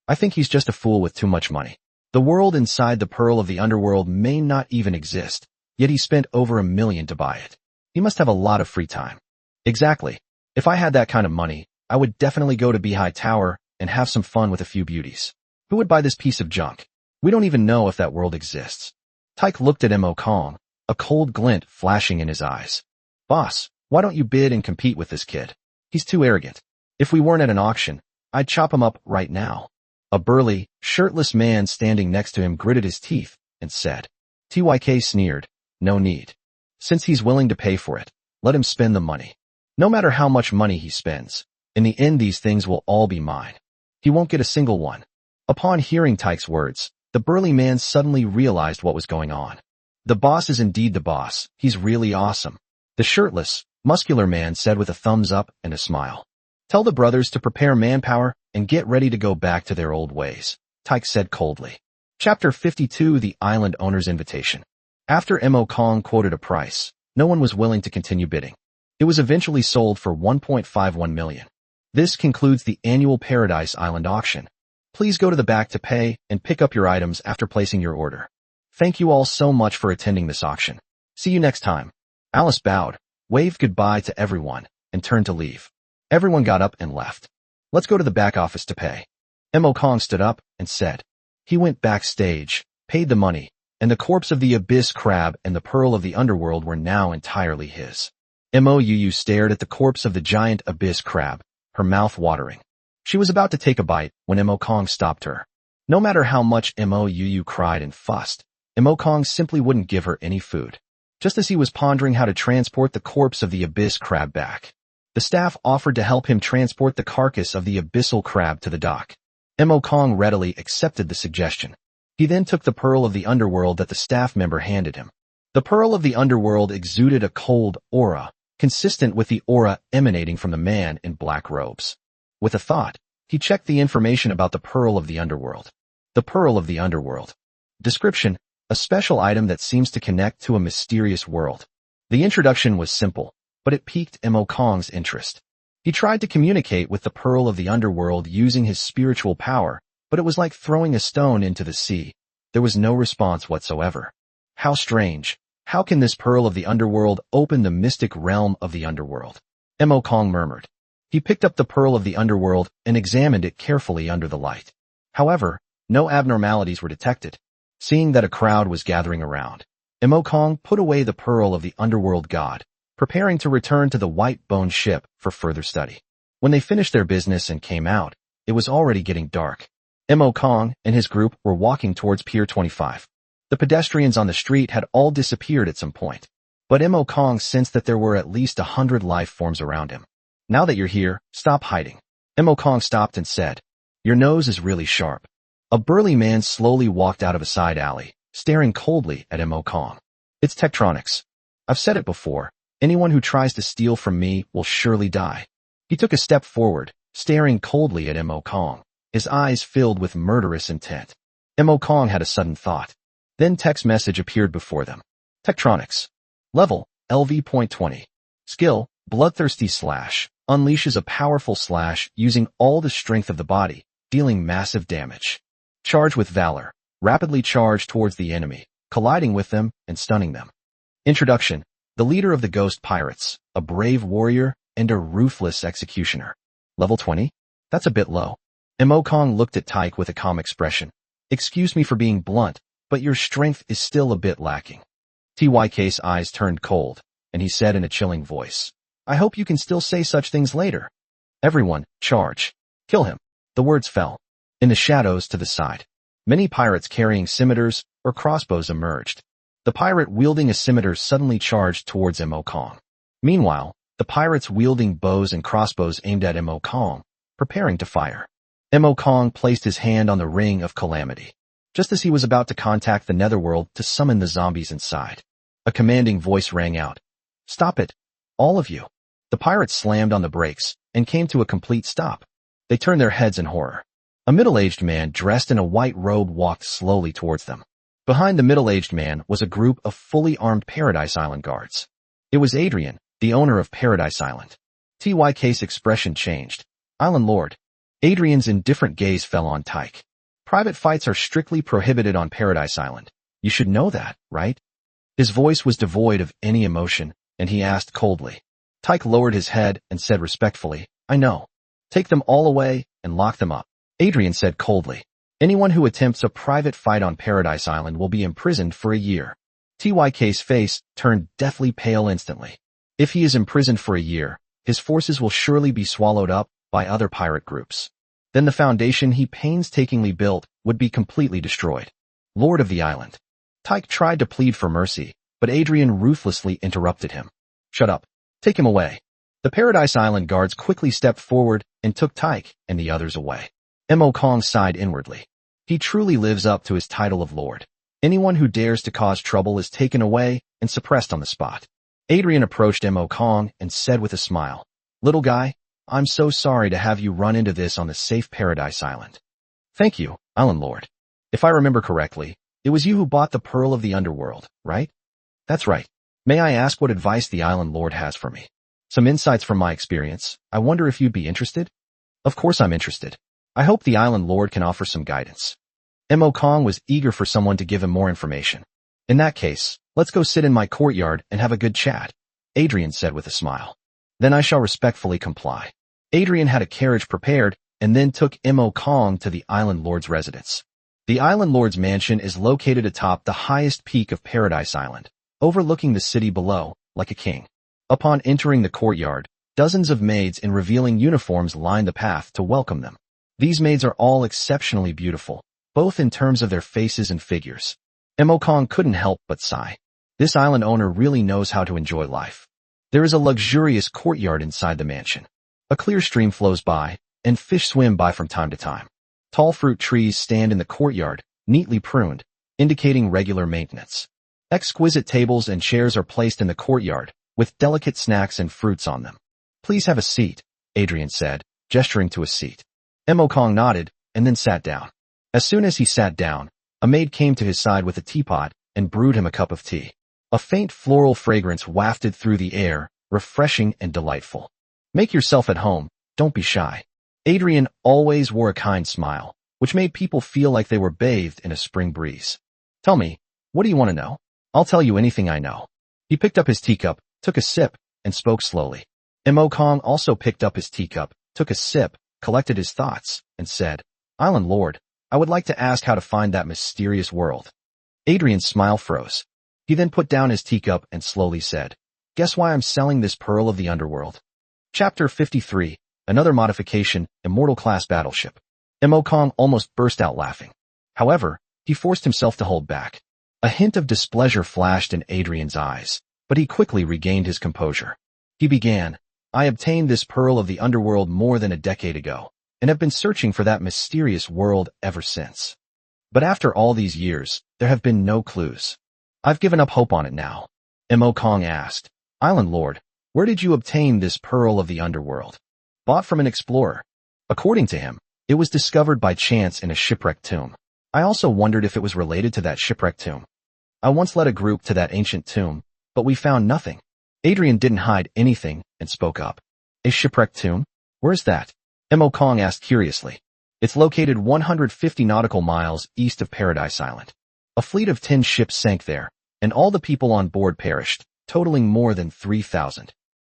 I think he's just a fool with too much money. The world inside the pearl of the underworld may not even exist, yet he spent over 1 million to buy it. He must have a lot of free time. Exactly. If I had that kind of money, I would definitely go to Beehigh Tower and have some fun with a few beauties. Who would buy this piece of junk? We don't even know if that world exists. Tyke looked at Mo Kong, a cold glint flashing in his eyes. Boss, why don't you bid and compete with this kid? He's too arrogant. If we weren't at an auction, I'd chop him up right now. A burly, shirtless man standing next to him gritted his teeth and said. TYK sneered, no need. Since he's willing to pay for it, let him spend the money. No matter how much money he spends, in the end these things will all be mine. He won't get a single one. Upon hearing Tyke's words, the burly man suddenly realized what was going on. The boss is indeed the boss. He's really awesome. The shirtless, muscular man said with a thumbs up and a smile. Tell the brothers to prepare manpower and get ready to go back to their old ways, Tyke said coldly. Chapter 52 The Island Owner's Invitation. After Mo Kong quoted a price, no one was willing to continue bidding. It was eventually sold for 1.51 million. This concludes the annual Paradise Island auction. Please go to the back to pay and pick up your items after placing your order. Thank you all so much for attending this auction. See you next time. Alice bowed, waved goodbye to everyone, and turned to leave. Everyone got up and left. Let's go to the back office to pay. Mo Kong stood up and said. He went backstage, paid the money, and the corpse of the abyss crab and the pearl of the underworld were now entirely his. Mou stared at the corpse of the giant abyss crab, her mouth watering. She was about to take a bite when Mo Kong stopped her. No matter how much Mou cried and fussed, Mo Kong simply wouldn't give her any food. Just as he was pondering how to transport the corpse of the abyss crab back, the staff offered to help him transport the carcass of the abyssal crab to the dock. Mo Kong readily accepted the suggestion. He then took the pearl of the underworld that the staff member handed him. The pearl of the underworld exuded a cold aura, consistent with the aura emanating from the man in black robes. With a thought, he checked the information about the pearl of the underworld. The pearl of the underworld. Description: a special item that seems to connect to a mysterious world. The introduction was simple, but it piqued Mo Kong's interest. He tried to communicate with the pearl of the underworld using his spiritual power, but it was like throwing a stone into the sea. There was no response whatsoever. How strange. How can this pearl of the underworld open the mystic realm of the underworld? Mo Kong murmured. He picked up the pearl of the underworld and examined it carefully under the light. However, no abnormalities were detected. Seeing that a crowd was gathering around, Mo Kong put away the pearl of the underworld god, preparing to return to the white-boned ship for further study. When they finished their business and came out, it was already getting dark. Mo Kong and his group were walking towards Pier 25. The pedestrians on the street had all disappeared at some point, but Mo Kong sensed that there were at least 100 life forms around him. Now that you're here, stop hiding. Mo Kong stopped and said, your nose is really sharp. A burly man slowly walked out of a side alley, staring coldly at Mo Kong. It's Tektronix. I've said it before, anyone who tries to steal from me will surely die. He took a step forward, staring coldly at Mo Kong, his eyes filled with murderous intent. Mo Kong had a sudden thought. Then text message appeared before them. Tektronix. Level, LV.20. Skill, Bloodthirsty Slash. Unleashes a powerful slash using all the strength of the body, dealing massive damage. Charge with Valor. Rapidly charge towards the enemy, colliding with them and stunning them. Introduction. The leader of the Ghost Pirates, a brave warrior and a ruthless executioner. Level 20? That's a bit low. Mo Kong looked at Tyke with a calm expression. Excuse me for being blunt, but your strength is still a bit lacking. TYK's eyes turned cold, and he said in a chilling voice, I hope you can still say such things later. Everyone, charge. Kill him. The words fell. In the shadows to the side, many pirates carrying scimitars or crossbows emerged. The pirate wielding a scimitar suddenly charged towards Mo Kong. Meanwhile, the pirates wielding bows and crossbows aimed at Mo Kong, preparing to fire. Mo Kong placed his hand on the ring of Calamity, just as he was about to contact the netherworld to summon the zombies inside. A commanding voice rang out. Stop it, all of you. The pirates slammed on the brakes and came to a complete stop. They turned their heads in horror. A middle-aged man dressed in a white robe walked slowly towards them. Behind the middle-aged man was a group of fully armed Paradise Island guards. It was Adrian, the owner of Paradise Island. TYK's expression changed. Island Lord. Adrian's indifferent gaze fell on Tyke. Private fights are strictly prohibited on Paradise Island. You should know that, right? His voice was devoid of any emotion, and he asked coldly. Tyke lowered his head and said respectfully, I know. Take them all away and lock them up. Adrian said coldly. Anyone who attempts a private fight on Paradise Island will be imprisoned for a year. TYK's face turned deathly pale instantly. If he is imprisoned for a year, his forces will surely be swallowed up by other pirate groups. Then the foundation he painstakingly built would be completely destroyed. Lord of the island. Tyke tried to plead for mercy, but Adrian ruthlessly interrupted him. Shut up. Take him away. The Paradise Island guards quickly stepped forward and took Tyke and the others away. Mo Kong sighed inwardly. He truly lives up to his title of Lord. Anyone who dares to cause trouble is taken away and suppressed on the spot. Adrian approached Mo Kong and said with a smile, Little guy, I'm so sorry to have you run into this on the safe Paradise Island. Thank you, Island Lord. If I remember correctly, it was you who bought the Pearl of the Underworld, right? That's right. May I ask what advice the Island Lord has for me? Some insights from my experience. I wonder if you'd be interested? Of course I'm interested. I hope the Island Lord can offer some guidance. Mo Kong was eager for someone to give him more information. In that case, let's go sit in my courtyard and have a good chat, Adrian said with a smile. Then I shall respectfully comply. Adrian had a carriage prepared and then took Mo Kong to the Island Lord's residence. The Island Lord's mansion is located atop the highest peak of Paradise Island, overlooking the city below, like a king. Upon entering the courtyard, dozens of maids in revealing uniforms lined the path to welcome them. These maids are all exceptionally beautiful, both in terms of their faces and figures. Mo Kong couldn't help but sigh. This island owner really knows how to enjoy life. There is a luxurious courtyard inside the mansion. A clear stream flows by, and fish swim by from time to time. Tall fruit trees stand in the courtyard, neatly pruned, indicating regular maintenance. Exquisite tables and chairs are placed in the courtyard, with delicate snacks and fruits on them. Please have a seat, Adrian said, gesturing to a seat. Mo Kong nodded, and then sat down. As soon as he sat down, a maid came to his side with a teapot and brewed him a cup of tea. A faint floral fragrance wafted through the air, refreshing and delightful. Make yourself at home, don't be shy. Adrian always wore a kind smile, which made people feel like they were bathed in a spring breeze. Tell me, what do you want to know? I'll tell you anything I know. He picked up his teacup, took a sip, and spoke slowly. Mo Kong also picked up his teacup, took a sip, collected his thoughts, and said, Island Lord, I would like to ask how to find that mysterious world. Adrian's smile froze. He then put down his teacup and slowly said, Guess why I'm selling this Pearl of the Underworld? Chapter 53, Another Modification, Immortal Class Battleship. Mo Kong almost burst out laughing. However, he forced himself to hold back. A hint of displeasure flashed in Adrian's eyes, but he quickly regained his composure. He began, I obtained this Pearl of the Underworld more than a decade ago, and have been searching for that mysterious world ever since. But after all these years, there have been no clues. I've given up hope on it now. Mo Kong asked, Island Lord, where did you obtain this Pearl of the Underworld? Bought from an explorer. According to him, it was discovered by chance in a shipwrecked tomb. I also wondered if it was related to that shipwrecked tomb. I once led a group to that ancient tomb, but we found nothing. Adrian didn't hide anything and spoke up. A shipwrecked tomb? Where's that? Mo Kong asked curiously. It's located 150 nautical miles east of Paradise Island. A fleet of 10 ships sank there, and all the people on board perished, totaling more than 3,000.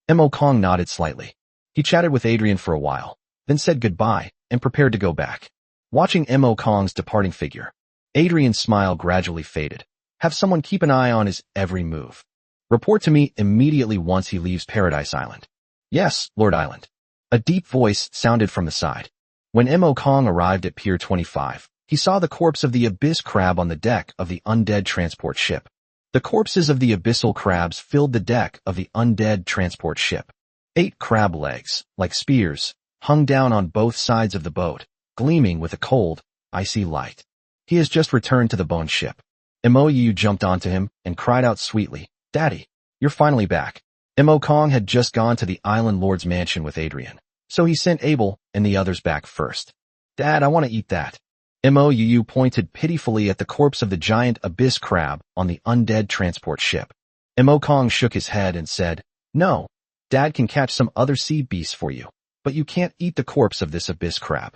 Mo Kong nodded slightly. He chatted with Adrian for a while, then said goodbye and prepared to go back. Watching Mo Kong's departing figure, Adrian's smile gradually faded. Have someone keep an eye on his every move. Report to me immediately once he leaves Paradise Island. Yes, Lord Island. A deep voice sounded from the side. When Mo Kong arrived at Pier 25, he saw the corpse of the abyss crab on the deck of the Undead transport ship. The corpses of the abyssal crabs filled the deck of the Undead transport ship. 8 crab legs, like spears, hung down on both sides of the boat, gleaming with a cold, icy light. He has just returned to the bone ship. Mou jumped onto him and cried out sweetly, Daddy, you're finally back. Mo Kong had just gone to the Island Lord's mansion with Adrian, so he sent Abel and the others back first. Dad, I want to eat that. Mou pointed pitifully at the corpse of the giant abyss crab on the Undead transport ship. Mo Kong shook his head and said, No, Dad can catch some other sea beasts for you, but you can't eat the corpse of this abyss crab.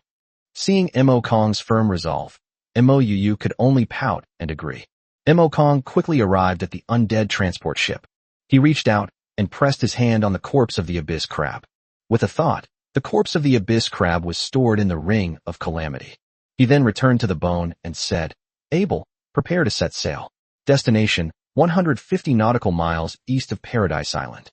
Seeing Mo Kong's firm resolve, Mou could only pout and agree. Mo Kong quickly arrived at the Undead transport ship. He reached out and pressed his hand on the corpse of the abyss crab. With a thought, the corpse of the abyss crab was stored in the ring of Calamity. He then returned to the bone and said, Abel, prepare to set sail. Destination, 150 nautical miles east of Paradise Island.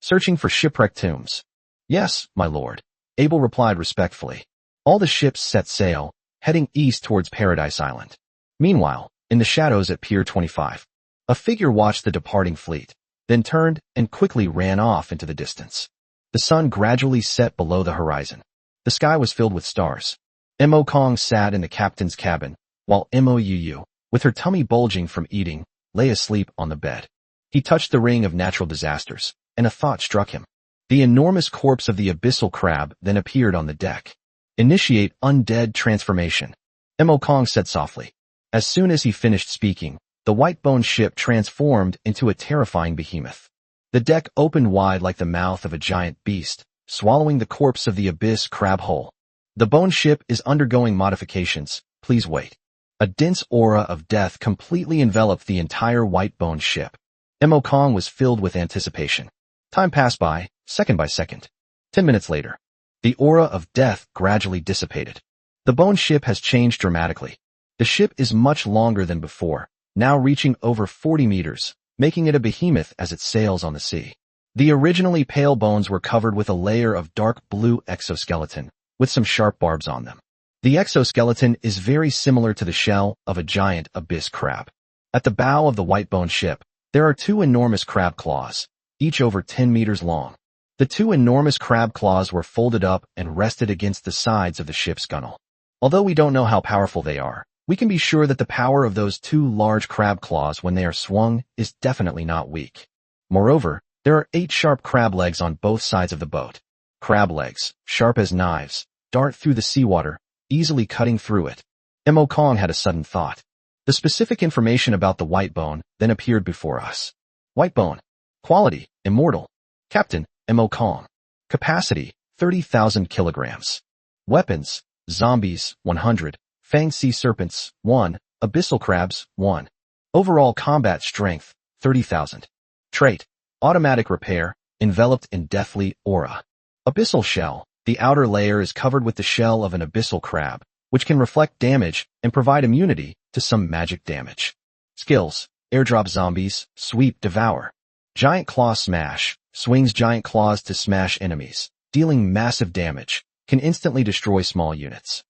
Searching for shipwrecked tombs. Yes, my lord. Abel replied respectfully. All the ships set sail, heading east towards Paradise Island. Meanwhile, in the shadows at Pier 25, a figure watched the departing fleet, then turned and quickly ran off into the distance. The sun gradually set below the horizon. The sky was filled with stars. Mo Kong sat in the captain's cabin, while Mou, with her tummy bulging from eating, lay asleep on the bed. He touched the ring of natural disasters, and a thought struck him. The enormous corpse of the abyssal crab then appeared on the deck. Initiate Undead transformation. Mo Kong said softly. As soon as he finished speaking, the white-boned ship transformed into a terrifying behemoth. The deck opened wide like the mouth of a giant beast, swallowing the corpse of the abyss crab whole. The bone ship is undergoing modifications, please wait. A dense aura of death completely enveloped the entire white-boned ship. Mo Kong was filled with anticipation. Time passed by, second by second. 10 minutes later, the aura of death gradually dissipated. The bone ship has changed dramatically. The ship is much longer than before, now reaching over 40 meters, making it a behemoth as it sails on the sea. The originally pale bones were covered with a layer of dark blue exoskeleton, with some sharp barbs on them. The exoskeleton is very similar to the shell of a giant abyss crab. At the bow of the white-boned ship, there are 2 enormous crab claws, each over 10 meters long. The 2 enormous crab claws were folded up and rested against the sides of the ship's gunwale. Although we don't know how powerful they are, we can be sure that the power of those 2 large crab claws when they are swung is definitely not weak. Moreover, there are 8 sharp crab legs on both sides of the boat. Crab legs, sharp as knives, dart through the seawater, easily cutting through it. Mo Kong had a sudden thought. The specific information about the white bone then appeared before us. White bone. Quality, immortal. Captain, Mo Kong. Capacity, 30,000 kilograms. Weapons, zombies, 100. Fanged sea serpents, 1. Abyssal crabs, 1. Overall combat strength, 30,000. Trait, automatic repair, enveloped in deathly aura. Abyssal shell. The outer layer is covered with the shell of an abyssal crab, which can reflect damage and provide immunity to some magic damage. Skills, airdrop zombies, sweep, devour. Giant claw smash, swings giant claws to smash enemies, dealing massive damage, can instantly destroy small units.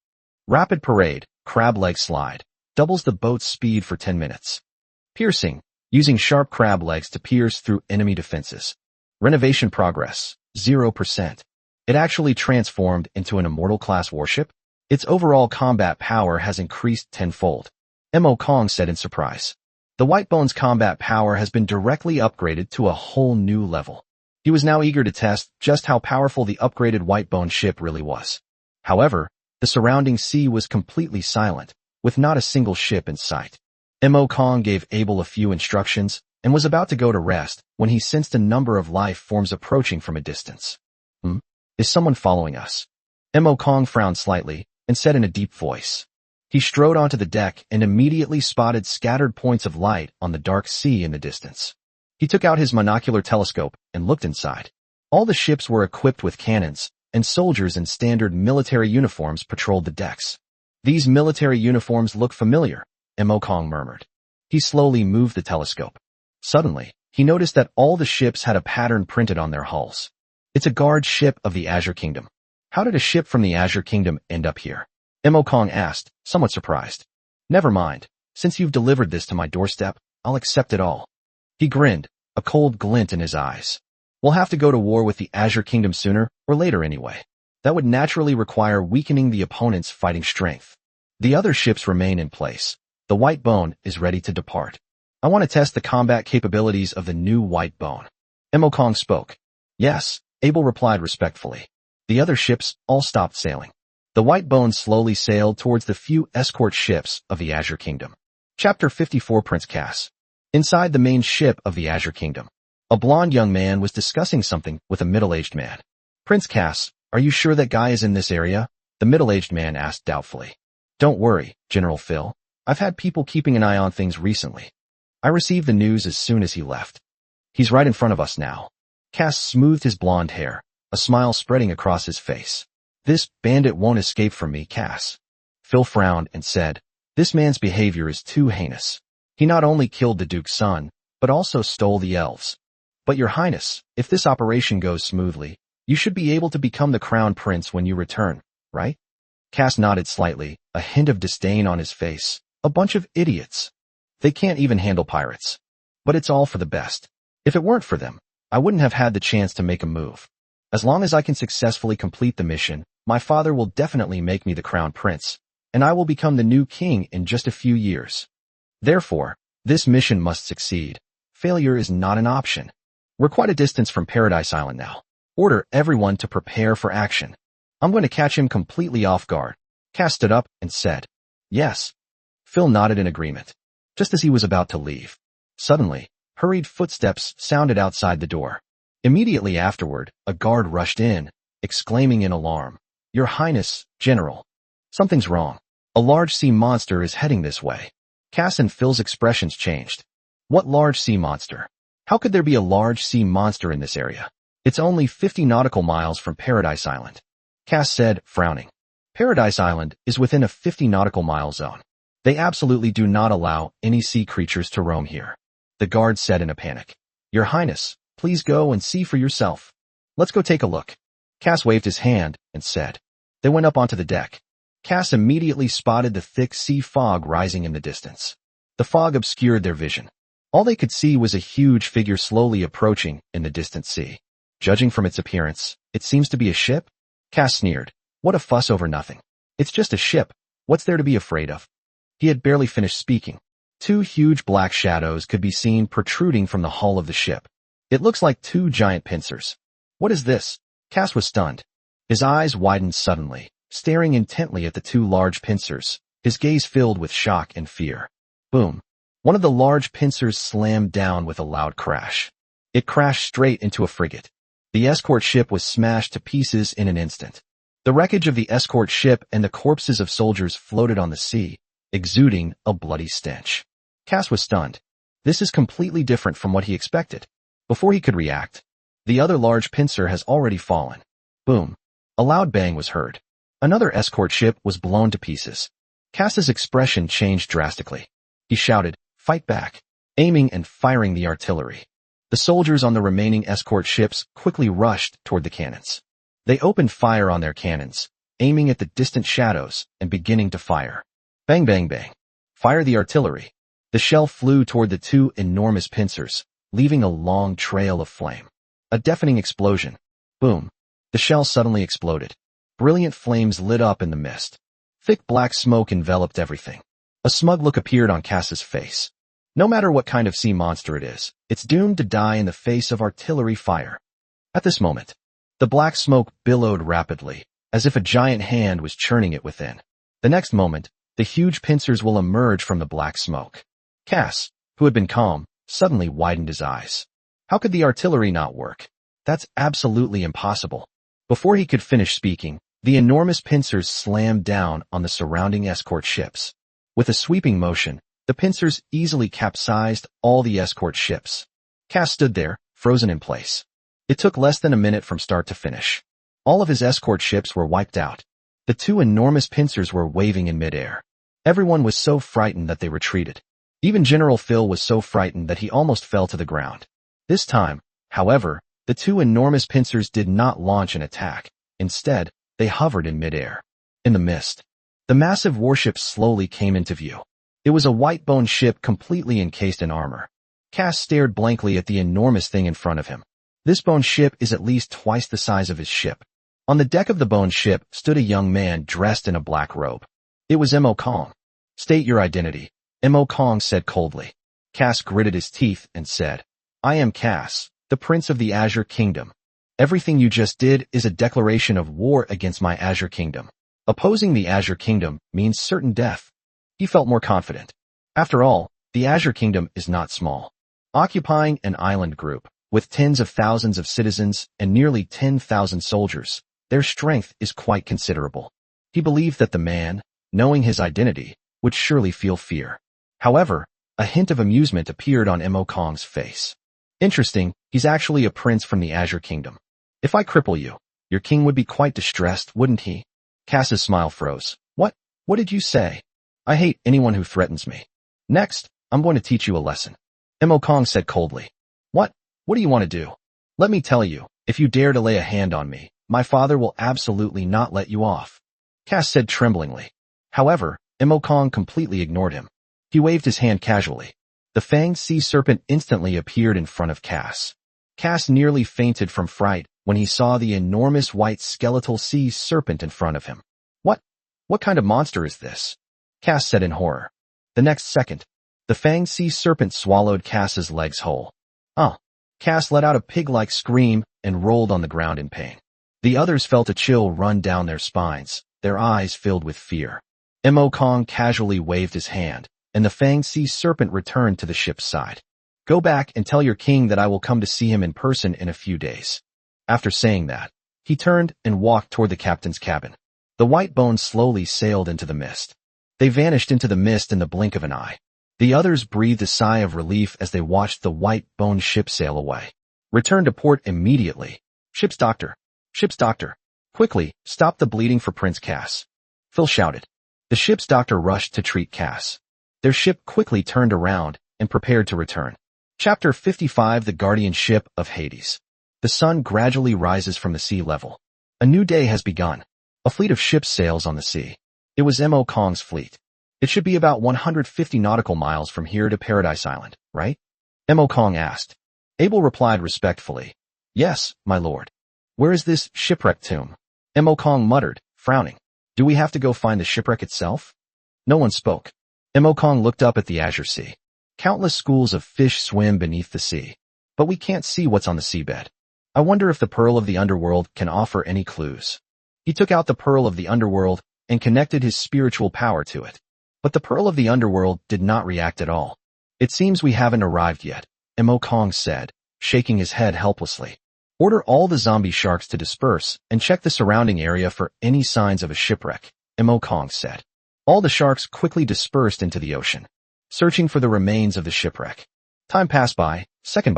Rapid parade, crab leg slide, doubles the boat's speed for 10 minutes. Piercing, using sharp crab legs to pierce through enemy defenses. Renovation progress, 0%. It actually transformed into an immortal-class warship? Its overall combat power has increased tenfold. Mo Kong said in surprise. The Whitebone's combat power has been directly upgraded to a whole new level. He was now eager to test just how powerful the upgraded Whitebone ship really was. However, the surrounding sea was completely silent, with not a single ship in sight. Mo Kong gave Abel a few instructions and was about to go to rest when he sensed a number of life forms approaching from a distance. Is someone following us? Mo Kong frowned slightly and said in a deep voice. He strode onto the deck and immediately spotted scattered points of light on the dark sea in the distance. He took out his monocular telescope and looked inside. All the ships were equipped with cannons, and soldiers in standard military uniforms patrolled the decks. These military uniforms looked familiar, Kong murmured. He slowly moved the telescope. Suddenly, he noticed that all the ships had a pattern printed on their hulls. It's a guard ship of the Azure Kingdom. How did a ship from the Azure Kingdom end up here? Kong asked, somewhat surprised. Never mind. Since you've delivered this to my doorstep, I'll accept it all. He grinned, a cold glint in his eyes. We'll have to go to war with the Azure Kingdom sooner or later anyway. That would naturally require weakening the opponent's fighting strength. The other ships remain in place. The White Bone is ready to depart. I want to test the combat capabilities of the new White Bone. Kong spoke. Yes, Abel replied respectfully. The other ships all stopped sailing. The White Bone slowly sailed towards the few escort ships of the Azure Kingdom. Chapter 54 Prince Cass. Inside the main ship of the Azure Kingdom, a blonde young man was discussing something with a middle-aged man. Prince Cass, are you sure that guy is in this area? The middle-aged man asked doubtfully. Don't worry, General Phil. I've had people keeping an eye on things recently. I received the news as soon as he left. He's right in front of us now. Cass smoothed his blonde hair, a smile spreading across his face. This bandit won't escape from me, Cass. Phil frowned and said, this man's behavior is too heinous. He not only killed the Duke's son, but also stole the elves. But your highness, if this operation goes smoothly, you should be able to become the crown prince when you return, right? Cass nodded slightly, a hint of disdain on his face. A bunch of idiots. They can't even handle pirates. But it's all for the best. If it weren't for them, I wouldn't have had the chance to make a move. As long as I can successfully complete the mission, my father will definitely make me the crown prince, and I will become the new king in just a few years. Therefore, this mission must succeed. Failure is not an option. We're quite a distance from Paradise Island now. Order everyone to prepare for action. I'm going to catch him completely off guard. Cass stood up and said, yes. Phil nodded in agreement. Just as he was about to leave, suddenly, hurried footsteps sounded outside the door. Immediately afterward, a guard rushed in, exclaiming in alarm, Your Highness, General. Something's wrong. A large sea monster is heading this way. Cass and Phil's expressions changed. What large sea monster? How could there be a large sea monster in this area? It's only 50 nautical miles from Paradise Island. Cass said, frowning. Paradise Island is within a 50 nautical mile zone. They absolutely do not allow any sea creatures to roam here. The guard said in a panic. Your Highness, please go and see for yourself. Let's go take a look. Cass waved his hand and said. They went up onto the deck. Cass immediately spotted the thick sea fog rising in the distance. The fog obscured their vision. All they could see was a huge figure slowly approaching in the distant sea. Judging from its appearance, it seems to be a ship? Cass sneered. What a fuss over nothing. It's just a ship. What's there to be afraid of? He had barely finished speaking. Two huge black shadows could be seen protruding from the hull of the ship. It looks like two giant pincers. What is this? Cass was stunned. His eyes widened suddenly, staring intently at the two large pincers, his gaze filled with shock and fear. Boom. One of the large pincers slammed down with a loud crash. It crashed straight into a frigate. The escort ship was smashed to pieces in an instant. The wreckage of the escort ship and the corpses of soldiers floated on the sea, exuding a bloody stench. Cass was stunned. This is completely different from what he expected. Before he could react, the other large pincer has already fallen. Boom. A loud bang was heard. Another escort ship was blown to pieces. Cass's expression changed drastically. He shouted, fight back, aiming and firing the artillery. The soldiers on the remaining escort ships quickly rushed toward the cannons. They opened fire on their cannons, aiming at the distant shadows and beginning to fire. Bang, bang, bang. Fire the artillery. The shell flew toward the two enormous pincers, leaving a long trail of flame. A deafening explosion. Boom. The shell suddenly exploded. Brilliant flames lit up in the mist. Thick black smoke enveloped everything. A smug look appeared on Cass's face. No matter what kind of sea monster it is, it's doomed to die in the face of artillery fire. At this moment, the black smoke billowed rapidly, as if a giant hand was churning it within. The next moment, the huge pincers will emerge from the black smoke. Cass, who had been calm, suddenly widened his eyes. How could the artillery not work? That's absolutely impossible. Before he could finish speaking, the enormous pincers slammed down on the surrounding escort ships. With a sweeping motion, the pincers easily capsized all the escort ships. Cass stood there, frozen in place. It took less than a minute from start to finish. All of his escort ships were wiped out. The two enormous pincers were waving in midair. Everyone was so frightened that they retreated. Even General Phil was so frightened that he almost fell to the ground. This time, however, the two enormous pincers did not launch an attack. Instead, they hovered in midair. In the mist, the massive warship slowly came into view. It was a white-boned ship completely encased in armor. Cass stared blankly at the enormous thing in front of him. This bone ship is at least twice the size of his ship. On the deck of the bone ship stood a young man dressed in a black robe. It was Mo Kong. State your identity, Mo Kong said coldly. Cass gritted his teeth and said, I am Cass, the Prince of the Azure Kingdom. Everything you just did is a declaration of war against my Azure Kingdom. Opposing the Azure Kingdom means certain death. He felt more confident. After all, the Azure Kingdom is not small. Occupying an island group, with tens of thousands of citizens and nearly 10,000 soldiers, their strength is quite considerable. He believed that the man, knowing his identity, would surely feel fear. However, a hint of amusement appeared on Mo Kong's face. Interesting, he's actually a prince from the Azure Kingdom. If I cripple you, your king would be quite distressed, wouldn't he? Cass's smile froze. What did you say? I hate anyone who threatens me. Next, I'm going to teach you a lesson. Mo Kong said coldly. What do you want to do? Let me tell you, if you dare to lay a hand on me, my father will absolutely not let you off. Cass said tremblingly. However, Mo Kong completely ignored him. He waved his hand casually. The fanged sea serpent instantly appeared in front of Cass. Cass nearly fainted from fright when he saw the enormous white skeletal sea serpent in front of him. What kind of monster is this? Cass said in horror. The next second, the fanged sea serpent swallowed Cass's legs whole. Cass let out a pig-like scream and rolled on the ground in pain. The others felt a chill run down their spines, their eyes filled with fear. Mo Kong casually waved his hand, and the fanged sea serpent returned to the ship's side. Go back and tell your king that I will come to see him in person in a few days. After saying that, he turned and walked toward the captain's cabin. The white bones slowly sailed into the mist. They vanished into the mist in the blink of an eye. The others breathed a sigh of relief as they watched the white-boned ship sail away. Return to port immediately. Ship's doctor. Quickly, stop the bleeding for Prince Cass. Phil shouted. The ship's doctor rushed to treat Cass. Their ship quickly turned around and prepared to return. Chapter 55 The Guardian Ship of Hades. The sun gradually rises from the sea level. A new day has begun. A fleet of ships sails on the sea. It was Mo Kong's fleet. It should be about 150 nautical miles from here to Paradise Island, right? Mo Kong asked. Abel replied respectfully. Yes, my lord. Where is this shipwreck tomb? Mo Kong muttered, frowning. Do we have to go find the shipwreck itself? No one spoke. Mo Kong looked up at the azure sea. Countless schools of fish swim beneath the sea. But we can't see what's on the seabed. I wonder if the pearl of the underworld can offer any clues. He took out the pearl of the underworld and connected his spiritual power to it. But the pearl of the underworld did not react at all. It seems we haven't arrived yet, Mo Kong said, shaking his head helplessly. Order all the zombie sharks to disperse and check the surrounding area for any signs of a shipwreck, Mo Kong said. All the sharks quickly dispersed into the ocean, searching for the remains of the shipwreck. Time passed by second,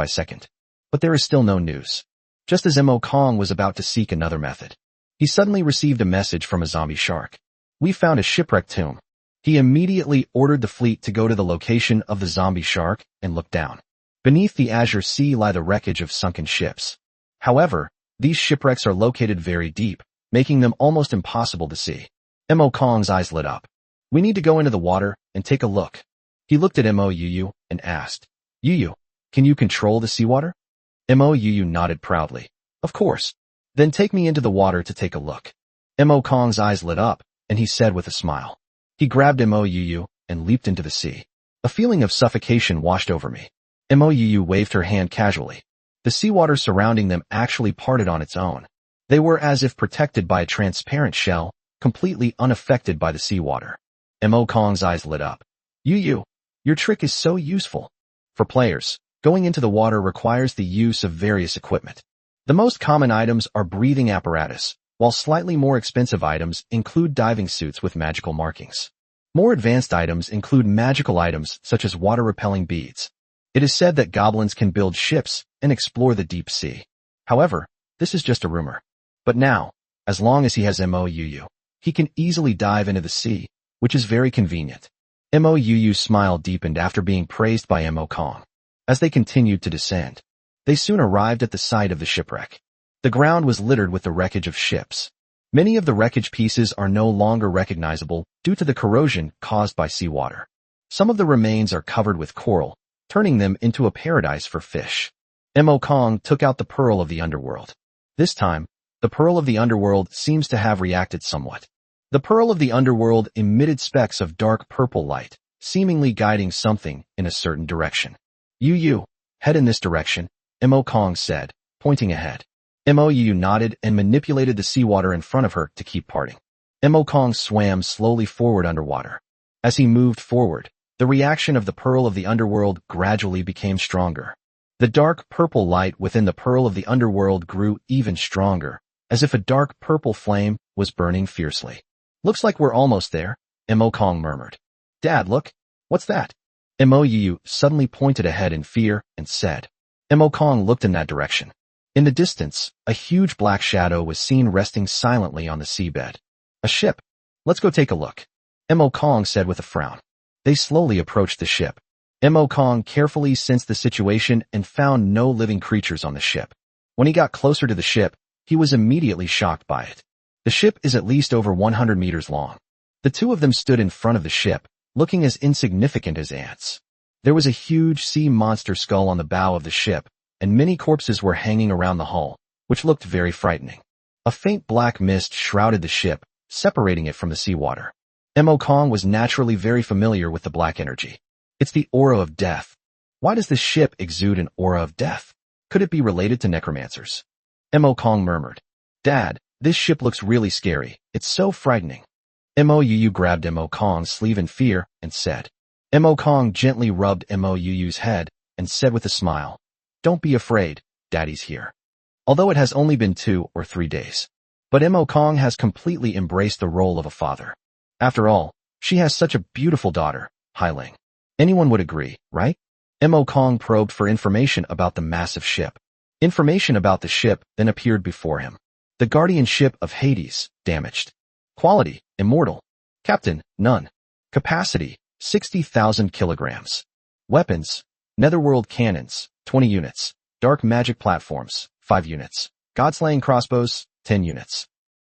but there is still no news. Just as Mo Kong was about to seek another method, he suddenly received a message from a zombie shark. We found a shipwrecked tomb. He immediately ordered the fleet to go to the location of the zombie shark and look down. Beneath the azure sea lie the wreckage of sunken ships. However, these shipwrecks are located very deep, making them almost impossible to see. Mo Kong's eyes lit up. We need to go into the water and take a look. He looked at Mo Yu and asked, Yu, can you control the seawater? Mo Yu nodded proudly. Of course. Then take me into the water to take a look. Mo Kong's eyes lit up, and he said with a smile. He grabbed Mo Yu and leaped into the sea. A feeling of suffocation washed over me. Mo Yu waved her hand casually. The seawater surrounding them actually parted on its own. They were as if protected by a transparent shell, completely unaffected by the seawater. Mo Kong's eyes lit up. Yu, your trick is so useful. For players, going into the water requires the use of various equipment. The most common items are breathing apparatus, while slightly more expensive items include diving suits with magical markings. More advanced items include magical items such as water-repelling beads. It is said that goblins can build ships and explore the deep sea. However, this is just a rumor. But now, as long as he has Mo Yu, he can easily dive into the sea, which is very convenient. Mouyu's smile deepened after being praised by Mo Kong. As they continued to descend, they soon arrived at the site of the shipwreck. The ground was littered with the wreckage of ships. Many of the wreckage pieces are no longer recognizable due to the corrosion caused by seawater. Some of the remains are covered with coral, turning them into a paradise for fish. Mo Kong took out the pearl of the underworld. This time, the pearl of the underworld seems to have reacted somewhat. The pearl of the underworld emitted specks of dark purple light, seemingly guiding something in a certain direction. You, head in this direction, Mo Kong said, pointing ahead. Mou nodded and manipulated the seawater in front of her to keep parting. Mo Kong swam slowly forward underwater. As he moved forward, the reaction of the pearl of the underworld gradually became stronger. The dark purple light within the pearl of the underworld grew even stronger, as if a dark purple flame was burning fiercely. Looks like we're almost there, Mo Kong murmured. Dad, look. What's that? Mou suddenly pointed ahead in fear and said. Mo Kong looked in that direction. In the distance, a huge black shadow was seen resting silently on the seabed. A ship. Let's go take a look, Mo Kong said with a frown. They slowly approached the ship. Mo Kong carefully sensed the situation and found no living creatures on the ship. When he got closer to the ship, he was immediately shocked by it. The ship is at least over 100 meters long. The two of them stood in front of the ship, looking as insignificant as ants. There was a huge sea monster skull on the bow of the ship, and many corpses were hanging around the hull, which looked very frightening. A faint black mist shrouded the ship, separating it from the seawater. Mo Kong was naturally very familiar with the black energy. It's the aura of death. Why does this ship exude an aura of death? Could it be related to necromancers? Mo Kong murmured. Dad, this ship looks really scary. It's so frightening. Mou grabbed Mo Kong's sleeve in fear and said. Mo Kong gently rubbed Mou's head and said with a smile, Don't be afraid, Daddy's here. Although it has only been 2 or 3 days. But Mo Kong has completely embraced the role of a father. After all, she has such a beautiful daughter, Hailing. Anyone would agree, right? Mo Kong probed for information about the massive ship. Information about the ship then appeared before him. The guardian ship of Hades, damaged. Quality, immortal. Captain, none. Capacity, 60,000 kilograms. Weapons, netherworld cannons, 20 units. Dark magic platforms, 5 units. Godslaying crossbows, 10 units.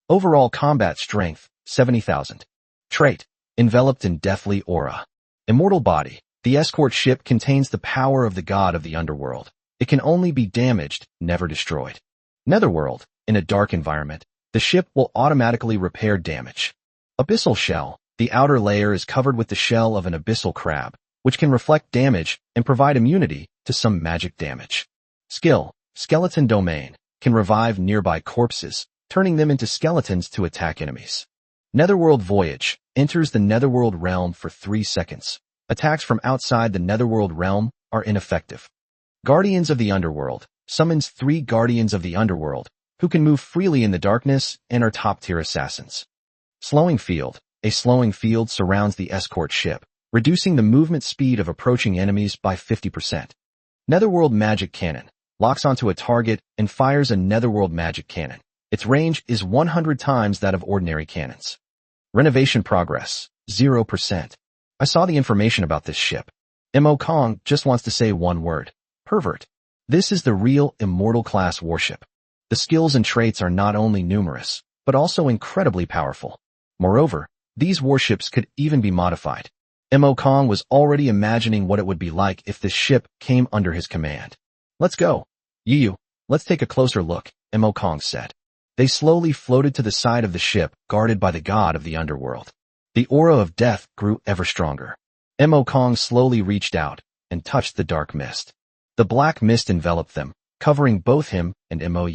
Overall combat strength, 70,000. Trait, enveloped in deathly aura. Immortal body, the escort ship contains the power of the god of the underworld. It can only be damaged, never destroyed. Netherworld, in a dark environment, the ship will automatically repair damage. Abyssal shell, the outer layer is covered with the shell of an abyssal crab, which can reflect damage and provide immunity to some magic damage. Skill, skeleton domain, can revive nearby corpses, turning them into skeletons to attack enemies. Netherworld voyage, enters the netherworld realm for 3 seconds. Attacks from outside the netherworld realm are ineffective. Guardians of the underworld, summons 3 guardians of the underworld, who can move freely in the darkness and are top-tier assassins. Slowing field, a slowing field surrounds the escort ship, reducing the movement speed of approaching enemies by 50%. Netherworld magic cannon, locks onto a target and fires a netherworld magic cannon. Its range is 100 times that of ordinary cannons. Renovation progress, 0%. I saw the information about this ship. Mo Kong just wants to say one word. Pervert. This is the real immortal class warship. The skills and traits are not only numerous, but also incredibly powerful. Moreover, these warships could even be modified. Mo Kong was already imagining what it would be like if this ship came under his command. Let's go. Yu, let's take a closer look, Mo Kong said. They slowly floated to the side of the ship, guarded by the god of the underworld. The aura of death grew ever stronger. Mo Kong slowly reached out and touched the dark mist. The black mist enveloped them, covering both him and Mou.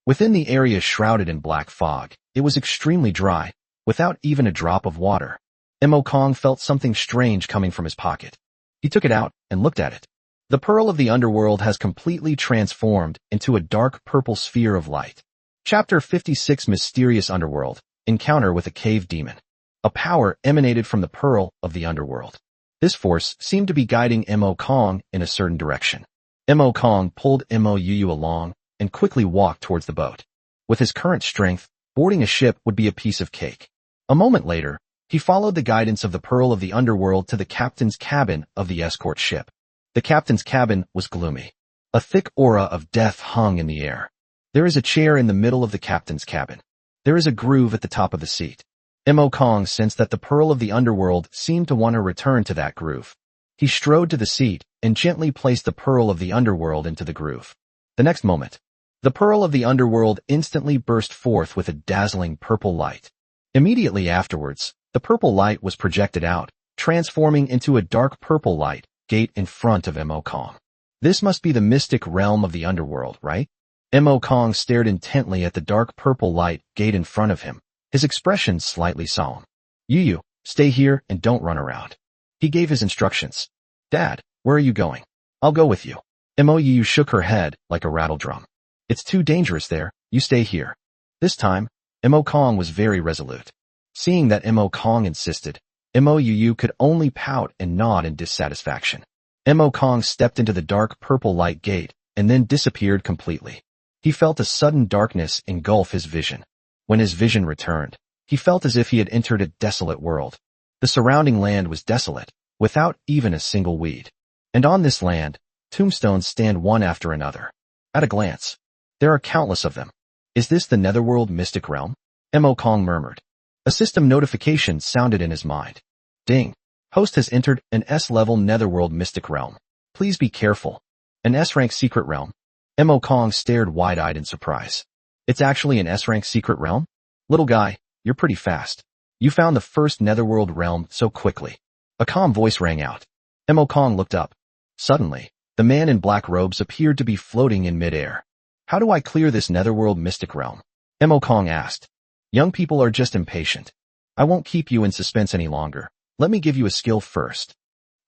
Within the area shrouded in black fog, it was extremely dry, without even a drop of water. Mo Kong felt something strange coming from his pocket. He took it out and looked at it. The pearl of the underworld has completely transformed into a dark purple sphere of light. Chapter 56 Mysterious Underworld, Encounter with a Cave Demon. A power emanated from the pearl of the underworld. This force seemed to be guiding Mo Kong in a certain direction. Mo Kong pulled Mou along and quickly walked towards the boat. With his current strength, boarding a ship would be a piece of cake. A moment later, He followed the guidance of the Pearl of the Underworld to the captain's cabin of the escort ship. The captain's cabin was gloomy. A thick aura of death hung in the air. There is a chair in the middle of the captain's cabin. There is a groove at the top of the seat. Mo Kong sensed that the Pearl of the Underworld seemed to want to return to that groove. He strode to the seat and gently placed the Pearl of the Underworld into the groove. The next moment, the Pearl of the Underworld instantly burst forth with a dazzling purple light. Immediately afterwards, the purple light was projected out, transforming into a dark purple light gate in front of Mo Kong. This must be the mystic realm of the underworld, right? Mo Kong stared intently at the dark purple light gate in front of him, his expression slightly solemn. You, stay here and don't run around. He gave his instructions. Dad, where are you going? I'll go with you. Yu shook her head like a rattle drum. It's too dangerous there, you stay here. This time, Mo Kong was very resolute. Seeing that Mo Kong insisted, Yu could only pout and nod in dissatisfaction. Mo Kong stepped into the dark purple light gate and then disappeared completely. He felt a sudden darkness engulf his vision. When his vision returned, he felt as if he had entered a desolate world. The surrounding land was desolate, without even a single weed. And on this land, tombstones stand one after another. At a glance, there are countless of them. Is this the netherworld mystic realm? Mo Kong murmured. A system notification sounded in his mind. Ding. Host has entered an S-level netherworld mystic realm. Please be careful. An S-rank secret realm. Mo Kong stared wide-eyed in surprise. It's actually an S-rank secret realm? Little guy, you're pretty fast. You found the first netherworld realm so quickly. A calm voice rang out. Mo Kong looked up. Suddenly, the man in black robes appeared to be floating in midair. How do I clear this netherworld mystic realm? Mo Kong asked. Young people are just impatient. I won't keep you in suspense any longer. Let me give you a skill first.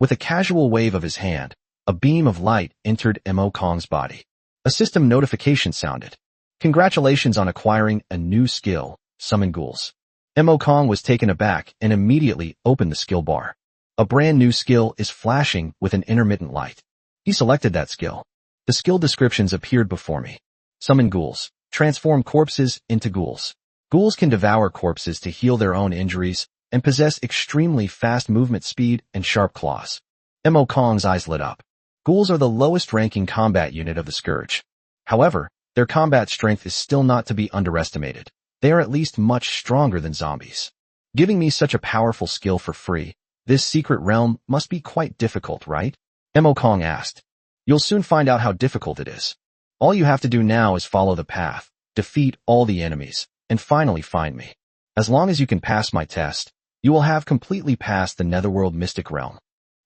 With a casual wave of his hand, a beam of light entered Mo Kong's body. A system notification sounded. Congratulations on acquiring a new skill, Summon Ghouls. Mo Kong was taken aback and immediately opened the skill bar. A brand new skill is flashing with an intermittent light. He selected that skill. The skill descriptions appeared before me. Summon Ghouls. Transform corpses into ghouls. Ghouls can devour corpses to heal their own injuries and possess extremely fast movement speed and sharp claws. Mo Kong's eyes lit up. Ghouls are the lowest ranking combat unit of the Scourge. However, their combat strength is still not to be underestimated. They are at least much stronger than zombies. Giving me such a powerful skill for free, this secret realm must be quite difficult, right? Mo Kong asked. You'll soon find out how difficult it is. All you have to do now is follow the path, defeat all the enemies, and finally find me. As long as you can pass my test, you will have completely passed the netherworld mystic realm.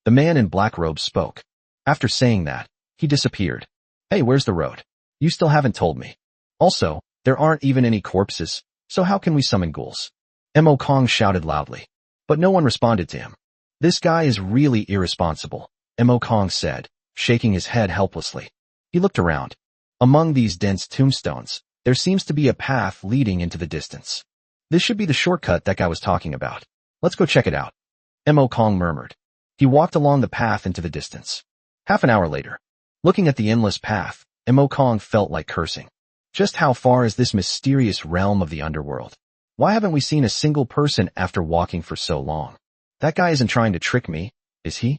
The man in black robes spoke. After saying that, he disappeared. Hey, where's the road? You still haven't told me. Also, there aren't even any corpses, so how can we summon ghouls? Mo Kong shouted loudly. But no one responded to him. This guy is really irresponsible, Mo Kong said, shaking his head helplessly. He looked around. Among these dense tombstones, there seems to be a path leading into the distance. This should be the shortcut that guy was talking about. Let's go check it out. Mo Kong murmured. He walked along the path into the distance. Half an hour later, looking at the endless path, Mo Kong felt like cursing. Just how far is this mysterious realm of the underworld? Why haven't we seen a single person after walking for so long? That guy isn't trying to trick me, is he?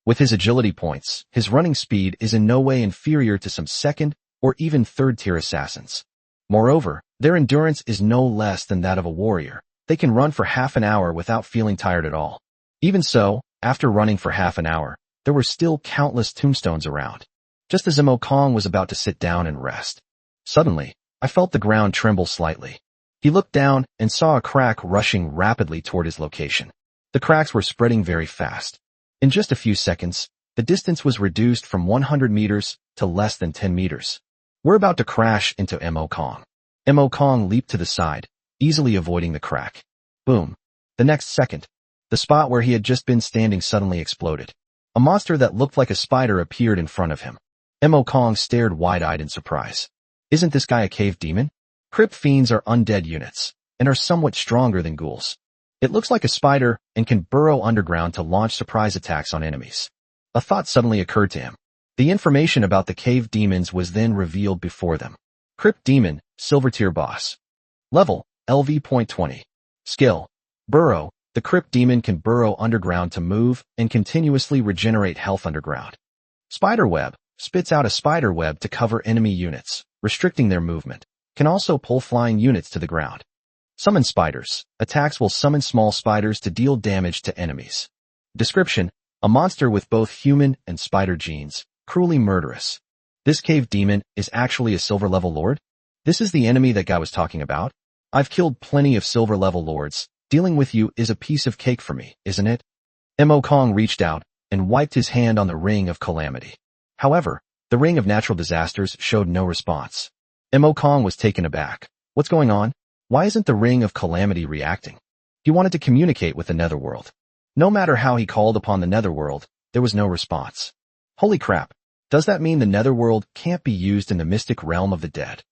With his agility points, his running speed is in no way inferior to some second or even third-tier assassins. Moreover, their endurance is no less than that of a warrior. They can run for half an hour without feeling tired at all. Even so, after running for half an hour, there were still countless tombstones around. Just as Mo Kong was about to sit down and rest. Suddenly, I felt the ground tremble slightly. He looked down and saw a crack rushing rapidly toward his location. The cracks were spreading very fast. In just a few seconds, the distance was reduced from 100 meters to less than 10 meters. We're about to crash into Mo Kong. Mo Kong leaped to the side, easily avoiding the crack. Boom. The next second, the spot where he had just been standing suddenly exploded. A monster that looked like a spider appeared in front of him. Mo Kong stared wide-eyed in surprise. Isn't this guy a cave demon? Crypt fiends are undead units, and are somewhat stronger than ghouls. It looks like a spider and can burrow underground to launch surprise attacks on enemies. A thought suddenly occurred to him. The information about the cave demons was then revealed before them. Crypt demon, silver tier boss. Level, LV.20. Skill, burrow, The crypt demon can burrow underground to move and continuously regenerate health underground. Spiderweb spits out a spider web to cover enemy units, restricting their movement. Can also pull flying units to the ground. Summon spiders. Attacks will summon small spiders to deal damage to enemies. Description: a monster with both human and spider genes, cruelly murderous. This cave demon is actually a silver level lord? This is the enemy that guy was talking about? I've killed plenty of silver level lords. Dealing with you is a piece of cake for me, isn't it? Mo Kong reached out and wiped his hand on the ring of Calamity. However, the ring of natural disasters showed no response. Mo Kong was taken aback. What's going on? Why isn't the ring of Calamity reacting? He wanted to communicate with the netherworld. No matter how he called upon the netherworld, there was no response. Holy crap. Does that mean the netherworld can't be used in the mystic realm of the dead?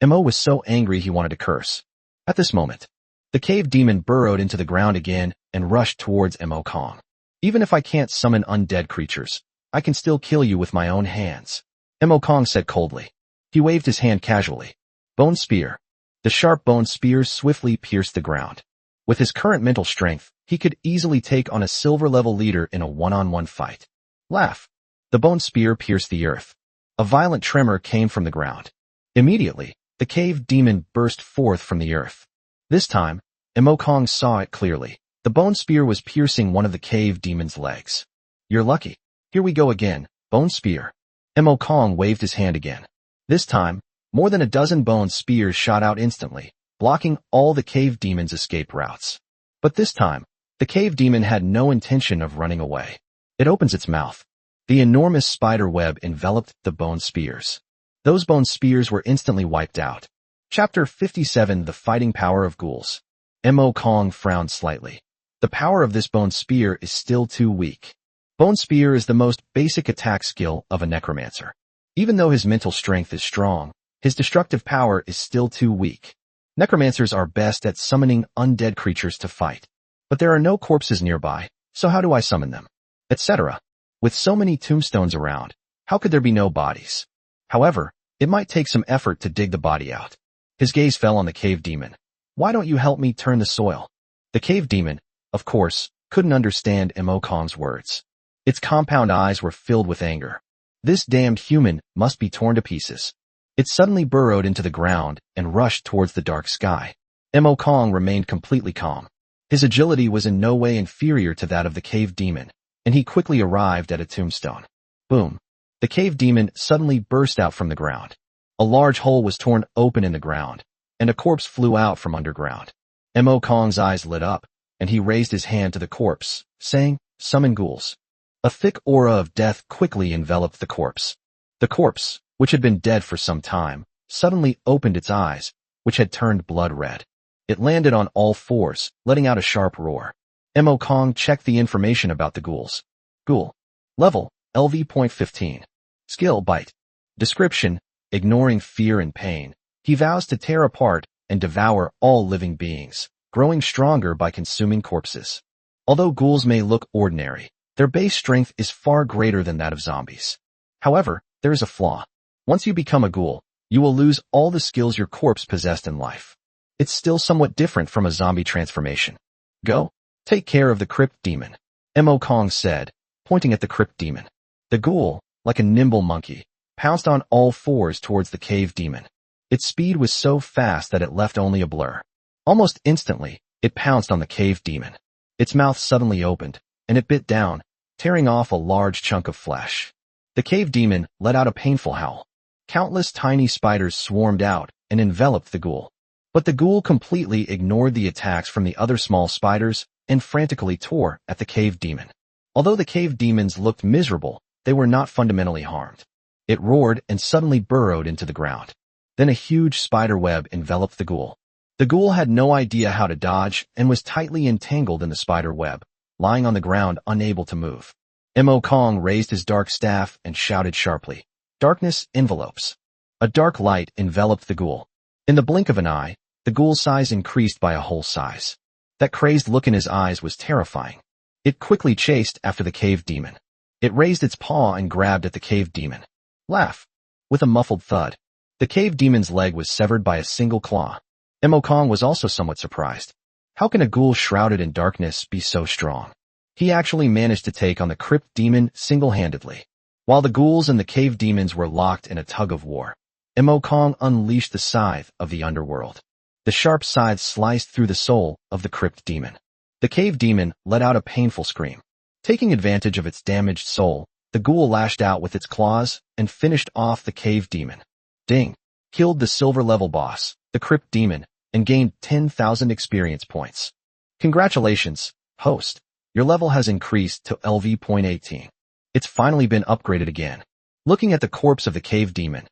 Mo was so angry he wanted to curse. At this moment, the cave demon burrowed into the ground again and rushed towards Mo Kong. Even if I can't summon undead creatures, I can still kill you with my own hands, Mo Kong said coldly. He waved his hand casually. Bone spear. The sharp bone spears swiftly pierced the ground. With his current mental strength, he could easily take on a silver-level leader in a one-on-one fight. Laugh. The bone spear pierced the earth. A violent tremor came from the ground. Immediately, the cave demon burst forth from the earth. This time, Mo Kong saw it clearly. The bone spear was piercing one of the cave demon's legs. You're lucky. Here we go again, bone spear. Mo Kong waved his hand again. This time, more than a dozen bone spears shot out instantly, blocking all the cave demon's escape routes. But this time, the cave demon had no intention of running away. It opens its mouth. The enormous spider web enveloped the bone spears. Those bone spears were instantly wiped out. Chapter 57: The Fighting Power of Ghouls. Mo Kong frowned slightly. The power of this bone spear is still too weak. Bone spear is the most basic attack skill of a necromancer. Even though his mental strength is strong, his destructive power is still too weak. Necromancers are best at summoning undead creatures to fight. But there are no corpses nearby, so how do I summon them? Etc. With so many tombstones around, how could there be no bodies? However, it might take some effort to dig the body out. His gaze fell on the cave demon. Why don't you help me turn the soil? The cave demon, of course, couldn't understand Mo Kong's words. Its compound eyes were filled with anger. This damned human must be torn to pieces. It suddenly burrowed into the ground and rushed towards the dark sky. Mo Kong remained completely calm. His agility was in no way inferior to that of the cave demon, and he quickly arrived at a tombstone. Boom. The cave demon suddenly burst out from the ground. A large hole was torn open in the ground, and a corpse flew out from underground. Mo Kong's eyes lit up, and he raised his hand to the corpse, saying, "Summon ghouls." A thick aura of death quickly enveloped the corpse. The corpse, which had been dead for some time, suddenly opened its eyes, which had turned blood red. It landed on all fours, letting out a sharp roar. Mo Kong checked the information about the ghouls. Ghoul. Level, LV.15. Skill, Bite. Description, ignoring fear and pain, he vows to tear apart and devour all living beings, growing stronger by consuming corpses. Although ghouls may look ordinary, their base strength is far greater than that of zombies. However, there is a flaw. Once you become a ghoul, you will lose all the skills your corpse possessed in life. It's still somewhat different from a zombie transformation. Go. Take care of the crypt demon, Mo Kong said, pointing at the crypt demon. The ghoul, like a nimble monkey, pounced on all fours towards the cave demon. Its speed was so fast that it left only a blur. Almost instantly, it pounced on the cave demon. Its mouth suddenly opened, and it bit down, tearing off a large chunk of flesh. The cave demon let out a painful howl. Countless tiny spiders swarmed out and enveloped the ghoul. But the ghoul completely ignored the attacks from the other small spiders and frantically tore at the cave demon. Although the cave demons looked miserable, they were not fundamentally harmed. It roared and suddenly burrowed into the ground. Then a huge spider web enveloped the ghoul. The ghoul had no idea how to dodge and was tightly entangled in the spider web, lying on the ground unable to move. Mo Kong raised his dark staff and shouted sharply. Darkness envelopes. A dark light enveloped the ghoul. In the blink of an eye, the ghoul's size increased by a whole size. That crazed look in his eyes was terrifying. It quickly chased after the cave demon. It raised its paw and grabbed at the cave demon. Laugh. With a muffled thud, the cave demon's leg was severed by a single claw. Mo Kong was also somewhat surprised. How can a ghoul shrouded in darkness be so strong? He actually managed to take on the crypt demon single-handedly. While the ghouls and the cave demons were locked in a tug-of-war, Kong unleashed the scythe of the underworld. The sharp scythe sliced through the soul of the crypt demon. The cave demon let out a painful scream. Taking advantage of its damaged soul, the ghoul lashed out with its claws and finished off the cave demon. Ding! Killed the silver-level boss, the crypt demon, and gained 10,000 experience points. Congratulations, host. Your level has increased to LV.18. It's finally been upgraded again. Looking at the corpse of the cave demon,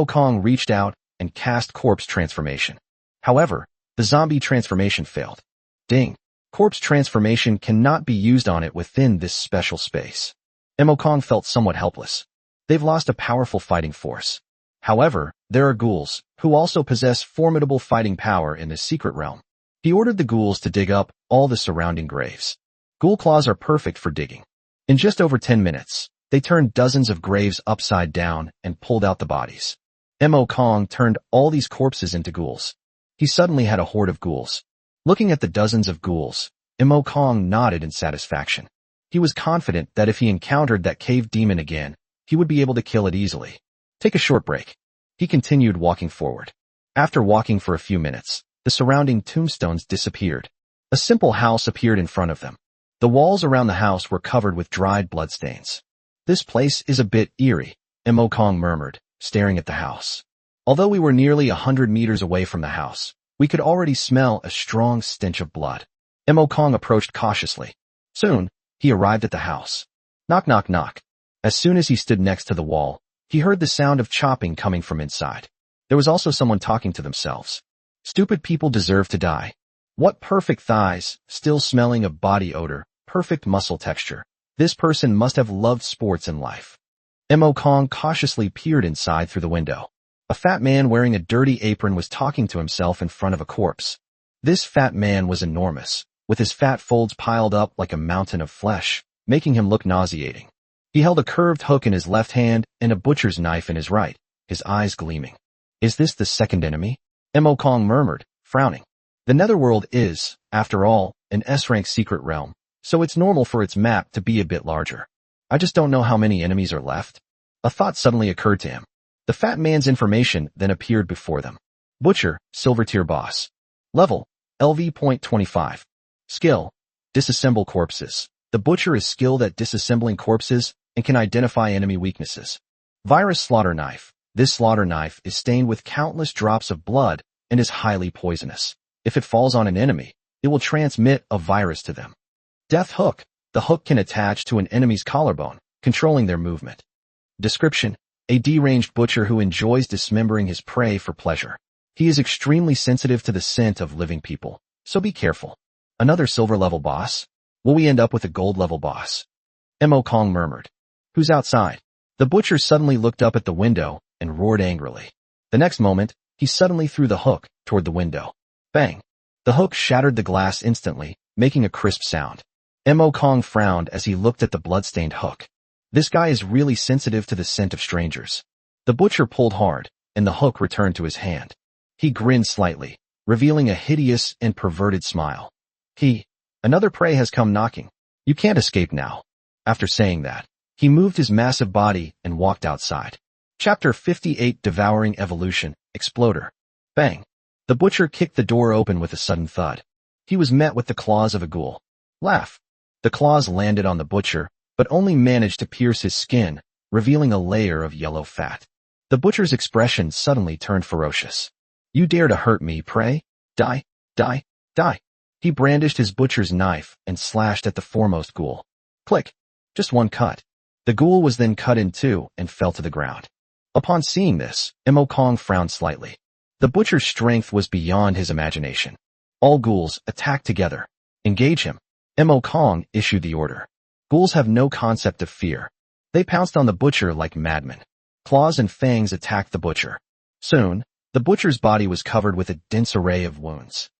Kong reached out and cast corpse transformation. However, the zombie transformation failed. Ding! Corpse transformation cannot be used on it within this special space. Kong felt somewhat helpless. They've lost a powerful fighting force. However, there are ghouls, who also possess formidable fighting power in this secret realm. He ordered the ghouls to dig up all the surrounding graves. Ghoul claws are perfect for digging. In just over 10 minutes, they turned dozens of graves upside down and pulled out the bodies. Kong turned all these corpses into ghouls. He suddenly had a horde of ghouls. Looking at the dozens of ghouls, Kong nodded in satisfaction. He was confident that if he encountered that cave demon again, he would be able to kill it easily. Take a short break. He continued walking forward. After walking for a few minutes, the surrounding tombstones disappeared. A simple house appeared in front of them. The walls around the house were covered with dried bloodstains. This place is a bit eerie, Kong murmured, staring at the house. Although we were nearly 100 meters away from the house, we could already smell a strong stench of blood. Kong approached cautiously. Soon, he arrived at the house. Knock, knock, knock. As soon as he stood next to the wall, he heard the sound of chopping coming from inside. There was also someone talking to themselves. Stupid people deserve to die. What perfect thighs, still smelling of body odor, perfect muscle texture. This person must have loved sports in life. Kong cautiously peered inside through the window. A fat man wearing a dirty apron was talking to himself in front of a corpse. This fat man was enormous, with his fat folds piled up like a mountain of flesh, making him look nauseating. He held a curved hook in his left hand and a butcher's knife in his right, his eyes gleaming. Is this the second enemy? Kong murmured, frowning. The Netherworld is, after all, an S-rank secret realm, so it's normal for its map to be a bit larger. I just don't know how many enemies are left. A thought suddenly occurred to him. The fat man's information then appeared before them. Butcher, Silver Tier Boss. Level, LV.25. Skill, Disassemble Corpses. The Butcher is skilled at disassembling corpses and can identify enemy weaknesses. Virus Slaughter Knife. This slaughter knife is stained with countless drops of blood and is highly poisonous. If it falls on an enemy, it will transmit a virus to them. Death Hook. The hook can attach to an enemy's collarbone, controlling their movement. Description: a deranged butcher who enjoys dismembering his prey for pleasure. He is extremely sensitive to the scent of living people, so be careful. Another silver-level boss? Will we end up with a gold-level boss? Kong murmured. Who's outside? The butcher suddenly looked up at the window and roared angrily. The next moment, he suddenly threw the hook toward the window. Bang! The hook shattered the glass instantly, making a crisp sound. Kong frowned as he looked at the blood-stained hook. This guy is really sensitive to the scent of strangers. The butcher pulled hard, and the hook returned to his hand. He grinned slightly, revealing a hideous and perverted smile. Another prey has come knocking. You can't escape now. After saying that, he moved his massive body and walked outside. Chapter 58: Devouring Evolution, Exploder. Bang! The butcher kicked the door open with a sudden thud. He was met with the claws of a ghoul. Laugh! The claws landed on the butcher, but only managed to pierce his skin, revealing a layer of yellow fat. The butcher's expression suddenly turned ferocious. You dare to hurt me, prey? Die, die, die. He brandished his butcher's knife and slashed at the foremost ghoul. Click! Just one cut. The ghoul was then cut in two and fell to the ground. Upon seeing this, Kong frowned slightly. The butcher's strength was beyond his imagination. All ghouls, attack together. Engage him. Kong issued the order. Ghouls have no concept of fear. They pounced on the butcher like madmen. Claws and fangs attacked the butcher. Soon, the butcher's body was covered with a dense array of wounds.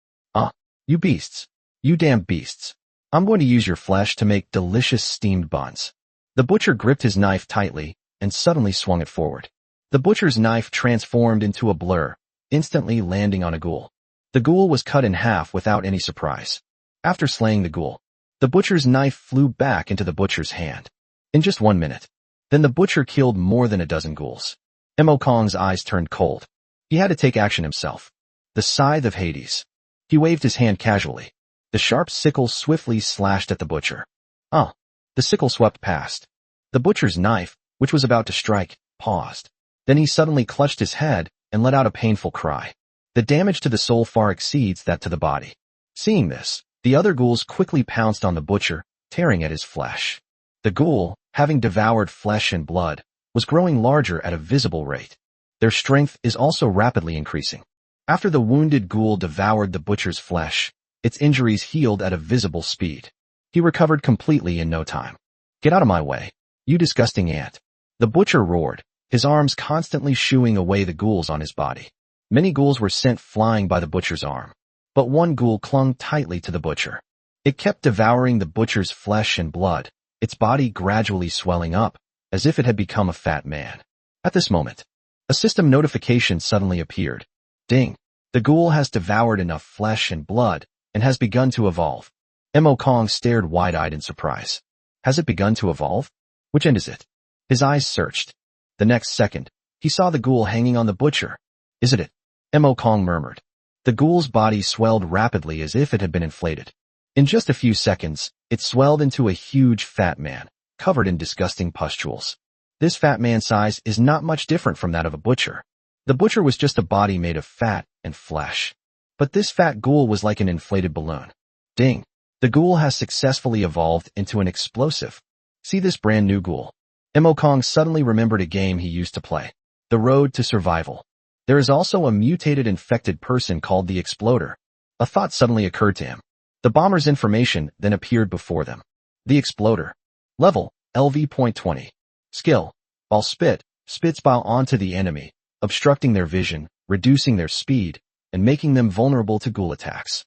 You beasts. You damn beasts. I'm going to use your flesh to make delicious steamed buns. The butcher gripped his knife tightly and suddenly swung it forward. The butcher's knife transformed into a blur, instantly landing on a ghoul. The ghoul was cut in half without any surprise. After slaying the ghoul, the butcher's knife flew back into the butcher's hand. In just 1 minute. Then the butcher killed more than a dozen ghouls. Mo Kong's eyes turned cold. He had to take action himself. The Scythe of Hades. He waved his hand casually. The sharp sickle swiftly slashed at the butcher. The sickle swept past. The butcher's knife, which was about to strike, paused. Then he suddenly clutched his head and let out a painful cry. The damage to the soul far exceeds that to the body. Seeing this, the other ghouls quickly pounced on the butcher, tearing at his flesh. The ghoul, having devoured flesh and blood, was growing larger at a visible rate. Their strength is also rapidly increasing. After the wounded ghoul devoured the butcher's flesh, its injuries healed at a visible speed. He recovered completely in no time. Get out of my way, you disgusting ant. The butcher roared, his arms constantly shooing away the ghouls on his body. Many ghouls were sent flying by the butcher's arm. But one ghoul clung tightly to the butcher. It kept devouring the butcher's flesh and blood, its body gradually swelling up, as if it had become a fat man. At this moment, a system notification suddenly appeared. Ding! The ghoul has devoured enough flesh and blood, and has begun to evolve. Mo Kong stared wide-eyed in surprise. Has it begun to evolve? Which end is it? His eyes searched. The next second, he saw the ghoul hanging on the butcher. Is it? Mo Kong murmured. The ghoul's body swelled rapidly as if it had been inflated. In just a few seconds, it swelled into a huge fat man, covered in disgusting pustules. This fat man's size is not much different from that of a butcher. The butcher was just a body made of fat and flesh. But this fat ghoul was like an inflated balloon. Ding! The ghoul has successfully evolved into an explosive. See this brand new ghoul. Mo Kong suddenly remembered a game he used to play. The Road to Survival. There is also a mutated infected person called the Exploder. A thought suddenly occurred to him. The bomber's information then appeared before them. The Exploder. Level, LV.20. Skill, Bile Spit, spits bile onto the enemy, obstructing their vision, reducing their speed, and making them vulnerable to ghoul attacks.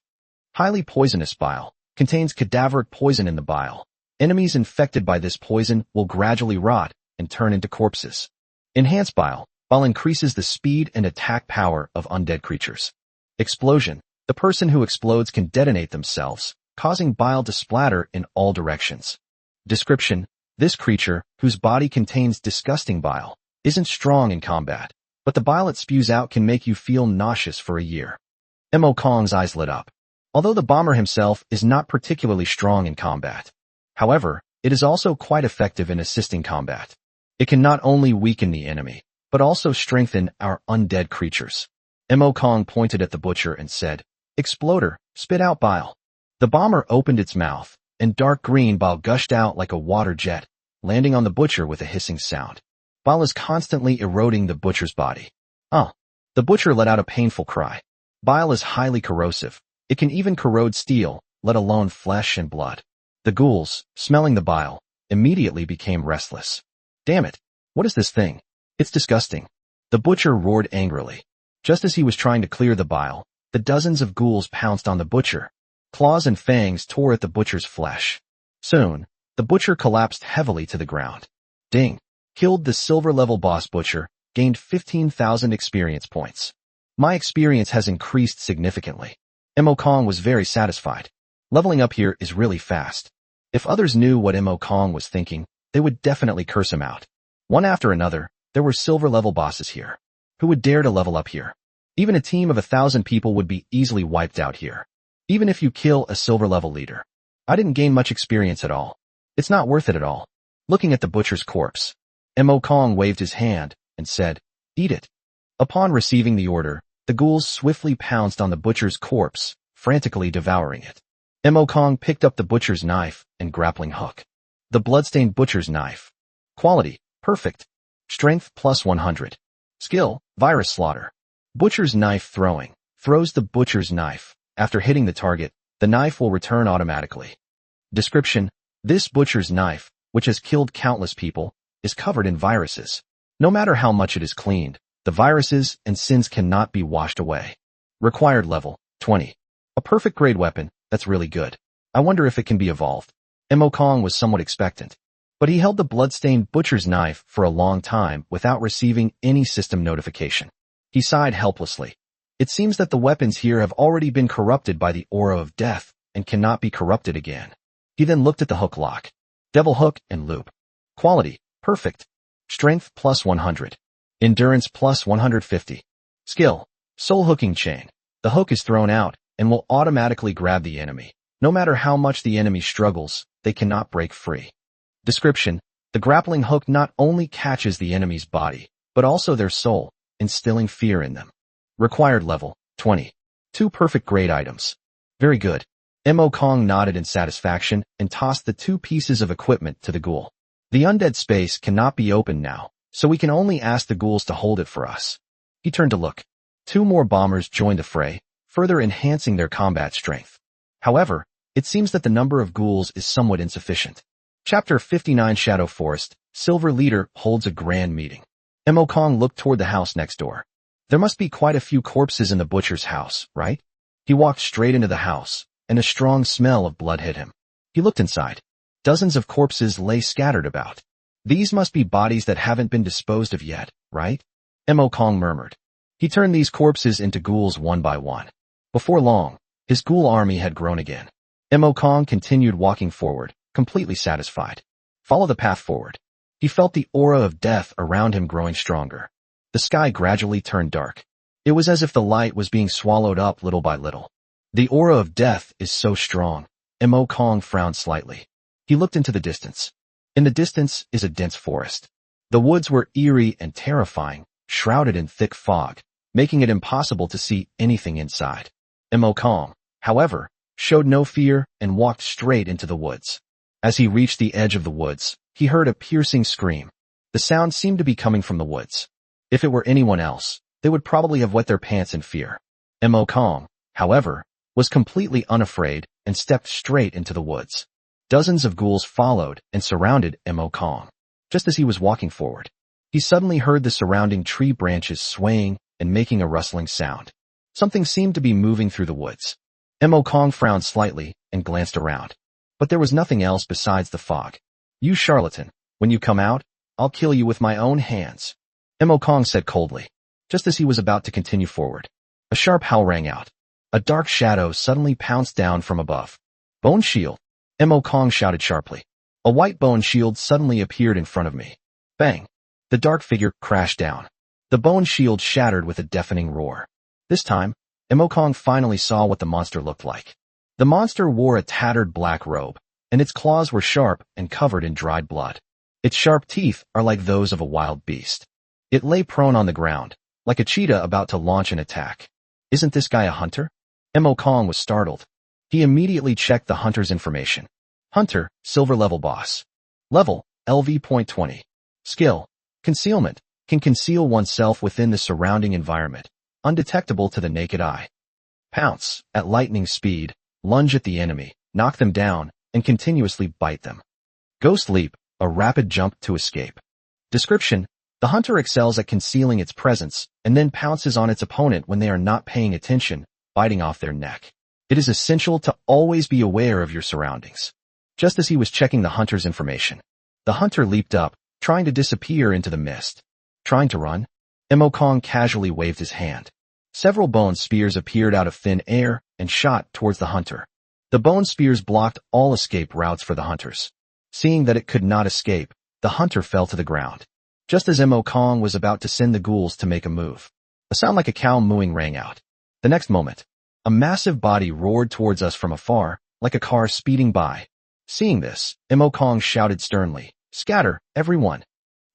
Highly poisonous bile, contains cadaveric poison in the bile. Enemies infected by this poison will gradually rot and turn into corpses. Enhanced bile increases the speed and attack power of undead creatures. Explosion. The person who explodes can detonate themselves, causing bile to splatter in all directions. Description. This creature, whose body contains disgusting bile, isn't strong in combat, but the bile it spews out can make you feel nauseous for a year. Mo Kong's eyes lit up. Although the bomber himself is not particularly strong in combat, however, it is also quite effective in assisting combat. It can not only weaken the enemy, but also strengthen our undead creatures. Mo Kong pointed at the butcher and said, Exploder, spit out bile. The bomber opened its mouth, and dark green bile gushed out like a water jet, landing on the butcher with a hissing sound. Bile is constantly eroding the butcher's body. The butcher let out a painful cry. Bile is highly corrosive. It can even corrode steel, let alone flesh and blood. The ghouls, smelling the bile, immediately became restless. Damn it! What is this thing? It's disgusting. The butcher roared angrily. Just as he was trying to clear the bile, the dozens of ghouls pounced on the butcher. Claws and fangs tore at the butcher's flesh. Soon, the butcher collapsed heavily to the ground. Ding! Killed the silver-level boss butcher, gained 15,000 experience points. My experience has increased significantly. Mo Kong was very satisfied. Leveling up here is really fast. If others knew what Mo Kong was thinking, they would definitely curse him out. One after another, there were silver-level bosses here. Who would dare to level up here? Even a team of 1,000 people would be easily wiped out here. Even if you kill a silver-level leader. I didn't gain much experience at all. It's not worth it at all. Looking at the butcher's corpse, Mo Kong waved his hand and said, Eat it. Upon receiving the order, the ghouls swiftly pounced on the butcher's corpse, frantically devouring it. Mo Kong picked up the butcher's knife and grappling hook. The bloodstained butcher's knife. Quality, perfect. Strength plus 100. Skill, virus slaughter. Butcher's knife throwing. Throws the butcher's knife. After hitting the target, the knife will return automatically. Description. This butcher's knife, which has killed countless people, is covered in viruses. No matter how much it is cleaned, the viruses and sins cannot be washed away. Required level, 20. A perfect grade weapon, that's really good. I wonder if it can be evolved. Mo Kong was somewhat expectant. But he held the bloodstained butcher's knife for a long time without receiving any system notification. He sighed helplessly. It seems that the weapons here have already been corrupted by the aura of death and cannot be corrupted again. He then looked at the hook lock. Devil hook and loop. Quality, perfect. Strength plus 100. Endurance plus 150. Skill, soul hooking chain. The hook is thrown out and will automatically grab the enemy. No matter how much the enemy struggles, they cannot break free. Description, the grappling hook not only catches the enemy's body, but also their soul, instilling fear in them. Required level, 20. 2 perfect grade items. Very good. Mo Kong nodded in satisfaction and tossed the 2 pieces of equipment to the ghoul. The undead space cannot be opened now, so we can only ask the ghouls to hold it for us. He turned to look. 2 more bombers joined the fray, further enhancing their combat strength. However, it seems that the number of ghouls is somewhat insufficient. Chapter 59 Shadow Forest, Silver Leader holds a grand meeting. Mo Kong looked toward the house next door. There must be quite a few corpses in the butcher's house, right? He walked straight into the house, and a strong smell of blood hit him. He looked inside. Dozens of corpses lay scattered about. These must be bodies that haven't been disposed of yet, right? Mo Kong murmured. He turned these corpses into ghouls one by one. Before long, his ghoul army had grown again. Mo Kong continued walking forward, completely satisfied. Follow the path forward. He felt the aura of death around him growing stronger. The sky gradually turned dark. It was as if the light was being swallowed up little by little. The aura of death is so strong. Mo Kong frowned slightly. He looked into the distance. In the distance is a dense forest. The woods were eerie and terrifying, shrouded in thick fog, making it impossible to see anything inside. Mo Kong, however, showed no fear and walked straight into the woods. As he reached the edge of the woods, he heard a piercing scream. The sound seemed to be coming from the woods. If it were anyone else, they would probably have wet their pants in fear. Mo Kong, however, was completely unafraid and stepped straight into the woods. Dozens of ghouls followed and surrounded Mo Kong. Just as he was walking forward, he suddenly heard the surrounding tree branches swaying and making a rustling sound. Something seemed to be moving through the woods. Mo Kong frowned slightly and glanced around. But there was nothing else besides the fog. You charlatan, when you come out, I'll kill you with my own hands. Mo Kong said coldly. Just as he was about to continue forward, a sharp howl rang out. A dark shadow suddenly pounced down from above. Bone shield! Mo Kong shouted sharply. A white bone shield suddenly appeared in front of me. Bang! The dark figure crashed down. The bone shield shattered with a deafening roar. This time, Mo Kong finally saw what the monster looked like. The monster wore a tattered black robe, and its claws were sharp and covered in dried blood. Its sharp teeth are like those of a wild beast. It lay prone on the ground, like a cheetah about to launch an attack. Isn't this guy a hunter? Mo Kong was startled. He immediately checked the hunter's information. Hunter, silver level boss. Level, LV.20. Skill, concealment, can conceal oneself within the surrounding environment, undetectable to the naked eye. Pounce, at lightning speed, lunge at the enemy, knock them down, and continuously bite them. Ghost leap, a rapid jump to escape. Description, the hunter excels at concealing its presence, and then pounces on its opponent when they are not paying attention, biting off their neck. It is essential to always be aware of your surroundings. Just as he was checking the hunter's information, the hunter leaped up, trying to disappear into the mist. Trying to run? Mo Kong casually waved his hand. Several bone spears appeared out of thin air and shot towards the hunter. The bone spears blocked all escape routes for the hunters. Seeing that it could not escape, the hunter fell to the ground. Just as Mo Kong was about to send the ghouls to make a move, a sound like a cow mooing rang out. The next moment, a massive body roared towards us from afar, like a car speeding by. Seeing this, Mo Kong shouted sternly, "Scatter, everyone!"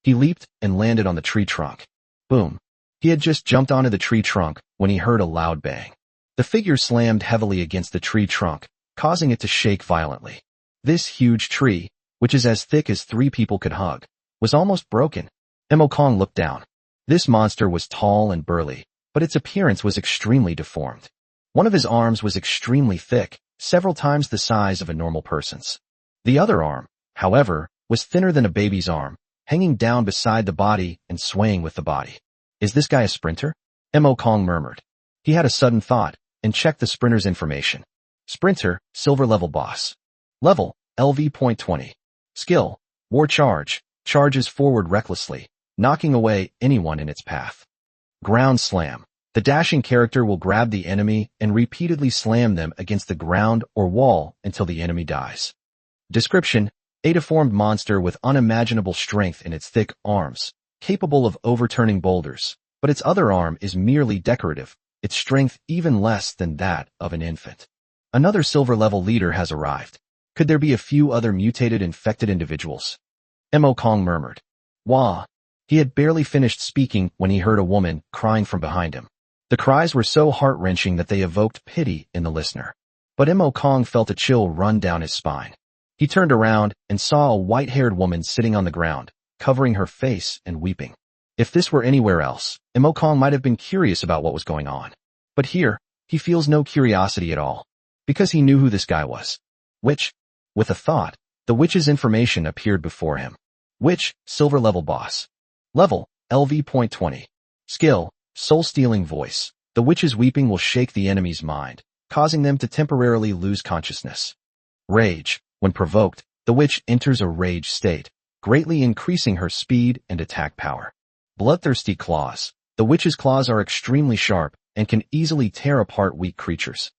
He leaped and landed on the tree trunk. Boom. He had just jumped onto the tree trunk when he heard a loud bang. The figure slammed heavily against the tree trunk, causing it to shake violently. This huge tree, which is as thick as 3 people could hug, was almost broken. Mo Kong looked down. This monster was tall and burly, but its appearance was extremely deformed. One of his arms was extremely thick, several times the size of a normal person's. The other arm, however, was thinner than a baby's arm, hanging down beside the body and swaying with the body. Is this guy a sprinter? Mo Kong murmured. He had a sudden thought and checked the sprinter's information. Sprinter, silver level boss. Level, LV.20. Skill, war charge, charges forward recklessly, knocking away anyone in its path. Ground slam. The dashing character will grab the enemy and repeatedly slam them against the ground or wall until the enemy dies. Description: a deformed monster with unimaginable strength in its thick arms, capable of overturning boulders, but its other arm is merely decorative, its strength even less than that of an infant. Another silver-level leader has arrived. Could there be a few other mutated infected individuals? Mo Kong murmured. Wah! He had barely finished speaking when he heard a woman crying from behind him. The cries were so heart-wrenching that they evoked pity in the listener. But Mo Kong felt a chill run down his spine. He turned around and saw a white-haired woman sitting on the ground, covering her face and weeping. If this were anywhere else, Mo Kong might have been curious about what was going on. But here, he feels no curiosity at all, because he knew who this guy was. Witch. With a thought, the witch's information appeared before him. Witch, silver-level boss. Level, LV.20. Skill, soul-stealing voice. The witch's weeping will shake the enemy's mind, causing them to temporarily lose consciousness. Rage. When provoked, the witch enters a rage state, greatly increasing her speed and attack power. Bloodthirsty claws. The witch's claws are extremely sharp and can easily tear apart weak creatures.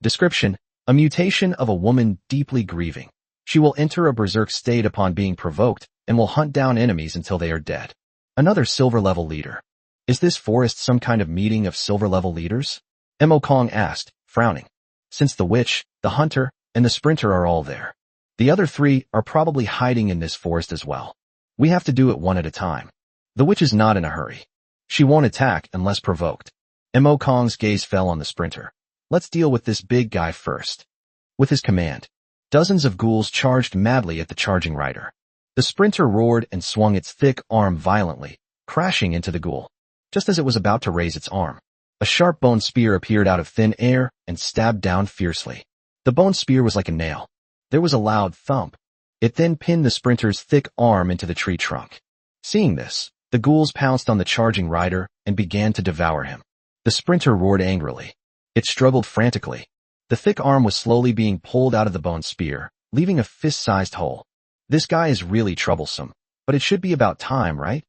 Description: a mutation of a woman deeply grieving. She will enter a berserk state upon being provoked and will hunt down enemies until they are dead. Another silver-level leader. Is this forest some kind of meeting of silver-level leaders? Mo Kong asked, frowning. Since the witch, the hunter, and the sprinter are all there, the other three are probably hiding in this forest as well. We have to do it one at a time. The witch is not in a hurry. She won't attack unless provoked. Mo Kong's gaze fell on the sprinter. Let's deal with this big guy first. With his command, dozens of ghouls charged madly at the charging rider. The sprinter roared and swung its thick arm violently, crashing into the ghoul. Just as it was about to raise its arm, a sharp bone spear appeared out of thin air and stabbed down fiercely. The bone spear was like a nail. There was a loud thump. It then pinned the sprinter's thick arm into the tree trunk. Seeing this, the ghouls pounced on the charging rider and began to devour him. The sprinter roared angrily. It struggled frantically. The thick arm was slowly being pulled out of the bone spear, leaving a fist-sized hole. This guy is really troublesome, but it should be about time, right?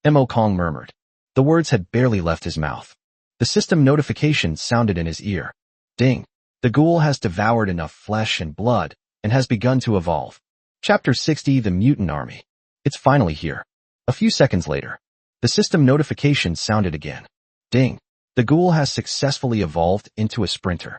Mo Kong murmured. The words had barely left his mouth. The system notification sounded in his ear. Ding! The ghoul has devoured enough flesh and blood and has begun to evolve. Chapter 60: The Mutant Army. It's finally here. A few seconds later, the system notification sounded again. Ding! The ghoul has successfully evolved into a sprinter.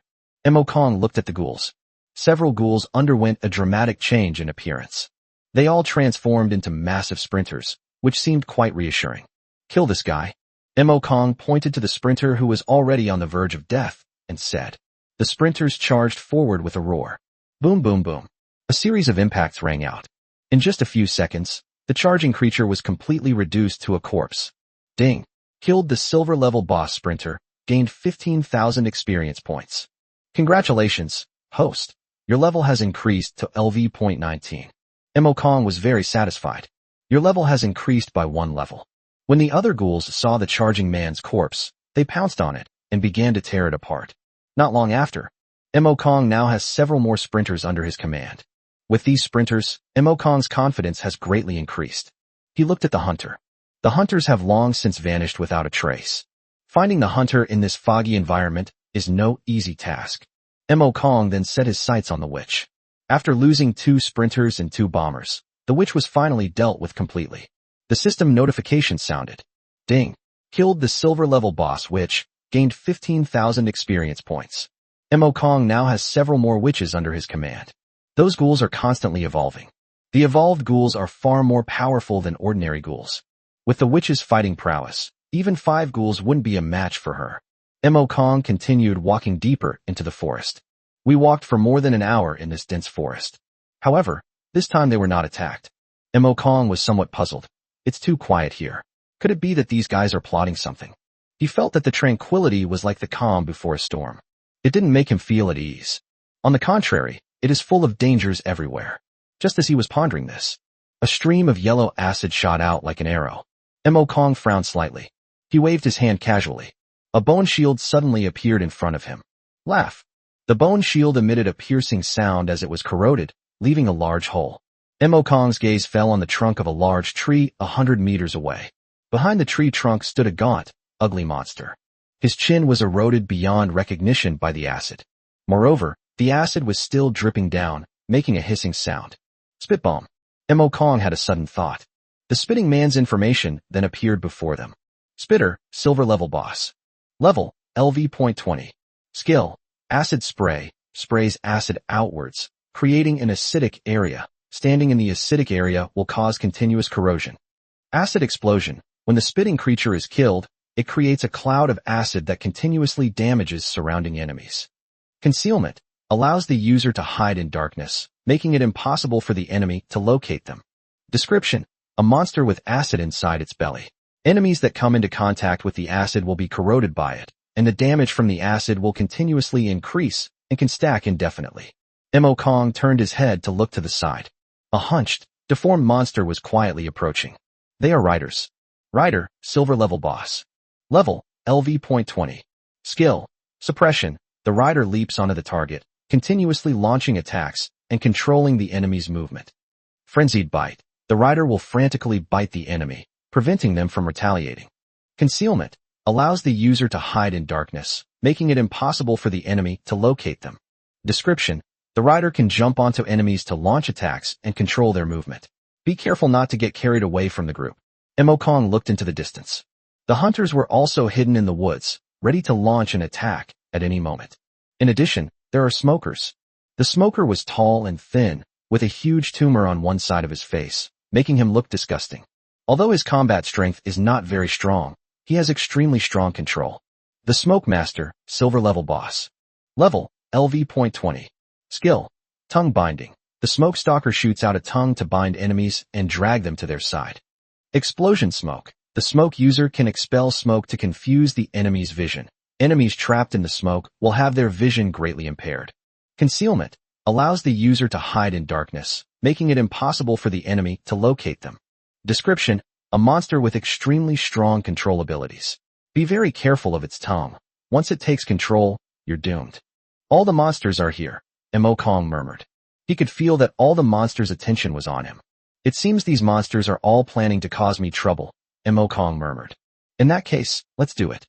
Mo Kong looked at the ghouls. Several ghouls underwent a dramatic change in appearance. They all transformed into massive sprinters, which seemed quite reassuring. Kill this guy. Mo Kong pointed to the sprinter who was already on the verge of death and said. The sprinters charged forward with a roar. Boom, boom, boom. A series of impacts rang out. In just a few seconds, the charging creature was completely reduced to a corpse. Ding! Killed the silver-level boss sprinter, gained 15,000 experience points. Congratulations, host. Your level has increased to LV.19. Mo Kong was very satisfied. Your level has increased by 1 level. When the other ghouls saw the charging man's corpse, they pounced on it and began to tear it apart. Not long after, Mo Kong now has several more sprinters under his command. With these sprinters, Mo Kong's confidence has greatly increased. He looked at the hunter. The hunters have long since vanished without a trace. Finding the hunter in this foggy environment is no easy task. Mo Kong then set his sights on the witch. After losing 2 sprinters and 2 bombers, the witch was finally dealt with completely. The system notification sounded. Ding! Killed the silver-level boss witch, gained 15,000 experience points. Mo Kong now has several more witches under his command. Those ghouls are constantly evolving. The evolved ghouls are far more powerful than ordinary ghouls. With the witch's fighting prowess, even 5 ghouls wouldn't be a match for her. Mo Kong continued walking deeper into the forest. We walked for more than an hour in this dense forest. However, this time they were not attacked. Mo Kong was somewhat puzzled. It's too quiet here. Could it be that these guys are plotting something? He felt that the tranquility was like the calm before a storm. It didn't make him feel at ease. On the contrary, it is full of dangers everywhere. Just as he was pondering this, a stream of yellow acid shot out like an arrow. Mo Kong frowned slightly. He waved his hand casually. A bone shield suddenly appeared in front of him. Laugh. The bone shield emitted a piercing sound as it was corroded, leaving a large hole. Mo Kong's gaze fell on the trunk of a large tree 100 meters away. Behind the tree trunk stood a gaunt, ugly monster. His chin was eroded beyond recognition by the acid. Moreover, the acid was still dripping down, making a hissing sound. Spit bomb. Mo Kong had a sudden thought. The spitting man's information then appeared before them. Spitter, silver level boss. Level, LV.20. Skill, acid spray, sprays acid outwards, creating an acidic area. Standing in the acidic area will cause continuous corrosion. Acid explosion. When the spitting creature is killed, it creates a cloud of acid that continuously damages surrounding enemies. Concealment. Allows the user to hide in darkness, making it impossible for the enemy to locate them. Description. A monster with acid inside its belly. Enemies that come into contact with the acid will be corroded by it, and the damage from the acid will continuously increase and can stack indefinitely. Mo Kong turned his head to look to the side. A hunched, deformed monster was quietly approaching. They are riders. Rider, silver level boss. Level, LV.20. Skill, suppression. The rider leaps onto the target, continuously launching attacks and controlling the enemy's movement. Frenzied bite. The rider will frantically bite the enemy, preventing them from retaliating. Concealment. Allows the user to hide in darkness, making it impossible for the enemy to locate them. Description. The rider can jump onto enemies to launch attacks and control their movement. Be careful not to get carried away from the group. Mo Kong looked into the distance. The hunters were also hidden in the woods, ready to launch an attack at any moment. In addition, there are smokers. The smoker was tall and thin, with a huge tumor on one side of his face, making him look disgusting. Although his combat strength is not very strong, he has extremely strong control. The Smoke Master, silver level boss. Level, LV.20. Skill, tongue binding. The smoke stalker shoots out a tongue to bind enemies and drag them to their side. Explosion smoke. The smoke user can expel smoke to confuse the enemy's vision. Enemies trapped in the smoke will have their vision greatly impaired. Concealment allows the user to hide in darkness, making it impossible for the enemy to locate them. Description, a monster with extremely strong control abilities. Be very careful of its tongue. Once it takes control, you're doomed. All the monsters are here, Mo Kong murmured. He could feel that all the monsters' attention was on him. It seems these monsters are all planning to cause me trouble, Mo Kong murmured. In that case, let's do it.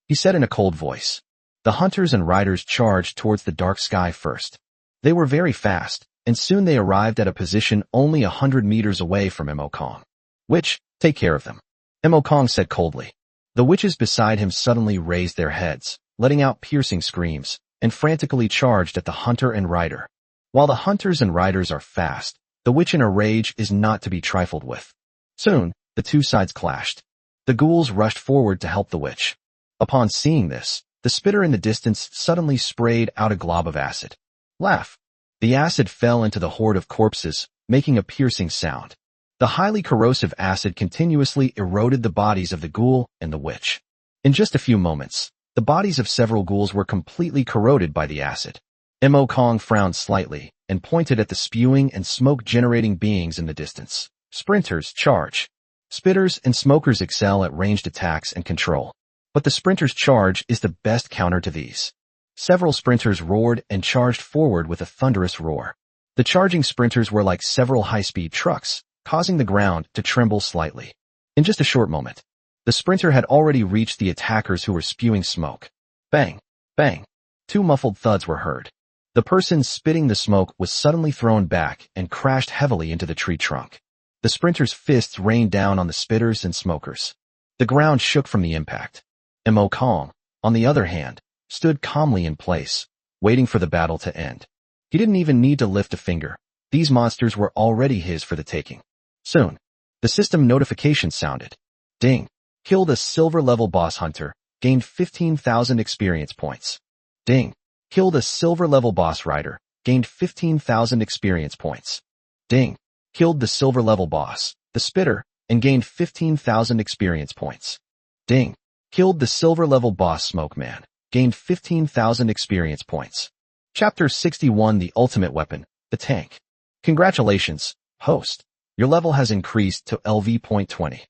He said in a cold voice. The hunters and riders charged towards the dark sky first. They were very fast, and soon they arrived at a position only 100 meters away from Mo Kong. Witch, take care of them, Mo Kong said coldly. The witches beside him suddenly raised their heads, letting out piercing screams, and frantically charged at the hunter and rider. While the hunters and riders are fast, the witch in a rage is not to be trifled with. Soon, the two sides clashed. The ghouls rushed forward to help the witch. Upon seeing this, the spitter in the distance suddenly sprayed out a glob of acid. Laugh. The acid fell into the horde of corpses, making a piercing sound. The highly corrosive acid continuously eroded the bodies of the ghoul and the witch. In just a few moments, the bodies of several ghouls were completely corroded by the acid. Mo Kong frowned slightly and pointed at the spewing and smoke-generating beings in the distance. Sprinters, charge. Spitters and smokers excel at ranged attacks and control. But the sprinter's charge is the best counter to these. Several sprinters roared and charged forward with a thunderous roar. The charging sprinters were like several high-speed trucks, causing the ground to tremble slightly. In just a short moment, the sprinter had already reached the attackers who were spewing smoke. Bang! Bang! Two muffled thuds were heard. The person spitting the smoke was suddenly thrown back and crashed heavily into the tree trunk. The sprinter's fists rained down on the spitters and smokers. The ground shook from the impact. Mo Kong, on the other hand, stood calmly in place, waiting for the battle to end. He didn't even need to lift a finger. These monsters were already his for the taking. Soon, the system notification sounded. Ding. Killed a silver-level boss hunter, gained 15,000 experience points. Ding. Killed a silver-level boss rider, gained 15,000 experience points. Ding. Killed the silver-level boss, the spitter, and gained 15,000 experience points. Ding. Killed the silver-level boss Smoke Man, gained 15,000 experience points. Chapter 61 The Ultimate Weapon, the Tank. Congratulations, host. Your level has increased to LV.20.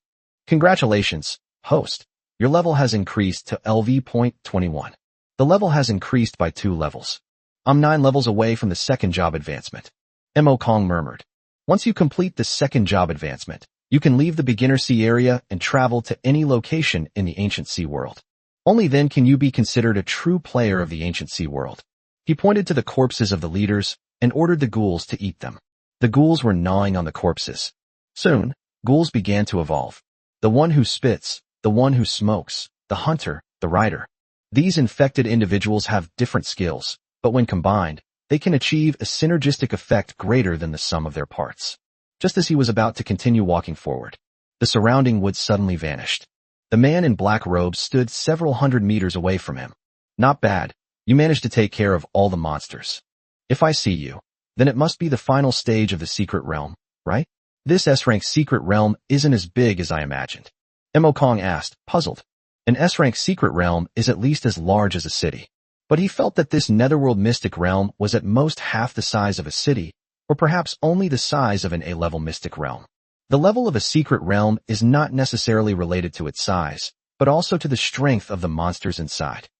Congratulations, host. Your level has increased to LV.21. The level has increased by 2 levels. I'm 9 levels away from the second job advancement. Mo Kong murmured. Once you complete the second job advancement, you can leave the beginner sea area and travel to any location in the ancient sea world. Only then can you be considered a true player of the ancient sea world. He pointed to the corpses of the leaders and ordered the ghouls to eat them. The ghouls were gnawing on the corpses. Soon, ghouls began to evolve. The one who spits, the one who smokes, the hunter, the rider. These infected individuals have different skills, but when combined, they can achieve a synergistic effect greater than the sum of their parts. Just as he was about to continue walking forward, the surrounding woods suddenly vanished. The man in black robes stood several hundred meters away from him. Not bad. You managed to take care of all the monsters. If I see you, then it must be the final stage of the secret realm, right? This S-rank secret realm isn't as big as I imagined. Mo Kong asked, puzzled. An S-rank secret realm is at least as large as a city. But he felt that this netherworld mystic realm was at most half the size of a city, or perhaps only the size of an A-level mystic realm. The level of a secret realm is not necessarily related to its size, but also to the strength of the monsters inside.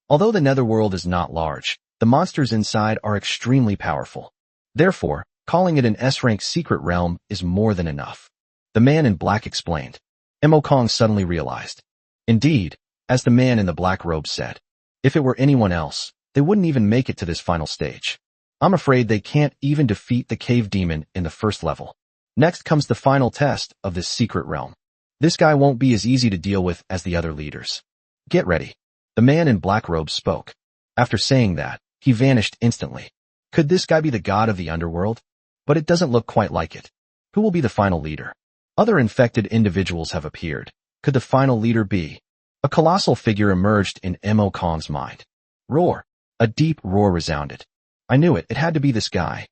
Although the netherworld is not large, the monsters inside are extremely powerful. Therefore, calling it an S-rank secret realm is more than enough. The man in black explained. Mo Kong suddenly realized. Indeed, as the man in the black robe said, if it were anyone else, they wouldn't even make it to this final stage. I'm afraid they can't even defeat the cave demon in the first level. Next comes the final test of this secret realm. This guy won't be as easy to deal with as the other leaders. Get ready. The man in black robes spoke. After saying that, he vanished instantly. Could this guy be the god of the underworld? But it doesn't look quite like it. Who will be the final leader? Other infected individuals have appeared. Could the final leader be? A colossal figure emerged in Mo Kong's mind. Roar. A deep roar resounded. I knew it. It had to be this guy.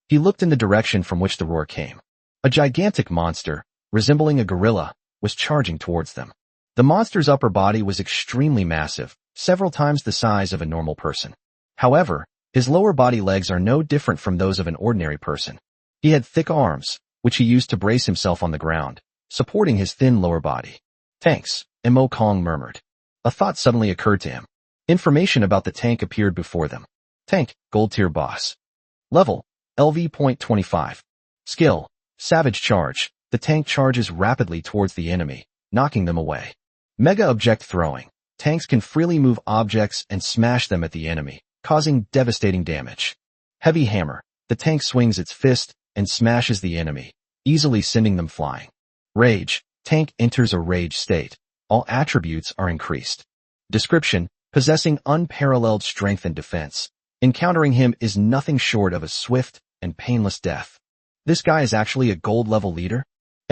He looked in the direction from which the roar came. A gigantic monster, resembling a gorilla, was charging towards them. The monster's upper body was extremely massive, several times the size of a normal person. However, his lower body legs are no different from those of an ordinary person. He had thick arms, which he used to brace himself on the ground, supporting his thin lower body. Thanks, Mo Kong murmured. A thought suddenly occurred to him. Information about the tank appeared before them. Tank, Gold Tier Boss. Level, LV.25. Skill, Savage Charge. The tank charges rapidly towards the enemy, knocking them away. Mega Object Throwing. Tanks can freely move objects and smash them at the enemy, causing devastating damage. Heavy Hammer. The tank swings its fist and smashes the enemy, easily sending them flying. Rage. Tank enters a rage state. All attributes are increased. Description. Possessing unparalleled strength and defense. Encountering him is nothing short of a swift and painless death. This guy is actually a gold-level leader?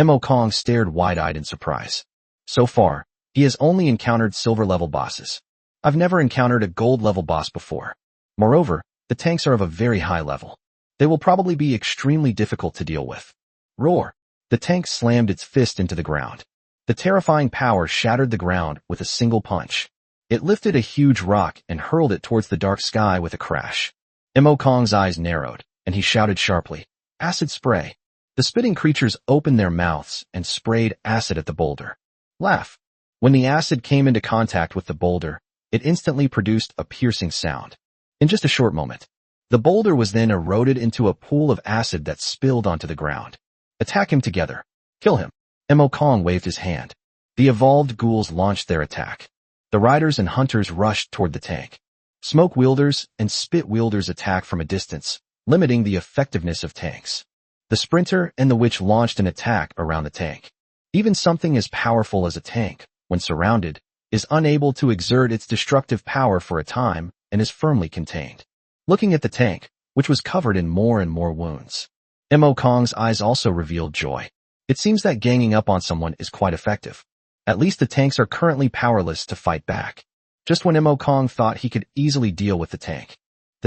Mo Kong stared wide-eyed in surprise. So far, he has only encountered silver-level bosses. I've never encountered a gold-level boss before. Moreover, the tanks are of a very high level. They will probably be extremely difficult to deal with. Roar. The tank slammed its fist into the ground. The terrifying power shattered the ground with a single punch. It lifted a huge rock and hurled it towards the dark sky with a crash. Mo Kong's eyes narrowed, and he shouted sharply, Acid Spray. The spitting creatures opened their mouths and sprayed acid at the boulder. Laugh. When the acid came into contact with the boulder, it instantly produced a piercing sound. In just a short moment, the boulder was then eroded into a pool of acid that spilled onto the ground. Attack him together. Kill him. Mo Kong waved his hand. The evolved ghouls launched their attack. The riders and hunters rushed toward the tank. Smoke wielders and spit wielders attacked from a distance, limiting the effectiveness of tanks. The sprinter and the witch launched an attack around the tank. Even something as powerful as a tank, when surrounded, is unable to exert its destructive power for a time and is firmly contained. Looking at the tank, which was covered in more and more wounds, Mo Kong's eyes also revealed joy. It seems that ganging up on someone is quite effective. At least the tanks are currently powerless to fight back. Just when Mo Kong thought he could easily deal with the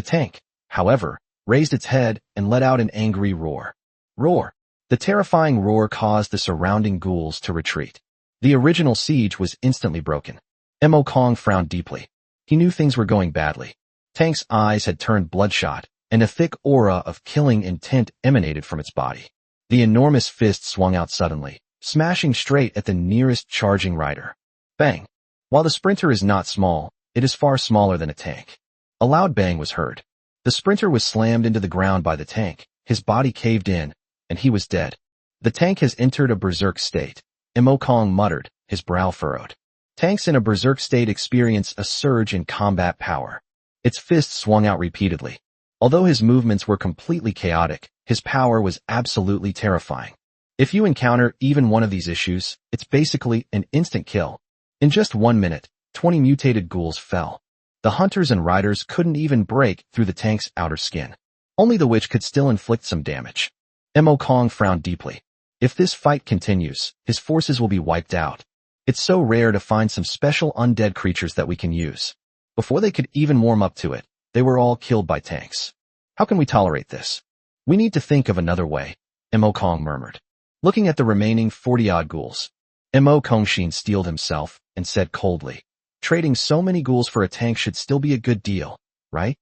tank, however, raised its head and let out an angry roar. Roar. The terrifying roar caused the surrounding ghouls to retreat. The original siege was instantly broken. Mo Kong frowned deeply. He knew things were going badly. Tank's eyes had turned bloodshot, and a thick aura of killing intent emanated from its body. The enormous fist swung out suddenly, smashing straight at the nearest charging rider. Bang. While the sprinter is not small, it is far smaller than a tank. A loud bang was heard. The sprinter was slammed into the ground by the tank, his body caved in, and he was dead. The tank has entered a berserk state. Mo Kong muttered, his brow furrowed. Tanks in a berserk state experience a surge in combat power. Its fists swung out repeatedly. Although his movements were completely chaotic, his power was absolutely terrifying. If you encounter even one of these issues, it's basically an instant kill. In just 1 minute, 20 mutated ghouls fell. The hunters and riders couldn't even break through the tank's outer skin. Only the witch could still inflict some damage. Mo Kong frowned deeply. If this fight continues, his forces will be wiped out. It's so rare to find some special undead creatures that we can use. Before they could even warm up to it, they were all killed by tanks. How can we tolerate this? We need to think of another way, Mo Kong murmured. Looking at the remaining 40-odd ghouls, Mo Kongshin steeled himself and said coldly, trading so many ghouls for a tank should still be a good deal, right?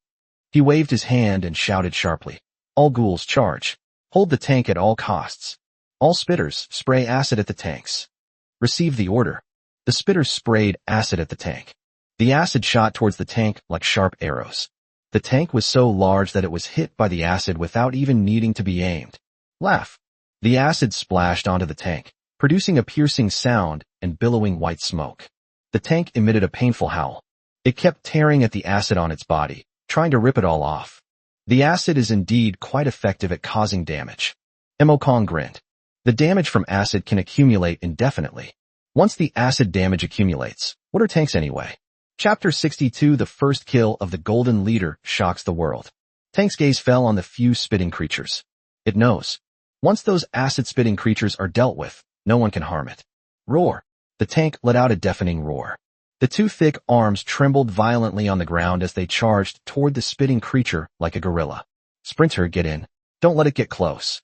He waved his hand and shouted sharply, all ghouls charge. Hold the tank at all costs. All spitters spray acid at the tanks. Receive the order. The spitters sprayed acid at the tank. The acid shot towards the tank like sharp arrows. The tank was so large that it was hit by the acid without even needing to be aimed. Laugh. The acid splashed onto the tank, producing a piercing sound and billowing white smoke. The tank emitted a painful howl. It kept tearing at the acid on its body, trying to rip it all off. The acid is indeed quite effective at causing damage. Mo Kong grinned. The damage from acid can accumulate indefinitely. Once the acid damage accumulates, what are tanks anyway? Chapter 62 The first kill of the Golden Leader shocks the world. Tank's gaze fell on the few spitting creatures. It knows. Once those acid-spitting creatures are dealt with, no one can harm it. Roar. The tank let out a deafening roar. The two thick arms trembled violently on the ground as they charged toward the spitting creature like a gorilla. Sprinter, get in. Don't let it get close.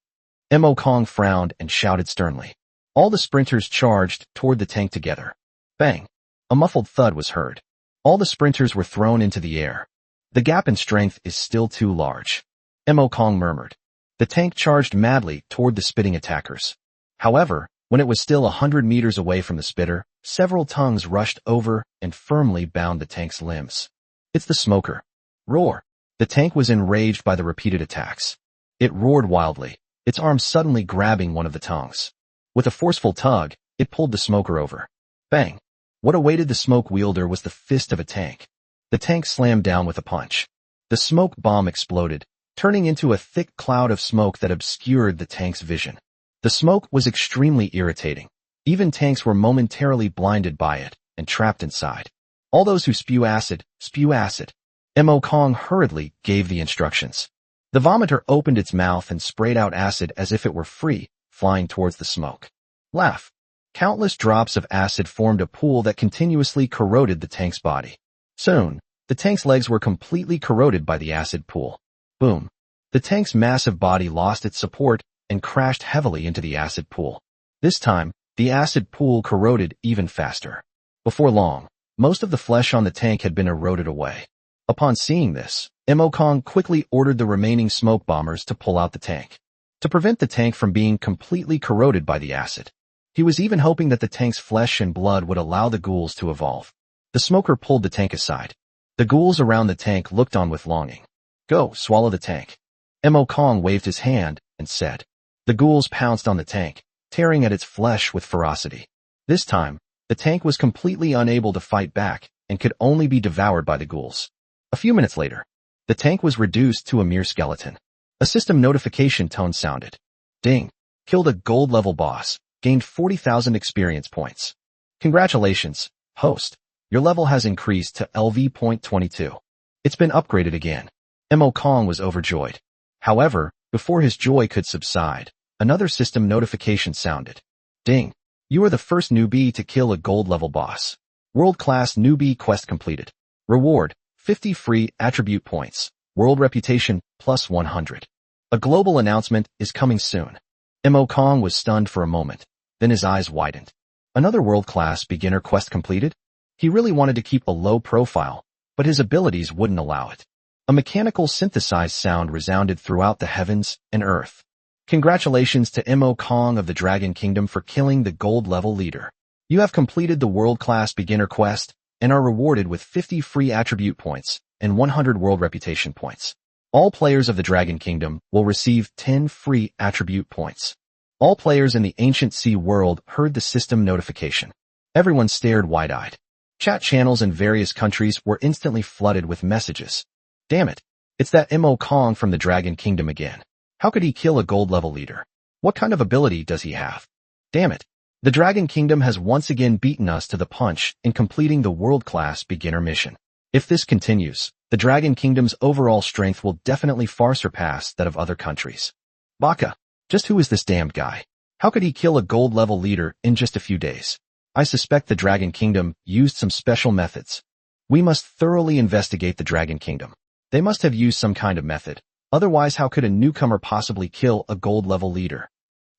Mo Kong frowned and shouted sternly. All the sprinters charged toward the tank together. Bang! A muffled thud was heard. All the sprinters were thrown into the air. The gap in strength is still too large. Mo Kong murmured. The tank charged madly toward the spitting attackers. However, when it was still 100 meters away from the spitter, several tongues rushed over and firmly bound the tank's limbs. It's the smoker. Roar! The tank was enraged by the repeated attacks. It roared wildly, its arm suddenly grabbing one of the tongues. With a forceful tug, it pulled the smoker over. Bang! What awaited the smoke wielder was the fist of a tank. The tank slammed down with a punch. The smoke bomb exploded, turning into a thick cloud of smoke that obscured the tank's vision. The smoke was extremely irritating. Even tanks were momentarily blinded by it and trapped inside. All those who spew acid, spew acid. Mo Kong hurriedly gave the instructions. The vomiter opened its mouth and sprayed out acid as if it were free, flying towards the smoke. Laugh. Countless drops of acid formed a pool that continuously corroded the tank's body. Soon, the tank's legs were completely corroded by the acid pool. Boom. The tank's massive body lost its support and crashed heavily into the acid pool. This time, the acid pool corroded even faster. Before long, most of the flesh on the tank had been eroded away. Upon seeing this, Mo Kong quickly ordered the remaining smoke bombers to pull out the tank. To prevent the tank from being completely corroded by the acid. He was even hoping that the tank's flesh and blood would allow the ghouls to evolve. The smoker pulled the tank aside. The ghouls around the tank looked on with longing. Go, swallow the tank. Mo Kong waved his hand and said. The ghouls pounced on the tank, tearing at its flesh with ferocity. This time, the tank was completely unable to fight back and could only be devoured by the ghouls. A few minutes later, the tank was reduced to a mere skeleton. A system notification tone sounded. Ding. Killed a gold-level boss. Gained 40,000 experience points. Congratulations, host. Your level has increased to LV.22. It's been upgraded again. Mo Kong was overjoyed. However, before his joy could subside, another system notification sounded. Ding. You are the first newbie to kill a gold-level boss. World-class newbie quest completed. Reward, 50 free attribute points. World reputation, plus 100. A global announcement is coming soon. Mo Kong was stunned for a moment. Then his eyes widened. Another world-class beginner quest completed? He really wanted to keep a low profile, but his abilities wouldn't allow it. A mechanical synthesized sound resounded throughout the heavens and earth. Congratulations to Mo Kong of the Dragon Kingdom for killing the gold-level leader. You have completed the world-class beginner quest and are rewarded with 50 free attribute points and 100 world reputation points. All players of the Dragon Kingdom will receive 10 free attribute points. All players in the Ancient Sea world heard the system notification. Everyone stared wide-eyed. Chat channels in various countries were instantly flooded with messages. Damn it. It's that Mo Kong from the Dragon Kingdom again. How could he kill a gold level leader? What kind of ability does he have? Damn it. The Dragon Kingdom has once again beaten us to the punch in completing the world-class beginner mission. If this continues, the Dragon Kingdom's overall strength will definitely far surpass that of other countries. Baka. Just who is this damned guy? How could he kill a gold level leader in just a few days? I suspect the Dragon Kingdom used some special methods. We must thoroughly investigate the Dragon Kingdom. They must have used some kind of method. Otherwise, how could a newcomer possibly kill a gold level leader?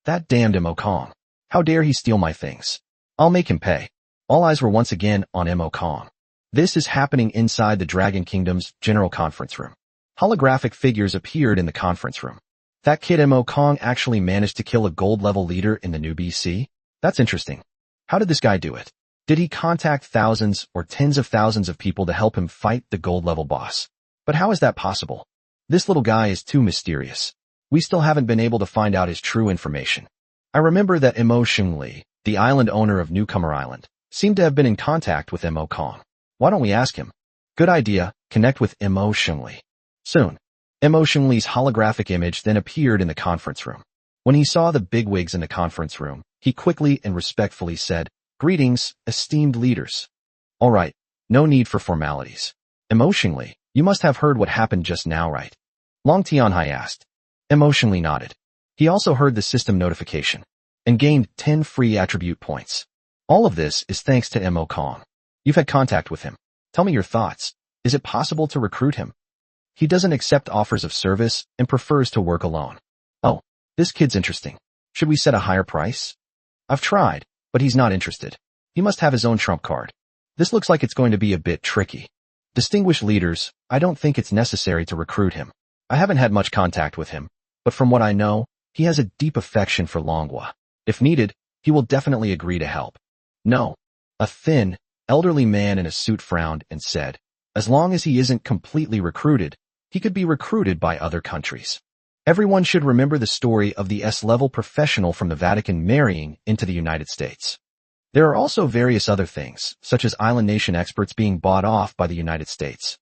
That damned Mo Kong. How dare he steal my things? I'll make him pay. All eyes were once again on Mo Kong. This is happening inside the Dragon Kingdom's general conference room. Holographic figures appeared in the conference room. That kid Mo Kong actually managed to kill a gold level leader in the new BC? That's interesting. How did this guy do it? Did he contact thousands or tens of thousands of people to help him fight the gold level boss? But how is that possible? This little guy is too mysterious. We still haven't been able to find out his true information. I remember that Mo Xingli, the island owner of Newcomer Island, seemed to have been in contact with Mo Kong. Why don't we ask him? Good idea, connect with Mo Xingli. Soon, Mo Xingli's holographic image then appeared in the conference room. When he saw the bigwigs in the conference room, he quickly and respectfully said, "Greetings, esteemed leaders." All right, no need for formalities. Emotionally, you must have heard what happened just now, right? Long Tianhai asked. Emotionally nodded. He also heard the system notification and gained 10 free attribute points. All of this is thanks to Mo Kong. You've had contact with him. Tell me your thoughts. Is it possible to recruit him? He doesn't accept offers of service and prefers to work alone. Oh, this kid's interesting. Should we set a higher price? I've tried, but he's not interested. He must have his own trump card. This looks like it's going to be a bit tricky. Distinguished leaders, I don't think it's necessary to recruit him. I haven't had much contact with him, but from what I know, he has a deep affection for manhwa. If needed, he will definitely agree to help. No. A thin, elderly man in a suit frowned and said, as long as he isn't completely recruited, he could be recruited by other countries. Everyone should remember the story of the S-level professional from the Vatican marrying into the United States. There are also various other things, such as island nation experts being bought off by the United States.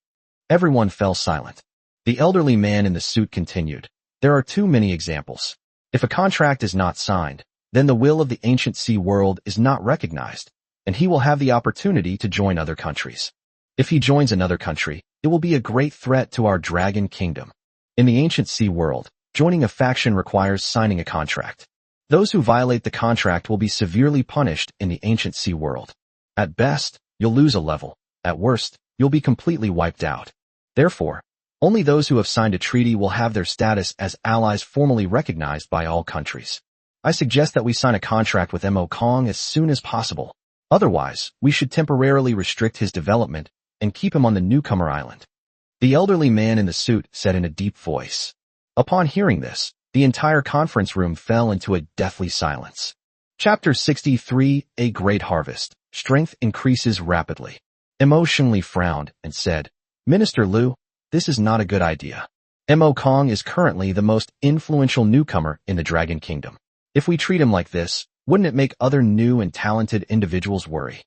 Everyone fell silent. The elderly man in the suit continued. There are too many examples. If a contract is not signed, then the will of the ancient sea world is not recognized, and he will have the opportunity to join other countries. If he joins another country, it will be a great threat to our Dragon Kingdom. In the ancient sea world, joining a faction requires signing a contract. Those who violate the contract will be severely punished in the ancient sea world. At best, you'll lose a level. At worst, you'll be completely wiped out. Therefore, only those who have signed a treaty will have their status as allies formally recognized by all countries. I suggest that we sign a contract with Mo Kong as soon as possible. Otherwise, we should temporarily restrict his development and keep him on the Newcomer Island. The elderly man in the suit said in a deep voice. Upon hearing this, the entire conference room fell into a deathly silence. Chapter 63, A Great Harvest. Strength increases rapidly. Emotionally frowned and said, Minister Liu, this is not a good idea. Mo Kong is currently the most influential newcomer in the Dragon Kingdom. If we treat him like this, wouldn't it make other new and talented individuals worry?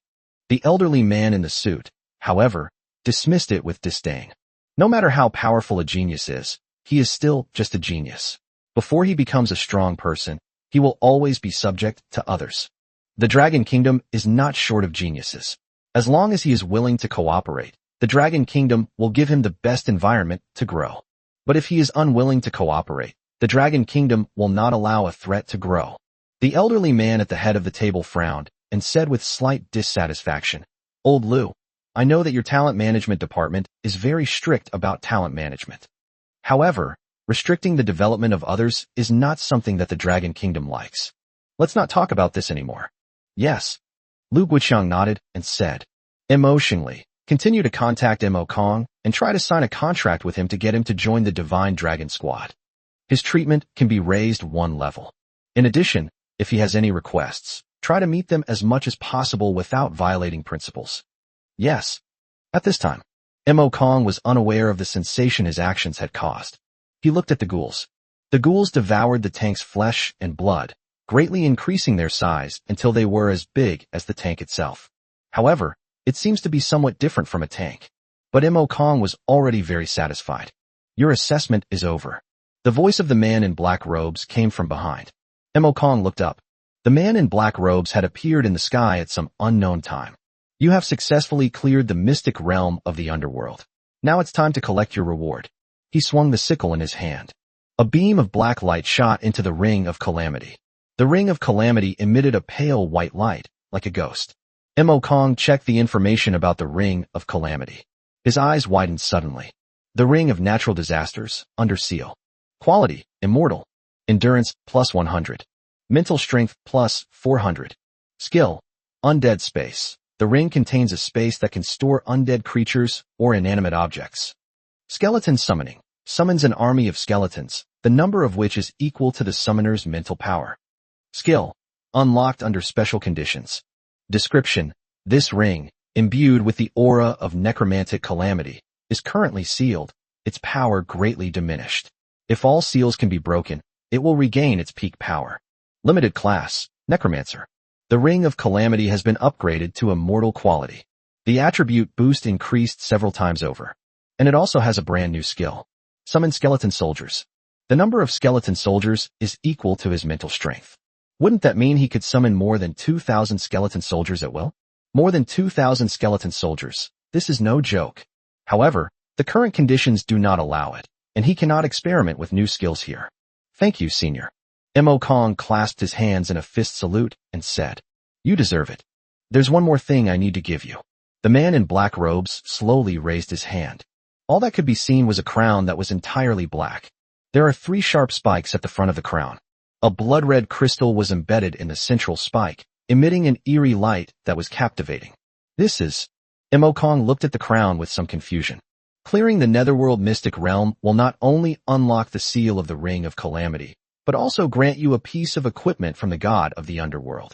The elderly man in the suit, however, dismissed it with disdain. No matter how powerful a genius is, he is still just a genius. Before he becomes a strong person, he will always be subject to others. The Dragon Kingdom is not short of geniuses. As long as he is willing to cooperate, the Dragon Kingdom will give him the best environment to grow. But if he is unwilling to cooperate, the Dragon Kingdom will not allow a threat to grow. The elderly man at the head of the table frowned and said with slight dissatisfaction, Old Liu, I know that your talent management department is very strict about talent management. However, restricting the development of others is not something that the Dragon Kingdom likes. Let's not talk about this anymore. Yes. Lu Guiqiang nodded and said, Emotionally, continue to contact Mo Kong and try to sign a contract with him to get him to join the Divine Dragon Squad. His treatment can be raised one level. In addition, if he has any requests, try to meet them as much as possible without violating principles. Yes. At this time, Mo Kong was unaware of the sensation his actions had caused. He looked at the ghouls. The ghouls devoured the tank's flesh and blood, greatly increasing their size until they were as big as the tank itself. However, it seems to be somewhat different from a tank. But Mo Kong was already very satisfied. Your assessment is over. The voice of the man in black robes came from behind. Mo Kong looked up. The man in black robes had appeared in the sky at some unknown time. You have successfully cleared the mystic realm of the underworld. Now it's time to collect your reward. He swung the sickle in his hand. A beam of black light shot into the ring of Calamity. The ring of Calamity emitted a pale white light, like a ghost. Mo Kong checked the information about the ring of Calamity. His eyes widened suddenly. The ring of natural disasters, under seal. Quality, immortal. Endurance, plus 100. Mental strength, plus 400. Skill, undead space. The ring contains a space that can store undead creatures or inanimate objects. Skeleton summoning. Summons an army of skeletons, the number of which is equal to the summoner's mental power. Skill, unlocked under special conditions. Description, this ring, imbued with the aura of necromantic calamity, is currently sealed, its power greatly diminished. If all seals can be broken, it will regain its peak power. Limited class, necromancer. The ring of calamity has been upgraded to immortal quality. The attribute boost increased several times over. And it also has a brand new skill. Summon skeleton soldiers. The number of skeleton soldiers is equal to his mental strength. Wouldn't that mean he could summon more than 2,000 skeleton soldiers at will? More than 2,000 skeleton soldiers. This is no joke. However, the current conditions do not allow it, and he cannot experiment with new skills here. Thank you, Senior. Mo Kong clasped his hands in a fist salute and said, You deserve it. There's one more thing I need to give you. The man in black robes slowly raised his hand. All that could be seen was a crown that was entirely black. There are 3 sharp spikes at the front of the crown. A blood-red crystal was embedded in the central spike, emitting an eerie light that was captivating. This is... Mo Kong looked at the crown with some confusion. Clearing the netherworld mystic realm will not only unlock the seal of the Ring of Calamity, but also grant you a piece of equipment from the god of the underworld.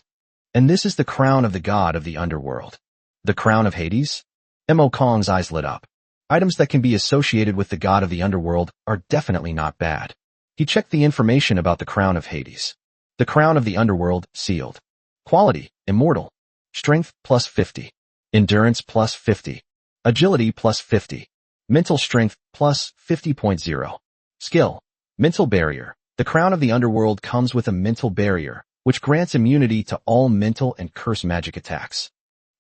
And this is the crown of the god of the underworld. The crown of Hades? Mo Kong's eyes lit up. Items that can be associated with the god of the underworld are definitely not bad. He checked the information about the crown of Hades. The crown of the underworld, sealed. Quality, immortal. Strength, plus 50. Endurance, plus 50. Agility, plus 50. Mental strength, plus 50.0. Skill, mental barrier. The crown of the underworld comes with a mental barrier, which grants immunity to all mental and curse magic attacks.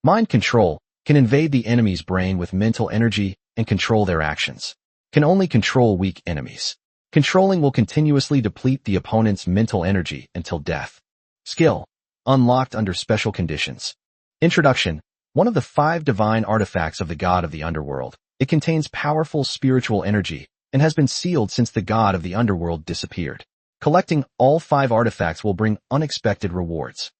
Mind control can invade the enemy's brain with mental energy and control their actions. Can only control weak enemies. Controlling will continuously deplete the opponent's mental energy until death. Skill, unlocked under special conditions. Introduction, one of the 5 divine artifacts of the god of the underworld. It contains powerful spiritual energy and has been sealed since the god of the underworld disappeared. Collecting all 5 artifacts will bring unexpected rewards.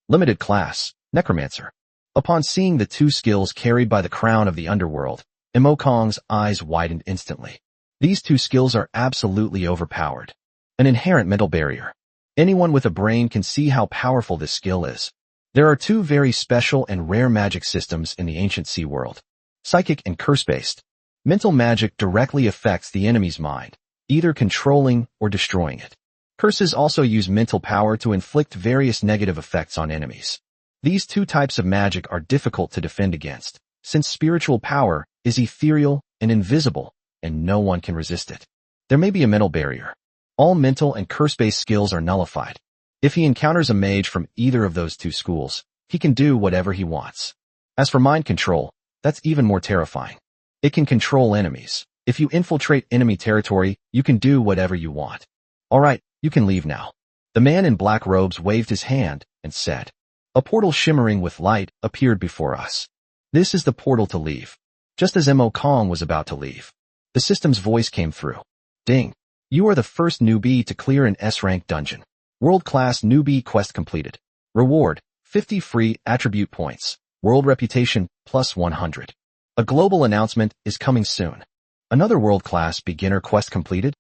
Limited class, necromancer. Upon seeing the 2 skills carried by the crown of the underworld, Mo Kong's eyes widened instantly. These 2 skills are absolutely overpowered. An inherent mental barrier. Anyone with a brain can see how powerful this skill is. There are 2 very special and rare magic systems in the ancient sea world. Psychic and curse-based. Mental magic directly affects the enemy's mind, either controlling or destroying it. Curses also use mental power to inflict various negative effects on enemies. These 2 types of magic are difficult to defend against, since spiritual power is ethereal and invisible, and no one can resist it. There may be a mental barrier. All mental and curse-based skills are nullified. If he encounters a mage from either of those 2 schools, he can do whatever he wants. As for mind control, that's even more terrifying. It can control enemies. If you infiltrate enemy territory, you can do whatever you want. Alright, you can leave now. The man in black robes waved his hand and said. A portal shimmering with light appeared before us. This is the portal to leave. Just as Mo Kong was about to leave, the system's voice came through. Ding. You are the first newbie to clear an S-rank dungeon. World-class newbie quest completed. Reward, 50 free attribute points. World reputation, plus 100. A global announcement is coming soon. Another world-class beginner quest completed?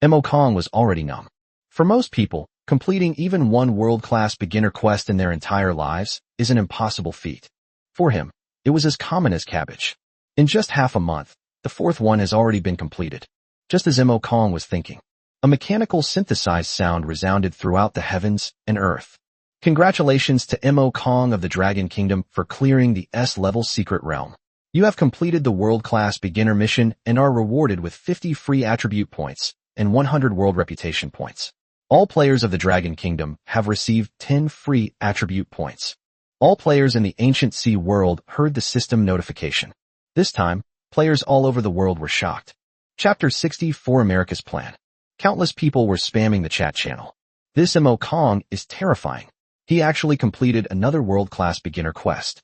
Mo Kong was already numb. For most people, completing even one world-class beginner quest in their entire lives is an impossible feat. For him, it was as common as cabbage. In just half a month, the 4th one has already been completed. Just as Mo Kong was thinking. A mechanical synthesized sound resounded throughout the heavens and earth. Congratulations to Mo Kong of the Dragon Kingdom for clearing the S-level secret realm. You have completed the world-class beginner mission and are rewarded with 50 free attribute points and 100 world reputation points. All players of the Dragon Kingdom have received 10 free attribute points. All players in the Ancient Sea world heard the system notification. This time, players all over the world were shocked. Chapter 64 America's Plan. Countless people were spamming the chat channel. This Mo Kong is terrifying. He actually completed another world-class beginner quest.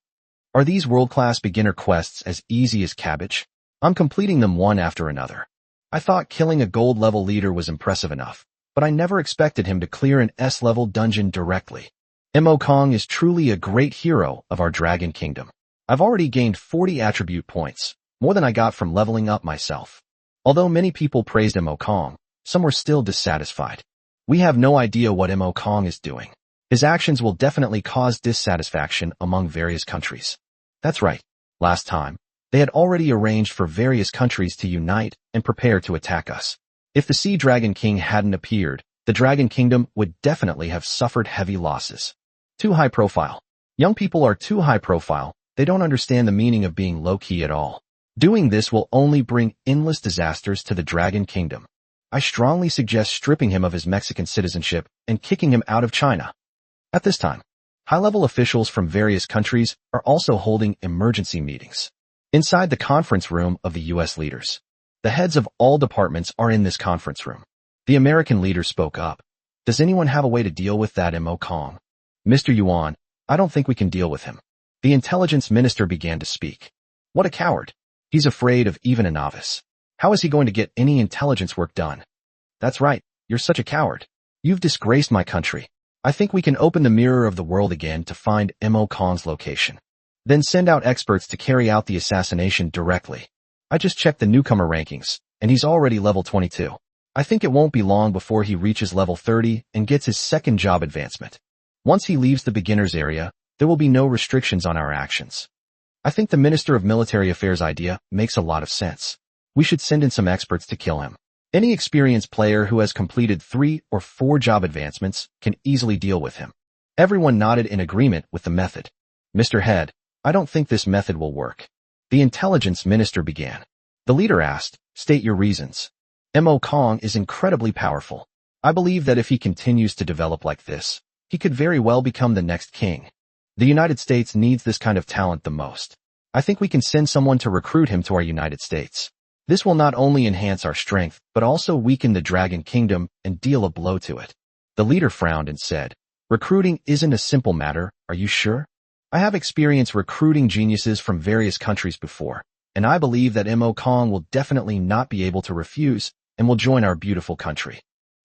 Are these world-class beginner quests as easy as cabbage? I'm completing them one after another. I thought killing a gold-level leader was impressive enough, but I never expected him to clear an S-level dungeon directly. Mo Kong is truly a great hero of our Dragon Kingdom. I've already gained 40 attribute points, more than I got from leveling up myself. Although many people praised Mo Kong, some were still dissatisfied. We have no idea what Mo Kong is doing. His actions will definitely cause dissatisfaction among various countries. That's right. Last time, they had already arranged for various countries to unite and prepare to attack us. If the Sea Dragon King hadn't appeared, the Dragon Kingdom would definitely have suffered heavy losses. Too high profile. Young people are too high profile. They don't understand the meaning of being low-key at all. Doing this will only bring endless disasters to the Dragon Kingdom. I strongly suggest stripping him of his Mexican citizenship and kicking him out of China. At this time, high-level officials from various countries are also holding emergency meetings. Inside the conference room of the U.S. leaders, the heads of all departments are in this conference room. The American leader spoke up. Does anyone have a way to deal with that Mo Kong? Mr. Yuan, I don't think we can deal with him. The intelligence minister began to speak. What a coward. He's afraid of even a novice. How is he going to get any intelligence work done? That's right, you're such a coward. You've disgraced my country. I think we can open the mirror of the world again to find Mo Kong's location. Then send out experts to carry out the assassination directly. I just checked the newcomer rankings, and he's already level 22. I think it won't be long before he reaches level 30 and gets his second job advancement. Once he leaves the beginners area, there will be no restrictions on our actions. I think the Minister of Military Affairs idea makes a lot of sense. We should send in some experts to kill him. Any experienced player who has completed 3 or 4 job advancements can easily deal with him. Everyone nodded in agreement with the method. Mr. Head, I don't think this method will work. The intelligence minister began. The leader asked, state your reasons. Mo Kong is incredibly powerful. I believe that if he continues to develop like this, he could very well become the next king. The United States needs this kind of talent the most. I think we can send someone to recruit him to our United States. This will not only enhance our strength, but also weaken the Dragon Kingdom and deal a blow to it. The leader frowned and said, recruiting isn't a simple matter, are you sure? I have experience recruiting geniuses from various countries before, and I believe that Mo Kong will definitely not be able to refuse and will join our beautiful country.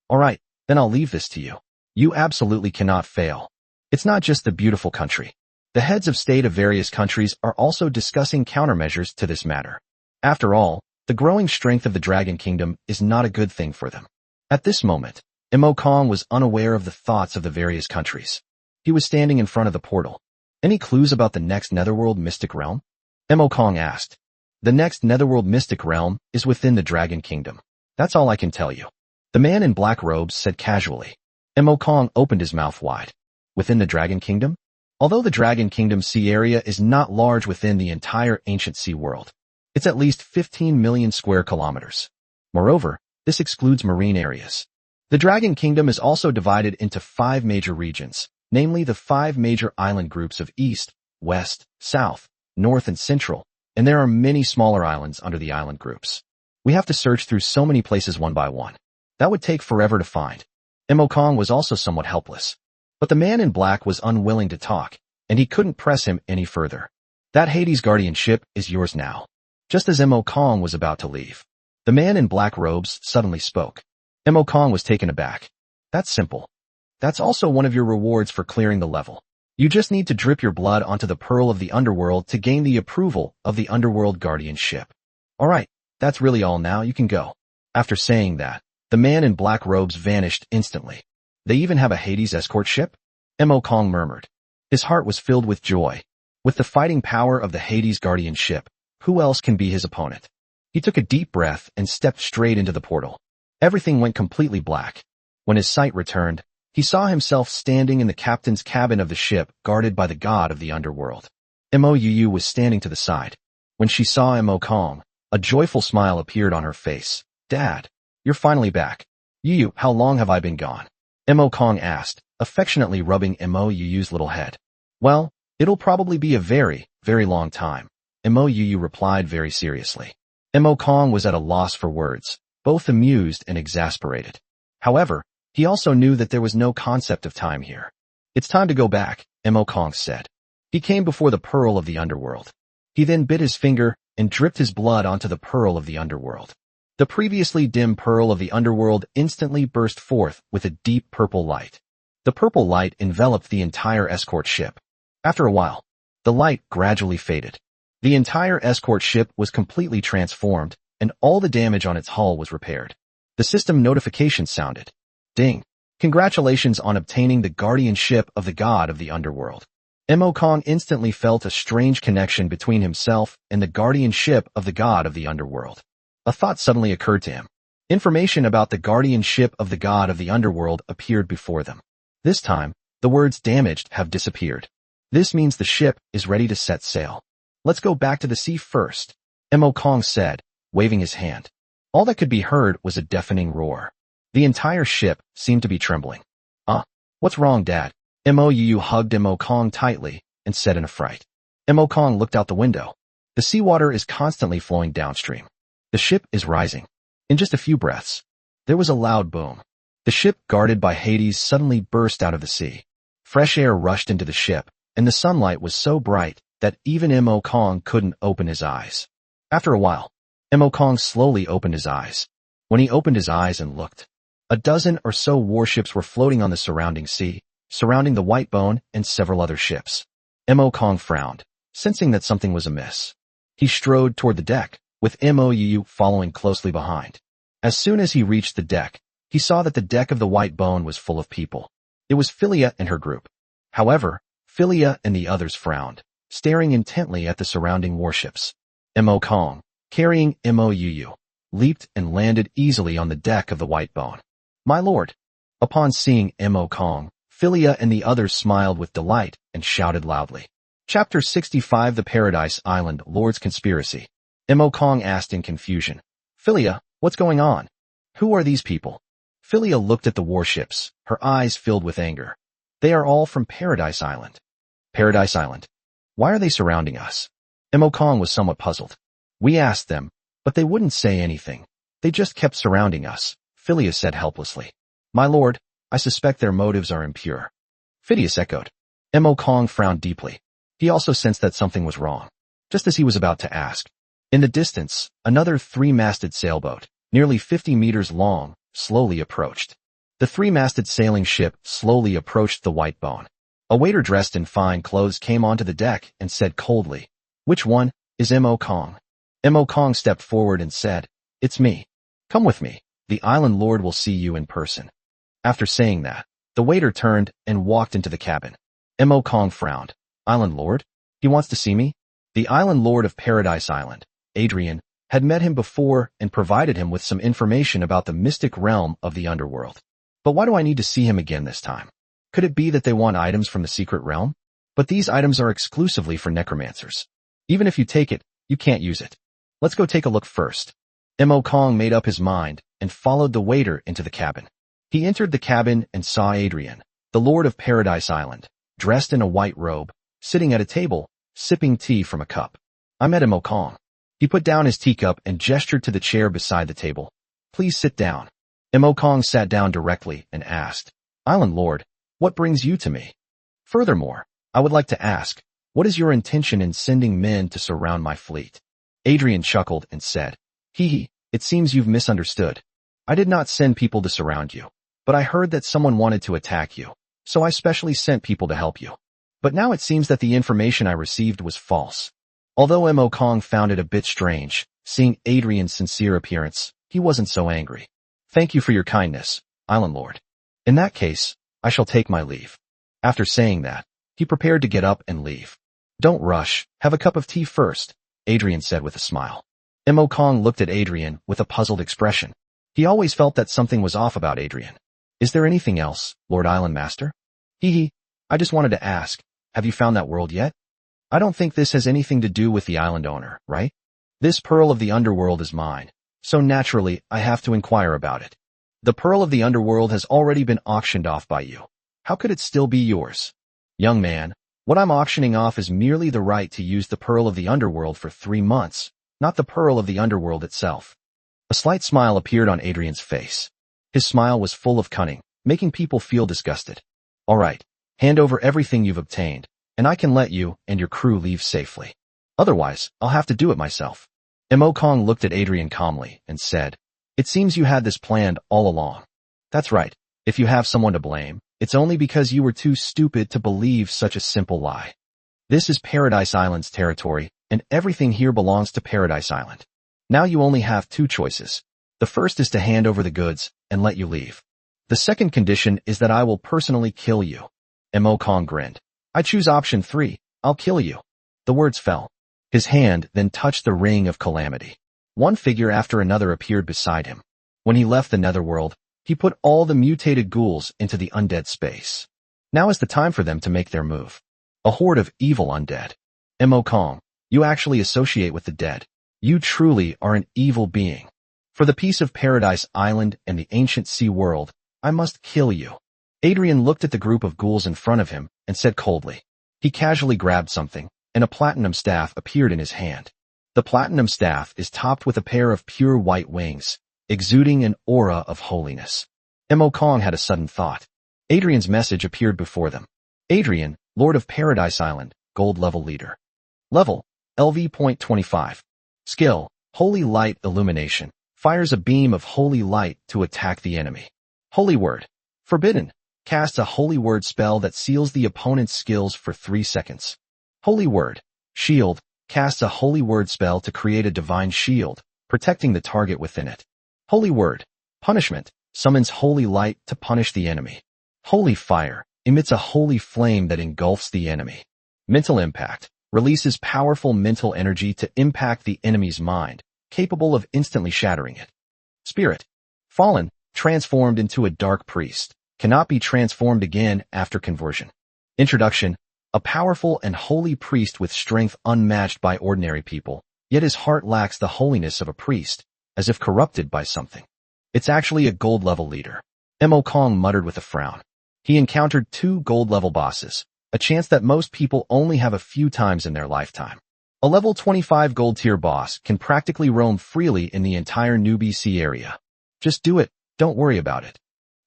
Alright, then I'll leave this to you. You absolutely cannot fail. It's not just the beautiful country. The heads of state of various countries are also discussing countermeasures to this matter. After all, the growing strength of the Dragon Kingdom is not a good thing for them. At this moment, Mo Kong was unaware of the thoughts of the various countries. He was standing in front of the portal. Any clues about the next Netherworld Mystic Realm? Mo Kong asked. The next Netherworld Mystic Realm is within the Dragon Kingdom. That's all I can tell you. The man in black robes said casually. Mo Kong opened his mouth wide. Within the Dragon Kingdom? Although the Dragon Kingdom sea area is not large within the entire ancient sea world, it's at least 15 million square kilometers. Moreover, this excludes marine areas. The Dragon Kingdom is also divided into 5 major regions, namely the 5 major island groups of East, West, South, North, and Central, and there are many smaller islands under the island groups. We have to search through so many places one by one. That would take forever to find. Mo Kong was also somewhat helpless. But the man in black was unwilling to talk, and he couldn't press him any further. That Hades guardianship is yours now. Just as Mo Kong was about to leave, the man in black robes suddenly spoke. Mo Kong was taken aback. That's simple. That's also one of your rewards for clearing the level. You just need to drip your blood onto the pearl of the underworld to gain the approval of the underworld guardianship. Alright, that's really all now, you can go. After saying that, the man in black robes vanished instantly. They even have a Hades escort ship? Mo Kong murmured. His heart was filled with joy. With the fighting power of the Hades guardian ship, who else can be his opponent? He took a deep breath and stepped straight into the portal. Everything went completely black. When his sight returned, he saw himself standing in the captain's cabin of the ship, guarded by the god of the underworld. Mou was standing to the side. When she saw Mo Kong, a joyful smile appeared on her face. "Dad, you're finally back." "Yu, how long have I been gone?" Mo Kong asked, affectionately rubbing Mou's little head. "Well, it'll probably be a very, very long time," Mou replied very seriously. Mo Kong was at a loss for words, both amused and exasperated. However, he also knew that there was no concept of time here. "It's time to go back," Mo Kong said. He came before the pearl of the underworld. He then bit his finger and dripped his blood onto the pearl of the underworld. The previously dim pearl of the underworld instantly burst forth with a deep purple light. The purple light enveloped the entire escort ship. After a while, the light gradually faded. The entire escort ship was completely transformed, and all the damage on its hull was repaired. The system notification sounded. "Ding! Congratulations on obtaining the guardianship of the god of the underworld." Mo Kong instantly felt a strange connection between himself and the guardianship of the god of the underworld. A thought suddenly occurred to him. Information about the guardianship of the god of the underworld appeared before them. This time, the words "damaged" have disappeared. This means the ship is ready to set sail. "Let's go back to the sea first," Mo Kong said, waving his hand. All that could be heard was a deafening roar. The entire ship seemed to be trembling. What's wrong, Dad?" Mou hugged Mo Kong tightly and said in a fright. Mo Kong looked out the window. The seawater is constantly flowing downstream. The ship is rising. In just a few breaths, there was a loud boom. The ship guarded by Hades suddenly burst out of the sea. Fresh air rushed into the ship, and the sunlight was so bright that even Mo Kong couldn't open his eyes. After a while, Mo Kong slowly opened his eyes. When he opened his eyes and looked, a dozen or so warships were floating on the surrounding sea, surrounding the White Bone and several other ships. Mo Kong frowned, sensing that something was amiss. He strode toward the deck, with Mou following closely behind. As soon as he reached the deck, he saw that the deck of the White Bone was full of people. It was Philia and her group. However, Philia and the others frowned, staring intently at the surrounding warships. Mo Kong, carrying Mou, leaped and landed easily on the deck of the White Bone. "My lord!" Upon seeing Mo Kong, Philia and the others smiled with delight and shouted loudly. Chapter 65 The Paradise Island Lord's Conspiracy. Mo Kong asked in confusion. "Philia, what's going on? Who are these people?" Philia looked at the warships, her eyes filled with anger. "They are all from Paradise Island." "Paradise Island? Why are they surrounding us?" Mo Kong was somewhat puzzled. "We asked them, but they wouldn't say anything. They just kept surrounding us," Philia said helplessly. "My lord, I suspect their motives are impure." Phidias echoed. Mo Kong frowned deeply. He also sensed that something was wrong, just as he was about to ask. In the distance, another three-masted sailboat, nearly 50 meters long, slowly approached. The three-masted sailing ship slowly approached the White Bone. A waiter dressed in fine clothes came onto the deck and said coldly, "Which one is Mo Kong?" Mo Kong stepped forward and said, "It's me. Come with me. The island lord will see you in person." After saying that, the waiter turned and walked into the cabin. Mo Kong frowned. "Island lord? He wants to see me?" The island lord of Paradise Island, Adrian, had met him before and provided him with some information about the mystic realm of the underworld. But why do I need to see him again this time? Could it be that they want items from the secret realm? But these items are exclusively for necromancers. Even if you take it, you can't use it. Let's go take a look first. Mo Kong made up his mind and followed the waiter into the cabin. He entered the cabin and saw Adrian, the lord of Paradise Island, dressed in a white robe, sitting at a table, sipping tea from a cup. "I met Mo Kong." He put down his teacup and gestured to the chair beside the table. "Please sit down." Mo Kong sat down directly and asked, "Island Lord, what brings you to me? Furthermore, I would like to ask, what is your intention in sending men to surround my fleet?" Adrian chuckled and said, It seems you've misunderstood. I did not send people to surround you, but I heard that someone wanted to attack you, so I specially sent people to help you. But now it seems that the information I received was false." Although Mo Kong found it a bit strange, seeing Adrian's sincere appearance, he wasn't so angry. "Thank you for your kindness, Island Lord. In that case, I shall take my leave." After saying that, he prepared to get up and leave. "Don't rush, have a cup of tea first," Adrian said with a smile. Mo Kong looked at Adrian with a puzzled expression. He always felt that something was off about Adrian. Is there anything else, Lord Island Master? Hee. I just wanted to ask, have you found that world yet? I don't think this has anything to do with the island owner, right? This pearl of the underworld is mine, so naturally I have to inquire about it. The pearl of the underworld has already been auctioned off by you. How could it still be yours? Young man, what I'm auctioning off is merely the right to use the pearl of the underworld for 3 months, not the pearl of the underworld itself. A slight smile appeared on Adrian's face. His smile was full of cunning, making people feel disgusted. All right, hand over everything you've obtained, and I can let you and your crew leave safely. Otherwise, I'll have to do it myself. Mo Kong looked at Adrian calmly and said, It seems you had this planned all along. That's right. If you have someone to blame, it's only because you were too stupid to believe such a simple lie. This is Paradise Island's territory, and everything here belongs to Paradise Island. Now you only have 2 choices. The first is to hand over the goods and let you leave. The second condition is that I will personally kill you. Mo Kong grinned. I choose option 3. I'll kill you. The words fell. His hand then touched the ring of Calamity. One figure after another appeared beside him. When he left the netherworld, he put all the mutated ghouls into the undead space. Now is the time for them to make their move. A horde of evil undead. Mo Kong, you actually associate with the dead. You truly are an evil being. For the peace of Paradise Island and the ancient sea world, I must kill you. Adrian looked at the group of ghouls in front of him and said coldly. He casually grabbed something, and a platinum staff appeared in his hand. The platinum staff is topped with a pair of pure white wings, exuding an aura of holiness. Mo Kong had a sudden thought. Adrian's message appeared before them. Adrian, Lord of Paradise Island, Gold Level Leader. Level, LV.25. Skill, Holy Light Illumination. Fires a beam of holy light to attack the enemy. Holy Word. Forbidden. Casts a holy word spell that seals the opponent's skills for 3 seconds. Holy Word. Shield. Casts a holy word spell to create a divine shield, protecting the target within it. Holy Word. Punishment. Summons holy light to punish the enemy. Holy Fire. Emits a holy flame that engulfs the enemy. Mental Impact. Releases powerful mental energy to impact the enemy's mind, capable of instantly shattering it. Spirit. Fallen. Transformed into a dark priest. Cannot be transformed again after conversion. Introduction. A powerful and holy priest with strength unmatched by ordinary people, yet his heart lacks the holiness of a priest, as if corrupted by something. It's actually a gold-level leader. Mo Kong muttered with a frown. He encountered 2 gold-level bosses, a chance that most people only have a few times in their lifetime. A level 25 gold-tier boss can practically roam freely in the entire newbie sea area. Just do it, don't worry about it.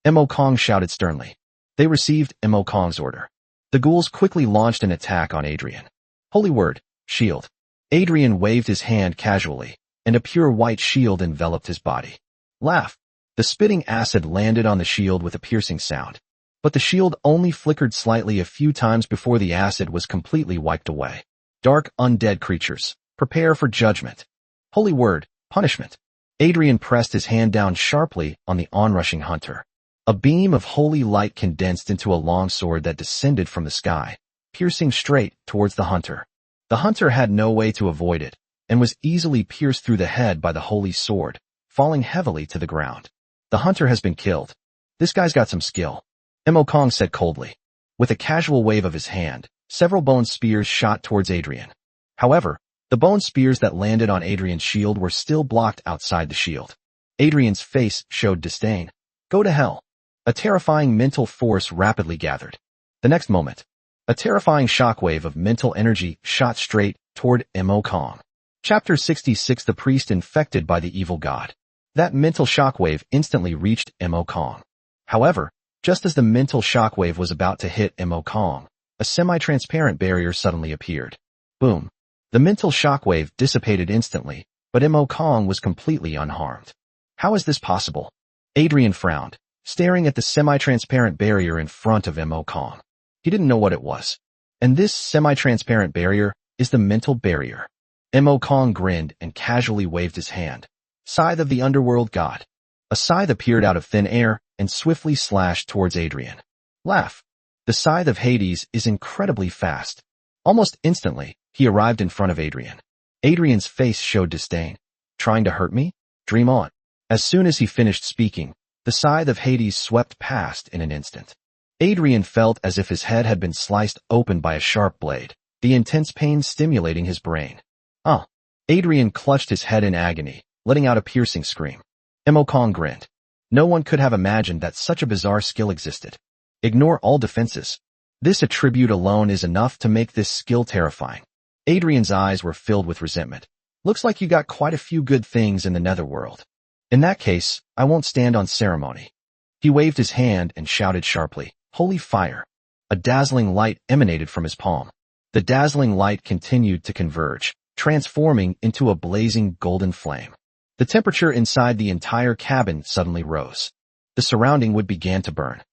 Mo Kong shouted sternly. They received Mo Kong's order. The ghouls quickly launched an attack on Adrian. Holy Word. Shield. Adrian waved his hand casually, and a pure white shield enveloped his body. Laugh. The spitting acid landed on the shield with a piercing sound. But the shield only flickered slightly a few times before the acid was completely wiped away. Dark undead creatures. Prepare for judgment. Holy Word. Punishment. Adrian pressed his hand down sharply on the onrushing hunter. A beam of holy light condensed into a long sword that descended from the sky, piercing straight towards the hunter. The hunter had no way to avoid it, and was easily pierced through the head by the holy sword, falling heavily to the ground. The hunter has been killed. This guy's got some skill. Mo Kong said coldly. With a casual wave of his hand, several bone spears shot towards Adrian. However, the bone spears that landed on Adrian's shield were still blocked outside the shield. Adrian's face showed disdain. Go to hell. A terrifying mental force rapidly gathered. The next moment, a terrifying shockwave of mental energy shot straight toward Mo Kong. Chapter 66. The Priest Infected by the Evil God. That mental shockwave instantly reached Mo Kong. However, just as the mental shockwave was about to hit Mo Kong, a semi-transparent barrier suddenly appeared. Boom. The mental shockwave dissipated instantly, but Mo Kong was completely unharmed. How is this possible? Adrian frowned, staring at the semi-transparent barrier in front of Mo Kong. He didn't know what it was. And this semi-transparent barrier is the mental barrier. Mo Kong grinned and casually waved his hand. Scythe of the Underworld God. A scythe appeared out of thin air and swiftly slashed towards Adrian. Laugh. The scythe of Hades is incredibly fast. Almost instantly, he arrived in front of Adrian. Adrian's face showed disdain. Trying to hurt me? Dream on. As soon as he finished speaking, the scythe of Hades swept past in an instant. Adrian felt as if his head had been sliced open by a sharp blade, the intense pain stimulating his brain. Adrian clutched his head in agony, letting out a piercing scream. Kong grinned. No one could have imagined that such a bizarre skill existed. Ignore all defenses. This attribute alone is enough to make this skill terrifying. Adrian's eyes were filled with resentment. Looks like you got quite a few good things in the netherworld. In that case, I won't stand on ceremony. He waved his hand and shouted sharply, "Holy fire!" A dazzling light emanated from his palm. The dazzling light continued to converge, transforming into a blazing golden flame. The temperature inside the entire cabin suddenly rose. The surrounding wood began to burn.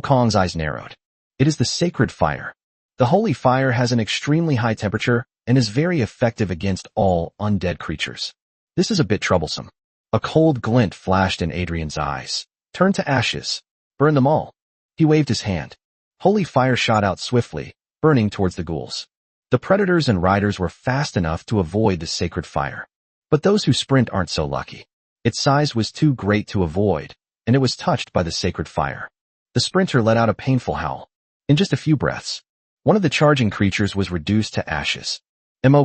Kong's eyes narrowed. It is the sacred fire. The holy fire has an extremely high temperature and is very effective against all undead creatures. This is a bit troublesome. A cold glint flashed in Adrian's eyes. Turn to ashes. Burn them all. He waved his hand. Holy fire shot out swiftly, burning towards the ghouls. The predators and riders were fast enough to avoid the sacred fire. But those who sprint aren't so lucky. Its size was too great to avoid, and it was touched by the sacred fire. The sprinter let out a painful howl. In just a few breaths, one of the charging creatures was reduced to ashes.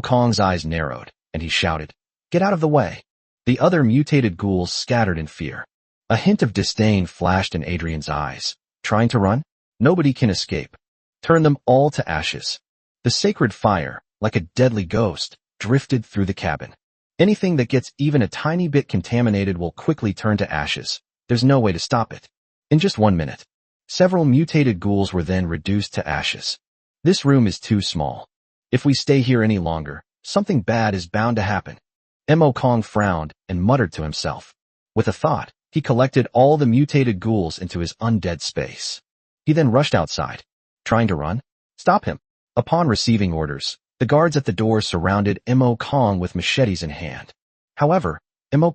Kong's eyes narrowed, and he shouted, "Get out of the way." The other mutated ghouls scattered in fear. A hint of disdain flashed in Adrian's eyes. Trying to run? Nobody can escape. Turn them all to ashes. The sacred fire, like a deadly ghost, drifted through the cabin. Anything that gets even a tiny bit contaminated will quickly turn to ashes. There's no way to stop it. In just 1 minute, several mutated ghouls were then reduced to ashes. This room is too small. If we stay here any longer, something bad is bound to happen. Kong frowned and muttered to himself. With a thought, he collected all the mutated ghouls into his undead space. He then rushed outside. Trying to run? Stop him. Upon receiving orders, the guards at the door surrounded Kong with machetes in hand. However,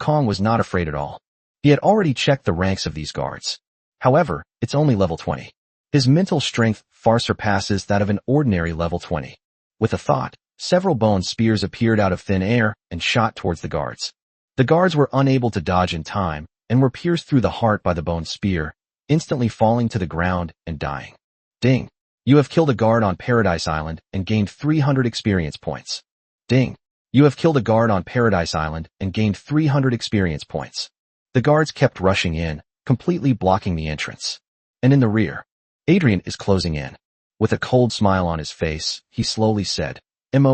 Kong was not afraid at all. He had already checked the ranks of these guards. However, it's only level 20. His mental strength far surpasses that of an ordinary level 20. With a thought, several bone spears appeared out of thin air and shot towards the guards. The guards were unable to dodge in time and were pierced through the heart by the bone spear, instantly falling to the ground and dying. Ding. You have killed a guard on Paradise Island and gained 300 experience points. Ding. You have killed a guard on Paradise Island and gained 300 experience points. The guards kept rushing in, completely blocking the entrance. And in the rear, Adrian is closing in. With a cold smile on his face, he slowly said,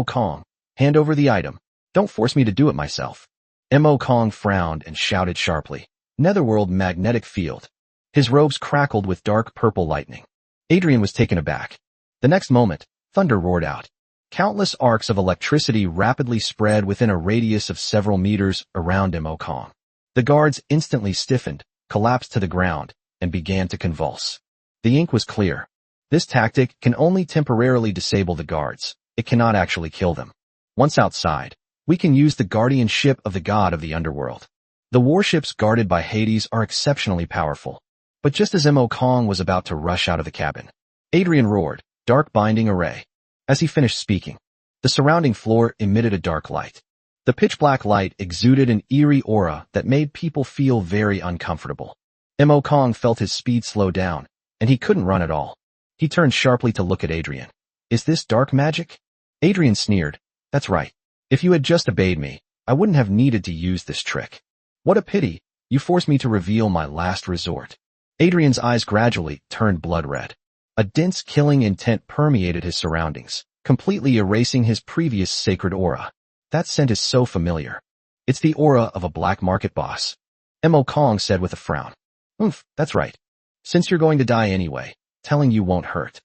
Kong, hand over the item. Don't force me to do it myself. Kong frowned and shouted sharply, Netherworld magnetic field. His robes crackled with dark purple lightning. Adrian was taken aback. The next moment, thunder roared out. Countless arcs of electricity rapidly spread within a radius of several meters around Kong. The guards instantly stiffened, collapsed to the ground, and began to convulse. The ink was clear. This tactic can only temporarily disable the guards. It cannot actually kill them. Once outside, we can use the guardianship of the god of the underworld. The warships guarded by Hades are exceptionally powerful. But just as Kong was about to rush out of the cabin, Adrian roared, "Dark binding array." As he finished speaking, the surrounding floor emitted a dark light. The pitch-black light exuded an eerie aura that made people feel very uncomfortable. Kong felt his speed slow down, and he couldn't run at all. He turned sharply to look at Adrian. "Is this dark magic?" Adrian sneered. "That's right. If you had just obeyed me, I wouldn't have needed to use this trick. What a pity, you forced me to reveal my last resort." Adrian's eyes gradually turned blood red. A dense killing intent permeated his surroundings, completely erasing his previous sacred aura. That scent is so familiar. It's the aura of a black market boss. Kong said with a frown. That's right. Since you're going to die anyway, telling you won't hurt.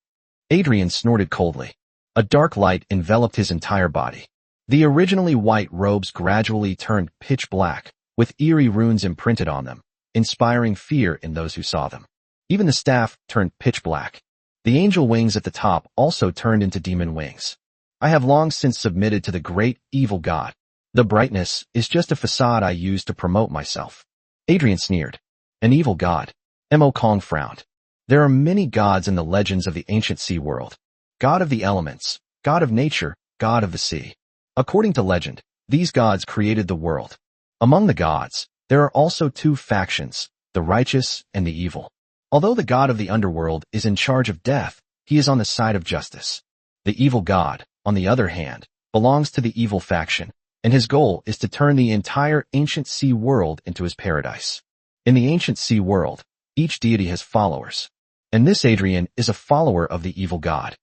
Adrian snorted coldly. A dark light enveloped his entire body. The originally white robes gradually turned pitch black, with eerie runes imprinted on them, inspiring fear in those who saw them. Even the staff turned pitch black. The angel wings at the top also turned into demon wings. I have long since submitted to the great evil god. The brightness is just a facade I use to promote myself. Adrian sneered. An evil god. Kong frowned. There are many gods in the legends of the ancient sea world. God of the elements, god of nature, god of the sea. According to legend, these gods created the world. Among the gods, There are also two factions, the righteous and the evil. Although the god of the underworld is in charge of death, he is on the side of justice. The evil god, on the other hand, belongs to the evil faction, and his goal is to turn the entire ancient sea world into his paradise. In the ancient sea world, each deity has followers. And this Adrian is a follower of the evil god.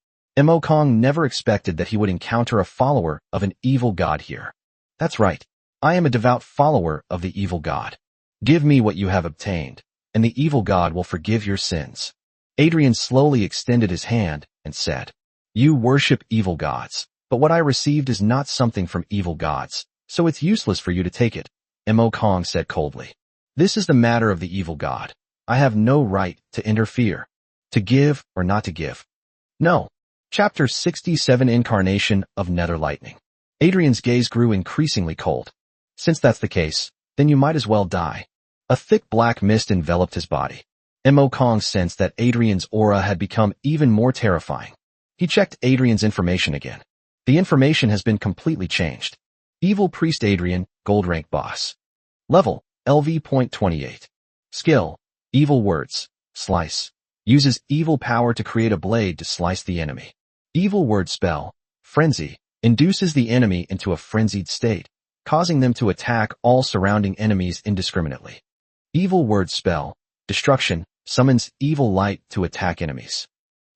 Mo Kong never expected that he would encounter a follower of an evil god here. That's right. I am a devout follower of the evil god. Give me what you have obtained, and the evil god will forgive your sins. Adrian slowly extended his hand and said, You worship evil gods, but what I received is not something from evil gods, so it's useless for you to take it, Mo Kong said coldly. This is the matter of the evil god. I have no right to interfere, to give or not to give. No. Chapter 67 Incarnation of Nether Lightning. Adrian's gaze grew increasingly cold. Since that's the case, then you might as well die. A thick black mist enveloped his body. Mo Kong sensed that Adrian's aura had become even more terrifying. He checked Adrian's information again. The information has been completely changed. Evil Priest Adrian, Gold Rank Boss. Level, LV.28. Skill, Evil Words, Slice. Uses evil power to create a blade to slice the enemy. Evil Word Spell, Frenzy. Induces the enemy into a frenzied state, causing them to attack all surrounding enemies indiscriminately. Evil Word Spell, Destruction. Summons evil light to attack enemies.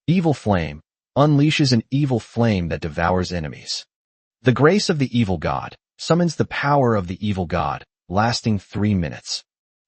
Evil Flame. Unleashes an evil flame that devours enemies. The Grace of the Evil God. Summons the power of the evil god, lasting 3 minutes.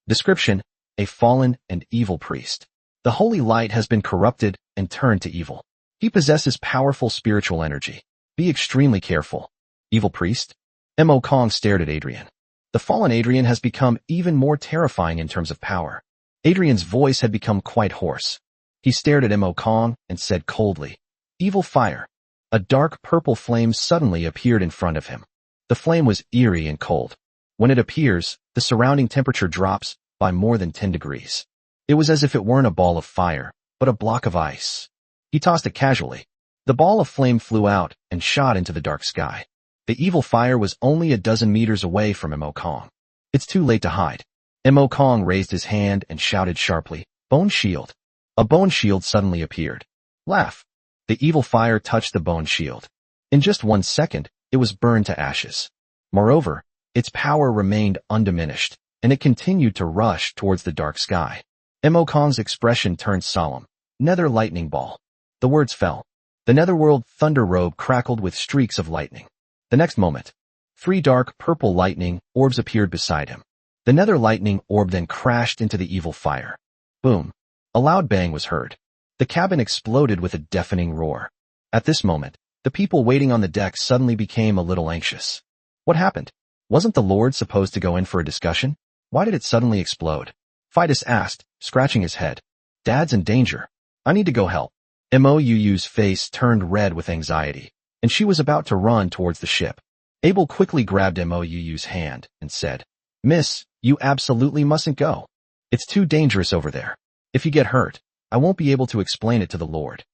Description. A fallen and evil priest. The holy light has been corrupted and turned to evil. He possesses powerful spiritual energy. Be extremely careful. Evil priest? Mo Kong stared at Adrian. The fallen Adrian has become even more terrifying in terms of power. Adrian's voice had become quite hoarse. He stared at Mo Kong and said coldly, Evil fire. A dark purple flame suddenly appeared in front of him. The flame was eerie and cold. When it appears, the surrounding temperature drops by more than 10 degrees. It was as if it weren't a ball of fire, but a block of ice. He tossed it casually. The ball of flame flew out and shot into the dark sky. The evil fire was only a dozen meters away from Mo Kong. It's too late to hide. Mo Kong raised his hand and shouted sharply, Bone shield. A bone shield suddenly appeared. Laugh. The evil fire touched the bone shield. In just 1 second, it was burned to ashes. Moreover, its power remained undiminished, and it continued to rush towards the dark sky. Mo Kong's expression turned solemn. Nether lightning ball. The words fell. The netherworld thunder robe crackled with streaks of lightning. The next moment, 3 dark purple lightning orbs appeared beside him. The nether lightning orb then crashed into the evil fire. Boom. A loud bang was heard. The cabin exploded with a deafening roar. At this moment, the people waiting on the deck suddenly became a little anxious. What happened? Wasn't the Lord supposed to go in for a discussion? Why did it suddenly explode? Fidus asked, scratching his head. Dad's in danger. I need to go help. Mou's face turned red with anxiety, and she was about to run towards the ship. Abel quickly grabbed Mou's hand and said, Miss, you absolutely mustn't go. It's too dangerous over there. If you get hurt, I won't be able to explain it to the Lord.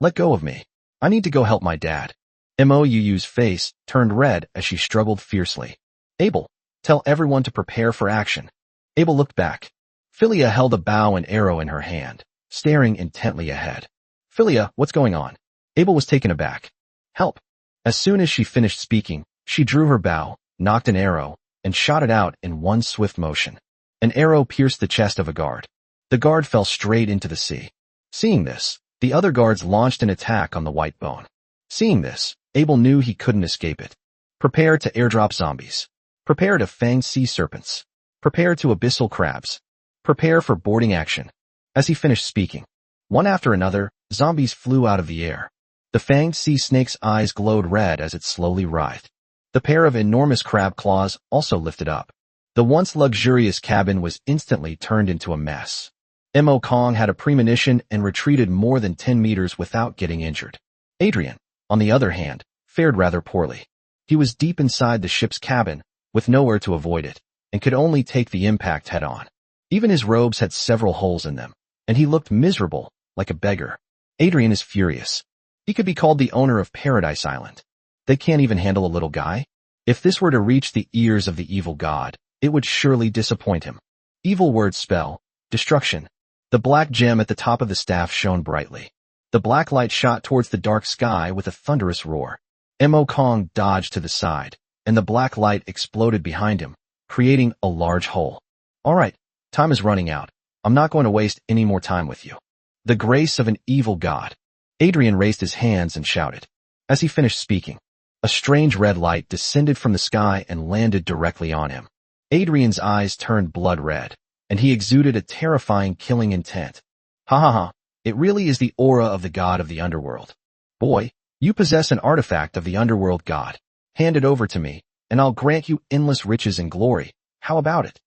Let go of me. I need to go help my dad. Mou's face turned red as she struggled fiercely. Abel, tell everyone to prepare for action. Abel looked back. Philia held a bow and arrow in her hand, staring intently ahead. Philia, what's going on? Abel was taken aback. Help. As soon as she finished speaking, she drew her bow, knocked an arrow, and shot it out in one swift motion. An arrow pierced the chest of a guard. The guard fell straight into the sea. Seeing this, the other guards launched an attack on the white bone. Seeing this, Abel knew he couldn't escape it. Prepare to airdrop zombies. Prepare to fang sea serpents. Prepare to abyssal crabs. Prepare for boarding action. As he finished speaking, one after another, zombies flew out of the air. The fanged sea snake's eyes glowed red as it slowly writhed. The pair of enormous crab claws also lifted up. The once luxurious cabin was instantly turned into a mess. Mo Kong had a premonition and retreated more than 10 meters without getting injured. Adrian, on the other hand, fared rather poorly. He was deep inside the ship's cabin, with nowhere to avoid it, and could only take the impact head-on. Even his robes had several holes in them, and he looked miserable, like a beggar. Adrian is furious. He could be called the owner of Paradise Island. They can't even handle a little guy? If this were to reach the ears of the evil god, It would surely disappoint him. Evil word spell. Destruction. The black gem at the top of the staff shone brightly. The black light shot towards the dark sky with a thunderous roar. Mo Kong dodged to the side, and the black light exploded behind him, creating a large hole. All right, time is running out. I'm not going to waste any more time with you. The grace of an evil god. Adrian raised his hands and shouted. As he finished speaking, a strange red light descended from the sky and landed directly on him. Adrian's eyes turned blood red, and he exuded a terrifying killing intent. Ha ha ha, it really is the aura of the god of the underworld. Boy, you possess an artifact of the underworld god. Hand it over to me, and I'll grant you endless riches and glory. How about it?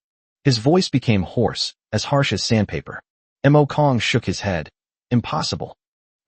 His voice became hoarse, as harsh as sandpaper. Mo Kong shook his head. Impossible.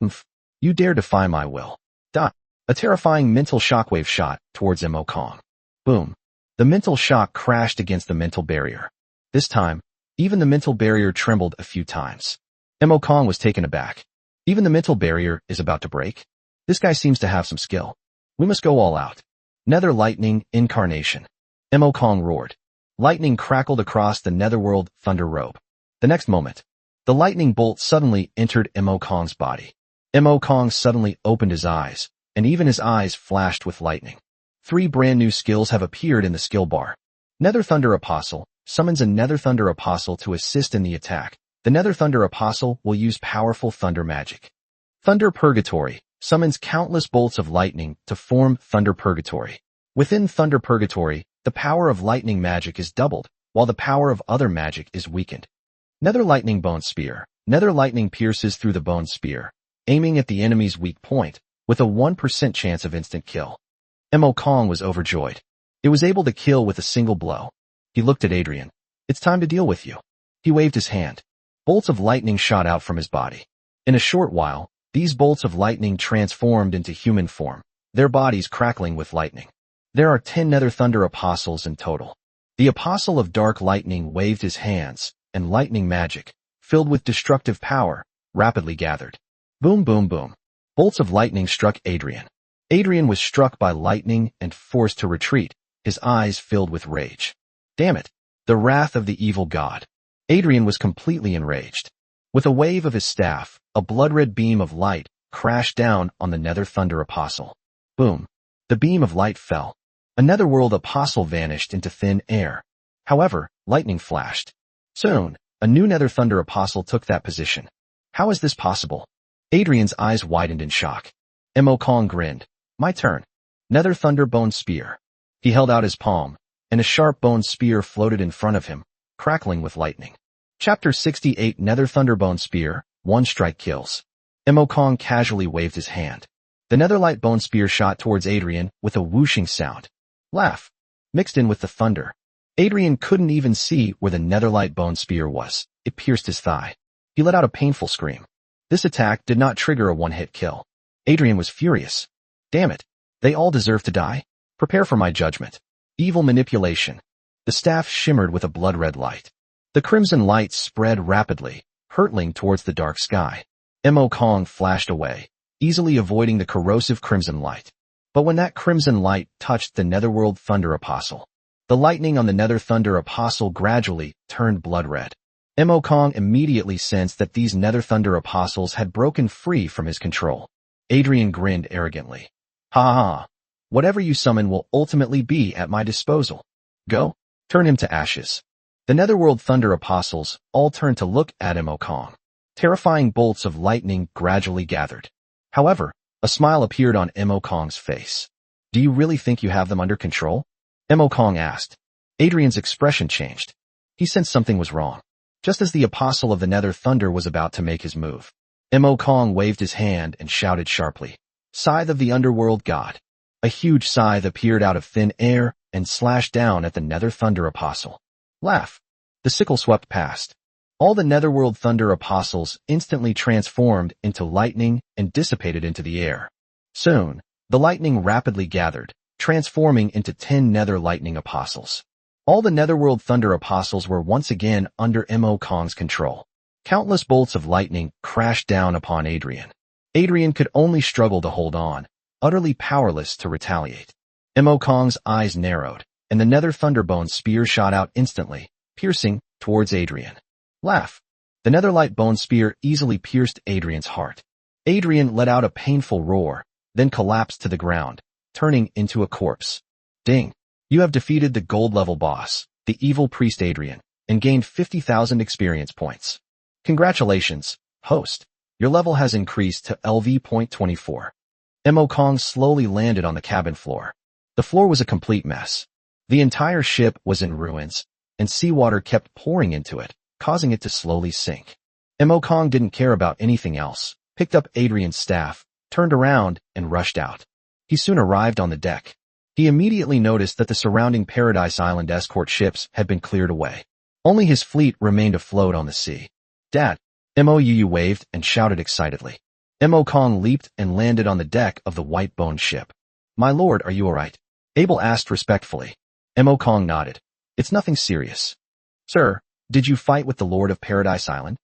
Umph. You dare defy my will. Dot. A terrifying mental shockwave shot towards Mo Kong. Boom. The mental shock crashed against the mental barrier. This time, even the mental barrier trembled a few times. Mo Kong was taken aback. Even the mental barrier is about to break? This guy seems to have some skill. We must go all out. Nether lightning incarnation. Mo Kong roared. Lightning crackled across the netherworld thunder robe. The next moment, the lightning bolt suddenly entered Mo Kong's body. Mo Kong suddenly opened his eyes, and even his eyes flashed with lightning. 3 brand new skills have appeared in the skill bar. Nether Thunder Apostle summons a Nether Thunder Apostle to assist in the attack. The Nether Thunder Apostle will use powerful thunder magic. Thunder Purgatory summons countless bolts of lightning to form Thunder Purgatory. Within Thunder Purgatory, the power of lightning magic is doubled, while the power of other magic is weakened. Nether Lightning Bone Spear. Nether lightning pierces through the bone spear, aiming at the enemy's weak point, with a 1% chance of instant kill. Mo Kong was overjoyed. It was able to kill with a single blow. He looked at Adrian. It's time to deal with you. He waved his hand. Bolts of lightning shot out from his body. In a short while, these bolts of lightning transformed into human form, their bodies crackling with lightning. There are 10 Nether Thunder Apostles in total. The Apostle of Dark Lightning waved his hands, and lightning magic, filled with destructive power, rapidly gathered. Boom boom boom. Bolts of lightning struck Adrian. Adrian was struck by lightning and forced to retreat, his eyes filled with rage. Damn it! The wrath of the evil god. Adrian was completely enraged. With a wave of his staff, a blood-red beam of light crashed down on the Nether Thunder Apostle. Boom. The beam of light fell. A Netherworld Apostle vanished into thin air. However, lightning flashed. Soon, a new Nether Thunder Apostle took that position. How is this possible? Adrian's eyes widened in shock. Mo Kong grinned. My turn. Nether Thunder Bone Spear. He held out his palm, and a sharp bone spear floated in front of him, crackling with lightning. Chapter 68 Nether Thunder Bone Spear, 1 strike kills. Mo Kong casually waved his hand. The Netherlight Bone Spear shot towards Adrian with a whooshing sound. Laugh. Mixed in with the thunder. Adrian couldn't even see where the Netherlight Bone Spear was. It pierced his thigh. He let out a painful scream. This attack did not trigger a one-hit kill. Adrian was furious. Damn it. They all deserve to die. Prepare for my judgment. Evil manipulation. The staff shimmered with a blood-red light. The crimson light spread rapidly, hurtling towards the dark sky. Mo Kong flashed away, easily avoiding the corrosive crimson light. But when that crimson light touched the Netherworld Thunder Apostle, the lightning on the Nether Thunder Apostle gradually turned blood-red. Mo Kong immediately sensed that these Nether Thunder Apostles had broken free from his control. Adrian grinned arrogantly. Ha ha ha. Whatever you summon will ultimately be at my disposal. Go. Turn him to ashes. The Netherworld Thunder Apostles all turned to look at Mo Kong. Terrifying bolts of lightning gradually gathered. However, a smile appeared on Mo Kong's face. Do you really think you have them under control? Mo Kong asked. Adrian's expression changed. He sensed something was wrong. Just as the Apostle of the Nether Thunder was about to make his move, Mo Kong waved his hand and shouted sharply. Scythe of the Underworld God. A huge scythe appeared out of thin air and slashed down at the Nether Thunder Apostle. Laugh. The sickle swept past. All the Netherworld Thunder Apostles instantly transformed into lightning and dissipated into the air. Soon, the lightning rapidly gathered, transforming into 10 Nether Lightning Apostles. All the Netherworld Thunder Apostles were once again under Mo Kong's control. Countless bolts of lightning crashed down upon Adrian. Adrian could only struggle to hold on, utterly powerless to retaliate. Mo Kong's eyes narrowed. and the nether thunderbone spear shot out instantly, piercing towards Adrian. Laugh. The netherlight bone spear easily pierced Adrian's heart. Adrian let out a painful roar, then collapsed to the ground, turning into a corpse. Ding. You have defeated the gold-level boss, the evil priest Adrian, and gained 50,000 experience points. Congratulations, host. Your level has increased to LV.24. Mo Kong slowly landed on the cabin floor. The floor was a complete mess. The entire ship was in ruins, and seawater kept pouring into it, causing it to slowly sink. Mo Kong didn't care about anything else, picked up Adrian's staff, turned around, and rushed out. He soon arrived on the deck. He immediately noticed that the surrounding Paradise Island escort ships had been cleared away. Only his fleet remained afloat on the sea. Dad! Mou waved and shouted excitedly. Mo Kong leaped and landed on the deck of the white-boned ship. My lord, are you alright? Abel asked respectfully. Mo Kong nodded. It's nothing serious. Sir, did you fight with the Lord of Paradise Island?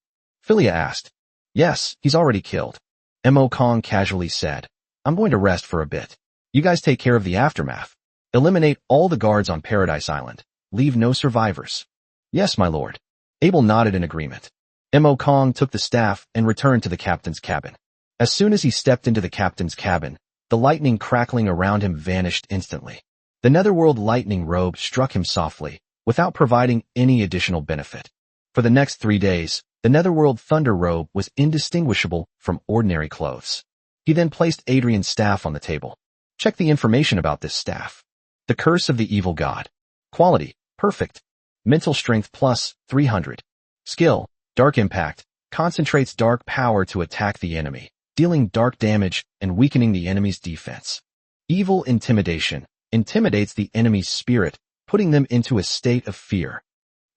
Philia asked. Yes, he's already killed. Mo Kong casually said. I'm going to rest for a bit. You guys take care of the aftermath. Eliminate all the guards on Paradise Island. Leave no survivors. Yes, my lord. Abel nodded in agreement. Mo Kong took the staff and returned to the captain's cabin. As soon as he stepped into the captain's cabin, the lightning crackling around him vanished instantly. The netherworld lightning robe struck him softly, without providing any additional benefit. For the next 3 days, the netherworld thunder robe was indistinguishable from ordinary clothes. He then placed Adrian's staff on the table. Check the information about this staff. The Curse of the Evil God. Quality, perfect. Mental strength plus 300. Skill, dark impact, concentrates dark power to attack the enemy, dealing dark damage and weakening the enemy's defense. Evil intimidation, intimidates the enemy's spirit, putting them into a state of fear.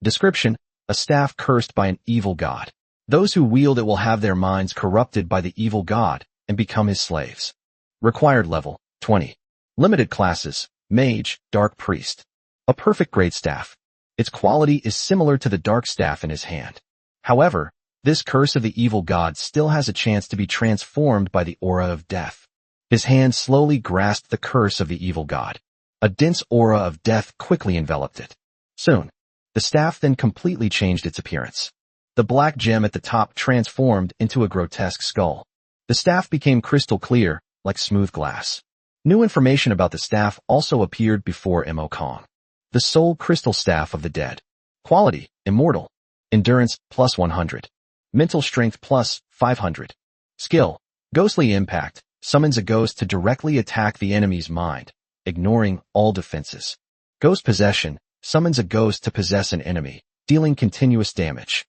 Description, a staff cursed by an evil god. Those who wield it will have their minds corrupted by the evil god and become his slaves. Required level, 20. Limited classes, mage, dark priest. A perfect great staff. Its quality is similar to the dark staff in his hand. However, this curse of the evil god still has a chance to be transformed by the aura of death. His hand slowly grasped the curse of the evil god. A dense aura of death quickly enveloped it. Soon, the staff then completely changed its appearance. The black gem at the top transformed into a grotesque skull. The staff became crystal clear, like smooth glass. New information about the staff also appeared before Mo Kong. The Soul Crystal Staff of the Dead. Quality, immortal. Endurance, plus 100. Mental strength, plus 500. Skill, ghostly impact, summons a ghost to directly attack the enemy's mind, ignoring all defenses. Ghost possession, summons a ghost to possess an enemy, dealing continuous damage.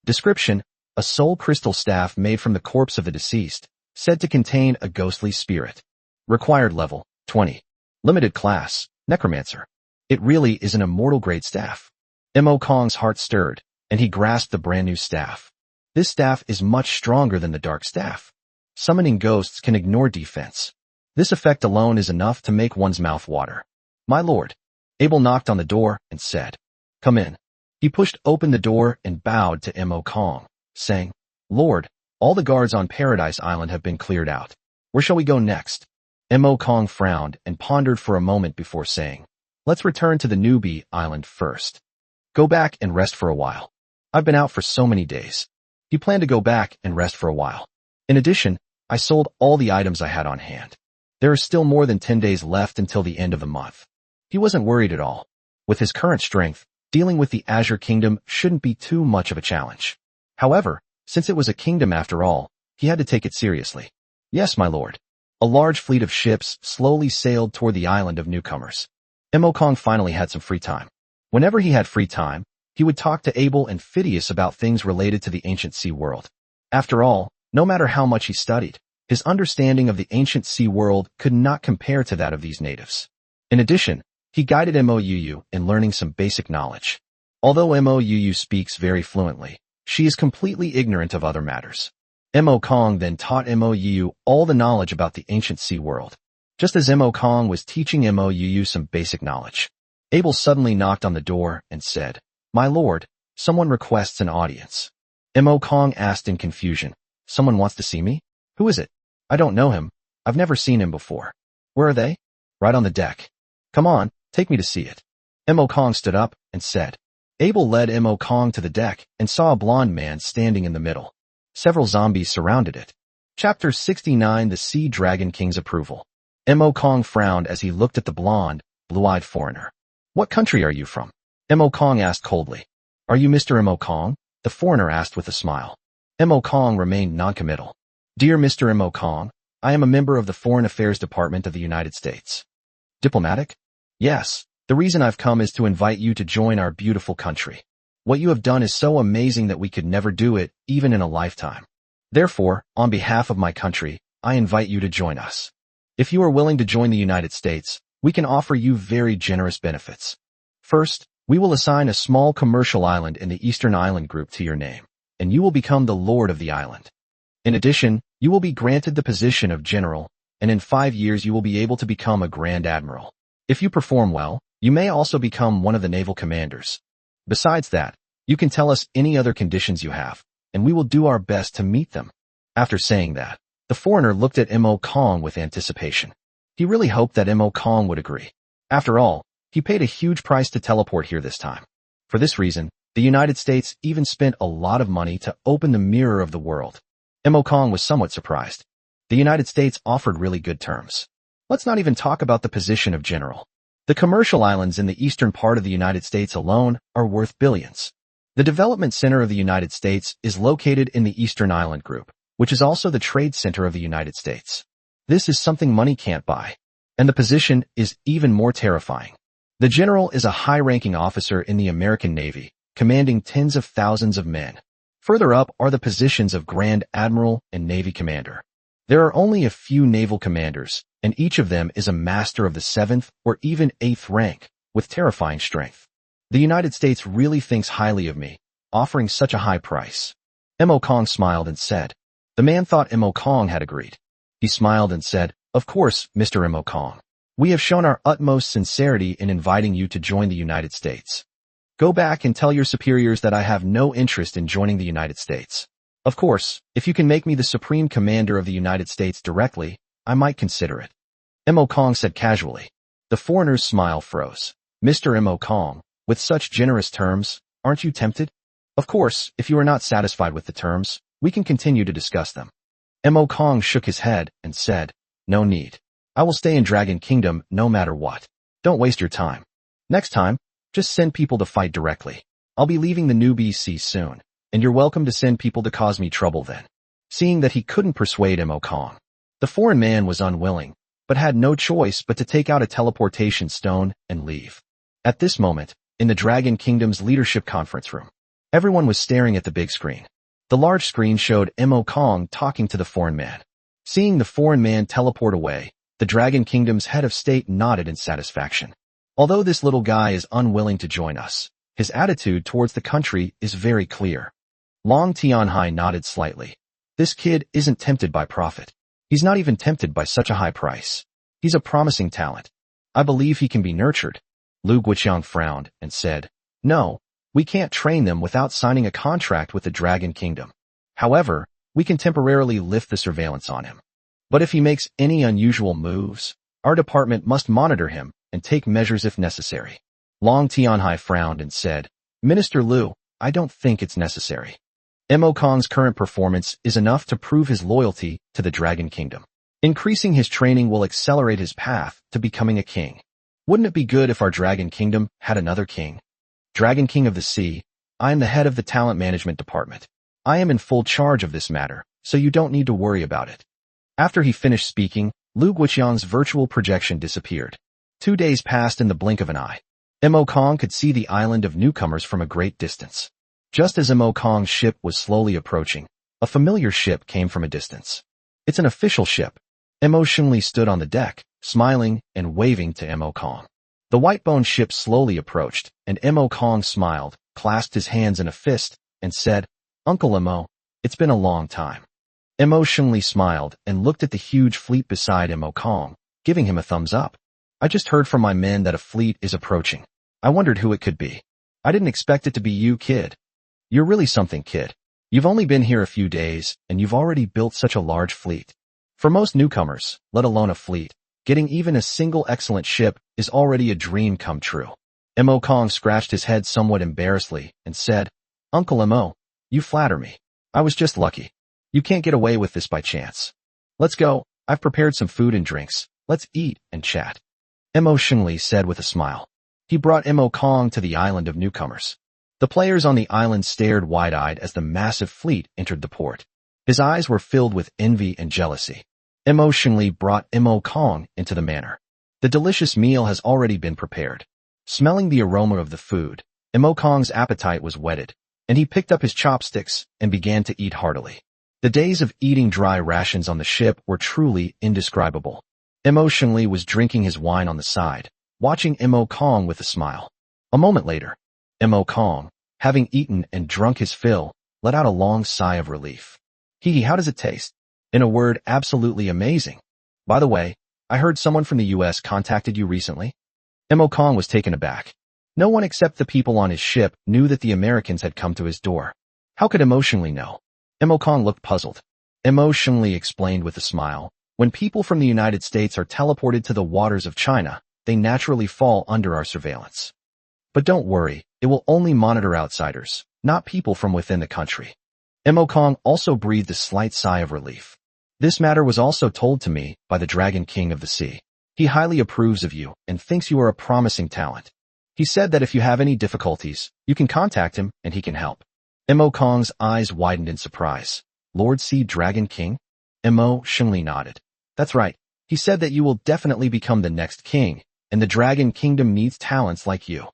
Description, a soul crystal staff made from the corpse of the deceased, said to contain a ghostly spirit. Required level, 20. Limited class, necromancer. It really is an immortal grade staff. Mo Kong's heart stirred, and he grasped the brand new staff. This staff is much stronger than the dark staff. Summoning ghosts can ignore defense. This effect alone is enough to make one's mouth water. My lord. Abel knocked on the door and said, Come in. He pushed open the door and bowed to Mo Kong, saying, Lord, all the guards on Paradise Island have been cleared out. Where shall we go next? Mo Kong frowned and pondered for a moment before saying, Let's return to the newbie island first. Go back and rest for a while. I've been out for so many days. He planned to go back and rest for a while. In addition, I sold all the items I had on hand. There are still more than 10 days left until the end of the month. He wasn't worried at all. With his current strength, dealing with the Azure Kingdom shouldn't be too much of a challenge. However, since it was a kingdom after all, he had to take it seriously. Yes, my lord. A large fleet of ships slowly sailed toward the island of newcomers. Mo Kong finally had some free time. Whenever he had free time, he would talk to Abel and Phidias about things related to the ancient sea world. After all, no matter how much he studied, his understanding of the ancient sea world could not compare to that of these natives. In addition, he guided Mou in learning some basic knowledge. Although Mou speaks very fluently, she is completely ignorant of other matters. Mo Kong then taught Mou all the knowledge about the ancient sea world. Just as Mo Kong was teaching Mou some basic knowledge, Abel suddenly knocked on the door and said, My lord, someone requests an audience. Mo Kong asked in confusion, Someone wants to see me? Who is it? I don't know him. I've never seen him before. Where are they? Right on the deck. Come on, take me to see it. Mo Kong stood up and said. Abel led Mo Kong to the deck and saw a blonde man standing in the middle. Several zombies surrounded it. Chapter 69 The Sea Dragon King's Approval. Mo Kong frowned as he looked at the blonde, blue-eyed foreigner. What country are you from? Mo Kong asked coldly. Are you Mr. Mo Kong? The foreigner asked with a smile. Mo Kong remained noncommittal. Dear Mr. Mo Kong, I am a member of the Foreign Affairs Department of the United States. Diplomatic? Yes. The reason I've come is to invite you to join our beautiful country. What you have done is so amazing that we could never do it, even in a lifetime. Therefore, on behalf of my country, I invite you to join us. If you are willing to join the United States, we can offer you very generous benefits. First, we will assign a small commercial island in the Eastern Island Group to your name, and you will become the lord of the island. In addition, you will be granted the position of general, and in 5 years you will be able to become a grand admiral. If you perform well, you may also become one of the naval commanders. Besides that, you can tell us any other conditions you have, and we will do our best to meet them. After saying that, the foreigner looked at Mo Kong with anticipation. He really hoped that Mo Kong would agree. After all, he paid a huge price to teleport here this time. For this reason, the United States even spent a lot of money to open the mirror of the world. Mo Kong was somewhat surprised. The United States offered really good terms. Let's not even talk about the position of general. The commercial islands in the eastern part of the United States alone are worth billions. The development center of the United States is located in the Eastern Island Group, which is also the trade center of the United States. This is something money can't buy. And the position is even more terrifying. The general is a high-ranking officer in the American Navy, commanding tens of thousands of men. Further up are the positions of Grand Admiral and Navy Commander. There are only a few naval commanders, and each of them is a master of the 7th or even 8th rank, with terrifying strength. The United States really thinks highly of me, offering such a high price. Mo Kong smiled and said. The man thought Mo Kong had agreed. He smiled and said, Of course, Mr. Mo Kong. We have shown our utmost sincerity in inviting you to join the United States. Go back and tell your superiors that I have no interest in joining the United States. Of course, if you can make me the Supreme Commander of the United States directly, I might consider it. Mo Kong said casually. The foreigner's smile froze. Mr. Mo Kong, with such generous terms, aren't you tempted? Of course, if you are not satisfied with the terms, we can continue to discuss them. Mo Kong shook his head and said, No need. I will stay in Dragon Kingdom no matter what. Don't waste your time. Next time, just send people to fight directly. I'll be leaving the New BC soon, and you're welcome to send people to cause me trouble then. Seeing that he couldn't persuade Mo Kong, the foreign man was unwilling, but had no choice but to take out a teleportation stone and leave. At this moment, in the Dragon Kingdom's leadership conference room, everyone was staring at the big screen. The large screen showed Mo Kong talking to the foreign man. Seeing the foreign man teleport away, the Dragon Kingdom's head of state nodded in satisfaction. Although this little guy is unwilling to join us, his attitude towards the country is very clear. Long Tianhai nodded slightly. This kid isn't tempted by profit. He's not even tempted by such a high price. He's a promising talent. I believe he can be nurtured. Lu Guoqiang frowned and said, No, we can't train them without signing a contract with the Dragon Kingdom. However, we can temporarily lift the surveillance on him. But if he makes any unusual moves, our department must monitor him and take measures if necessary. Long Tianhai frowned and said, Minister Lu, I don't think it's necessary. Mo Kong's current performance is enough to prove his loyalty to the Dragon Kingdom. Increasing his training will accelerate his path to becoming a king. Wouldn't it be good if our Dragon Kingdom had another king? Dragon King of the Sea, I am the head of the talent management department. I am in full charge of this matter, so you don't need to worry about it. After he finished speaking, Lu Guoqiang's virtual projection disappeared. 2 days passed in the blink of an eye. Mo Kong could see the island of newcomers from a great distance. Just as Mo Kong's ship was slowly approaching, a familiar ship came from a distance. It's an official ship. Mo Shunli stood on the deck, smiling and waving to Mo Kong. The white-boned ship slowly approached, and Mo Kong smiled, clasped his hands in a fist, and said, Uncle Mo, it's been a long time. Mo Shunli smiled and looked at the huge fleet beside Mo Kong, giving him a thumbs up. I just heard from my men that a fleet is approaching. I wondered who it could be. I didn't expect it to be you, kid. You're really something, kid. You've only been here a few days, and you've already built such a large fleet. For most newcomers, let alone a fleet, getting even a single excellent ship is already a dream come true. Mo Kong scratched his head somewhat embarrassedly and said, Uncle Mo, you flatter me. I was just lucky. You can't get away with this by chance. Let's go. I've prepared some food and drinks. Let's eat and chat. Mo Shengli said with a smile. He brought Mo Kong to the island of newcomers. The players on the island stared wide-eyed as the massive fleet entered the port. His eyes were filled with envy and jealousy. Mo Shengli brought Mo Kong into the manor. The delicious meal has already been prepared. Smelling the aroma of the food, Mo Kong's appetite was whetted, and he picked up his chopsticks and began to eat heartily. The days of eating dry rations on the ship were truly indescribable. Mo Shengli was drinking his wine on the side, watching Mo Kong with a smile. A moment later, Mo Kong, having eaten and drunk his fill, let out a long sigh of relief. How does it taste? In a word, absolutely amazing. By the way, I heard someone from the US contacted you recently. Mo Kong was taken aback. No one except the people on his ship knew that the Americans had come to his door. How could Mo Shengli know? Mo Kong looked puzzled. Mo Shengli explained with a smile, when people from the United States are teleported to the waters of China, they naturally fall under our surveillance. But don't worry, it will only monitor outsiders, not people from within the country. Mo Kong also breathed a slight sigh of relief. This matter was also told to me by the Dragon King of the Sea. He highly approves of you and thinks you are a promising talent. He said that if you have any difficulties, you can contact him and he can help. Mo Kong's eyes widened in surprise. Lord Sea Dragon King? Mo Shengli nodded. That's right. He said that you will definitely become the next king, and the Dragon Kingdom needs talents like you.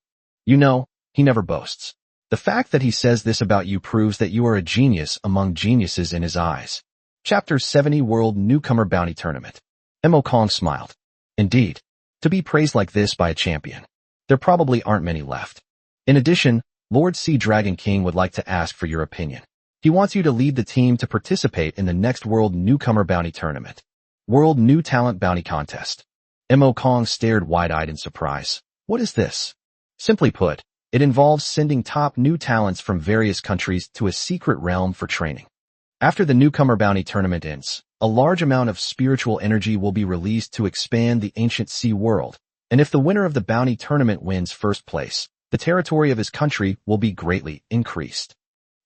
You know, he never boasts. The fact that he says this about you proves that you are a genius among geniuses in his eyes. Chapter 70 World Newcomer Bounty Tournament. Mo Kong smiled. Indeed. To be praised like this by a champion. There probably aren't many left. In addition, Lord Sea Dragon King would like to ask for your opinion. He wants you to lead the team to participate in the next World Newcomer Bounty Tournament. World New Talent Bounty Contest. Mo Kong stared wide-eyed in surprise. What is this? Simply put, it involves sending top new talents from various countries to a secret realm for training. After the Newcomer Bounty Tournament ends, a large amount of spiritual energy will be released to expand the ancient sea world, and if the winner of the bounty tournament wins first place, the territory of his country will be greatly increased.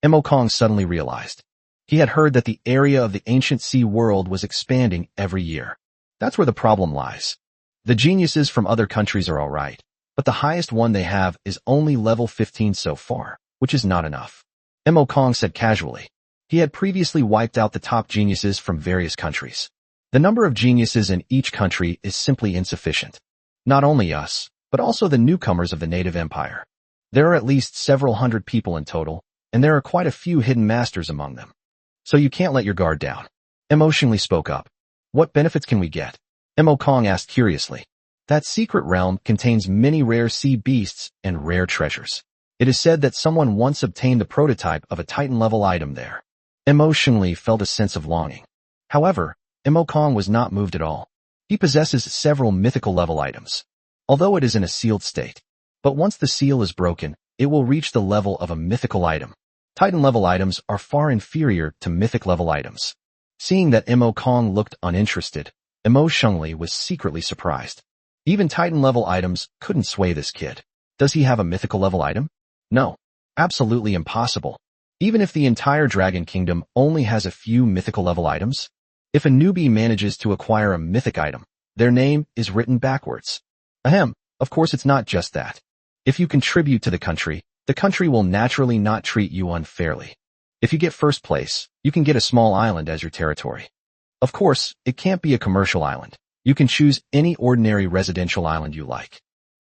Mo Kong suddenly realized. He had heard that the area of the ancient sea world was expanding every year. That's where the problem lies. The geniuses from other countries are alright, but the highest one they have is only level 15 so far, which is not enough. Mo Kong said casually. He had previously wiped out the top geniuses from various countries. The number of geniuses in each country is simply insufficient. Not only us, but also the newcomers of the native empire. There are at least several hundred people in total, and there are quite a few hidden masters among them. So you can't let your guard down. Mo Shengli spoke up. What benefits can we get? Mo Kong asked curiously. That secret realm contains many rare sea beasts and rare treasures. It is said that someone once obtained the prototype of a Titan-level item there. Mo Shengli felt a sense of longing. However, Mo Kong was not moved at all. He possesses several mythical-level items, although it is in a sealed state. But once the seal is broken, it will reach the level of a mythical item. Titan-level items are far inferior to mythic-level items. Seeing that Mo Kong looked uninterested, Mo Shengli was secretly surprised. Even Titan-level items couldn't sway this kid. Does he have a mythical-level item? No. Absolutely impossible. Even if the entire Dragon Kingdom only has a few mythical-level items, if a newbie manages to acquire a mythic item, their name is written backwards. Ahem, of course it's not just that. If you contribute to the country will naturally not treat you unfairly. If you get first place, you can get a small island as your territory. Of course, it can't be a commercial island. You can choose any ordinary residential island you like.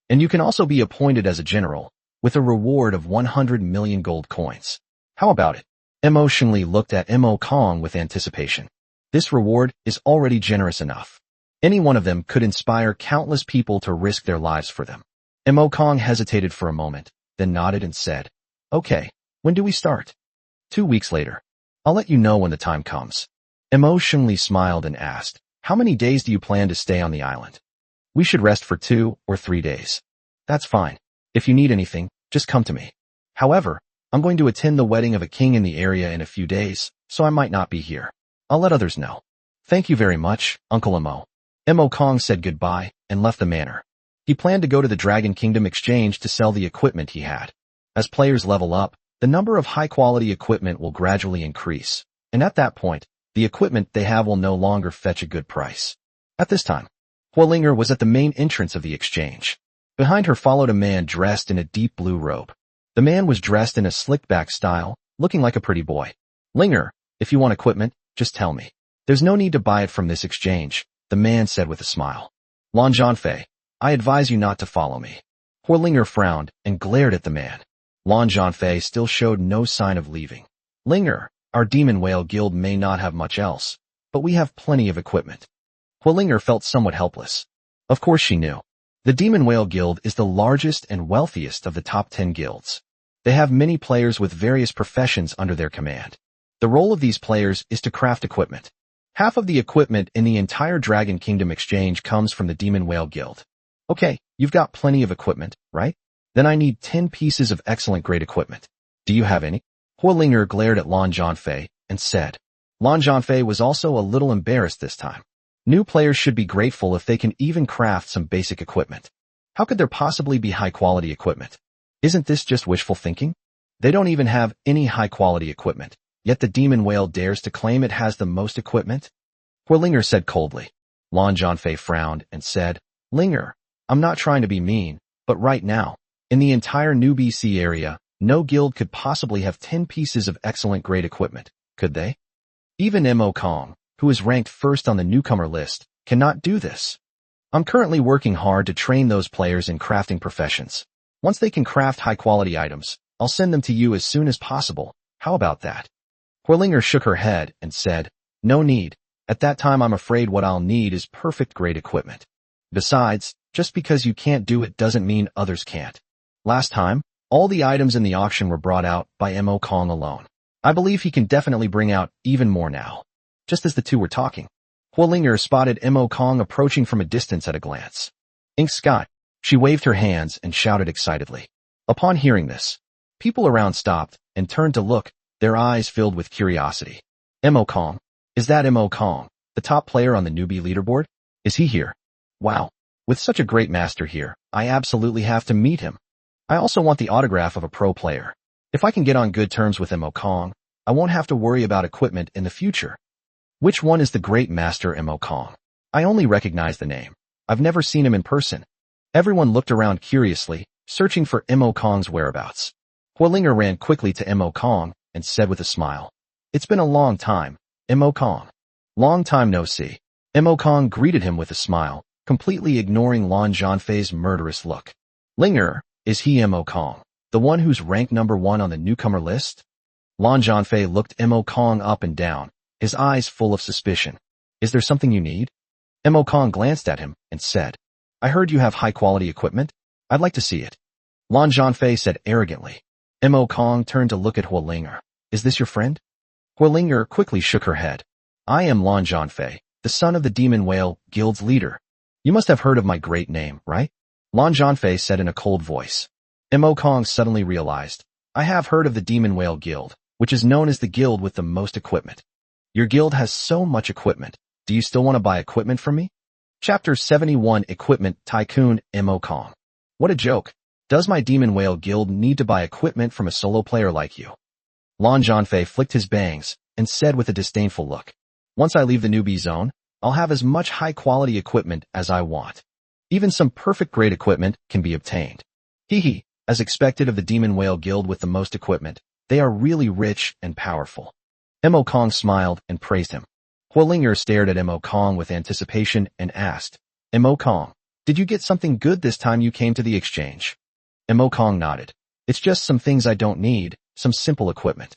And you can also be appointed as a general, with a reward of 100 million gold coins. How about it? Mo Shengli looked at Mo Kong with anticipation. This reward is already generous enough. Any one of them could inspire countless people to risk their lives for them. Mo Kong hesitated for a moment, then nodded and said, Okay, when do we start? 2 weeks later. I'll let you know when the time comes. Mo Shengli smiled and asked, How many days do you plan to stay on the island? We should rest for 2 or 3 days. That's fine. If you need anything, just come to me. However, I'm going to attend the wedding of a king in the area in a few days, so I might not be here. I'll let others know. Thank you very much, Uncle Mo. Mo Kong said goodbye and left the manor. He planned to go to the Dragon Kingdom Exchange to sell the equipment he had. As players level up, the number of high-quality equipment will gradually increase, and at that point, the equipment they have will no longer fetch a good price. At this time, Huolinger was at the main entrance of the exchange. Behind her followed a man dressed in a deep blue robe. The man was dressed in a slick-back style, looking like a pretty boy. Linger, if you want equipment, just tell me. There's no need to buy it from this exchange, the man said with a smile. Lan Zhanfei, I advise you not to follow me. Huolinger frowned and glared at the man. Lan Zhanfei still showed no sign of leaving. Linger, our Demon Whale Guild may not have much else, but we have plenty of equipment. Huolinger felt somewhat helpless. Of course she knew. The Demon Whale Guild is the largest and wealthiest of the top 10 guilds. They have many players with various professions under their command. The role of these players is to craft equipment. Half of the equipment in the entire Dragon Kingdom Exchange comes from the Demon Whale Guild. Okay, you've got plenty of equipment, right? Then I need 10 pieces of excellent grade equipment. Do you have any? Huolinger glared at Lan Zhanfei and said. Lan Zhanfei was also a little embarrassed this time. New players should be grateful if they can even craft some basic equipment. How could there possibly be high-quality equipment? Isn't this just wishful thinking? They don't even have any high-quality equipment, yet the Demon Whale dares to claim it has the most equipment? Huolinger said coldly. Lan Zhanfei frowned and said, Linger, I'm not trying to be mean, but right now, in the entire New BC area, no guild could possibly have 10 pieces of excellent grade equipment, could they? Even Mo Kong, who is ranked first on the newcomer list, cannot do this. I'm currently working hard to train those players in crafting professions. Once they can craft high-quality items, I'll send them to you as soon as possible. How about that? Huolinger shook her head and said, No need. At that time I'm afraid what I'll need is perfect grade equipment. Besides, just because you can't do it doesn't mean others can't. Last time, all the items in the auction were brought out by Mo Kong alone. I believe he can definitely bring out even more now. Just as the two were talking, Huolinger spotted Mo Kong approaching from a distance at a glance. Ink Sky. She waved her hands and shouted excitedly. Upon hearing this, people around stopped and turned to look, their eyes filled with curiosity. Mo Kong? Is that Mo Kong, the top player on the newbie leaderboard? Is he here? Wow. With such a great master here, I absolutely have to meet him. I also want the autograph of a pro player. If I can get on good terms with Mo Kong, I won't have to worry about equipment in the future. Which one is the great master Mo Kong? I only recognize the name. I've never seen him in person. Everyone looked around curiously, searching for Mo Kong's whereabouts. Huolinger ran quickly to Mo Kong and said with a smile, It's been a long time, Mo Kong. Long time no see. Mo Kong greeted him with a smile, completely ignoring Lan Zhanfei's murderous look. Linger, is he Mo Kong, the one who's ranked number 1 on the newcomer list? Lan Zhanfei looked Mo Kong up and down, his eyes full of suspicion. Is there something you need? Mo Kong glanced at him and said, I heard you have high-quality equipment. I'd like to see it. Lan Zhanfei said arrogantly. Mo Kong turned to look at Huolinger. Is this your friend? Huolinger quickly shook her head. I am Lan Zhanfei, the son of the Demon Whale Guild's leader. You must have heard of my great name, right? Lan Zhanfei said in a cold voice. Mo Kong suddenly realized, I have heard of the Demon Whale Guild, which is known as the guild with the most equipment. Your guild has so much equipment. Do you still want to buy equipment from me? Chapter 71 Equipment Tycoon Mo Kong. What a joke. Does my Demon Whale Guild need to buy equipment from a solo player like you? Lan Zhanfei flicked his bangs and said with a disdainful look. Once I leave the newbie zone, I'll have as much high-quality equipment as I want. Even some perfect-grade equipment can be obtained. Hee, as expected of the Demon Whale Guild with the most equipment, they are really rich and powerful. Mo Kong smiled and praised him. Huolinger stared at Mo Kong with anticipation and asked, Mo Kong, did you get something good this time you came to the exchange? Mo Kong nodded. It's just some things I don't need, some simple equipment.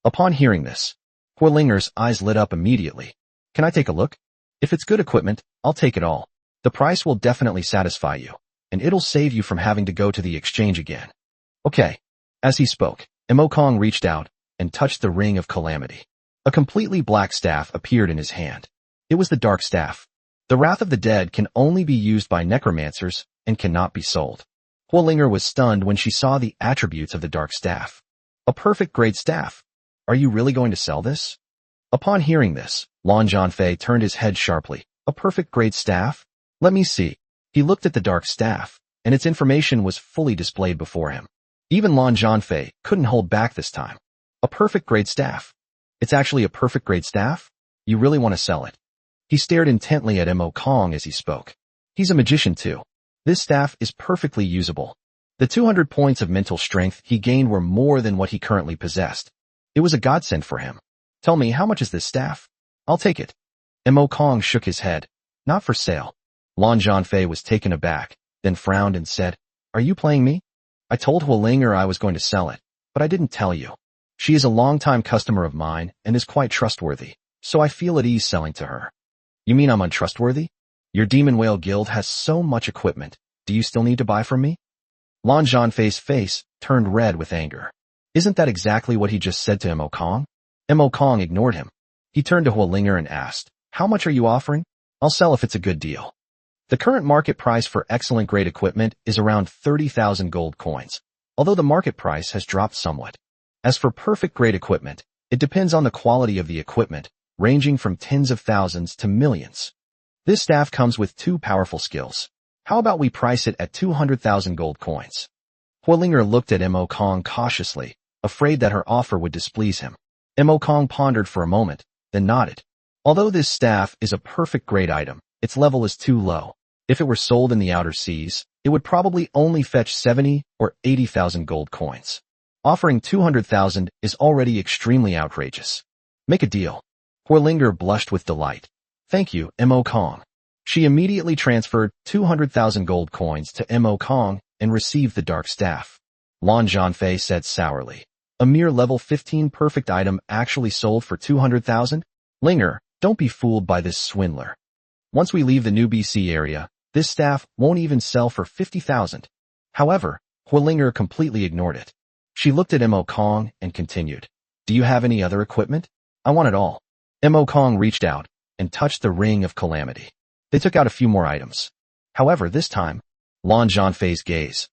Upon hearing this, Huolinger's eyes lit up immediately. Can I take a look? If it's good equipment, I'll take it all. The price will definitely satisfy you, and it'll save you from having to go to the exchange again. Okay. As he spoke, Mo Kong reached out and touched the ring of Calamity. A completely black staff appeared in his hand. It was the Dark Staff. The Wrath of the Dead can only be used by necromancers and cannot be sold. Huolinger was stunned when she saw the attributes of the Dark Staff. A perfect grade staff. Are you really going to sell this? Upon hearing this, Lan Zhanfei turned his head sharply. A perfect grade staff? Let me see. He looked at the dark staff, and its information was fully displayed before him. Even Lan Zhanfei couldn't hold back this time. A perfect grade staff. It's actually a perfect grade staff? You really want to sell it? He stared intently at Mo Kong as he spoke. He's a magician too. This staff is perfectly usable. The 200 points of mental strength he gained were more than what he currently possessed. It was a godsend for him. Tell me, how much is this staff? I'll take it. Mo Kong shook his head. Not for sale. Lan Zhanfei was taken aback, then frowned and said, Are you playing me? I told Hualinger I was going to sell it, but I didn't tell you. She is a long-time customer of mine and is quite trustworthy, so I feel at ease selling to her. You mean I'm untrustworthy? Your Demon Whale Guild has so much equipment. Do you still need to buy from me? Lan Zhanfei's face turned red with anger. Isn't that exactly what he just said to Mo Kong? Mo Kong ignored him. He turned to Hualinger and asked, How much are you offering? I'll sell if it's a good deal. The current market price for excellent grade equipment is around 30,000 gold coins, although the market price has dropped somewhat. As for perfect grade equipment, it depends on the quality of the equipment, ranging from tens of thousands to millions. This staff comes with 2 powerful skills. How about we price it at 200,000 gold coins? Hualinger looked at Mo Kong cautiously, afraid that her offer would displease him. Mo Kong pondered for a moment, then nodded. Although this staff is a perfect grade item, its level is too low. If it were sold in the outer seas, it would probably only fetch 70 or 80,000 gold coins. Offering 200,000 is already extremely outrageous. Make a deal. Hualinger blushed with delight. Thank you, Mo Kong. She immediately transferred 200,000 gold coins to Mo Kong and received the dark staff. Lan Zhanfei said sourly. A mere level 15 perfect item actually sold for 200,000? Linger, don't be fooled by this swindler. Once we leave the new BC area, this staff won't even sell for 50,000. However, Hualinger completely ignored it. She looked at Mo Kong and continued. Do you have any other equipment? I want it all. Mo Kong reached out and touched the ring of Calamity. They took out a few more items. However, this time, Lan Zhanfei's gaze,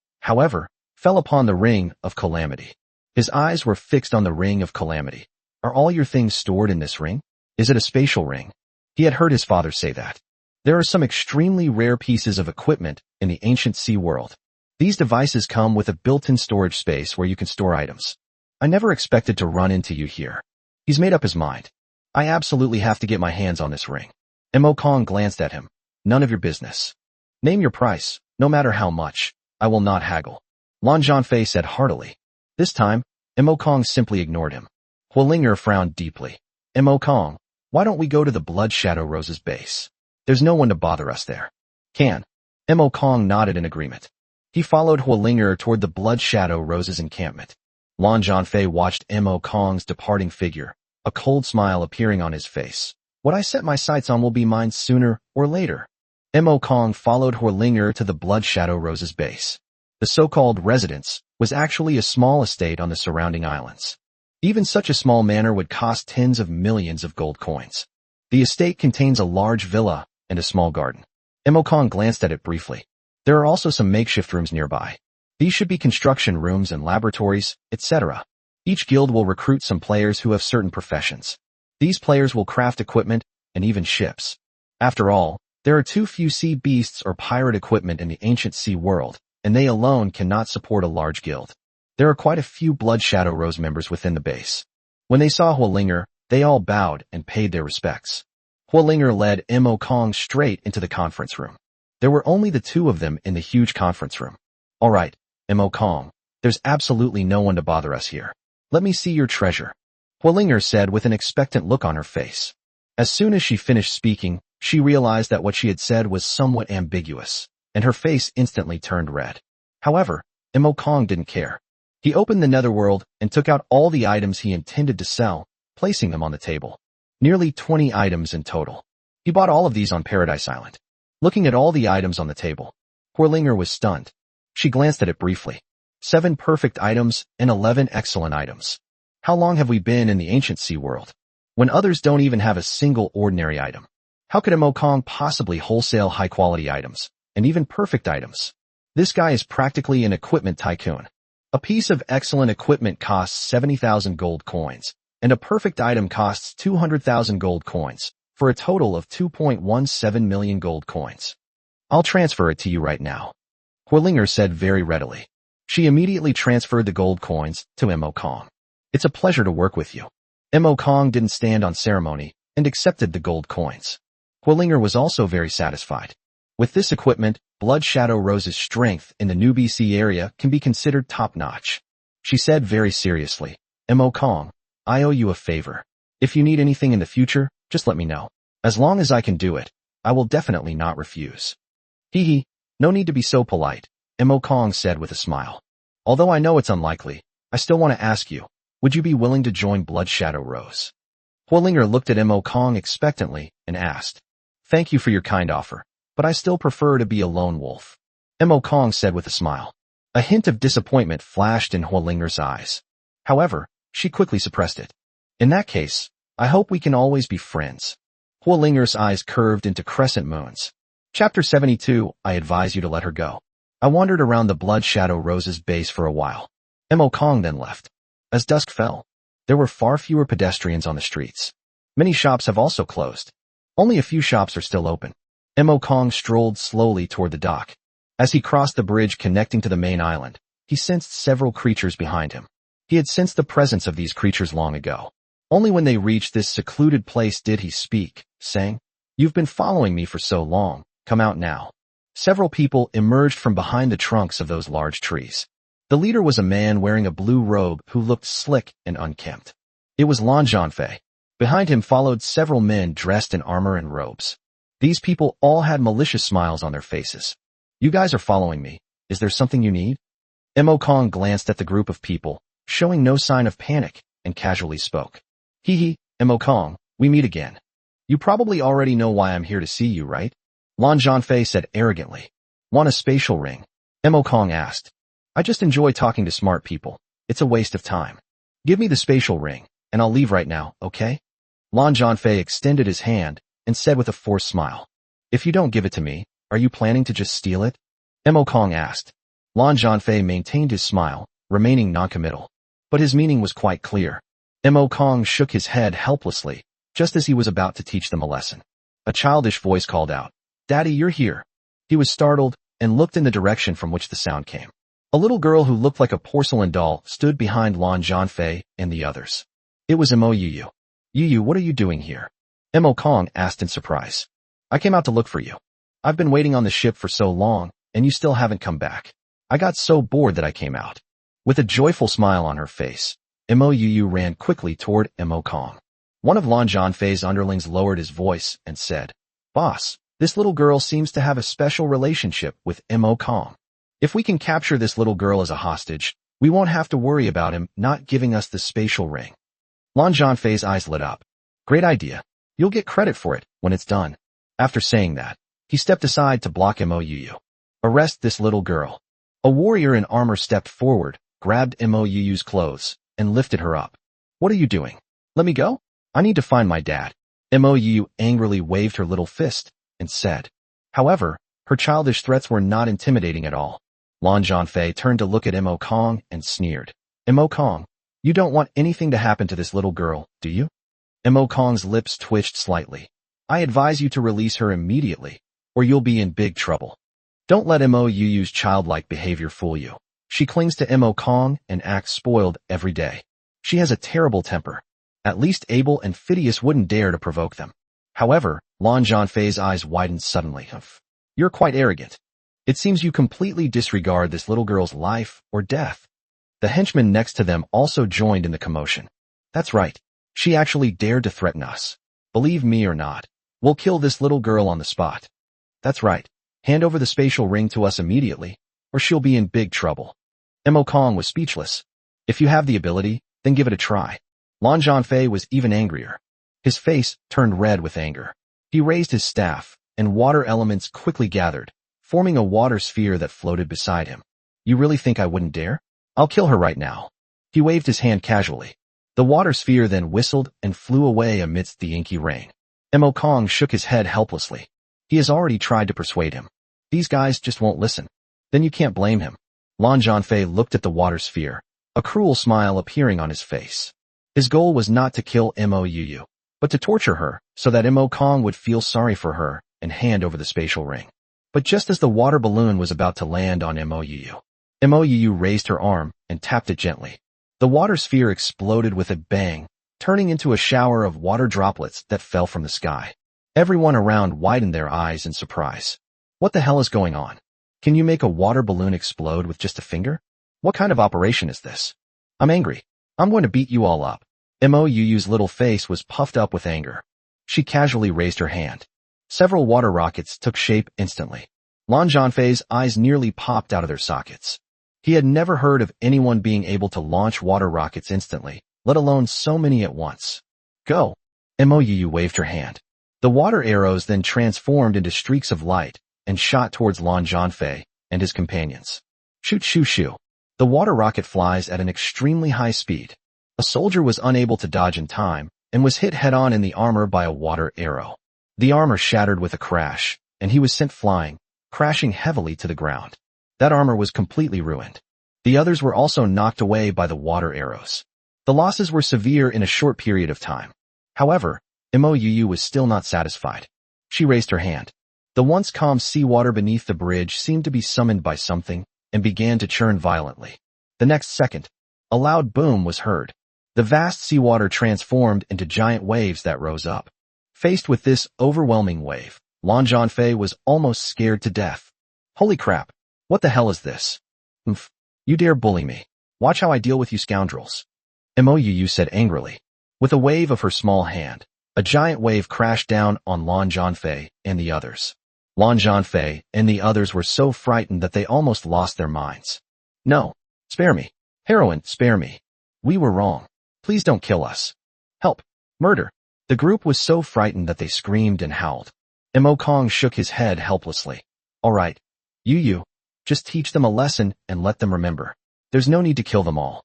fell upon the ring of Calamity. His eyes were fixed on the ring of Calamity. Are all your things stored in this ring? Is it a spatial ring? He had heard his father say that. There are some extremely rare pieces of equipment in the ancient sea world. These devices come with a built-in storage space where you can store items. I never expected to run into you here. He's made up his mind. I absolutely have to get my hands on this ring. Mo Kong glanced at him. None of your business. Name your price, no matter how much. I will not haggle. Lan Zhanfei said heartily. This time, Mo Kong simply ignored him. Hualinger frowned deeply. Mo Kong, why don't we go to the Blood Shadow Rose's base? There's no one to bother us there. Can. Mo Kong nodded in agreement. He followed Hualinger toward the Blood Shadow Rose's encampment. Lan Zhanfei watched Mo Kong's departing figure, a cold smile appearing on his face. What I set my sights on will be mine sooner or later. Mo Kong followed Hualinger to the Blood Shadow Rose's base. The so-called residence was actually a small estate on the surrounding islands. Even such a small manor would cost tens of millions of gold coins. The estate contains a large villa and a small garden. Mo Kong glanced at it briefly. There are also some makeshift rooms nearby. These should be construction rooms and laboratories, etc. Each guild will recruit some players who have certain professions. These players will craft equipment and even ships. After all, there are too few sea beasts or pirate equipment in the ancient sea world, and they alone cannot support a large guild. There are quite a few Blood Shadow Rose members within the base. When they saw Hualinger, they all bowed and paid their respects. Hualinger led Mo Kong straight into the conference room. There were only the 2 of them in the huge conference room. All right, Mo Kong, there's absolutely no one to bother us here. Let me see your treasure, Hualinger said with an expectant look on her face. As soon as she finished speaking, she realized that what she had said was somewhat ambiguous, and her face instantly turned red. However, Mo Kong didn't care. He opened the netherworld and took out all the items he intended to sell, placing them on the table. Nearly 20 items in total. He bought all of these on Paradise Island. Looking at all the items on the table, Hualinger was stunned. She glanced at it briefly. 7 perfect items and 11 excellent items. How long have we been in the ancient sea world? When others don't even have a single ordinary item. How could Mo Kong possibly wholesale high-quality items, and even perfect items? This guy is practically an equipment tycoon. A piece of excellent equipment costs 70,000 gold coins, and a perfect item costs 200,000 gold coins, for a total of 2.17 million gold coins. I'll transfer it to you right now. Huilinger said very readily. She immediately transferred the gold coins to Mo Kong. It's a pleasure to work with you. Mo Kong didn't stand on ceremony and accepted the gold coins. Huilinger was also very satisfied. With this equipment, Blood Shadow Rose's strength in the New BC area can be considered top-notch. She said very seriously, Mo Kong, I owe you a favor. If you need anything in the future, just let me know. As long as I can do it, I will definitely not refuse. Hee, no need to be so polite, Mo Kong said with a smile. Although I know it's unlikely, I still want to ask you, would you be willing to join Blood Shadow Rose? Huilinger looked at Mo Kong expectantly and asked, Thank you for your kind offer, but I still prefer to be a lone wolf. Mo Kong said with a smile. A hint of disappointment flashed in Huilinger's eyes. However, she quickly suppressed it. In that case, I hope we can always be friends. Huilinger's eyes curved into crescent moons. Chapter 72, I advise you to let her go. I wandered around the Blood Shadow Rose's base for a while. Mo Kong then left. As dusk fell, there were far fewer pedestrians on the streets. Many shops have also closed. Only a few shops are still open. Mo Kong strolled slowly toward the dock. As he crossed the bridge connecting to the main island, he sensed several creatures behind him. He had sensed the presence of these creatures long ago. Only when they reached this secluded place did he speak, saying, You've been following me for so long, come out now. Several people emerged from behind the trunks of those large trees. The leader was a man wearing a blue robe who looked slick and unkempt. It was Lan Zhanfei. Behind him followed several men dressed in armor and robes. These people all had malicious smiles on their faces. You guys are following me. Is there something you need? Mo Kong glanced at the group of people, showing no sign of panic, and casually spoke. Hee, Mo Kong, we meet again. You probably already know why I'm here to see you, right? Lan Zhanfei said arrogantly. Want a spatial ring? Mo Kong asked. I just enjoy talking to smart people. It's a waste of time. Give me the spatial ring, and I'll leave right now, okay? Lan Zhanfei extended his hand and said with a forced smile. If you don't give it to me, are you planning to just steal it? Mo Kong asked. Lan Zhanfei maintained his smile, remaining noncommittal. But his meaning was quite clear. Mo Kong shook his head helplessly, just as he was about to teach them a lesson. A childish voice called out, Daddy, you're here. He was startled and looked in the direction from which the sound came. A little girl who looked like a porcelain doll stood behind Lan Zhanfei and the others. It was Mo Yu. Yu, what are you doing here? Mo Kong asked in surprise. I came out to look for you. I've been waiting on the ship for so long, and you still haven't come back. I got so bored that I came out. With a joyful smile on her face, Mo Yu ran quickly toward Mo Kong. One of Lan Zhanfei's underlings lowered his voice and said, Boss, this little girl seems to have a special relationship with Mo Kong. If we can capture this little girl as a hostage, we won't have to worry about him not giving us the spatial ring. Lan Zhanfei's eyes lit up. Great idea. You'll get credit for it when it's done. After saying that, he stepped aside to block Mo Yu. Arrest this little girl. A warrior in armor stepped forward, grabbed Mo Yu's clothes, and lifted her up. What are you doing? Let me go? I need to find my dad. Mo Yu angrily waved her little fist and said. However, her childish threats were not intimidating at all. Lan Zhanfei turned to look at Mo Kong and sneered. Mo Kong, you don't want anything to happen to this little girl, do you? Mo Kong's lips twitched slightly. I advise you to release her immediately, or you'll be in big trouble. Don't let Mo Yu's childlike behavior fool you. She clings to Mo Kong and acts spoiled every day. She has a terrible temper. At least Abel and Phidias wouldn't dare to provoke them. However, Lan Zhanfei's eyes widened suddenly. You're quite arrogant. It seems you completely disregard this little girl's life or death. The henchman next to them also joined in the commotion. That's right. She actually dared to threaten us. Believe me or not, we'll kill this little girl on the spot. That's right. Hand over the spatial ring to us immediately, or she'll be in big trouble. Mo Kong was speechless. If you have the ability, then give it a try. Lan Zhanfei was even angrier. His face turned red with anger. He raised his staff, and water elements quickly gathered, forming a water sphere that floated beside him. You really think I wouldn't dare? I'll kill her right now. He waved his hand casually. The water sphere then whistled and flew away amidst the inky rain. Mo Kong shook his head helplessly. He has already tried to persuade him. These guys just won't listen. Then you can't blame him. Lan Zhanfei looked at the water sphere, a cruel smile appearing on his face. His goal was not to kill Mo Yu, but to torture her so that Mo Kong would feel sorry for her and hand over the spatial ring. But just as the water balloon was about to land on Mouu, Mouu raised her arm and tapped it gently. The water sphere exploded with a bang, turning into a shower of water droplets that fell from the sky. Everyone around widened their eyes in surprise. What the hell is going on? Can you make a water balloon explode with just a finger? What kind of operation is this? I'm angry. I'm going to beat you all up. Mouu's little face was puffed up with anger. She casually raised her hand. Several water rockets took shape instantly. Lan Zhanfei's eyes nearly popped out of their sockets. He had never heard of anyone being able to launch water rockets instantly, let alone so many at once. Go! Mouu waved her hand. The water arrows then transformed into streaks of light and shot towards Lan Zhanfei and his companions. Shoot, shoo, shoo. The water rocket flies at an extremely high speed. A soldier was unable to dodge in time and was hit head-on in the armor by a water arrow. The armor shattered with a crash, and he was sent flying, crashing heavily to the ground. That armor was completely ruined. The others were also knocked away by the water arrows. The losses were severe in a short period of time. However, Mouu was still not satisfied. She raised her hand. The once calm seawater beneath the bridge seemed to be summoned by something and began to churn violently. The next second, a loud boom was heard. The vast seawater transformed into giant waves that rose up. Faced with this overwhelming wave, Lan Zhanfei was almost scared to death. Holy crap! What the hell is this? Oomph! You dare bully me. Watch how I deal with you scoundrels. Mouu said angrily. With a wave of her small hand, a giant wave crashed down on Lan Zhanfei and the others. Lan Zhanfei and the others were so frightened that they almost lost their minds. No! Spare me! Heroine, spare me! We were wrong. Please don't kill us. Help! Murder! The group was so frightened that they screamed and howled. Mo Kong shook his head helplessly. All right. You. Just teach them a lesson and let them remember. There's no need to kill them all.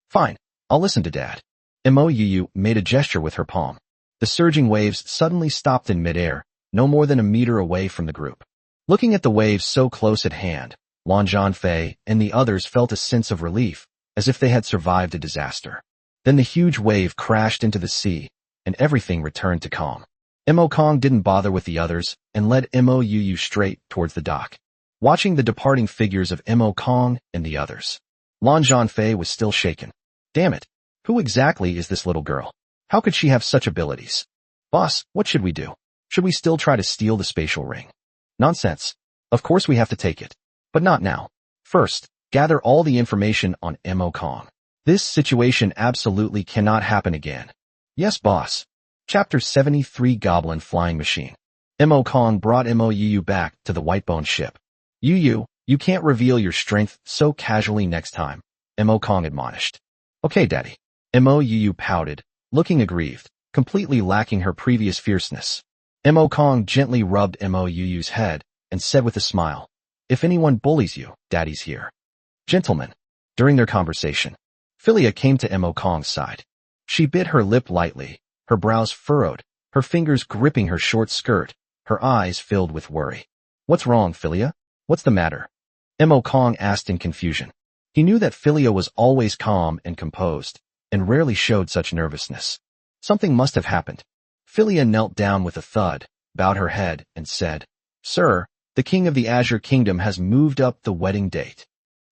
Fine. I'll listen to Dad. Mouu made a gesture with her palm. The surging waves suddenly stopped in midair, no more than a meter away from the group. Looking at the waves so close at hand, Lan Zhanfei and the others felt a sense of relief, as if they had survived a disaster. Then the huge wave crashed into the sea, and everything returned to calm. Mo Kong didn't bother with the others and led Mouu straight towards the dock. Watching the departing figures of Mo Kong and the others, Lan Zhanfei was still shaken. Damn it! Who exactly is this little girl? How could she have such abilities? Boss, what should we do? Should we still try to steal the spatial ring? Nonsense. Of course we have to take it. But not now. First, gather all the information on Mo Kong. This situation absolutely cannot happen again. Yes, boss. Chapter 73 Goblin Flying Machine. Mo Kong brought Mouu back to the Whitebone ship. You can't reveal your strength so casually next time, Mo Kong admonished. Okay, Daddy. Mouu pouted, looking aggrieved, completely lacking her previous fierceness. Mo Kong gently rubbed Mouu's head and said with a smile, If anyone bullies you, Daddy's here. Gentlemen. During their conversation, Philia came to Mo Kong's side. She bit her lip lightly, her brows furrowed, her fingers gripping her short skirt, her eyes filled with worry. What's wrong, Philia? What's the matter? Mo Kong asked in confusion. He knew that Philia was always calm and composed, and rarely showed such nervousness. Something must have happened. Philia knelt down with a thud, bowed her head, and said, Sir, the king of the Azure Kingdom has moved up the wedding date.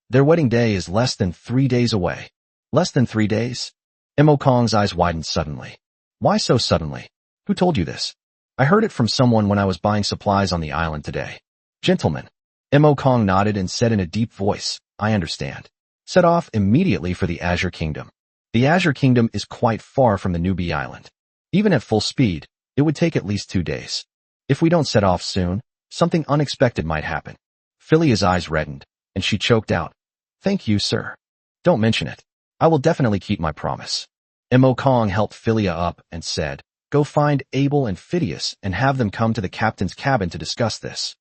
Their wedding day is less than 3 days away. Less than 3 days? Mo Kong's eyes widened suddenly. Why so suddenly? Who told you this? I heard it from someone when I was buying supplies on the island today. Gentlemen. Mo Kong nodded and said in a deep voice, I understand. Set off immediately for the Azure Kingdom. The Azure Kingdom is quite far from the newbie island. Even at full speed, it would take at least 2 days. If we don't set off soon, something unexpected might happen. Philia's eyes reddened, and she choked out. Thank you, sir. Don't mention it. I will definitely keep my promise. Mo Kong helped Philia up and said, Go find Abel and Phidias and have them come to the captain's cabin to discuss this.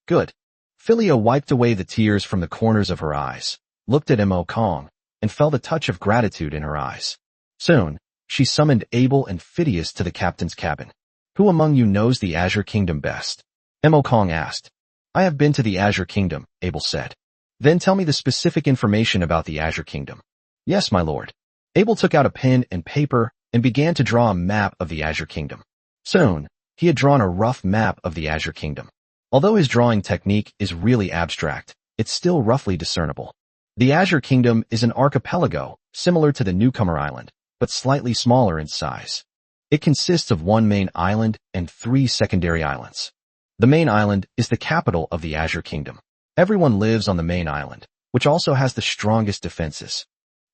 Good. Philia wiped away the tears from the corners of her eyes, looked at Mo Kong, and felt a touch of gratitude in her eyes. Soon, she summoned Abel and Phidias to the captain's cabin. Who among you knows the Azure Kingdom best? Mo Kong asked. I have been to the Azure Kingdom, Abel said. Then tell me the specific information about the Azure Kingdom. Yes, my lord. Abel took out a pen and paper and began to draw a map of the Azure Kingdom. Soon, he had drawn a rough map of the Azure Kingdom. Although his drawing technique is really abstract, it's still roughly discernible. The Azure Kingdom is an archipelago, similar to the Newcomer Island, but slightly smaller in size. It consists of one main island and 3 secondary islands. The main island is the capital of the Azure Kingdom. Everyone lives on the main island, which also has the strongest defenses.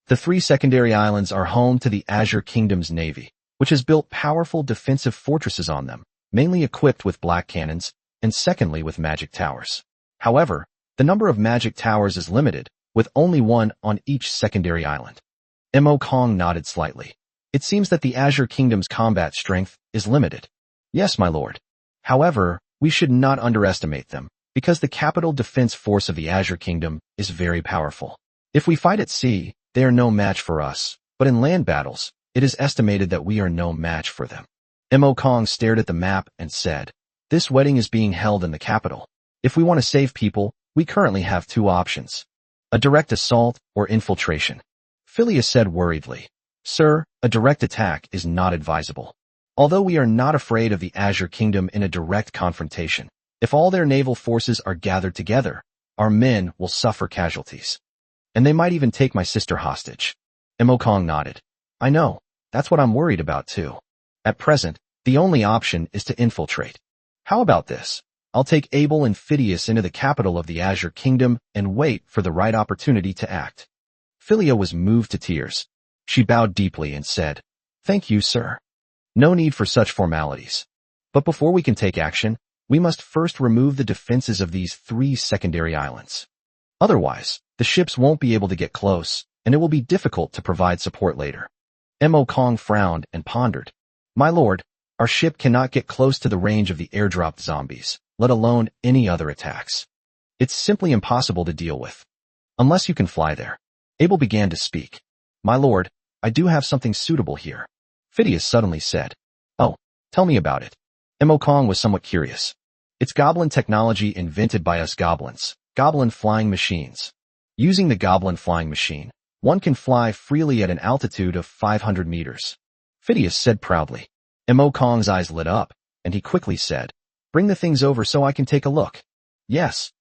The 3 secondary islands are home to the Azure Kingdom's navy, which has built powerful defensive fortresses on them, mainly equipped with black cannons, and secondly with magic towers. However, the number of magic towers is limited, with only one on each secondary island. Mo Kong nodded slightly. It seems that the Azure Kingdom's combat strength is limited. Yes, my lord. However, we should not underestimate them, because the capital defense force of the Azure Kingdom is very powerful. If we fight at sea, they are no match for us, but in land battles, it is estimated that we are no match for them. Mo Kong stared at the map and said, "This wedding is being held in the capital. If we want to save people, we currently have 2 options. A direct assault or infiltration." Phileas said worriedly, "Sir, a direct attack is not advisable. Although we are not afraid of the Azure Kingdom in a direct confrontation, if all their naval forces are gathered together, our men will suffer casualties. And they might even take my sister hostage." Mo Kong nodded. "I know. That's what I'm worried about too. At present, the only option is to infiltrate. How about this? I'll take Abel and Phidias into the capital of the Azure Kingdom and wait for the right opportunity to act." Philia was moved to tears. She bowed deeply and said, "Thank you, sir. No need for such formalities. But before we can take action, we must first remove the defenses of these 3 secondary islands. Otherwise, the ships won't be able to get close, and it will be difficult to provide support later." Mo Kong frowned and pondered. "My lord, our ship cannot get close to the range of the airdropped zombies, let alone any other attacks. It's simply impossible to deal with. Unless you can fly there." Abel began to speak. "My lord, I do have something suitable here." Phidias suddenly said, "Oh, tell me about it." Mo Kong was somewhat curious. "It's goblin technology invented by us goblins, goblin flying machines. Using the goblin flying machine, one can fly freely at an altitude of 500 meters. Phidias said proudly. Mo Kong's eyes lit up, and he quickly said, "Bring the things over so I can take a look." "Yes."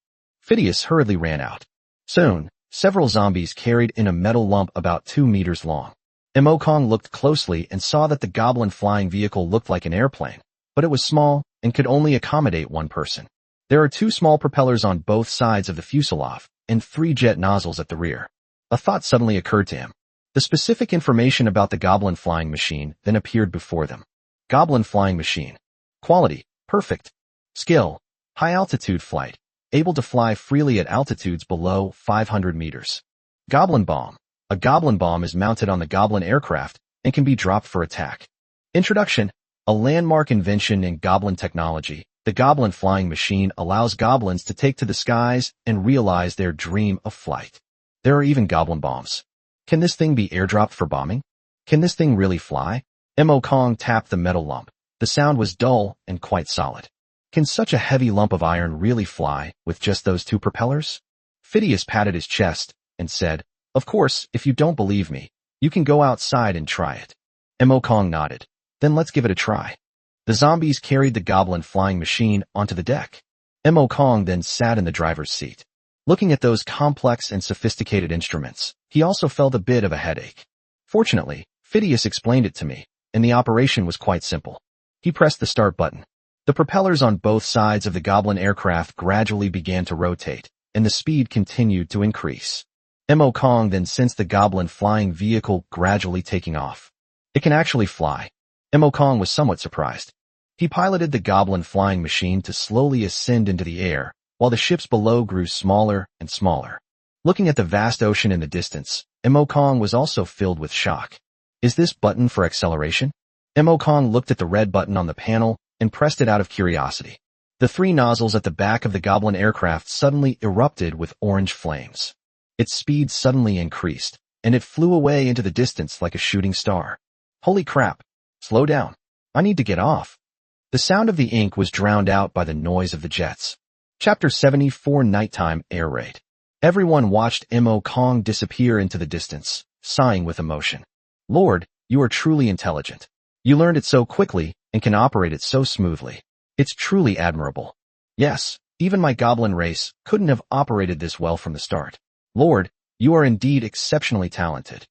Phidias hurriedly ran out. Soon, several zombies carried in a metal lump about 2 meters long. Mo Kong looked closely and saw that the goblin flying vehicle looked like an airplane, but it was small and could only accommodate 1 person. There are 2 small propellers on both sides of the fuselage and 3 jet nozzles at the rear. A thought suddenly occurred to him. The specific information about the goblin flying machine then appeared before them. Goblin flying machine. Quality, perfect. Skill, high altitude flight, able to fly freely at altitudes below 500 meters. Goblin bomb. A goblin bomb is mounted on the goblin aircraft and can be dropped for attack. Introduction. A landmark invention in goblin technology, the goblin flying machine allows goblins to take to the skies and realize their dream of flight. There are even goblin bombs. Can this thing be airdropped for bombing? Can this thing really fly? Mo Kong tapped the metal lump. The sound was dull and quite solid. Can such a heavy lump of iron really fly with just those 2 propellers? Phidias patted his chest and said, "Of course, if you don't believe me, you can go outside and try it." Mo Kong nodded. "Then let's give it a try." The zombies carried the goblin flying machine onto the deck. Mo Kong then sat in the driver's seat. Looking at those complex and sophisticated instruments, he also felt a bit of a headache. Fortunately, Phidias explained it to me, and the operation was quite simple. He pressed the start button. The propellers on both sides of the goblin aircraft gradually began to rotate, and the speed continued to increase. Mo Kong then sensed the goblin flying vehicle gradually taking off. It can actually fly. Mo Kong was somewhat surprised. He piloted the goblin flying machine to slowly ascend into the air, while the ships below grew smaller and smaller. Looking at the vast ocean in the distance, Mo Kong was also filled with shock. Is this button for acceleration? Mo Kong looked at the red button on the panel and pressed it out of curiosity. The 3 nozzles at the back of the goblin aircraft suddenly erupted with orange flames. Its speed suddenly increased, and it flew away into the distance like a shooting star. Holy crap! Slow down. I need to get off. The sound of the ink was drowned out by the noise of the jets. Chapter 74 Nighttime Air Raid. Everyone watched Mo Kong disappear into the distance, sighing with emotion. Lord, you are truly intelligent. You learned it so quickly and can operate it so smoothly. It's truly admirable. Yes, Even my goblin race couldn't have operated this well from the start. Lord, you are indeed exceptionally talented.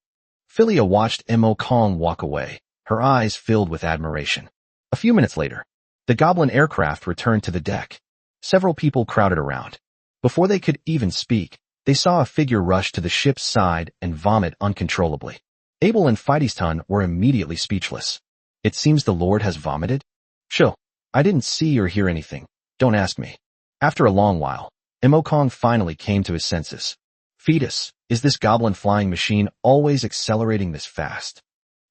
Philia watched Mo Kong walk away, her eyes filled with admiration. A few minutes later, the goblin aircraft returned to the deck. Several people crowded around. Before they could even speak, they saw a figure rush to the ship's side and vomit uncontrollably. Abel and Feideston were immediately speechless. It seems the Lord has vomited? Chill. I didn't see or hear anything. Don't ask me. After a long while, Mo Kong finally came to his senses. Fetus, is this goblin flying machine always accelerating this fast?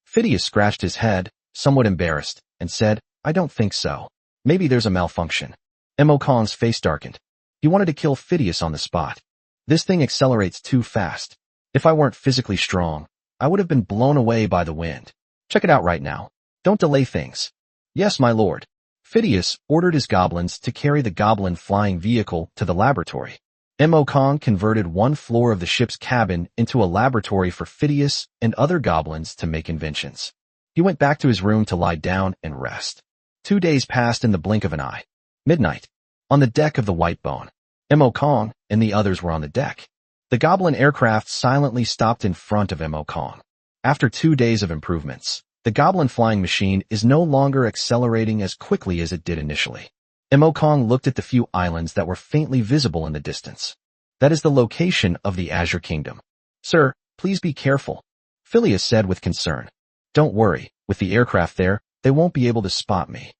Phidias scratched his head, somewhat embarrassed, and said, I don't think so. Maybe there's a malfunction. Mo Kong's face darkened. He wanted to kill Phidias on the spot. This thing accelerates too fast. If I weren't physically strong, I would have been blown away by the wind. Check it out right now. Don't delay things. Yes, my lord. Phidias ordered his goblins to carry the goblin flying vehicle to the laboratory. Mo Kong converted one floor of the ship's cabin into a laboratory for Phidias and other goblins to make inventions. He went back to his room to lie down and rest. 2 days passed in the blink of an eye. Midnight. On the deck of the White Bone, Mo Kong and the others were on the deck. The goblin aircraft silently stopped in front of Mo Kong. After 2 days of improvements, the goblin flying machine is no longer accelerating as quickly as it did initially. Mo Kong looked at the few islands that were faintly visible in the distance. That is the location of the Azure Kingdom. Sir, please be careful, Philia said with concern. Don't worry, with the aircraft there, they won't be able to spot me.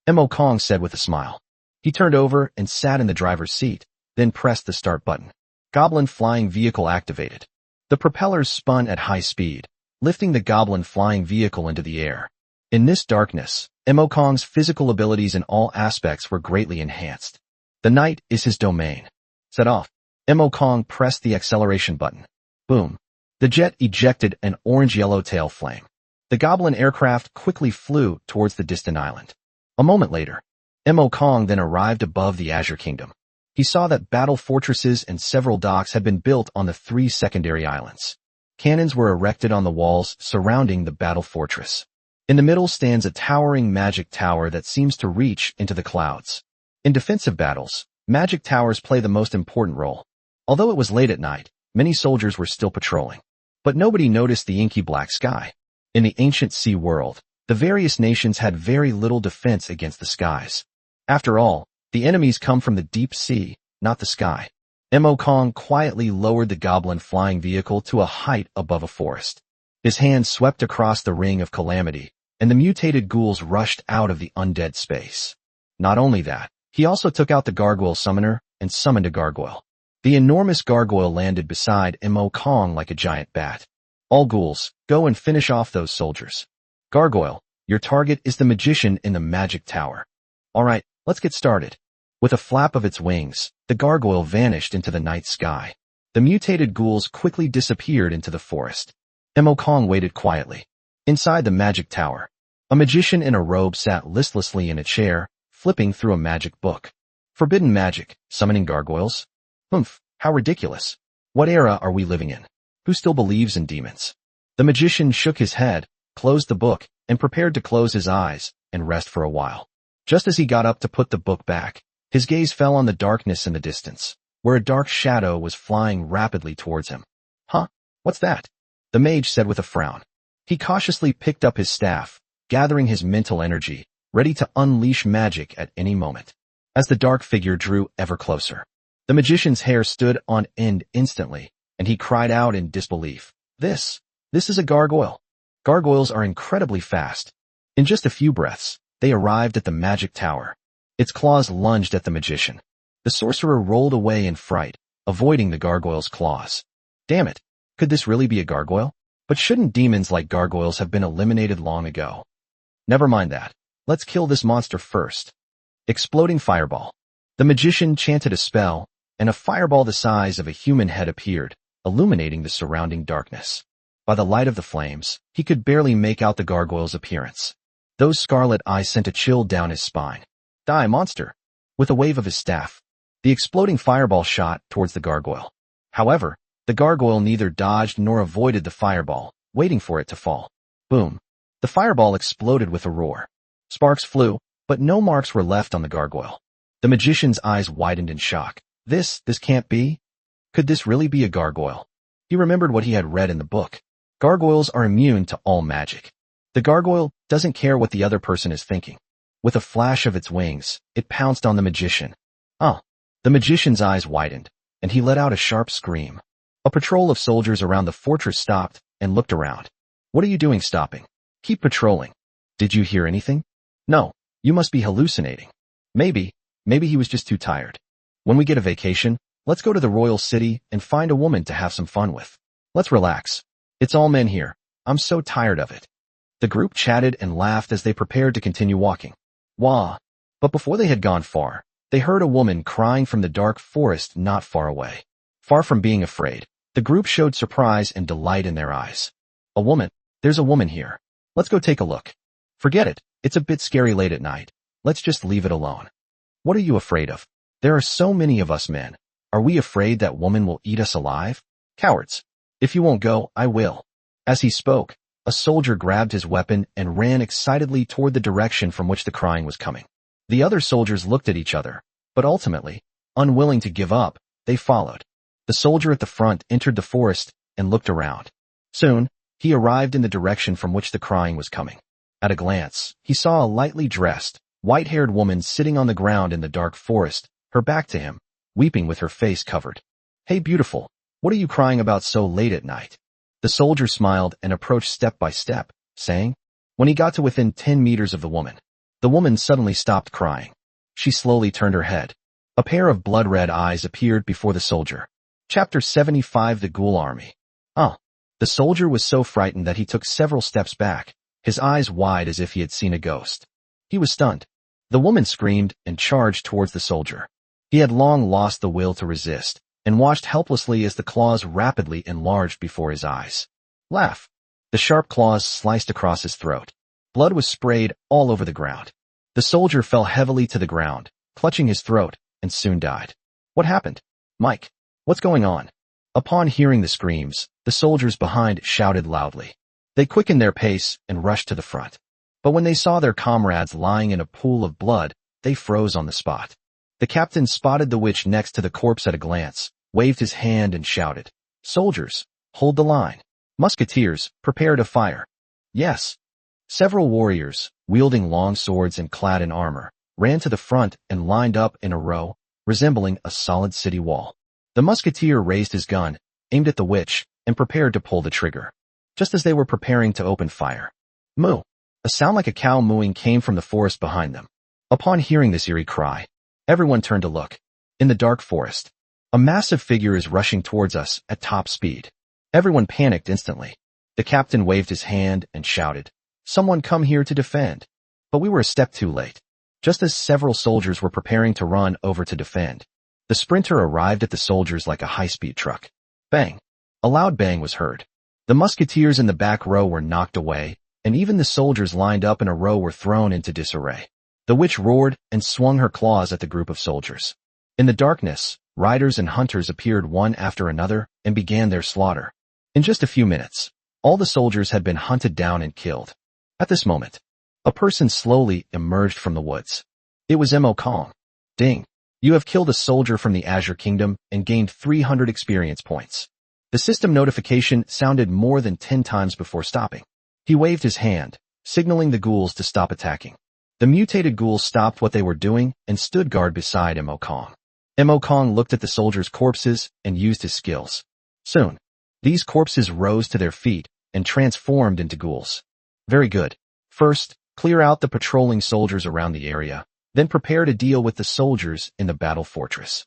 Mo Kong said with a smile. He turned over and sat in the driver's seat, then pressed the start button. Goblin flying vehicle activated. The propellers spun at high speed, lifting the goblin flying vehicle into the air. In this darkness, Mo Kong's physical abilities in all aspects were greatly enhanced. The night is his domain. Set off. Mo Kong pressed the acceleration button. Boom. The jet ejected an orange-yellow tail flame. The goblin aircraft quickly flew towards the distant island. A moment later, Mo Kong then arrived above the Azure Kingdom. He saw that battle fortresses and several docks had been built on the 3 secondary islands. Cannons were erected on the walls surrounding the battle fortress. In the middle stands a towering magic tower that seems to reach into the clouds. In defensive battles, magic towers play the most important role. Although it was late at night, many soldiers were still patrolling. But nobody noticed the inky black sky. In the ancient sea world, the various nations had very little defense against the skies. After all, the enemies come from the deep sea, not the sky. Mo Kong quietly lowered the goblin flying vehicle to a height above a forest. His hand swept across the ring of Calamity, and the mutated ghouls rushed out of the undead space. Not only that, he also took out the gargoyle summoner and summoned a gargoyle. The enormous gargoyle landed beside Mo Kong like a giant bat. All ghouls, go and finish off those soldiers. Gargoyle, your target is the magician in the magic tower. Alright, let's get started. With a flap of its wings, the gargoyle vanished into the night sky. The mutated ghouls quickly disappeared into the forest. Mo Kong waited quietly. Inside the magic tower, a magician in a robe sat listlessly in a chair, flipping through a magic book. Forbidden magic, summoning gargoyles? Humph, how ridiculous. What era are we living in? Who still believes in demons? The magician shook his head, closed the book, and prepared to close his eyes and rest for a while. Just as he got up to put the book back, his gaze fell on the darkness in the distance, where a dark shadow was flying rapidly towards him. Huh? What's that? The mage said with a frown. He cautiously picked up his staff, gathering his mental energy, ready to unleash magic at any moment. As the dark figure drew ever closer, the magician's hair stood on end instantly, and he cried out in disbelief. This is a gargoyle. Gargoyles are incredibly fast. In just a few breaths, they arrived at the magic tower. Its claws lunged at the magician. The sorcerer rolled away in fright, avoiding the gargoyle's claws. Damn it! Could this really be a gargoyle? But shouldn't demons like gargoyles have been eliminated long ago? Never mind that. Let's kill this monster first. Exploding fireball. The magician chanted a spell, and a fireball the size of a human head appeared, illuminating the surrounding darkness. By the light of the flames, he could barely make out the gargoyle's appearance. Those scarlet eyes sent a chill down his spine. Die, monster! With a wave of his staff, the exploding fireball shot towards the gargoyle. However, the gargoyle neither dodged nor avoided the fireball, waiting for it to fall. Boom! The fireball exploded with a roar. Sparks flew, but no marks were left on the gargoyle. The magician's eyes widened in shock. This can't be? Could this really be a gargoyle? He remembered what he had read in the book. Gargoyles are immune to all magic. The gargoyle doesn't care what the other person is thinking. With a flash of its wings, it pounced on the magician. Ah! The magician's eyes widened, and he let out a sharp scream. A patrol of soldiers around the fortress stopped and looked around. What are you doing stopping? Keep patrolling. Did you hear anything? No, you must be hallucinating. Maybe he was just too tired. When we get a vacation, let's go to the royal city and find a woman to have some fun with. Let's relax. It's all men here. I'm so tired of it. The group chatted and laughed as they prepared to continue walking. Wah! But before they had gone far, they heard a woman crying from the dark forest not far away. Far from being afraid, the group showed surprise and delight in their eyes. A woman? There's a woman here. Let's go take a look. Forget it. It's a bit scary late at night. Let's just leave it alone. What are you afraid of? There are so many of us men. Are we afraid that woman will eat us alive? Cowards. If you won't go, I will. As he spoke, a soldier grabbed his weapon and ran excitedly toward the direction from which the crying was coming. The other soldiers looked at each other, but ultimately, unwilling to give up, they followed. The soldier at the front entered the forest and looked around. Soon, he arrived in the direction from which the crying was coming. At a glance, he saw a lightly dressed, white-haired woman sitting on the ground in the dark forest, her back to him, weeping with her face covered. Hey beautiful, what are you crying about so late at night? The soldier smiled and approached step by step, saying, when he got to within 10 meters of the woman suddenly stopped crying. She slowly turned her head. A pair of blood-red eyes appeared before the soldier. Chapter 75 The Ghoul Army. The soldier was so frightened that he took several steps back, his eyes wide as if he had seen a ghost. He was stunned. The woman screamed and charged towards the soldier. He had long lost the will to resist, and watched helplessly as the claws rapidly enlarged before his eyes. Laugh! The sharp claws sliced across his throat. Blood was sprayed all over the ground. The soldier fell heavily to the ground, clutching his throat, and soon died. What happened? Mike, what's going on? Upon hearing the screams, the soldiers behind shouted loudly. They quickened their pace and rushed to the front. But when they saw their comrades lying in a pool of blood, they froze on the spot. The captain spotted the witch next to the corpse at a glance, waved his hand and shouted, "Soldiers, hold the line. Musketeers, prepare to fire." Yes. Several warriors, wielding long swords and clad in armor, ran to the front and lined up in a row, resembling a solid city wall. The musketeer raised his gun, aimed at the witch, and prepared to pull the trigger. Just as they were preparing to open fire, moo! A sound like a cow mooing came from the forest behind them. Upon hearing this eerie cry, everyone turned to look. In the dark forest, a massive figure is rushing towards us at top speed. Everyone panicked instantly. The captain waved his hand and shouted, "Someone come here to defend." But we were a step too late. Just as several soldiers were preparing to run over to defend, the sprinter arrived at the soldiers like a high-speed truck. Bang! A loud bang was heard. The musketeers in the back row were knocked away, and even the soldiers lined up in a row were thrown into disarray. The witch roared and swung her claws at the group of soldiers. In the darkness, riders and hunters appeared one after another and began their slaughter. In just a few minutes, all the soldiers had been hunted down and killed. At this moment, a person slowly emerged from the woods. It was Mo Kong. Ding! You have killed a soldier from the Azure Kingdom and gained 300 experience points. The system notification sounded more than 10 times before stopping. He waved his hand, signaling the ghouls to stop attacking. The mutated ghouls stopped what they were doing and stood guard beside Mo Kong. Mo Kong looked at the soldiers' corpses and used his skills. Soon, these corpses rose to their feet and transformed into ghouls. Very good. First, clear out the patrolling soldiers around the area, then prepare to deal with the soldiers in the battle fortress.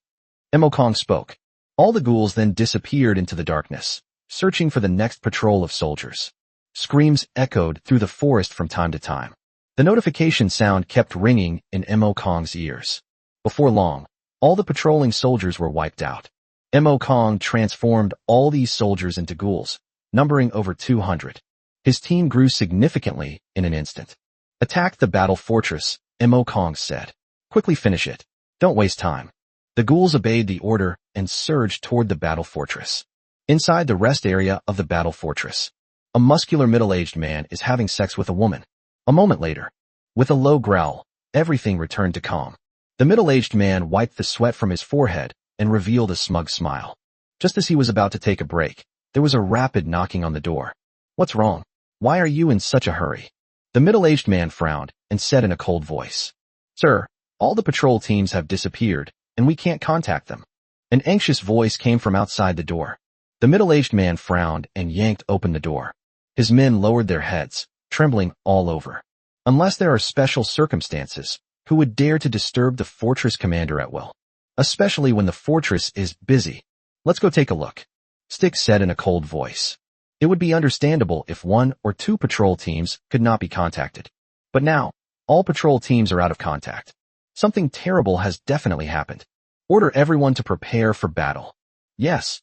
Mo Kong spoke. All the ghouls then disappeared into the darkness, searching for the next patrol of soldiers. Screams echoed through the forest from time to time. The notification sound kept ringing in Mo Kong's ears. Before long, all the patrolling soldiers were wiped out. Mo Kong transformed all these soldiers into ghouls, numbering over 200. His team grew significantly in an instant. Attack the battle fortress, Mo Kong said. Quickly finish it. Don't waste time. The ghouls obeyed the order and surged toward the battle fortress. Inside the rest area of the battle fortress, a muscular middle-aged man is having sex with a woman. A moment later, with a low growl, everything returned to calm. The middle-aged man wiped the sweat from his forehead and revealed a smug smile. Just as he was about to take a break, there was a rapid knocking on the door. What's wrong? Why are you in such a hurry? The middle-aged man frowned and said in a cold voice. Sir, all the patrol teams have disappeared, and we can't contact them. An anxious voice came from outside the door. The middle-aged man frowned and yanked open the door. His men lowered their heads, trembling all over. Unless there are special circumstances, who would dare to disturb the fortress commander at will? Especially when the fortress is busy. Let's go take a look. Stick said in a cold voice. It would be understandable if 1 or 2 patrol teams could not be contacted. But now, all patrol teams are out of contact. Something terrible has definitely happened. Order everyone to prepare for battle. Yes.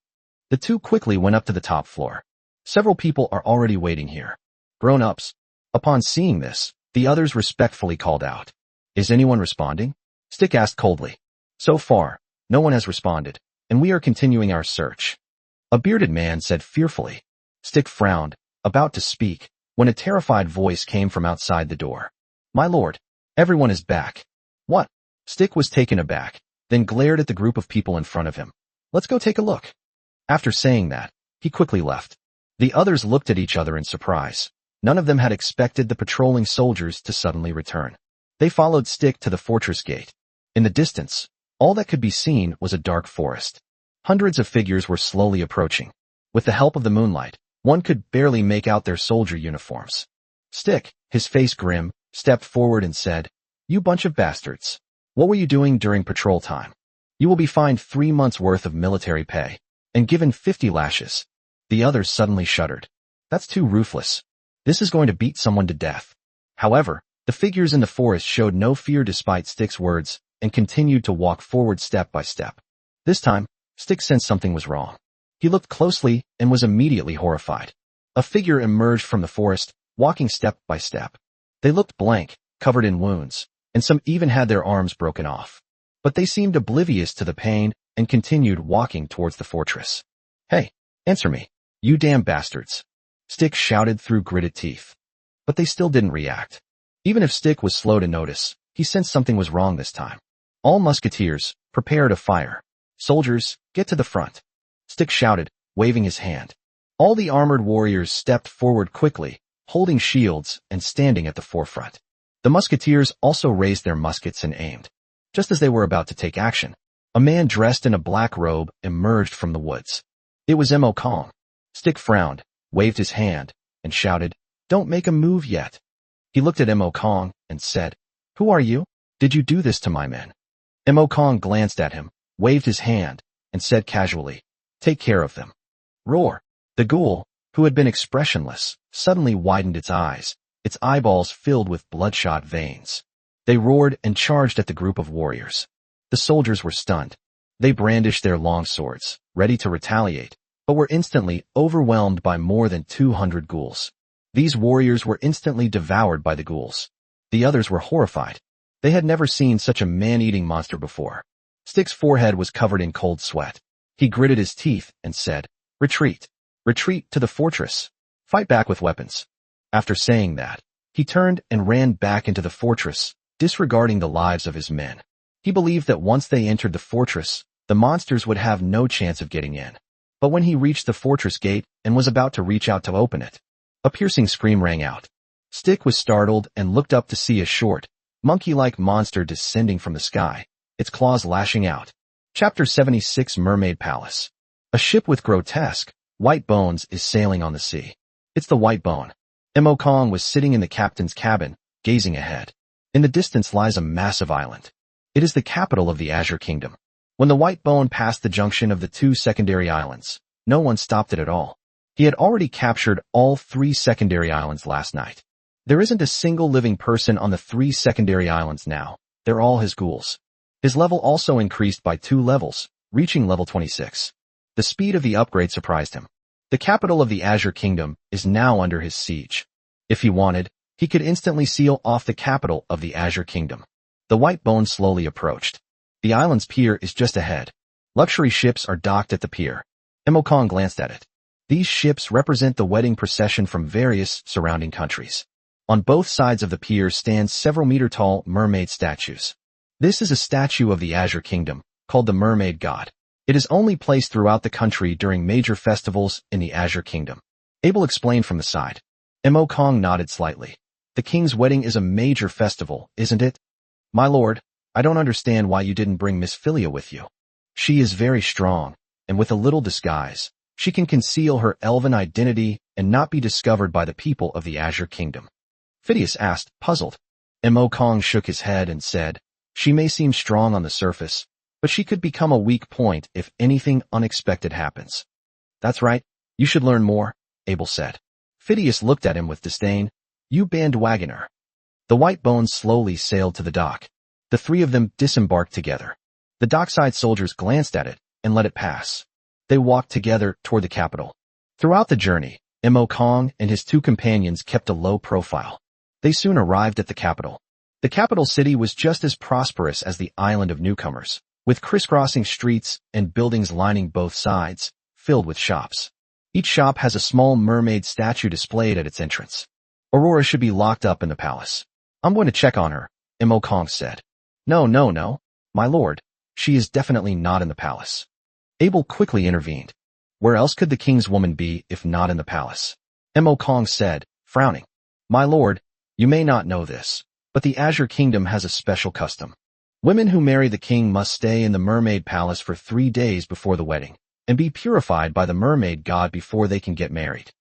The 2 quickly went up to the top floor. Several people are already waiting here. Grown-ups. Upon seeing this, the others respectfully called out. Is anyone responding? Stick asked coldly. So far, no one has responded, and we are continuing our search. A bearded man said fearfully. Stick frowned, about to speak, when a terrified voice came from outside the door. My lord, everyone is back. What? Stick was taken aback, then glared at the group of people in front of him. Let's go take a look. After saying that, he quickly left. The others looked at each other in surprise. None of them had expected the patrolling soldiers to suddenly return. They followed Stick to the fortress gate. In the distance, all that could be seen was a dark forest. Hundreds of figures were slowly approaching. With the help of the moonlight, one could barely make out their soldier uniforms. Stick, his face grim, stepped forward and said, You bunch of bastards. What were you doing during patrol time? You will be fined 3 months' worth of military pay and given 50 lashes. The others suddenly shuddered. That's too ruthless. This is going to beat someone to death. However, the figures in the forest showed no fear despite Stick's words and continued to walk forward step by step. This time, Stick sensed something was wrong. He looked closely and was immediately horrified. A figure emerged from the forest, walking step by step. They looked blank, covered in wounds, and some even had their arms broken off. But they seemed oblivious to the pain and continued walking towards the fortress. Hey, answer me, you damn bastards. Stick shouted through gritted teeth. But they still didn't react. Even if Stick was slow to notice, he sensed something was wrong this time. All musketeers, prepare to fire. Soldiers, get to the front. Stick shouted, waving his hand. All the armored warriors stepped forward quickly, holding shields and standing at the forefront. The musketeers also raised their muskets and aimed. Just as they were about to take action, a man dressed in a black robe emerged from the woods. It was Mo Kong. Stick frowned, waved his hand, and shouted, Don't make a move yet. He looked at Mo Kong and said, Who are you? Did you do this to my men? Mo Kong glanced at him, waved his hand, and said casually, Take care of them. Roar. The ghoul, who had been expressionless, suddenly widened its eyes, its eyeballs filled with bloodshot veins. They roared and charged at the group of warriors. The soldiers were stunned. They brandished their long swords, ready to retaliate, but were instantly overwhelmed by more than 200 ghouls. These warriors were instantly devoured by the ghouls. The others were horrified. They had never seen such a man-eating monster before. Stick's forehead was covered in cold sweat. He gritted his teeth and said, Retreat. Retreat to the fortress. Fight back with weapons. After saying that, he turned and ran back into the fortress, disregarding the lives of his men. He believed that once they entered the fortress, the monsters would have no chance of getting in. But when he reached the fortress gate and was about to reach out to open it, a piercing scream rang out. Stick was startled and looked up to see a short, monkey-like monster descending from the sky, its claws lashing out. Chapter 76 Mermaid Palace. A ship with grotesque, white bones is sailing on the sea. It's the White Bone. Mo Kong was sitting in the captain's cabin, gazing ahead. In the distance lies a massive island. It is the capital of the Azure Kingdom. When the White Bone passed the junction of the 2 secondary islands, no one stopped it at all. He had already captured all 3 secondary islands last night. There isn't a single living person on the 3 secondary islands now. They're all his ghouls. His level also increased by 2 levels, reaching level 26. The speed of the upgrade surprised him. The capital of the Azure Kingdom is now under his siege. If he wanted, he could instantly seal off the capital of the Azure Kingdom. The White Bone slowly approached. The island's pier is just ahead. Luxury ships are docked at the pier. Mo Kong glanced at it. These ships represent the wedding procession from various surrounding countries. On both sides of the pier stand several meter-tall mermaid statues. This is a statue of the Azure Kingdom, called the Mermaid God. It is only placed throughout the country during major festivals in the Azure Kingdom. Abel explained from the side. Mo Kong nodded slightly. The king's wedding is a major festival, isn't it? My lord, I don't understand why you didn't bring Miss Philia with you. She is very strong, and with a little disguise, she can conceal her elven identity and not be discovered by the people of the Azure Kingdom. Phidias asked, puzzled. Mo Kong shook his head and said, she may seem strong on the surface, but she could become a weak point if anything unexpected happens. That's right, you should learn more, Abel said. Phidias looked at him with disdain. You bandwagoner. The white bones slowly sailed to the dock. The three of them disembarked together. The dockside soldiers glanced at it and let it pass. They walked together toward the capital. Throughout the journey, Mo Kong and his two companions kept a low profile. They soon arrived at the capital. The capital city was just as prosperous as the island of newcomers, with crisscrossing streets and buildings lining both sides, filled with shops. Each shop has a small mermaid statue displayed at its entrance. Aurora should be locked up in the palace. I'm going to check on her, Mo Kong said. No, my lord. She is definitely not in the palace. Abel quickly intervened. Where else could the king's woman be if not in the palace? Mo Kong said, frowning. My lord, you may not know this, but the Azure Kingdom has a special custom. Women who marry the king must stay in the mermaid palace for 3 days before the wedding, and be purified by the mermaid god before they can get married.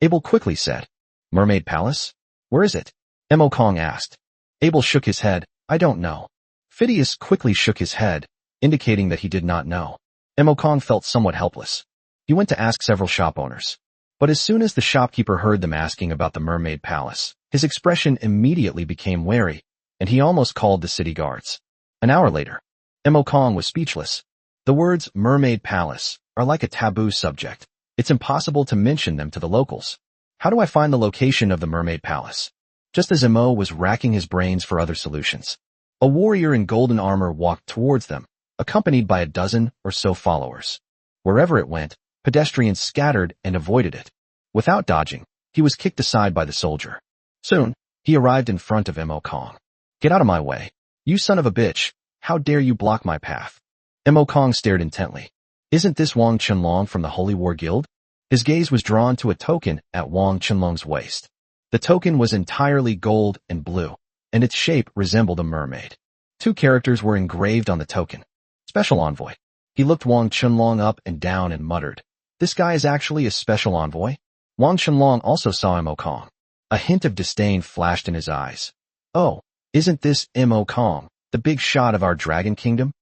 Abel quickly said, Mermaid palace? Where is it? Mo Kong asked. Abel shook his head, I don't know. Phidias quickly shook his head, indicating that he did not know. Mo Kong felt somewhat helpless. He went to ask several shop owners. But as soon as the shopkeeper heard them asking about the mermaid palace, his expression immediately became wary, and he almost called the city guards. An hour later, Mo Kong was speechless. The words mermaid palace are like a taboo subject. It's impossible to mention them to the locals. How do I find the location of the mermaid palace? Just as Mo was racking his brains for other solutions, a warrior in golden armor walked towards them, accompanied by a dozen or so followers. Wherever it went, pedestrians scattered and avoided it. Without dodging, he was kicked aside by the soldier. Soon, he arrived in front of Mo Kong. Get out of my way. You son of a bitch. How dare you block my path? Mo Kong stared intently. Isn't this Wang Chenlong from the Holy War Guild? His gaze was drawn to a token at Wang Chenlong's waist. The token was entirely gold and blue, and its shape resembled a mermaid. 2 characters were engraved on the token. Special envoy. He looked Wang Chenlong up and down and muttered, this guy is actually a special envoy? Wang Chenlong also saw Mo Kong. A hint of disdain flashed in his eyes. Oh, isn't this Mo Kong, the big shot of our Dragon Kingdom?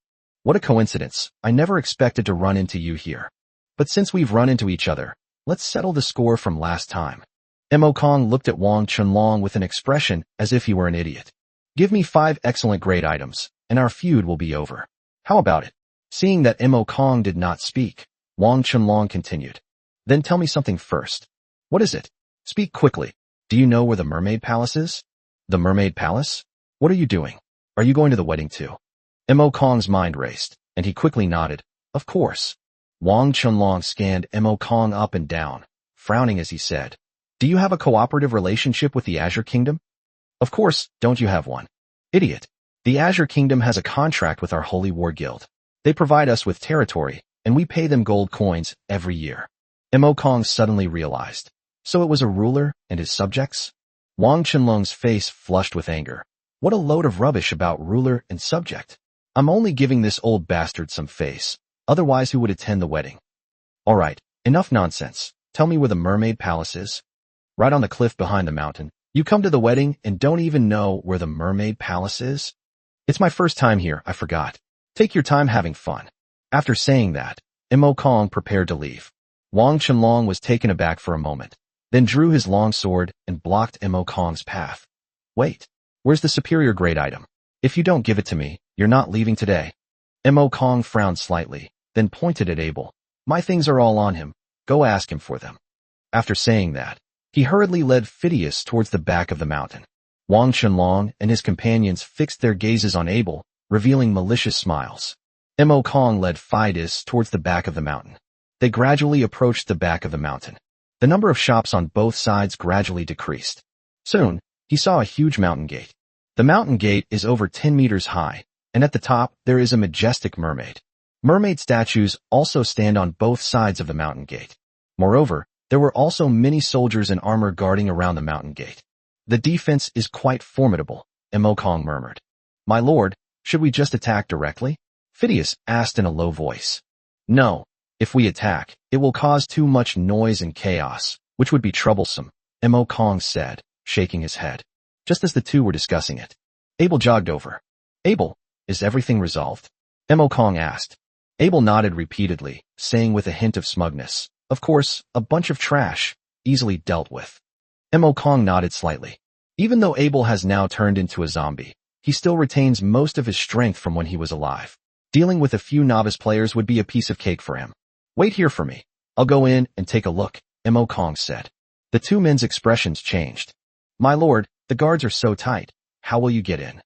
What a coincidence. I never expected to run into you here. But since we've run into each other, let's settle the score from last time. Mo Kong looked at Wang Chenlong with an expression as if he were an idiot. Give me 5 excellent great items, and our feud will be over. How about it? Seeing that Mo Kong did not speak, Wang Chenlong continued. Then tell me something first. What is it? Speak quickly. Do you know where the mermaid palace is? The mermaid palace? What are you doing? Are you going to the wedding too? Mo Kong's mind raced, and he quickly nodded. Of course. Wang Chenlong scanned Mo Kong up and down, frowning as he said, do you have a cooperative relationship with the Azure Kingdom? Of course, don't you have one? Idiot. The Azure Kingdom has a contract with our Holy War Guild. They provide us with territory, and we pay them gold coins every year. Mo Kong suddenly realized. So it was a ruler and his subjects? Wang Chenlong's face flushed with anger. What a load of rubbish about ruler and subject. I'm only giving this old bastard some face. Otherwise, who would attend the wedding? All right, enough nonsense. Tell me where the mermaid palace is. Right on the cliff behind the mountain. You come to the wedding and don't even know where the mermaid palace is? It's my first time here, I forgot. Take your time having fun. After saying that, Mo Kong prepared to leave. Wang Chenlong was taken aback for a moment, then drew his long sword and blocked Mo Kong's path. Wait, where's the superior grade item? If you don't give it to me, you're not leaving today. Mo Kong frowned slightly, then pointed at Abel. My things are all on him. Go ask him for them. After saying that, he hurriedly led Phidias towards the back of the mountain. Wang Chenlong and his companions fixed their gazes on Abel, revealing malicious smiles. Mo Kong led Phidias towards the back of the mountain. They gradually approached the back of the mountain. The number of shops on both sides gradually decreased. Soon, he saw a huge mountain gate. The mountain gate is over 10 meters high, and at the top there is a majestic mermaid. Mermaid statues also stand on both sides of the mountain gate. Moreover, there were also many soldiers in armor guarding around the mountain gate. The defense is quite formidable, Emokong murmured. My lord, should we just attack directly? Phidias asked in a low voice. No, if we attack, it will cause too much noise and chaos, which would be troublesome, Emokong said, shaking his head. Just as the two were discussing it, Abel jogged over. Abel, is everything resolved? Emokong asked. Abel nodded repeatedly, saying with a hint of smugness, of course, a bunch of trash, easily dealt with. Emokong nodded slightly. Even though Abel has now turned into a zombie, he still retains most of his strength from when he was alive. Dealing with a few novice players would be a piece of cake for him. Wait here for me. I'll go in and take a look, Emokong said. The two men's expressions changed. My lord, the guards are so tight. How will you get in?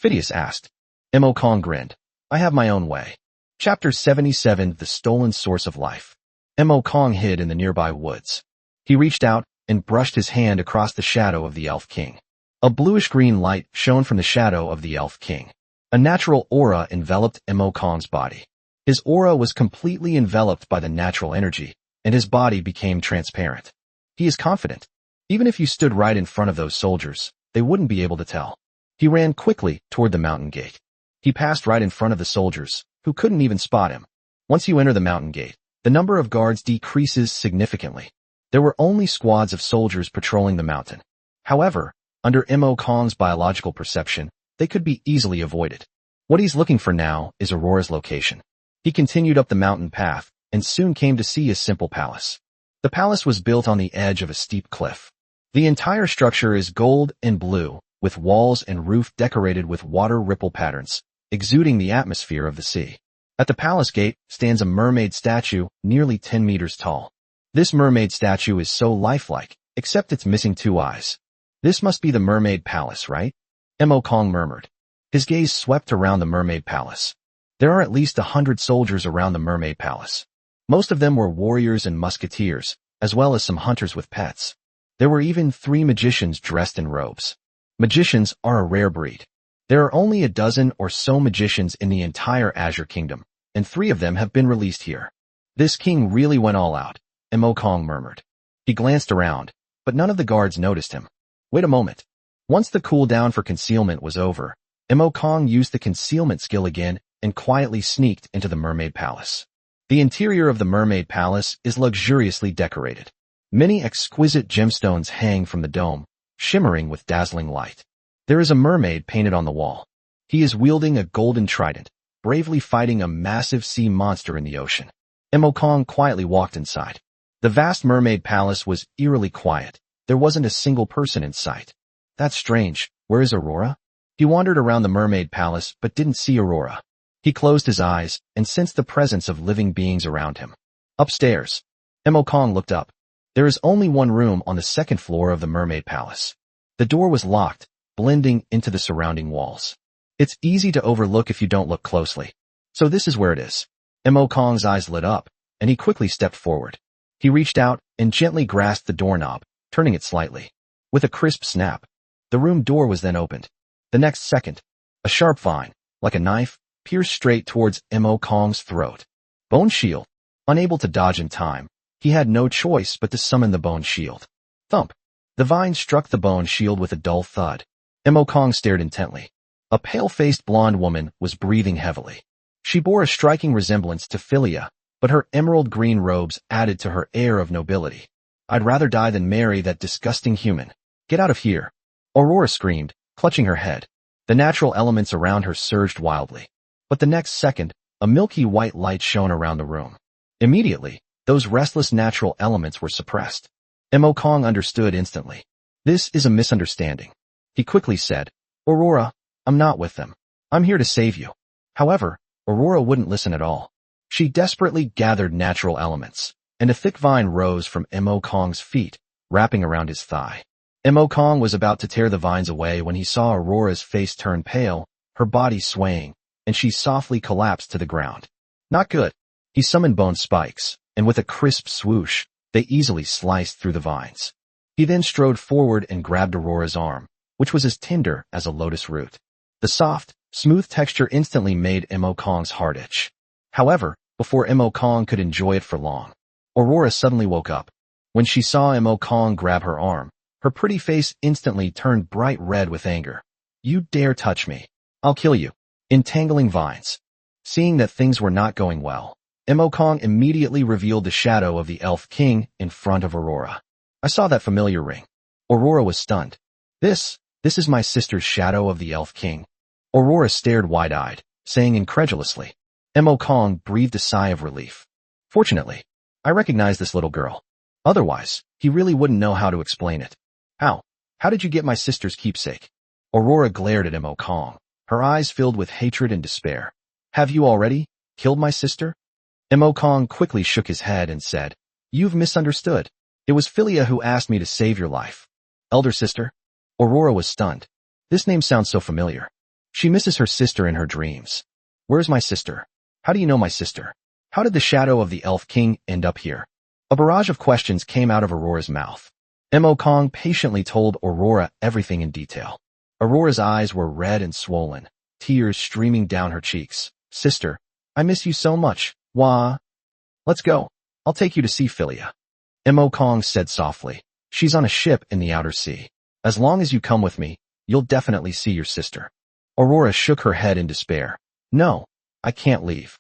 Phidias asked. Emokong grinned. I have my own way. Chapter 77, The Stolen Source of Life. Emokong hid in the nearby woods. He reached out and brushed his hand across the shadow of the Elf King. A bluish-green light shone from the shadow of the Elf King. A natural aura enveloped Emokong's body. His aura was completely enveloped by the natural energy, and his body became transparent. He is confident. Even if you stood right in front of those soldiers, they wouldn't be able to tell. He ran quickly toward the mountain gate. He passed right in front of the soldiers, who couldn't even spot him. Once you enter the mountain gate, the number of guards decreases significantly. There were only squads of soldiers patrolling the mountain. However, under Emokong's biological perception, they could be easily avoided. What he's looking for now is Aurora's location. He continued up the mountain path and soon came to see a simple palace. The palace was built on the edge of a steep cliff. The entire structure is gold and blue, with walls and roof decorated with water ripple patterns, exuding the atmosphere of the sea. At the palace gate stands a mermaid statue nearly 10 meters tall. This mermaid statue is so lifelike, except it's missing 2 eyes. This must be the mermaid palace, right? Emokong murmured. His gaze swept around the mermaid palace. There are at least 100 soldiers around the mermaid palace. Most of them were warriors and musketeers, as well as some hunters with pets. There were even 3 magicians dressed in robes. Magicians are a rare breed. There are only a dozen or so magicians in the entire Azure Kingdom, and 3 of them have been released here. This king really went all out, Emokong murmured. He glanced around, but none of the guards noticed him. Wait a moment. Once the cooldown for concealment was over, Emokong used the concealment skill again and quietly sneaked into the mermaid palace. The interior of the mermaid palace is luxuriously decorated. Many exquisite gemstones hang from the dome, shimmering with dazzling light. There is a mermaid painted on the wall. He is wielding a golden trident, bravely fighting a massive sea monster in the ocean. Emokong quietly walked inside. The vast mermaid palace was eerily quiet. There wasn't a single person in sight. That's strange. Where is Aurora? He wandered around the mermaid palace but didn't see Aurora. He closed his eyes and sensed the presence of living beings around him. Upstairs. Emokong looked up. There is only one room on the 2nd floor of the mermaid palace. The door was locked, blending into the surrounding walls. It's easy to overlook if you don't look closely. So this is where it is. Emokong's eyes lit up, and he quickly stepped forward. He reached out and gently grasped the doorknob, turning it slightly. With a crisp snap, the room door was then opened. The next second, a sharp vine, like a knife, pierced straight towards Emokong's throat. Bone shield. Unable to dodge in time, he had no choice but to summon the bone shield. Thump. The vine struck the bone shield with a dull thud. Emokong stared intently. A pale-faced blonde woman was breathing heavily. She bore a striking resemblance to Philia, but her emerald-green robes added to her air of nobility. I'd rather die than marry that disgusting human. Get out of here. Aurora screamed, clutching her head. The natural elements around her surged wildly. But the next second, a milky white light shone around the room. Immediately, those restless natural elements were suppressed. Emokong understood instantly. This is a misunderstanding. He quickly said, Aurora, I'm not with them. I'm here to save you. However, Aurora wouldn't listen at all. She desperately gathered natural elements, and a thick vine rose from Emokong's feet, wrapping around his thigh. Emokong was about to tear the vines away when he saw Aurora's face turn pale, her body swaying, and she softly collapsed to the ground. Not good. He summoned bone spikes, and with a crisp swoosh, they easily sliced through the vines. He then strode forward and grabbed Aurora's arm, which was as tender as a lotus root. The soft, Smooth texture instantly made Mo Kong's heart itch. However, before Mo Kong could enjoy it for long, Aurora suddenly woke up. When she saw Mo Kong grab her arm, her pretty face instantly turned bright red with anger. You dare touch me. I'll kill you. Entangling vines. Seeing that things were not going well, Mo Kong immediately revealed the shadow of the Elf King in front of Aurora. I saw that familiar ring. Aurora was stunned. This is my sister's shadow of the Elf King. Aurora stared wide-eyed, saying incredulously. Mo Kong breathed a sigh of relief. Fortunately, I recognize this little girl. Otherwise, he really wouldn't know how to explain it. How? How did you get my sister's keepsake? Aurora glared at Mo Kong, her eyes filled with hatred and despair. Have you already killed my sister? Mo Kong quickly shook his head and said, You've misunderstood. It was Philia who asked me to save your life. Elder sister? Aurora was stunned. This name sounds so familiar. She misses her sister in her dreams. Where's my sister? How do you know my sister? How did the shadow of the Elf King end up here? A barrage of questions came out of Aurora's mouth. Mo Kong patiently told Aurora everything in detail. Aurora's eyes were red and swollen, tears streaming down her cheeks. Sister, I miss you so much. Wah. Let's go. I'll take you to see Philia. Mo Kong said softly. She's on a ship in the outer sea. As long as you come with me, you'll definitely see your sister. Aurora shook her head in despair. No, I can't leave.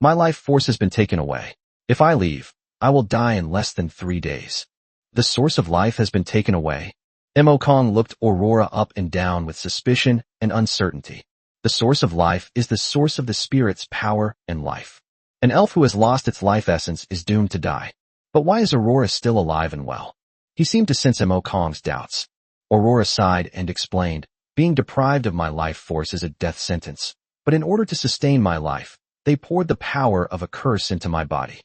My life force has been taken away. If I leave, I will die in less than 3 days. The source of life has been taken away. Mo Kong looked Aurora up and down with suspicion and uncertainty. The source of life is the source of the spirit's power and life. An elf who has lost its life essence is doomed to die. But why is Aurora still alive and well? He seemed to sense Mo Kong's doubts. Aurora sighed and explained, Being deprived of my life force is a death sentence. But in order to sustain my life, they poured the power of a curse into my body.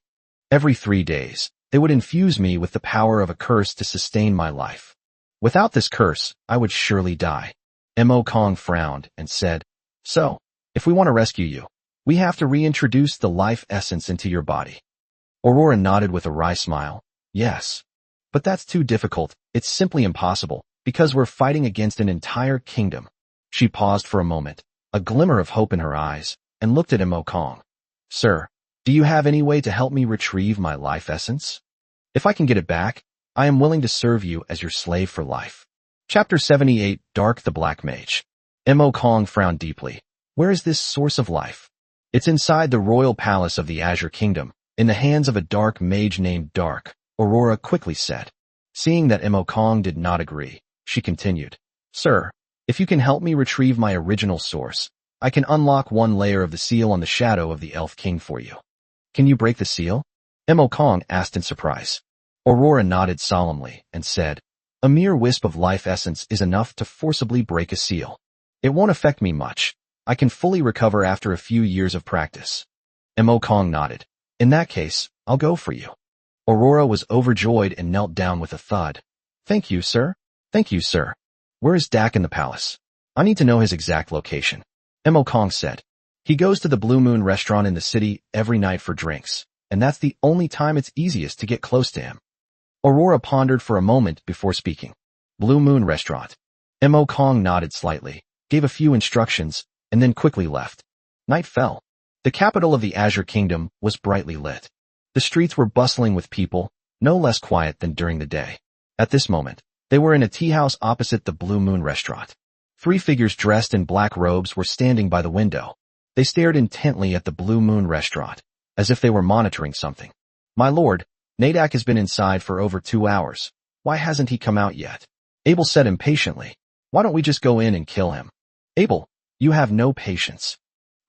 Every 3 days, they would infuse me with the power of a curse to sustain my life. Without this curse, I would surely die. Mo Kong frowned and said, So, if we want to rescue you, we have to reintroduce the life essence into your body. Aurora nodded with a wry smile. Yes. But that's too difficult. It's simply impossible, because we're fighting against an entire kingdom. She paused for a moment, a glimmer of hope in her eyes, and looked at Mo Kong. Sir, do you have any way to help me retrieve my life essence? If I can get it back, I am willing to serve you as your slave for life. Chapter 78, Dark the Black Mage. Mo Kong frowned deeply. Where is this source of life? It's inside the royal palace of the Azure Kingdom, in the hands of a dark mage named Dark, Aurora quickly said. Seeing that Mo Kong did not agree, she continued. Sir, if you can help me retrieve my original source, I can unlock one layer of the seal on the shadow of the Elf King for you. Can you break the seal? Mo Kong asked in surprise. Aurora nodded solemnly and said, A mere wisp of life essence is enough to forcibly break a seal. It won't affect me much. I can fully recover after a few years of practice. Mo Kong nodded. In that case, I'll go for you. Aurora was overjoyed and knelt down with a thud. Thank you, sir. Thank you, sir. Where is Dak in the palace? I need to know his exact location. Mo Kong said. He goes to the Blue Moon restaurant in the city every night for drinks, and that's the only time it's easiest to get close to him. Aurora pondered for a moment before speaking. Blue Moon restaurant. Mo Kong nodded slightly, gave a few instructions, and then quickly left. Night fell. The capital of the Azure Kingdom was brightly lit. The streets were bustling with people, no less quiet than during the day. At this moment, they were in a tea house opposite the Blue Moon restaurant. 3 figures dressed in black robes were standing by the window. They stared intently at the Blue Moon restaurant, as if they were monitoring something. My lord, Nadak has been inside for over 2 hours. Why hasn't he come out yet? Abel said impatiently. Why don't we just go in and kill him? Abel, you have no patience.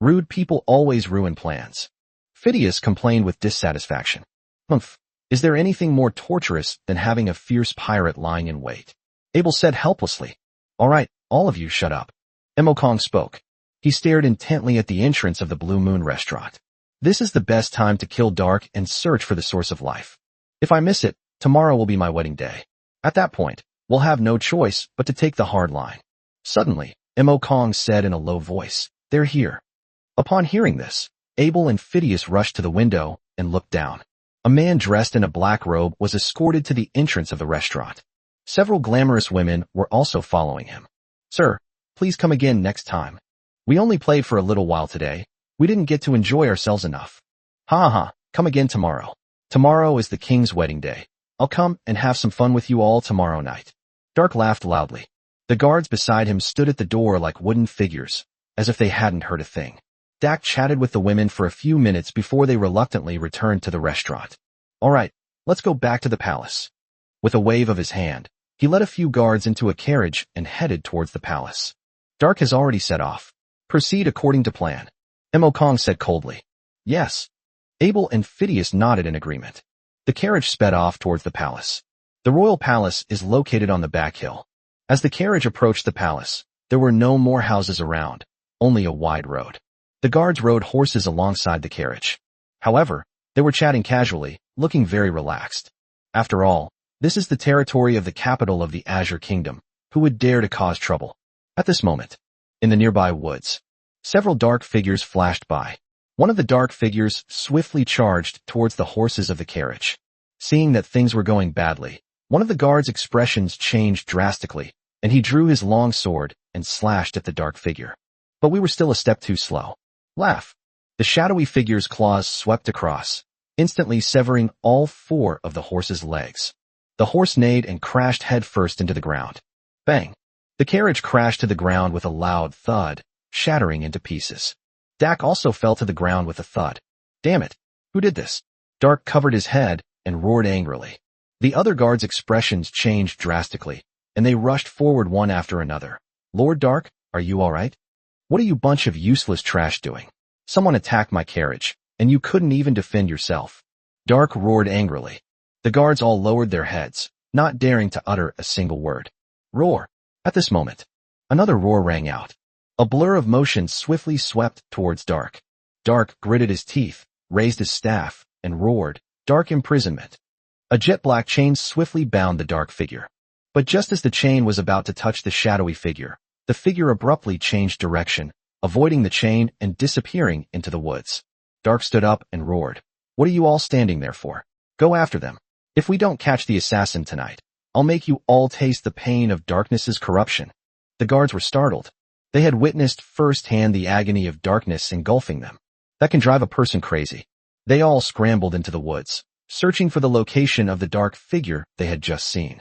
Rude people always ruin plans. Phidias complained with dissatisfaction. Humph, is there anything more torturous than having a fierce pirate lying in wait? Abel said helplessly. All right, all of you shut up. Mo Kong spoke. He stared intently at the entrance of the Blue Moon restaurant. This is the best time to kill Dark and search for the source of life. If I miss it, tomorrow will be my wedding day. At that point, we'll have no choice but to take the hard line. Suddenly, Mo Kong said in a low voice, They're here. Upon hearing this, Abel and Phidias rushed to the window and looked down. A man dressed in a black robe was escorted to the entrance of the restaurant. Several glamorous women were also following him. Sir, please come again next time. We only played for a little while today. We didn't get to enjoy ourselves enough. Ha ha, come again tomorrow. Tomorrow is the king's wedding day. I'll come and have some fun with you all tomorrow night. Dark laughed loudly. The guards beside him stood at the door like wooden figures, as if they hadn't heard a thing. Dak chatted with the women for a few minutes before they reluctantly returned to the restaurant. All right, let's go back to the palace. With a wave of his hand, he led a few guards into a carriage and headed towards the palace. Dark has already set off. Proceed according to plan. Kong said coldly. Yes. Abel and Phidias nodded in agreement. The carriage sped off towards the palace. The royal palace is located on the back hill. As the carriage approached the palace, there were no more houses around, only a wide road. The guards rode horses alongside the carriage. However, they were chatting casually, looking very relaxed. After all, this is the territory of the capital of the Azure Kingdom. Who would dare to cause trouble? At this moment, in the nearby woods, several dark figures flashed by. One of the dark figures swiftly charged towards the horses of the carriage. Seeing that things were going badly, one of the guards' expressions changed drastically, and he drew his long sword and slashed at the dark figure. But we were still a step too slow. Laugh. The shadowy figure's claws swept across, instantly severing all 4 of the horse's legs. The horse neighed and crashed headfirst into the ground. Bang! The carriage crashed to the ground with a loud thud, shattering into pieces. Dak also fell to the ground with a thud. Damn it! Who did this? Dark covered his head and roared angrily. The other guards' expressions changed drastically, and they rushed forward one after another. Lord Dark, are you all right? What are you bunch of useless trash doing? Someone attacked my carriage, and you couldn't even defend yourself. Dark roared angrily. The guards all lowered their heads, not daring to utter a single word. Roar. At this moment, another roar rang out. A blur of motion swiftly swept towards Dark. Dark gritted his teeth, raised his staff, and roared, Dark imprisonment. A jet-black chain swiftly bound the dark figure. But just as the chain was about to touch the shadowy figure, the figure abruptly changed direction, avoiding the chain and disappearing into the woods. Dark stood up and roared, What are you all standing there for? Go after them. If we don't catch the assassin tonight, I'll make you all taste the pain of darkness's corruption. The guards were startled. They had witnessed firsthand the agony of darkness engulfing them. That can drive a person crazy. They all scrambled into the woods, searching for the location of the dark figure they had just seen.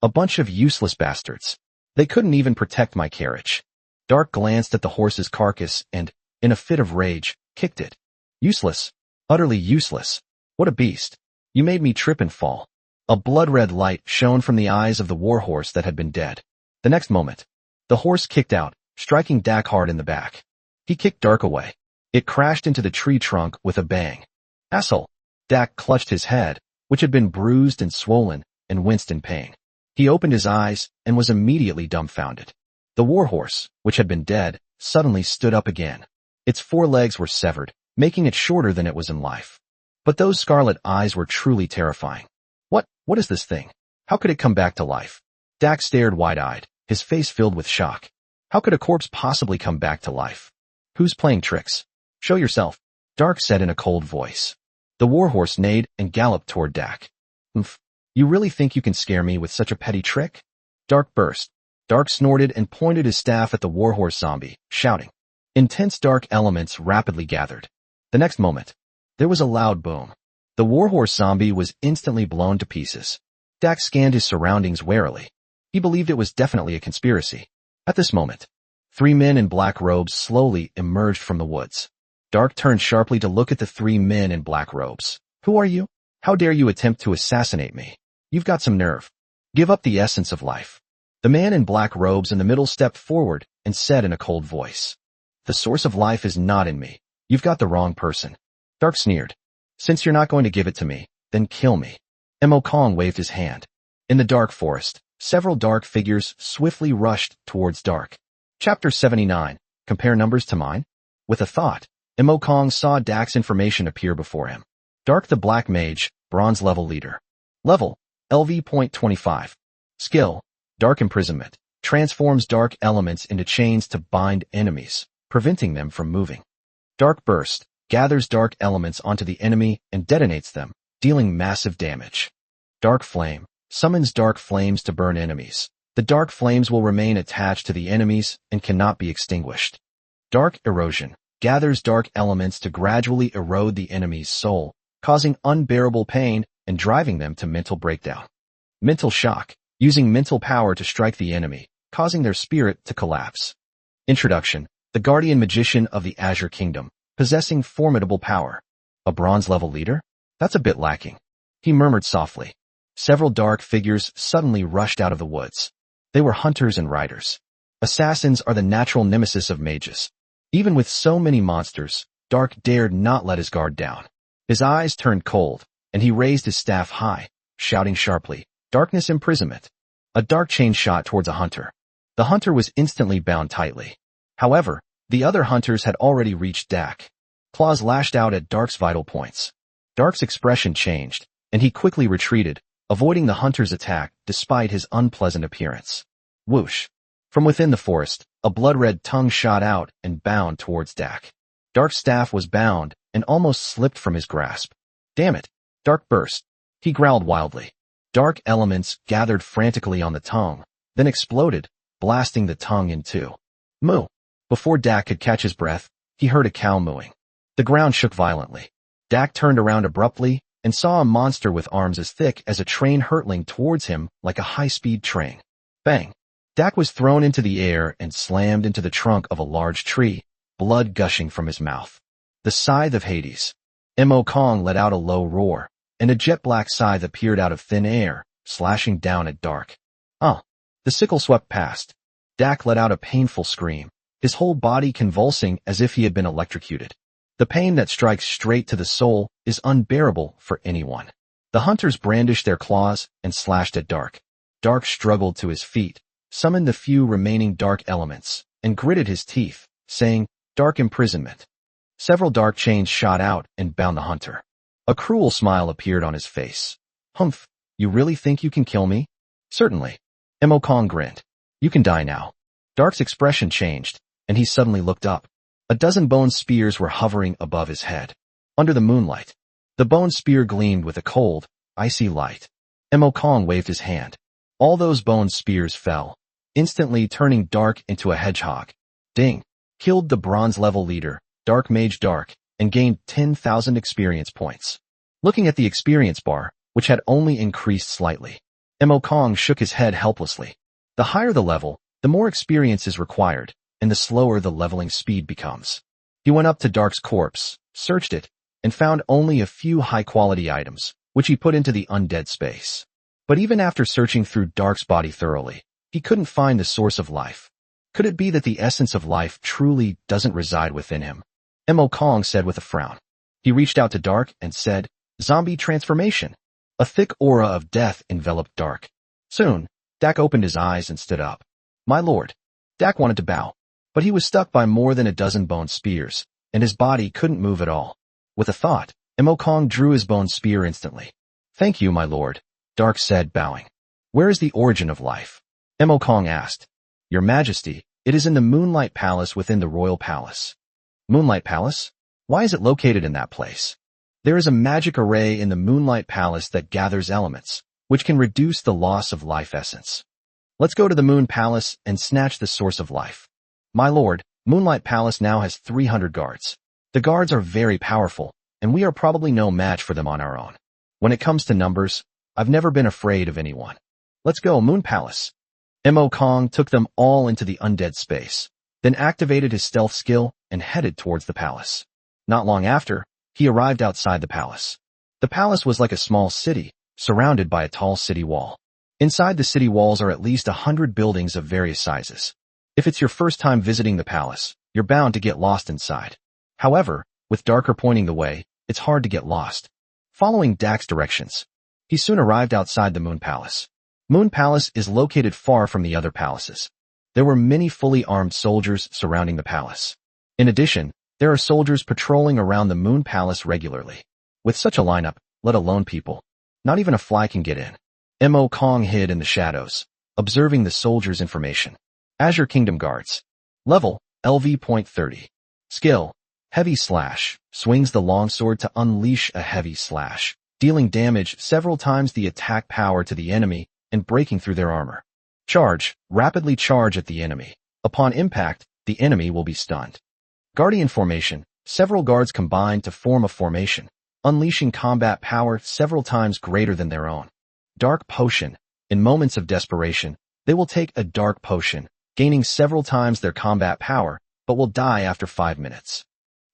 A bunch of useless bastards. They couldn't even protect my carriage. Dark glanced at the horse's carcass and, in a fit of rage, kicked it. Useless. Utterly useless. What a beast. You made me trip and fall. A blood-red light shone from the eyes of the warhorse that had been dead. The next moment, the horse kicked out, striking Dak hard in the back. He kicked Dark away. It crashed into the tree trunk with a bang. Asshole. Dak clutched his head, which had been bruised and swollen, and winced in pain. He opened his eyes and was immediately dumbfounded. The warhorse, which had been dead, suddenly stood up again. Its 4 legs were severed, making it shorter than it was in life. But those scarlet eyes were truly terrifying. What is this thing? How could it come back to life? Dak stared wide-eyed, his face filled with shock. How could a corpse possibly come back to life? Who's playing tricks? Show yourself, Dark said in a cold voice. The warhorse neighed and galloped toward Dak. You really think you can scare me with such a petty trick? Dark burst. Dark snorted and pointed his staff at the warhorse zombie, shouting. Intense dark elements rapidly gathered. The next moment, there was a loud boom. The warhorse zombie was instantly blown to pieces. Dak scanned his surroundings warily. He believed it was definitely a conspiracy. At this moment, 3 men in black robes slowly emerged from the woods. Dark turned sharply to look at the 3 men in black robes. Who are you? How dare you attempt to assassinate me? You've got some nerve. Give up the essence of life. The man in black robes in the middle stepped forward and said in a cold voice. The source of life is not in me. You've got the wrong person. Dark sneered. Since you're not going to give it to me, then kill me. Kong waved his hand. In the dark forest, several dark figures swiftly rushed towards Dark. Chapter 79. Compare numbers to mine? With a thought, Kong saw Dak's information appear before him. Dark the Black Mage, Bronze level leader. Level, LV.25. Skill, Dark Imprisonment. Transforms dark elements into chains to bind enemies, preventing them from moving. Dark Burst. Gathers dark elements onto the enemy and detonates them, dealing massive damage. Dark Flame. Summons dark flames to burn enemies. The dark flames will remain attached to the enemies and cannot be extinguished. Dark erosion gathers dark elements to gradually erode the enemy's soul, causing unbearable pain and driving them to mental breakdown. Mental shock, using mental power to strike the enemy, causing their spirit to collapse. Introduction: the guardian magician of the Azure Kingdom, possessing formidable power. A bronze-level leader? That's a bit lacking. He murmured softly. Several dark figures suddenly rushed out of the woods. They were hunters and riders. Assassins are the natural nemesis of mages. Even with so many monsters, Dark dared not let his guard down. His eyes turned cold, and he raised his staff high, shouting sharply, "Darkness imprisonment." A dark chain shot towards a hunter. The hunter was instantly bound tightly. However, the other hunters had already reached Dak. Claws lashed out at Dark's vital points. Dark's expression changed, and he quickly retreated, avoiding the hunter's attack despite his unpleasant appearance. Whoosh! From within the forest, a blood-red tongue shot out and bound towards Dak. Dark's staff was bound and almost slipped from his grasp. "Damn it!" Dark burst. He growled wildly. Dark elements gathered frantically on the tongue, then exploded, blasting the tongue in two. Moo! Before Dak could catch his breath, he heard a cow mooing. The ground shook violently. Dak turned around abruptly and saw a monster with arms as thick as a train hurtling towards him like a high-speed train. Bang! Dak was thrown into the air and slammed into the trunk of a large tree, blood gushing from his mouth. The Scythe of Hades. Mo Kong let out a low roar, and a jet-black scythe appeared out of thin air, slashing down at Dark. The sickle swept past. Dak let out a painful scream, his whole body convulsing as if he had been electrocuted. The pain that strikes straight to the soul is unbearable for anyone. The hunters brandished their claws and slashed at Dark. Dark struggled to his feet, summoned the few remaining dark elements, and gritted his teeth, saying, "Dark imprisonment." Several dark chains shot out and bound the hunter. A cruel smile appeared on his face. "Humph, you really think you can kill me?" "Certainly." Mo Kong grinned. "You can die now." Dark's expression changed, and he suddenly looked up. A dozen bone spears were hovering above his head. Under the moonlight, the bone spear gleamed with a cold, icy light. Mo Kong waved his hand. All those bone spears fell, instantly turning Dark into a hedgehog. Ding! Killed the bronze-level leader, Dark Mage Dark, and gained 10,000 experience points. Looking at the experience bar, which had only increased slightly, Mo Kong shook his head helplessly. The higher the level, the more experience is required, and the slower the leveling speed becomes. He went up to Dark's corpse, searched it, and found only a few high-quality items, which he put into the undead space. But even after searching through Dark's body thoroughly, he couldn't find the source of life. Could it be that the essence of life truly doesn't reside within him? Mo Kong said with a frown. He reached out to Dark and said, "Zombie transformation." A thick aura of death enveloped Dark. Soon, Dak opened his eyes and stood up. "My lord." Dak wanted to bow, but he was stuck by more than a dozen bone spears, and his body couldn't move at all. With a thought, Mo Kong drew his bone spear instantly. "Thank you, my lord," Dark said, bowing. "Where is the origin of life?" Mo Kong asked. "Your Majesty, it is in the Moonlight Palace within the Royal Palace." Moonlight Palace? Why is it located in that place? There is a magic array in the Moonlight Palace that gathers elements, which can reduce the loss of life essence. Let's go to the Moon Palace and snatch the source of life. My lord, Moonlight Palace now has 300 guards. The guards are very powerful, and we are probably no match for them on our own. When it comes to numbers, I've never been afraid of anyone. Let's go, Moon Palace. Mo Kong took them all into the undead space, then activated his stealth skill and headed towards the palace. Not long after, he arrived outside the palace. The palace was like a small city, surrounded by a tall city wall. Inside the city walls are at least 100 buildings of various sizes. If it's your first time visiting the palace, you're bound to get lost inside. However, with Darker pointing the way, it's hard to get lost. Following Dak's directions, he soon arrived outside the Moon Palace. Moon Palace is located far from the other palaces. There were many fully armed soldiers surrounding the palace. In addition, there are soldiers patrolling around the Moon Palace regularly. With such a lineup, let alone people, not even a fly can get in. Mo Kong hid in the shadows, observing the soldiers' information. Azure Kingdom Guards. Level, LV.30. Skill, Heavy Slash, swings the longsword to unleash a heavy slash, dealing damage several times the attack power to the enemy and breaking through their armor. Charge, rapidly charge at the enemy. Upon impact, the enemy will be stunned. Guardian formation. Several guards combine to form a formation, unleashing combat power several times greater than their own. Dark potion. In moments of desperation, they will take a dark potion, gaining several times their combat power, but will die after 5 minutes.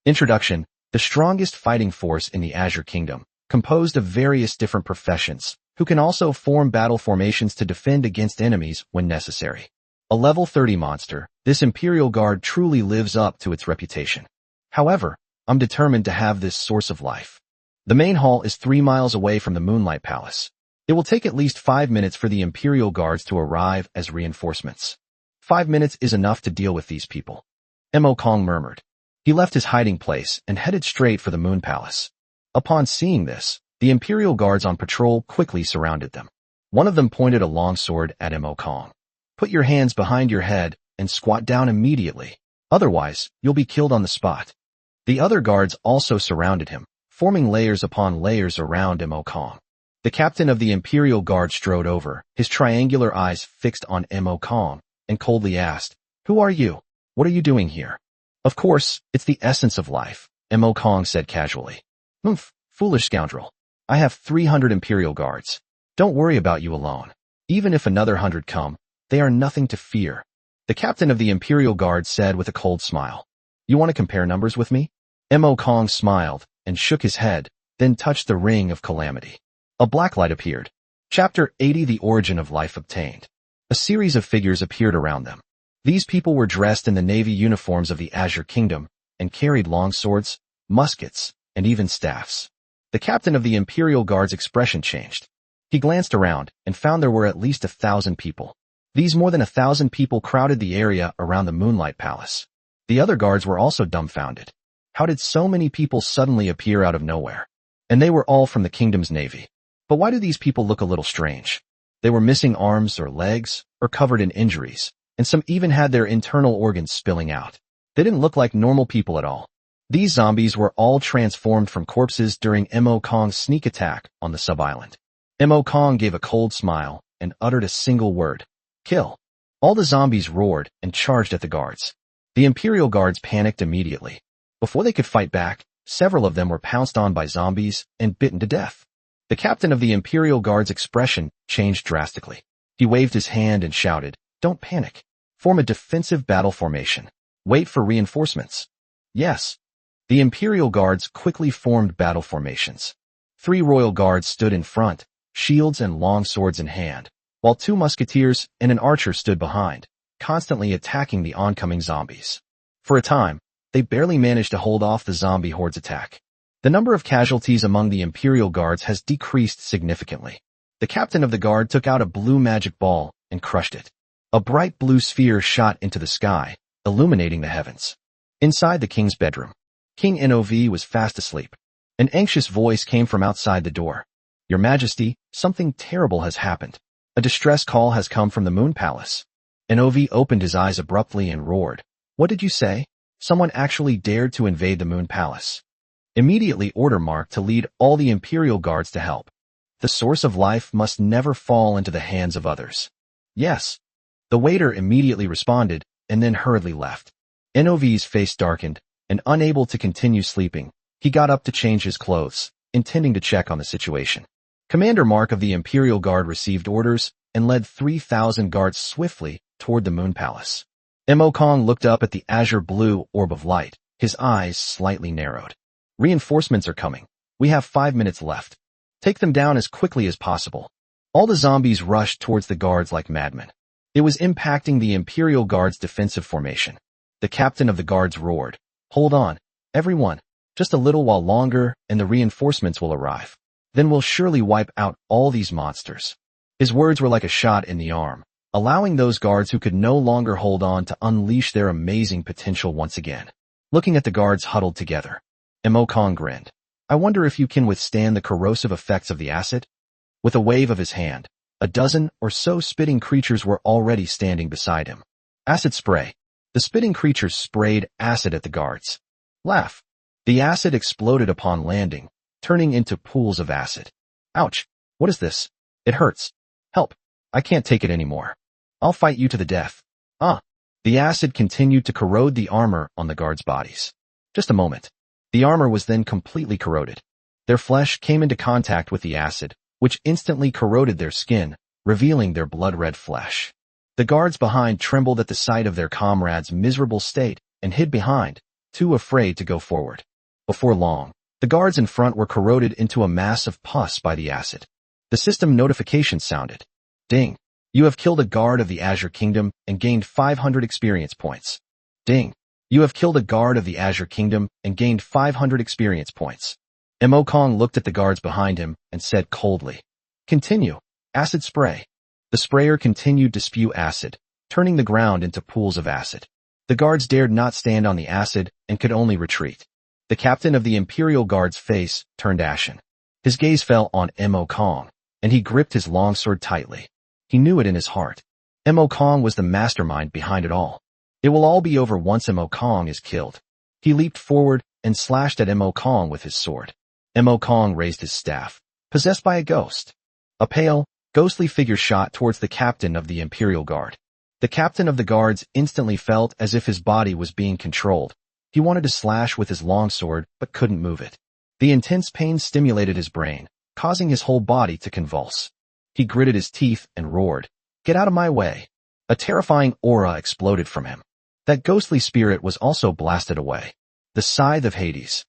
Introduction. The strongest fighting force in the Azure Kingdom, composed of various different professions, who can also form battle formations to defend against enemies when necessary. A level 30 monster, this Imperial Guard truly lives up to its reputation. However, I'm determined to have this source of life. The main hall is 3 miles away from the Moonlight Palace. It will take at least 5 minutes for the Imperial Guards to arrive as reinforcements. 5 minutes is enough to deal with these people. Mo Kong murmured. He left his hiding place and headed straight for the Moon Palace. Upon seeing this, the Imperial Guards on patrol quickly surrounded them. One of them pointed a long sword at Mo Kong. Put your hands behind your head and squat down immediately. Otherwise, you'll be killed on the spot. The other guards also surrounded him, forming layers upon layers around Mo Kong. The captain of the Imperial Guard strode over, his triangular eyes fixed on Mo Kong, and coldly asked, "Who are you? What are you doing here?" "Of course, it's the essence of life," Mo Kong said casually. Foolish scoundrel. I have 300 Imperial Guards. Don't worry about you alone. Even if another 100 come, they are nothing to fear. The captain of the Imperial Guard said with a cold smile. You want to compare numbers with me? Mo Kong smiled and shook his head, then touched the ring of Calamity. A black light appeared. Chapter 80. The Origin of Life obtained. A series of figures appeared around them. These people were dressed in the navy uniforms of the Azure Kingdom and carried long swords, muskets, and even staffs. The captain of the Imperial Guard's expression changed. He glanced around and found there were at least 1,000 people. These more than 1,000 people crowded the area around the Moonlight Palace. The other guards were also dumbfounded. How did so many people suddenly appear out of nowhere? And they were all from the kingdom's navy. But why do these people look a little strange? They were missing arms or legs, or covered in injuries, and some even had their internal organs spilling out. They didn't look like normal people at all. These zombies were all transformed from corpses during Mo Kong's sneak attack on the sub-island. Mo Kong gave a cold smile and uttered a single word. Kill. All the zombies roared and charged at the guards. The Imperial Guards panicked immediately. Before they could fight back, several of them were pounced on by zombies and bitten to death. The captain of the Imperial Guard's expression changed drastically. He waved his hand and shouted, "Don't panic. Form a defensive battle formation. Wait for reinforcements." Yes. The Imperial Guards quickly formed battle formations. 3 royal guards stood in front, shields and long swords in hand, while 2 musketeers and an archer stood behind, constantly attacking the oncoming zombies. For a time, they barely managed to hold off the zombie horde's attack. The number of casualties among the Imperial Guards has decreased significantly. The captain of the guard took out a blue magic ball and crushed it. A bright blue sphere shot into the sky, illuminating the heavens. Inside the king's bedroom, King Nov was fast asleep. An anxious voice came from outside the door. "Your Majesty, something terrible has happened. A distress call has come from the Moon Palace." Nov opened his eyes abruptly and roared. "What did you say? Someone actually dared to invade the Moon Palace." Immediately order Mark to lead all the Imperial Guards to help. The source of life must never fall into the hands of others. Yes. The waiter immediately responded and then hurriedly left. Nov's face darkened, and unable to continue sleeping, he got up to change his clothes, intending to check on the situation. Commander Mark of the Imperial Guard received orders and led 3,000 guards swiftly toward the Moon Palace. Mo Kong looked up at the azure blue orb of light, his eyes slightly narrowed. "Reinforcements are coming. We have 5 minutes left. Take them down as quickly as possible." All the zombies rushed towards the guards like madmen. It was impacting the Imperial Guard's defensive formation. The captain of the guards roared, "Hold on, everyone. Just a little while longer and the reinforcements will arrive. Then we'll surely wipe out all these monsters." His words were like a shot in the arm, allowing those guards who could no longer hold on to unleash their amazing potential once again. Looking at the guards huddled together, Mo Kong grinned. "I wonder if you can withstand the corrosive effects of the acid?" With a wave of his hand, a dozen or so spitting creatures were already standing beside him. Acid spray. The spitting creatures sprayed acid at the guards. Laugh. The acid exploded upon landing, turning into pools of acid. "Ouch. What is this? It hurts. Help. I can't take it anymore. I'll fight you to the death." "Ah." The acid continued to corrode the armor on the guards' bodies. Just a moment. The armor was then completely corroded. Their flesh came into contact with the acid, which instantly corroded their skin, revealing their blood-red flesh. The guards behind trembled at the sight of their comrades' miserable state and hid behind, too afraid to go forward. Before long, the guards in front were corroded into a mass of pus by the acid. The system notification sounded. Ding. You have killed a guard of the Azure Kingdom and gained 500 experience points. Ding. You have killed a guard of the Azure Kingdom and gained 500 experience points. Kong looked at the guards behind him and said coldly, "Continue. Acid spray." The sprayer continued to spew acid, turning the ground into pools of acid. The guards dared not stand on the acid and could only retreat. The captain of the Imperial Guard's face turned ashen. His gaze fell on Kong, and he gripped his longsword tightly. He knew it in his heart. Kong was the mastermind behind it all. It will all be over once Kong is killed. He leaped forward and slashed at Kong with his sword. Kong raised his staff, possessed by a ghost. A pale, ghostly figure shot towards the captain of the Imperial Guard. The captain of the guards instantly felt as if his body was being controlled. He wanted to slash with his longsword, but couldn't move it. The intense pain stimulated his brain, causing his whole body to convulse. He gritted his teeth and roared, "Get out of my way." A terrifying aura exploded from him. That ghostly spirit was also blasted away. The Scythe of Hades.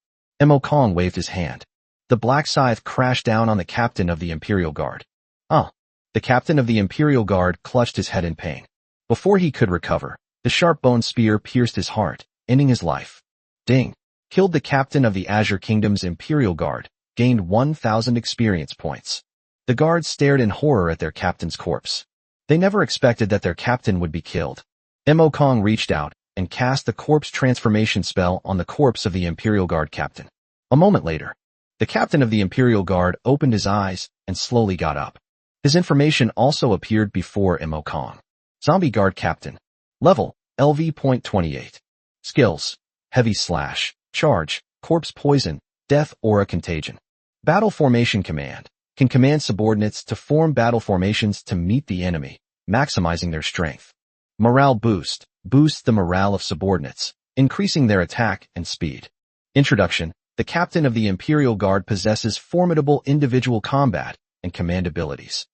Kong waved his hand. The black scythe crashed down on the captain of the Imperial Guard. Ah! The captain of the Imperial Guard clutched his head in pain. Before he could recover, the sharp-boned spear pierced his heart, ending his life. Ding! Killed the captain of the Azure Kingdom's Imperial Guard, gained 1,000 experience points. The guards stared in horror at their captain's corpse. They never expected that their captain would be killed. Kong reached out and cast the corpse transformation spell on the corpse of the Imperial Guard captain. A moment later, the captain of the Imperial Guard opened his eyes and slowly got up. His information also appeared before Kong. Zombie Guard Captain. Level, LV.28. Skills, Heavy Slash, Charge, Corpse Poison, Death Aura Contagion. Battle Formation Command. Can command subordinates to form battle formations to meet the enemy, maximizing their strength. Morale Boost. Boosts the morale of subordinates, increasing their attack and speed. Introduction. The captain of the Imperial Guard possesses formidable individual combat and command abilities.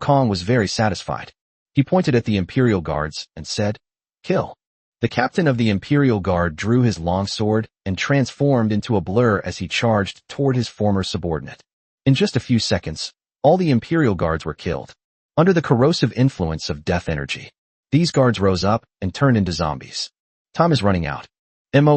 Kong was very satisfied. He pointed at the Imperial Guards and said, "Kill." The captain of the Imperial Guard drew his longsword and transformed into a blur as he charged toward his former subordinate. In just a few seconds, all the Imperial Guards were killed. Under the corrosive influence of death energy, these guards rose up and turned into zombies. Time is running out.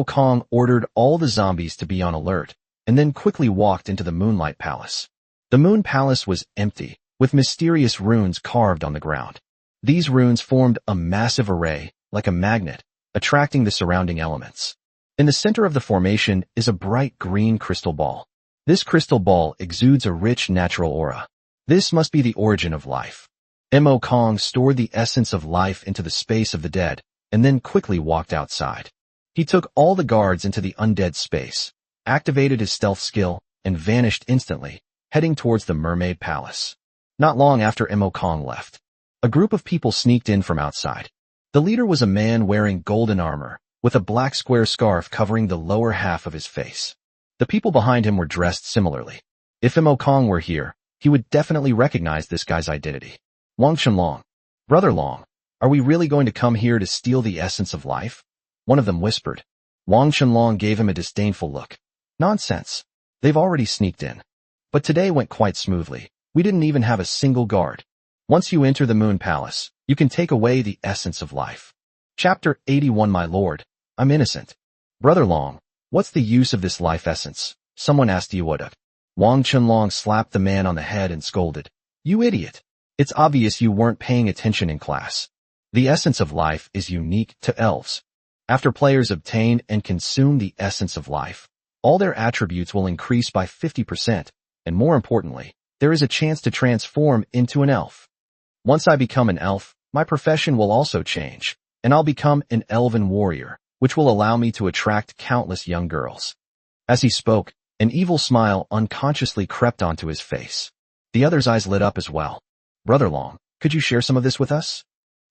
Kong ordered all the zombies to be on alert, and then quickly walked into the Moonlight Palace. The Moon Palace was empty, with mysterious runes carved on the ground. These runes formed a massive array, like a magnet, attracting the surrounding elements. In the center of the formation is a bright green crystal ball. This crystal ball exudes a rich natural aura. This must be the origin of life. Kong stored the essence of life into the space of the dead, and then quickly walked outside. He took all the guards into the undead space, activated his stealth skill, and vanished instantly, heading towards the Mermaid Palace. Not long after Kong left, a group of people sneaked in from outside. The leader was a man wearing golden armor, with a black square scarf covering the lower half of his face. The people behind him were dressed similarly. If Kong were here, he would definitely recognize this guy's identity. Wang Qianlong. Brother Long, are we really going to come here to steal the essence of life? One of them whispered. Wang Qianlong gave him a disdainful look. Nonsense. They've already sneaked in. But today went quite smoothly. We didn't even have a single guard. Once you enter the Moon Palace, you can take away the essence of life. Chapter 81. My lord, I'm innocent. Brother Long, what's the use of this life essence? Someone asked Yoda. Wang Qianlong slapped the man on the head and scolded. You idiot. It's obvious you weren't paying attention in class. The essence of life is unique to elves. After players obtain and consume the essence of life, all their attributes will increase by 50%, and more importantly, there is a chance to transform into an elf. Once I become an elf, my profession will also change, and I'll become an elven warrior, which will allow me to attract countless young girls. As he spoke, an evil smile unconsciously crept onto his face. The other's eyes lit up as well. Brother Long, could you share some of this with us?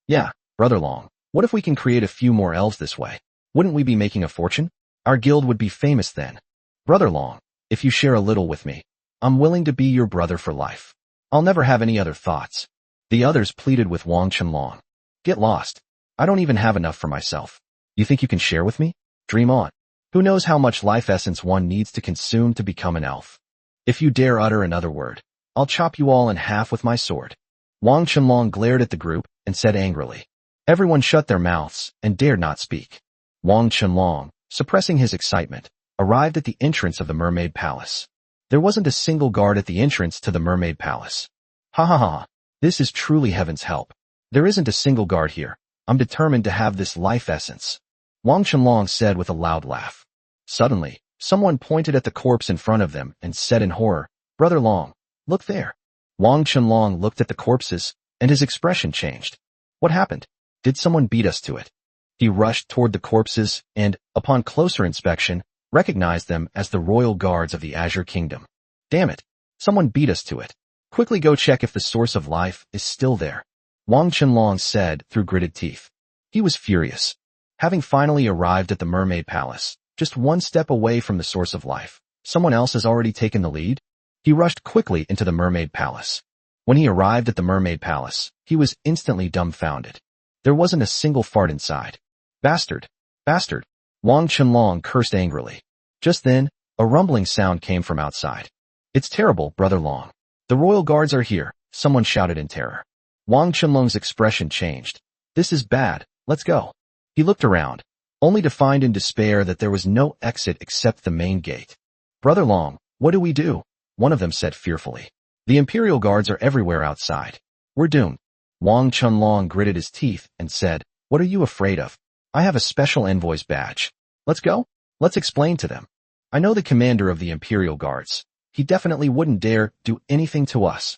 Yeah, Brother Long, What if we can create a few more elves this way? Wouldn't we be making a fortune? Our guild would be famous then. Brother Long, if you share a little with me, I'm willing to be your brother for life. I'll never have any other thoughts. The others pleaded with Wang Chenlong. Get lost. I don't even have enough for myself. You think you can share with me? Dream on. Who knows how much life essence one needs to consume to become an elf? If you dare utter another word, I'll chop you all in half with my sword. Wang Chenlong glared at the group and said angrily. Everyone shut their mouths and dared not speak. Wang Chenlong, suppressing his excitement, arrived at the entrance of the Mermaid Palace. There wasn't a single guard at the entrance to the Mermaid Palace. Ha ha ha, this is truly heaven's help. There isn't a single guard here. I'm determined to have this life essence. Wang Chenlong said with a loud laugh. Suddenly, someone pointed at the corpse in front of them and said in horror, Brother Long, look there. Wang Chenlong looked at the corpses, and his expression changed. What happened? Did someone beat us to it? He rushed toward the corpses and, upon closer inspection, recognized them as the royal guards of the Azure Kingdom. Damn it! Someone beat us to it. Quickly go check if the source of life is still there. Wang Chenlong said through gritted teeth. He was furious. Having finally arrived at the Mermaid Palace, just one step away from the source of life, someone else has already taken the lead? He rushed quickly into the Mermaid Palace. When he arrived at the Mermaid Palace, he was instantly dumbfounded. There wasn't a single fart inside. Bastard! Bastard! Wang Chenlong cursed angrily. Just then, a rumbling sound came from outside. It's terrible, Brother Long. The royal guards are here, someone shouted in terror. Wang Chenlong's expression changed. This is bad, let's go. He looked around, only to find in despair that there was no exit except the main gate. Brother Long, what do we do? One of them said fearfully. The Imperial Guards are everywhere outside. We're doomed. Wang Chenlong gritted his teeth and said, What are you afraid of? I have a special envoy's badge. Let's go? Let's explain to them. I know the commander of the Imperial Guards. He definitely wouldn't dare do anything to us.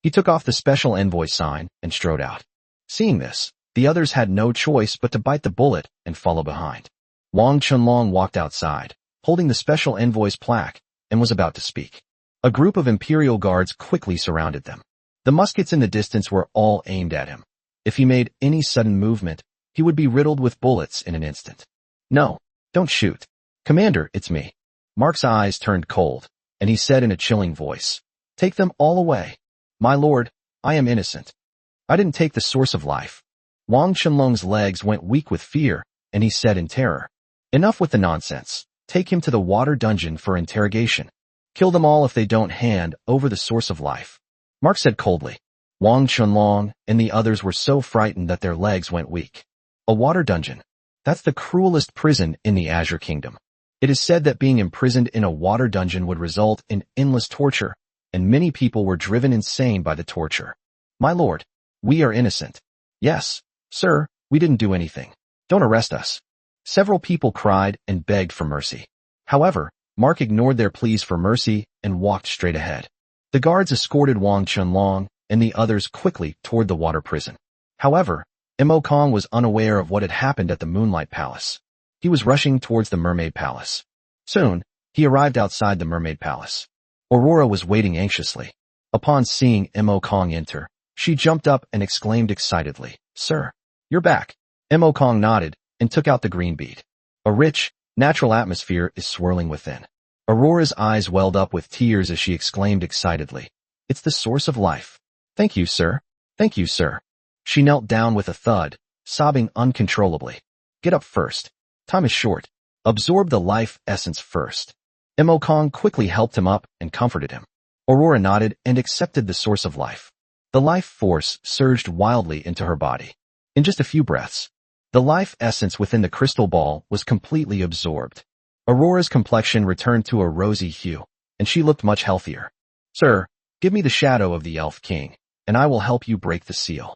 He took off the special envoy sign and strode out. Seeing this, the others had no choice but to bite the bullet and follow behind. Wang Chenlong walked outside, holding the special envoy's plaque, and was about to speak. A group of Imperial Guards quickly surrounded them. The muskets in the distance were all aimed at him. If he made any sudden movement, he would be riddled with bullets in an instant. No, don't shoot. Commander, it's me. Mark's eyes turned cold, and he said in a chilling voice, Take them all away. My lord, I am innocent. I didn't take the source of life. Wang Chenlong's legs went weak with fear, and he said in terror, Enough with the nonsense. Take him to the water dungeon for interrogation. Kill them all if they don't hand over the source of life. Mark said coldly. Wang Chenlong and the others were so frightened that their legs went weak. A water dungeon. That's the cruelest prison in the Azure Kingdom. It is said that being imprisoned in a water dungeon would result in endless torture, and many people were driven insane by the torture. My lord, we are innocent. Yes, sir, we didn't do anything. Don't arrest us. Several people cried and begged for mercy. However, Mark ignored their pleas for mercy and walked straight ahead. The guards escorted Wang Chenlong and the others quickly toward the water prison. However, Mo Kong was unaware of what had happened at the Moonlight Palace. He was rushing towards the Mermaid Palace. Soon, he arrived outside the Mermaid Palace. Aurora was waiting anxiously. Upon seeing Mo Kong enter, she jumped up and exclaimed excitedly, Sir, you're back. Mo Kong nodded and took out the green bead. A rich, natural atmosphere is swirling within. Aurora's eyes welled up with tears as she exclaimed excitedly, It's the source of life. Thank you, sir. Thank you, sir. She knelt down with a thud, sobbing uncontrollably. Get up first. Time is short. Absorb the life essence first. Mo Kong quickly helped him up and comforted him. Aurora nodded and accepted the source of life. The life force surged wildly into her body. In just a few breaths, the life essence within the crystal ball was completely absorbed. Aurora's complexion returned to a rosy hue, and she looked much healthier. Sir, give me the shadow of the Elf King, and I will help you break the seal.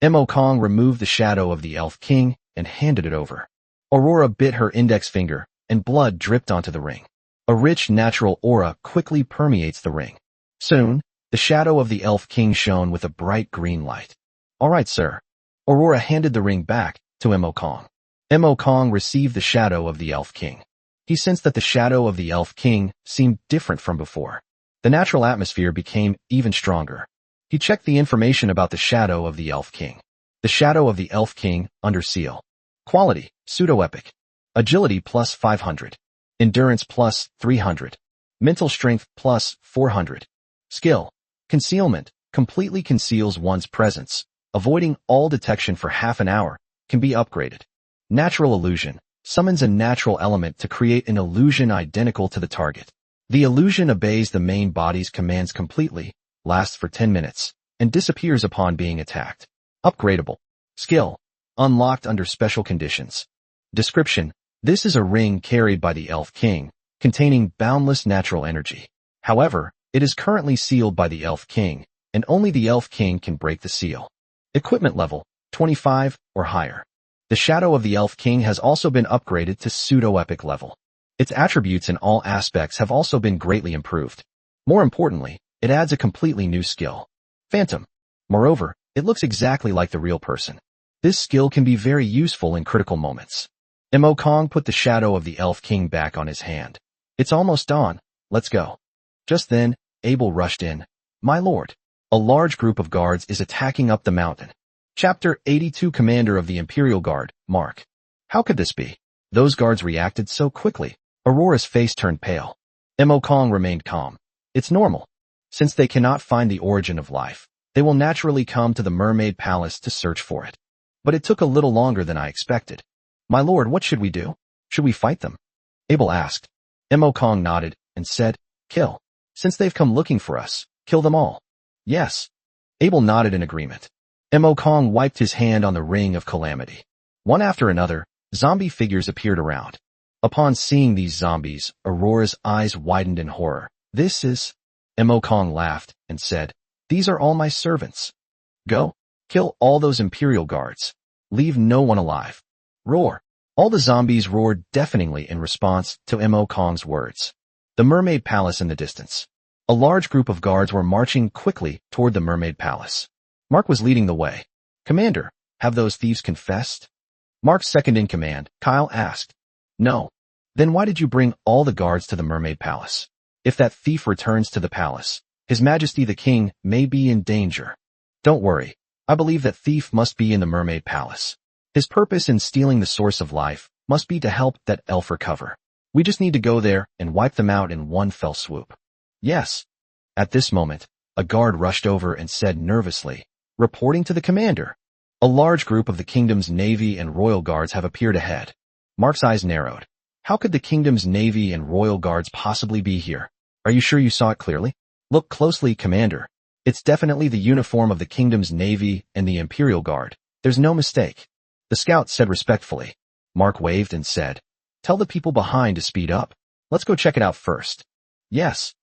Mo Kong removed the shadow of the Elf King and handed it over. Aurora bit her index finger, and blood dripped onto the ring. A rich natural aura quickly permeates the ring. Soon, the shadow of the Elf King shone with a bright green light. All right, sir. Aurora handed the ring back to Mo Kong. Mo Kong received the shadow of the Elf King. He sensed that the shadow of the Elf King seemed different from before. The natural atmosphere became even stronger. He checked the information about the shadow of the Elf King. The Shadow of the Elf King, under seal. Quality, pseudo-epic. Agility plus 500. Endurance plus 300. Mental strength plus 400. Skill, concealment, completely conceals one's presence, avoiding all detection for half an hour, can be upgraded. Natural illusion, summons a natural element to create an illusion identical to the target. The illusion obeys the main body's commands completely, lasts for 10 minutes, and disappears upon being attacked. Upgradable. Skill, unlocked under special conditions. Description, this is a ring carried by the Elf King, containing boundless natural energy. However, it is currently sealed by the Elf King, and only the Elf King can break the seal. Equipment level, 25 or higher. The Shadow of the Elf King has also been upgraded to pseudo-epic level. Its attributes in all aspects have also been greatly improved. More importantly, it adds a completely new skill. Phantom. Moreover, it looks exactly like the real person. This skill can be very useful in critical moments. Mo Kong put the Shadow of the Elf King back on his hand. It's almost dawn, let's go. Just then, Abel rushed in. My lord. A large group of guards is attacking up the mountain. Chapter 82 Commander of the Imperial Guard, Mark. How could this be? Those guards reacted so quickly. Aurora's face turned pale. Mo Kong remained calm. It's normal. Since they cannot find the origin of life, they will naturally come to the Mermaid Palace to search for it. But it took a little longer than I expected. My lord, what should we do? Should we fight them? Abel asked. Mo Kong nodded and said, kill. Since they've come looking for us, kill them all. Yes. Abel nodded in agreement. Mo Kong wiped his hand on the ring of Calamity. One after another, zombie figures appeared around. Upon seeing these zombies, Aurora's eyes widened in horror. This is... Mo Kong laughed and said, these are all my servants. Go, kill all those Imperial guards. Leave no one alive. Roar. All the zombies roared deafeningly in response to Mo Kong's words. The Mermaid Palace in the distance. A large group of guards were marching quickly toward the Mermaid Palace. Mark was leading the way. Commander, have those thieves confessed? Mark's second-in-command, Kyle, asked. No. Then why did you bring all the guards to the Mermaid Palace? If that thief returns to the palace, His Majesty the King may be in danger. Don't worry. I believe that thief must be in the Mermaid Palace. His purpose in stealing the source of life must be to help that elf recover. We just need to go there and wipe them out in one fell swoop. Yes. At this moment, a guard rushed over and said nervously, reporting to the commander. A large group of the kingdom's navy and royal guards have appeared ahead. Mark's eyes narrowed. How could the kingdom's navy and royal guards possibly be here? Are you sure you saw it clearly? Look closely, Commander. It's definitely the uniform of the kingdom's navy and the Imperial Guard. There's no mistake. The scout said respectfully. Mark waved and said, tell the people behind to speed up. Let's go check it out first. Yes.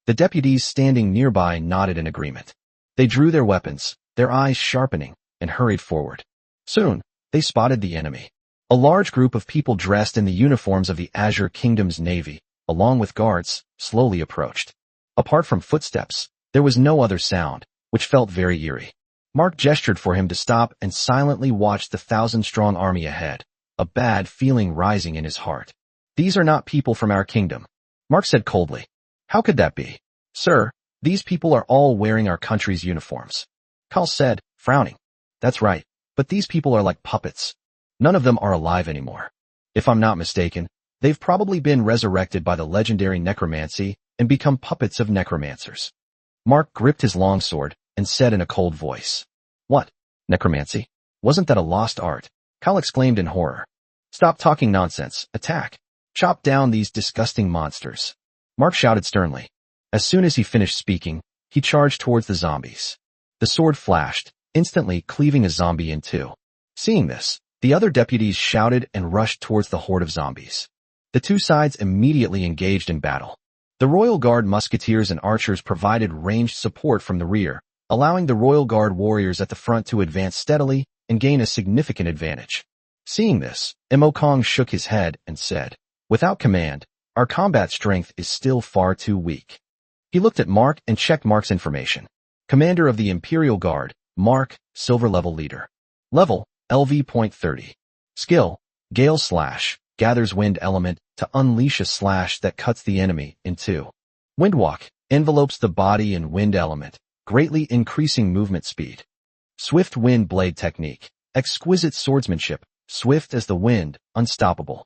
The deputies standing nearby nodded in agreement. They drew their weapons, their eyes sharpening, and hurried forward. Soon, they spotted the enemy. A large group of people dressed in the uniforms of the Azure Kingdom's navy, along with guards, slowly approached. Apart from footsteps, there was no other sound, which felt very eerie. Mark gestured for him to stop and silently watched the 1,000-strong army ahead, a bad feeling rising in his heart. These are not people from our kingdom, Mark said coldly. How could that be? Sir, these people are all wearing our country's uniforms. Cal said, frowning. That's right, but these people are like puppets. None of them are alive anymore. If I'm not mistaken, they've probably been resurrected by the legendary necromancy and become puppets of necromancers. Mark gripped his longsword and said in a cold voice. What? Necromancy? Wasn't that a lost art? Cal exclaimed in horror. Stop talking nonsense. Attack. Chop down these disgusting monsters. Mark shouted sternly. As soon as he finished speaking, he charged towards the zombies. The sword flashed, instantly cleaving a zombie in two. Seeing this, the other deputies shouted and rushed towards the horde of zombies. The two sides immediately engaged in battle. The Royal Guard musketeers and archers provided ranged support from the rear, allowing the Royal Guard warriors at the front to advance steadily and gain a significant advantage. Seeing this, Mo Kong shook his head and said, without command, our combat strength is still far too weak. He looked at Mark and checked Mark's information. Commander of the Imperial Guard, Mark, Silver Level Leader. Level, LV.30. Skill, Gale Slash, gathers wind element to unleash a slash that cuts the enemy in two. Windwalk, envelopes the body in wind element, greatly increasing movement speed. Swift wind blade technique. Exquisite swordsmanship. Swift as the wind, unstoppable.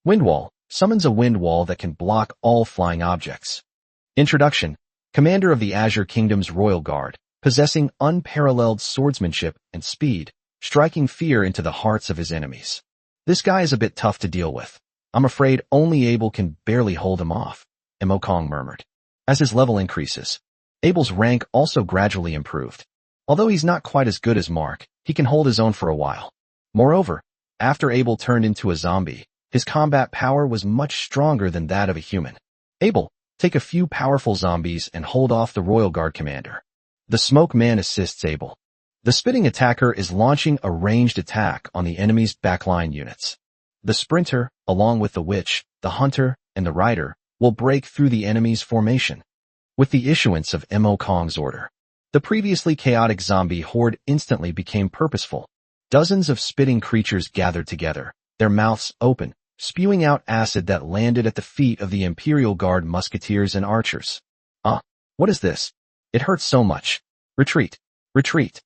Wind wall. Summons a wind wall that can block all flying objects. Introduction. Commander of the Azure Kingdom's Royal Guard, possessing unparalleled swordsmanship and speed, striking fear into the hearts of his enemies. This guy is a bit tough to deal with. I'm afraid only Abel can barely hold him off, Awakens murmured. As his level increases, Abel's rank also gradually improved. Although he's not quite as good as Mark, he can hold his own for a while. Moreover, after Abel turned into a zombie, his combat power was much stronger than that of a human. Abel, take a few powerful zombies and hold off the Royal Guard commander. The Smoke Man assists Abel. The spitting attacker is launching a ranged attack on the enemy's backline units. The sprinter, along with the witch, the hunter, and the rider, will break through the enemy's formation. With the issuance of Awakens' order, the previously chaotic zombie horde instantly became purposeful. Dozens of spitting creatures gathered together, their mouths open, spewing out acid that landed at the feet of the Imperial Guard musketeers and archers. What is this? It hurts so much. Retreat! Retreat!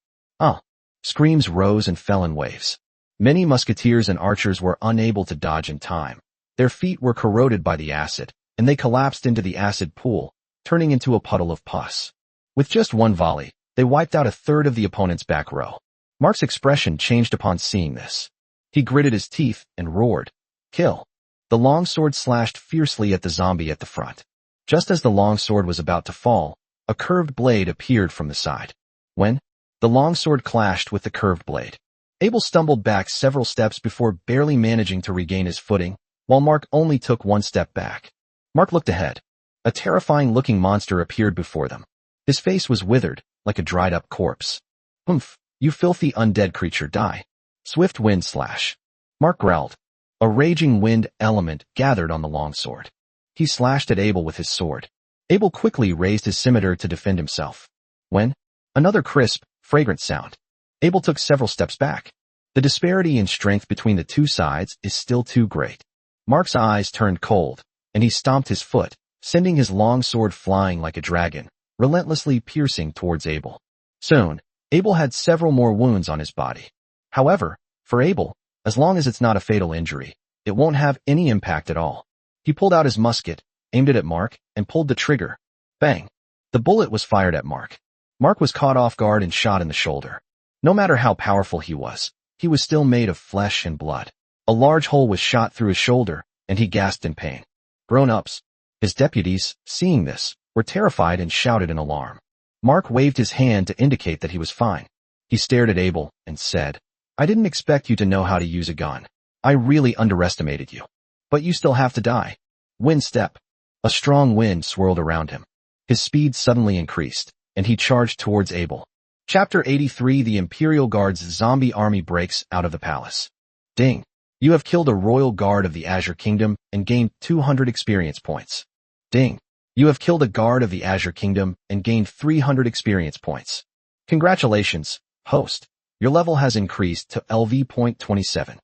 Screams rose and fell in waves. Many musketeers and archers were unable to dodge in time. Their feet were corroded by the acid, and they collapsed into the acid pool, turning into a puddle of pus. With just one volley, they wiped out a third of the opponent's back row. Mark's expression changed upon seeing this. He gritted his teeth and roared, "Kill!" The longsword slashed fiercely at the zombie at the front. Just as the longsword was about to fall, a curved blade appeared from the side. When the longsword clashed with the curved blade, Abel stumbled back several steps before barely managing to regain his footing, while Mark only took one step back. Mark looked ahead. A terrifying-looking monster appeared before them. His face was withered, like a dried-up corpse. "Humph, you filthy undead creature, die." Swift wind slash. Mark growled. A raging wind element gathered on the longsword. He slashed at Abel with his sword. Abel quickly raised his scimitar to defend himself. When another crisp, fragrant sound. Abel took several steps back. The disparity in strength between the two sides is still too great. Mark's eyes turned cold, and he stomped his foot, sending his long sword flying like a dragon, relentlessly piercing towards Abel. Soon, Abel had several more wounds on his body. However, for Abel, as long as it's not a fatal injury, it won't have any impact at all. He pulled out his musket, aimed it at Mark, and pulled the trigger. Bang! The bullet was fired at Mark. Mark was caught off guard and shot in the shoulder. No matter how powerful he was still made of flesh and blood. A large hole was shot through his shoulder, and he gasped in pain. Grown-ups, his deputies, seeing this, were terrified and shouted in alarm. Mark waved his hand to indicate that he was fine. He stared at Abel and said, "I didn't expect you to know how to use a gun. I really underestimated you. But you still have to die." Wind step. A strong wind swirled around him. His speed suddenly increased, and he charged towards Abel. Chapter 83. The Imperial Guard's zombie army breaks out of the palace. Ding. You have killed a royal guard of the Azure Kingdom and gained 200 experience points. Ding. You have killed a guard of the Azure Kingdom and gained 300 experience points. Congratulations, host. Your level has increased to LV.27.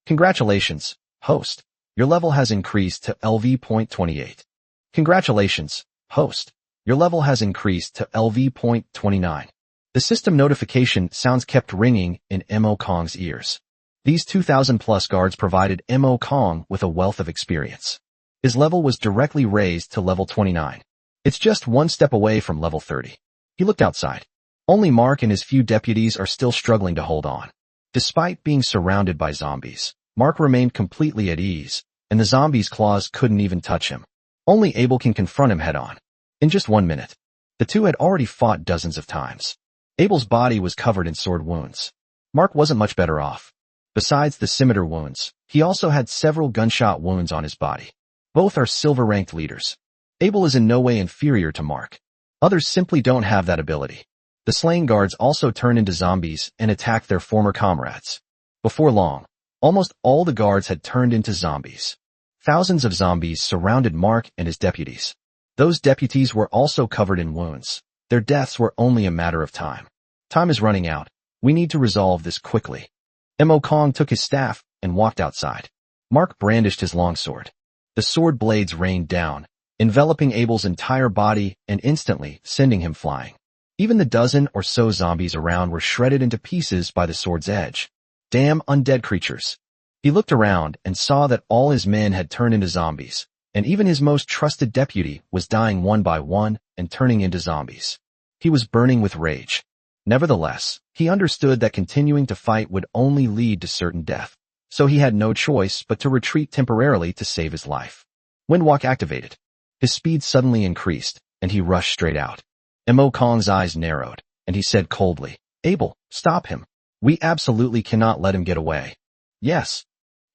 Congratulations, host. Your level has increased to LV.28. Congratulations, host. Your level has increased to LV.29. The system notification sounds kept ringing in Awakens' ears. These 2,000-plus guards provided Awakens with a wealth of experience. His level was directly raised to level 29. It's just one step away from level 30. He looked outside. Only Mark and his few deputies are still struggling to hold on. Despite being surrounded by zombies, Mark remained completely at ease, and the zombies' claws couldn't even touch him. Only Abel can confront him head-on. In just 1 minute, the two had already fought dozens of times. Abel's body was covered in sword wounds. Mark wasn't much better off. Besides the scimitar wounds, he also had several gunshot wounds on his body. Both are silver-ranked leaders. Abel is in no way inferior to Mark. Others simply don't have that ability. The slain guards also turn into zombies and attack their former comrades. Before long, almost all the guards had turned into zombies. Thousands of zombies surrounded Mark and his deputies. Those deputies were also covered in wounds. Their deaths were only a matter of time. Time is running out. We need to resolve this quickly. Awakens took his staff and walked outside. Mark brandished his longsword. The sword blades rained down, enveloping Abel's entire body and instantly sending him flying. Even the dozen or so zombies around were shredded into pieces by the sword's edge. Damn undead creatures. He looked around and saw that all his men had turned into zombies, and even his most trusted deputy was dying one by one and turning into zombies. He was burning with rage. Nevertheless, he understood that continuing to fight would only lead to certain death, so he had no choice but to retreat temporarily to save his life. Windwalk activated. His speed suddenly increased, and he rushed straight out. Mo Kong's eyes narrowed, and he said coldly, "Abel, stop him. We absolutely cannot let him get away." "Yes."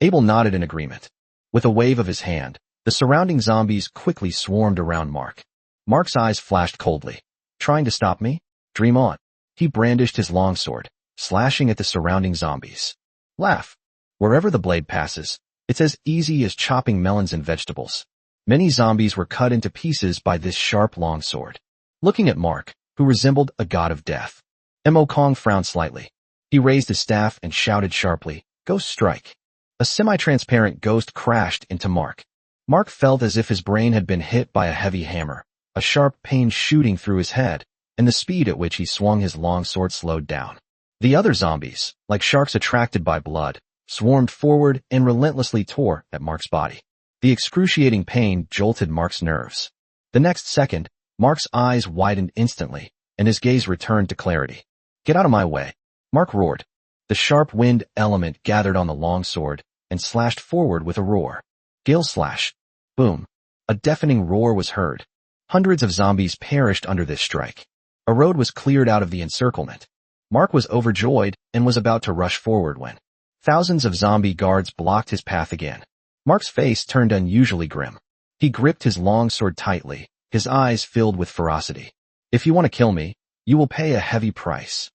Abel nodded in agreement. With a wave of his hand, the surrounding zombies quickly swarmed around Mark. Mark's eyes flashed coldly. "Trying to stop me? Dream on." He brandished his longsword, slashing at the surrounding zombies. Laugh. Wherever the blade passes, it's as easy as chopping melons and vegetables. Many zombies were cut into pieces by this sharp longsword. Looking at Mark, who resembled a god of death, Mo Kong frowned slightly. He raised his staff and shouted sharply, "Ghost strike." A semi-transparent ghost crashed into Mark. Mark felt as if his brain had been hit by a heavy hammer, a sharp pain shooting through his head, and the speed at which he swung his longsword slowed down. The other zombies, like sharks attracted by blood, swarmed forward and relentlessly tore at Mark's body. The excruciating pain jolted Mark's nerves. The next second, Mark's eyes widened instantly, and his gaze returned to clarity. "Get out of my way," Mark roared. The sharp wind element gathered on the longsword and slashed forward with a roar. Gale slash. Boom. A deafening roar was heard. Hundreds of zombies perished under this strike. A road was cleared out of the encirclement. Mark was overjoyed and was about to rush forward when thousands of zombie guards blocked his path again. Mark's face turned unusually grim. He gripped his longsword tightly, his eyes filled with ferocity. "If you want to kill me, you will pay a heavy price,"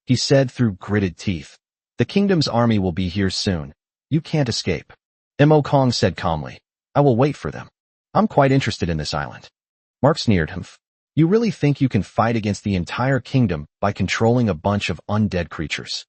he said through gritted teeth. "The kingdom's army will be here soon. You can't escape." Mo Kong said calmly, "I will wait for them. I'm quite interested in this island." Mark sneered. "Humph. You really think you can fight against the entire kingdom by controlling a bunch of undead creatures?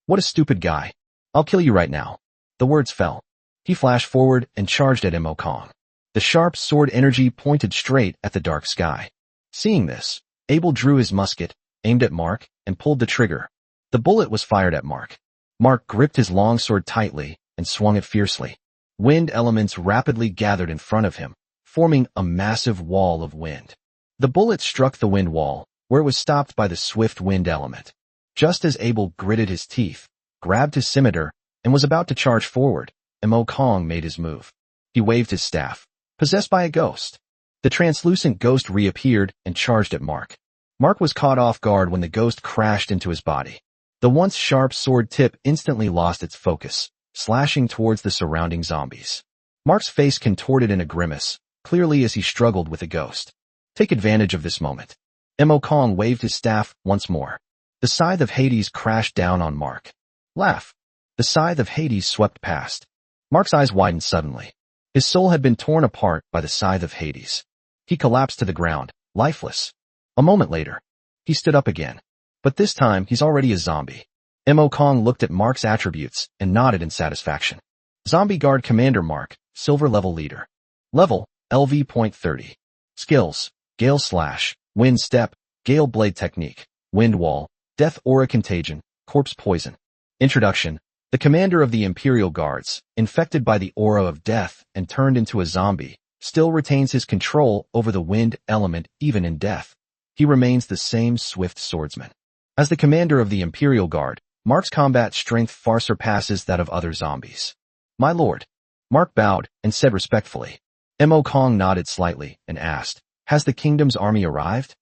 What a stupid guy. I'll kill you right now." The words fell. He flashed forward and charged at Mo Kong. The sharp sword energy pointed straight at the dark sky. Seeing this, Abel drew his musket, aimed at Mark, and pulled the trigger. The bullet was fired at Mark. Mark gripped his longsword tightly and swung it fiercely. Wind elements rapidly gathered in front of him, forming a massive wall of wind. The bullet struck the wind wall, where it was stopped by the swift wind element. Just as Abel gritted his teeth, grabbed his scimitar, and was about to charge forward, Mo Kong made his move. He waved his staff, possessed by a ghost. The translucent ghost reappeared and charged at Mark. Mark was caught off guard when the ghost crashed into his body. The once sharp sword tip instantly lost its focus, slashing towards the surrounding zombies. Mark's face contorted in a grimace, clearly as he struggled with the ghost. Take advantage of this moment. Mo Kong waved his staff once more. The scythe of Hades crashed down on Mark. Laugh. The scythe of Hades swept past. Mark's eyes widened suddenly. His soul had been torn apart by the scythe of Hades. He collapsed to the ground, lifeless. A moment later, he stood up again. But this time, he's already a zombie. Mo Kong looked at Mark's attributes and nodded in satisfaction. Zombie Guard Commander Mark, Silver Level Leader. Level, LV.30. Skills, Gale Slash, Wind Step, Gale Blade Technique, Wind Wall, Death Aura Contagion, Corpse Poison. Introduction. The commander of the Imperial Guards, infected by the aura of death and turned into a zombie, still retains his control over the wind element even in death. He remains the same swift swordsman. As the commander of the Imperial Guard, Mark's combat strength far surpasses that of other zombies. "My lord." Mark bowed and said respectfully. Mo Kong nodded slightly and asked, "Has the kingdom's army arrived?"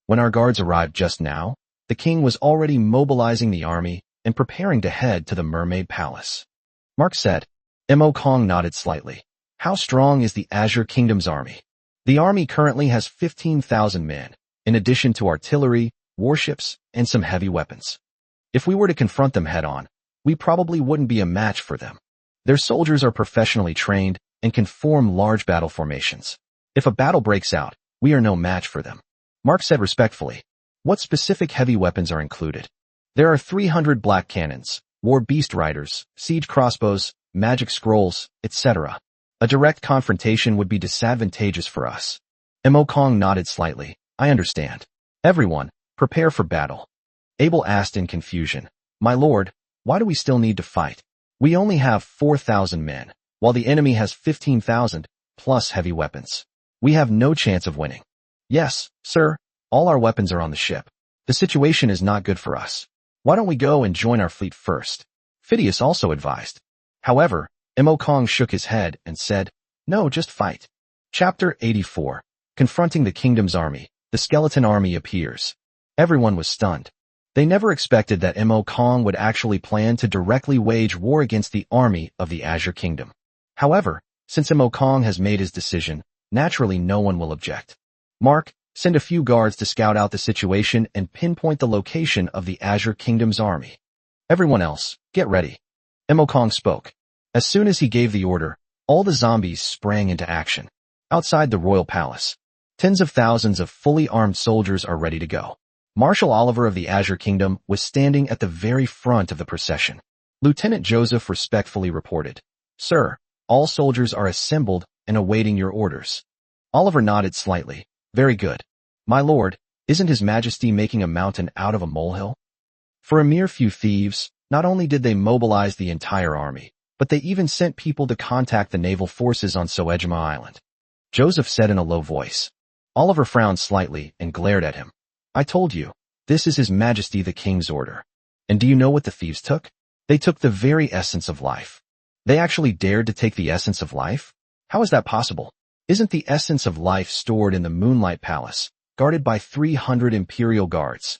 When our guards arrived just now, the king was already mobilizing the army and preparing to head to the Mermaid Palace. Mark said. Mo Kong nodded slightly. "How strong is the Azure Kingdom's army?" "The army currently has 15,000 men, in addition to artillery, warships, and some heavy weapons. If we were to confront them head-on, we probably wouldn't be a match for them. Their soldiers are professionally trained and can form large battle formations. If a battle breaks out, we are no match for them." Mark said respectfully. "What specific heavy weapons are included?" "There are 300 black cannons, war beast riders, siege crossbows, magic scrolls, etc. A direct confrontation would be disadvantageous for us." Mo Kong nodded slightly. "I understand. Everyone, Prepare for battle. Abel asked in confusion, My lord, why do we still need to fight? We only have 4,000 men, while the enemy has 15,000, plus heavy weapons. We have no chance of winning. Yes, sir, all our weapons are on the ship. The situation is not good for us. Why don't we go and join our fleet first? Phidias also advised. However, Kong shook his head and said, No, just fight. Chapter 84. Confronting the kingdom's army, the skeleton army appears. Everyone was stunned. They never expected that Kong would actually plan to directly wage war against the army of the Azure Kingdom. However, since Kong has made his decision, naturally no one will object. Mark, send a few guards to scout out the situation and pinpoint the location of the Azure Kingdom's army. Everyone else, get ready. Kong spoke. As soon as he gave the order, all the zombies sprang into action. Outside the royal palace, tens of thousands of fully armed soldiers are ready to go. Marshal Oliver of the Azure Kingdom was standing at the very front of the procession. Lieutenant Joseph respectfully reported, Sir, all soldiers are assembled and awaiting your orders. Oliver nodded slightly. Very good. My lord, isn't His Majesty making a mountain out of a molehill? For a mere few thieves, not only did they mobilize the entire army, but they even sent people to contact the naval forces on Soejima Island. Joseph said in a low voice. Oliver frowned slightly and glared at him. I told you, this is His Majesty the King's order. And do you know what the thieves took? They took the very essence of life. They actually dared to take the essence of life? How is that possible? Isn't the essence of life stored in the Moonlight Palace, guarded by 300 Imperial guards?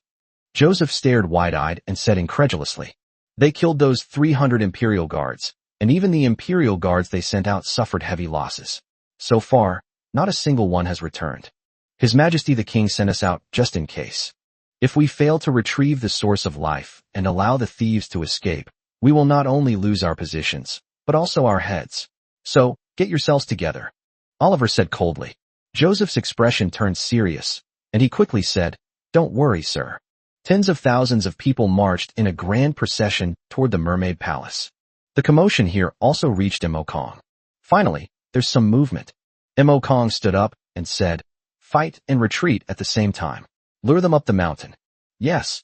Joseph stared wide-eyed and said incredulously. They killed those 300 Imperial guards, and even the Imperial guards they sent out suffered heavy losses. So far, not a single one has returned. His Majesty the King sent us out just in case. If we fail to retrieve the source of life and allow the thieves to escape, we will not only lose our positions, but also our heads. So, get yourselves together. Oliver said coldly. Joseph's expression turned serious, and he quickly said, Don't worry, sir. Tens of thousands of people marched in a grand procession toward the Mermaid Palace. The commotion here also reached Kong. Finally, there's some movement. Kong stood up and said, Fight and retreat at the same time. Lure them up the mountain. Yes,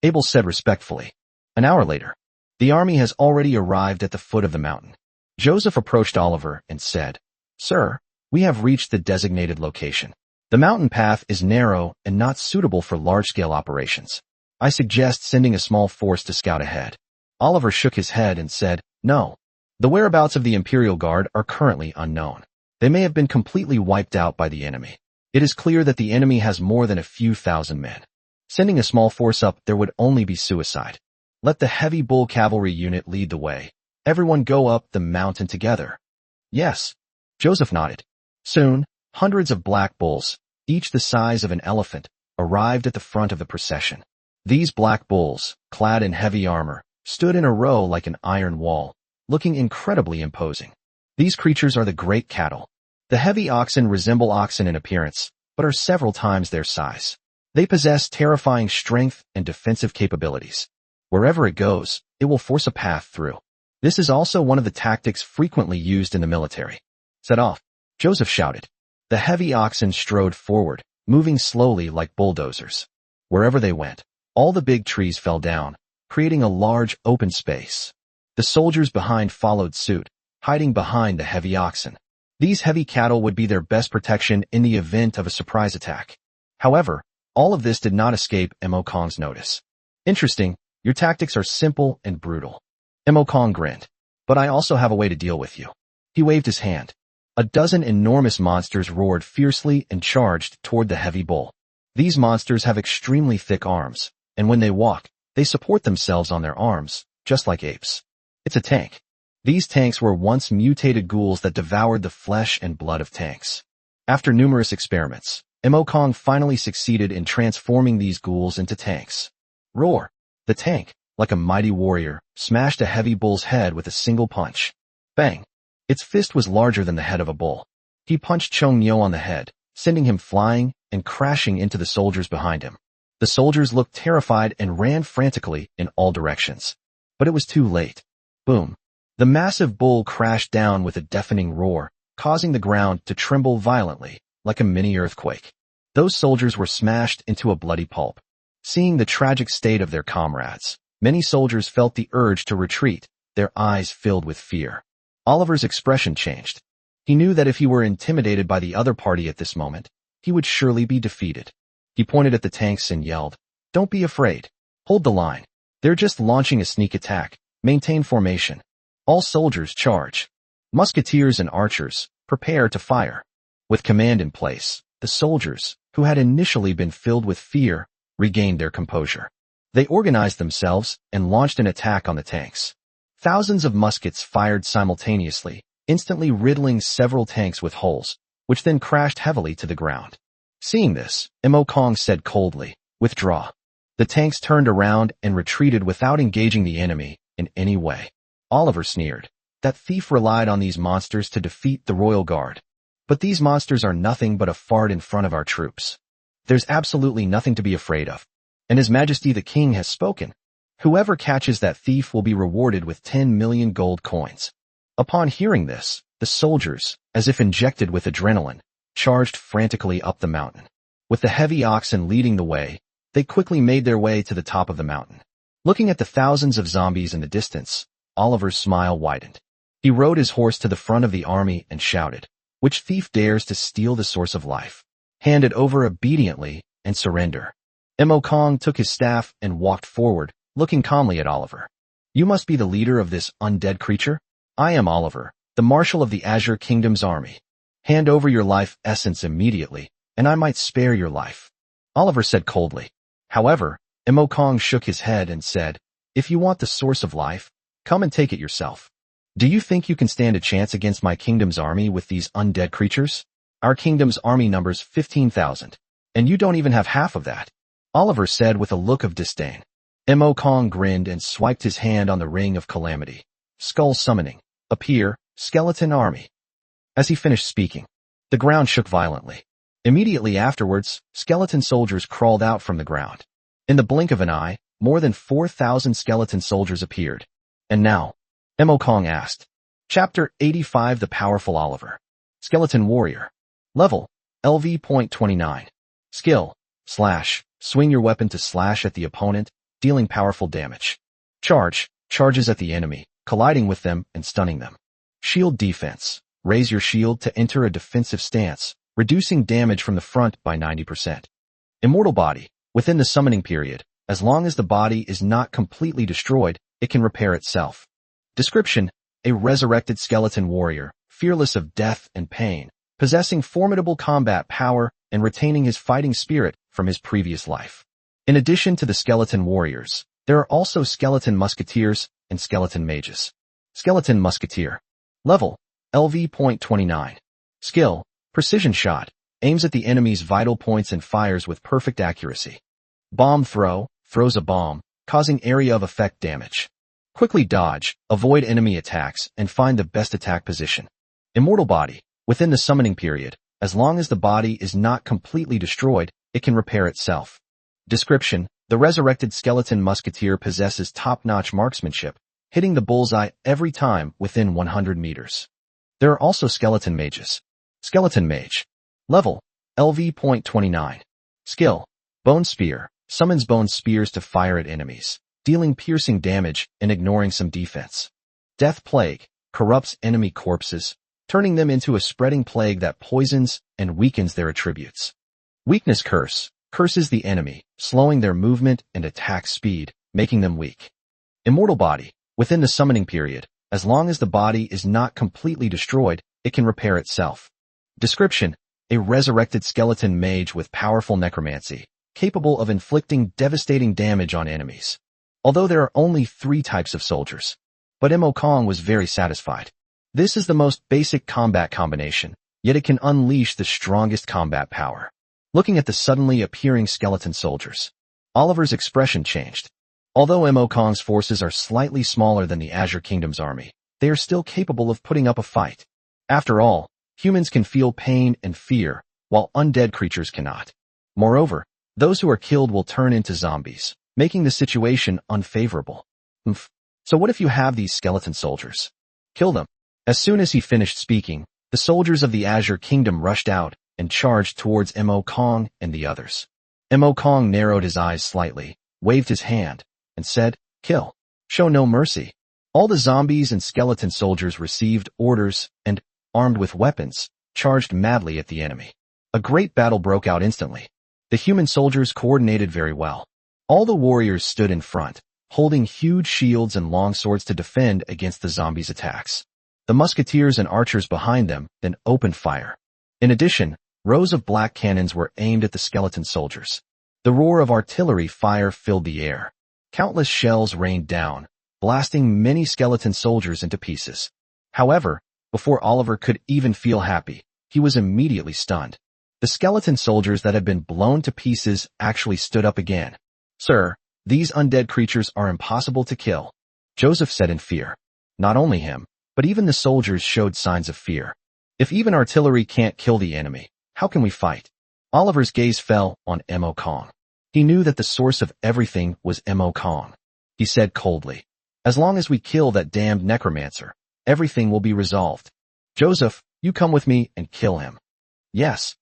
Abel said respectfully. An hour later, the army has already arrived at the foot of the mountain. Joseph approached Oliver and said, Sir, we have reached the designated location. The mountain path is narrow and not suitable for large-scale operations. I suggest sending a small force to scout ahead. Oliver shook his head and said, No. The whereabouts of the Imperial Guard are currently unknown. They may have been completely wiped out by the enemy. It is clear that the enemy has more than a few thousand men. Sending a small force up there would only be suicide. Let the heavy bull cavalry unit lead the way. Everyone go up the mountain together. Yes. Joseph nodded. Soon, hundreds of black bulls, each the size of an elephant, arrived at the front of the procession. These black bulls, clad in heavy armor, stood in a row like an iron wall, looking incredibly imposing. These creatures are the great cattle. The heavy oxen resemble oxen in appearance, but are several times their size. They possess terrifying strength and defensive capabilities. Wherever it goes, it will force a path through. This is also one of the tactics frequently used in the military. Set off, Joseph shouted. The heavy oxen strode forward, moving slowly like bulldozers. Wherever they went, all the big trees fell down, creating a large open space. The soldiers behind followed suit, hiding behind the heavy oxen. These heavy cattle would be their best protection in the event of a surprise attack. However, all of this did not escape Kong's notice. Interesting, your tactics are simple and brutal. Kong grinned. But I also have a way to deal with you. He waved his hand. A dozen enormous monsters roared fiercely and charged toward the heavy bull. These monsters have extremely thick arms, and when they walk, they support themselves on their arms, just like apes. It's a tank. These tanks were once mutated ghouls that devoured the flesh and blood of tanks. After numerous experiments, Kong finally succeeded in transforming these ghouls into tanks. Roar! The tank, like a mighty warrior, smashed a heavy bull's head with a single punch. Bang! Its fist was larger than the head of a bull. He punched Chong-Nyo on the head, sending him flying and crashing into the soldiers behind him. The soldiers looked terrified and ran frantically in all directions. But it was too late. Boom! The massive bull crashed down with a deafening roar, causing the ground to tremble violently, like a mini earthquake. Those soldiers were smashed into a bloody pulp. Seeing the tragic state of their comrades, many soldiers felt the urge to retreat, their eyes filled with fear. Oliver's expression changed. He knew that if he were intimidated by the other party at this moment, he would surely be defeated. He pointed at the tanks and yelled, "Don't be afraid. Hold the line. They're just launching a sneak attack. Maintain formation. All soldiers charge. Musketeers and archers, prepare to fire." With command in place, the soldiers, who had initially been filled with fear, regained their composure. They organized themselves and launched an attack on the tanks. Thousands of muskets fired simultaneously, instantly riddling several tanks with holes, which then crashed heavily to the ground. Seeing this, Kong said coldly, "Withdraw." The tanks turned around and retreated without engaging the enemy in any way. Oliver sneered. That thief relied on these monsters to defeat the royal guard. But these monsters are nothing but a fart in front of our troops. There's absolutely nothing to be afraid of. And His Majesty the King has spoken. Whoever catches that thief will be rewarded with 10 million gold coins. Upon hearing this, the soldiers, as if injected with adrenaline, charged frantically up the mountain. With the heavy oxen leading the way, they quickly made their way to the top of the mountain. Looking at the thousands of zombies in the distance, Oliver's smile widened. He rode his horse to the front of the army and shouted, "Which thief dares to steal the source of life? Hand it over obediently and surrender." Kong took his staff and walked forward, looking calmly at Oliver. "You must be the leader of this undead creature? I am Oliver, the marshal of the Azure Kingdom's army. Hand over your life essence immediately, and I might spare your life." Oliver said coldly. However, Kong shook his head and said, "If you want the source of life, come and take it yourself. Do you think you can stand a chance against my kingdom's army with these undead creatures? Our kingdom's army numbers 15,000, and you don't even have half of that," Oliver said with a look of disdain. Kong grinned and swiped his hand on the ring of Calamity. Skull summoning. Appear, skeleton army. As he finished speaking, the ground shook violently. Immediately afterwards, skeleton soldiers crawled out from the ground. In the blink of an eye, more than 4,000 skeleton soldiers appeared. "And now?" Kong asked. Chapter 85 The Powerful Oliver. Skeleton Warrior. Level, LV.29. Skill, slash, swing your weapon to slash at the opponent, dealing powerful damage. Charge, charges at the enemy, colliding with them and stunning them. Shield defense, raise your shield to enter a defensive stance, reducing damage from the front by 90%. Immortal body, within the summoning period, as long as the body is not completely destroyed, it can repair itself. Description, a resurrected skeleton warrior, fearless of death and pain, possessing formidable combat power and retaining his fighting spirit from his previous life. In addition to the skeleton warriors, there are also skeleton musketeers and skeleton mages. Skeleton musketeer. Level, LV.29. Skill, precision shot, aims at the enemy's vital points and fires with perfect accuracy. Bomb throw, throws a bomb, causing area of effect damage. Quickly dodge, avoid enemy attacks, and find the best attack position. Immortal body, within the summoning period, as long as the body is not completely destroyed, it can repair itself. Description, the resurrected skeleton musketeer possesses top-notch marksmanship, hitting the bullseye every time within 100 meters. There are also skeleton mages. Skeleton mage. Level, LV.29. Skill, bone spear, summons bone spears to fire at enemies, dealing piercing damage and ignoring some defense. Death plague, corrupts enemy corpses, turning them into a spreading plague that poisons and weakens their attributes. Weakness curse, curses the enemy, slowing their movement and attack speed, making them weak. Immortal body, within the summoning period, as long as the body is not completely destroyed, it can repair itself. Description, a resurrected skeleton mage with powerful necromancy, capable of inflicting devastating damage on enemies. Although there are only 3 types of soldiers, but Kong was very satisfied. This is the most basic combat combination, yet it can unleash the strongest combat power. Looking at the suddenly appearing skeleton soldiers, Oliver's expression changed. Although Kong's forces are slightly smaller than the Azure Kingdom's army, they are still capable of putting up a fight. After all, humans can feel pain and fear, while undead creatures cannot. Moreover, those who are killed will turn into zombies, making the situation unfavorable. So what if you have these skeleton soldiers? Kill them. As soon as he finished speaking, the soldiers of the Azure Kingdom rushed out and charged towards Kong and the others. Mo Kong narrowed his eyes slightly, waved his hand, and said, "Kill. Show no mercy." All the zombies and skeleton soldiers received orders and, armed with weapons, charged madly at the enemy. A great battle broke out instantly. The human soldiers coordinated very well. All the warriors stood in front, holding huge shields and long swords to defend against the zombies' attacks. The musketeers and archers behind them then opened fire. In addition, rows of black cannons were aimed at the skeleton soldiers. The roar of artillery fire filled the air. Countless shells rained down, blasting many skeleton soldiers into pieces. However, before Oliver could even feel happy, he was immediately stunned. The skeleton soldiers that had been blown to pieces actually stood up again. "Sir, these undead creatures are impossible to kill," Joseph said in fear. Not only him, but even the soldiers showed signs of fear. "If even artillery can't kill the enemy, how can we fight?" Oliver's gaze fell on Mo Kong. He knew that the source of everything was Mo Kong. He said coldly, "As long as we kill that damned necromancer, everything will be resolved. Joseph, you come with me and kill him." "Yes."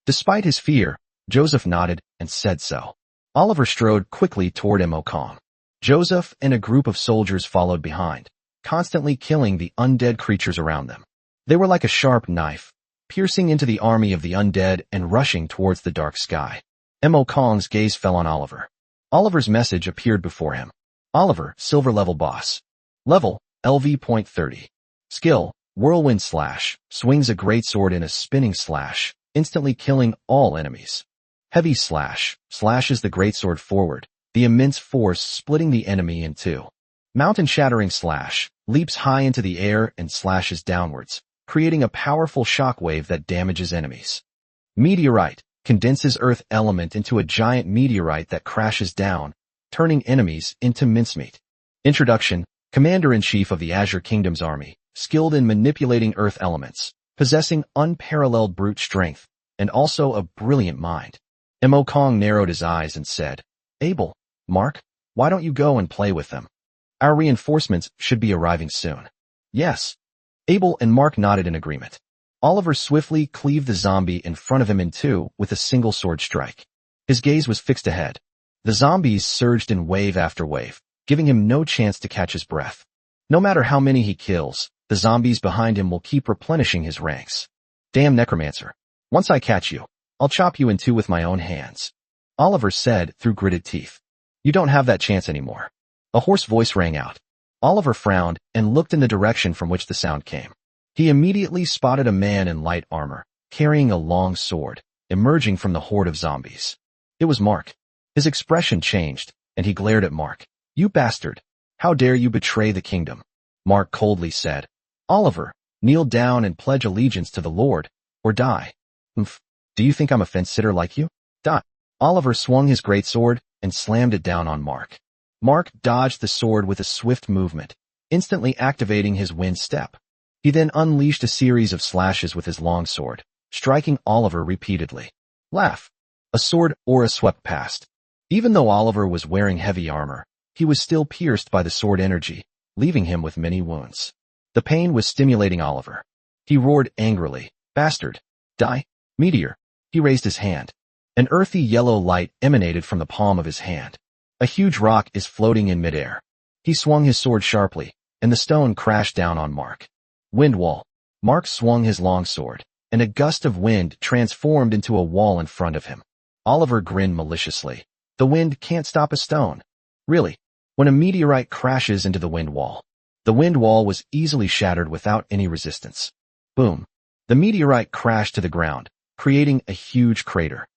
Despite his fear, Joseph nodded and said so. Oliver strode quickly toward Mo Kong. Joseph and a group of soldiers followed behind, constantly killing the undead creatures around them. They were like a sharp knife, piercing into the army of the undead and rushing towards the dark sky. Mo Kong's gaze fell on Oliver. Oliver's message appeared before him. Oliver, silver level boss. Level, LV.30. Skill, whirlwind slash, swings a greatsword in a spinning slash, instantly killing all enemies. Heavy slash, slashes the greatsword forward, the immense force splitting the enemy in two. Mountain shattering slash, leaps high into the air and slashes downwards, creating a powerful shockwave that damages enemies. Meteorite, condenses earth element into a giant meteorite that crashes down, turning enemies into mincemeat. Introduction, Commander-in-Chief of the Azure Kingdom's army, skilled in manipulating earth elements, possessing unparalleled brute strength, and also a brilliant mind. Mo Kong narrowed his eyes and said, "Abel, Mark, why don't you go and play with them? Our reinforcements should be arriving soon." "Yes." Abel and Mark nodded in agreement. Oliver swiftly cleaved the zombie in front of him in two with a single sword strike. His gaze was fixed ahead. The zombies surged in wave after wave, giving him no chance to catch his breath. No matter how many he kills, the zombies behind him will keep replenishing his ranks. "Damn necromancer. Once I catch you, I'll chop you in two with my own hands," Oliver said through gritted teeth. "You don't have that chance anymore." A hoarse voice rang out. Oliver frowned and looked in the direction from which the sound came. He immediately spotted a man in light armor, carrying a long sword, emerging from the horde of zombies. It was Mark. His expression changed, and he glared at Mark. "You bastard! How dare you betray the kingdom?" Mark coldly said. "Oliver, kneel down and pledge allegiance to the Lord, or die." "Do you think I'm a fence-sitter like you? Die." Oliver swung his greatsword and slammed it down on Mark. Mark dodged the sword with a swift movement, instantly activating his wind step. He then unleashed a series of slashes with his long sword, striking Oliver repeatedly. Laugh. A sword aura swept past. Even though Oliver was wearing heavy armor, he was still pierced by the sword energy, leaving him with many wounds. The pain was stimulating Oliver. He roared angrily, "Bastard! Die! Meteor!" He raised his hand. An earthy yellow light emanated from the palm of his hand. A huge rock is floating in midair. He swung his sword sharply, and the stone crashed down on Mark. Wind wall. Mark swung his long sword, and a gust of wind transformed into a wall in front of him. Oliver grinned maliciously. The wind can't stop a stone. Really, when a meteorite crashes into the wind wall was easily shattered without any resistance. Boom. The meteorite crashed to the ground, creating a huge crater.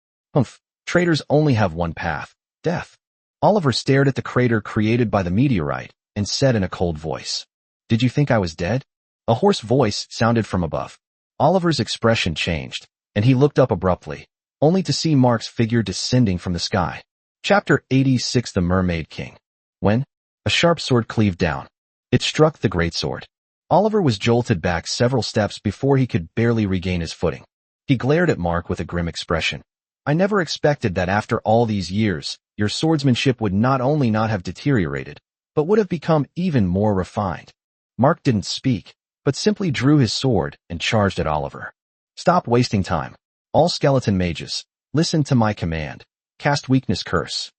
Traitors only have one path, death. Oliver stared at the crater created by the meteorite and said in a cold voice, "Did you think I was dead?" A hoarse voice sounded from above. Oliver's expression changed, and he looked up abruptly, only to see Mark's figure descending from the sky. Chapter 86 The Mermaid King. When? A sharp sword cleaved down. It struck the greatsword. Oliver was jolted back several steps before he could barely regain his footing. He glared at Mark with a grim expression. "I never expected that after all these years, your swordsmanship would not only not have deteriorated, but would have become even more refined." Mark didn't speak, but simply drew his sword and charged at Oliver. "Stop wasting time. All skeleton mages, listen to my command. Cast weakness curse.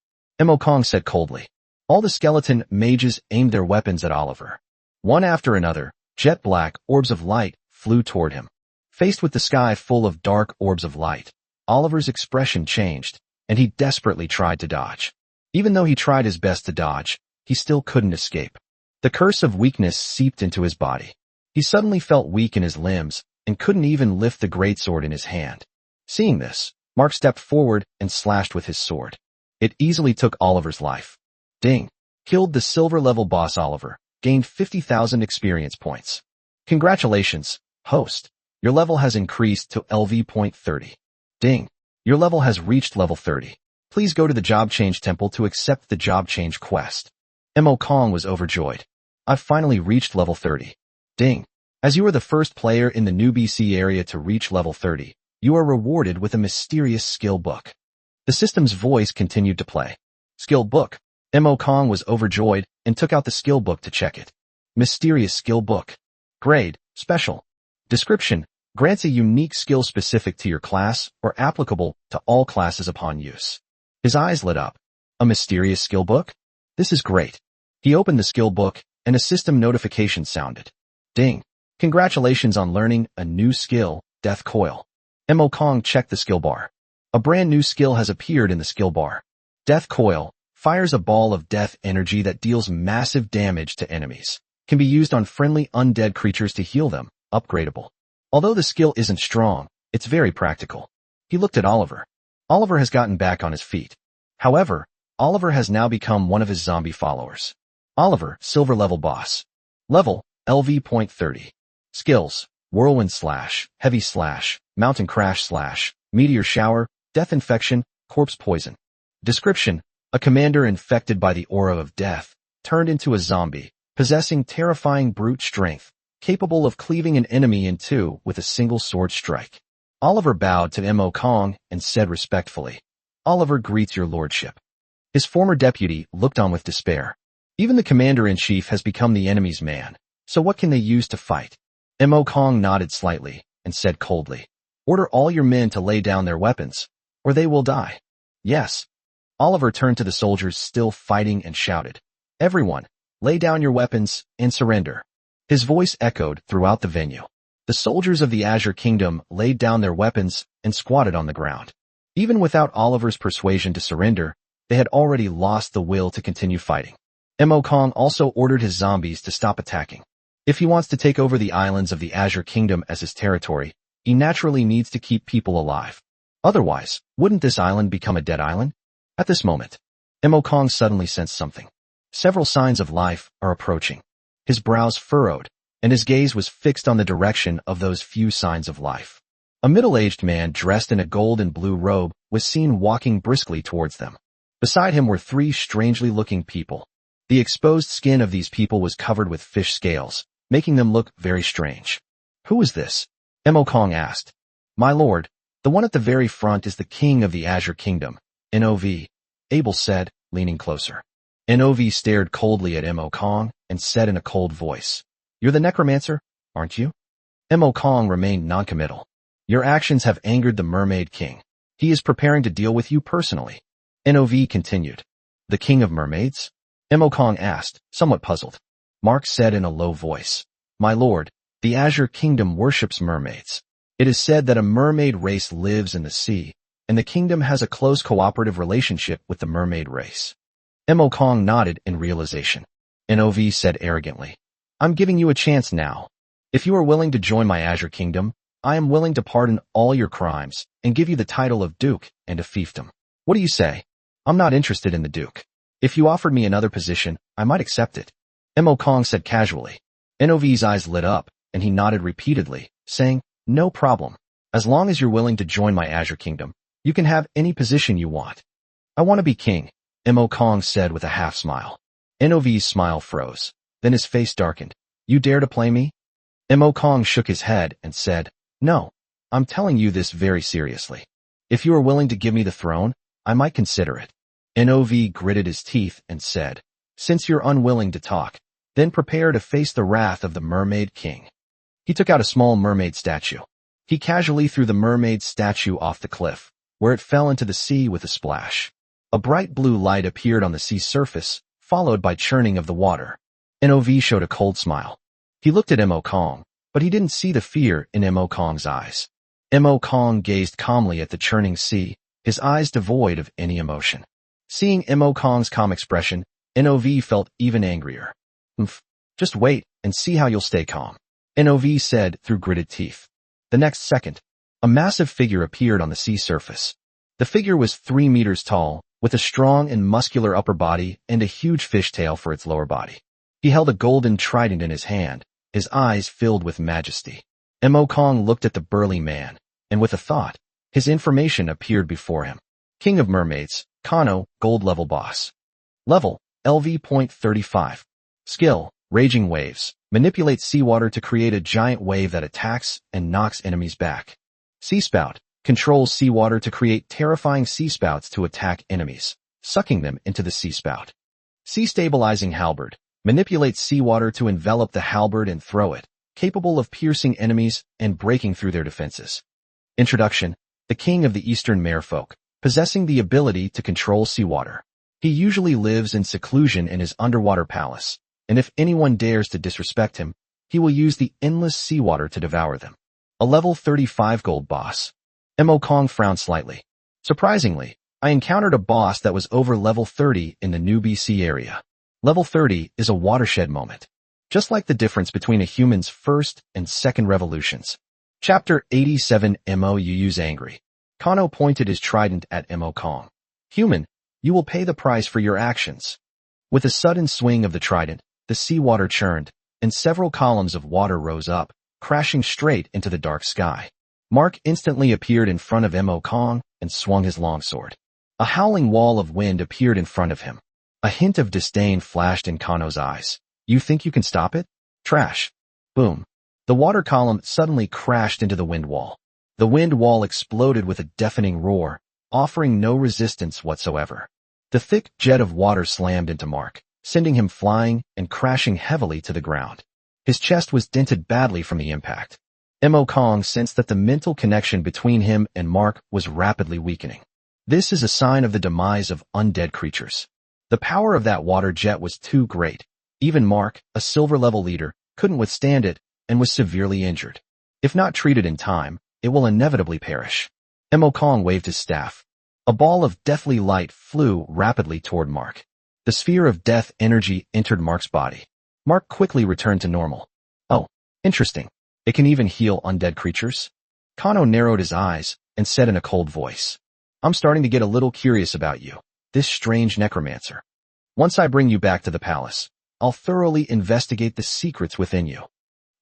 Mo Kong said coldly. All the skeleton mages aimed their weapons at Oliver. One after another, jet black orbs of light flew toward him. Faced with the sky full of dark orbs of light, Oliver's expression changed, and he desperately tried to dodge. Even though he tried his best to dodge, he still couldn't escape. The curse of weakness seeped into his body. He suddenly felt weak in his limbs and couldn't even lift the greatsword in his hand. Seeing this, Mark stepped forward and slashed with his sword. It easily took Oliver's life. Ding. Killed the silver-level boss Oliver. Gained 50,000 experience points. Congratulations, host. Your level has increased to LV.30. Ding. Your level has reached level 30. Please go to the job change temple to accept the job change quest. Mo Kong was overjoyed. I've finally reached level 30. Ding. As you are the first player in the new BC area to reach level 30, you are rewarded with a mysterious skill book. The system's voice continued to play. Skill book. Mo Kong was overjoyed and took out the skill book to check it. Mysterious skill book. Grade, special. Description, grants a unique skill specific to your class or applicable to all classes upon use. His eyes lit up. A mysterious skill book? This is great. He opened the skill book and a system notification sounded. Ding. Congratulations on learning a new skill, Death Coil. Mo Kong checked the skill bar. A brand new skill has appeared in the skill bar. Death Coil fires a ball of death energy that deals massive damage to enemies. Can be used on friendly undead creatures to heal them. Upgradable. Although the skill isn't strong, it's very practical. He looked at Oliver. Oliver has gotten back on his feet. However, Oliver has now become one of his zombie followers. Oliver, silver level boss. Level, LV.30. Skills, whirlwind slash, heavy slash, mountain crash slash, meteor shower, death infection, corpse poison. Description, a commander infected by the aura of death, turned into a zombie, possessing terrifying brute strength, capable of cleaving an enemy in two with a single sword strike. Oliver bowed to Mo Kong and said respectfully, Oliver greets your lordship. His former deputy looked on with despair. Even the commander-in-chief has become the enemy's man, so what can they use to fight? Mo Kong nodded slightly and said coldly, order all your men to lay down their weapons, or they will die. Yes. Oliver turned to the soldiers still fighting and shouted, everyone, lay down your weapons and surrender. His voice echoed throughout the venue. The soldiers of the Azure Kingdom laid down their weapons and squatted on the ground. Even without Oliver's persuasion to surrender, they had already lost the will to continue fighting. Mo Kong also ordered his zombies to stop attacking. If he wants to take over the islands of the Azure Kingdom as his territory, he naturally needs to keep people alive. Otherwise, wouldn't this island become a dead island? At this moment, Mo Kong suddenly sensed something. Several signs of life are approaching. His brows furrowed, and his gaze was fixed on the direction of those few signs of life. A middle-aged man dressed in a gold and blue robe was seen walking briskly towards them. Beside him were three strangely-looking people. The exposed skin of these people was covered with fish scales, making them look very strange. Who is this? Mo Kong asked. My lord, the one at the very front is the king of the Azure Kingdom, Nov. Abel said, leaning closer. Nov stared coldly at Mo Kong and said in a cold voice, you're the necromancer, aren't you? Mo Kong remained noncommittal. Your actions have angered the Mermaid King. He is preparing to deal with you personally. Nov continued. The king of mermaids? Mo Kong asked, somewhat puzzled. Mark said in a low voice, my lord, the Azure Kingdom worships mermaids. It is said that a mermaid race lives in the sea, and the kingdom has a close cooperative relationship with the mermaid race. Mo Kong nodded in realization. Nov said arrogantly, I'm giving you a chance now. If you are willing to join my Azure Kingdom, I am willing to pardon all your crimes and give you the title of Duke and a fiefdom. What do you say? I'm not interested in the Duke. If you offered me another position, I might accept it. Mo Kong said casually. Nov's eyes lit up, and he nodded repeatedly, saying, no problem. As long as you're willing to join my Azure Kingdom, you can have any position you want. I want to be king, Mo Kong said with a half smile. Nov's smile froze. Then his face darkened. You dare to play me? Mo Kong shook his head and said, no, I'm telling you this very seriously. If you are willing to give me the throne, I might consider it. Nov gritted his teeth and said, since you're unwilling to talk, then prepare to face the wrath of the Mermaid King. He took out a small mermaid statue. He casually threw the mermaid statue off the cliff, where it fell into the sea with a splash. A bright blue light appeared on the sea surface, followed by churning of the water. NOV showed a cold smile. He looked at Mo Kong, but he didn't see the fear in Mo Kong's eyes. Mo Kong gazed calmly at the churning sea, his eyes devoid of any emotion. Seeing Mo Kong's calm expression, NOV felt even angrier. Just wait and see how you'll stay calm, NOV said through gritted teeth. The next second, a massive figure appeared on the sea surface. The figure was 3 meters tall, with a strong and muscular upper body and a huge fishtail for its lower body. He held a golden trident in his hand, his eyes filled with majesty. Mo Kong looked at the burly man, and with a thought, his information appeared before him. King of Mermaids, Kano, gold level boss. Level, LV.35. Skill, Raging Waves. Manipulates seawater to create a giant wave that attacks and knocks enemies back. Sea Spout. Controls seawater to create terrifying sea spouts to attack enemies, sucking them into the sea spout. Sea Stabilizing Halberd. Manipulates seawater to envelop the halberd and throw it, capable of piercing enemies and breaking through their defenses. Introduction. The king of the eastern merfolk, possessing the ability to control seawater. He usually lives in seclusion in his underwater palace, and if anyone dares to disrespect him, he will use the endless seawater to devour them. A level 35 gold boss. Mo Kong frowned slightly. Surprisingly, I encountered a boss that was over level 30 in the New BC area. Level 30 is a watershed moment, just like the difference between a human's first and second revolutions. Chapter 87. Mo Yu's angry. Kano pointed his trident at Mo Kong. Human, you will pay the price for your actions. With a sudden swing of the trident, the seawater churned, and several columns of water rose up, crashing straight into the dark sky. Mark instantly appeared in front of Mo Kong and swung his longsword. A howling wall of wind appeared in front of him. A hint of disdain flashed in Kano's eyes. You think you can stop it? Trash. Boom. The water column suddenly crashed into the wind wall. The wind wall exploded with a deafening roar, offering no resistance whatsoever. The thick jet of water slammed into Mark, sending him flying and crashing heavily to the ground. His chest was dented badly from the impact. Mo Kong sensed that the mental connection between him and Mark was rapidly weakening. This is a sign of the demise of undead creatures. The power of that water jet was too great. Even Mark, a silver-level leader, couldn't withstand it and was severely injured. If not treated in time, it will inevitably perish. Mo Kong waved his staff. A ball of deathly light flew rapidly toward Mark. The sphere of death energy entered Mark's body. Mark quickly returned to normal. Oh, interesting. It can even heal undead creatures? Kano narrowed his eyes and said in a cold voice. I'm starting to get a little curious about you, this strange necromancer. Once I bring you back to the palace, I'll thoroughly investigate the secrets within you.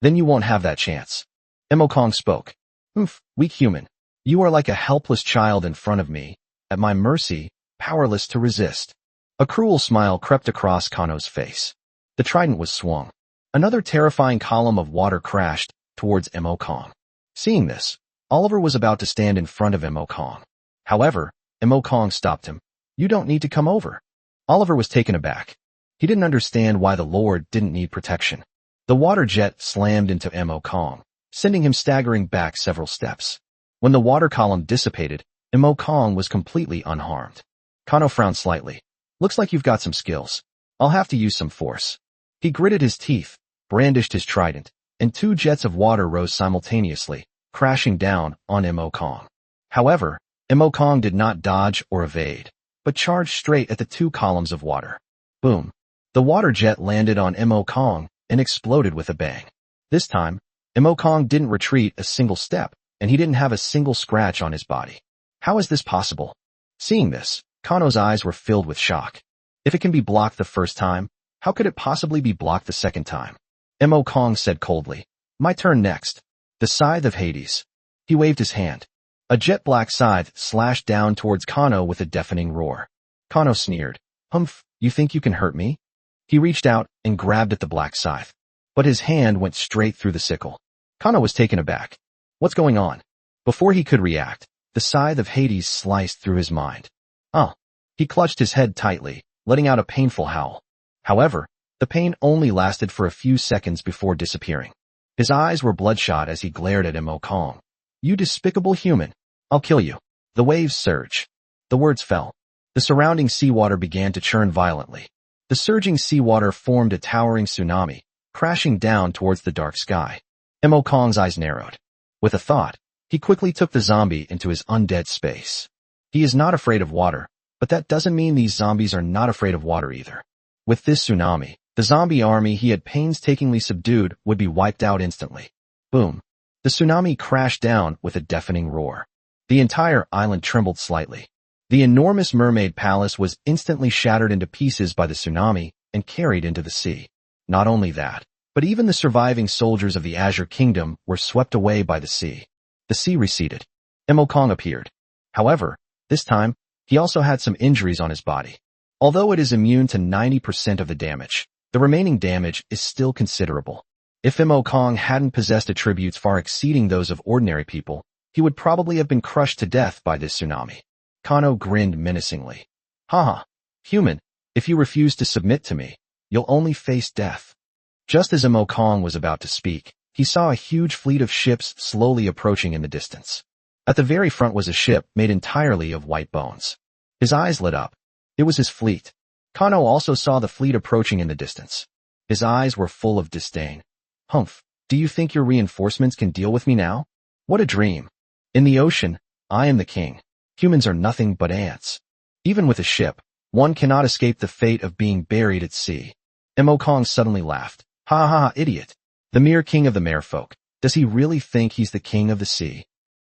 Then you won't have that chance. Mo Kong spoke. Weak human. You are like a helpless child in front of me, at my mercy, powerless to resist. A cruel smile crept across Kano's face. The trident was swung. Another terrifying column of water crashed towards Mo Kong. Seeing this, Oliver was about to stand in front of Mo Kong. However, Mo Kong stopped him. You don't need to come over. Oliver was taken aback. He didn't understand why the Lord didn't need protection. The water jet slammed into Mo Kong, sending him staggering back several steps. When the water column dissipated, Mo Kong was completely unharmed. Kano frowned slightly. Looks like you've got some skills. I'll have to use some force. He gritted his teeth, brandished his trident, and 2 jets of water rose simultaneously, crashing down on Mo Kong. However, Mo Kong did not dodge or evade, but charged straight at the 2 columns of water. Boom. The water jet landed on Mo Kong and exploded with a bang. This time, Mo Kong didn't retreat a single step, and he didn't have a single scratch on his body. How is this possible? Seeing this, Kano's eyes were filled with shock. If it can be blocked the first time, how could it possibly be blocked the second time? Mo Kong said coldly. My turn next. The Scythe of Hades. He waved his hand. A jet-black scythe slashed down towards Kano with a deafening roar. Kano sneered. Humph, you think you can hurt me? He reached out and grabbed at the black scythe. But his hand went straight through the sickle. Kano was taken aback. What's going on? Before he could react, the Scythe of Hades sliced through his mind. Oh. He clutched his head tightly, letting out a painful howl. However, the pain only lasted for a few seconds before disappearing. His eyes were bloodshot as he glared at Mo Kong. You despicable human. I'll kill you. The waves surge. The words fell. The surrounding seawater began to churn violently. The surging seawater formed a towering tsunami, crashing down towards the dark sky. Mo Kong's eyes narrowed. With a thought, he quickly took the zombie into his undead space. He is not afraid of water, but that doesn't mean these zombies are not afraid of water either. With this tsunami, the zombie army he had painstakingly subdued would be wiped out instantly. Boom. The tsunami crashed down with a deafening roar. The entire island trembled slightly. The enormous mermaid palace was instantly shattered into pieces by the tsunami and carried into the sea. Not only that, but even the surviving soldiers of the Azure Kingdom were swept away by the sea. The sea receded. Mo Kong appeared. However, this time, he also had some injuries on his body. Although it is immune to 90% of the damage, the remaining damage is still considerable. If Mo Kong hadn't possessed attributes far exceeding those of ordinary people, he would probably have been crushed to death by this tsunami. Kano grinned menacingly. Haha, human, if you refuse to submit to me, you'll only face death. Just as Mo Kong was about to speak, he saw a huge fleet of ships slowly approaching in the distance. At the very front was a ship made entirely of white bones. His eyes lit up. It was his fleet. Kano also saw the fleet approaching in the distance. His eyes were full of disdain. Humph, do you think your reinforcements can deal with me now? What a dream. In the ocean, I am the king. Humans are nothing but ants. Even with a ship, one cannot escape the fate of being buried at sea. Mo Kong suddenly laughed. Ha ha ha, idiot. The mere king of the merfolk. Does he really think he's the king of the sea?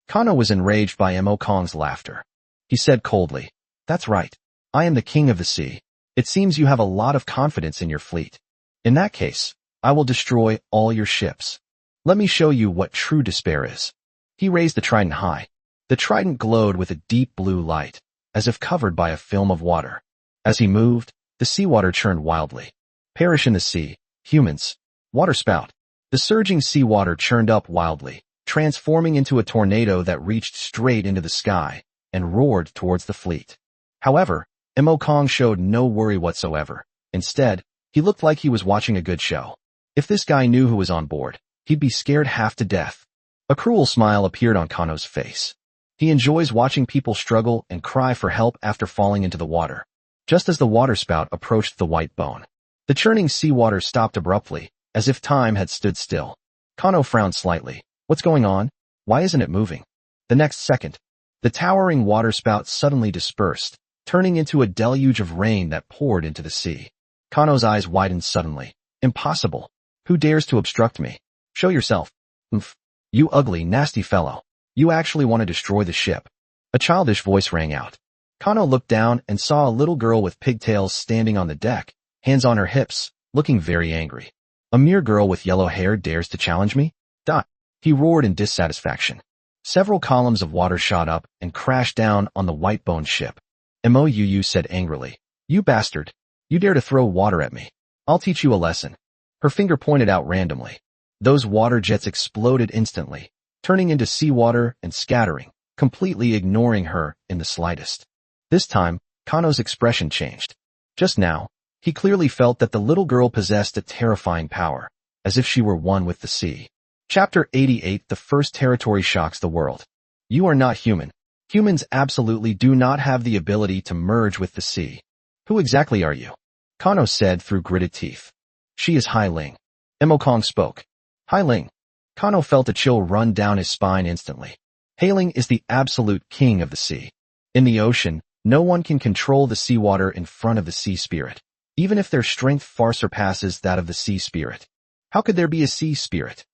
Kano was enraged by Mo Kong's laughter. He said coldly, That's right. I am the king of the sea. It seems you have a lot of confidence in your fleet. In that case, I will destroy all your ships. Let me show you what true despair is. He raised the trident high. The trident glowed with a deep blue light, as if covered by a film of water. As he moved, the seawater churned wildly. Perish in the sea, humans. Water spout. The surging seawater churned up wildly, transforming into a tornado that reached straight into the sky and roared towards the fleet. However, Mo Kong showed no worry whatsoever. Instead, he looked like he was watching a good show. If this guy knew who was on board, he'd be scared half to death. A cruel smile appeared on Kano's face. He enjoys watching people struggle and cry for help after falling into the water. Just as the waterspout approached the white bone, the churning seawater stopped abruptly, as if time had stood still. Kano frowned slightly. What's going on? Why isn't it moving? The next second, the towering waterspout suddenly dispersed, turning into a deluge of rain that poured into the sea. Kano's eyes widened suddenly. Impossible. Who dares to obstruct me? Show yourself. Oof. You ugly, nasty fellow. You actually want to destroy the ship. A childish voice rang out. Kano looked down and saw a little girl with pigtails standing on the deck, hands on her hips, looking very angry. A mere girl with yellow hair dares to challenge me? Dot. He roared in dissatisfaction. Several columns of water shot up and crashed down on the white-boned ship. Mou said angrily. You bastard. You dare to throw water at me. I'll teach you a lesson. Her finger pointed out randomly. Those water jets exploded instantly, turning into seawater and scattering, completely ignoring her in the slightest. This time, Kano's expression changed. Just now, he clearly felt that the little girl possessed a terrifying power, as if she were one with the sea. Chapter 88. The first territory shocks the world. You are not human. Humans absolutely do not have the ability to merge with the sea. Who exactly are you? Kano said through gritted teeth. She is Hai Ling. Mo Kong spoke. Hai Ling. Kano felt a chill run down his spine instantly. Hai Ling is the absolute king of the sea. In the ocean, no one can control the seawater in front of the sea spirit, even if their strength far surpasses that of the sea spirit. How could there be a sea spirit?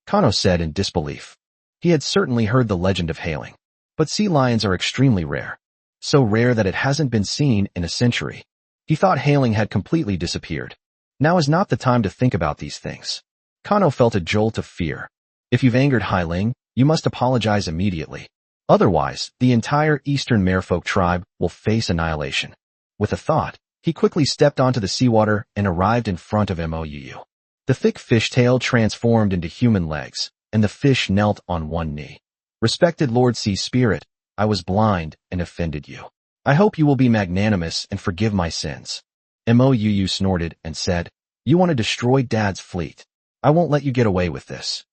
Kano said in disbelief. He had certainly heard the legend of Hai Ling, but sea lions are extremely rare. So rare that it hasn't been seen in a century. He thought Hai Ling had completely disappeared. Now is not the time to think about these things. Kano felt a jolt of fear. If you've angered Hai Ling, you must apologize immediately. Otherwise, the entire Eastern Merfolk tribe will face annihilation. With a thought, he quickly stepped onto the seawater and arrived in front of Mou. The thick fishtail transformed into human legs, and the fish knelt on one knee. Respected Lord Sea Spirit, I was blind and offended you. I hope you will be magnanimous and forgive my sins. Mou snorted and said, You want to destroy Dad's fleet. I won't let you get away with this.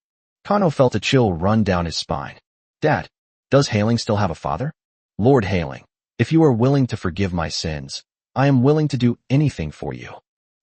Kano felt a chill run down his spine. Dad, does Hai Ling still have a father? Lord Hailing, if you are willing to forgive my sins, I am willing to do anything for you,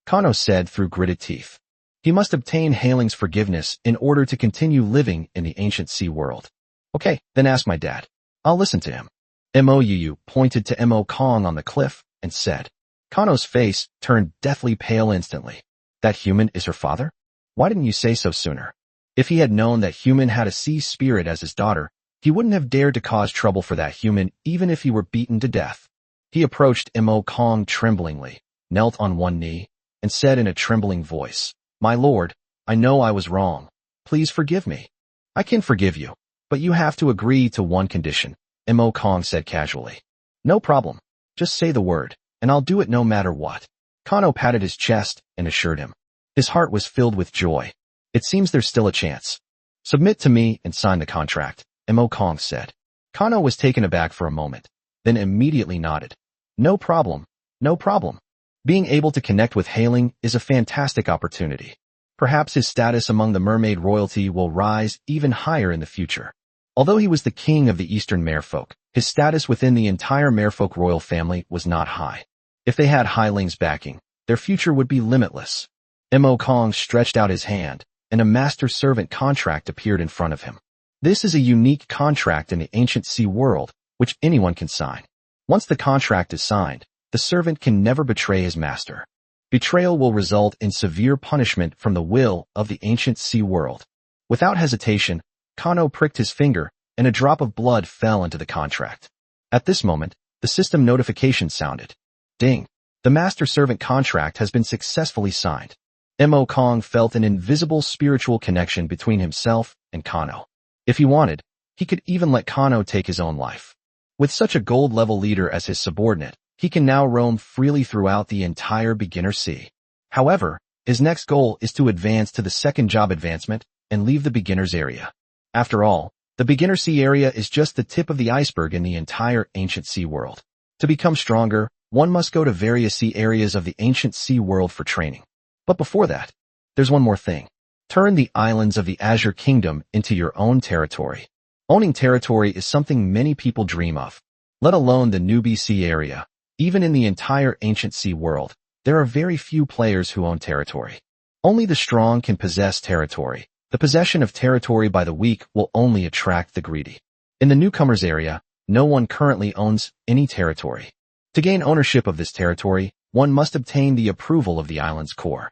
Kano said through gritted teeth. He must obtain Hailing's forgiveness in order to continue living in the ancient sea world. Okay, then ask my dad. I'll listen to him. Mou pointed to Mo Kong on the cliff and said. Kano's face turned deathly pale instantly. That human is her father? Why didn't you say so sooner? If he had known that human had a sea spirit as his daughter, he wouldn't have dared to cause trouble for that human even if he were beaten to death. He approached Mo Kong tremblingly, knelt on one knee, and said in a trembling voice, My lord, I know I was wrong. Please forgive me. I can forgive you, but you have to agree to one condition, Mo Kong said casually. No problem. Just say the word, and I'll do it no matter what. Kano patted his chest and assured him. His heart was filled with joy. It seems there's still a chance. Submit to me and sign the contract, Mo Kong said. Kano was taken aback for a moment, then immediately nodded. No problem, no problem. Being able to connect with Hailing is a fantastic opportunity. Perhaps his status among the mermaid royalty will rise even higher in the future. Although he was the king of the Eastern Merfolk, his status within the entire Merfolk royal family was not high. If they had Hailing's backing, their future would be limitless. Mo Kong stretched out his hand, and a master-servant contract appeared in front of him. This is a unique contract in the ancient sea world, which anyone can sign. Once the contract is signed, the servant can never betray his master. Betrayal will result in severe punishment from the will of the ancient sea world. Without hesitation, Kano pricked his finger, and a drop of blood fell into the contract. At this moment, the system notification sounded. Ding! The master-servant contract has been successfully signed. Mo Kong felt an invisible spiritual connection between himself and Kano. If he wanted, he could even let Kano take his own life. With such a gold-level leader as his subordinate, he can now roam freely throughout the entire beginner sea. However, his next goal is to advance to the second job advancement and leave the beginner's area. After all, the beginner sea area is just the tip of the iceberg in the entire ancient sea world. To become stronger, one must go to various sea areas of the ancient sea world for training. But before that, there's one more thing. Turn the islands of the Azure Kingdom into your own territory. Owning territory is something many people dream of, let alone the newbie sea area. Even in the entire ancient sea world, there are very few players who own territory. Only the strong can possess territory. The possession of territory by the weak will only attract the greedy. In the newcomers area, no one currently owns any territory. To gain ownership of this territory, one must obtain the approval of the island's core.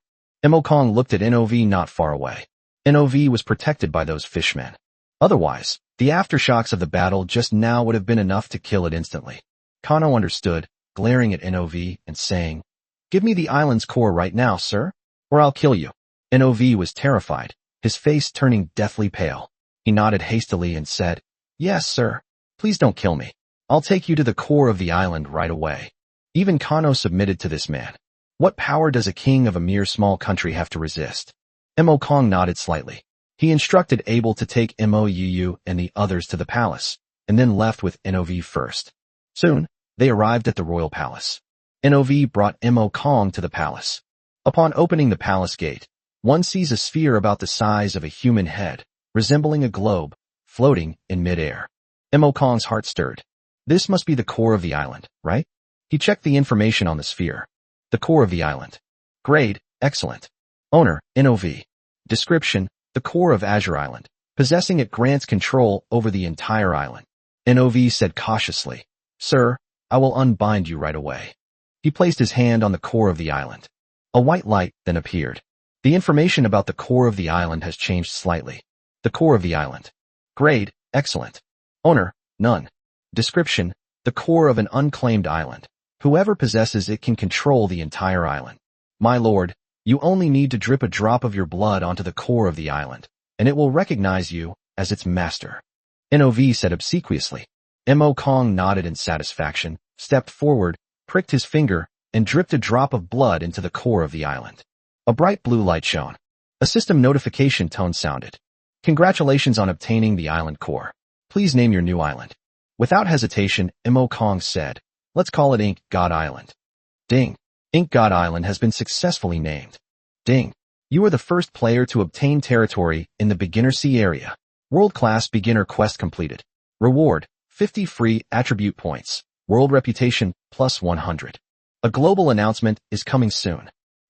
Mo Kong looked at Nov not far away. Nov was protected by those fishmen. Otherwise, the aftershocks of the battle just now would have been enough to kill it instantly. Kano understood, glaring at Nov and saying, Give me the island's core right now, sir, or I'll kill you. Nov was terrified, his face turning deathly pale. He nodded hastily and said, Yes, sir. Please don't kill me. I'll take you to the core of the island right away. Even Kano submitted to this man. What power does a king of a mere small country have to resist? Mo Kong nodded slightly. He instructed Abel to take Mou and the others to the palace, and then left with Nov first. Soon, they arrived at the royal palace. Nov brought Mo Kong to the palace. Upon opening the palace gate, one sees a sphere about the size of a human head, resembling a globe, floating in midair. Mo Kong's heart stirred. This must be the core of the island, right? He checked the information on the sphere. The core of the island. Grade, excellent. Owner, Nov. Description, the core of Azure Island. Possessing it grants control over the entire island. Nov said cautiously, Sir, I will unbind you right away. He placed his hand on the core of the island. A white light then appeared. The information about the core of the island has changed slightly. The core of the island. Grade, excellent. Owner, none. Description, the core of an unclaimed island. Whoever possesses it can control the entire island. My lord, you only need to drip a drop of your blood onto the core of the island, and it will recognize you as its master. Nov said obsequiously. Mo Kong nodded in satisfaction, stepped forward, pricked his finger, and dripped a drop of blood into the core of the island. A bright blue light shone. A system notification tone sounded. Congratulations on obtaining the island core. Please name your new island. Without hesitation, Mo Kong said, Let's call it Ink God Island. Ding. Ink God Island has been successfully named. Ding. You are the first player to obtain territory in the beginner sea area. World-class beginner quest completed. Reward, 50 free attribute points. World reputation plus 100. A global announcement is coming soon.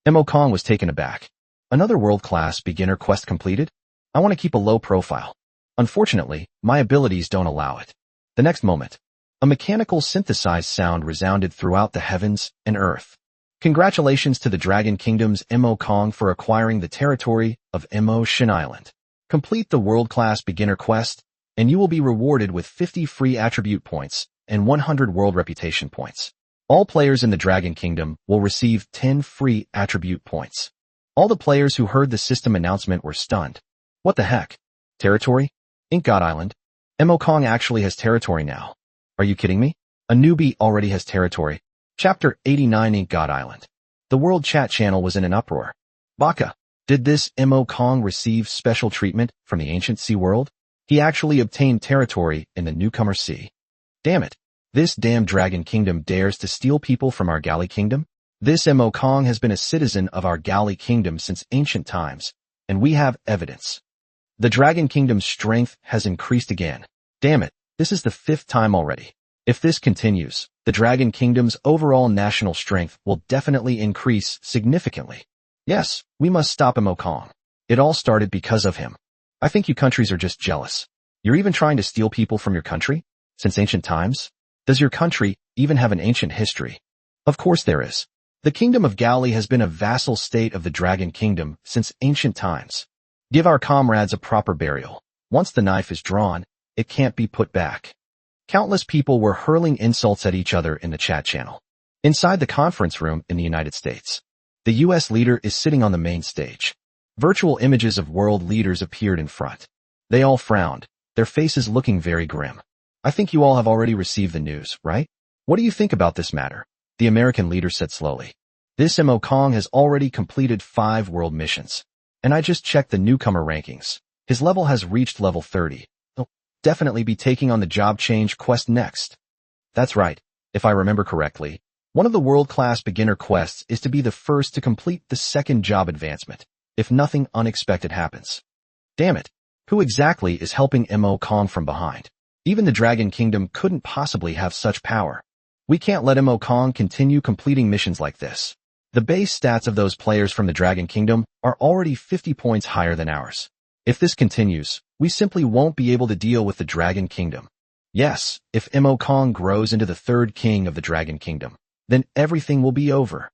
Mo Kong was taken aback. Another world-class beginner quest completed? I want to keep a low profile. Unfortunately, my abilities don't allow it. The next moment, a mechanical synthesized sound resounded throughout the heavens and earth. Congratulations to the Dragon Kingdom's Mo Kong for acquiring the territory of Mo Shin Island. Complete the world-class beginner quest, and you will be rewarded with 50 free attribute points and 100 world reputation points. All players in the Dragon Kingdom will receive 10 free attribute points. All the players who heard the system announcement were stunned. What the heck? Territory? Ink God Island? Mo Kong actually has territory now. Are you kidding me? A newbie already has territory. Chapter 89 Ink God Island. The world chat channel was in an uproar. Baka, did this Mo Kong receive special treatment from the ancient sea world? He actually obtained territory in the newcomer sea. Damn it. This damn Dragon Kingdom dares to steal people from our galley kingdom? This Mo Kong has been a citizen of our galley kingdom since ancient times, and we have evidence. The Dragon Kingdom's strength has increased again. Damn it, this is the 5th time already. If this continues, the Dragon Kingdom's overall national strength will definitely increase significantly. Yes, we must stop Mo Kong. It all started because of him. I think you countries are just jealous. You're even trying to steal people from your country? Since ancient times? Does your country even have an ancient history? Of course there is. The Kingdom of Galley has been a vassal state of the Dragon Kingdom since ancient times. Give our comrades a proper burial. Once the knife is drawn, it can't be put back. Countless people were hurling insults at each other in the chat channel. Inside the conference room in the United States, the U.S. leader is sitting on the main stage. Virtual images of world leaders appeared in front. They all frowned, their faces looking very grim. I think you all have already received the news, right? What do you think about this matter? The American leader said slowly. This Mo Kong has already completed 5 world missions. And I just checked the newcomer rankings. His level has reached level 30. He'll definitely be taking on the job change quest next. That's right. If I remember correctly, one of the world-class beginner quests is to be the first to complete the 2nd job advancement, if nothing unexpected happens. Damn it. Who exactly is helping Mo Kong from behind? Even the Dragon Kingdom couldn't possibly have such power. We can't let Mo Kong continue completing missions like this. The base stats of those players from the Dragon Kingdom are already 50 points higher than ours. If this continues, we simply won't be able to deal with the Dragon Kingdom. Yes, if Mo Kong grows into the 3rd king of the Dragon Kingdom, then everything will be over.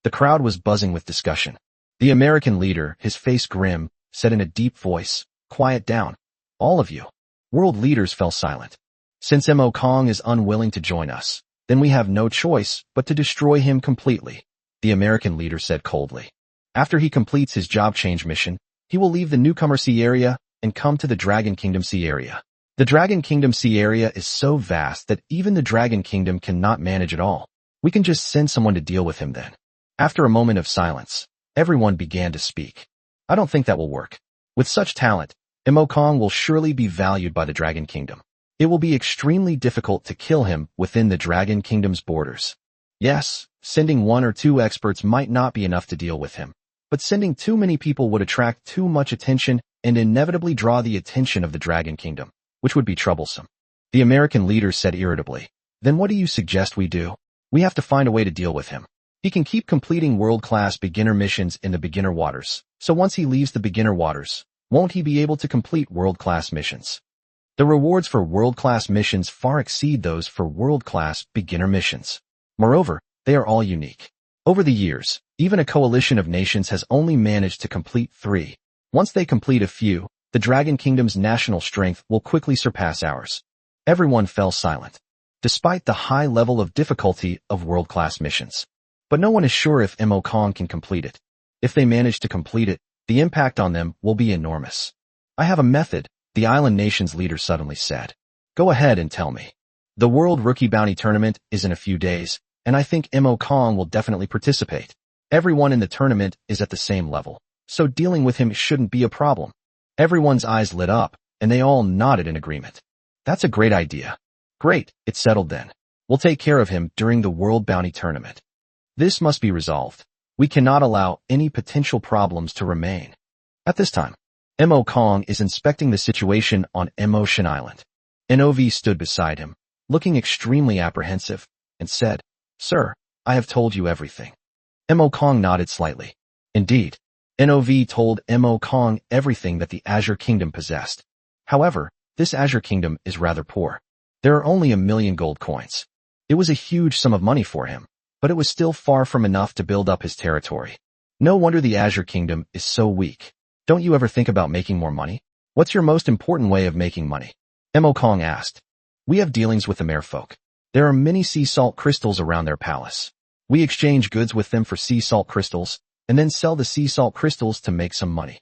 The crowd was buzzing with discussion. The American leader, his face grim, said in a deep voice, "Quiet down. All of you." World leaders fell silent. Since Mo Kong is unwilling to join us, then we have no choice but to destroy him completely, the American leader said coldly. After he completes his job change mission, he will leave the newcomer sea area and come to the Dragon Kingdom sea area. The Dragon Kingdom sea area is so vast that even the Dragon Kingdom cannot manage it all. We can just send someone to deal with him then. After a moment of silence, everyone began to speak. I don't think that will work. With such talent, Mo Kong will surely be valued by the Dragon Kingdom. It will be extremely difficult to kill him within the Dragon Kingdom's borders. Yes, sending 1 or 2 experts might not be enough to deal with him, but sending too many people would attract too much attention and inevitably draw the attention of the Dragon Kingdom, which would be troublesome. The American leader said irritably, "Then what do you suggest we do? We have to find a way to deal with him. He can keep completing world-class beginner missions in the beginner waters, so once he leaves the beginner waters, won't he be able to complete world-class missions? The rewards for world-class missions far exceed those for world-class beginner missions. Moreover, they are all unique. Over the years, even a coalition of nations has only managed to complete 3. Once they complete a few, the Dragon Kingdom's national strength will quickly surpass ours." Everyone fell silent, despite the high level of difficulty of world-class missions. But no one is sure if Mo Kong can complete it. If they manage to complete it, the impact on them will be enormous. "I have a method," the island nation's leader suddenly said. "Go ahead and tell me." The World Rookie Bounty Tournament is in a few days, and I think Mo Kong will definitely participate. Everyone in the tournament is at the same level, so dealing with him shouldn't be a problem. Everyone's eyes lit up, and they all nodded in agreement. "That's a great idea." "Great, it's settled then. We'll take care of him during the World Bounty Tournament. This must be resolved. We cannot allow any potential problems to remain." At this time, Mo Kong is inspecting the situation on Mo Shin Island. Nov stood beside him, looking extremely apprehensive, and said, "Sir, I have told you everything." Mo Kong nodded slightly. Indeed, Nov told Mo Kong everything that the Azure Kingdom possessed. However, this Azure Kingdom is rather poor. There are only 1,000,000 gold coins. It was a huge sum of money for him, but it was still far from enough to build up his territory. No wonder the Azure Kingdom is so weak. Don't you ever think about making more money? What's your most important way of making money? Mo Kong asked. We have dealings with the merfolk. There are many sea salt crystals around their palace. We exchange goods with them for sea salt crystals, and then sell the sea salt crystals to make some money.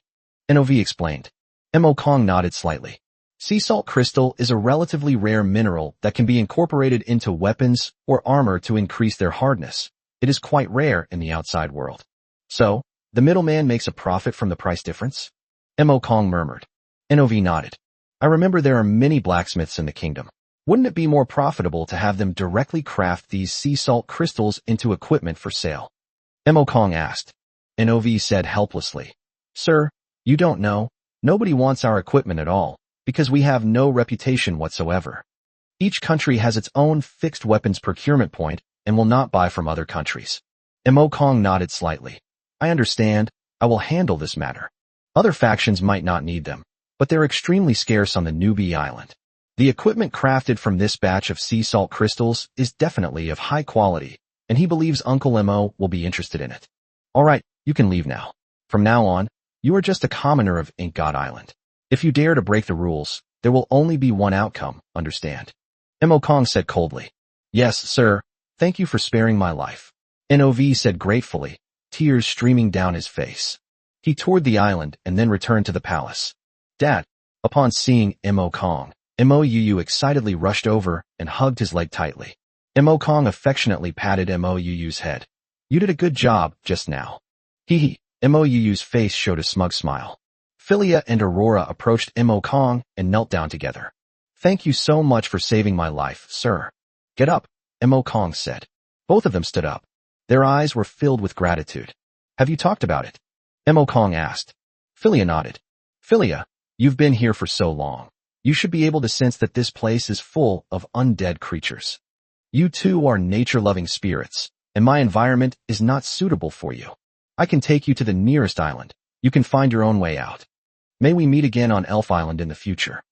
Nov explained. Mo Kong nodded slightly. Sea salt crystal is a relatively rare mineral that can be incorporated into weapons or armor to increase their hardness. It is quite rare in the outside world. So, the middleman makes a profit from the price difference? Mo Kong murmured. Nov nodded. I remember there are many blacksmiths in the kingdom. Wouldn't it be more profitable to have them directly craft these sea salt crystals into equipment for sale? Mo Kong asked. Nov said helplessly. Sir, you don't know. Nobody wants our equipment at all, because we have no reputation whatsoever. Each country has its own fixed weapons procurement point and will not buy from other countries. Mo Kong nodded slightly. I understand. I will handle this matter. Other factions might not need them, but they're extremely scarce on the newbie island. The equipment crafted from this batch of sea salt crystals is definitely of high quality, and he believes Uncle Mo will be interested in it. All right, you can leave now. From now on, you are just a commoner of Ink God Island. If you dare to break the rules, there will only be one outcome, understand? Mo Kong said coldly. Yes, sir. Thank you for sparing my life. Nov said gratefully, tears streaming down his face. He toured the island and then returned to the palace. Dad, upon seeing Mo Kong, Mo excitedly rushed over and hugged his leg tightly. Mo Kong affectionately patted Mo's head. You did a good job just now. Hee hee. Mo's face showed a smug smile. Philia and Aurora approached Mo Kong and knelt down together. Thank you so much for saving my life, sir. Get up, Mo Kong said. Both of them stood up. Their eyes were filled with gratitude. Have you talked about it? Mo Kong asked. Philia nodded. Philia, you've been here for so long. You should be able to sense that this place is full of undead creatures. You two are nature-loving spirits, and my environment is not suitable for you. I can take you to the nearest island. You can find your own way out. May we meet again on Elf Island in the future.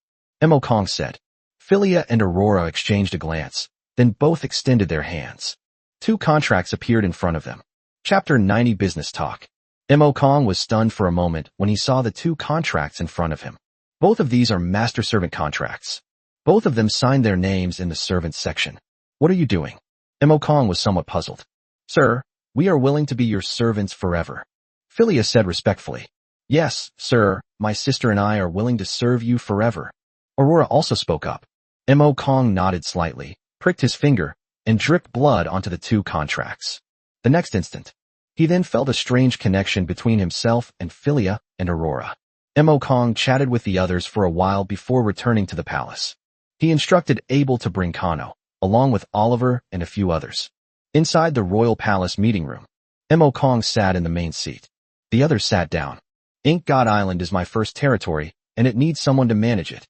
Mo Kong said. Philia and Aurora exchanged a glance, then both extended their hands. 2 contracts appeared in front of them. Chapter 90 Business Talk. Mo Kong was stunned for a moment when he saw the 2 contracts in front of him. Both of these are master-servant contracts. Both of them signed their names in the servants section. What are you doing? Mo Kong was somewhat puzzled. Sir, we are willing to be your servants forever. Philia said respectfully. Yes, sir, my sister and I are willing to serve you forever. Aurora also spoke up. Mo Kong nodded slightly, pricked his finger, and dripped blood onto the 2 contracts. The next instant, he then felt a strange connection between himself and Philia and Aurora. Mo Kong chatted with the others for a while before returning to the palace. He instructed Abel to bring Kano, along with Oliver and a few others. Inside the royal palace meeting room, Mo Kong sat in the main seat. The others sat down. Ink God Island is my first territory, and it needs someone to manage it.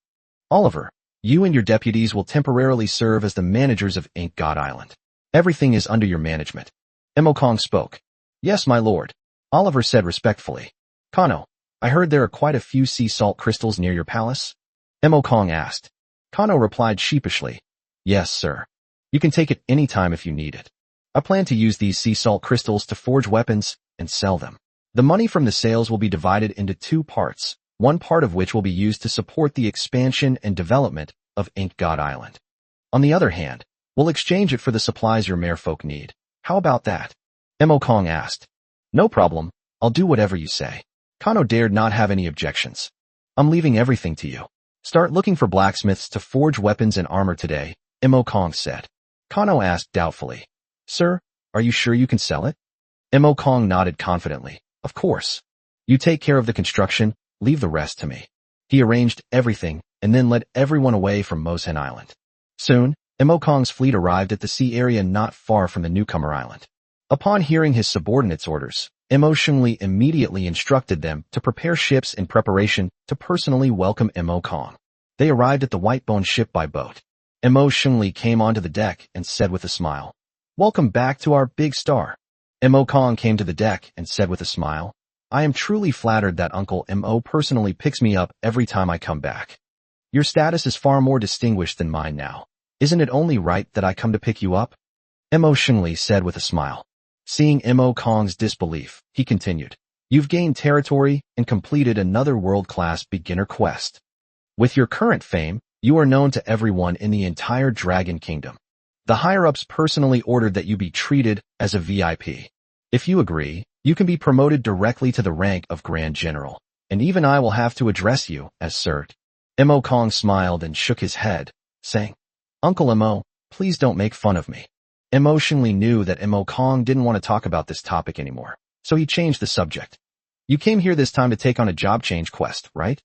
Oliver, you and your deputies will temporarily serve as the managers of Ink God Island. Everything is under your management. Mo Kong spoke. Yes, my lord. Oliver said respectfully. Kano, I heard there are quite a few sea salt crystals near your palace? Mo Kong asked. Kano replied sheepishly. Yes, sir. You can take it any time if you need it. I plan to use these sea salt crystals to forge weapons and sell them. The money from the sales will be divided into 2 parts, one part of which will be used to support the expansion and development of Ink God Island. On the other hand, we'll exchange it for the supplies your merfolk need. How about that? Mo Kong asked. No problem. I'll do whatever you say. Kano dared not have any objections. I'm leaving everything to you. Start looking for blacksmiths to forge weapons and armor today, Mo Kong said. Kano asked doubtfully. Sir, are you sure you can sell it? Mo Kong nodded confidently. Of course. You take care of the construction, leave the rest to me. He arranged everything and then led everyone away from Mosen Island. Soon, Mo Kong's fleet arrived at the sea area not far from the newcomer island. Upon hearing his subordinates' orders, Mo Shungli immediately instructed them to prepare ships in preparation to personally welcome Mo Kong. They arrived at the white-bone ship by boat. Mo Shengli came onto the deck and said with a smile, "Welcome back to our big star." Mo Kong came to the deck and said with a smile, "I am truly flattered that Uncle Mo personally picks me up every time I come back. Your status is far more distinguished than mine now. Isn't it only right that I come to pick you up?" Mo Shengli said with a smile. Seeing Mo Kong's disbelief, he continued, "You've gained territory and completed another world-class beginner quest. With your current fame, you are known to everyone in the entire Dragon Kingdom. The higher-ups personally ordered that you be treated as a VIP. If you agree, you can be promoted directly to the rank of Grand General, and even I will have to address you as Sir." Mo Kong smiled and shook his head, saying, "Uncle Mo, please don't make fun of me." Mo Shengli knew that Mo Kong didn't want to talk about this topic anymore, so he changed the subject. "You came here this time to take on a job change quest, right?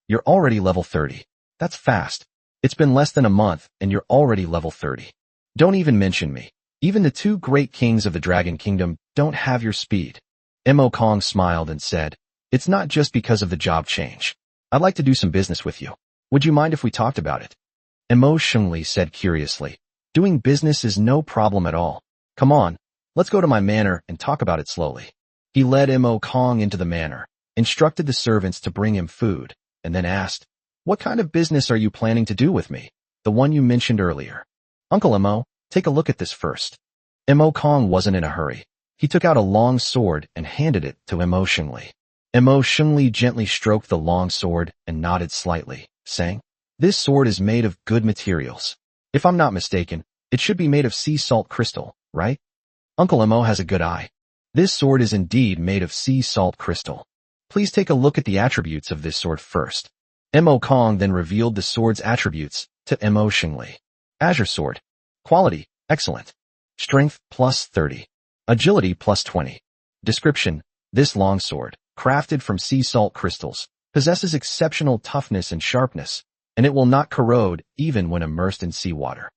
You're already level 30. That's fast. It's been less than a month and you're already level 30. Don't even mention me. Even the two great kings of the Dragon Kingdom don't have your speed." Mo Kong smiled and said, "It's not just because of the job change. I'd like to do some business with you. Would you mind if we talked about it?" Mo Shengli said curiously, "Doing business is no problem at all. Come on, let's go to my manor and talk about it slowly." He led Mo Kong into the manor, instructed the servants to bring him food, and then asked, "What kind of business are you planning to do with me? The one you mentioned earlier." "Uncle Mo, take a look at this first." Mo Kong wasn't in a hurry. He took out a long sword and handed it to Mo Shengli. Mo Shengli gently stroked the long sword and nodded slightly, saying, "This sword is made of good materials. If I'm not mistaken, it should be made of sea salt crystal, right?" Uncle Mo has a good eye. This sword is indeed made of sea salt crystal. Please take a look at the attributes of this sword first. Mo Kong then revealed the sword's attributes to Mo Shengli. Azure sword. Quality, excellent. Strength, plus 30. Agility, plus 20. Description, this long sword, crafted from sea salt crystals, possesses exceptional toughness and sharpness, and it will not corrode even when immersed in seawater.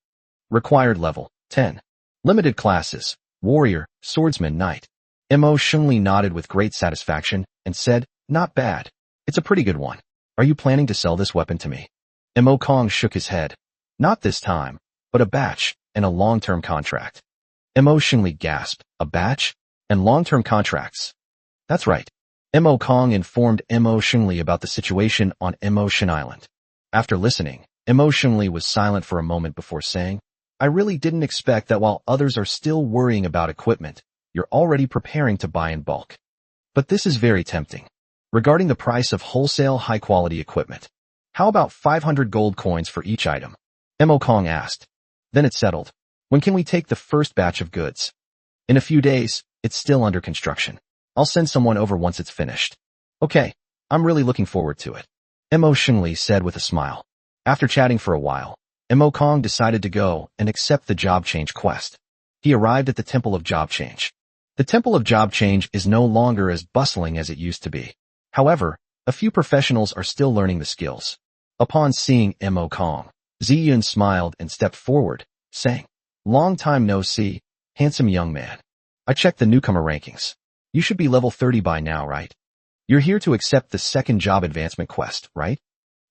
Required level, 10. Limited classes, warrior, swordsman, knight. Mo Shengli nodded with great satisfaction and said, "Not bad. It's a pretty good one. Are you planning to sell this weapon to me?" Mo Kong shook his head. "Not this time, but a batch and a long-term contract." Mo Shengli gasped, "A batch and long-term contracts?" "That's right." Mo Kong informed Mo Shengli about the situation on Mo Shen Island. After listening, Mo Shengli was silent for a moment before saying, "I really didn't expect that while others are still worrying about equipment, you're already preparing to buy in bulk. But this is very tempting. Regarding the price of wholesale high-quality equipment, how about 500 gold coins for each item?" Mo Kong asked. "Then it's settled. When can we take the first batch of goods?" "In a few days. It's still under construction. I'll send someone over once it's finished." "Okay, I'm really looking forward to it," Mo Shengli said with a smile. After chatting for a while, Mo Kong decided to go and accept the job change quest. He arrived at the Temple of Job Change. The Temple of Job Change is no longer as bustling as it used to be. However, a few professionals are still learning the skills. Upon seeing Mo Kong, Ziyun smiled and stepped forward, saying, "Long time no see, handsome young man. I checked the newcomer rankings. You should be level 30 by now, right? You're here to accept the second job advancement quest, right?"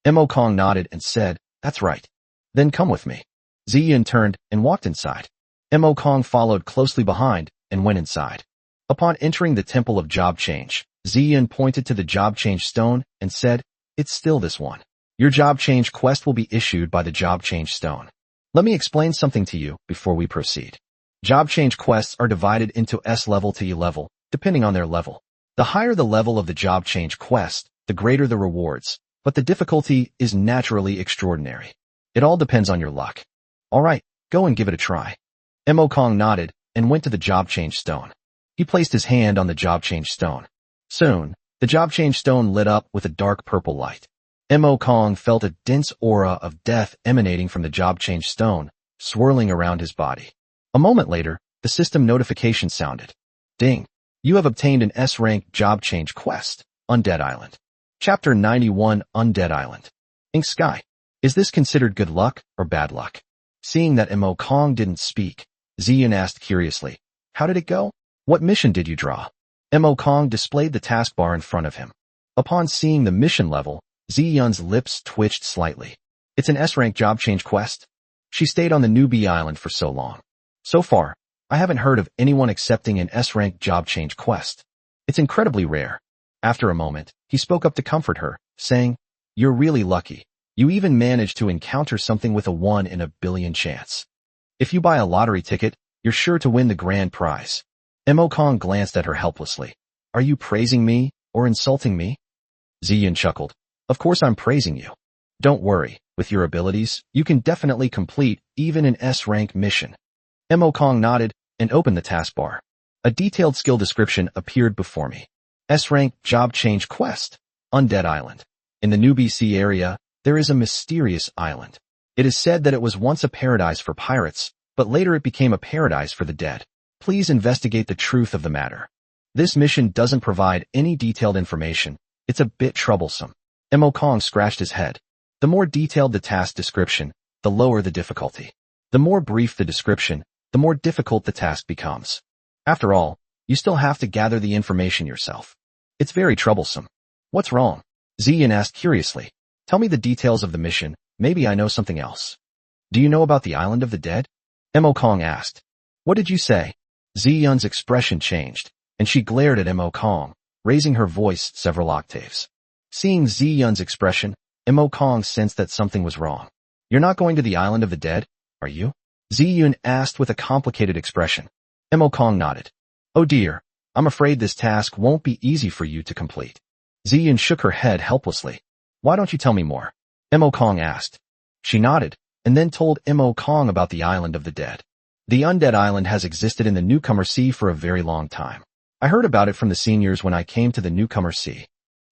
Mo Kong nodded and said, "That's right." "Then come with me." Ziyun turned and walked inside. Mo Kong followed closely behind and went inside. Upon entering the Temple of Job Change, Ziyun pointed to the job change stone and said, "It's still this one. Your job change quest will be issued by the job change stone. Let me explain something to you before we proceed. Job change quests are divided into S level to E level, depending on their level. The higher the level of the job change quest, the greater the rewards, but the difficulty is naturally extraordinary. It all depends on your luck. All right, go and give it a try." Mo Kong nodded and went to the job change stone. He placed his hand on the job change stone. Soon, the job change stone lit up with a dark purple light. Mo Kong felt a dense aura of death emanating from the job change stone, swirling around his body. A moment later, the system notification sounded. "Ding! You have obtained an S-rank job change quest, Undead Island. Chapter 91, Undead Island. Ink Sky. Is this considered good luck or bad luck?" Seeing that Mo Kong didn't speak, Ziyun asked curiously, "How did it go? What mission did you draw?" Mo Kong displayed the taskbar in front of him. Upon seeing the mission level, Ziyun's lips twitched slightly. It's an S-rank job change quest. She stayed on the newbie island for so long. So far, I haven't heard of anyone accepting an S-rank job change quest. It's incredibly rare. After a moment, he spoke up to comfort her, saying, "You're really lucky. You even managed to encounter something with a 1 in a billion chance. If you buy a lottery ticket, you're sure to win the grand prize." Mo Kong glanced at her helplessly. "Are you praising me or insulting me?" Ziyin chuckled. "Of course I'm praising you. Don't worry, with your abilities, you can definitely complete even an S-rank mission." Mo Kong nodded and opened the taskbar. A detailed skill description appeared before me. S-rank job change quest. Undead Island. In the New BC area, there is a mysterious island. It is said that it was once a paradise for pirates, but later it became a paradise for the dead. Please investigate the truth of the matter. This mission doesn't provide any detailed information. It's a bit troublesome. Mo Kong scratched his head. The more detailed the task description, the lower the difficulty. The more brief the description, the more difficult the task becomes. After all, you still have to gather the information yourself. It's very troublesome. What's wrong? Ziyin asked curiously. Tell me the details of the mission, maybe I know something else. Do you know about the island of the dead? Mo Kong asked. What did you say? Ziyun's expression changed, and she glared at Mo Kong, raising her voice several octaves. Seeing Ziyun's expression, Mo Kong sensed that something was wrong. You're not going to the island of the dead, are you? Ziyun asked with a complicated expression. Mo Kong nodded. Oh dear, I'm afraid this task won't be easy for you to complete. Ziyun shook her head helplessly. Why don't you tell me more? Mo Kong asked. She nodded, and then told Mo Kong about the island of the dead. The Undead Island has existed in the Newcomer Sea for a very long time. I heard about it from the seniors when I came to the Newcomer Sea.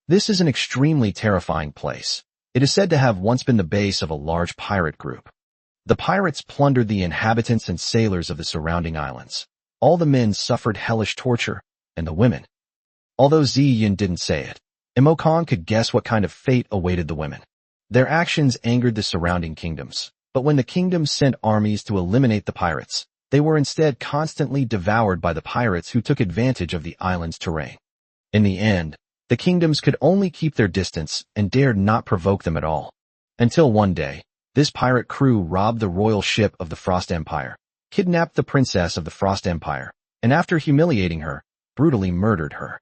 This is an extremely terrifying place. It is said to have once been the base of a large pirate group. The pirates plundered the inhabitants and sailors of the surrounding islands. All the men suffered hellish torture, and the women. Although Ziyin didn't say it, Mo Kong could guess what kind of fate awaited the women. Their actions angered the surrounding kingdoms, but when the kingdoms sent armies to eliminate the pirates, they were instead constantly devoured by the pirates who took advantage of the island's terrain. In the end, the kingdoms could only keep their distance and dared not provoke them at all. Until one day, this pirate crew robbed the royal ship of the Frost Empire, kidnapped the princess of the Frost Empire, and after humiliating her, brutally murdered her.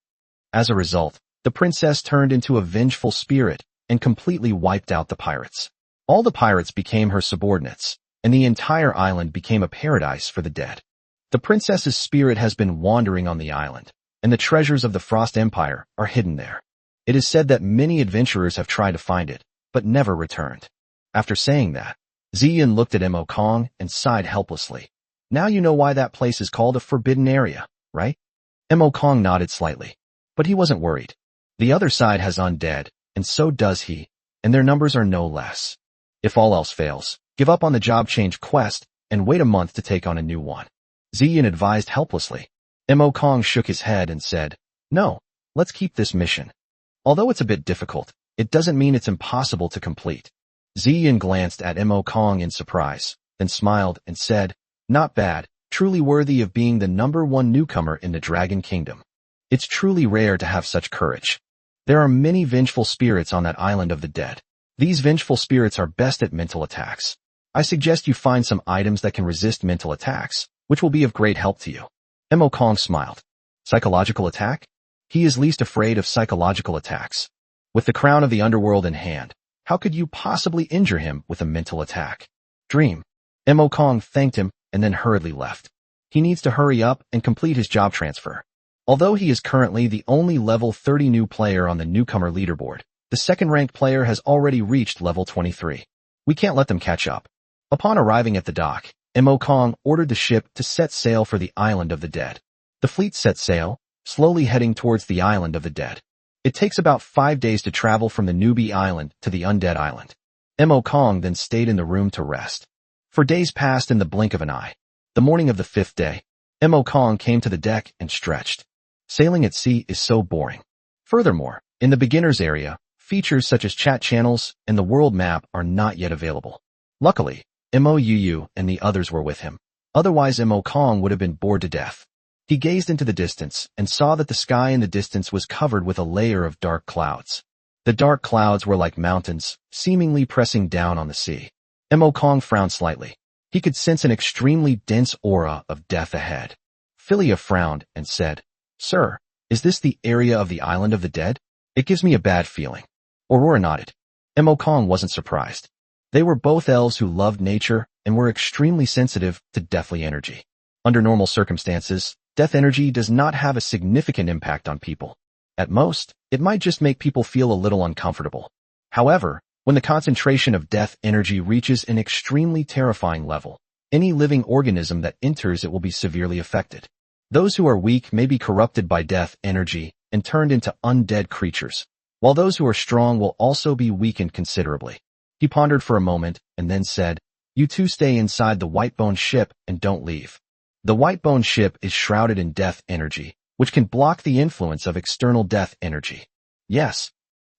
As a result, the princess turned into a vengeful spirit and completely wiped out the pirates. All the pirates became her subordinates, and the entire island became a paradise for the dead. The princess's spirit has been wandering on the island, and the treasures of the Frost Empire are hidden there. It is said that many adventurers have tried to find it, but never returned. After saying that, Ziyin looked at Mo Kong and sighed helplessly. Now you know why that place is called a forbidden area, right? Mo Kong nodded slightly, but he wasn't worried. The other side has undead, and so does he, and their numbers are no less. If all else fails, give up on the job change quest and wait a month to take on a new one. Ziyin advised helplessly. Mo Kong shook his head and said, No, let's keep this mission. Although it's a bit difficult, it doesn't mean it's impossible to complete. Ziyin glanced at Mo Kong in surprise, then smiled and said, Not bad, truly worthy of being the #1 newcomer in the Dragon Kingdom. It's truly rare to have such courage. There are many vengeful spirits on that island of the dead. These vengeful spirits are best at mental attacks. I suggest you find some items that can resist mental attacks, which will be of great help to you. Mo Kong smiled. Psychological attack? He is least afraid of psychological attacks. With the crown of the underworld in hand, how could you possibly injure him with a mental attack? Dream. Mo Kong thanked him and then hurriedly left. He needs to hurry up and complete his job transfer. Although he is currently the only level 30 new player on the newcomer leaderboard, the second-ranked player has already reached level 23. We can't let them catch up. Upon arriving at the dock, Mo Kong ordered the ship to set sail for the island of the dead. The fleet set sail, slowly heading towards the island of the dead. It takes about 5 days to travel from the newbie island to the Undead Island. Mo Kong then stayed in the room to rest. For days passed in the blink of an eye. The morning of the 5th day, Mo Kong came to the deck and stretched. Sailing at sea is so boring. Furthermore, in the beginner's area, features such as chat channels and the world map are not yet available. Luckily, Mou and the others were with him. Otherwise, Mo Kong would have been bored to death. He gazed into the distance and saw that the sky in the distance was covered with a layer of dark clouds. The dark clouds were like mountains, seemingly pressing down on the sea. Mo Kong frowned slightly. He could sense an extremely dense aura of death ahead. Philia frowned and said, "Sir, is this the area of the island of the dead? It gives me a bad feeling." Aurora nodded. Mo Kong wasn't surprised. They were both elves who loved nature and were extremely sensitive to deathly energy. Under normal circumstances, death energy does not have a significant impact on people. At most, it might just make people feel a little uncomfortable. However, when the concentration of death energy reaches an extremely terrifying level, any living organism that enters it will be severely affected. Those who are weak may be corrupted by death energy and turned into undead creatures, while those who are strong will also be weakened considerably. He pondered for a moment and then said, "You two stay inside the Whitebone ship and don't leave." The Whitebone ship is shrouded in death energy, which can block the influence of external death energy. Yes.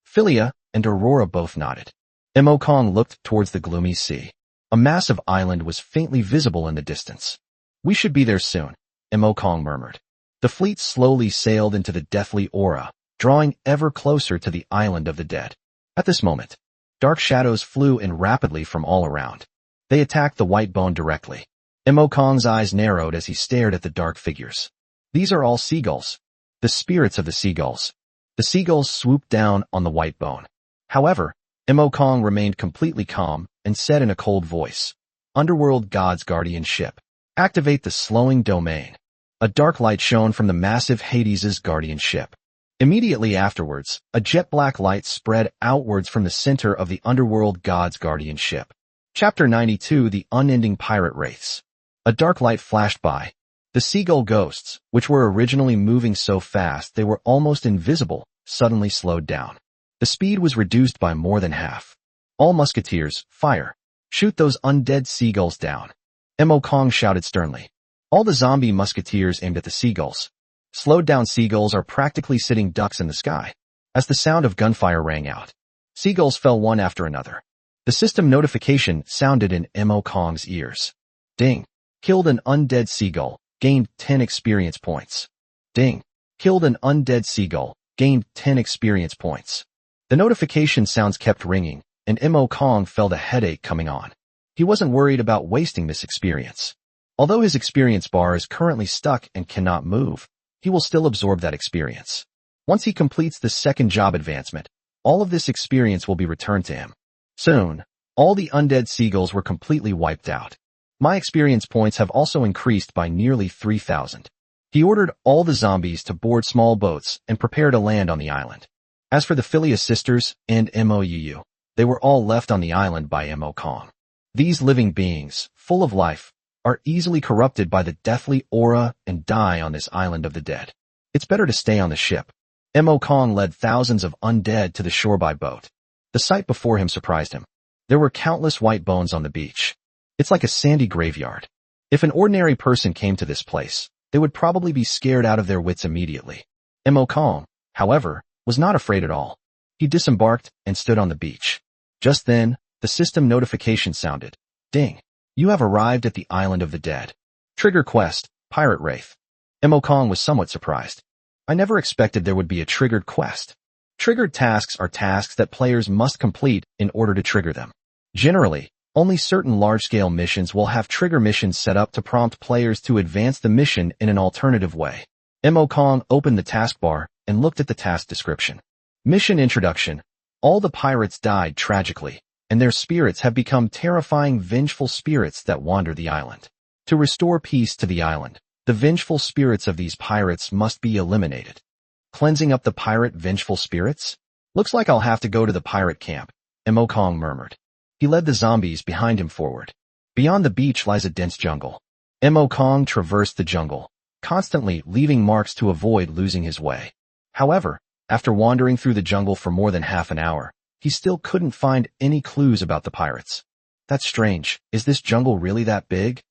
Philia and Aurora both nodded. Mo Kong looked towards the gloomy sea. A massive island was faintly visible in the distance. "We should be there soon," Mo Kong murmured. The fleet slowly sailed into the deathly aura, drawing ever closer to the island of the dead. At this moment, dark shadows flew in rapidly from all around. They attacked the Whitebone directly. Mo Kong's eyes narrowed as he stared at the dark figures. These are all seagulls. The spirits of the seagulls. The seagulls swooped down on the Whitebone. However, Mo Kong remained completely calm and said in a cold voice, "Underworld God's guardian ship. Activate the slowing domain." A dark light shone from the massive Hades's guardian ship. Immediately afterwards, a jet-black light spread outwards from the center of the Underworld God's guardian ship. Chapter 92, The Unending Pirate Wraiths. A dark light flashed by. The seagull ghosts, which were originally moving so fast they were almost invisible, suddenly slowed down. The speed was reduced by more than half. "All musketeers, fire. Shoot those undead seagulls down." Mo Kong shouted sternly. All the zombie musketeers aimed at the seagulls. Slowed down seagulls are practically sitting ducks in the sky. As the sound of gunfire rang out, seagulls fell one after another. The system notification sounded in Mo Kong's ears. Ding. Killed an undead seagull. Gained 10 experience points. Ding. Killed an undead seagull. Gained 10 experience points. The notification sounds kept ringing, and Mo Kong felt a headache coming on. He wasn't worried about wasting this experience. Although his experience bar is currently stuck and cannot move, he will still absorb that experience. Once he completes the second job advancement, all of this experience will be returned to him. Soon, all the undead seagulls were completely wiped out. My experience points have also increased by nearly 3,000. He ordered all the zombies to board small boats and prepare to land on the island. As for the Philia sisters and Mou, they were all left on the island by Mo Kong. These living beings, full of life, are easily corrupted by the deathly aura and die on this island of the dead. It's better to stay on the ship. Mo Kong led thousands of undead to the shore by boat. The sight before him surprised him. There were countless white bones on the beach. It's like a sandy graveyard. If an ordinary person came to this place, they would probably be scared out of their wits immediately. Mo Kong, however, was not afraid at all. He disembarked and stood on the beach. Just then, the system notification sounded. Ding. You have arrived at the island of the dead. Trigger quest, Pirate Wraith. Mo Kong was somewhat surprised. I never expected there would be a triggered quest. Triggered tasks are tasks that players must complete in order to trigger them. Generally, only certain large-scale missions will have trigger missions set up to prompt players to advance the mission in an alternative way. Mo Kong opened the taskbar and looked at the task description. Mission introduction. All the pirates died tragically, and their spirits have become terrifying vengeful spirits that wander the island. To restore peace to the island, the vengeful spirits of these pirates must be eliminated. Cleansing up the pirate vengeful spirits? Looks like I'll have to go to the pirate camp, Mo Kong murmured. He led the zombies behind him forward. Beyond the beach lies a dense jungle. Mo Kong traversed the jungle, constantly leaving marks to avoid losing his way. However, after wandering through the jungle for more than half an hour, he still couldn't find any clues about the pirates. That's strange. Is this jungle really that big?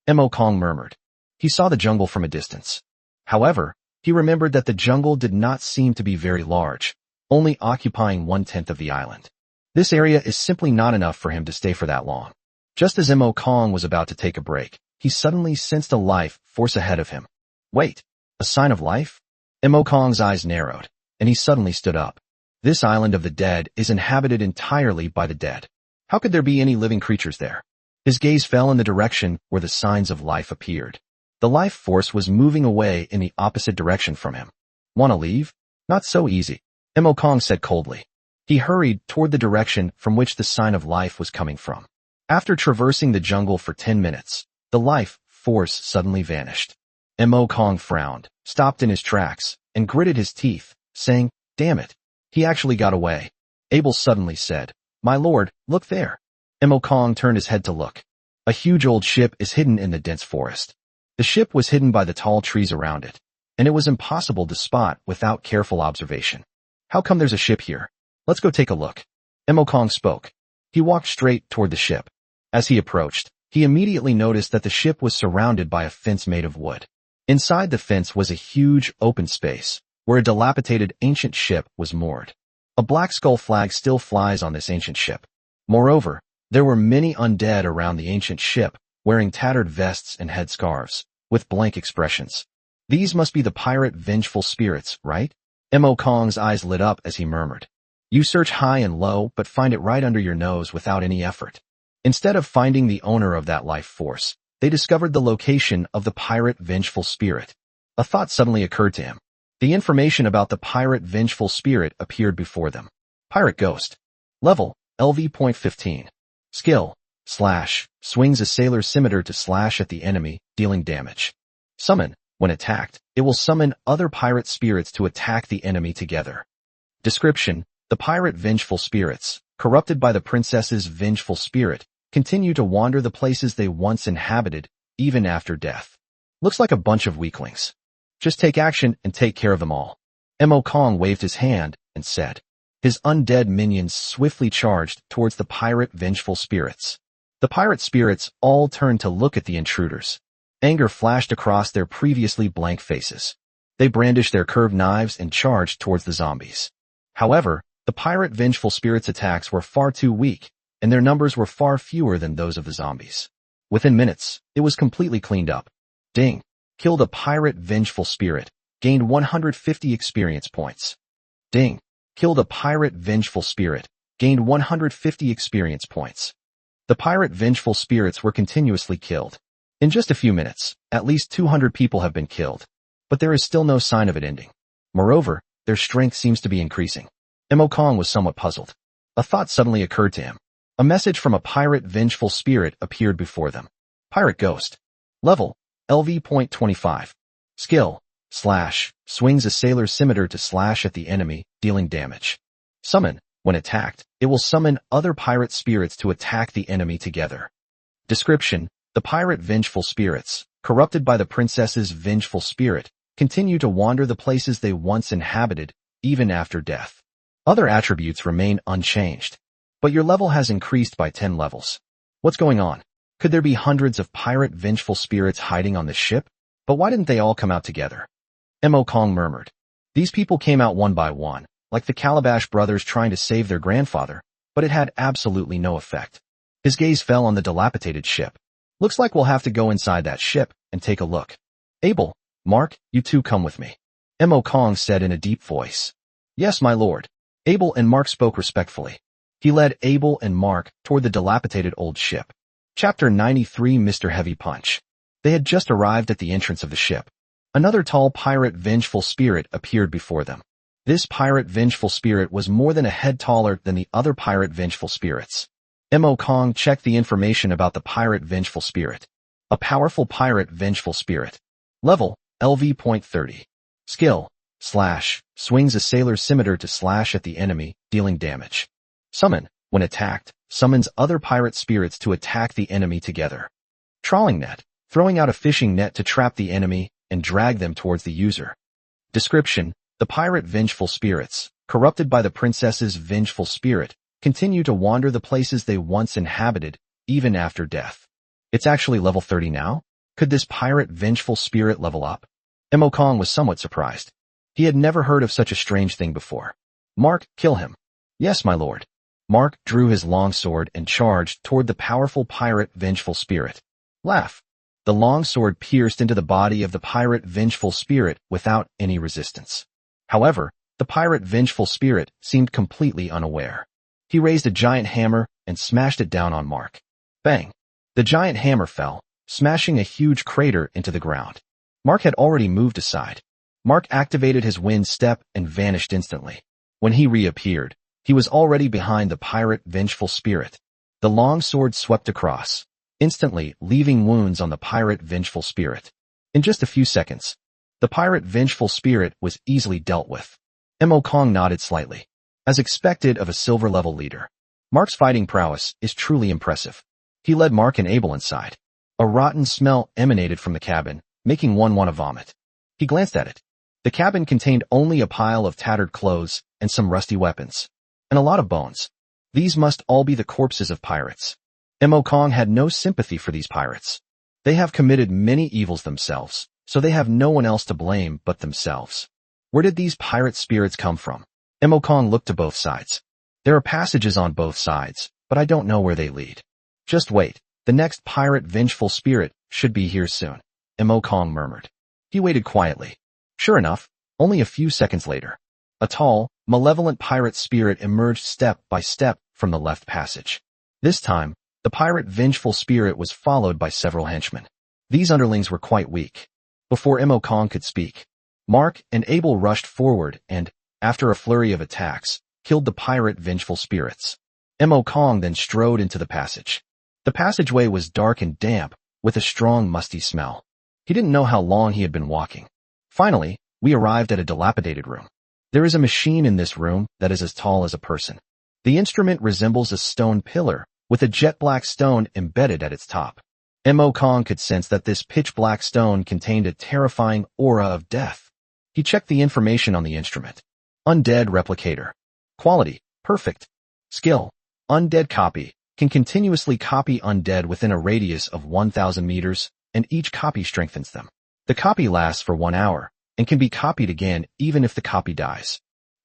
Mo Kong murmured. He saw the jungle from a distance. However, he remembered that the jungle did not seem to be very large, only occupying 1/10 of the island. This area is simply not enough for him to stay for that long. Just as Mo Kong was about to take a break, he suddenly sensed a life force ahead of him. Wait, a sign of life? Mo Kong's eyes narrowed, and he suddenly stood up. This island of the dead is inhabited entirely by the dead. How could there be any living creatures there? His gaze fell in the direction where the signs of life appeared. The life force was moving away in the opposite direction from him. Want to leave? Not so easy, Mo Kong said coldly. He hurried toward the direction from which the sign of life was coming from. After traversing the jungle for 10 minutes, the life force suddenly vanished. Mo Kong frowned, stopped in his tracks, and gritted his teeth, saying, "Damn it. He actually got away." Abel suddenly said, "My lord, look there." Mo Kong turned his head to look. A huge old ship is hidden in the dense forest. The ship was hidden by the tall trees around it, and it was impossible to spot without careful observation. "How come there's a ship here? Let's go take a look." Mo Kong spoke. He walked straight toward the ship. As he approached, he immediately noticed that the ship was surrounded by a fence made of wood. Inside the fence was a huge open space, where a dilapidated ancient ship was moored. A black skull flag still flies on this ancient ship. Moreover, there were many undead around the ancient ship, wearing tattered vests and headscarves, with blank expressions. These must be the pirate vengeful spirits, right? Mo Kong's eyes lit up as he murmured. You search high and low, but find it right under your nose without any effort. Instead of finding the owner of that life force, they discovered the location of the pirate vengeful spirit. A thought suddenly occurred to him. The information about the pirate vengeful spirit appeared before them. Pirate Ghost. Level, LV.15. Skill, / swings a sailor's scimitar to slash at the enemy, dealing damage. Summon. When attacked, it will summon other pirate spirits to attack the enemy together. Description. The pirate vengeful spirits, corrupted by the princess's vengeful spirit, continue to wander the places they once inhabited, even after death. Looks like a bunch of weaklings. Just take action and take care of them all. Mo Kong waved his hand and said. His undead minions swiftly charged towards the pirate vengeful spirits. The pirate spirits all turned to look at the intruders. Anger flashed across their previously blank faces. They brandished their curved knives and charged towards the zombies. However, the pirate vengeful spirits' attacks were far too weak, and their numbers were far fewer than those of the zombies. Within minutes, it was completely cleaned up. Ding. Killed a pirate vengeful spirit. Gained 150 experience points. Ding. Killed a pirate vengeful spirit. Gained 150 experience points. The pirate vengeful spirits were continuously killed. In just a few minutes, at least 200 people have been killed. But there is still no sign of it ending. Moreover, their strength seems to be increasing. Mo Kong was somewhat puzzled. A thought suddenly occurred to him. A message from a pirate vengeful spirit appeared before them. Pirate Ghost. Level, LV.25. Skill, / swings a sailor's scimitar to slash at the enemy, dealing damage. Summon. When attacked, it will summon other pirate spirits to attack the enemy together. Description. The pirate vengeful spirits, corrupted by the princess's vengeful spirit, continue to wander the places they once inhabited, even after death. Other attributes remain unchanged. But your level has increased by 10 levels. What's going on? Could there be hundreds of pirate vengeful spirits hiding on the ship? But why didn't they all come out together? Mo Kong murmured. These people came out one by one, like the Calabash brothers trying to save their grandfather, but it had absolutely no effect. His gaze fell on the dilapidated ship. Looks like we'll have to go inside that ship and take a look. Abel, Mark, you two come with me. Mo Kong said in a deep voice. Yes, my lord. Abel and Mark spoke respectfully. He led Abel and Mark toward the dilapidated old ship. Chapter 93 Mr. Heavy Punch. They had just arrived at the entrance of the ship. Another tall pirate vengeful spirit appeared before them. This pirate vengeful spirit was more than a head taller than the other pirate vengeful spirits. Mo Kong checked the information about the pirate vengeful spirit. A powerful pirate vengeful spirit. Level, LV.30. Skill, / swings a sailor's scimitar to slash at the enemy, dealing damage. Summon. When attacked, summons other pirate spirits to attack the enemy together. Trawling net. Throwing out a fishing net to trap the enemy and drag them towards the user. Description. The pirate vengeful spirits, corrupted by the princess's vengeful spirit, continue to wander the places they once inhabited, even after death. It's actually level 30 now? Could this pirate vengeful spirit level up? Mo Kong was somewhat surprised. He had never heard of such a strange thing before. Mark, kill him. Yes, my lord. Mark drew his long sword and charged toward the powerful pirate vengeful spirit. Laugh. The long sword pierced into the body of the pirate vengeful spirit without any resistance. However, The pirate vengeful spirit seemed completely unaware. He raised a giant hammer and smashed it down on Mark. Bang! The giant hammer fell, smashing a huge crater into the ground. Mark had already moved aside. Mark activated his wind step and vanished instantly. When he reappeared, he was already behind the pirate vengeful spirit. The long sword swept across, instantly leaving wounds on the pirate vengeful spirit. In just a few seconds, the pirate vengeful spirit was easily dealt with. Mo Kong nodded slightly. As expected of a silver-level leader, Mark's fighting prowess is truly impressive. He led Mark and Abel inside. A rotten smell emanated from the cabin, making one want to vomit. He glanced at it. The cabin contained only a pile of tattered clothes and some rusty weapons, and a lot of bones. These must all be the corpses of pirates. Mo Kong had no sympathy for these pirates. They have committed many evils themselves, so they have no one else to blame but themselves. Where did these pirate spirits come from? Mo Kong looked to both sides. There are passages on both sides, but I don't know where they lead. Just wait, the next pirate vengeful spirit should be here soon, Mo Kong murmured. He waited quietly. Sure enough, only a few seconds later, a tall, malevolent pirate spirit emerged step by step from the left passage. This time, the pirate vengeful spirit was followed by several henchmen. These underlings were quite weak. Before Mo Kong could speak, Mark and Abel rushed forward and, after a flurry of attacks, killed the pirate vengeful spirits. Mo Kong then strode into the passage. The passageway was dark and damp, with a strong musty smell. He didn't know how long he had been walking. Finally, we arrived at a dilapidated room. There is a machine in this room that is as tall as a person. The instrument resembles a stone pillar, with a jet-black stone embedded at its top. Mo Kong could sense that this pitch-black stone contained a terrifying aura of death. He checked the information on the instrument. Undead replicator. Quality, perfect. Skill, undead copy. Can continuously copy undead within a radius of 1,000 meters, and each copy strengthens them. The copy lasts for 1 hour, and can be copied again even if the copy dies.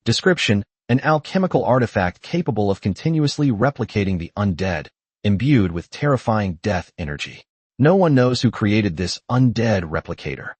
Description, an alchemical artifact capable of continuously replicating the undead, imbued with terrifying death energy. No one knows who created this undead replicator.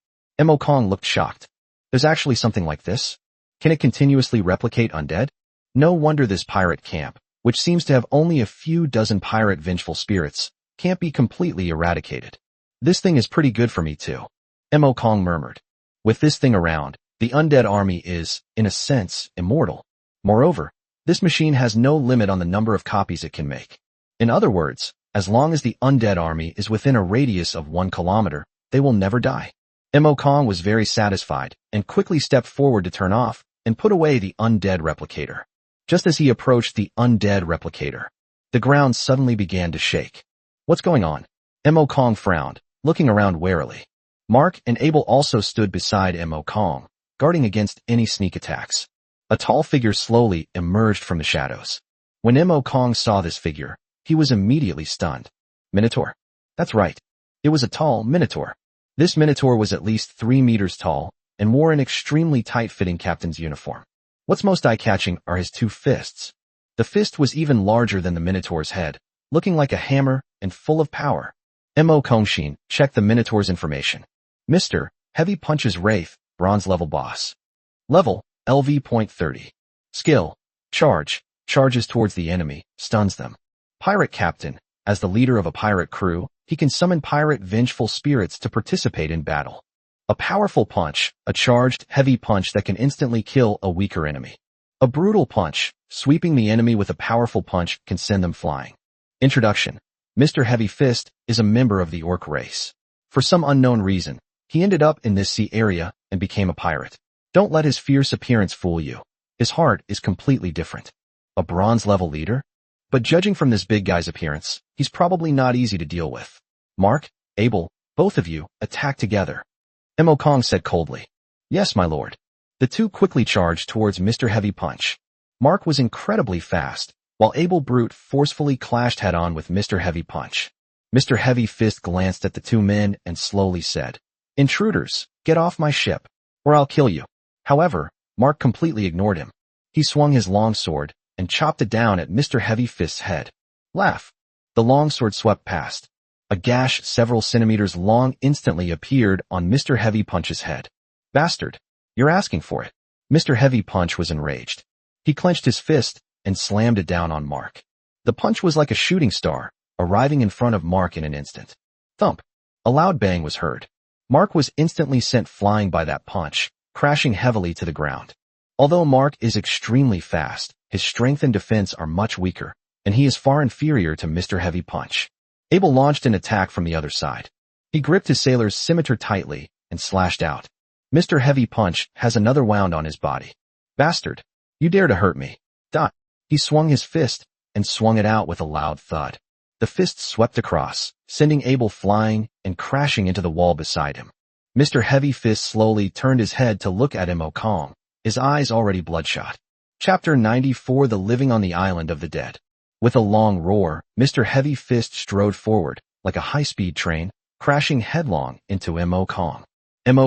Mo Kong looked shocked. There's actually something like this? Can it continuously replicate undead? No wonder this pirate camp, which seems to have only a few dozen pirate vengeful spirits, can't be completely eradicated. This thing is pretty good for me too, Mo Kong murmured. With this thing around, the undead army is, in a sense, immortal. Moreover, this machine has no limit on the number of copies it can make. In other words, as long as the undead army is within a radius of 1 kilometer, they will never die. Mo Kong was very satisfied and quickly stepped forward to turn off and put away the undead replicator. Just as he approached the undead replicator, the ground suddenly began to shake. What's going on? Mo Kong frowned, looking around warily. Mark and Abel also stood beside Mo Kong, guarding against any sneak attacks. A tall figure slowly emerged from the shadows. When Mo Kong saw this figure, he was immediately stunned. Minotaur. That's right. It was a tall minotaur. This minotaur was at least 3 meters tall and wore an extremely tight-fitting captain's uniform. What's most eye-catching are his 2 fists. The fist was even larger than the minotaur's head, looking like a hammer and full of power. Mo Kongshin checked the minotaur's information. Mr. Heavy Punches Wraith, bronze level boss. Level, LV.30. Skill, charge, charges towards the enemy, stuns them. Pirate captain, as the leader of a pirate crew, he can summon pirate vengeful spirits to participate in battle. A powerful punch, a charged, heavy punch that can instantly kill a weaker enemy. A brutal punch, sweeping the enemy with a powerful punch can send them flying. Introduction. Mr. Heavy Fist is a member of the orc race. For some unknown reason, he ended up in this sea area and became a pirate. Don't let his fierce appearance fool you. His heart is completely different. A bronze level leader? But judging from this big guy's appearance, he's probably not easy to deal with. Mark, Abel, both of you, attack together. Mo Kong said coldly. Yes, my lord. The two quickly charged towards Mr. Heavy Punch. Mark was incredibly fast, while Abel Brute forcefully clashed head-on with Mr. Heavy Punch. Mr. Heavy Fist glanced at the 2 men and slowly said, Intruders, get off my ship, or I'll kill you. However, Mark completely ignored him. He swung his long sword and chopped it down at Mr. Heavy Fist's head. Laugh. The long sword swept past. A gash several centimeters long instantly appeared on Mr. Heavy Punch's head. Bastard. You're asking for it. Mr. Heavy Punch was enraged. He clenched his fist and slammed it down on Mark. The punch was like a shooting star, arriving in front of Mark in an instant. Thump! A loud bang was heard. Mark was instantly sent flying by that punch, crashing heavily to the ground. Although Mark is extremely fast, his strength and defense are much weaker, and he is far inferior to Mr. Heavy Punch. Abel launched an attack from the other side. He gripped his sailor's scimitar tightly and slashed out. Mr. Heavy Punch has another wound on his body. Bastard! You dare to hurt me! Dot! He swung his fist and swung it out with a loud thud. The fist swept across, sending Abel flying and crashing into the wall beside him. Mr. Heavy Fist slowly turned his head to look at him Kong, his eyes already bloodshot. Chapter 94 The Living on the Island of the Dead. With a long roar, Mr. Heavy Fist strode forward, like a high-speed train, crashing headlong into Kong.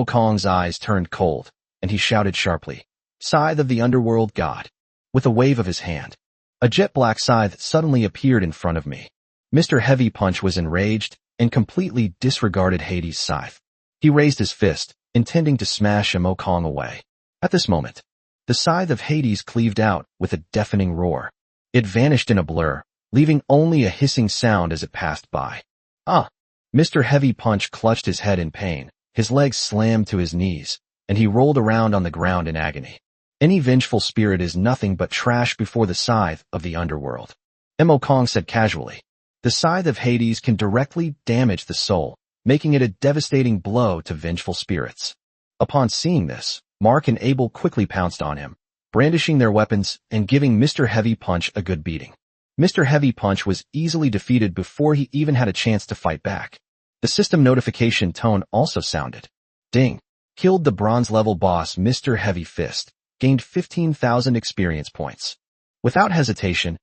Kong's eyes turned cold, and he shouted sharply, "Scythe of the Underworld God!" With a wave of his hand, a jet-black scythe suddenly appeared in front of me. Mr. Heavy Punch was enraged and completely disregarded Hades' scythe. He raised his fist, intending to smash Kong away. At this moment, the scythe of Hades cleaved out with a deafening roar. It vanished in a blur, leaving only a hissing sound as it passed by. Ah! Mr. Heavy Punch clutched his head in pain, his legs slammed to his knees, and he rolled around on the ground in agony. Any vengeful spirit is nothing but trash before the scythe of the underworld. Kong said casually. The scythe of Hades can directly damage the soul, making it a devastating blow to vengeful spirits. Upon seeing this, Mark and Abel quickly pounced on him, brandishing their weapons and giving Mr. Heavy Punch a good beating. Mr. Heavy Punch was easily defeated before he even had a chance to fight back. The system notification tone also sounded. Ding! Killed the bronze-level boss Mr. Heavy Fist. Gained 15,000 experience points. Without hesitation,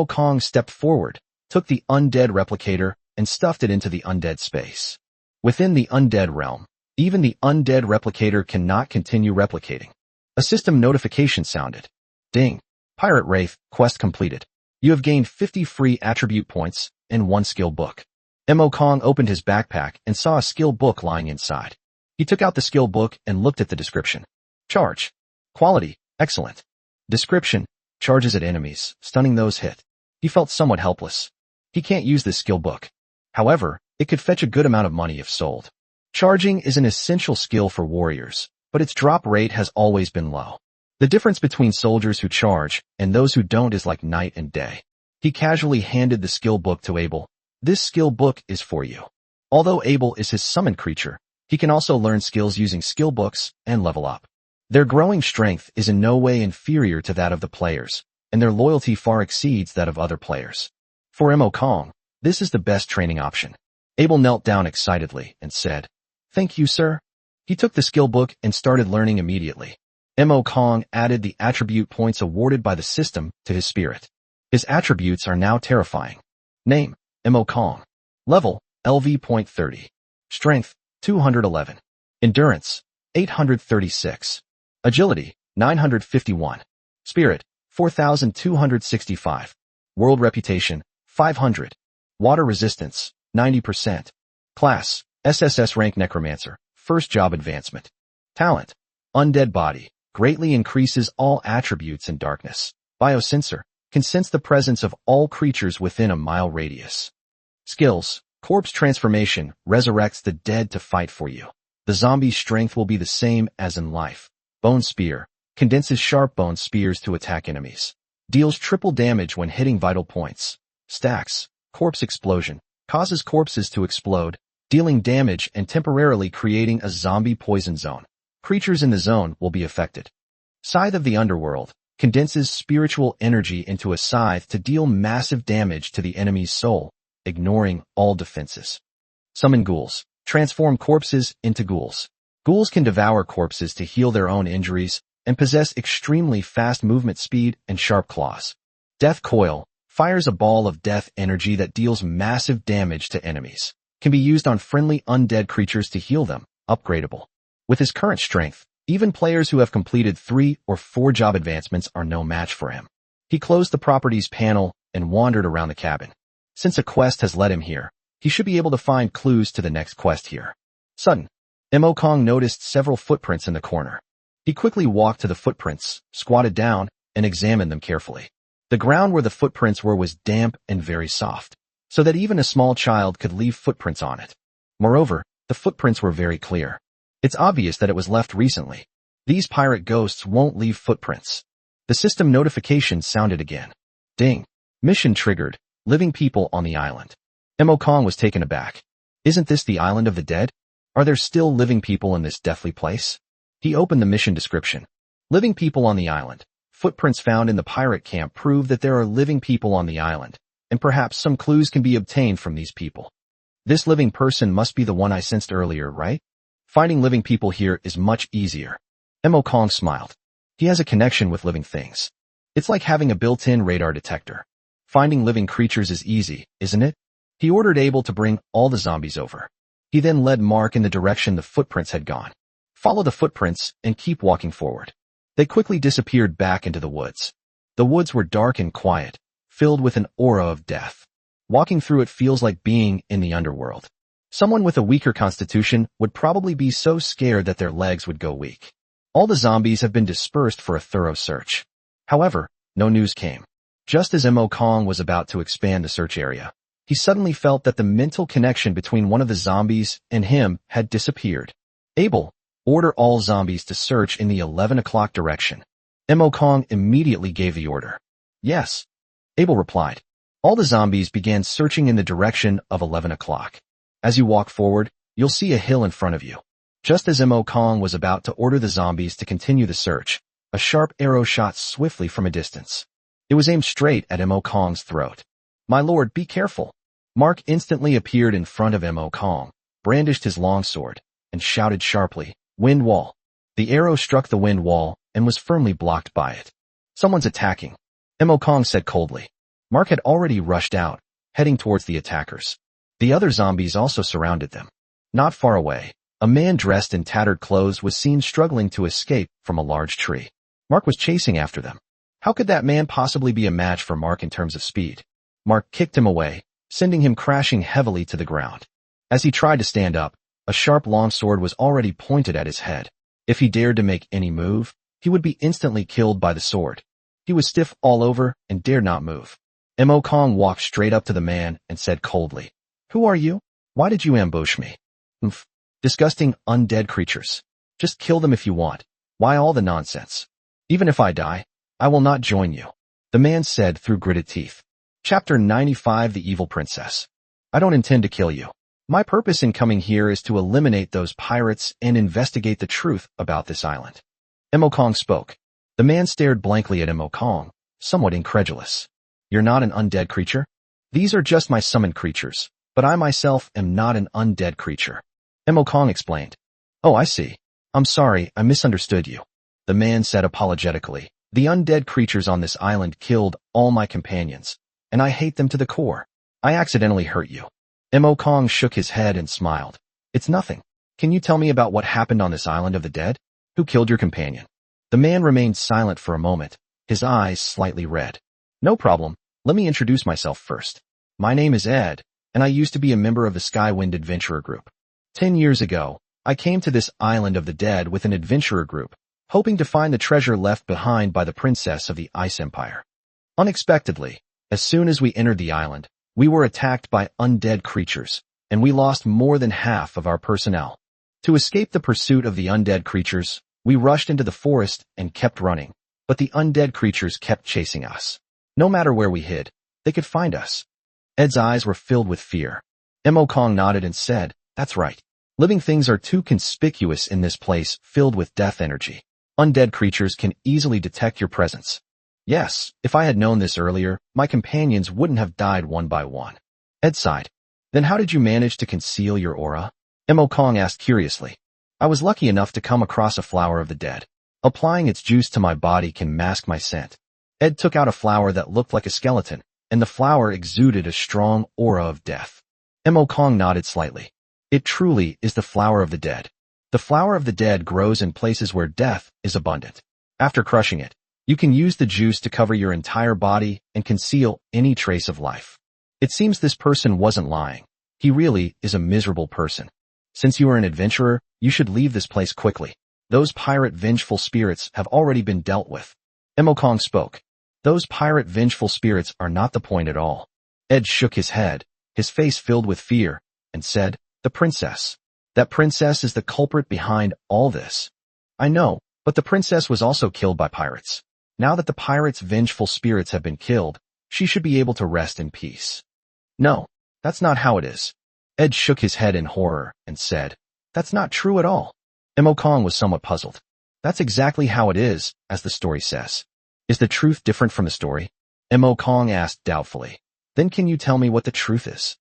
Kong stepped forward, took the Undead replicator, and stuffed it into the Undead space. Within the Undead realm, even the Undead replicator cannot continue replicating. A system notification sounded. Ding! Pirate Wraith, quest completed. You have gained 50 free attribute points and 1 skill book. Kong opened his backpack and saw a skill book lying inside. He took out the skill book and looked at the description. Charge. Quality, excellent. Description, charges at enemies, stunning those hit. He felt somewhat helpless. He can't use this skill book. However, it could fetch a good amount of money if sold. Charging is an essential skill for warriors, but its drop rate has always been low. The difference between soldiers who charge and those who don't is like night and day. He casually handed the skill book to Abel. This skill book is for you. Although Abel is his summoned creature, he can also learn skills using skill books and level up. Their growing strength is in no way inferior to that of the players, and their loyalty far exceeds that of other players. For Kong, this is the best training option. Abel knelt down excitedly and said, "Thank you, sir." He took the skill book and started learning immediately. Kong added the attribute points awarded by the system to his spirit. His attributes are now terrifying. Name, Kong. Level, LV.30. Strength, 211. Endurance, 836. Agility, 951. Spirit, 4,265. World reputation, 500. Water resistance, 90%. Class, SSS rank necromancer, first job advancement. Talent, undead body, greatly increases all attributes in darkness. Biosensor, can sense the presence of all creatures within a mile radius. Skills, corpse transformation, resurrects the dead to fight for you. The zombie's strength will be the same as in life. Bone spear, condenses sharp bone spears to attack enemies. Deals triple damage when hitting vital points. Stacks, corpse explosion, causes corpses to explode, dealing damage and temporarily creating a zombie poison zone. Creatures in the zone will be affected. Scythe of the Underworld, condenses spiritual energy into a scythe to deal massive damage to the enemy's soul, ignoring all defenses. Summon ghouls, transform corpses into ghouls. Ghouls can devour corpses to heal their own injuries and possess extremely fast movement speed and sharp claws. Death Coil, fires a ball of death energy that deals massive damage to enemies. Can be used on friendly undead creatures to heal them, upgradable. With his current strength, even players who have completed 3 or 4 job advancements are no match for him. He closed the properties panel and wandered around the cabin. Since a quest has led him here, he should be able to find clues to the next quest here. Sudden, Kong noticed several footprints in the corner. He quickly walked to the footprints, squatted down, and examined them carefully. The ground where the footprints were was damp and very soft, so that even a small child could leave footprints on it. Moreover, the footprints were very clear. It's obvious that it was left recently. These pirate ghosts won't leave footprints. The system notification sounded again. Ding. Mission triggered. Living people on the island. Mo Kong was taken aback. Isn't this the island of the dead? Are there still living people in this deathly place? He opened the mission description. Living people on the island. Footprints found in the pirate camp prove that there are living people on the island, and perhaps some clues can be obtained from these people. This living person must be the one I sensed earlier, right? Finding living people here is much easier. Mo Kong smiled. He has a connection with living things. It's like having a built-in radar detector. Finding living creatures is easy, isn't it? He ordered Abel to bring all the zombies over. He then led Mark in the direction the footprints had gone. Follow the footprints and keep walking forward. They quickly disappeared back into the woods. The woods were dark and quiet, filled with an aura of death. Walking through it feels like being in the underworld. Someone with a weaker constitution would probably be so scared that their legs would go weak. All the zombies have been dispersed for a thorough search. However, no news came. Just as Mo Kong was about to expand the search area, he suddenly felt that the mental connection between one of the zombies and him had disappeared. Abel, order all zombies to search in the 11 o'clock direction. Mo Kong immediately gave the order. Yes. Abel replied. All the zombies began searching in the direction of 11 o'clock. As you walk forward, you'll see a hill in front of you. Just as Mo Kong was about to order the zombies to continue the search, a sharp arrow shot swiftly from a distance. It was aimed straight at Mo Kong's throat. My lord, be careful. Mark instantly appeared in front of Mo Kong, brandished his longsword, and shouted sharply, Wind wall. The arrow struck the wind wall and was firmly blocked by it. Someone's attacking. Mo Kong said coldly. Mark had already rushed out, heading towards the attackers. The other zombies also surrounded them. Not far away, a man dressed in tattered clothes was seen struggling to escape from a large tree. Mark was chasing after them. How could that man possibly be a match for Mark in terms of speed? Mark kicked him away, sending him crashing heavily to the ground. As he tried to stand up, a sharp longsword was already pointed at his head. If he dared to make any move, he would be instantly killed by the sword. He was stiff all over and dared not move. Mo Kong walked straight up to the man and said coldly, Who are you? Why did you ambush me? Disgusting undead creatures. Just kill them if you want. Why all the nonsense? Even if I die, I will not join you, the man said through gritted teeth. Chapter 95 The Evil Princess. I don't intend to kill you. My purpose in coming here is to eliminate those pirates and investigate the truth about this island. Mo Kong spoke. The man stared blankly at Mo Kong, somewhat incredulous. You're not an undead creature? These are just my summoned creatures, but I myself am not an undead creature. Mo Kong explained. Oh, I see. I'm sorry, I misunderstood you. The man said apologetically. The undead creatures on this island killed all my companions, and I hate them to the core. I accidentally hurt you. Mo Kong shook his head and smiled. It's nothing. Can you tell me about what happened on this island of the dead? Who killed your companion? The man remained silent for a moment, his eyes slightly red. No problem. Let me introduce myself first. My name is Ed, and I used to be a member of the Skywind Adventurer Group. 10 years ago, I came to this island of the dead with an adventurer group, hoping to find the treasure left behind by the princess of the Ice Empire. Unexpectedly, as soon as we entered the island, we were attacked by undead creatures, and we lost more than half of our personnel. To escape the pursuit of the undead creatures, we rushed into the forest and kept running, but the undead creatures kept chasing us. No matter where we hid, they could find us. Ed's eyes were filled with fear. Mo Kong nodded and said, That's right. Living things are too conspicuous in this place filled with death energy. Undead creatures can easily detect your presence. Yes, if I had known this earlier, my companions wouldn't have died one by one. Ed sighed. Then how did you manage to conceal your aura? Mo Kong asked curiously. I was lucky enough to come across a flower of the dead. Applying its juice to my body can mask my scent. Ed took out a flower that looked like a skeleton, and the flower exuded a strong aura of death. Mo Kong nodded slightly. It truly is the flower of the dead. The flower of the dead grows in places where death is abundant. After crushing it, you can use the juice to cover your entire body and conceal any trace of life. It seems this person wasn't lying. He really is a miserable person. Since you are an adventurer, you should leave this place quickly. Those pirate vengeful spirits have already been dealt with. Emokong spoke. Those pirate vengeful spirits are not the point at all. Ed shook his head, his face filled with fear, and said, the princess. That princess is the culprit behind all this. I know, but the princess was also killed by pirates. Now that the pirates' vengeful spirits have been killed, she should be able to rest in peace. No, that's not how it is. Ed shook his head in horror and said, that's not true at all. Emokong was somewhat puzzled. That's exactly how it is, as the story says. Is the truth different from the story? Emokong asked doubtfully. Then can you tell me what the truth is?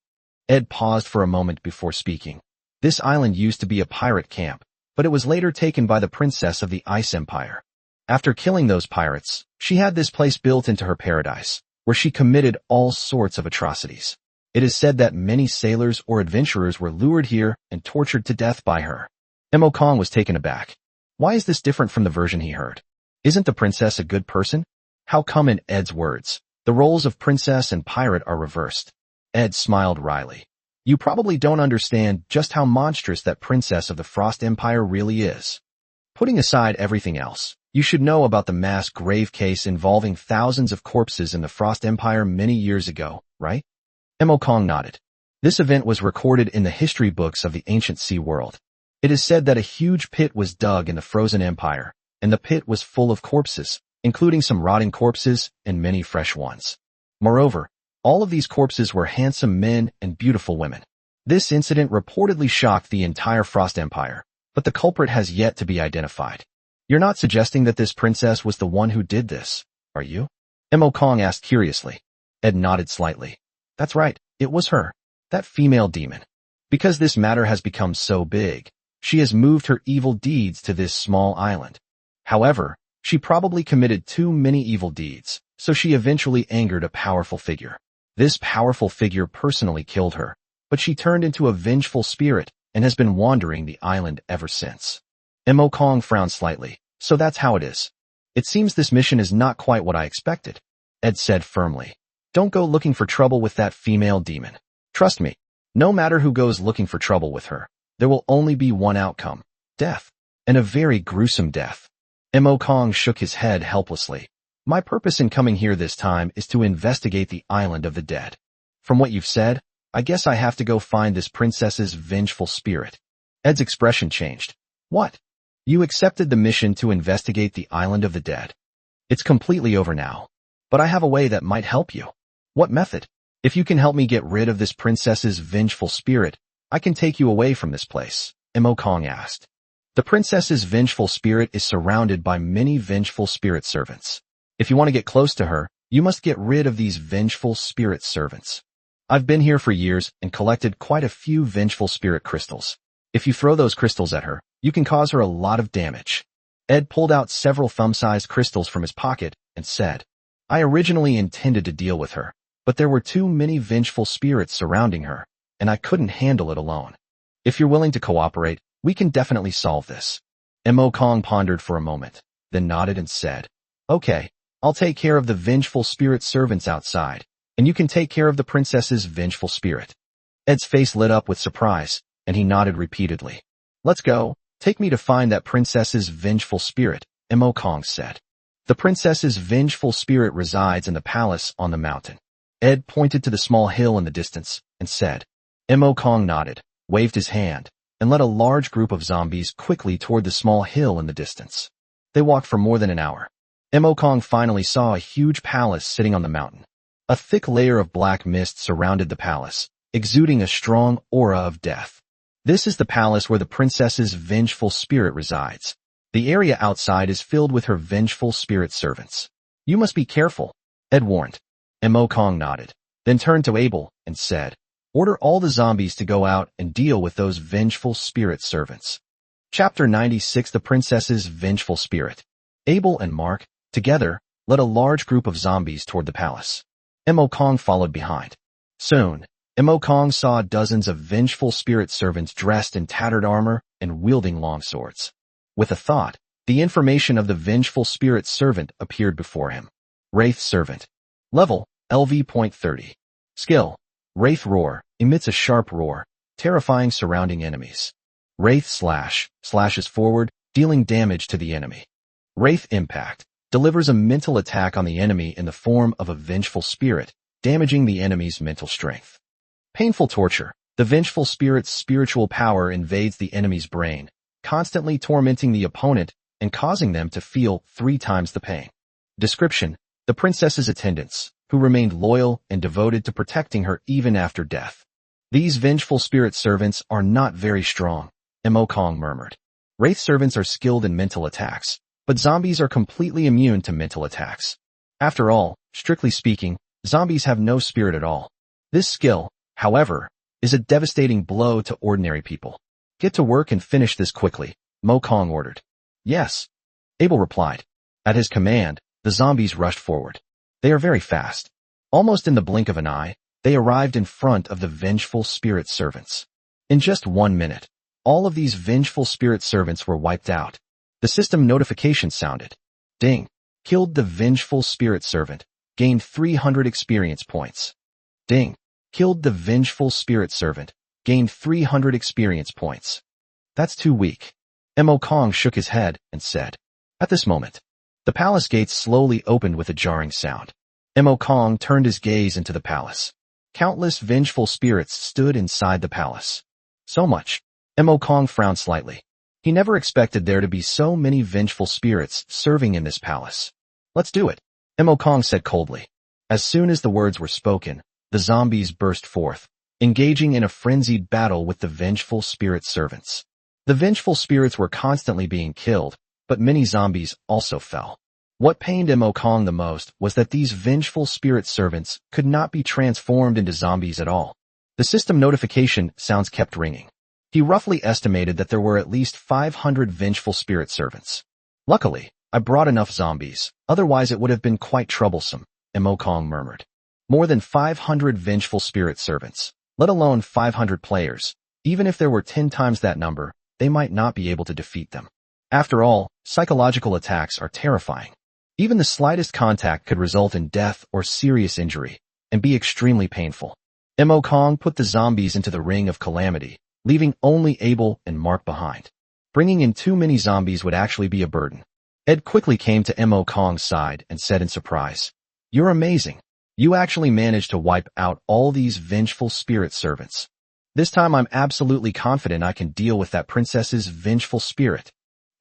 Ed paused for a moment before speaking. This island used to be a pirate camp, but it was later taken by the princess of the Ice Empire. After killing those pirates, she had this place built into her paradise, where she committed all sorts of atrocities. It is said that many sailors or adventurers were lured here and tortured to death by her. Emokong was taken aback. Why is this different from the version he heard? Isn't the princess a good person? How come in Ed's words, the roles of princess and pirate are reversed? Ed smiled wryly. You probably don't understand just how monstrous that princess of the Frost Empire really is. Putting aside everything else, you should know about the mass grave case involving thousands of corpses in the Frost Empire many years ago, right? Emokong nodded. This event was recorded in the history books of the ancient sea world. It is said that a huge pit was dug in the Frozen Empire, and the pit was full of corpses, including some rotting corpses and many fresh ones. Moreover, all of these corpses were handsome men and beautiful women. This incident reportedly shocked the entire Frost Empire, but the culprit has yet to be identified. You're not suggesting that this princess was the one who did this, are you? Emokong asked curiously. Ed nodded slightly. That's right, it was her, that female demon. Because this matter has become so big, she has moved her evil deeds to this small island. However, she probably committed too many evil deeds, so she eventually angered a powerful figure. This powerful figure personally killed her, but she turned into a vengeful spirit and has been wandering the island ever since. Emokong frowned slightly. So that's how it is. It seems this mission is not quite what I expected, Ed said firmly. Don't go looking for trouble with that female demon. Trust me, no matter who goes looking for trouble with her, there will only be one outcome, death, and a very gruesome death. Emokong shook his head helplessly. My purpose in coming here this time is to investigate the island of the dead. From what you've said, I guess I have to go find this princess's vengeful spirit. Ed's expression changed. What? You accepted the mission to investigate the island of the dead. It's completely over now. But I have a way that might help you. What method? If you can help me get rid of this princess's vengeful spirit, I can take you away from this place, Emokong asked. The princess's vengeful spirit is surrounded by many vengeful spirit servants. If you want to get close to her, you must get rid of these vengeful spirit servants. I've been here for years and collected quite a few vengeful spirit crystals. If you throw those crystals at her, you can cause her a lot of damage. Ed pulled out several thumb-sized crystals from his pocket and said, I originally intended to deal with her, but there were too many vengeful spirits surrounding her, and I couldn't handle it alone. If you're willing to cooperate, we can definitely solve this. Emokong pondered for a moment, then nodded and said, Okay, I'll take care of the vengeful spirit servants outside, and you can take care of the princess's vengeful spirit. Ed's face lit up with surprise, and he nodded repeatedly. Let's go, take me to find that princess's vengeful spirit, Emokong said. The princess's vengeful spirit resides in the palace on the mountain. Ed pointed to the small hill in the distance and said. Emokong nodded, waved his hand, and led a large group of zombies quickly toward the small hill in the distance. They walked for more than an hour. Emokong finally saw a huge palace sitting on the mountain. A thick layer of black mist surrounded the palace, exuding a strong aura of death. This is the palace where the princess's vengeful spirit resides. The area outside is filled with her vengeful spirit servants. You must be careful, Ed warned. Emokong nodded, then turned to Abel and said, Order all the zombies to go out and deal with those vengeful spirit servants. Chapter 96 The Princess's Vengeful Spirit. Abel and Mark, together, led a large group of zombies toward the palace. Emokong followed behind. Soon, Emokong saw dozens of vengeful spirit servants dressed in tattered armor and wielding long swords. With a thought, the information of the vengeful spirit servant appeared before him. Wraith Servant. Level, LV.30. Skill, Wraith Roar, emits a sharp roar, terrifying surrounding enemies. Wraith Slash, slashes forward, dealing damage to the enemy. Wraith Impact delivers a mental attack on the enemy in the form of a vengeful spirit, damaging the enemy's mental strength. Painful Torture. The vengeful spirit's spiritual power invades the enemy's brain, constantly tormenting the opponent and causing them to feel 3 times the pain. Description: the princess's attendants, who remained loyal and devoted to protecting her even after death. These vengeful spirit servants are not very strong, Awakens murmured. Wraith servants are skilled in mental attacks, but zombies are completely immune to mental attacks. After all, strictly speaking, zombies have no spirit at all. This skill, however, is a devastating blow to ordinary people. Get to work and finish this quickly, Awakens ordered. Yes, Abel replied. At his command, the zombies rushed forward. They are very fast. Almost in the blink of an eye, they arrived in front of the vengeful spirit servants. In just 1 minute, all of these vengeful spirit servants were wiped out. The system notification sounded. Ding. Killed the vengeful spirit servant. Gained 300 experience points. Ding. Killed the vengeful spirit servant. Gained 300 experience points. That's too weak. Awakens shook his head and said. At this moment, the palace gates slowly opened with a jarring sound. Awakens turned his gaze into the palace. Countless vengeful spirits stood inside the palace. So much. Awakens frowned slightly. He never expected there to be so many vengeful spirits serving in this palace. Let's do it, Awakens said coldly. As soon as the words were spoken, the zombies burst forth, engaging in a frenzied battle with the vengeful spirit servants. The vengeful spirits were constantly being killed, but many zombies also fell. What pained Awakens the most was that these vengeful spirit servants could not be transformed into zombies at all. The system notification sounds kept ringing. He roughly estimated that there were at least 500 vengeful spirit servants. Luckily, I brought enough zombies, otherwise it would have been quite troublesome, Awakens murmured. More than 500 vengeful spirit servants, let alone 500 players. Even if there were 10 times that number, they might not be able to defeat them. After all, psychological attacks are terrifying. Even the slightest contact could result in death or serious injury, and be extremely painful. Awakens put the zombies into the ring of Calamity, leaving only Abel and Mark behind. Bringing in too many zombies would actually be a burden. Ed quickly came to Awakens' side and said in surprise, "You're amazing. You actually managed to wipe out all these vengeful spirit servants. This time I'm absolutely confident I can deal with that princess's vengeful spirit.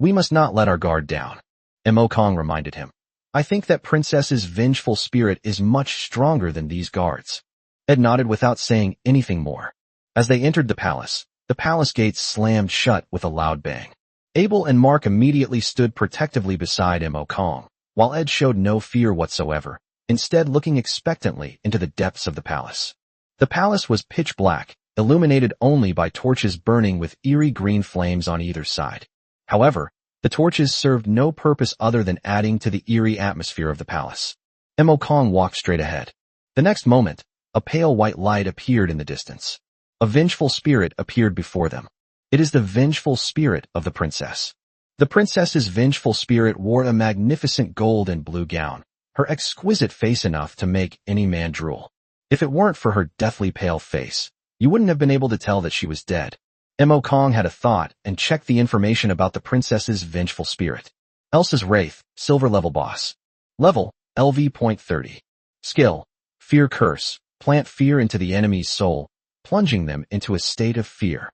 We must not let our guard down," Awakens reminded him. "I think that princess's vengeful spirit is much stronger than these guards." Ed nodded without saying anything more. As they entered the palace gates slammed shut with a loud bang. Abel and Mark immediately stood protectively beside Awakens, while Ed showed no fear whatsoever, instead looking expectantly into the depths of the palace. The palace was pitch black, illuminated only by torches burning with eerie green flames on either side. However, the torches served no purpose other than adding to the eerie atmosphere of the palace. Awakens walked straight ahead. The next moment, a pale white light appeared in the distance. A vengeful spirit appeared before them. It is the vengeful spirit of the princess. The princess's vengeful spirit wore a magnificent gold and blue gown, her exquisite face enough to make any man drool. If it weren't for her deathly pale face, you wouldn't have been able to tell that she was dead. Awakens had a thought and checked the information about the princess's vengeful spirit. Elsa's Wraith, Silver Level Boss. Level, LV.30. Skill, Fear Curse, plant fear into the enemy's soul, plunging them into a state of fear.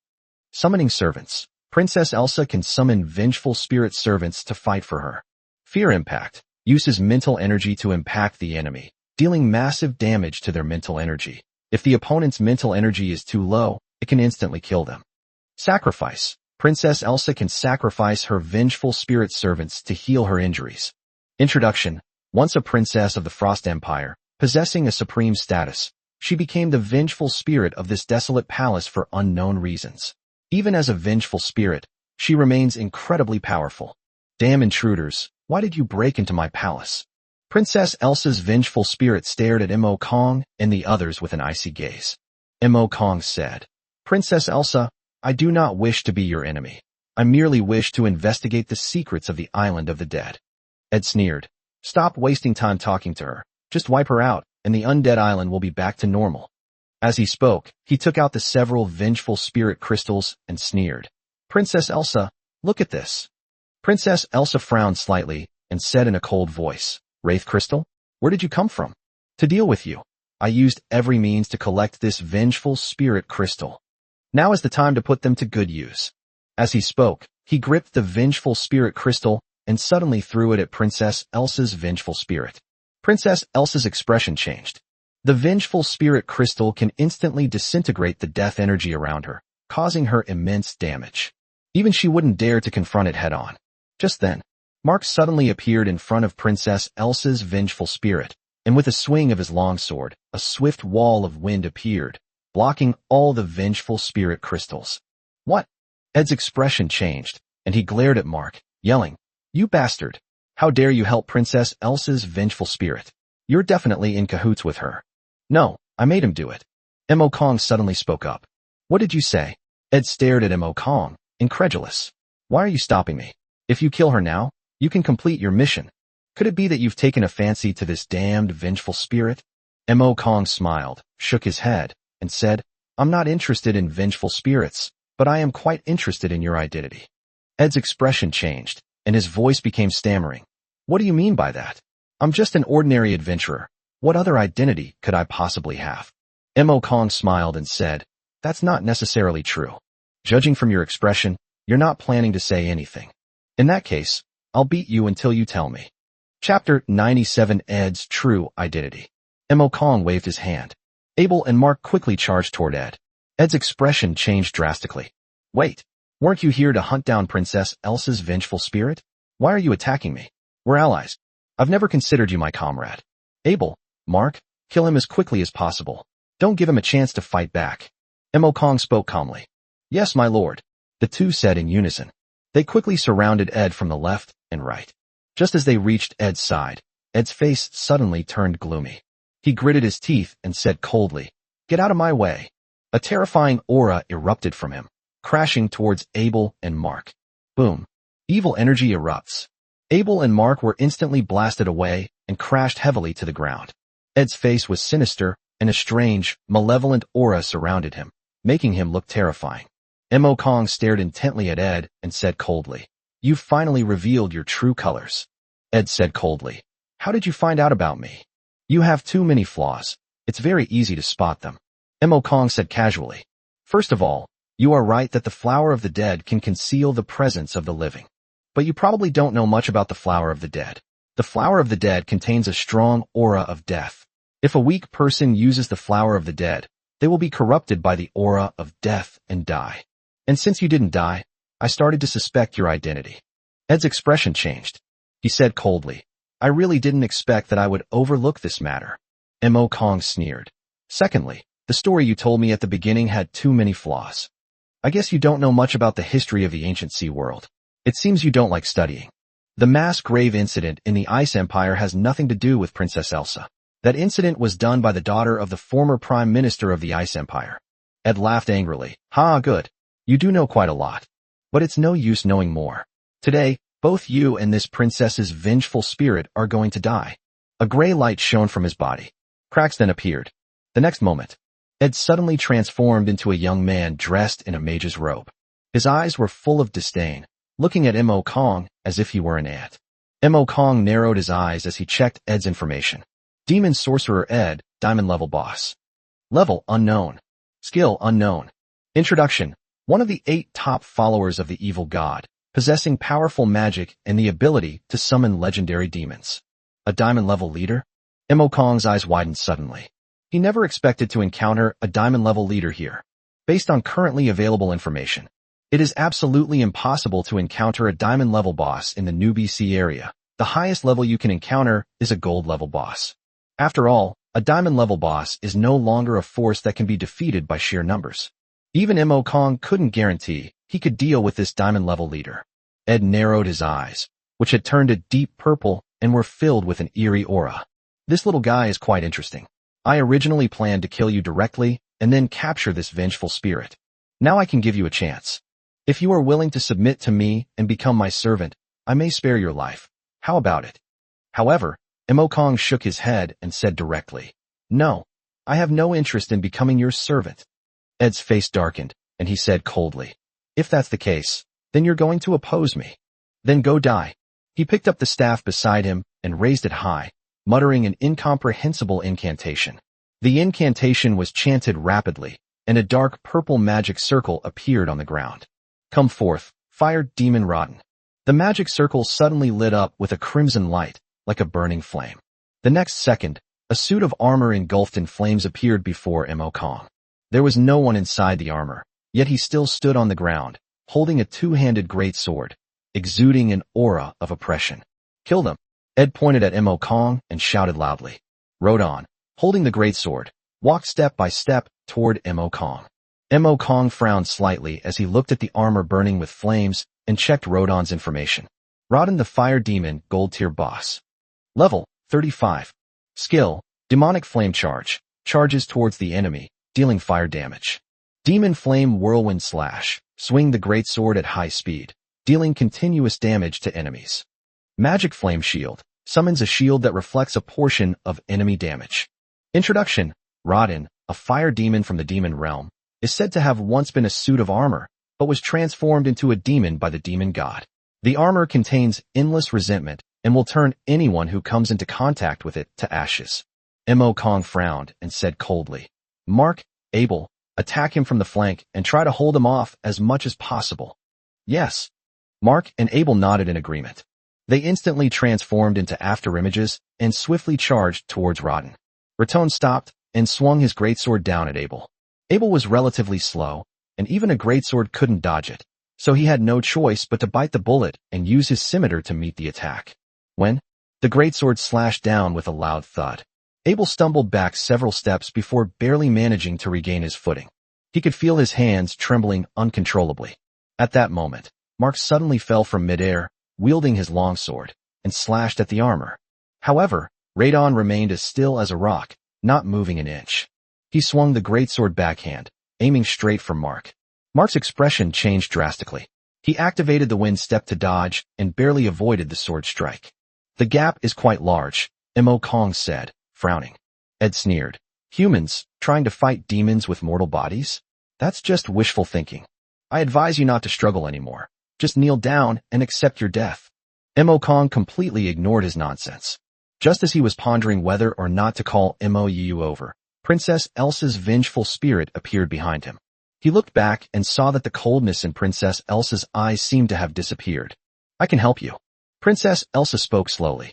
Summoning Servants. Princess Elsa can summon vengeful spirit servants to fight for her. Fear Impact. Uses mental energy to impact the enemy, dealing massive damage to their mental energy. If the opponent's mental energy is too low, it can instantly kill them. Sacrifice. Princess Elsa can sacrifice her vengeful spirit servants to heal her injuries. Introduction. Once a princess of the Frost Empire, possessing a supreme status, she became the vengeful spirit of this desolate palace for unknown reasons. Even as a vengeful spirit, she remains incredibly powerful. Damn intruders, why did you break into my palace? Princess Elsa's vengeful spirit stared at Awakens and the others with an icy gaze. Awakens said, "Princess Elsa, I do not wish to be your enemy. I merely wish to investigate the secrets of the island of the dead." Ed sneered. "Stop wasting time talking to her. Just wipe her out, and the Undead Island will be back to normal." As he spoke, he took out the several vengeful spirit crystals and sneered. "Princess Elsa, look at this." Princess Elsa frowned slightly and said in a cold voice, Wraith Crystal? Where did you come from? To deal with you, I used every means to collect this vengeful spirit crystal. Now is the time to put them to good use. As he spoke, he gripped the vengeful spirit crystal and suddenly threw it at Princess Elsa's vengeful spirit. Princess Elsa's expression changed. The vengeful spirit crystal can instantly disintegrate the death energy around her, causing her immense damage. Even she wouldn't dare to confront it head-on. Just then, Mark suddenly appeared in front of Princess Elsa's vengeful spirit, and with a swing of his longsword, a swift wall of wind appeared, blocking all the vengeful spirit crystals. What? Ed's expression changed, and he glared at Mark, yelling, You bastard! How dare you help Princess Elsa's vengeful spirit? You're definitely in cahoots with her. No, I made him do it. Mo Kong suddenly spoke up. What did you say? Ed stared at Mo Kong, incredulous. Why are you stopping me? If you kill her now, you can complete your mission. Could it be that you've taken a fancy to this damned vengeful spirit? Mo Kong smiled, shook his head, and said, I'm not interested in vengeful spirits, but I am quite interested in your identity. Ed's expression changed, and his voice became stammering. What do you mean by that? I'm just an ordinary adventurer. What other identity could I possibly have? Mo Kong smiled and said, That's not necessarily true. Judging from your expression, you're not planning to say anything. In that case, I'll beat you until you tell me. Chapter 97 Ed's True Identity. Mo Kong waved his hand. Abel and Mark quickly charged toward Ed. Ed's expression changed drastically. Wait, weren't you here to hunt down Princess Elsa's vengeful spirit? Why are you attacking me? We're allies. I've never considered you my comrade. Abel, Mark, kill him as quickly as possible. Don't give him a chance to fight back. Mo Kong spoke calmly. Yes, my lord, the two said in unison. They quickly surrounded Ed from the left and right. Just as they reached Ed's side, Ed's face suddenly turned gloomy. He gritted his teeth and said coldly, Get out of my way. A terrifying aura erupted from him, crashing towards Abel and Mark. Boom. Evil energy erupts. Abel and Mark were instantly blasted away and crashed heavily to the ground. Ed's face was sinister, and a strange, malevolent aura surrounded him, making him look terrifying. Mo Kong stared intently at Ed and said coldly, You've finally revealed your true colors. Ed said coldly, How did you find out about me? You have too many flaws. It's very easy to spot them. Mo Kong said casually, First of all, you are right that the flower of the dead can conceal the presence of the living. But you probably don't know much about the flower of the dead. The flower of the dead contains a strong aura of death. If a weak person uses the flower of the dead, they will be corrupted by the aura of death and die. And since you didn't die, I started to suspect your identity. Ed's expression changed. He said coldly, I really didn't expect that I would overlook this matter. Mo Kong sneered. Secondly, the story you told me at the beginning had too many flaws. I guess you don't know much about the history of the ancient sea world. It seems you don't like studying. The mass grave incident in the Ice Empire has nothing to do with Princess Elsa. That incident was done by the daughter of the former Prime Minister of the Ice Empire. Ed laughed angrily. Ha, good. You do know quite a lot. But it's no use knowing more. Today, both you and this princess's vengeful spirit are going to die. A gray light shone from his body. Cracks then appeared. The next moment, Ed suddenly transformed into a young man dressed in a mage's robe. His eyes were full of disdain, looking at Mo Kong as if he were an ant. Mo Kong narrowed his eyes as he checked Ed's information. Demon Sorcerer Ed, Diamond Level Boss. Level unknown. Skill unknown. Introduction. One of the 8 top followers of the evil god, possessing powerful magic and the ability to summon legendary demons. A Diamond Level leader? Mo Kong's eyes widened suddenly. He never expected to encounter a Diamond Level leader here. Based on currently available information, it is absolutely impossible to encounter a Diamond Level boss in the New BC area. The highest level you can encounter is a Gold Level boss. After all, a Diamond Level boss is no longer a force that can be defeated by sheer numbers. Even Mo Kong couldn't guarantee he could deal with this Diamond Level leader. Ed narrowed his eyes, which had turned a deep purple and were filled with an eerie aura. This little guy is quite interesting. I originally planned to kill you directly and then capture this vengeful spirit. Now I can give you a chance. If you are willing to submit to me and become my servant, I may spare your life. How about it? However, Mo Kong shook his head and said directly, No, I have no interest in becoming your servant. Ed's face darkened, and he said coldly, If that's the case, then you're going to oppose me. Then go die. He picked up the staff beside him and raised it high, muttering an incomprehensible incantation. The incantation was chanted rapidly, and a dark purple magic circle appeared on the ground. Come forth, fire demon rotten. The magic circle suddenly lit up with a crimson light, like a burning flame. The next second, a suit of armor engulfed in flames appeared before Kong. There was no one inside the armor, yet he still stood on the ground, holding a two-handed great sword, exuding an aura of oppression. Kill them. Ed pointed at Kong and shouted loudly. Rodon, holding the great sword, walked step by step toward Kong. Kong frowned slightly as he looked at the armor burning with flames and checked Rodon's information. Rodon the Fire Demon, Gold Tier Boss. Level, 35. Skill, Demonic Flame Charge, charges towards the enemy, dealing fire damage. Demon Flame Whirlwind Slash, swing the great sword at high speed, dealing continuous damage to enemies. Magic Flame Shield, summons a shield that reflects a portion of enemy damage. Introduction. Rodon, a fire demon from the demon realm, is said to have once been a suit of armor, but was transformed into a demon by the demon god. The armor contains endless resentment and will turn anyone who comes into contact with it to ashes. Kong frowned and said coldly, Mark, Abel, attack him from the flank and try to hold him off as much as possible. Yes. Mark and Abel nodded in agreement. They instantly transformed into afterimages and swiftly charged towards Rodon. Raton stopped and swung his greatsword down at Abel. Abel was relatively slow, and even a greatsword couldn't dodge it, so he had no choice but to bite the bullet and use his scimitar to meet the attack. When the greatsword slashed down with a loud thud, Abel stumbled back several steps before barely managing to regain his footing. He could feel his hands trembling uncontrollably. At that moment, Mark suddenly fell from midair, wielding his longsword, and slashed at the armor. However, Radon remained as still as a rock, not moving an inch. He swung the greatsword backhand, aiming straight for Mark. Mark's expression changed drastically. He activated the wind step to dodge and barely avoided the sword strike. The gap is quite large, Kong said, frowning. Ed sneered. Humans, trying to fight demons with mortal bodies? That's just wishful thinking. I advise you not to struggle anymore. Just kneel down and accept your death. Kong completely ignored his nonsense. Just as he was pondering whether or not to call Mou over, Princess Elsa's vengeful spirit appeared behind him. He looked back and saw that the coldness in Princess Elsa's eyes seemed to have disappeared. I can help you. Princess Elsa spoke slowly.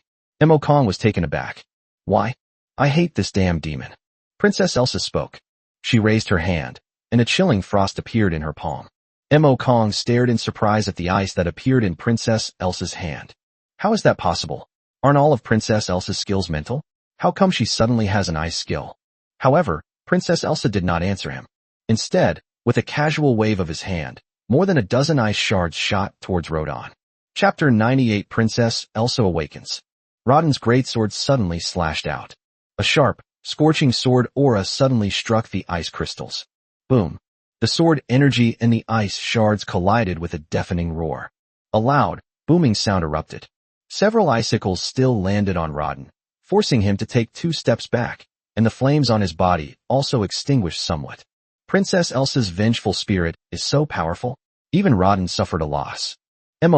Kong was taken aback. Why? I hate this damn demon. Princess Elsa spoke. She raised her hand, and a chilling frost appeared in her palm. Kong stared in surprise at the ice that appeared in Princess Elsa's hand. How is that possible? Aren't all of Princess Elsa's skills mental? How come she suddenly has an ice skill? However, Princess Elsa did not answer him. Instead, with a casual wave of his hand, more than a dozen ice shards shot towards Rodon. Chapter 98. Princess Elsa Awakens. Rodon's greatsword suddenly slashed out. A sharp, scorching sword aura suddenly struck the ice crystals. Boom. The sword energy and the ice shards collided with a deafening roar. A loud, booming sound erupted. Several icicles still landed on Rodon, forcing him to take 2 steps back, and the flames on his body also extinguished somewhat. Princess Elsa's vengeful spirit is so powerful, even Rodon suffered a loss.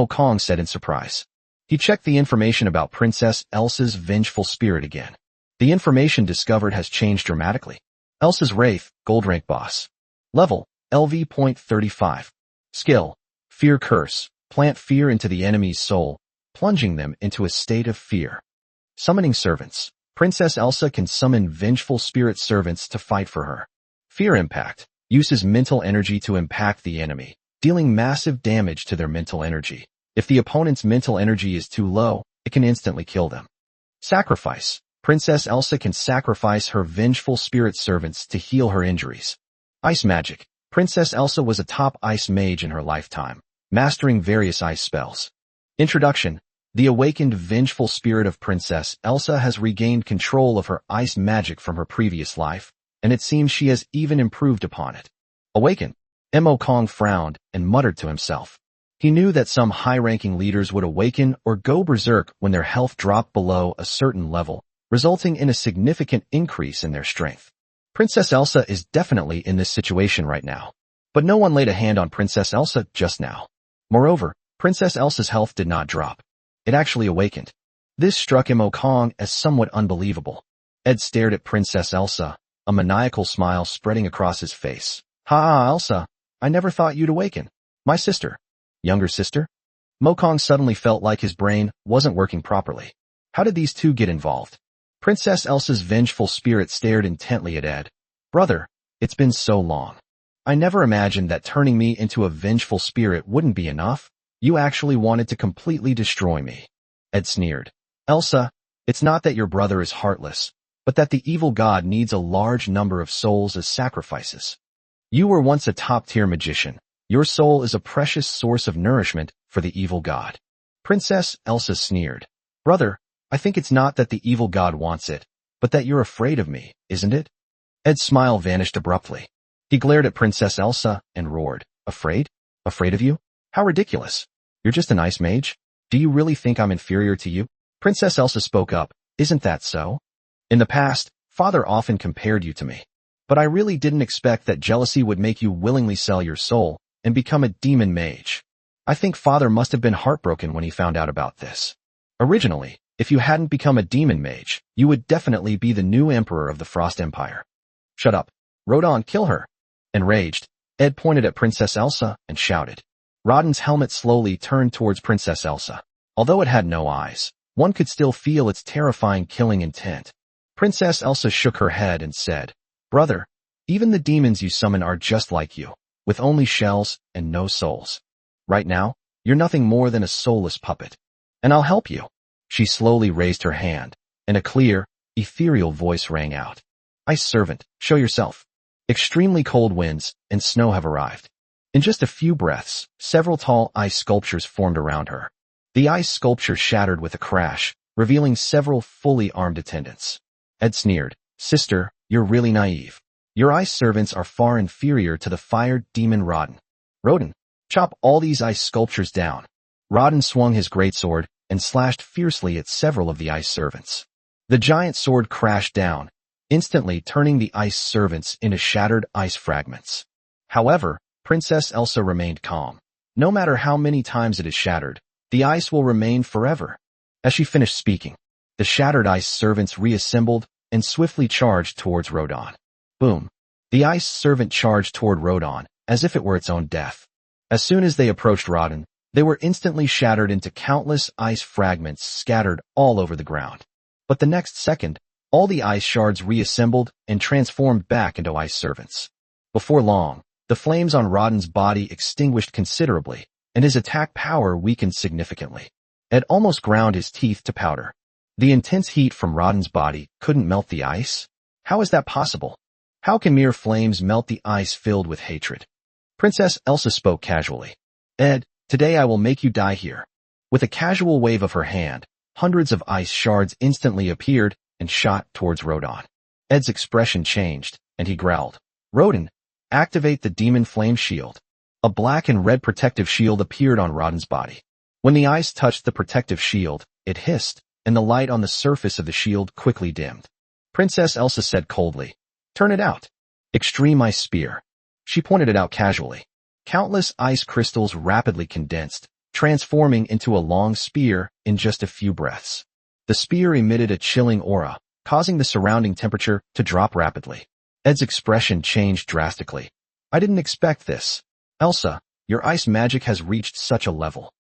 Kong said in surprise. He checked the information about Princess Elsa's vengeful spirit again. The information discovered has changed dramatically. Elsa's Wraith, Gold Rank Boss. Level, LV.35. Skill, Fear Curse, plant fear into the enemy's soul, plunging them into a state of fear. Summoning Servants. Princess Elsa can summon vengeful spirit servants to fight for her. Fear Impact, uses mental energy to impact the enemy, dealing massive damage to their mental energy. If the opponent's mental energy is too low, it can instantly kill them. Sacrifice. Princess Elsa can sacrifice her vengeful spirit servants to heal her injuries. Ice Magic. Princess Elsa was a top ice mage in her lifetime, mastering various ice spells. Introduction. The awakened vengeful spirit of Princess Elsa has regained control of her ice magic from her previous life, and it seems she has even improved upon it. Awaken. Kong frowned and muttered to himself. He knew that some high-ranking leaders would awaken or go berserk when their health dropped below a certain level, resulting in a significant increase in their strength. Princess Elsa is definitely in this situation right now. But no one laid a hand on Princess Elsa just now. Moreover, Princess Elsa's health did not drop. It actually awakened. This struck Mo Kong as somewhat unbelievable. Ed stared at Princess Elsa, a maniacal smile spreading across his face. Ha, Elsa, I never thought you'd awaken. My sister. Younger sister? Mo Kong suddenly felt like his brain wasn't working properly. How did these two get involved? Princess Elsa's vengeful spirit stared intently at Ed. Brother, it's been so long. I never imagined that turning me into a vengeful spirit wouldn't be enough. You actually wanted to completely destroy me. Ed sneered. Elsa, it's not that your brother is heartless, but that the evil god needs a large number of souls as sacrifices. You were once a top-tier magician. Your soul is a precious source of nourishment for the evil god. Princess Elsa sneered. Brother, I think it's not that the evil god wants it, but that you're afraid of me, isn't it? Ed's smile vanished abruptly. He glared at Princess Elsa and roared. Afraid? Afraid of you? How ridiculous. You're just an ice mage? Do you really think I'm inferior to you? Princess Elsa spoke up. Isn't that so? In the past, Father often compared you to me. But I really didn't expect that jealousy would make you willingly sell your soul and become a demon mage. I think Father must have been heartbroken when he found out about this. Originally, if you hadn't become a demon mage, you would definitely be the new emperor of the Frost Empire. Shut up. Rodon, kill her. Enraged, Ed pointed at Princess Elsa and shouted. Rodden's helmet slowly turned towards Princess Elsa. Although it had no eyes, one could still feel its terrifying killing intent. Princess Elsa shook her head and said, Brother, even the demons you summon are just like you, with only shells and no souls. Right now, you're nothing more than a soulless puppet. And I'll help you. She slowly raised her hand, and a clear, ethereal voice rang out. Ice servant, show yourself. Extremely cold winds and snow have arrived. In just a few breaths, several tall ice sculptures formed around her. The ice sculpture shattered with a crash, revealing several fully armed attendants. Ed sneered. Sister, you're really naive. Your ice servants are far inferior to the fire demon Rodden. Rodden, chop all these ice sculptures down. Rodden swung his greatsword and slashed fiercely at several of the ice servants. The giant sword crashed down, instantly turning the ice servants into shattered ice fragments. However, Princess Elsa remained calm. No matter how many times it is shattered, the ice will remain forever. As she finished speaking, the shattered ice servants reassembled and swiftly charged towards Rodon. Boom. The ice servant charged toward Rodon, as if it were its own death. As soon as they approached Rodon, they were instantly shattered into countless ice fragments scattered all over the ground. But the next second, all the ice shards reassembled and transformed back into ice servants. Before long, the flames on Rodden's body extinguished considerably, and his attack power weakened significantly. Ed almost ground his teeth to powder. The intense heat from Rodden's body couldn't melt the ice? How is that possible? How can mere flames melt the ice filled with hatred? Princess Elsa spoke casually. Ed, today I will make you die here. With a casual wave of her hand, hundreds of ice shards instantly appeared and shot towards Rodon. Ed's expression changed, and he growled. Rodon, activate the demon flame shield. A black and red protective shield appeared on Rodden's body. When the ice touched the protective shield, it hissed, and the light on the surface of the shield quickly dimmed. Princess Elsa said coldly, Turn it out. Extreme ice spear. She pointed it out casually. Countless ice crystals rapidly condensed, transforming into a long spear in just a few breaths. The spear emitted a chilling aura, causing the surrounding temperature to drop rapidly. Ed's expression changed drastically. I didn't expect this. Elsa, your ice magic has reached such a level.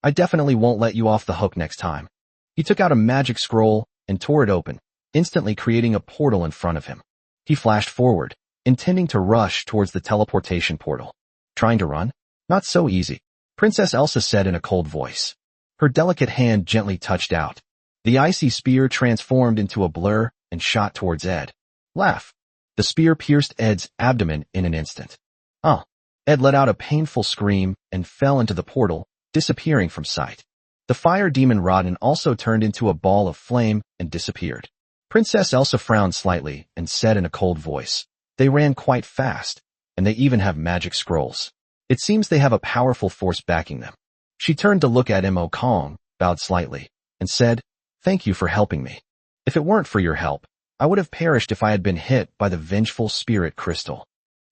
I definitely won't let you off the hook next time. He took out a magic scroll and tore it open, instantly creating a portal in front of him. He flashed forward, intending to rush towards the teleportation portal. Trying to run? Not so easy, Princess Elsa said in a cold voice. Her delicate hand gently touched out. The icy spear transformed into a blur and shot towards Ed. Laugh. The spear pierced Ed's abdomen in an instant. Oh. Ed let out a painful scream and fell into the portal, disappearing from sight. The fire demon Rodden also turned into a ball of flame and disappeared. Princess Elsa frowned slightly and said in a cold voice, They ran quite fast, and they even have magic scrolls. It seems they have a powerful force backing them. She turned to look at Mo Kong, bowed slightly, and said, Thank you for helping me. If it weren't for your help, I would have perished if I had been hit by the vengeful spirit crystal.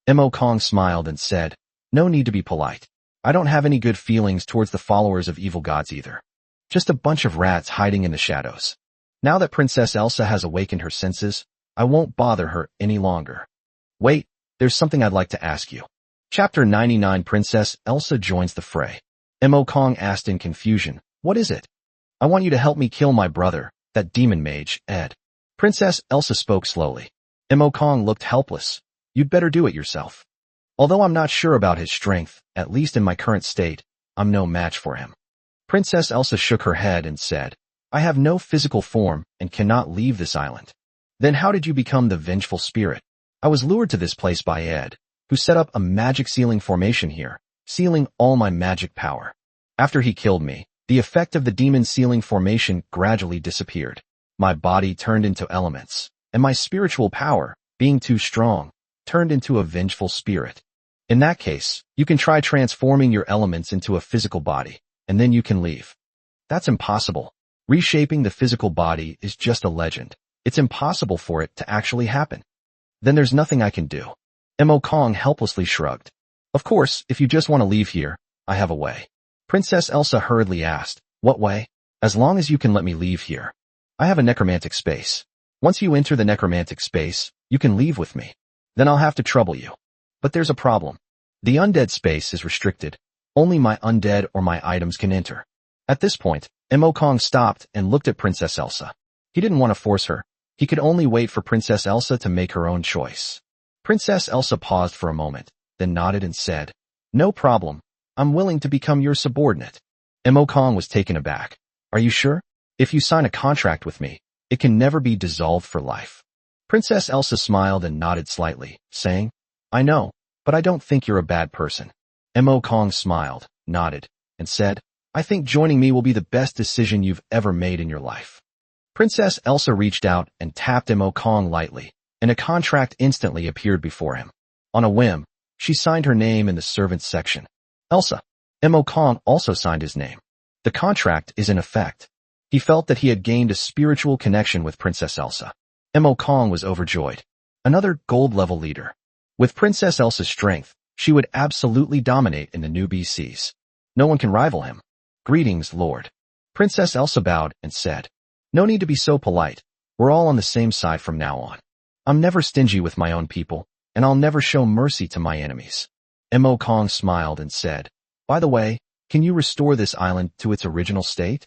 Mo Kong smiled and said, No need to be polite. I don't have any good feelings towards the followers of evil gods either. Just a bunch of rats hiding in the shadows. Now that Princess Elsa has awakened her senses, I won't bother her any longer. Wait, there's something I'd like to ask you. Chapter 99 Princess Elsa joins the fray. Mo Kong asked in confusion, what is it? I want you to help me kill my brother, that demon mage, Ed. Princess Elsa spoke slowly. Mo Kong looked helpless. You'd better do it yourself. Although I'm not sure about his strength, at least in my current state, I'm no match for him. Princess Elsa shook her head and said, I have no physical form and cannot leave this island. Then how did you become the vengeful spirit? I was lured to this place by Ed, who set up a magic sealing formation here, sealing all my magic power. After he killed me, the effect of the demon sealing formation gradually disappeared. My body turned into elements, and my spiritual power, being too strong, turned into a vengeful spirit. In that case, you can try transforming your elements into a physical body, and then you can leave. That's impossible. Reshaping the physical body is just a legend. It's impossible for it to actually happen. Then there's nothing I can do. Mo Kong helplessly shrugged. Of course, if you just want to leave here, I have a way. Princess Elsa hurriedly asked, what way? As long as you can let me leave here. I have a necromantic space. Once you enter the necromantic space, you can leave with me. Then I'll have to trouble you. But there's a problem. The undead space is restricted. Only my undead or my items can enter. At this point, Mo Kong stopped and looked at Princess Elsa. He didn't want to force her. He could only wait for Princess Elsa to make her own choice. Princess Elsa paused for a moment, then nodded and said, no problem. I'm willing to become your subordinate. Mo Kong was taken aback. Are you sure? If you sign a contract with me, it can never be dissolved for life. Princess Elsa smiled and nodded slightly, saying, I know, but I don't think you're a bad person. Mo Kong smiled, nodded, and said, I think joining me will be the best decision you've ever made in your life. Princess Elsa reached out and tapped Mo Kong lightly, and a contract instantly appeared before him. On a whim, she signed her name in the servants section. Elsa. Mo Kong also signed his name. The contract is in effect. He felt that he had gained a spiritual connection with Princess Elsa. Mo Kong was overjoyed. Another gold-level leader. With Princess Elsa's strength, she would absolutely dominate in the new BCs. No one can rival him. Greetings, Lord. Princess Elsa bowed and said, no need to be so polite. We're all on the same side from now on. I'm never stingy with my own people, and I'll never show mercy to my enemies. Mo Kong smiled and said, by the way, can you restore this island to its original state?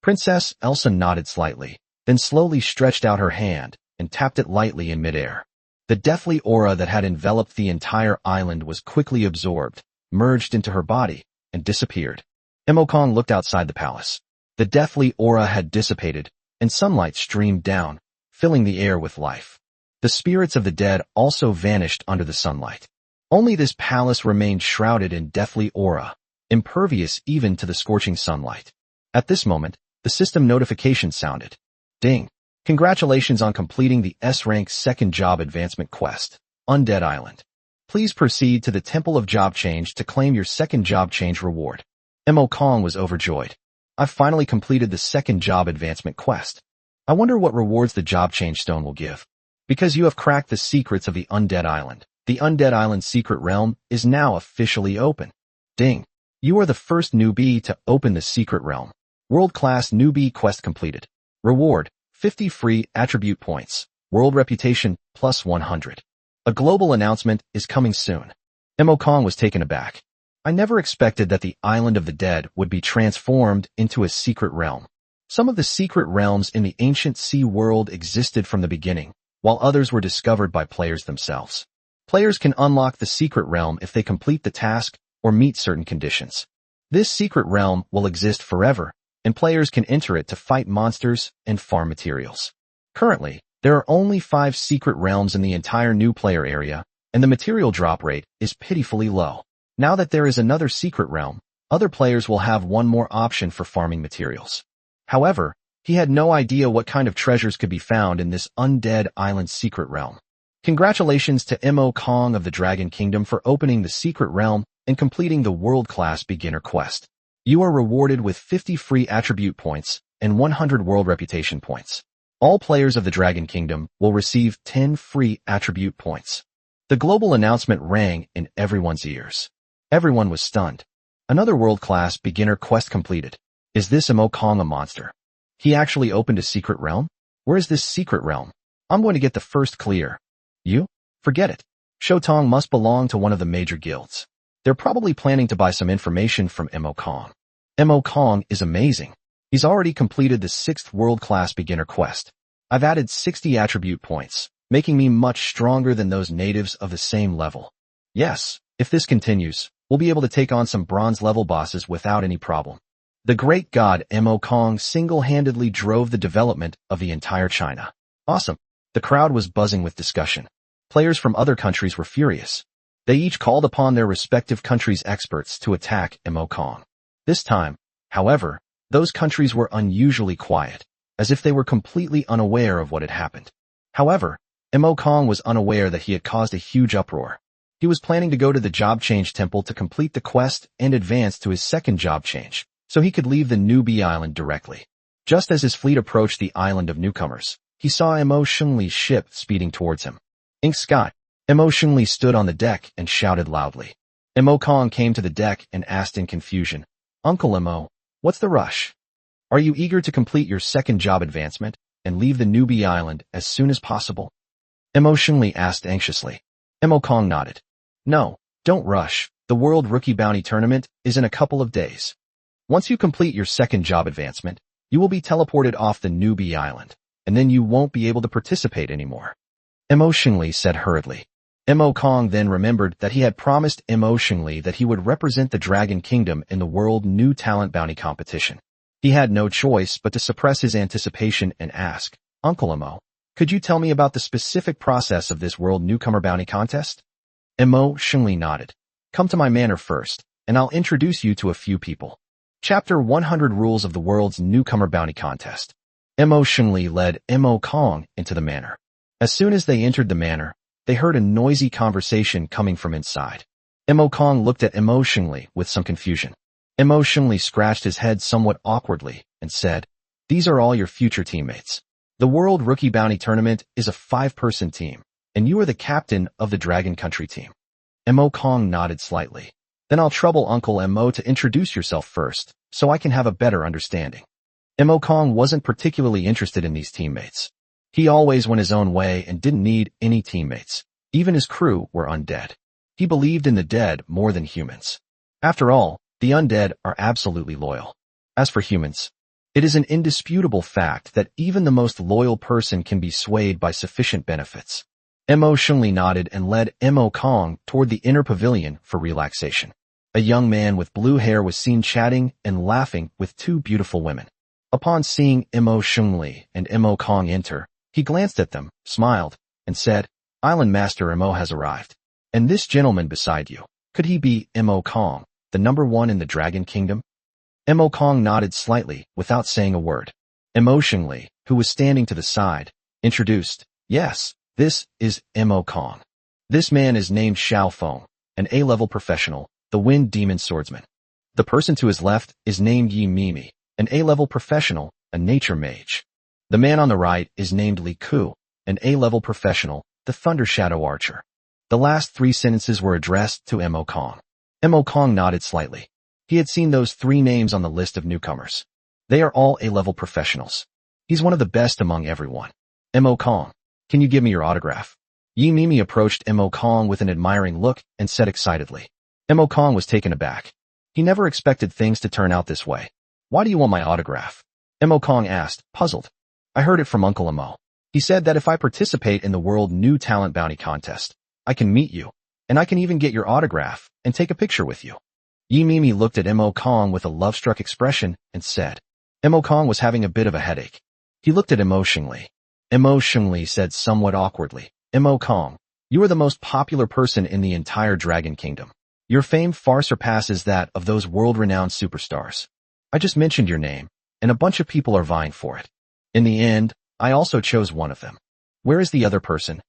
Princess Elsa nodded slightly, then slowly stretched out her hand and tapped it lightly in midair. The deathly aura that had enveloped the entire island was quickly absorbed, merged into her body, and disappeared. Mo Kong looked outside the palace. The deathly aura had dissipated, and sunlight streamed down, filling the air with life. The spirits of the dead also vanished under the sunlight. Only this palace remained shrouded in deathly aura, impervious even to the scorching sunlight. At this moment, the system notification sounded. Ding! Congratulations on completing the S-rank second job advancement quest, Undead Island. Please proceed to the Temple of Job Change to claim your second job change reward. Mo Kong was overjoyed. I've finally completed the second job advancement quest. I wonder what rewards the job change stone will give. Because you have cracked the secrets of the Undead Island, the Undead Island secret realm is now officially open. Ding! You are the first newbie to open the secret realm. World-class newbie quest completed. Reward, 50 free attribute points. World reputation, plus 100. A global announcement is coming soon. Mo Kong was taken aback. I never expected that the Island of the Dead would be transformed into a secret realm. Some of the secret realms in the ancient sea world existed from the beginning, while others were discovered by players themselves. Players can unlock the secret realm if they complete the task or meet certain conditions. This secret realm will exist forever, and players can enter it to fight monsters and farm materials. Currently, there are only 5 secret realms in the entire new player area, and the material drop rate is pitifully low. Now that there is another secret realm, other players will have one more option for farming materials. However, he had no idea what kind of treasures could be found in this Undead Island secret realm. Congratulations to Mo Kong of the Dragon Kingdom for opening the secret realm and completing the world-class beginner quest. You are rewarded with 50 free attribute points and 100 world reputation points. All players of the Dragon Kingdom will receive 10 free attribute points. The global announcement rang in everyone's ears. Everyone was stunned. Another world-class beginner quest completed. Is this Mo Kong a monster? He actually opened a secret realm? Where is this secret realm? I'm going to get the first clear. You? Forget it. Shotong must belong to one of the major guilds. They're probably planning to buy some information from Mo Kong. Mo Kong is amazing. He's already completed the 6th world-class beginner quest. I've added 60 attribute points, making me much stronger than those natives of the same level. Yes, if this continues, we'll be able to take on some bronze-level bosses without any problem. The great god Mo Kong single-handedly drove the development of the entire China. Awesome. The crowd was buzzing with discussion. Players from other countries were furious. They each called upon their respective countries' experts to attack Mo Kong. This time, however, those countries were unusually quiet, as if they were completely unaware of what had happened. However, Mo Kong was unaware that he had caused a huge uproar. He was planning to go to the job change temple to complete the quest and advance to his second job change, so he could leave the newbie island directly. Just as his fleet approached the island of newcomers, he saw Mo Shungli's ship speeding towards him. Ink Sky. Mo Shungli stood on the deck and shouted loudly. Mo Kong came to the deck and asked in confusion, Uncle Mo, what's the rush? Are you eager to complete your second job advancement and leave the newbie island as soon as possible? Mo Shungli asked anxiously. Mo Kong nodded. No, don't rush. The World Rookie Bounty Tournament is in a couple of days. Once you complete your second job advancement, you will be teleported off the newbie island, and then you won't be able to participate anymore. Mo Shungli said hurriedly. Mo Kong then remembered that he had promised Mo Shungli that he would represent the Dragon Kingdom in the World New Talent Bounty Competition. He had no choice but to suppress his anticipation and ask, Uncle Mo, could you tell me about the specific process of this World Newcomer Bounty Contest? Mo Shungli nodded. Come to my manor first, and I'll introduce you to a few people. Chapter 100 Rules of the World's Newcomer Bounty Contest. Mo Shungli led Mo Kong into the manor. As soon as they entered the manor, they heard a noisy conversation coming from inside. Mo Kong looked at Mo Shungli with some confusion. Mo Shungli scratched his head somewhat awkwardly and said, These are all your future teammates. The World Rookie Bounty Tournament is a 5-person team, and you are the captain of the Dragon Country team. Mo Kong nodded slightly. Then I'll trouble Uncle Mo to introduce yourself first, so I can have a better understanding. Mo Kong wasn't particularly interested in these teammates. He always went his own way and didn't need any teammates. Even his crew were undead. He believed in the dead more than humans. After all, the undead are absolutely loyal. As for humans, it is an indisputable fact that even the most loyal person can be swayed by sufficient benefits. Mo Shungli nodded and led Mo Kong toward the inner pavilion for relaxation. A young man with blue hair was seen chatting and laughing with 2 beautiful women. Upon seeing Mo Shungli and Mo Kong enter, he glanced at them, smiled, and said, Island Master Mo has arrived. And this gentleman beside you, could he be Mo Kong, the number 1 in the Dragon Kingdom? Mo Kong nodded slightly without saying a word. Mo Shungli, who was standing to the side, introduced, Yes, this is Mo Kong. This man is named Xiao Feng, an A-level professional, the Wind Demon Swordsman. The person to his left is named Yi Mimi, an A-level professional, a nature mage. The man on the right is named Li Ku, an A-level professional, the Thunder Shadow Archer. The last 3 sentences were addressed to Mo Kong. Mo Kong nodded slightly. He had seen those 3 names on the list of newcomers. They are all A-level professionals. He's one of the best among everyone. Mo Kong, can you give me your autograph? Yi Mimi approached Mo Kong with an admiring look and said excitedly. Mo Kong was taken aback. He never expected things to turn out this way. Why do you want my autograph? Mo Kong asked, puzzled. I heard it from Uncle Mo. He said that if I participate in the World New Talent Bounty Contest, I can meet you, and I can even get your autograph and take a picture with you. Yi Mimi looked at Mo Kong with a love-struck expression and said. Mo Kong was having a bit of a headache. He looked at Mo Shungli. Mo Shungli said somewhat awkwardly, Mo Kong, you are the most popular person in the entire Dragon Kingdom. Your fame far surpasses that of those world-renowned superstars. I just mentioned your name, and a bunch of people are vying for it. In the end, I also chose one of them. Where is the other person?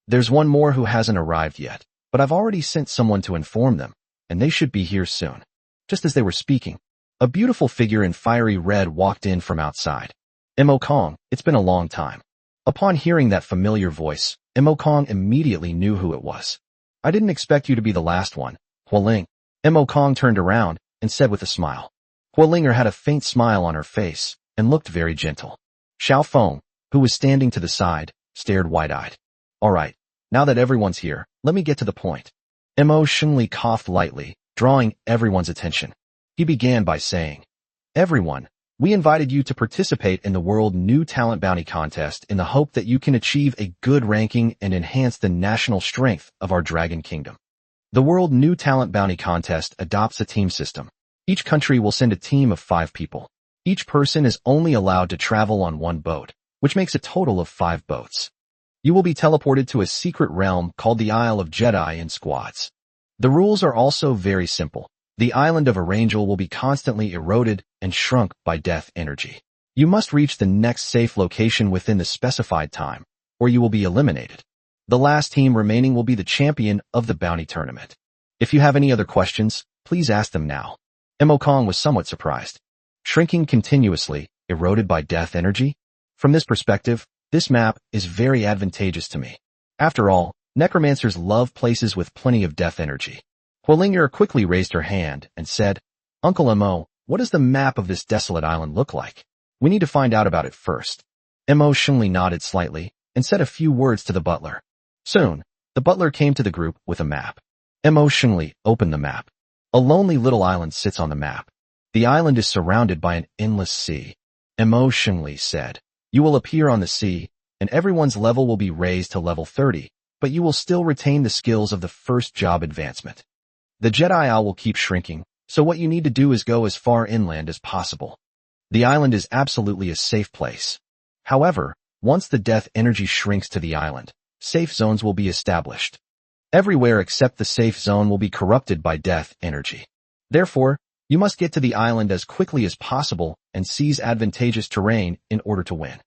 There's one more who hasn't arrived yet, but I've already sent someone to inform them, and they should be here soon. Just as they were speaking, a beautiful figure in fiery red walked in from outside. Mo Kong, it's been a long time. Upon hearing that familiar voice, Mo Kong immediately knew who it was. I didn't expect you to be the last one, Hualing. Mo Kong turned around and said with a smile. Huolinger had a faint smile on her face and looked very gentle. Xiao Feng, who was standing to the side, stared wide-eyed. All right, now that everyone's here, let me get to the point. Mo Shengli coughed lightly, drawing everyone's attention. He began by saying, Everyone, we invited you to participate in the World New Talent Bounty Contest in the hope that you can achieve a good ranking and enhance the national strength of our Dragon Kingdom. The World New Talent Bounty Contest adopts a team system. Each country will send a team of 5 people. Each person is only allowed to travel on one boat, which makes a total of 5 boats. You will be teleported to a secret realm called the Isle of Jedi in squads. The rules are also very simple. The island of Arangel will be constantly eroded and shrunk by death energy. You must reach the next safe location within the specified time, or you will be eliminated. The last team remaining will be the champion of the bounty tournament. If you have any other questions, please ask them now. Mo Kong was somewhat surprised. Shrinking continuously, eroded by death energy? From this perspective, this map is very advantageous to me. After all, necromancers love places with plenty of death energy. Huolinger quickly raised her hand and said, Uncle Mo, what does the map of this desolate island look like? We need to find out about it first. Mo Shengli nodded slightly and said a few words to the butler. Soon, the butler came to the group with a map. Mo Shengli opened the map. A lonely little island sits on the map. The island is surrounded by an endless sea. Mo Shengli said, You will appear on the sea, and everyone's level will be raised to level 30, but you will still retain the skills of the first job advancement. The Jedi Isle will keep shrinking, so what you need to do is go as far inland as possible. The island is absolutely a safe place. However, once the death energy shrinks to the island, safe zones will be established. Everywhere except the safe zone will be corrupted by death energy. Therefore, you must get to the island as quickly as possible and seize advantageous terrain in order to win.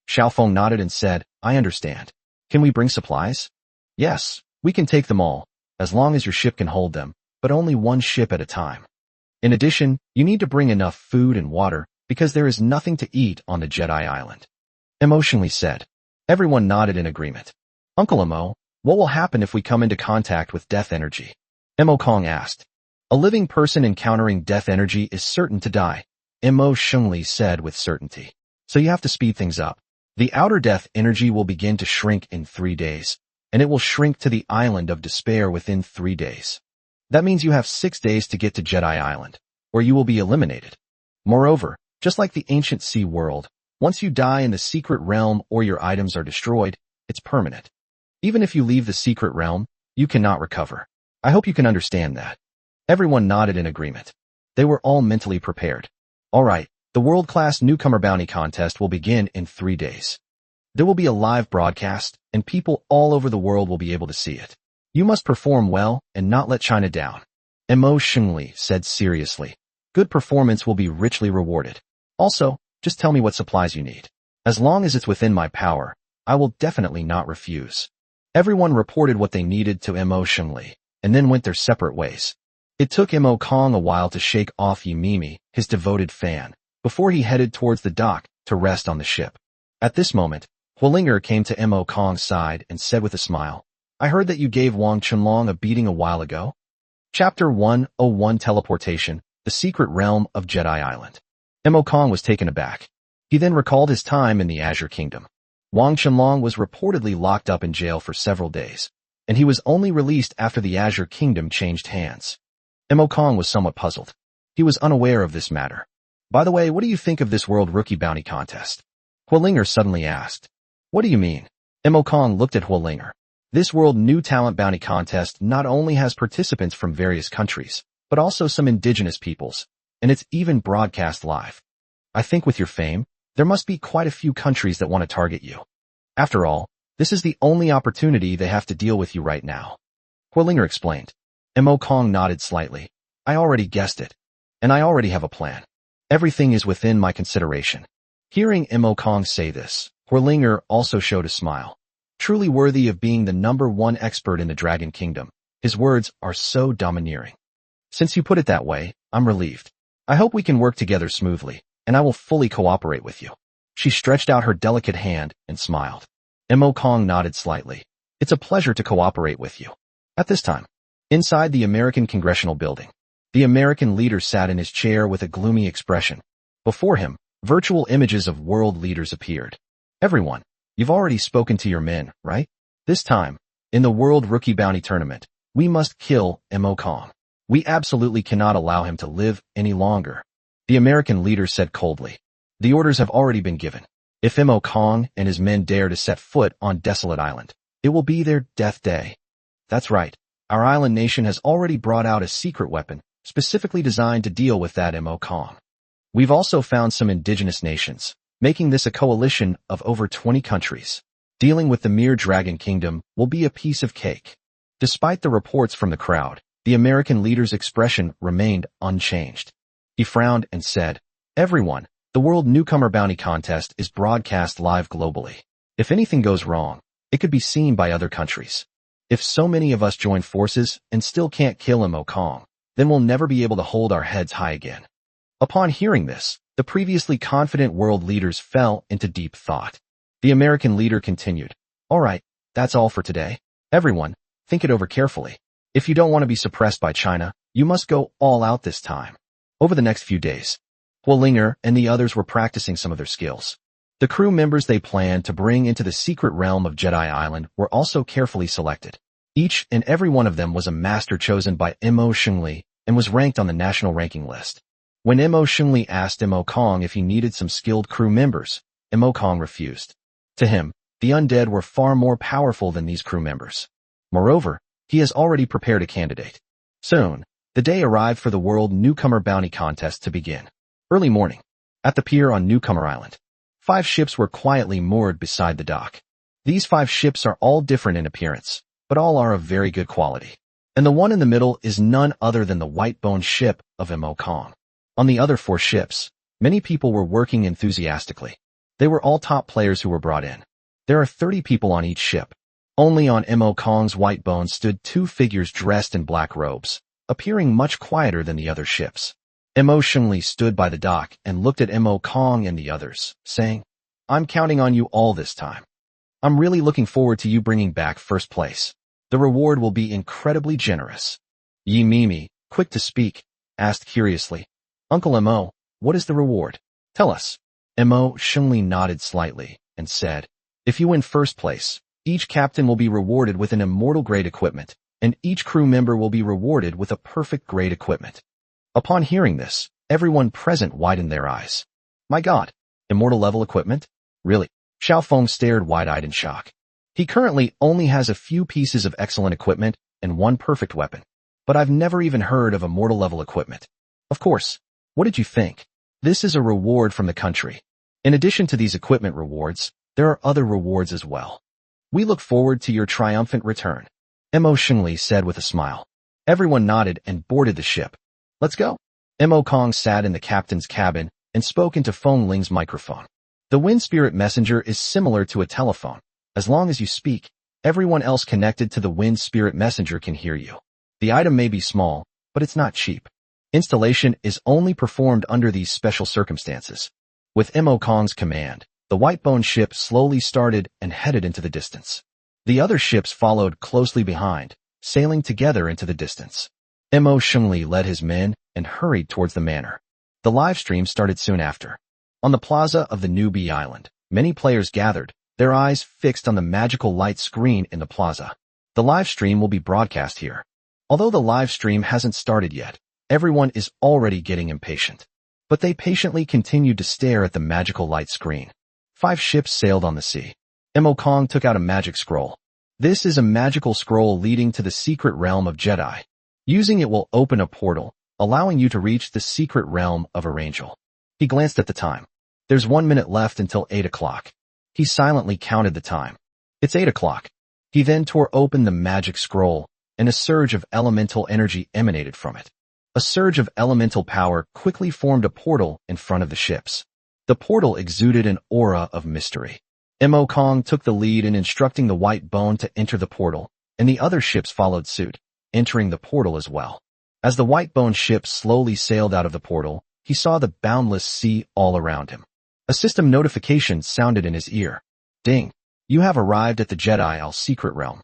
Xiao Feng nodded and said, I understand. Can we bring supplies? Yes, we can take them all, as long as your ship can hold them, but only one ship at a time. In addition, you need to bring enough food and water because there is nothing to eat on the Jedi Island. Emotionally said. Everyone nodded in agreement. Uncle Mo, what will happen if we come into contact with death energy? Mo Kong asked. A living person encountering death energy is certain to die, Mo Shengli said with certainty. So you have to speed things up. The outer death energy will begin to shrink in 3 days, and it will shrink to the Island of Despair within 3 days. That means you have 6 days to get to Jedi Island, or you will be eliminated. Moreover, just like the ancient sea world, once you die in the secret realm or your items are destroyed, it's permanent. Even if you leave the secret realm, you cannot recover. I hope you can understand that. Everyone nodded in agreement. They were all mentally prepared. All right, the world-class newcomer bounty contest will begin in 3 days. There will be a live broadcast, and people all over the world will be able to see it. You must perform well and not let China down. Mo Shengli said seriously. Good performance will be richly rewarded. Also, just tell me what supplies you need. As long as it's within my power, I will definitely not refuse. Everyone reported what they needed to Mo Shengli, and then went their separate ways. It took Mo Kong a while to shake off Yimimi, his devoted fan, before he headed towards the dock to rest on the ship. At this moment, Huolinger came to Mo Kong's side and said with a smile, I heard that you gave Wang Chenlong a beating a while ago. Chapter 101 Teleportation, the Secret Realm of Jedi Island. Mo Kong was taken aback. He then recalled his time in the Azure Kingdom. Wang Chenlong was reportedly locked up in jail for several days, and he was only released after the Azure Kingdom changed hands. Mo Kong was somewhat puzzled. He was unaware of this matter. By the way, what do you think of this World Rookie Bounty Contest? Huolinger suddenly asked. What do you mean? Mo Kong looked at Huolinger. This World New Talent Bounty Contest not only has participants from various countries, but also some indigenous peoples, and it's even broadcast live. I think with your fame, there must be quite a few countries that want to target you. After all, this is the only opportunity they have to deal with you right now. Huolinger explained. Mo Kong nodded slightly. I already guessed it, and I already have a plan. Everything is within my consideration. Hearing Mo Kong say this, Huolinger also showed a smile. Truly worthy of being the #1 expert in the Dragon Kingdom, his words are so domineering. Since you put it that way, I'm relieved. I hope we can work together smoothly, and I will fully cooperate with you. She stretched out her delicate hand and smiled. Mo Kong nodded slightly. It's a pleasure to cooperate with you. At this time, inside the American Congressional Building, The American leader sat in his chair with a gloomy expression. Before him, virtual images of world leaders appeared. Everyone, you've already spoken to your men, right? This time, in the World Rookie Bounty Tournament, we must kill Mo Kong. We absolutely cannot allow him to live any longer. The American leader said coldly. The orders have already been given. If Mo Kong and his men dare to set foot on Desolate Island, it will be their death day. That's right. Our island nation has already brought out a secret weapon, specifically designed to deal with that Mo Kong. We've also found some indigenous nations, making this a coalition of over 20 countries. Dealing with the mere Dragon Kingdom will be a piece of cake. Despite the reports from the crowd, the American leader's expression remained unchanged. He frowned and said, Everyone, the World Newcomer Bounty Contest is broadcast live globally. If anything goes wrong, it could be seen by other countries. If so many of us join forces and still can't kill Mo Kong, then we'll never be able to hold our heads high again. Upon hearing this, the previously confident world leaders fell into deep thought. The American leader continued, All right, that's all for today. Everyone, think it over carefully. If you don't want to be suppressed by China, you must go all out this time. Over the next few days, Huolinger and the others were practicing some of their skills. The crew members they planned to bring into the secret realm of Jedi Island were also carefully selected. Each and every one of them was a master chosen by Mo Shengli and was ranked on the national ranking list. When Mo Shengli asked Mo Kong if he needed some skilled crew members, Mo Kong refused. To him, the undead were far more powerful than these crew members. Moreover, he has already prepared a candidate. Soon, the day arrived for the World Newcomer Bounty Contest to begin. Early morning, at the pier on Newcomer Island, 5 ships were quietly moored beside the dock. These 5 ships are all different in appearance, but all are of very good quality. And the one in the middle is none other than the white-boned ship of Mo Kong. On the other 4 ships, many people were working enthusiastically. They were all top players who were brought in. There are 30 people on each ship. Only on Mo Kong's white bone stood 2 figures dressed in black robes, appearing much quieter than the other ships. Mo Shengli stood by the dock and looked at Mo Kong and the others, saying, I'm counting on you all this time. I'm really looking forward to you bringing back first place. The reward will be incredibly generous. Yi Mimi, quick to speak, asked curiously, Uncle Mo, what is the reward? Tell us. Mo Shengli nodded slightly and said, If you win first place, each captain will be rewarded with an immortal grade equipment, and each crew member will be rewarded with a perfect grade equipment. Upon hearing this, everyone present widened their eyes. My God, immortal level equipment? Really? Xiao Feng stared wide-eyed in shock. He currently only has a few pieces of excellent equipment and 1 perfect weapon, but I've never even heard of immortal level equipment. Of course, what did you think? This is a reward from the country. In addition to these equipment rewards, there are other rewards as well. We look forward to your triumphant return, Mo Shengli said with a smile. Everyone nodded and boarded the ship. Let's go. Mo Kong sat in the captain's cabin and spoke into Feng Ling's microphone. The wind spirit messenger is similar to a telephone. As long as you speak, everyone else connected to the wind spirit messenger can hear you. The item may be small, but it's not cheap. Installation is only performed under these special circumstances. With Mo Kong's command, the white-boned ship slowly started and headed into the distance. The other ships followed closely behind, sailing together into the distance. Mo Shengli led his men and hurried towards the manor. The live stream started soon after. On the plaza of the newbie island, many players gathered, their eyes fixed on the magical light screen in the plaza. The live stream will be broadcast here. Although the live stream hasn't started yet, everyone is already getting impatient. But they patiently continued to stare at the magical light screen. 5 ships sailed on the sea. Mo Kong took out a magic scroll. This is a magical scroll leading to the secret realm of Jedi. Using it will open a portal, allowing you to reach the secret realm of Arangel. He glanced at the time. There's 1 minute left until 8 o'clock. He silently counted the time. It's 8 o'clock. He then tore open the magic scroll, and a surge of elemental energy emanated from it. A surge of elemental power quickly formed a portal in front of the ships. The portal exuded an aura of mystery. Mo Kong took the lead in instructing the white bone to enter the portal, and the other ships followed suit, entering the portal as well. As the white-bone ship slowly sailed out of the portal, he saw the boundless sea all around him. A system notification sounded in his ear. Ding! You have arrived at the Jedi secret realm.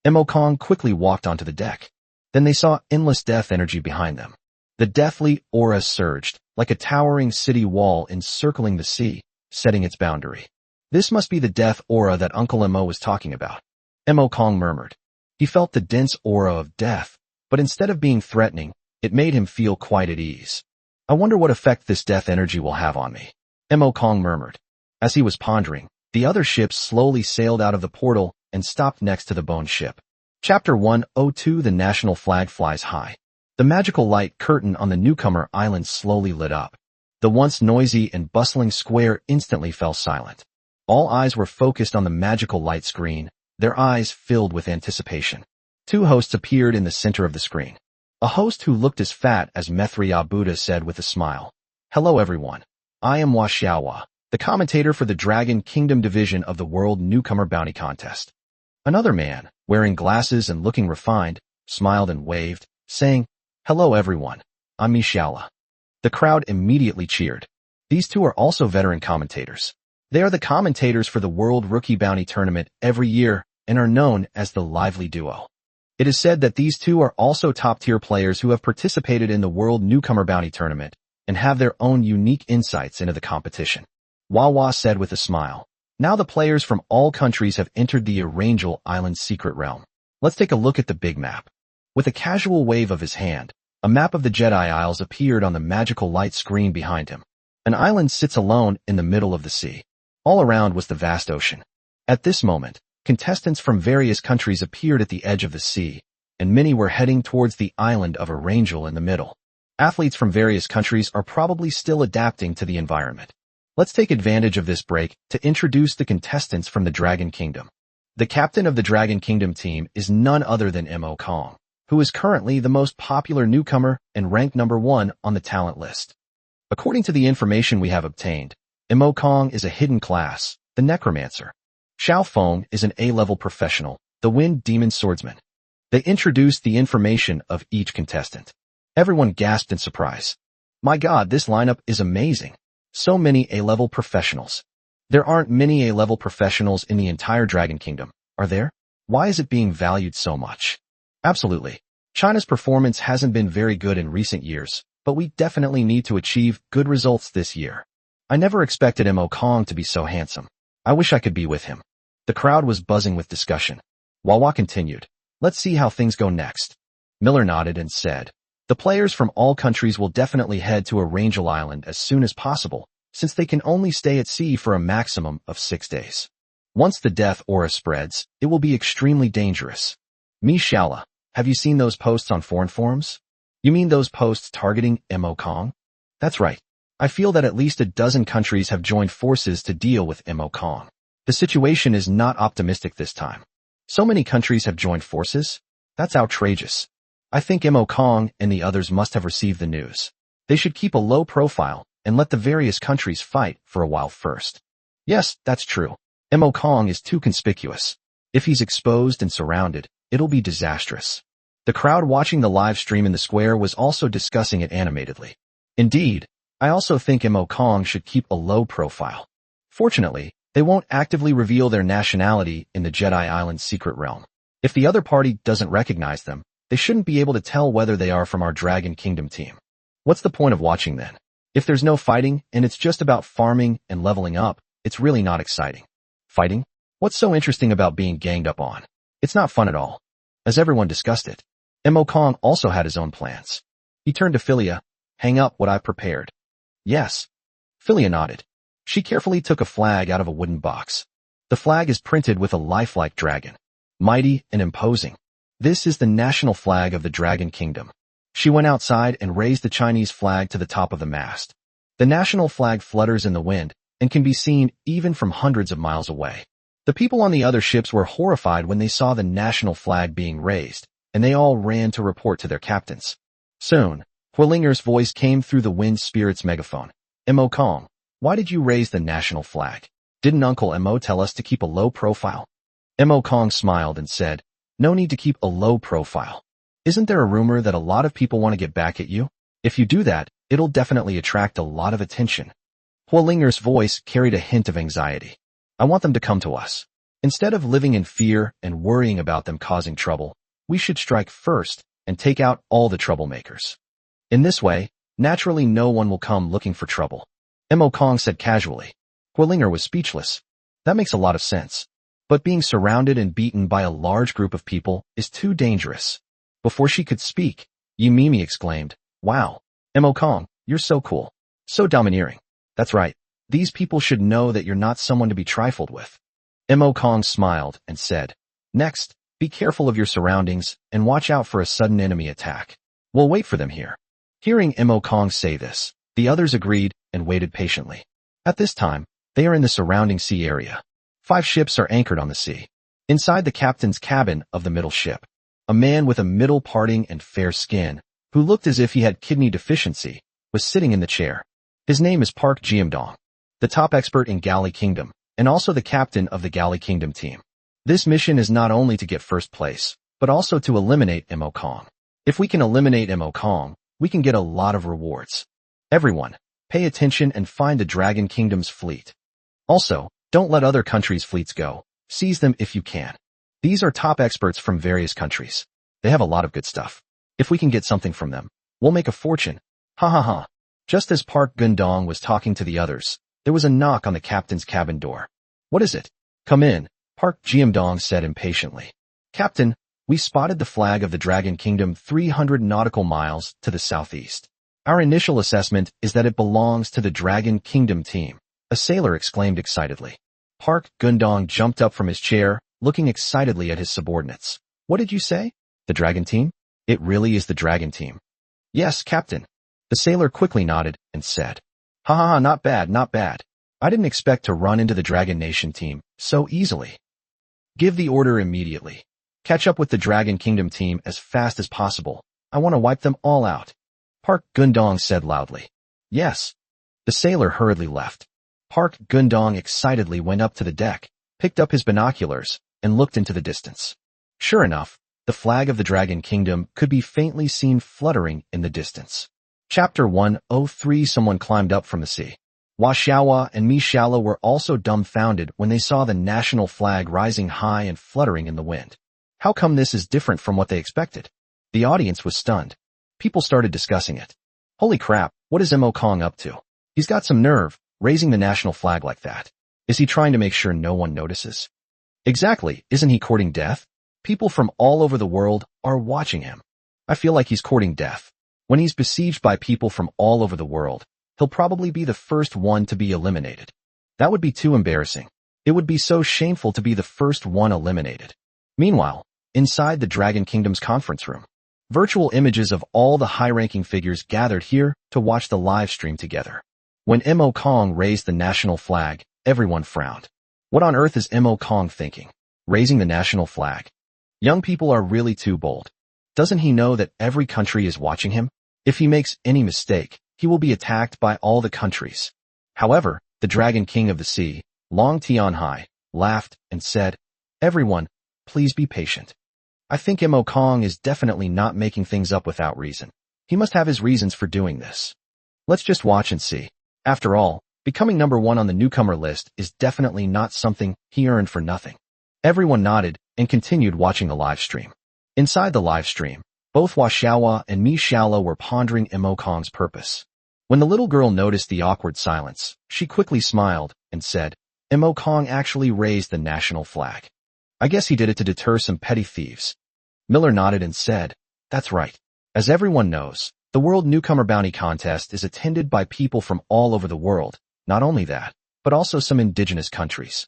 Mo Kong quickly walked onto the deck. Then they saw endless death energy behind them. The deathly aura surged, like a towering city wall encircling the sea, setting its boundary. This must be the death aura that Uncle Mo was talking about. Mo Kong murmured. He felt the dense aura of death, but instead of being threatening, it made him feel quite at ease. I wonder what effect this death energy will have on me. Mo Kong murmured. As he was pondering, the other ships slowly sailed out of the portal and stopped next to the bone ship. Chapter 102 The National Flag Flies High. The magical light curtain on the newcomer island slowly lit up. The once noisy and bustling square instantly fell silent. All eyes were focused on the magical light screen, their eyes filled with anticipation. Two hosts appeared in the center of the screen. A host who looked as fat as Methria Buddha said with a smile, "Hello everyone. I am Wa Xiaohua, the commentator for the Dragon Kingdom division of the World Newcomer Bounty Contest." Another man, wearing glasses and looking refined, smiled and waved, saying, "Hello everyone. I'm Mishala." The crowd immediately cheered. These two are also veteran commentators. They are the commentators for the World Rookie Bounty Tournament every year and are known as the Lively Duo. It is said that these two are also top-tier players who have participated in the World Newcomer Bounty Tournament and have their own unique insights into the competition. Wawa said with a smile. Now the players from all countries have entered the Arangel Island secret realm. Let's take a look at the big map. With a casual wave of his hand, a map of the Jedi Isles appeared on the magical light screen behind him. An island sits alone in the middle of the sea. All around was the vast ocean. At this moment, contestants from various countries appeared at the edge of the sea, and many were heading towards the island of Arangel in the middle. Athletes from various countries are probably still adapting to the environment. Let's take advantage of this break to introduce the contestants from the Dragon Kingdom. The captain of the Dragon Kingdom team is none other than Mo Kong, who is currently the most popular newcomer and ranked number 1 on the talent list. According to the information we have obtained, Mo Kong is a hidden class, the necromancer. Xiao Feng is an A-level professional, the wind demon swordsman. They introduced the information of each contestant. Everyone gasped in surprise. My God, this lineup is amazing. So many A-level professionals. There aren't many A-level professionals in the entire Dragon Kingdom, are there? Why is it being valued so much? Absolutely. China's performance hasn't been very good in recent years, but we definitely need to achieve good results this year. I never expected Mo Kong to be so handsome. I wish I could be with him. The crowd was buzzing with discussion. Wawa continued. Let's see how things go next. Miller nodded and said, the players from all countries will definitely head to Arangel Island as soon as possible, since they can only stay at sea for a maximum of 6 days. Once the death aura spreads, it will be extremely dangerous. Mishala, have you seen those posts on foreign forums? You mean those posts targeting Mo Kong? That's right. I feel that at least a dozen countries have joined forces to deal with Mo Kong. The situation is not optimistic this time. So many countries have joined forces? That's outrageous. I think Mo Kong and the others must have received the news. They should keep a low profile and let the various countries fight for a while first. Yes, that's true. Mo Kong is too conspicuous. If he's exposed and surrounded, it'll be disastrous. The crowd watching the live stream in the square was also discussing it animatedly. Indeed, I also think Mo Kong should keep a low profile. Fortunately, they won't actively reveal their nationality in the Jedi Island secret realm. If the other party doesn't recognize them, they shouldn't be able to tell whether they are from our Dragon Kingdom team. What's the point of watching then? If there's no fighting and it's just about farming and leveling up, it's really not exciting. Fighting? What's so interesting about being ganged up on? It's not fun at all. As everyone discussed it, Mo Kong also had his own plans. He turned to Philia. Hang up what I've prepared. Yes. Philia nodded. She carefully took a flag out of a wooden box. The flag is printed with a lifelike dragon. Mighty and imposing. This is the national flag of the Dragon Kingdom. She went outside and raised the Chinese flag to the top of the mast. The national flag flutters in the wind and can be seen even from hundreds of miles away. The people on the other ships were horrified when they saw the national flag being raised, and they all ran to report to their captains. Soon, Huilinger's voice came through the wind spirit's megaphone. Mo Kong, why did you raise the national flag? Didn't Uncle Mo tell us to keep a low profile? Mo Kong smiled and said, no need to keep a low profile. Isn't there a rumor that a lot of people want to get back at you? If you do that, it'll definitely attract a lot of attention. Huilinger's voice carried a hint of anxiety. I want them to come to us. Instead of living in fear and worrying about them causing trouble, we should strike first and take out all the troublemakers. In this way, naturally no one will come looking for trouble. Mo Kong said casually. Guilinger was speechless. That makes a lot of sense. But being surrounded and beaten by a large group of people is too dangerous. Before she could speak, Yumimi exclaimed, "Wow, Mo Kong, you're so cool. So domineering. That's right. These people should know that you're not someone to be trifled with." Mo Kong smiled and said, "Next, be careful of your surroundings and watch out for a sudden enemy attack. We'll wait for them here." Hearing Mo Kong say this, the others agreed and waited patiently. At this time, they are in the surrounding sea area. 5 ships are anchored on the sea. Inside the captain's cabin of the middle ship, a man with a middle parting and fair skin, who looked as if he had kidney deficiency, was sitting in the chair. His name is Park Jiamdong, the top expert in Galley Kingdom, and also the captain of the Galley Kingdom team. This mission is not only to get first place, but also to eliminate Mo Kong. If we can eliminate Mo Kong, we can get a lot of rewards. Everyone, pay attention and find the Dragon Kingdom's fleet. Also, don't let other countries' fleets go. Seize them if you can. These are top experts from various countries. They have a lot of good stuff. If we can get something from them, we'll make a fortune. Ha ha ha. Just as Park Gundong was talking to the others, there was a knock on the captain's cabin door. "What is it?" "Come in," Park Jiamdong said impatiently. "Captain, we spotted the flag of the Dragon Kingdom 300 nautical miles to the southeast. Our initial assessment is that it belongs to the Dragon Kingdom team," a sailor exclaimed excitedly. Park Gundong jumped up from his chair, looking excitedly at his subordinates. "What did you say? The Dragon team? It really is the Dragon team." "Yes, Captain." The sailor quickly nodded and said, "Ha ha ha, not bad, not bad. I didn't expect to run into the Dragon Nation team so easily. Give the order immediately. Catch up with the Dragon Kingdom team as fast as possible. I want to wipe them all out," Park Gundong said loudly. "Yes." The sailor hurriedly left. Park Gundong excitedly went up to the deck, picked up his binoculars, and looked into the distance. Sure enough, the flag of the Dragon Kingdom could be faintly seen fluttering in the distance. Chapter 103. Someone climbed up from the sea. Hua Xiaowa and Mi Xiaolo were also dumbfounded when they saw the national flag rising high and fluttering in the wind. How come this is different from what they expected? The audience was stunned. People started discussing it. Holy crap, what is Mo Kong up to? He's got some nerve, raising the national flag like that. Is he trying to make sure no one notices? Exactly, isn't he courting death? People from all over the world are watching him. I feel like he's courting death. When he's besieged by people from all over the world, he'll probably be the first one to be eliminated. That would be too embarrassing. It would be so shameful to be the first one eliminated. Meanwhile, inside the Dragon Kingdom's conference room, virtual images of all the high-ranking figures gathered here to watch the live stream together. When Mo Kong raised the national flag, everyone frowned. What on earth is Mo Kong thinking? Raising the national flag? Young people are really too bold. Doesn't he know that every country is watching him? If he makes any mistake, he will be attacked by all the countries. However, the Dragon King of the Sea, Long Tianhai, laughed and said, "Everyone, please be patient. I think Mo Kong is definitely not making things up without reason. He must have his reasons for doing this. Let's just watch and see. After all, becoming number 1 on the newcomer list is definitely not something he earned for nothing." Everyone nodded and continued watching the live stream. Inside the live stream, both Hua Xiaowa and Mi Xiaolo were pondering Mo Kong's purpose. When the little girl noticed the awkward silence, she quickly smiled and said, Mo Kong actually raised the national flag. I guess he did it to deter some petty thieves. Miller nodded and said, "That's right. As everyone knows, the World Newcomer Bounty Contest is attended by people from all over the world. Not only that, but also some indigenous countries.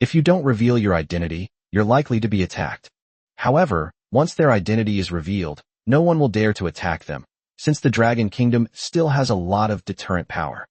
If you don't reveal your identity, you're likely to be attacked. However, once their identity is revealed, no one will dare to attack them, since the Dragon Kingdom still has a lot of deterrent power."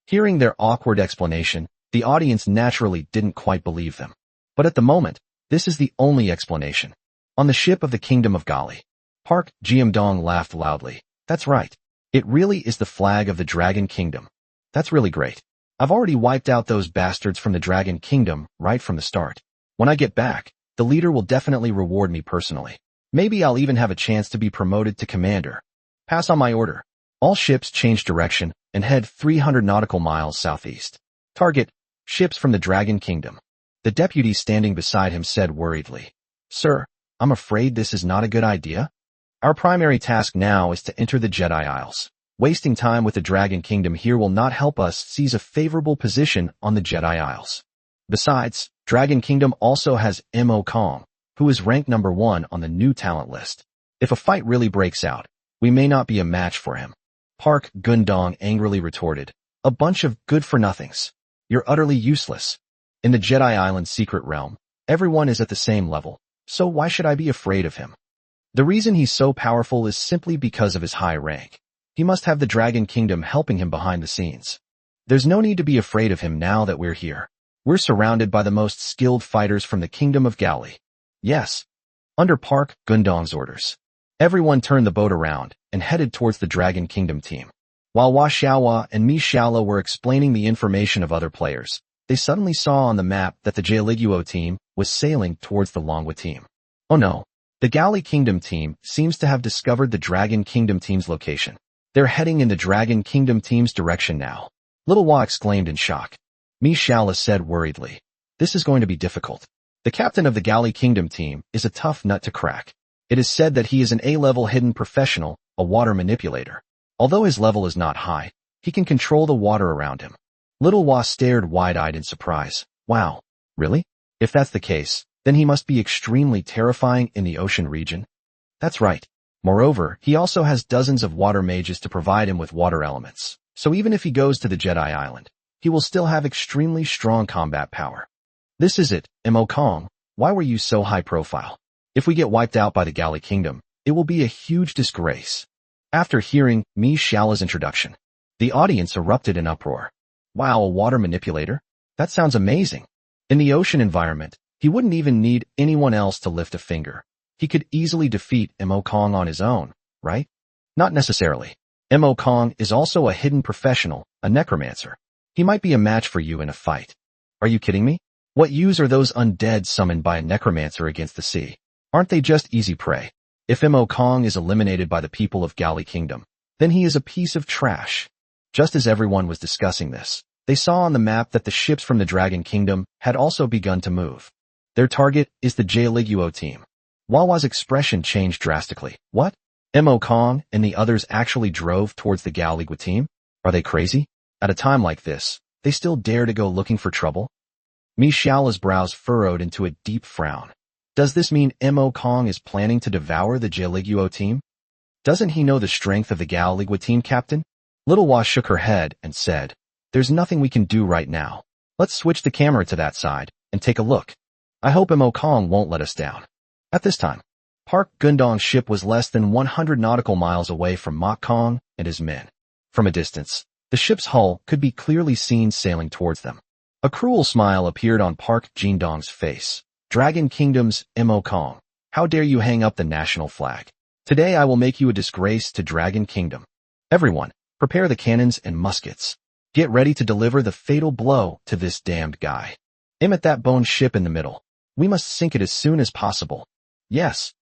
Hearing their awkward explanation, the audience naturally didn't quite believe them. But at the moment, this is the only explanation. On the ship of the Kingdom of Gali, Park Jiamdong laughed loudly. "That's right. It really is the flag of the Dragon Kingdom. That's really great. I've already wiped out those bastards from the Dragon Kingdom right from the start. When I get back, the leader will definitely reward me personally. Maybe I'll even have a chance to be promoted to commander. Pass on my order. All ships change direction and head 300 nautical miles southeast. Target, ships from the Dragon Kingdom." The deputy standing beside him said worriedly, "Sir, I'm afraid this is not a good idea." Our primary task now is to enter the Jedi Isles. Wasting time with the Dragon Kingdom here will not help us seize a favorable position on the Jedi Isles. Besides, Dragon Kingdom also has Mo Kong, who is ranked number 1 on the new talent list. If a fight really breaks out, we may not be a match for him. Park Gundong angrily retorted, a bunch of good-for-nothings. You're utterly useless. In the Jedi Island secret realm, everyone is at the same level, so why should I be afraid of him? The reason he's so powerful is simply because of his high rank. He must have the Dragon Kingdom helping him behind the scenes. There's no need to be afraid of him now that we're here. We're surrounded by the most skilled fighters from the Kingdom of Gali. Yes. Under Park Gundong's orders, everyone turned the boat around and headed towards the Dragon Kingdom team. While Hua Xiaohua and Mi Xiaola were explaining the information of other players, they suddenly saw on the map that the Jialiguo team was sailing towards the Longhua team. Oh no. The Gali Kingdom team seems to have discovered the Dragon Kingdom team's location. They're heading in the Dragon Kingdom team's direction now. Little Hua exclaimed in shock. Mi Xiaola said worriedly, this is going to be difficult. The captain of the Gali Kingdom team is a tough nut to crack. It is said that he is an A-level hidden professional, a water manipulator. Although his level is not high, he can control the water around him. Little Hua stared wide-eyed in surprise. Wow, really? If that's the case, then he must be extremely terrifying in the ocean region. That's right. Moreover, he also has dozens of water mages to provide him with water elements. So even if he goes to the Jedi Island, he will still have extremely strong combat power. This is it, Mo Kong. Why were you so high profile? If we get wiped out by the Gali Kingdom, it will be a huge disgrace. After hearing Mi Xiaola's introduction, the audience erupted in uproar. Wow, a water manipulator? That sounds amazing. In the ocean environment, he wouldn't even need anyone else to lift a finger. He could easily defeat Mo Kong on his own, right? Not necessarily. Mo Kong is also a hidden professional, a necromancer. He might be a match for you in a fight. Are you kidding me? What use are those undead summoned by a necromancer against the sea? Aren't they just easy prey? If Mo Kong is eliminated by the people of Gali Kingdom, then he is a piece of trash. Just as everyone was discussing this, they saw on the map that the ships from the Dragon Kingdom had also begun to move. Their target is the Jialiguo team. Wawa's expression changed drastically. What? Mo Kong and the others actually drove towards the Jialiguo team? Are they crazy? At a time like this, they still dare to go looking for trouble? Mi Xiaola's brows furrowed into a deep frown. Does this mean Mo Kong is planning to devour the Jialiguo team? Doesn't he know the strength of the Jialiguo team captain? Little Hua shook her head and said, there's nothing we can do right now. Let's switch the camera to that side and take a look. I hope Mo Kong won't let us down. At this time, Park Gundong's ship was less than 100 nautical miles away from Mo Kong and his men. From a distance, the ship's hull could be clearly seen sailing towards them. A cruel smile appeared on Park Gundong's face. Dragon Kingdom's Mo Kong, how dare you hang up the national flag? Today I will make you a disgrace to Dragon Kingdom. Everyone, prepare the cannons and muskets. Get ready to deliver the fatal blow to this damned guy. Aim at that bone ship in the middle. We must sink it as soon as possible. Yes.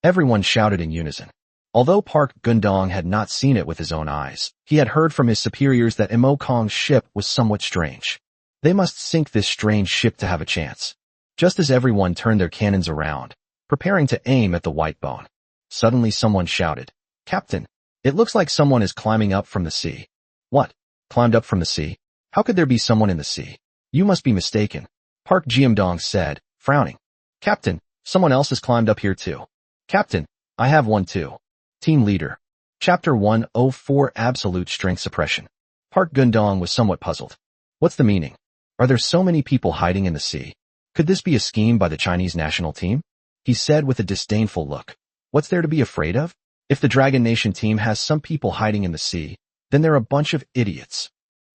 Everyone shouted in unison. Although Park Gundong had not seen it with his own eyes, he had heard from his superiors that Mo Kong's ship was somewhat strange. They must sink this strange ship to have a chance. Just as everyone turned their cannons around, preparing to aim at the white bone, suddenly someone shouted, Captain, it looks like someone is climbing up from the sea. What? Climbed up from the sea? How could there be someone in the sea? You must be mistaken, Park Gundong said, frowning. Captain, someone else has climbed up here too. Captain, I have one too. Team Leader. Chapter 104 Absolute Strength Suppression. Park Gundong was somewhat puzzled. What's the meaning? Are there so many people hiding in the sea? Could this be a scheme by the Chinese national team? He said with a disdainful look. What's there to be afraid of? If the Dragon Nation team has some people hiding in the sea, then they're a bunch of idiots.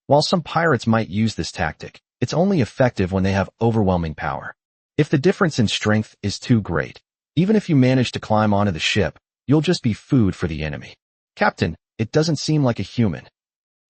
While some pirates might use this tactic, it's only effective when they have overwhelming power. If the difference in strength is too great, even if you manage to climb onto the ship, you'll just be food for the enemy. Captain, it doesn't seem like a human.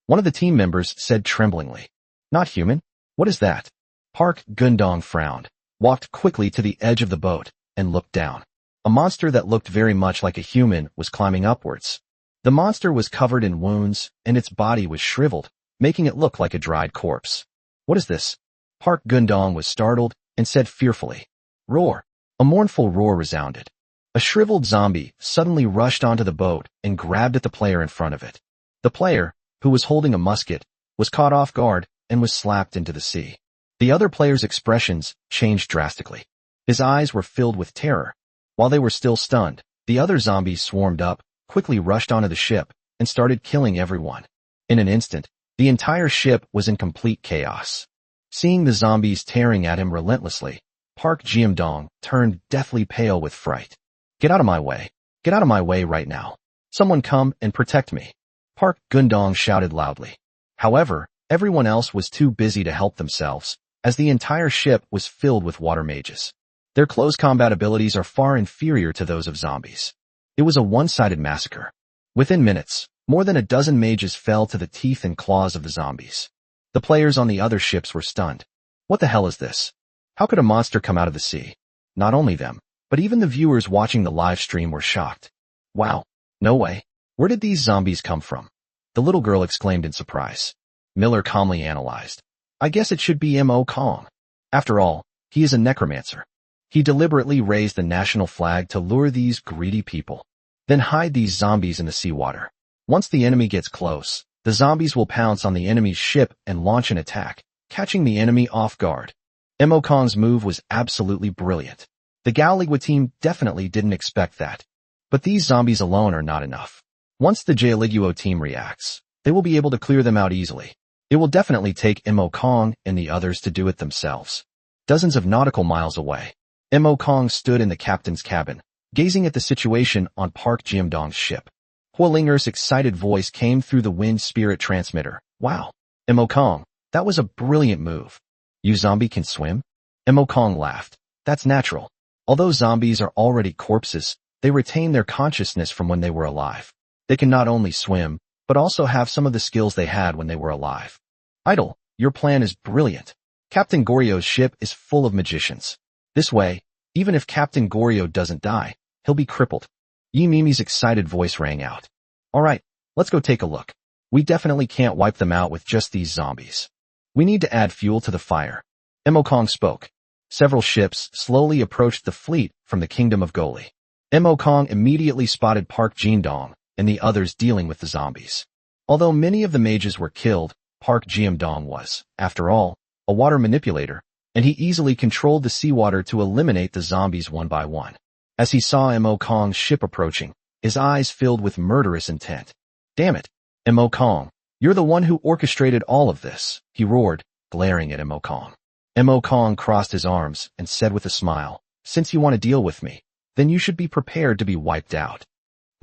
One of the team members said tremblingly. Not human? What is that? Park Gundong frowned, walked quickly to the edge of the boat, and looked down. A monster that looked very much like a human was climbing upwards. The monster was covered in wounds, and its body was shriveled, making it look like a dried corpse. What is this? Park Gundong was startled and said fearfully. Roar. A mournful roar resounded. A shriveled zombie suddenly rushed onto the boat and grabbed at the player in front of it. The player, who was holding a musket, was caught off guard and was slapped into the sea. The other player's expressions changed drastically. His eyes were filled with terror. While they were still stunned, the other zombies swarmed up, quickly rushed onto the ship, and started killing everyone. In an instant, the entire ship was in complete chaos. Seeing the zombies tearing at him relentlessly, Park Jiam-dong turned deathly pale with fright. "Get out of my way. Get out of my way right now. Someone come and protect me," Park Gun-dong shouted loudly. However, everyone else was too busy to help themselves, as the entire ship was filled with water mages. Their close combat abilities are far inferior to those of zombies. It was a one-sided massacre. Within minutes, more than a dozen mages fell to the teeth and claws of the zombies. The players on the other ships were stunned. What the hell is this? How could a monster come out of the sea? Not only them, but even the viewers watching the live stream were shocked. "Wow, no way. Where did these zombies come from?" the little girl exclaimed in surprise. Miller calmly analyzed. "I guess it should be Mo Kong. After all, he is a necromancer. He deliberately raised the national flag to lure these greedy people, then hide these zombies in the seawater. Once the enemy gets close, the zombies will pounce on the enemy's ship and launch an attack, catching the enemy off guard." Mo Kong's move was absolutely brilliant. The Gallagher team definitely didn't expect that. But these zombies alone are not enough. Once the Gallagher team reacts, they will be able to clear them out easily. It will definitely take Mo Kong and the others to do it themselves. Dozens of nautical miles away, Mo Kong stood in the captain's cabin, gazing at the situation on Park Jiam-dong's ship. Hualinger's excited voice came through the wind spirit transmitter. "Wow, Mo Kong, that was a brilliant move. You zombie can swim?" Mo Kong laughed. "That's natural. Although zombies are already corpses, they retain their consciousness from when they were alive. They can not only swim, but also have some of the skills they had when they were alive." "Idol, your plan is brilliant. Captain Goryo's ship is full of magicians. This way, even if Captain Goryo doesn't die, he'll be crippled." Yi Mimi's excited voice rang out. "Alright, let's go take a look. We definitely can't wipe them out with just these zombies. We need to add fuel to the fire." Mo Kong spoke. Several ships slowly approached the fleet from the kingdom of Goli. Mo Kong immediately spotted Park Jiam-dong and the others dealing with the zombies. Although many of the mages were killed, Park Jiam-dong was, after all, a water manipulator, and he easily controlled the seawater to eliminate the zombies one by one. As he saw Mo Kong's ship approaching, his eyes filled with murderous intent. "Damn it, Mo Kong, you're the one who orchestrated all of this," he roared, glaring at Mo Kong. Mo Kong crossed his arms and said with a smile, "Since you want to deal with me, then you should be prepared to be wiped out."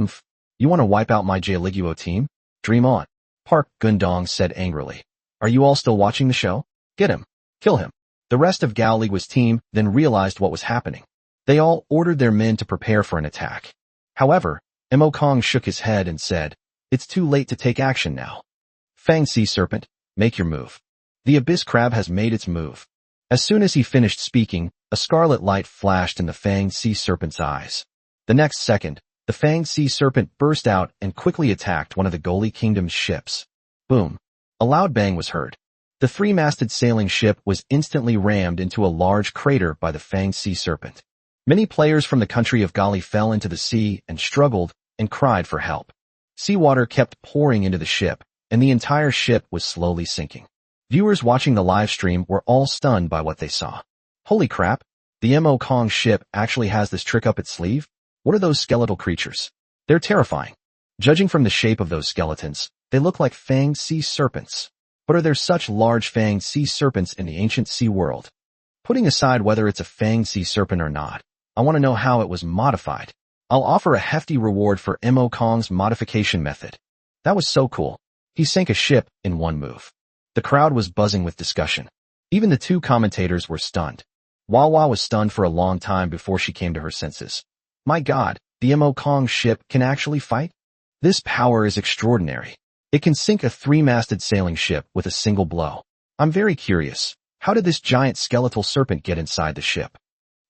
"Oomph, you want to wipe out my Gallagher team? Dream on," Park Gun-dong said angrily. "Are you all still watching the show? Get him. Kill him." The rest of Gallagher's team then realized what was happening. They all ordered their men to prepare for an attack. However, Mo Kong shook his head and said, "It's too late to take action now. Fang Sea Serpent, make your move." The Abyss Crab has made its move. As soon as he finished speaking, a scarlet light flashed in the Fang Sea Serpent's eyes. The next second, the Fang Sea Serpent burst out and quickly attacked one of the Goli Kingdom's ships. Boom! A loud bang was heard. The three-masted sailing ship was instantly rammed into a large crater by the Fang Sea Serpent. Many players from the country of Gali fell into the sea and struggled and cried for help. Seawater kept pouring into the ship, and the entire ship was slowly sinking. Viewers watching the live stream were all stunned by what they saw. Holy crap! The Mo Kong ship actually has this trick up its sleeve? What are those skeletal creatures? They're terrifying. Judging from the shape of those skeletons, they look like fanged sea serpents. But are there such large fanged sea serpents in the ancient sea world? Putting aside whether it's a fanged sea serpent or not, I want to know how it was modified. I'll offer a hefty reward for Mo Kong's modification method. That was so cool. He sank a ship in one move. The crowd was buzzing with discussion. Even the two commentators were stunned. Wawa was stunned for a long time before she came to her senses. My god, the Mo Kong ship can actually fight? This power is extraordinary. It can sink a three-masted sailing ship with a single blow. I'm very curious. How did this giant skeletal serpent get inside the ship?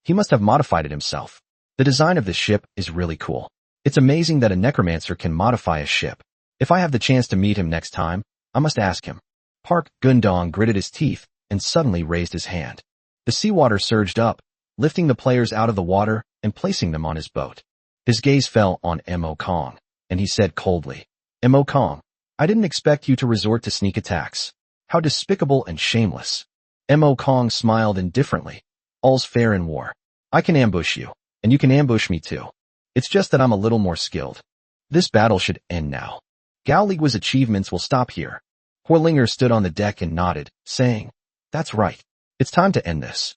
He must have modified it himself. The design of this ship is really cool. It's amazing that a necromancer can modify a ship. If I have the chance to meet him next time, I must ask him. Park Gun-dong gritted his teeth and suddenly raised his hand. The seawater surged up, lifting the players out of the water and placing them on his boat. His gaze fell on Mo Kong, and he said coldly, Mo Kong, I didn't expect you to resort to sneak attacks. How despicable and shameless. Mo Kong smiled indifferently. All's fair in war. I can ambush you, and you can ambush me too. It's just that I'm a little more skilled. This battle should end now. Gao Ligua's achievements will stop here. Horlinger stood on the deck and nodded, saying, That's right. It's time to end this.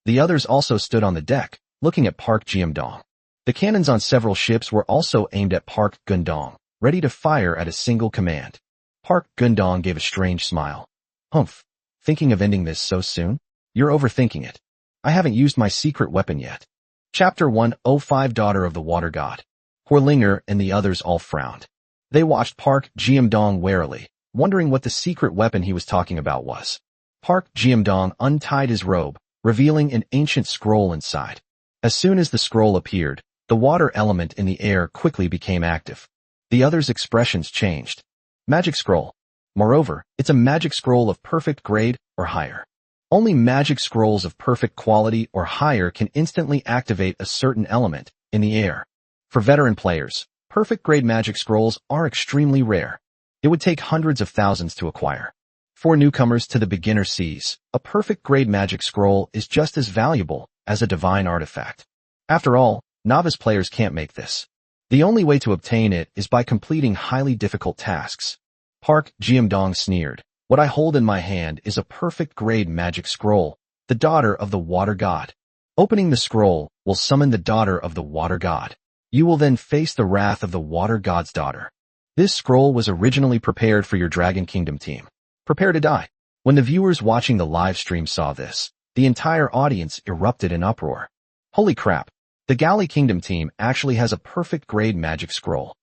The others also stood on the deck, looking at Park Jiamdong. The cannons on several ships were also aimed at Park Gundong, ready to fire at a single command. Park Gundong gave a strange smile. Humph. Thinking of ending this so soon? You're overthinking it. I haven't used my secret weapon yet. Chapter 105 Daughter of the Water God. Horlinger and the others all frowned. They watched Park Jiamdong warily, wondering what the secret weapon he was talking about was. Park Jiamdong untied his robe, revealing an ancient scroll inside. As soon as the scroll appeared, the water element in the air quickly became active. The others' expressions changed. Magic scroll. Moreover, it's a magic scroll of perfect grade or higher. Only magic scrolls of perfect quality or higher can instantly activate a certain element in the air. For veteran players, perfect grade magic scrolls are extremely rare. It would take hundreds of thousands to acquire. For newcomers to the beginner seas, a perfect grade magic scroll is just as valuable as a divine artifact. After all, novice players can't make this. The only way to obtain it is by completing highly difficult tasks. Park Jiamdong sneered. What I hold in my hand is a perfect grade magic scroll, the daughter of the water god. Opening the scroll will summon the daughter of the water god. You will then face the wrath of the water god's daughter. This scroll was originally prepared for your Dragon Kingdom team. Prepare to die. When the viewers watching the live stream saw this, the entire audience erupted in uproar. Holy crap. The Galley Kingdom team actually has a perfect grade magic scroll.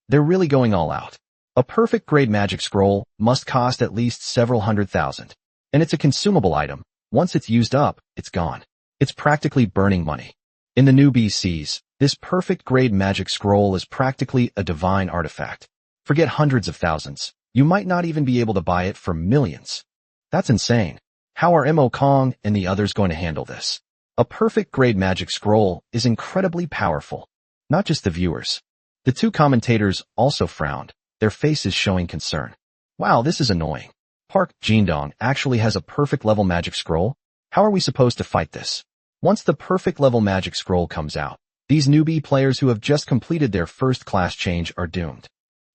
They're really going all out. A perfect grade magic scroll must cost at least several hundred thousand. And it's a consumable item. Once it's used up, it's gone. It's practically burning money. In the new BCs, this perfect grade magic scroll is practically a divine artifact. Forget hundreds of thousands. You might not even be able to buy it for millions. That's insane. How are Mo Kong and the others going to handle this? A perfect grade magic scroll is incredibly powerful. Not just the viewers. The two commentators also frowned, their faces showing concern. Wow, this is annoying. Park Jiamdong actually has a perfect level magic scroll? How are we supposed to fight this? Once the perfect level magic scroll comes out, these newbie players who have just completed their first class change are doomed.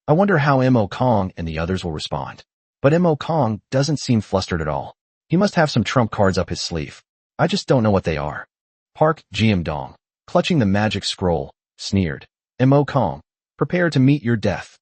I wonder how Mo Kong and the others will respond. But Mo Kong doesn't seem flustered at all. He must have some trump cards up his sleeve. I just don't know what they are. Park Jiamdong, clutching the magic scroll, sneered. Mo Kong, prepare to meet your death.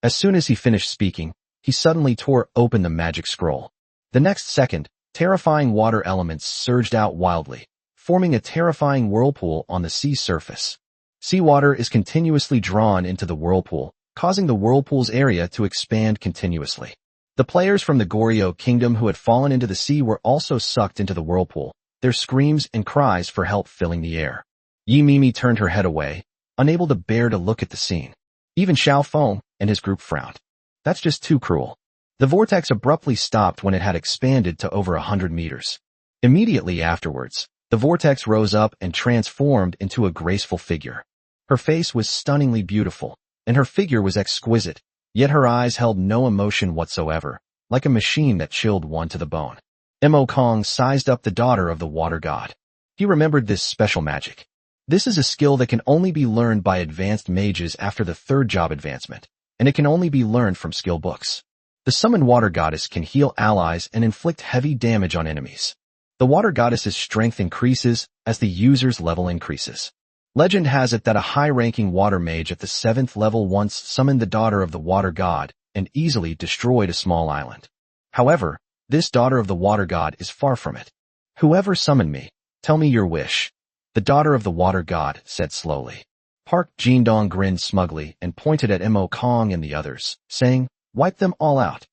As soon as he finished speaking, he suddenly tore open the magic scroll. The next second, terrifying water elements surged out wildly, forming a terrifying whirlpool on the sea surface. Seawater is continuously drawn into the whirlpool, causing the whirlpool's area to expand continuously. The players from the Goryeo Kingdom who had fallen into the sea were also sucked into the whirlpool, their screams and cries for help filling the air. Yi Mimi turned her head away, unable to bear to look at the scene. Even Xiao Feng and his group frowned. That's just too cruel. The vortex abruptly stopped when it had expanded to over 100 meters. Immediately afterwards, the vortex rose up and transformed into a graceful figure. Her face was stunningly beautiful, and her figure was exquisite, yet her eyes held no emotion whatsoever, like a machine that chilled one to the bone. Mo Kong sized up the daughter of the water god. He remembered this special magic. This is a skill that can only be learned by advanced mages after the third job advancement, and it can only be learned from skill books. The summoned water goddess can heal allies and inflict heavy damage on enemies. The water goddess's strength increases as the user's level increases. Legend has it that a high-ranking water mage at the 7th level once summoned the daughter of the water god and easily destroyed a small island. However, this daughter of the water god is far from it. Whoever summoned me, tell me your wish. The daughter of the water god said slowly. Park Jiamdong grinned smugly and pointed at Mo Kong and the others, saying, wipe them all out.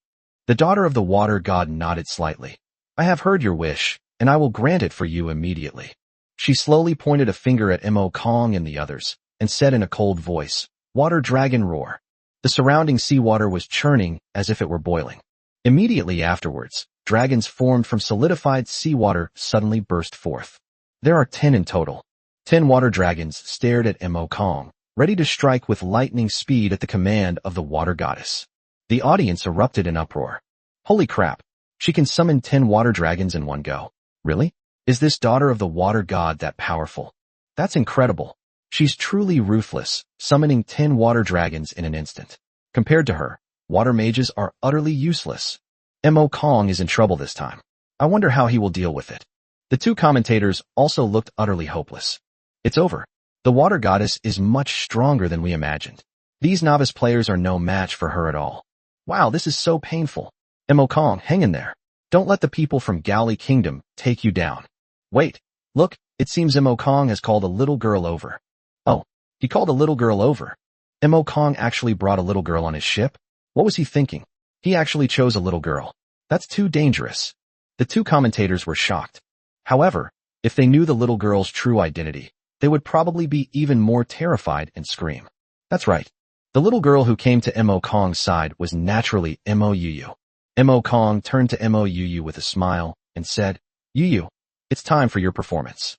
The daughter of the water god nodded slightly. I have heard your wish, and I will grant it for you immediately. She slowly pointed a finger at Mo Kong and the others, and said in a cold voice, water dragon roar. The surrounding seawater was churning as if it were boiling. Immediately afterwards, dragons formed from solidified seawater suddenly burst forth. There are 10 in total. 10 water dragons stared at Mo Kong, ready to strike with lightning speed at the command of the water goddess. The audience erupted in uproar. Holy crap! She can summon 10 water dragons in one go. Really? Is this daughter of the water god that powerful? That's incredible. She's truly ruthless, summoning 10 water dragons in an instant. Compared to her, water mages are utterly useless. Mo Kong is in trouble this time. I wonder how he will deal with it. The two commentators also looked utterly hopeless. It's over. The water goddess is much stronger than we imagined. These novice players are no match for her at all. Wow, this is so painful. Mo Kong, hang in there. Don't let the people from Galley Kingdom take you down. Wait, look, it seems Mo Kong has called a little girl over. Oh, he called a little girl over. Mo Kong actually brought a little girl on his ship? What was he thinking? He actually chose a little girl. That's too dangerous. The two commentators were shocked. However, if they knew the little girl's true identity, they would probably be even more terrified and scream. That's right. The little girl who came to Mo Kong's side was naturally Mo Yu. Mo Kong turned to Mo Yu with a smile and said, Yu, it's time for your performance.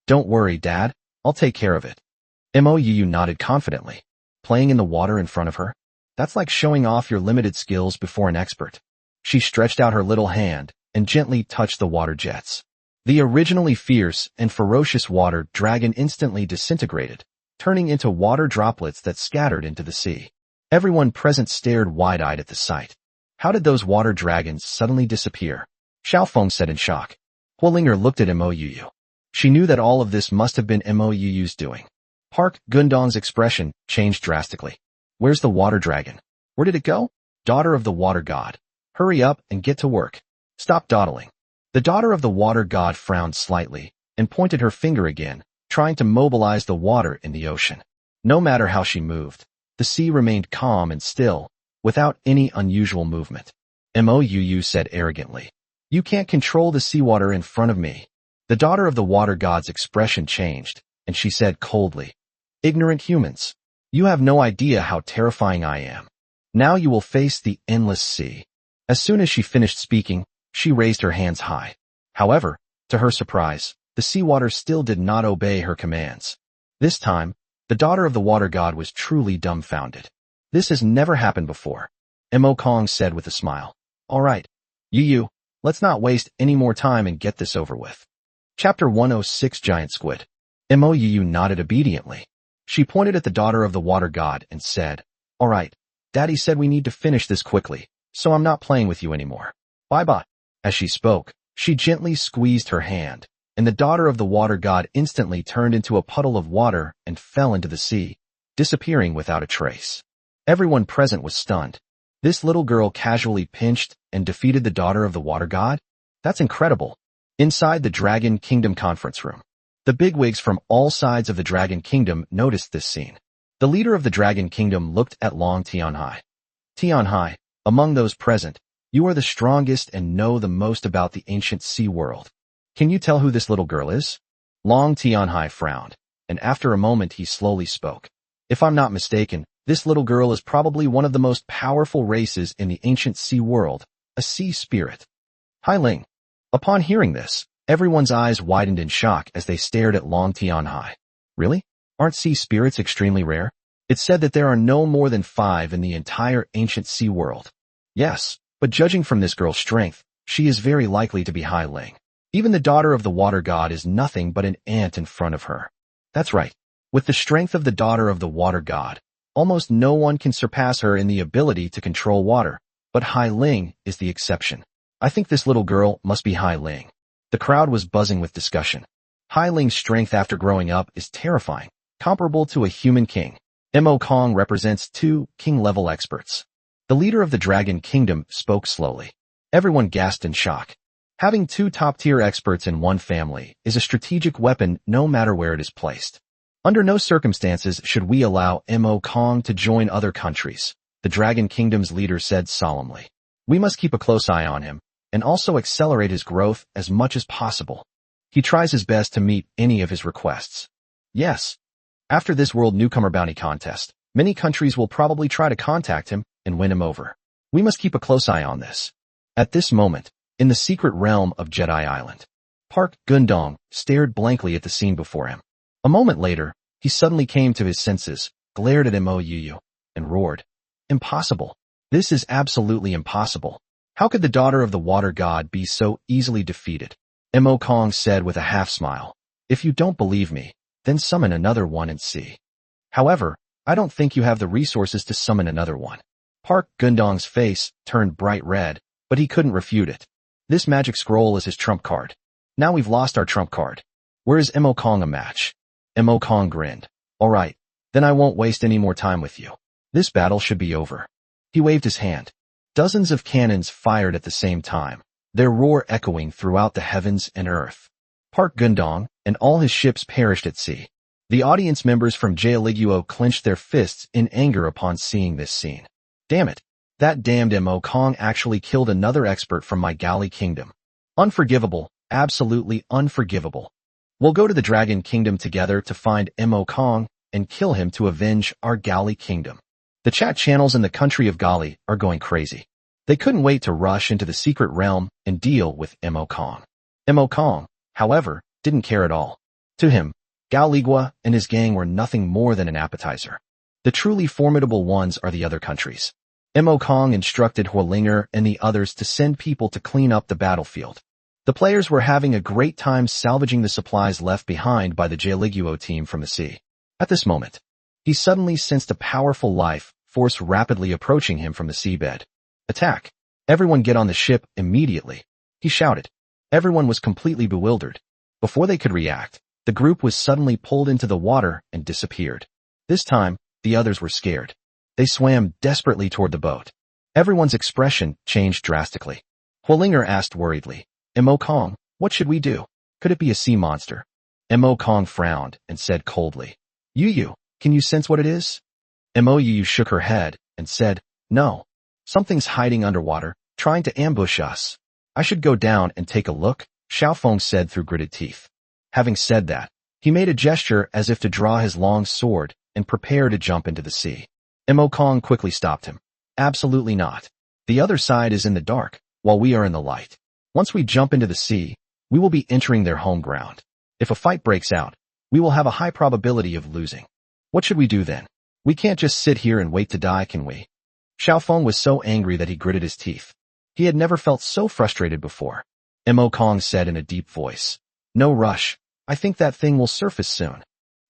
Don't worry, Dad. I'll take care of it. Mo Yu nodded confidently. Playing in the water in front of her? That's like showing off your limited skills before an expert. She stretched out her little hand and gently touched the water jets. The originally fierce and ferocious water dragon instantly disintegrated, turning into water droplets that scattered into the sea. Everyone present stared wide-eyed at the sight. How did those water dragons suddenly disappear? Xiaofeng said in shock. Huolinger looked at Mo Yu. She knew that all of this must have been Mo Yu's doing. Park Gundong's expression changed drastically. Where's the water dragon? Where did it go? Daughter of the water god. Hurry up and get to work. Stop dawdling. The daughter of the water god frowned slightly and pointed her finger again, trying to mobilize the water in the ocean. No matter how she moved, the sea remained calm and still, without any unusual movement. Mo Yu said arrogantly, You can't control the seawater in front of me. The daughter of the water god's expression changed, and she said coldly, Ignorant humans. You have no idea how terrifying I am. Now you will face the endless sea. As soon as she finished speaking, she raised her hands high. However, to her surprise, the seawater still did not obey her commands. This time, the daughter of the water god was truly dumbfounded. This has never happened before. Mo Kong said with a smile. All right, Yu, let's not waste any more time and get this over with. Chapter 106 Giant Squid. Mo Yu nodded obediently. She pointed at the daughter of the water god and said, All right, Daddy said we need to finish this quickly, so I'm not playing with you anymore. Bye-bye. As she spoke, she gently squeezed her hand, and the daughter of the water god instantly turned into a puddle of water and fell into the sea, disappearing without a trace. Everyone present was stunned. This little girl casually pinched and defeated the daughter of the water god? That's incredible. Inside the Dragon Kingdom conference room, the bigwigs from all sides of the Dragon Kingdom noticed this scene. The leader of the Dragon Kingdom looked at Long Tianhai. Tianhai, among those present, you are the strongest and know the most about the ancient sea world. Can you tell who this little girl is? Long Tianhai frowned, and after a moment he slowly spoke. If I'm not mistaken, this little girl is probably one of the most powerful races in the ancient sea world, a sea spirit. Hai Ling. Upon hearing this, everyone's eyes widened in shock as they stared at Long Tianhai. Really? Aren't sea spirits extremely rare? It's said that there are no more than 5 in the entire ancient sea world. Yes, but judging from this girl's strength, she is very likely to be Hai Ling. Even the daughter of the water god is nothing but an ant in front of her. That's right. With the strength of the daughter of the water god, almost no one can surpass her in the ability to control water, but Hai Ling is the exception. I think this little girl must be Hai Ling. The crowd was buzzing with discussion. Hai Ling's strength after growing up is terrifying, comparable to a human king. Mo Kong represents 2 king-level experts. The leader of the Dragon Kingdom spoke slowly. Everyone gasped in shock. Having 2 top-tier experts in one family is a strategic weapon no matter where it is placed. Under no circumstances should we allow Mo Kong to join other countries, the Dragon Kingdom's leader said solemnly. We must keep a close eye on him, and also accelerate his growth as much as possible. He tries his best to meet any of his requests. Yes. After this World Newcomer Bounty Contest, many countries will probably try to contact him and win him over. We must keep a close eye on this. At this moment, in the secret realm of Jedi Island, Park Gundong stared blankly at the scene before him. A moment later, he suddenly came to his senses, glared at Mou and roared. Impossible. This is absolutely impossible. How could the daughter of the water god be so easily defeated? Mo Kong said with a half-smile. If you don't believe me, then summon another one and see. However, I don't think you have the resources to summon another one. Park Gundong's face turned bright red, but he couldn't refute it. This magic scroll is his trump card. Now we've lost our trump card. Where is Mo Kong a match? Mo Kong grinned. Alright, then I won't waste any more time with you. This battle should be over. He waved his hand. Dozens of cannons fired at the same time, their roar echoing throughout the heavens and earth. Park Gundong and all his ships perished at sea. The audience members from Jailiguo clenched their fists in anger upon seeing this scene. Damn it. That damned Mo Kong actually killed another expert from my galley kingdom. Unforgivable, absolutely unforgivable. We'll go to the Dragon Kingdom together to find Mo Kong and kill him to avenge our galley kingdom. The chat channels in the country of Gali are going crazy. They couldn't wait to rush into the secret realm and deal with Mo Kong. Mo Kong, however, didn't care at all. To him, Gao Ligua and his gang were nothing more than an appetizer. The truly formidable ones are the other countries. Mo Kong instructed Huolinger and the others to send people to clean up the battlefield. The players were having a great time salvaging the supplies left behind by the Jailiguo team from the sea. At this moment, he suddenly sensed a powerful life force rapidly approaching him from the seabed. Attack! Everyone get on the ship immediately, he shouted. Everyone was completely bewildered. Before they could react, the group was suddenly pulled into the water and disappeared. This time, the others were scared. They swam desperately toward the boat. Everyone's expression changed drastically. Huolinger asked worriedly, Mo Kong, what should we do? Could it be a sea monster? Mo Kong frowned and said coldly, Yu, can you sense what it is? Mo Yu shook her head and said, No. Something's hiding underwater, trying to ambush us. I should go down and take a look, Xiaofeng said through gritted teeth. Having said that, he made a gesture as if to draw his long sword and prepare to jump into the sea. Mo Kong quickly stopped him. Absolutely not. The other side is in the dark, while we are in the light. Once we jump into the sea, we will be entering their home ground. If a fight breaks out, we will have a high probability of losing. What should we do then? We can't just sit here and wait to die, can we? Xiaofeng was so angry that he gritted his teeth. He had never felt so frustrated before. Mo Kong said in a deep voice, No rush. I think that thing will surface soon.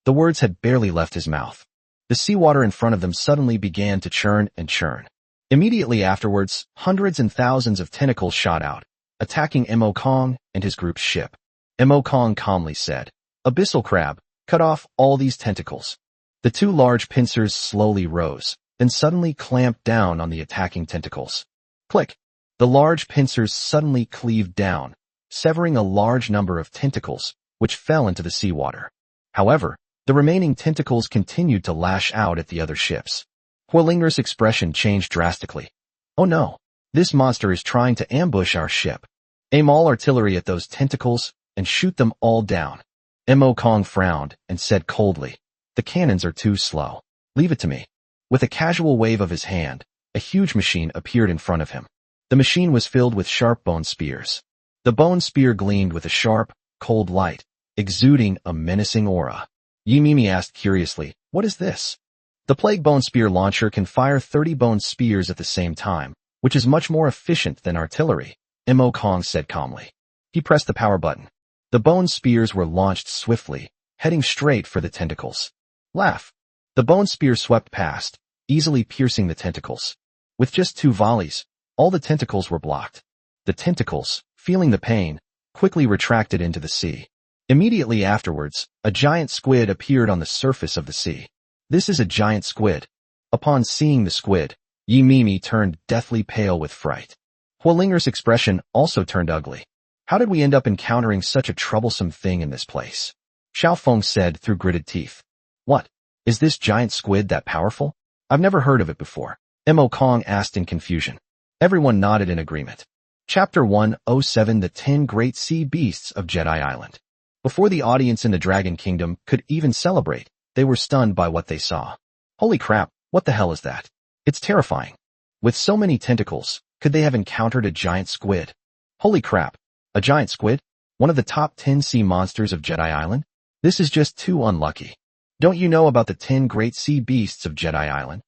The words had barely left his mouth. The seawater in front of them suddenly began to churn and churn. Immediately afterwards, hundreds and thousands of tentacles shot out, attacking Mo Kong and his group's ship. Mo Kong calmly said, Abyssal crab, cut off all these tentacles. The two large pincers slowly rose, then suddenly clamped down on the attacking tentacles. Click! The large pincers suddenly cleaved down, severing a large number of tentacles, which fell into the seawater. However, the remaining tentacles continued to lash out at the other ships. Huolinger's expression changed drastically. Oh no! This monster is trying to ambush our ship. Aim all artillery at those tentacles and shoot them all down. Mo Kong frowned and said coldly, The cannons are too slow. Leave it to me. With a casual wave of his hand, a huge machine appeared in front of him. The machine was filled with sharp bone spears. The bone spear gleamed with a sharp, cold light, exuding a menacing aura. Yi Mimi asked curiously, What is this? The plague bone spear launcher can fire 30 bone spears at the same time, which is much more efficient than artillery, Mo Kong said calmly. He pressed the power button. The bone spears were launched swiftly, heading straight for the tentacles. Laugh! The bone spear swept past, easily piercing the tentacles. With just 2 volleys, all the tentacles were blocked. The tentacles, feeling the pain, quickly retracted into the sea. Immediately afterwards, a giant squid appeared on the surface of the sea. This is a giant squid. Upon seeing the squid, Yi Mimi turned deathly pale with fright. Huolinger's expression also turned ugly. How did we end up encountering such a troublesome thing in this place? Xiaofeng said through gritted teeth. What? Is this giant squid that powerful? I've never heard of it before. Mo Kong asked in confusion. Everyone nodded in agreement. Chapter 107 The 10 Great Sea Beasts of Jedi Island. Before the audience in the Dragon Kingdom could even celebrate, they were stunned by what they saw. Holy crap, what the hell is that? It's terrifying. With so many tentacles, could they have encountered a giant squid? Holy crap, a giant squid? One of the top 10 sea monsters of Jedi Island? This is just too unlucky. Don't you know about the 10 great sea beasts of Jedi Island?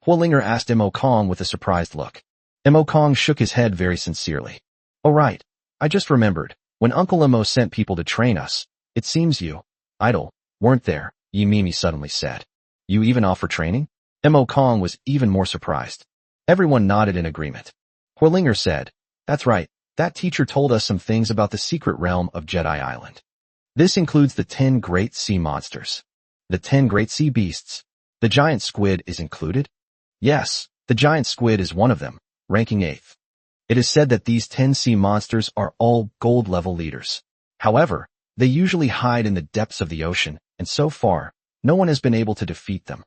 Huolinger asked Mo Kong with a surprised look. Mo Kong shook his head very sincerely. Oh right, I just remembered. When Uncle Mo sent people to train us, it seems you, Idol, weren't there, Yi Mimi suddenly said. You even offer training? Mo Kong was even more surprised. Everyone nodded in agreement. Huolinger said, that's right, that teacher told us some things about the secret realm of Jedi Island. This includes the 10 great sea monsters. The 10 great sea beasts. The giant squid is included? Yes, the giant squid is one of them, ranking 8th. It is said that these 10 sea monsters are all gold-level leaders. However, they usually hide in the depths of the ocean, and so far, no one has been able to defeat them.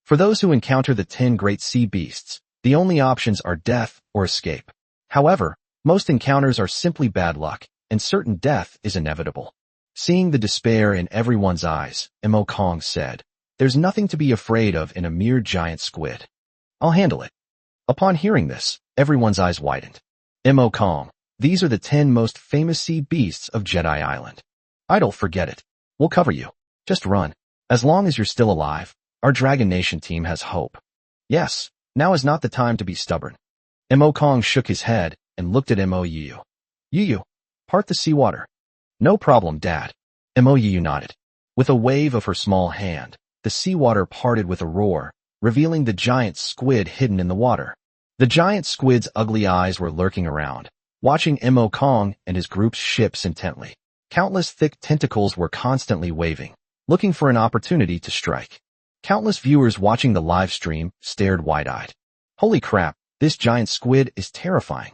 For those who encounter the 10 great sea beasts, the only options are death or escape. However, most encounters are simply bad luck, and certain death is inevitable. Seeing the despair in everyone's eyes, Mo Kong said, there's nothing to be afraid of in a mere giant squid. I'll handle it. Upon hearing this, everyone's eyes widened. Mo Kong, these are the 10 most famous sea beasts of Jedi Island. Idol, forget it. We'll cover you. Just run. As long as you're still alive, our Dragon Nation team has hope. Yes, now is not the time to be stubborn. Mo Kong shook his head and looked at Mo Yu. Yu, part the seawater. No problem, Dad. Mo Yu nodded. With a wave of her small hand, the seawater parted with a roar, revealing the giant squid hidden in the water. The giant squid's ugly eyes were lurking around, watching Mo Kong and his group's ships intently. Countless thick tentacles were constantly waving, looking for an opportunity to strike. Countless viewers watching the live stream stared wide-eyed. Holy crap, this giant squid is terrifying.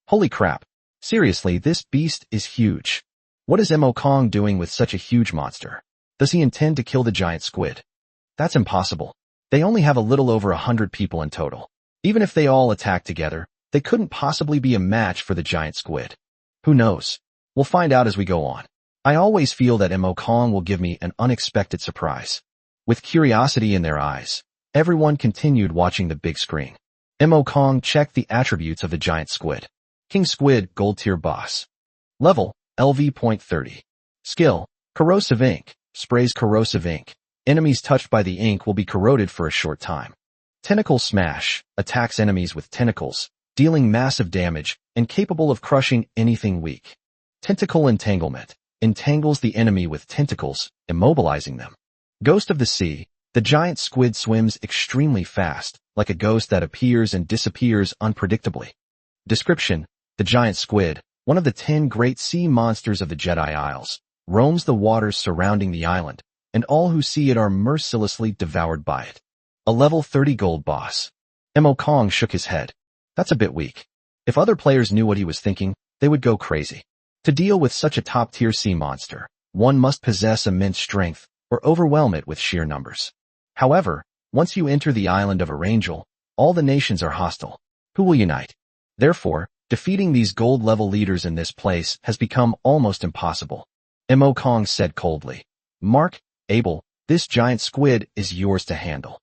Holy crap, seriously, this beast is huge. What is Mo Kong doing with such a huge monster? Does he intend to kill the giant squid? That's impossible. They only have a little over 100 people in total. Even if they all attack together, they couldn't possibly be a match for the giant squid. Who knows? We'll find out as we go on. I always feel that Mo Kong will give me an unexpected surprise. With curiosity in their eyes, everyone continued watching the big screen. Mo Kong checked the attributes of the giant squid. King Squid, Gold Tier Boss. Level, LV.30. Skill, Corrosive Ink, sprays corrosive ink. Enemies touched by the ink will be corroded for a short time. Tentacle Smash, attacks enemies with tentacles, dealing massive damage, and capable of crushing anything weak. Tentacle Entanglement, entangles the enemy with tentacles, immobilizing them. Ghost of the Sea, the giant squid swims extremely fast, like a ghost that appears and disappears unpredictably. Description, the giant squid, one of the 10 great sea monsters of the Jedi Isles, roams the waters surrounding the island, and all who see it are mercilessly devoured by it. A level 30 gold boss. Mo Kong shook his head. That's a bit weak. If other players knew what he was thinking, they would go crazy. To deal with such a top-tier sea monster, one must possess immense strength, or overwhelm it with sheer numbers. However, once you enter the island of Arangel, all the nations are hostile. Who will unite? Therefore, defeating these gold-level leaders in this place has become almost impossible. Mo Kong said coldly. Mark, Abel, this giant squid is yours to handle.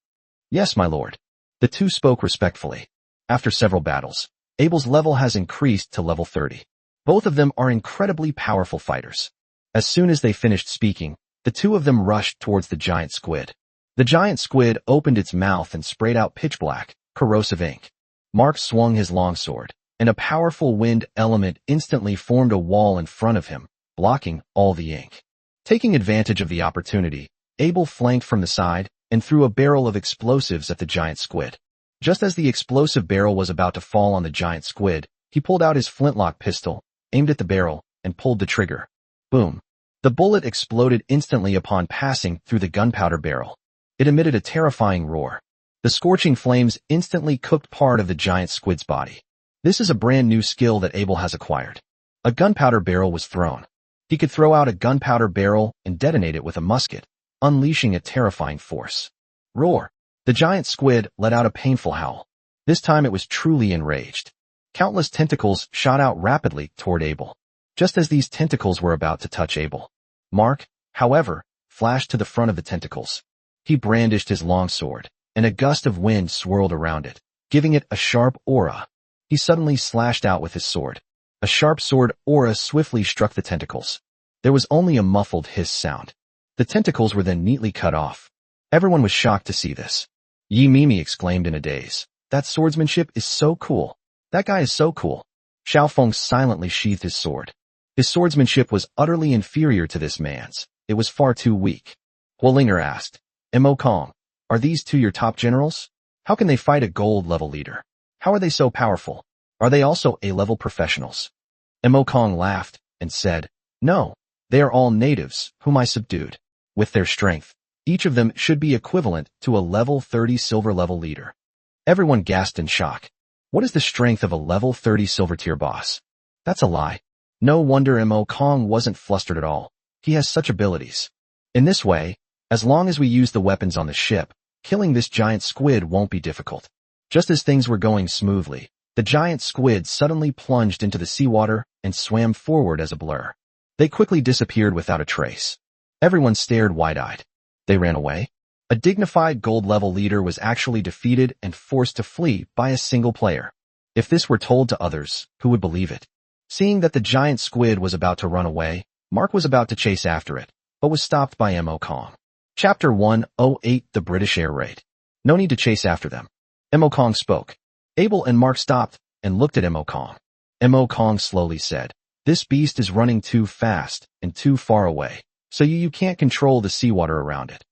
Yes, my lord. The two spoke respectfully. After several battles, Abel's level has increased to level 30. Both of them are incredibly powerful fighters. As soon as they finished speaking, the two of them rushed towards the giant squid. The giant squid opened its mouth and sprayed out pitch black, corrosive ink. Mark swung his longsword, and a powerful wind element instantly formed a wall in front of him, blocking all the ink. Taking advantage of the opportunity, Abel flanked from the side and threw a barrel of explosives at the giant squid. Just as the explosive barrel was about to fall on the giant squid, he pulled out his flintlock pistol, aimed at the barrel, and pulled the trigger. Boom. The bullet exploded instantly upon passing through the gunpowder barrel. It emitted a terrifying roar. The scorching flames instantly cooked part of the giant squid's body. This is a brand new skill that Abel has acquired. A gunpowder barrel was thrown. He could throw out a gunpowder barrel and detonate it with a musket, unleashing a terrifying force. Roar! The giant squid let out a painful howl. This time it was truly enraged. Countless tentacles shot out rapidly toward Abel. Just as these tentacles were about to touch Abel, Mark, however, flashed to the front of the tentacles. He brandished his longsword, and a gust of wind swirled around it, giving it a sharp aura. He suddenly slashed out with his sword. A sharp sword aura swiftly struck the tentacles. There was only a muffled hiss sound. The tentacles were then neatly cut off, Everyone was shocked to see this. Yi Mimi exclaimed in a daze. That swordsmanship is so cool. That guy is so cool. Xiaofeng silently sheathed his sword. His swordsmanship was utterly inferior to this man's. It was far too weak. Huolinger asked, Mo Kong, are these two your top generals? How can they fight a gold-level leader? How are they so powerful? Are they also A-level professionals? Mo Kong laughed and said, No, they are all natives, whom I subdued. With their strength, each of them should be equivalent to a level 30 silver-level leader. Everyone gasped in shock. What is the strength of a level 30 silver-tier boss? That's a lie. No wonder Mo Kong wasn't flustered at all. He has such abilities. In this way, as long as we use the weapons on the ship, killing this giant squid won't be difficult. Just as things were going smoothly, the giant squid suddenly plunged into the seawater and swam forward as a blur. They quickly disappeared without a trace. Everyone stared wide-eyed. They ran away. A dignified gold-level leader was actually defeated and forced to flee by a single player. If this were told to others, who would believe it? Seeing that the giant squid was about to run away, Mark was about to chase after it, but was stopped by Mo Kong. Chapter 108 The British Air Raid. No need to chase after them. Mo Kong spoke. Abel and Mark stopped and looked at Mo Kong. Mo Kong slowly said, This beast is running too fast and too far away, so you can't control the seawater around it.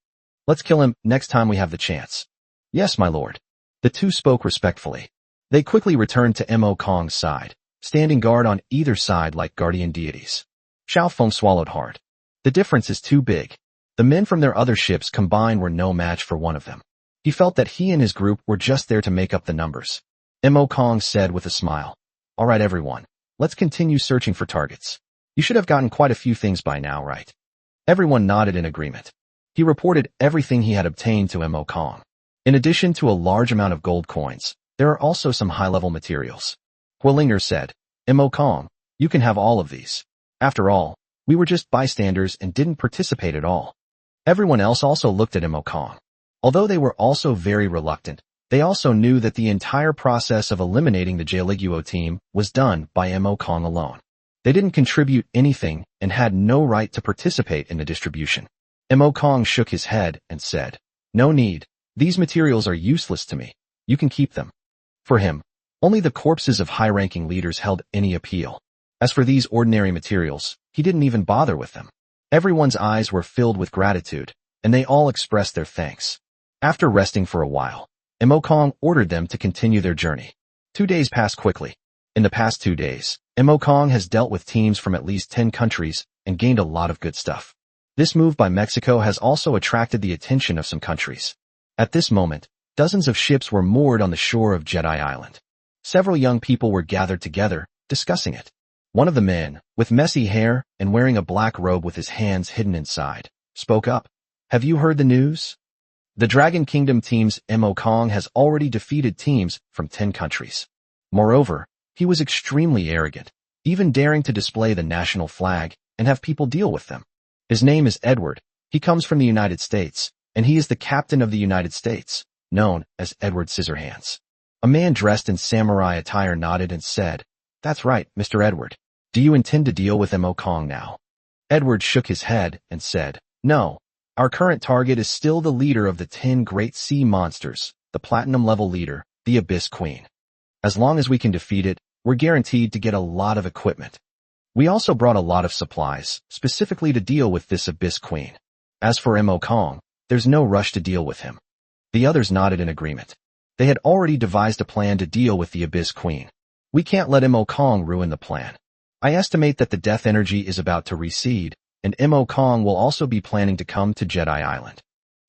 Let's kill him next time we have the chance. Yes, my lord. The two spoke respectfully. They quickly returned to Mo Kong's side, standing guard on either side like guardian deities. Xiaofeng swallowed hard. The difference is too big. The men from their other ships combined were no match for one of them. He felt that he and his group were just there to make up the numbers. Mo Kong said with a smile, All right, everyone. Let's continue searching for targets. You should have gotten quite a few things by now, right? Everyone nodded in agreement. He reported everything he had obtained to Mo Kong. In addition to a large amount of gold coins, there are also some high-level materials. Huolinger said, Mo Kong, you can have all of these. After all, we were just bystanders and didn't participate at all. Everyone else also looked at Mo Kong. Although they were also very reluctant, they also knew that the entire process of eliminating the Jailiguo team was done by Mo Kong alone. They didn't contribute anything and had no right to participate in the distribution. Mo Kong shook his head and said, No need. These materials are useless to me. You can keep them. For him, only the corpses of high-ranking leaders held any appeal. As for these ordinary materials, he didn't even bother with them. Everyone's eyes were filled with gratitude, and they all expressed their thanks. After resting for a while, Mo Kong ordered them to continue their journey. 2 days passed quickly. In the past 2 days, Mo Kong has dealt with teams from at least 10 countries and gained a lot of good stuff. This move by Mexico has also attracted the attention of some countries. At this moment, dozens of ships were moored on the shore of Jedi Island. Several young people were gathered together, discussing it. One of the men, with messy hair and wearing a black robe with his hands hidden inside, spoke up. Have you heard the news? The Dragon Kingdom team's Mo Kong has already defeated teams from 10 countries. Moreover, he was extremely arrogant, even daring to display the national flag and have people deal with them. His name is Edward. He comes from the United States, and he is the captain of the United States, known as Edward Scissorhands. A man dressed in samurai attire nodded and said, That's right, Mr. Edward. Do you intend to deal with Mo Kong now? Edward shook his head and said, No. Our current target is still the leader of the 10 great sea monsters, the platinum-level leader, the Abyss Queen. As long as we can defeat it, we're guaranteed to get a lot of equipment. We also brought a lot of supplies, specifically to deal with this Abyss Queen. As for Mo Kong, there's no rush to deal with him. The others nodded in agreement. They had already devised a plan to deal with the Abyss Queen. We can't let Mo Kong ruin the plan. I estimate that the death energy is about to recede, and Mo Kong will also be planning to come to Jedi Island.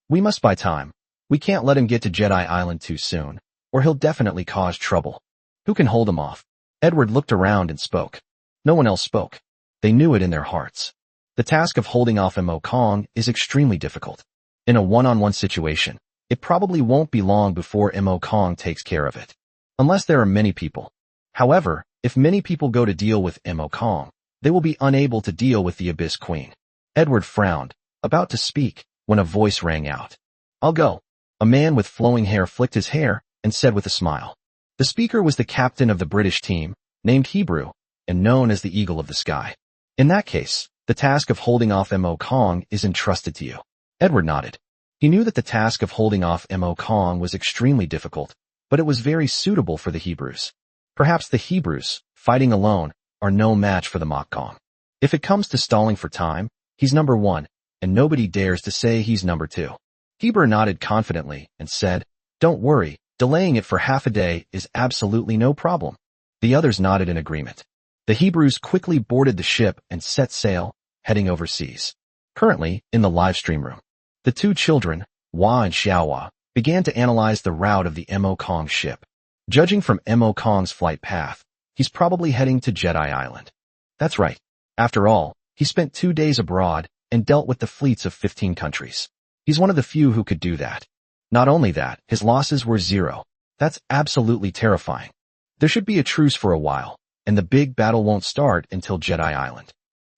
We must buy time. We can't let him get to Jedi Island too soon, or he'll definitely cause trouble. Who can hold him off? Edward looked around and spoke. No one else spoke. They knew it in their hearts. The task of holding off Mo Kong is extremely difficult. In a one-on-one situation, it probably won't be long before Mo Kong takes care of it. Unless there are many people. However, if many people go to deal with Mo Kong, they will be unable to deal with the Abyss Queen. Edward frowned, about to speak, when a voice rang out. I'll go. A man with flowing hair flicked his hair and said with a smile. The speaker was the captain of the British team, named Hebrew, and known as the Eagle of the Sky. In that case, the task of holding off Mo Kong is entrusted to you. Edward nodded. He knew that the task of holding off Mo Kong was extremely difficult, but it was very suitable for the Hebrews. Perhaps the Hebrews, fighting alone, are no match for the Mok Kong. If it comes to stalling for time, he's number one, and nobody dares to say he's number two. Heber nodded confidently and said, "Don't worry, delaying it for half a day is absolutely no problem." The others nodded in agreement. The Hebrews quickly boarded the ship and set sail, heading overseas. Currently, in the live stream room, the two children, Hua and Xiaohua, began to analyze the route of the Mo Kong ship. Judging from Mo Kong's flight path, he's probably heading to Jedi Island. That's right. After all, he spent 2 days abroad and dealt with the fleets of 15 countries. He's one of the few who could do that. Not only that, his losses were 0. That's absolutely terrifying. There should be a truce for a while, and the big battle won't start until Jedi Island.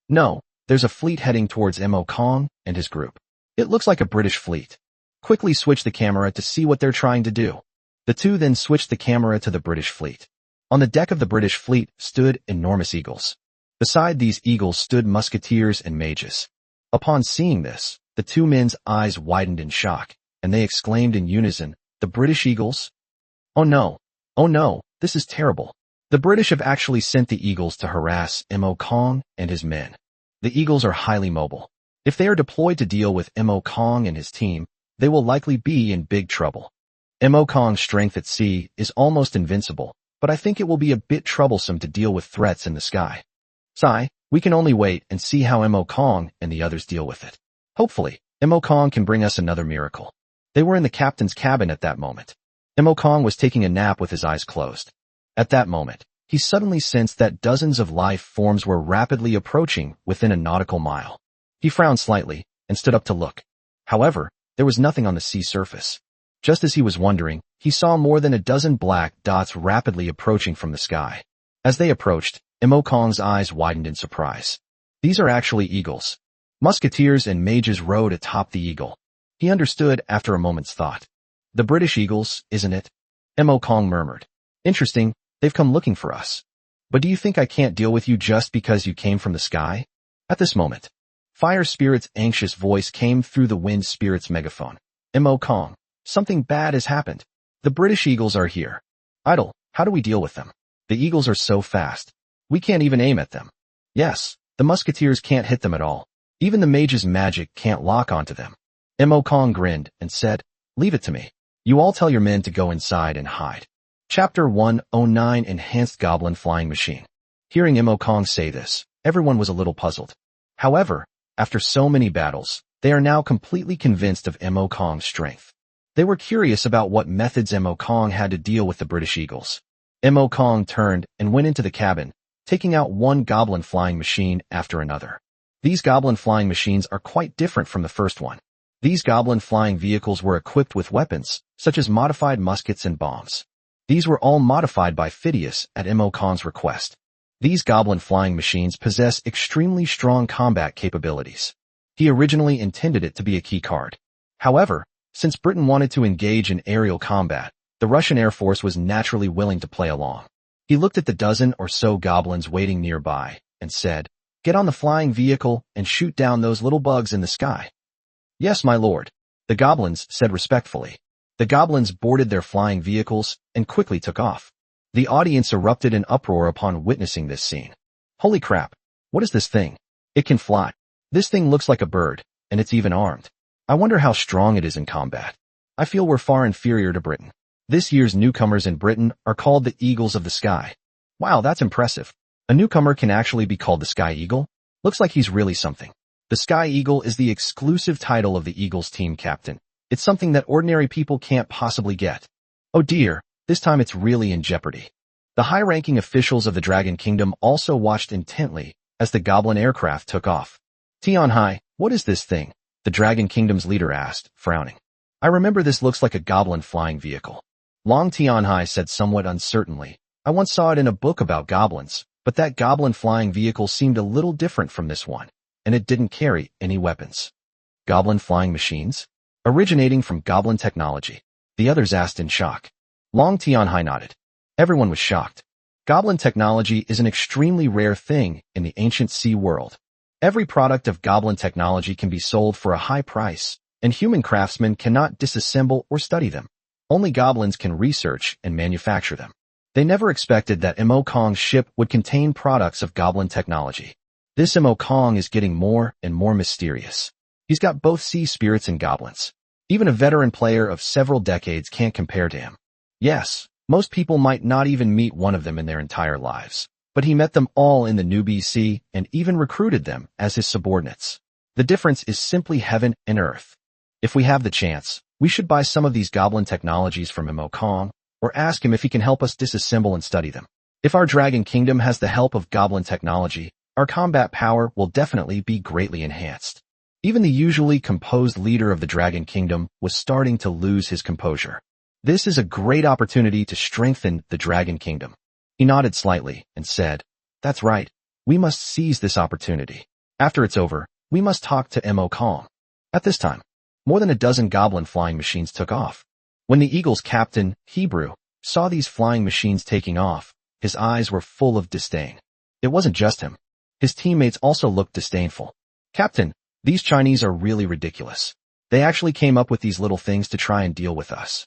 No, there's a fleet heading towards Mo Kong and his group. It looks like a British fleet. Quickly switch the camera to see what they're trying to do. The two then switched the camera to the British fleet. On the deck of the British fleet stood enormous eagles. Beside these eagles stood musketeers and mages. Upon seeing this, the two men's eyes widened in shock, and they exclaimed in unison, "The British eagles? Oh no! Oh no, this is terrible." The British have actually sent the eagles to harass Mo Kong and his men. The eagles are highly mobile. If they are deployed to deal with Mo Kong and his team, they will likely be in big trouble. Mo Kong's strength at sea is almost invincible, but I think it will be a bit troublesome to deal with threats in the sky. Sigh, we can only wait and see how Mo Kong and the others deal with it. Hopefully, Mo Kong can bring us another miracle. They were in the captain's cabin at that moment. Mo Kong was taking a nap with his eyes closed. At that moment, he suddenly sensed that dozens of life forms were rapidly approaching within a nautical mile. He frowned slightly and stood up to look. However, there was nothing on the sea surface. Just as he was wondering, he saw more than a dozen black dots rapidly approaching from the sky. As they approached, Mo Kong's eyes widened in surprise. These are actually eagles. Musketeers and mages rode atop the eagle. He understood after a moment's thought. "The British eagles, isn't it?" Mo Kong murmured. "Interesting, they've come looking for us. But do you think I can't deal with you just because you came from the sky?" At this moment, Fire Spirit's anxious voice came through the Wind Spirit's megaphone. "Mo Kong, something bad has happened. The British eagles are here. Idle, how do we deal with them? The eagles are so fast. We can't even aim at them. Yes, the musketeers can't hit them at all. Even the mage's magic can't lock onto them." Mo Kong grinned and said, "Leave it to me. You all tell your men to go inside and hide." Chapter 109 Enhanced Goblin Flying Machine. Hearing Mo Kong say this, everyone was a little puzzled. However, after so many battles, they are now completely convinced of Mo Kong's strength. They were curious about what methods Mo Kong had to deal with the British eagles. Mo Kong turned and went into the cabin, taking out one goblin flying machine after another. These goblin flying machines are quite different from the first one. These goblin flying vehicles were equipped with weapons, such as modified muskets and bombs. These were all modified by Phidias at Mo Kong's request. These goblin flying machines possess extremely strong combat capabilities. He originally intended it to be a key card. However, since Britain wanted to engage in aerial combat, the Russian Air Force was naturally willing to play along. He looked at the dozen or so goblins waiting nearby and said, "Get on the flying vehicle and shoot down those little bugs in the sky." "Yes, my lord," the goblins said respectfully. The goblins boarded their flying vehicles and quickly took off. The audience erupted in uproar upon witnessing this scene. "Holy crap! What is this thing? It can fly. This thing looks like a bird, and it's even armed. I wonder how strong it is in combat. I feel we're far inferior to Britain." This year's newcomers in Britain are called the Eagles of the Sky. Wow, that's impressive. A newcomer can actually be called the Sky Eagle? Looks like he's really something. The Sky Eagle is the exclusive title of the Eagles team captain. It's something that ordinary people can't possibly get. Oh dear, this time it's really in jeopardy. The high-ranking officials of the Dragon Kingdom also watched intently as the Goblin aircraft took off. "Tianhai, what is this thing?" the Dragon Kingdom's leader asked, frowning. "I remember this looks like a goblin flying vehicle." Long Tianhai said somewhat uncertainly, "I once saw it in a book about goblins, but that goblin flying vehicle seemed a little different from this one, and it didn't carry any weapons." "Goblin flying machines? Originating from goblin technology?" the others asked in shock. Long Tianhai nodded. Everyone was shocked. Goblin technology is an extremely rare thing in the ancient sea world. Every product of goblin technology can be sold for a high price, and human craftsmen cannot disassemble or study them. Only goblins can research and manufacture them. They never expected that Mo Kong's ship would contain products of goblin technology. This Mo Kong is getting more and more mysterious. He's got both sea spirits and goblins. Even a veteran player of several decades can't compare to him. Yes, most people might not even meet one of them in their entire lives, but he met them all in the New BC and even recruited them as his subordinates. The difference is simply heaven and earth. If we have the chance, we should buy some of these goblin technologies from Mo Kong, or ask him if he can help us disassemble and study them. If our Dragon Kingdom has the help of goblin technology, our combat power will definitely be greatly enhanced. Even the usually composed leader of the Dragon Kingdom was starting to lose his composure. This is a great opportunity to strengthen the Dragon Kingdom. He nodded slightly and said, "That's right. We must seize this opportunity. After it's over, we must talk to Mo Kong." At this time, more than a dozen goblin flying machines took off. When the Eagle's captain, Hebrew, saw these flying machines taking off, his eyes were full of disdain. It wasn't just him. His teammates also looked disdainful. "Captain, these Chinese are really ridiculous. They actually came up with these little things to try and deal with us."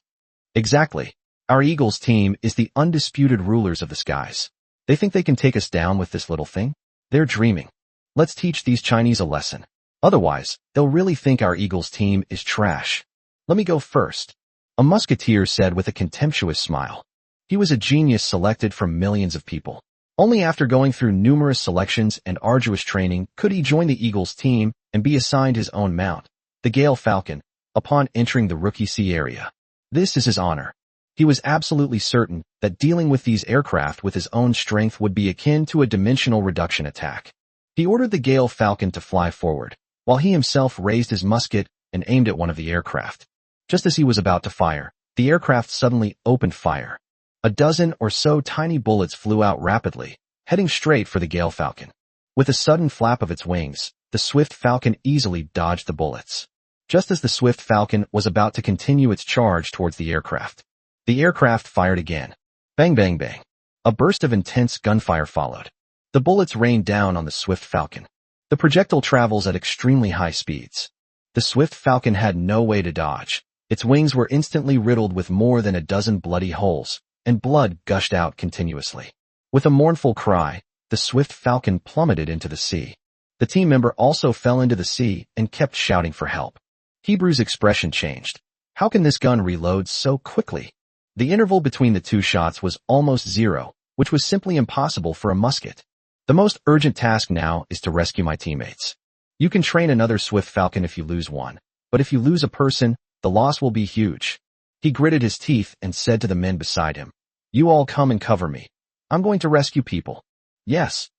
Exactly. Our Eagles team is the undisputed rulers of the skies. They think they can take us down with this little thing? They're dreaming. Let's teach these Chinese a lesson. Otherwise, they'll really think our Eagles team is trash. "Let me go first," a musketeer said with a contemptuous smile. He was a genius selected from millions of people. Only after going through numerous selections and arduous training could he join the Eagles team and be assigned his own mount, the Gale Falcon, upon entering the Rookie Sea area. This is his honor. He was absolutely certain that dealing with these aircraft with his own strength would be akin to a dimensional reduction attack. He ordered the Gale Falcon to fly forward, while he himself raised his musket and aimed at one of the aircraft. Just as he was about to fire, the aircraft suddenly opened fire. A dozen or so tiny bullets flew out rapidly, heading straight for the Gale Falcon. With a sudden flap of its wings, the Swift Falcon easily dodged the bullets. Just as the Swift Falcon was about to continue its charge towards the aircraft fired again. Bang bang bang. A burst of intense gunfire followed. The bullets rained down on the Swift Falcon. The projectile travels at extremely high speeds. The Swift Falcon had no way to dodge. Its wings were instantly riddled with more than a dozen bloody holes, and blood gushed out continuously. With a mournful cry, the Swift Falcon plummeted into the sea. The team member also fell into the sea and kept shouting for help. Hebrew's expression changed. How can this gun reload so quickly? The interval between the two shots was almost zero, which was simply impossible for a musket. The most urgent task now is to rescue my teammates. You can train another Swift Falcon if you lose one, but if you lose a person, the loss will be huge. He gritted his teeth and said to the men beside him, "You all come and cover me. I'm going to rescue people." "Yes."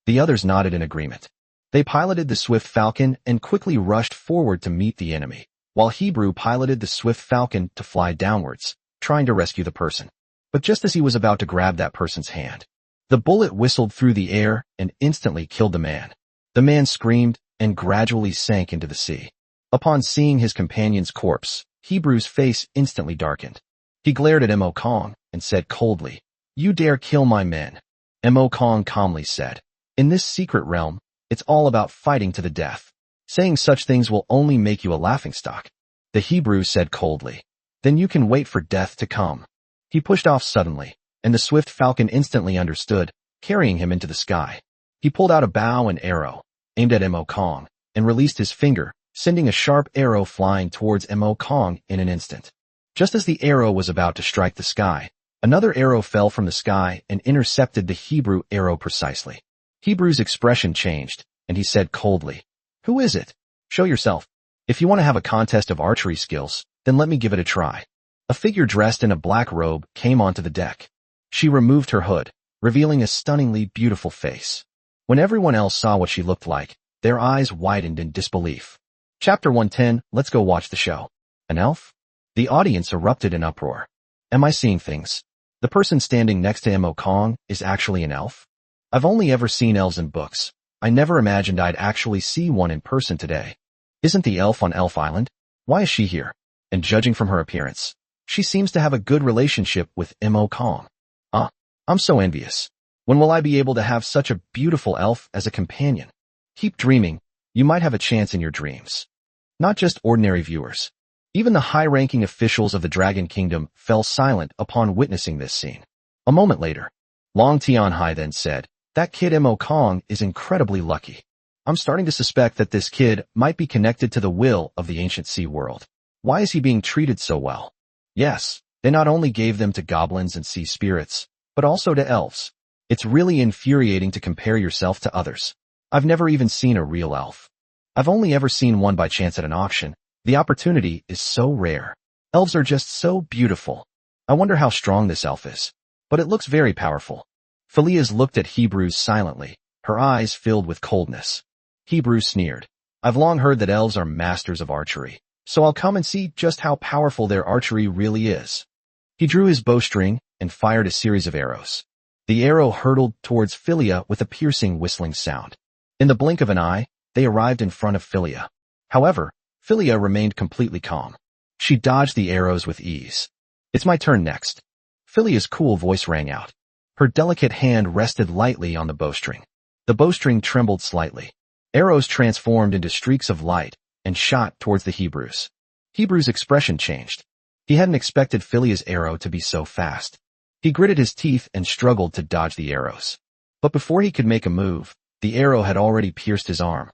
The others nodded in agreement. They piloted the Swift Falcon and quickly rushed forward to meet the enemy, while Hebrew piloted the Swift Falcon to fly downwards, trying to rescue the person. But just as he was about to grab that person's hand, the bullet whistled through the air and instantly killed the man. The man screamed and gradually sank into the sea. Upon seeing his companion's corpse, Hebrew's face instantly darkened. He glared at Mo Kong and said coldly, "You dare kill my men?" Mo Kong calmly said, "In this secret realm, it's all about fighting to the death. Saying such things will only make you a laughingstock." The Hebrew said coldly, "Then you can wait for death to come." He pushed off suddenly, and the Swift Falcon instantly understood, carrying him into the sky. He pulled out a bow and arrow, aimed at Mo Kong, and released his finger, sending a sharp arrow flying towards Mo Kong in an instant. Just as the arrow was about to strike the sky, another arrow fell from the sky and intercepted the Hebrew arrow precisely. Hebrew's expression changed, and he said coldly, "Who is it? Show yourself. If you want to have a contest of archery skills, then let me give it a try." A figure dressed in a black robe came onto the deck. She removed her hood, revealing a stunningly beautiful face. When everyone else saw what she looked like, their eyes widened in disbelief. Chapter 110, let's go watch the show. An elf? The audience erupted in uproar. Am I seeing things? The person standing next to Mo Kong is actually an elf? I've only ever seen elves in books. I never imagined I'd actually see one in person today. Isn't the elf on Elf Island? Why is she here? And judging from her appearance, she seems to have a good relationship with Mo Kong. I'm so envious. When will I be able to have such a beautiful elf as a companion? Keep dreaming. You might have a chance in your dreams. not just ordinary viewers. Even the high-ranking officials of the Dragon Kingdom fell silent upon witnessing this scene. A moment later, Long Tianhai then said, "That kid Mo Kong is incredibly lucky. I'm starting to suspect that this kid might be connected to the will of the ancient sea world. Why is he being treated so well? Yes, they not only gave them to goblins and sea spirits, but also to elves. It's really infuriating to compare yourself to others. I've never even seen a real elf. I've only ever seen one by chance at an auction. The opportunity is so rare. Elves are just so beautiful. I wonder how strong this elf is. But it looks very powerful." Philias looked at Hebrews silently, her eyes filled with coldness. Hebrews sneered. "I've long heard that elves are masters of archery, so I'll come and see just how powerful their archery really is." He drew his bowstring and fired a series of arrows. The arrow hurtled towards Philia with a piercing whistling sound. In the blink of an eye, they arrived in front of Philia. However, Philia remained completely calm. She dodged the arrows with ease. "It's my turn next." Philia's cool voice rang out. Her delicate hand rested lightly on the bowstring. The bowstring trembled slightly. Arrows transformed into streaks of light and shot towards the Hebrews. Hebrews' expression changed. He hadn't expected Philia's arrow to be so fast. He gritted his teeth and struggled to dodge the arrows. But before he could make a move, the arrow had already pierced his arm.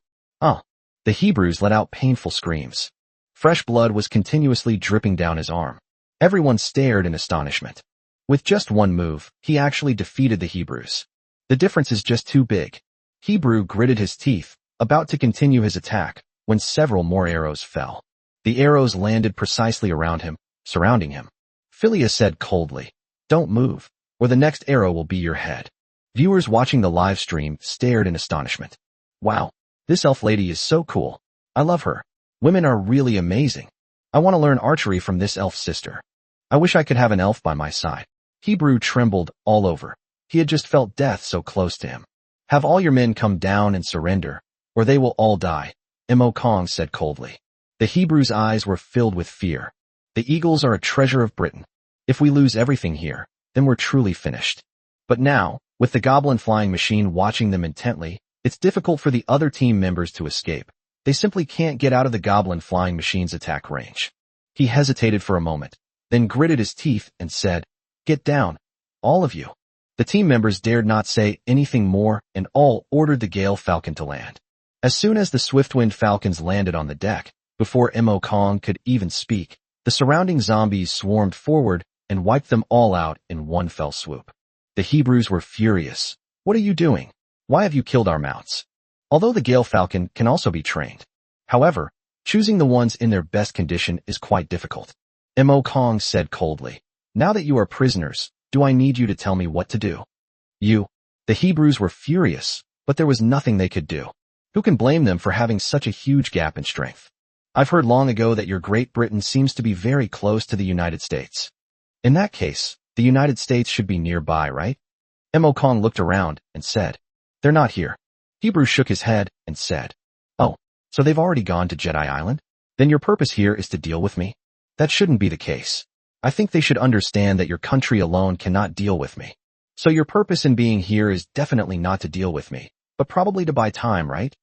The Hebrews let out painful screams. Fresh blood was continuously dripping down his arm. Everyone stared in astonishment. With just one move, he actually defeated the Hebrews. The difference is just too big. Hebrew gritted his teeth, about to continue his attack, when several more arrows fell. The arrows landed precisely around him, surrounding him. Philia said coldly, "Don't move, or the next arrow will be your head." Viewers watching the live stream stared in astonishment. "Wow, this elf lady is so cool. I love her. Women are really amazing. I want to learn archery from this elf sister. I wish I could have an elf by my side." Hebrew trembled all over. He had just felt death so close to him. "Have all your men come down and surrender, or they will all die," Mo Kong said coldly. The Hebrew's eyes were filled with fear. "The eagles are a treasure of Britain. If we lose everything here, then we're truly finished." But now, with the goblin flying machine watching them intently, it's difficult for the other team members to escape. They simply can't get out of the goblin flying machine's attack range. He hesitated for a moment, then gritted his teeth and said, "Get down, all of you." The team members dared not say anything more and all ordered the Gale Falcon to land. As soon as the Swiftwind Falcons landed on the deck, before Mo Kong could even speak, the surrounding zombies swarmed forward and wiped them all out in one fell swoop. The Hebrews were furious. "What are you doing? Why have you killed our mounts?" Although the Gale Falcon can also be trained. However, choosing the ones in their best condition is quite difficult. Mo Kong said coldly, "Now that you are prisoners, do I need you to tell me what to do?" The Hebrews were furious, but there was nothing they could do. Who can blame them for having such a huge gap in strength? "I've heard long ago that your Great Britain seems to be very close to the United States. In that case, the United States should be nearby, right?" Mo Kong looked around and said, "They're not here." Hebrew shook his head and said, "Oh, so they've already gone to Jedi Island? Then your purpose here is to deal with me? That shouldn't be the case. I think they should understand that your country alone cannot deal with me. So your purpose in being here is definitely not to deal with me, but probably to buy time, right?"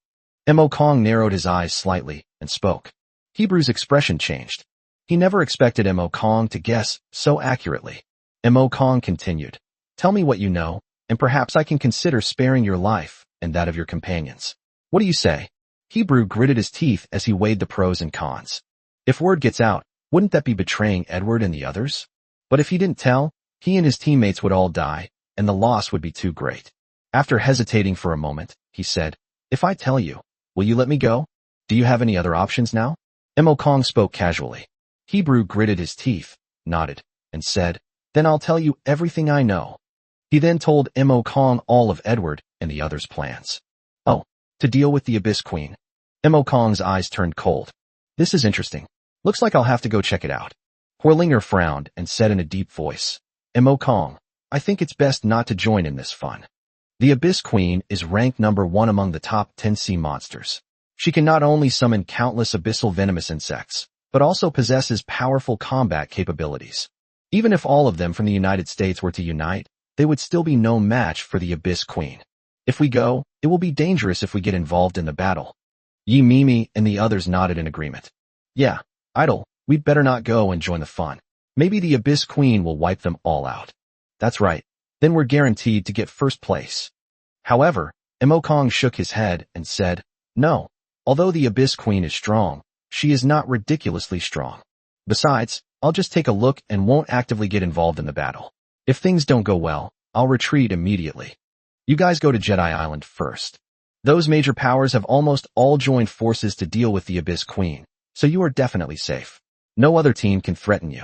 Mo Kong narrowed his eyes slightly and spoke. Hebrew's expression changed. He never expected Mo Kong to guess so accurately. Mo Kong continued, "Tell me what you know, and perhaps I can consider sparing your life and that of your companions. What do you say?" Hebrew gritted his teeth as he weighed the pros and cons. If word gets out, wouldn't that be betraying Edward and the others? But if he didn't tell, he and his teammates would all die, and the loss would be too great. After hesitating for a moment, he said, "If I tell you, will you let me go? Do you have any other options now?" Mo Kong spoke casually. Hebrew gritted his teeth, nodded, and said, "Then I'll tell you everything I know." He then told Mo Kong all of Edward and the others' plans. "Oh, to deal with the Abyss Queen." Mo Kong's eyes turned cold. "This is interesting. Looks like I'll have to go check it out." Horlinger frowned and said in a deep voice, "Mo Kong, I think it's best not to join in this fun. The Abyss Queen is ranked number 1 among the top 10 sea monsters. She can not only summon countless abyssal venomous insects, but also possesses powerful combat capabilities. Even if all of them from the United States were to unite, they would still be no match for the Abyss Queen. If we go, it will be dangerous if we get involved in the battle. Yi Mimi and the others nodded in agreement. Yeah, Idol, we'd better not go and join the fun. Maybe the Abyss Queen will wipe them all out. That's right. Then we're guaranteed to get first place. However, Imokong shook his head and said, no, although the Abyss Queen is strong, she is not ridiculously strong. Besides, I'll just take a look and won't actively get involved in the battle. If things don't go well, I'll retreat immediately. You guys go to Jedi Island first. Those major powers have almost all joined forces to deal with the Abyss Queen, so you are definitely safe. No other team can threaten you.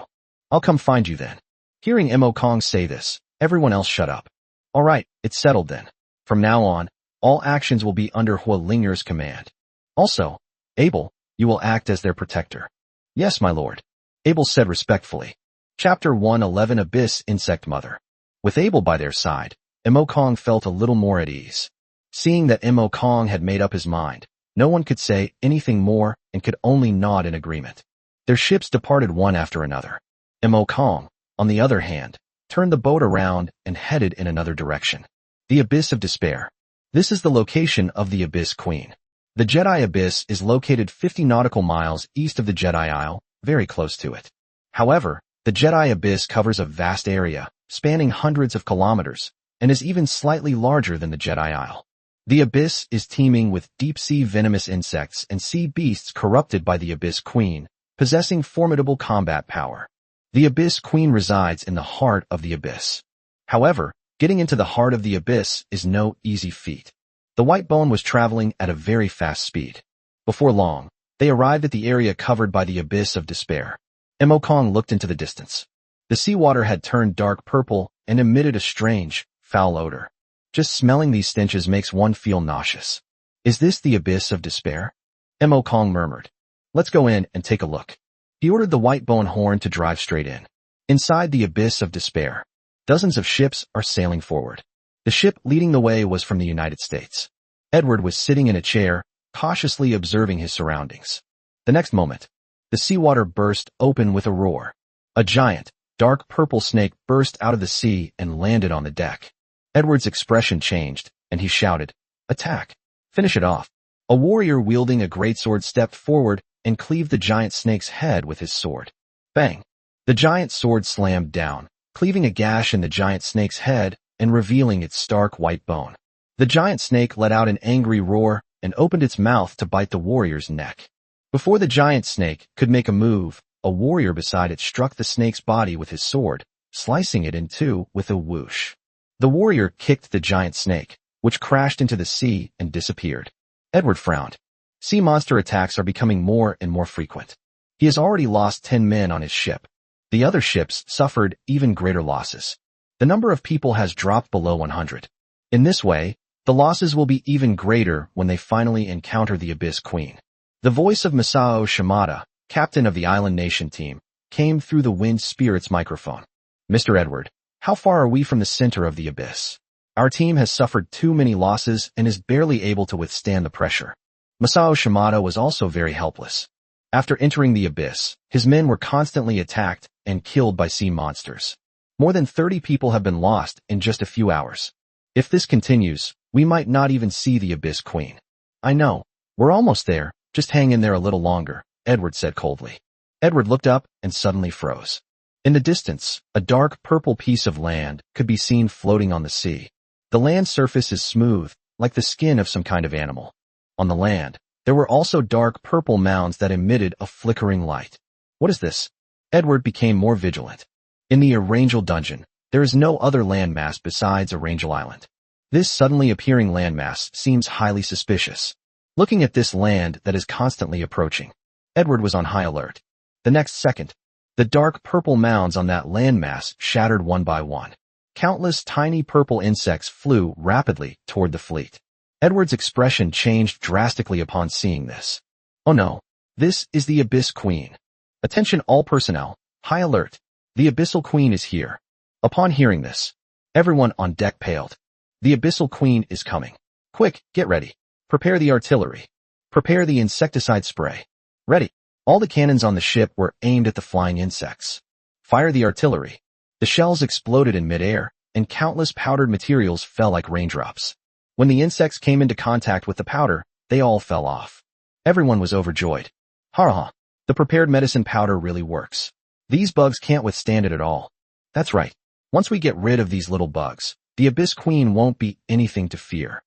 I'll come find you then. Hearing Imokong say this, everyone else shut up. Alright, it's settled then. From now on, all actions will be under Hua Linger's command. Also, Abel, you will act as their protector. Yes, my lord. Abel said respectfully. Chapter 111 Abyss Insect Mother. With Abel by their side, Imokong felt a little more at ease. Seeing that Imokong had made up his mind, no one could say anything more and could only nod in agreement. Their ships departed one after another. Imokong, on the other hand, turned the boat around and headed in another direction. The Abyss of Despair. This is the location of the Abyss Queen. The Jedi Abyss is located 50 nautical miles east of the Jedi Isle, very close to it. However, the Jedi Abyss covers a vast area, spanning hundreds of kilometers, and is even slightly larger than the Jedi Isle. The Abyss is teeming with deep-sea venomous insects and sea beasts corrupted by the Abyss Queen, possessing formidable combat power. The Abyss Queen resides in the heart of the Abyss. However, getting into the heart of the Abyss is no easy feat. The White Bone was traveling at a very fast speed. Before long, they arrived at the area covered by the Abyss of Despair. Imokong looked into the distance. The seawater had turned dark purple and emitted a strange, foul odor. Just smelling these stenches makes one feel nauseous. Is this the Abyss of Despair? Imokong murmured. Let's go in and take a look. He ordered the White Bone Horn to drive straight in. Inside the Abyss of Despair, dozens of ships are sailing forward. The ship leading the way was from the United States. Edward was sitting in a chair, cautiously observing his surroundings. The next moment, the seawater burst open with a roar. A giant, dark purple snake burst out of the sea and landed on the deck. Edward's expression changed, and he shouted, "Attack! Finish it off!" A warrior wielding a greatsword stepped forward and cleaved the giant snake's head with his sword. Bang! The giant sword slammed down, cleaving a gash in the giant snake's head and revealing its stark white bone. The giant snake let out an angry roar and opened its mouth to bite the warrior's neck. Before the giant snake could make a move, a warrior beside it struck the snake's body with his sword, slicing it in two with a whoosh. The warrior kicked the giant snake, which crashed into the sea and disappeared. Edward frowned. Sea monster attacks are becoming more and more frequent. He has already lost 10 men on his ship. The other ships suffered even greater losses. The number of people has dropped below 100. In this way, the losses will be even greater when they finally encounter the Abyss Queen. The voice of Masao Shimada, captain of the Island Nation team, came through the Wind Spirit's microphone. Mr. Edward, how far are we from the center of the Abyss? Our team has suffered too many losses and is barely able to withstand the pressure. Masao Shimada was also very helpless. After entering the Abyss, his men were constantly attacked and killed by sea monsters. More than 30 people have been lost in just a few hours. If this continues, we might not even see the Abyss Queen. I know. We're almost there. Just hang in there a little longer, Edward said coldly. Edward looked up and suddenly froze. In the distance, a dark purple piece of land could be seen floating on the sea. The land surface is smooth, like the skin of some kind of animal. On the land, there were also dark purple mounds that emitted a flickering light. What is this? Edward became more vigilant. In the Arangel dungeon, there is no other landmass besides Arangel Island. This suddenly appearing landmass seems highly suspicious. Looking at this land that is constantly approaching, Edward was on high alert. The next second, the dark purple mounds on that landmass shattered one by one. Countless tiny purple insects flew rapidly toward the fleet. Edward's expression changed drastically upon seeing this. Oh no, this is the Abyss Queen. Attention all personnel, high alert. The Abyssal Queen is here. Upon hearing this, everyone on deck paled. The Abyssal Queen is coming. Quick, get ready. Prepare the artillery. Prepare the insecticide spray. Ready. All the cannons on the ship were aimed at the flying insects. Fire the artillery. The shells exploded in midair, and countless powdered materials fell like raindrops. When the insects came into contact with the powder, they all fell off. Everyone was overjoyed. Ha ha. The prepared medicine powder really works. These bugs can't withstand it at all. That's right. Once we get rid of these little bugs, the Abyss Queen won't be anything to fear.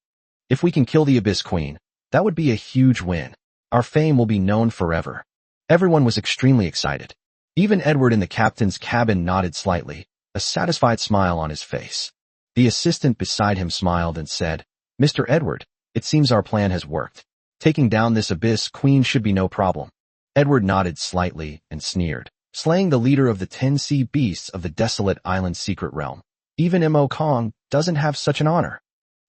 If we can kill the Abyss Queen, that would be a huge win. Our fame will be known forever. Everyone was extremely excited. Even Edward in the captain's cabin nodded slightly, a satisfied smile on his face. The assistant beside him smiled and said, "Mr. Edward, it seems our plan has worked. Taking down this Abyss Queen should be no problem." Edward nodded slightly and sneered. Slaying the leader of the 10 sea beasts of the desolate island's secret realm. Even Mo Kong doesn't have such an honor.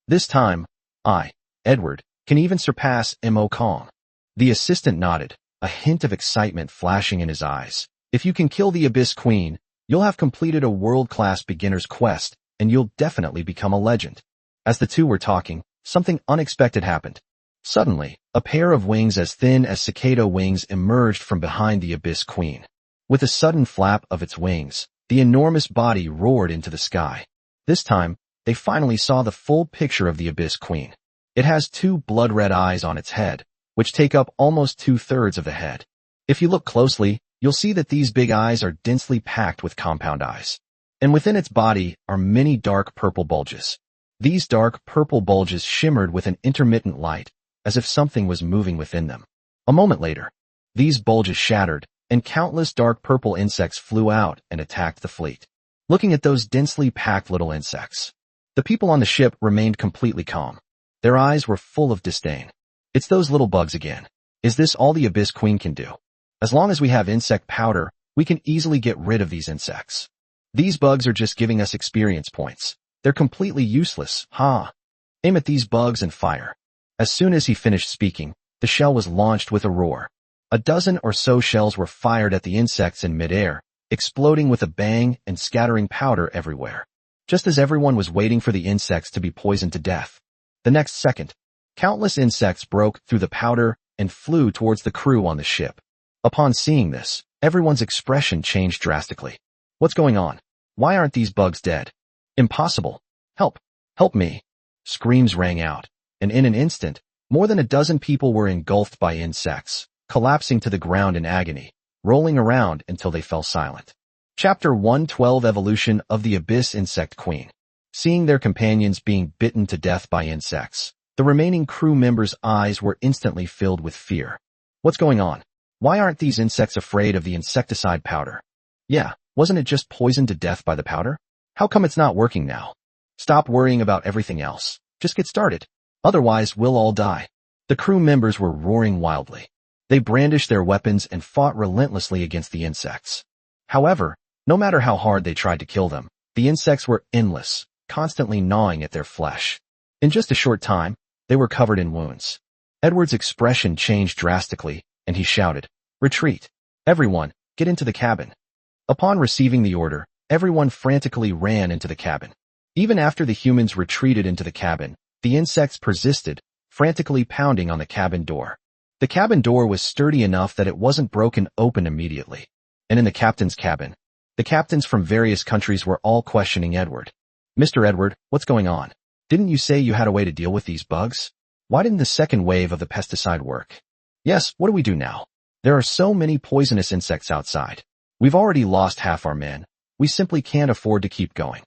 This time, I, Edward, can even surpass Mo Kong. The assistant nodded, a hint of excitement flashing in his eyes. If you can kill the Abyss Queen, you'll have completed a world-class beginner's quest, and you'll definitely become a legend. As the two were talking, something unexpected happened. Suddenly, a pair of wings as thin as cicada wings emerged from behind the Abyss Queen. With a sudden flap of its wings, the enormous body roared into the sky. This time, they finally saw the full picture of the Abyss Queen. It has 2 blood-red eyes on its head, which take up almost 2/3 of the head. If you look closely, you'll see that these big eyes are densely packed with compound eyes. And within its body are many dark purple bulges. These dark purple bulges shimmered with an intermittent light, as if something was moving within them. A moment later, these bulges shattered, and countless dark purple insects flew out and attacked the fleet. Looking at those densely packed little insects, the people on the ship remained completely calm. Their eyes were full of disdain. It's those little bugs again. Is this all the Abyss Queen can do? As long as we have insect powder, we can easily get rid of these insects. These bugs are just giving us experience points. They're completely useless, ha! Aim at these bugs and fire. As soon as he finished speaking, the shell was launched with a roar. A dozen or so shells were fired at the insects in midair, exploding with a bang and scattering powder everywhere. Just as everyone was waiting for the insects to be poisoned to death. The next second, countless insects broke through the powder and flew towards the crew on the ship. Upon seeing this, everyone's expression changed drastically. What's going on? Why aren't these bugs dead? Impossible. Help! Help me! Screams rang out, and in an instant, more than a dozen people were engulfed by insects, collapsing to the ground in agony, rolling around until they fell silent. Chapter 112 Evolution of the Abyss Insect Queen. Seeing their companions being bitten to death by insects, the remaining crew members' eyes were instantly filled with fear. What's going on? Why aren't these insects afraid of the insecticide powder? Yeah, wasn't it just poisoned to death by the powder? How come it's not working now? Stop worrying about everything else. Just get started. Otherwise, we'll all die. The crew members were roaring wildly. They brandished their weapons and fought relentlessly against the insects. However, no matter how hard they tried to kill them, the insects were endless, constantly gnawing at their flesh. In just a short time, they were covered in wounds. Edward's expression changed drastically, and he shouted, "Retreat! Everyone, get into the cabin." Upon receiving the order, everyone frantically ran into the cabin. Even after the humans retreated into the cabin, the insects persisted, frantically pounding on the cabin door. The cabin door was sturdy enough that it wasn't broken open immediately. And in the captain's cabin, the captains from various countries were all questioning Edward. "Mr. Edward, what's going on? Didn't you say you had a way to deal with these bugs? Why didn't the second wave of the pesticide work? Yes, what do we do now? There are so many poisonous insects outside. We've already lost half our men. We simply can't afford to keep going.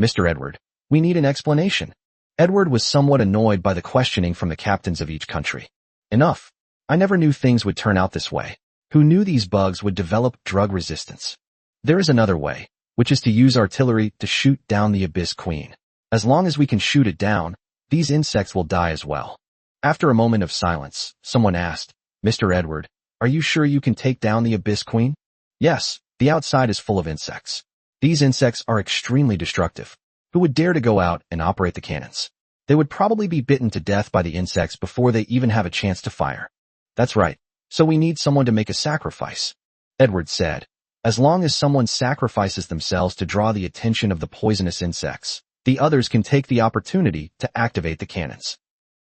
Mr. Edward, we need an explanation." Edward was somewhat annoyed by the questioning from the captains of each country. "Enough. I never knew things would turn out this way. Who knew these bugs would develop drug resistance? There is another way, which is to use artillery to shoot down the Abyss Queen. As long as we can shoot it down, these insects will die as well." After a moment of silence, someone asked, "Mr. Edward, are you sure you can take down the Abyss Queen?" "Yes, the outside is full of insects. These insects are extremely destructive. Who would dare to go out and operate the cannons? They would probably be bitten to death by the insects before they even have a chance to fire." "That's right. So we need someone to make a sacrifice," Edward said. "As long as someone sacrifices themselves to draw the attention of the poisonous insects, the others can take the opportunity to activate the cannons."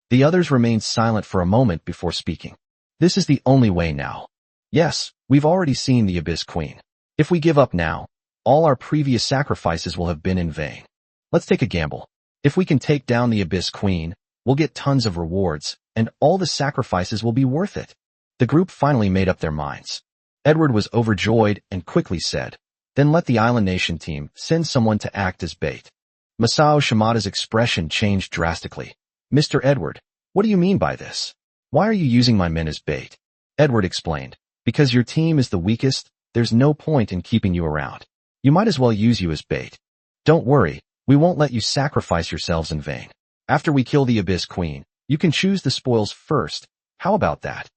The others remained silent for a moment before speaking. "This is the only way now. Yes, we've already seen the Abyss Queen. If we give up now, all our previous sacrifices will have been in vain. Let's take a gamble. If we can take down the Abyss Queen, we'll get tons of rewards, and all the sacrifices will be worth it." The group finally made up their minds. Edward was overjoyed and quickly said, "Then let the Island Nation team send someone to act as bait." Masao Shimada's expression changed drastically. "Mr. Edward, what do you mean by this? Why are you using my men as bait?" Edward explained, "Because your team is the weakest, there's no point in keeping you around. You might as well use you as bait. Don't worry, we won't let you sacrifice yourselves in vain. After we kill the Abyss Queen, you can choose the spoils first. How about that?"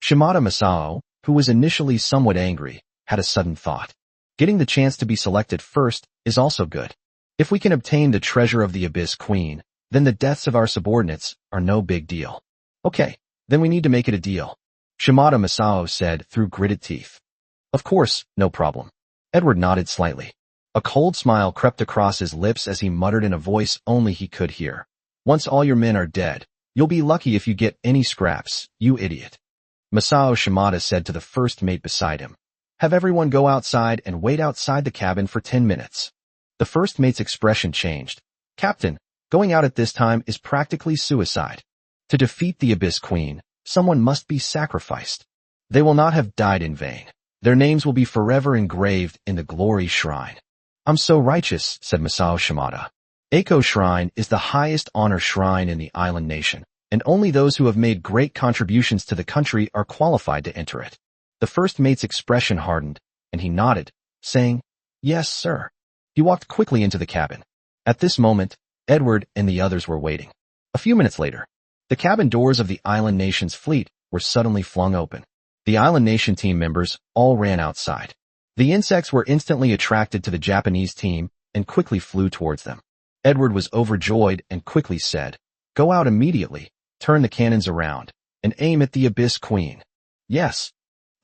Shimada Masao, who was initially somewhat angry, had a sudden thought. Getting the chance to be selected first is also good. If we can obtain the treasure of the Abyss Queen, then the deaths of our subordinates are no big deal. "Okay, then we need to make it a deal," Shimada Masao said through gritted teeth. "Of course, no problem." Edward nodded slightly. A cold smile crept across his lips as he muttered in a voice only he could hear. "Once all your men are dead, you'll be lucky if you get any scraps, you idiot." Masao Shimada said to the first mate beside him, "Have everyone go outside and wait outside the cabin for 10 minutes. The first mate's expression changed. "Captain, going out at this time is practically suicide. To defeat the Abyss Queen, someone must be sacrificed. They will not have died in vain. Their names will be forever engraved in the glory shrine." "I'm so righteous," said Masao Shimada. "Echo Shrine is the highest honor shrine in the island nation, and only those who have made great contributions to the country are qualified to enter it." The first mate's expression hardened, and he nodded, saying, "Yes, sir." He walked quickly into the cabin. At this moment, Edward and the others were waiting. A few minutes later, the cabin doors of the Island Nation's fleet were suddenly flung open. The Island Nation team members all ran outside. The insects were instantly attracted to the Japanese team and quickly flew towards them. Edward was overjoyed and quickly said, "Go out immediately, turn the cannons around, and aim at the Abyss Queen." "Yes."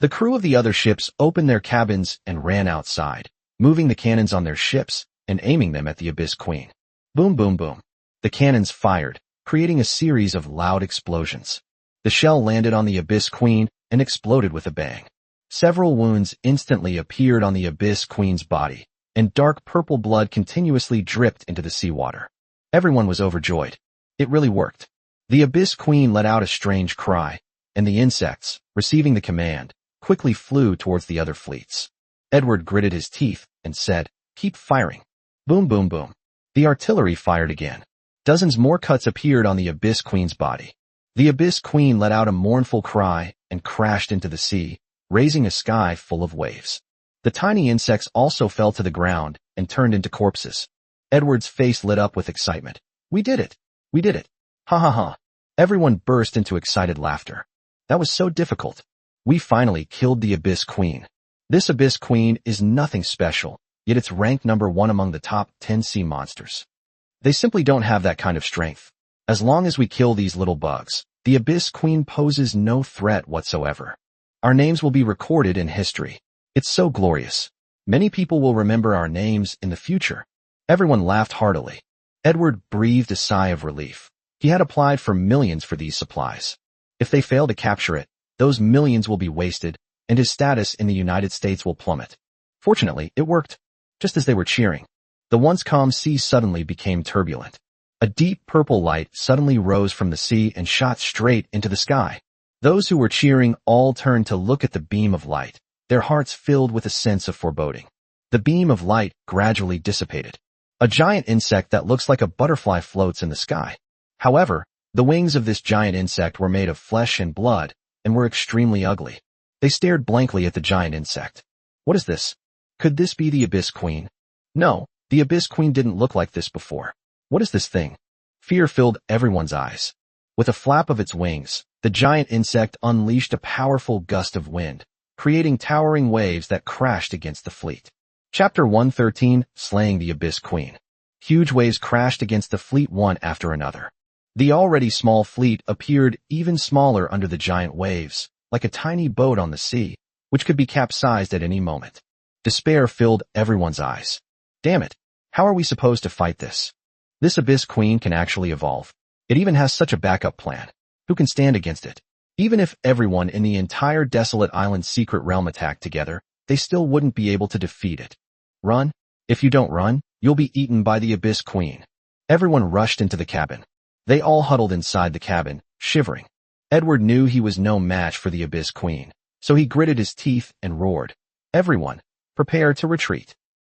The crew of the other ships opened their cabins and ran outside, moving the cannons on their ships and aiming them at the Abyss Queen. Boom, boom, boom. The cannons fired, creating a series of loud explosions. The shell landed on the Abyss Queen and exploded with a bang. Several wounds instantly appeared on the Abyss Queen's body, and dark purple blood continuously dripped into the seawater. Everyone was overjoyed. It really worked. The Abyss Queen let out a strange cry, and the insects, receiving the command, quickly flew towards the other fleets. Edward gritted his teeth and said, "Keep firing." Boom, boom, boom. The artillery fired again. Dozens more cuts appeared on the Abyss Queen's body. The Abyss Queen let out a mournful cry and crashed into the sea, raising a sky full of waves. The tiny insects also fell to the ground and turned into corpses. Edward's face lit up with excitement. "We did it! We did it! Ha ha ha!" Everyone burst into excited laughter. "That was so difficult. We finally killed the Abyss Queen. This Abyss Queen is nothing special, yet it's ranked #1 among the top 10 sea monsters. They simply don't have that kind of strength. As long as we kill these little bugs, the Abyss Queen poses no threat whatsoever. Our names will be recorded in history. It's so glorious. Many people will remember our names in the future." Everyone laughed heartily. Edward breathed a sigh of relief. He had applied for millions for these supplies. If they fail to capture it, those millions will be wasted, and his status in the United States will plummet. Fortunately, it worked. Just as they were cheering, the once calm sea suddenly became turbulent. A deep purple light suddenly rose from the sea and shot straight into the sky. Those who were cheering all turned to look at the beam of light, their hearts filled with a sense of foreboding. The beam of light gradually dissipated. A giant insect that looks like a butterfly floats in the sky. However, the wings of this giant insect were made of flesh and blood and were extremely ugly. They stared blankly at the giant insect. "What is this? Could this be the Abyss Queen?" No, the Abyss Queen didn't look like this before. "What is this thing?" Fear filled everyone's eyes. With a flap of its wings, the giant insect unleashed a powerful gust of wind, creating towering waves that crashed against the fleet. Chapter 113, Slaying the Abyss Queen. Huge waves crashed against the fleet one after another. The already small fleet appeared even smaller under the giant waves, like a tiny boat on the sea, which could be capsized at any moment. Despair filled everyone's eyes. Damn it, how are we supposed to fight this? This Abyss Queen can actually evolve. It even has such a backup plan. Who can stand against it? Even if everyone in the entire desolate island's secret realm attacked together, they still wouldn't be able to defeat it. Run? If you don't run, you'll be eaten by the Abyss Queen. Everyone rushed into the cabin. They all huddled inside the cabin, shivering. Edward knew he was no match for the Abyss Queen, so he gritted his teeth and roared, "Everyone, prepare to retreat."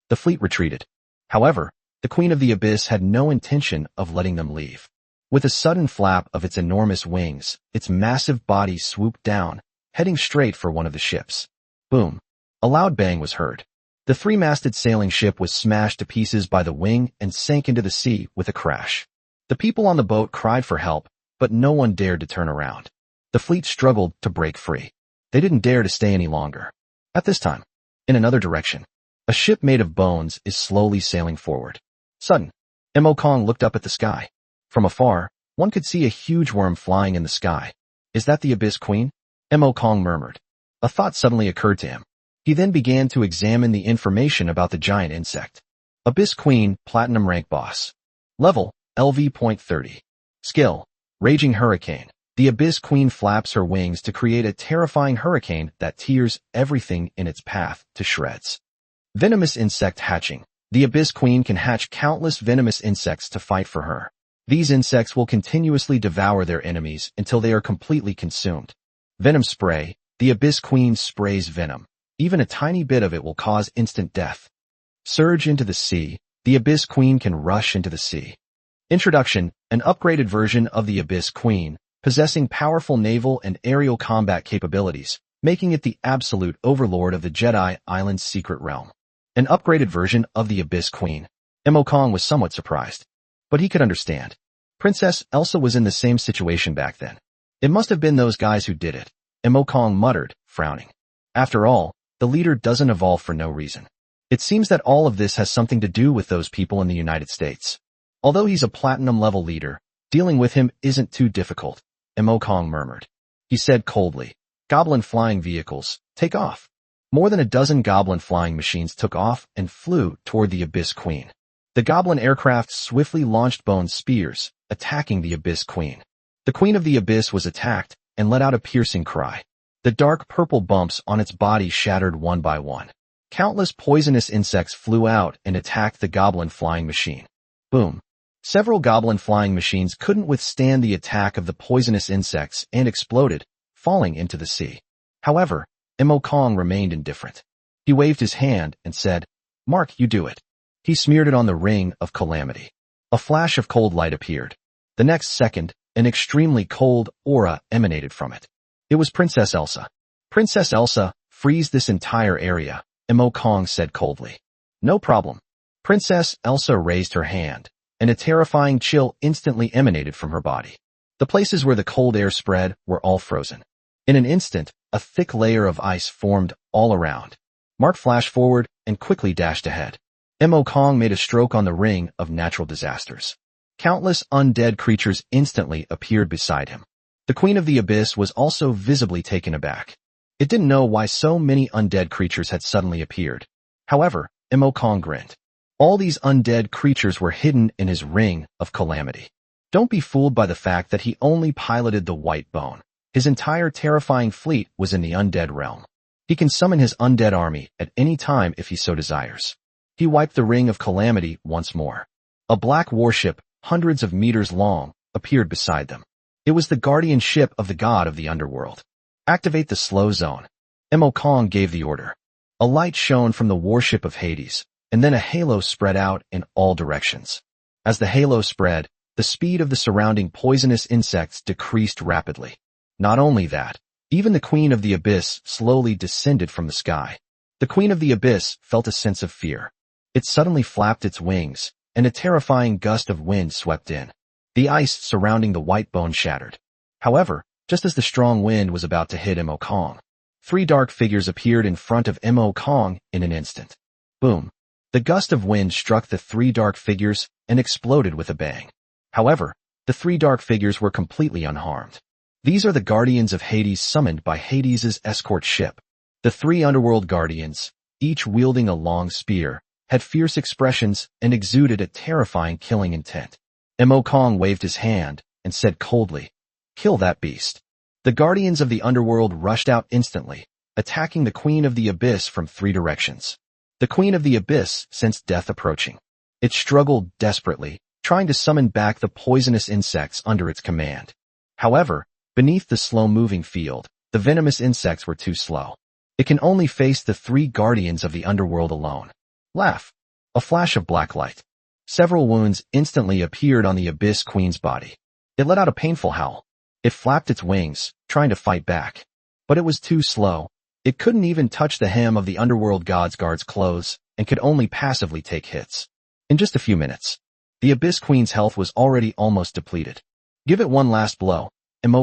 The fleet retreated. However, the Queen of the Abyss had no intention of letting them leave. With a sudden flap of its enormous wings, its massive body swooped down, heading straight for one of the ships. Boom! A loud bang was heard. The three-masted sailing ship was smashed to pieces by the wing and sank into the sea with a crash. The people on the boat cried for help, but no one dared to turn around. The fleet struggled to break free. They didn't dare to stay any longer. At this time, in another direction, a ship made of bones is slowly sailing forward. Sudden, Mo Kong looked up at the sky. From afar, one could see a huge worm flying in the sky. "Is that the Abyss Queen?" Mo Kong murmured. A thought suddenly occurred to him. He then began to examine the information about the giant insect. Abyss Queen, Platinum Rank Boss. Level, LV.30. Skill, Raging Hurricane. The Abyss Queen flaps her wings to create a terrifying hurricane that tears everything in its path to shreds. Venomous Insect Hatching. The Abyss Queen can hatch countless venomous insects to fight for her. These insects will continuously devour their enemies until they are completely consumed. Venom Spray. The Abyss Queen sprays venom. Even a tiny bit of it will cause instant death. Surge into the sea. The Abyss Queen can rush into the sea. Introduction. An upgraded version of the Abyss Queen, possessing powerful naval and aerial combat capabilities, making it the absolute overlord of the Jedi Island's secret realm. An upgraded version of the Abyss Queen. Mo Kong was somewhat surprised, but he could understand. Princess Elsa was in the same situation back then. It must have been those guys who did it, Mo Kong muttered, frowning. After all, the leader doesn't evolve for no reason. It seems that all of this has something to do with those people in the United States. Although he's a platinum-level leader, dealing with him isn't too difficult, Mo Kong murmured. He said coldly, "Goblin flying vehicles, take off." More than a dozen goblin flying machines took off and flew toward the Abyss Queen. The goblin aircraft swiftly launched bone spears, attacking the Abyss Queen. The Queen of the Abyss was attacked and let out a piercing cry. The dark purple bumps on its body shattered one by one. Countless poisonous insects flew out and attacked the goblin flying machine. Boom. Several goblin flying machines couldn't withstand the attack of the poisonous insects and exploded, falling into the sea. However, Mo Kong remained indifferent. He waved his hand and said, "Mark, you do it." He smeared it on the ring of Calamity. A flash of cold light appeared. The next second, an extremely cold aura emanated from it. It was Princess Elsa. "Princess Elsa, freeze this entire area," Mo Kong said coldly. "No problem." Princess Elsa raised her hand, and a terrifying chill instantly emanated from her body. The places where the cold air spread were all frozen. In an instant, a thick layer of ice formed all around. Mark flashed forward and quickly dashed ahead. Mo Kong made a stroke on the ring of natural disasters. Countless undead creatures instantly appeared beside him. The Queen of the Abyss was also visibly taken aback. It didn't know why so many undead creatures had suddenly appeared. However, Mo Kong grinned. All these undead creatures were hidden in his ring of Calamity. Don't be fooled by the fact that he only piloted the white bone. His entire terrifying fleet was in the undead realm. He can summon his undead army at any time if he so desires. He wiped the ring of Calamity once more. A black warship, hundreds of meters long, appeared beside them. It was the guardian ship of the god of the underworld. "Activate the slow zone." Mo Kong gave the order. A light shone from the warship of Hades, and then a halo spread out in all directions. As the halo spread, the speed of the surrounding poisonous insects decreased rapidly. Not only that, even the Queen of the Abyss slowly descended from the sky. The Queen of the Abyss felt a sense of fear. It suddenly flapped its wings, and a terrifying gust of wind swept in. The ice surrounding the white bone shattered. However, just as the strong wind was about to hit Mo Kong, three dark figures appeared in front of Mo Kong in an instant. Boom. The gust of wind struck the three dark figures and exploded with a bang. However, the three dark figures were completely unharmed. These are the guardians of Hades summoned by Hades's escort ship. The three underworld guardians, each wielding a long spear, had fierce expressions and exuded a terrifying killing intent. Mo Kong waved his hand and said coldly, "Kill that beast." The guardians of the underworld rushed out instantly, attacking the Queen of the Abyss from three directions. The Queen of the Abyss sensed death approaching. It struggled desperately, trying to summon back the poisonous insects under its command. However, Beneath the slow-moving field, the venomous insects were too slow. It can only face the 3 guardians of the underworld alone. Laugh. A flash of black light. Several wounds instantly appeared on the Abyss Queen's body. It let out a painful howl. It flapped its wings, trying to fight back. But it was too slow. It couldn't even touch the hem of the underworld god's guard's clothes, and could only passively take hits. In just a few minutes, the Abyss Queen's health was already almost depleted. Give it one last blow,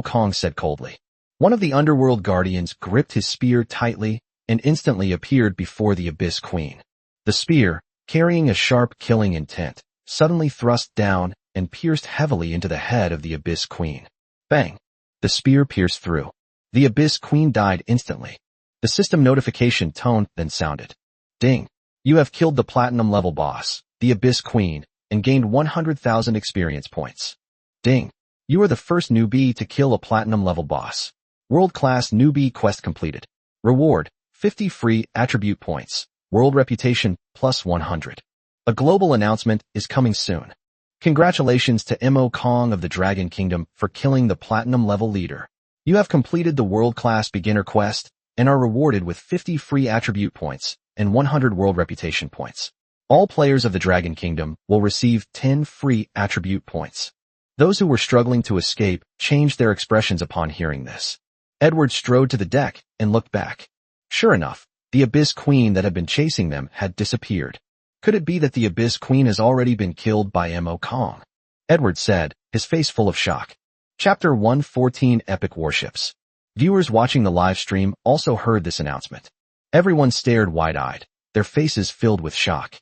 Kong said coldly. One of the underworld guardians gripped his spear tightly and instantly appeared before the Abyss Queen. The spear, carrying a sharp killing intent, suddenly thrust down and pierced heavily into the head of the Abyss Queen. Bang! The spear pierced through. The Abyss Queen died instantly. The system notification tone then sounded. Ding! You have killed the platinum level boss, the Abyss Queen, and gained 100,000 experience points. Ding! You are the first newbie to kill a platinum level boss. World-class newbie quest completed. Reward, 50 free attribute points. World reputation, plus 100. A global announcement is coming soon. Congratulations to Kong of the Dragon Kingdom for killing the platinum level leader. You have completed the world-class beginner quest and are rewarded with 50 free attribute points and 100 world reputation points. All players of the Dragon Kingdom will receive 10 free attribute points. Those who were struggling to escape changed their expressions upon hearing this. Edward strode to the deck and looked back. Sure enough, the Abyss Queen that had been chasing them had disappeared. Could it be that the Abyss Queen has already been killed by Kong? Edward said, his face full of shock. Chapter 114 Epic Warships. Viewers watching the live stream also heard this announcement. Everyone stared wide-eyed, their faces filled with shock.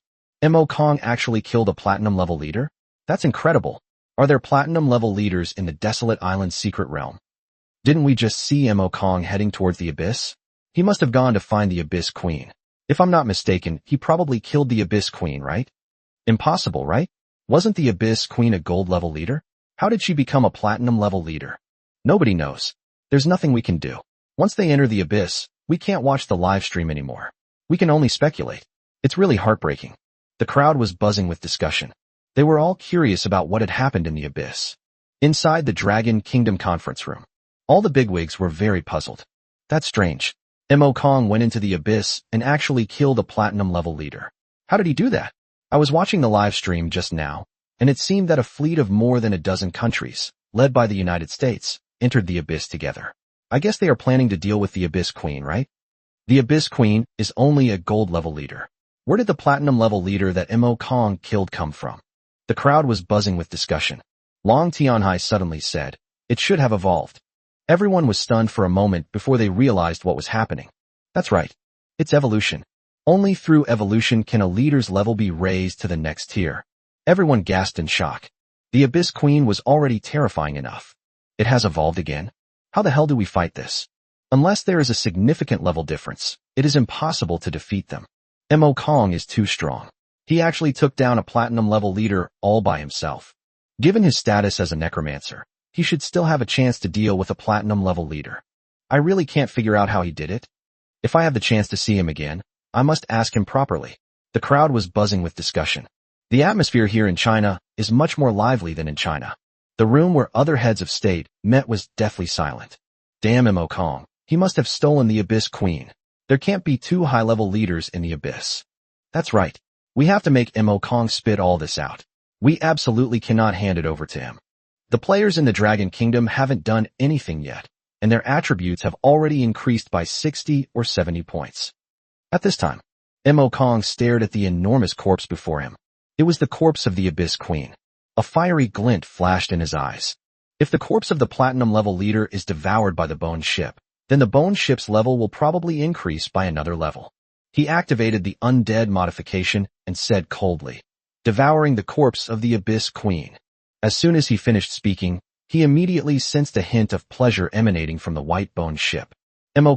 Kong actually killed a platinum-level leader? That's incredible. Are there platinum-level leaders in the desolate island's secret realm? Didn't we just see Kong heading towards the Abyss? He must have gone to find the Abyss Queen. If I'm not mistaken, he probably killed the Abyss Queen, right? Impossible, right? Wasn't the Abyss Queen a gold-level leader? How did she become a platinum-level leader? Nobody knows. There's nothing we can do. Once they enter the Abyss, we can't watch the live stream anymore. We can only speculate. It's really heartbreaking. The crowd was buzzing with discussion. They were all curious about what had happened in the Abyss. Inside the Dragon Kingdom conference room, all the bigwigs were very puzzled. That's strange. Kong went into the Abyss and actually killed a platinum-level leader. How did he do that? I was watching the live stream just now, and it seemed that a fleet of more than a dozen countries, led by the United States, entered the Abyss together. I guess they are planning to deal with the Abyss Queen, right? The Abyss Queen is only a gold-level leader. Where did the platinum-level leader that Kong killed come from? The crowd was buzzing with discussion. Long Tianhai suddenly said, "It should have evolved." Everyone was stunned for a moment before they realized what was happening. That's right. It's evolution. Only through evolution can a leader's level be raised to the next tier. Everyone gasped in shock. The Abyss Queen was already terrifying enough. It has evolved again? How the hell do we fight this? Unless there is a significant level difference, it is impossible to defeat them. Kong is too strong. He actually took down a platinum-level leader all by himself. Given his status as a necromancer, he should still have a chance to deal with a platinum-level leader. I really can't figure out how he did it. If I have the chance to see him again, I must ask him properly. The crowd was buzzing with discussion. The atmosphere here in China is much more lively than in China. The room where other heads of state met was deathly silent. Damn Kong. He must have stolen the Abyss Queen. There can't be 2 high-level leaders in the Abyss. That's right. We have to make Kong spit all this out. We absolutely cannot hand it over to him. The players in the Dragon Kingdom haven't done anything yet, and their attributes have already increased by 60 or 70 points. At this time, Kong stared at the enormous corpse before him. It was the corpse of the Abyss Queen. A fiery glint flashed in his eyes. If the corpse of the platinum-level leader is devoured by the bone ship, then the bone ship's level will probably increase by another level. He activated the Undead modification and said coldly, "Devouring the corpse of the Abyss Queen." As soon as he finished speaking, he immediately sensed a hint of pleasure emanating from the white bone ship.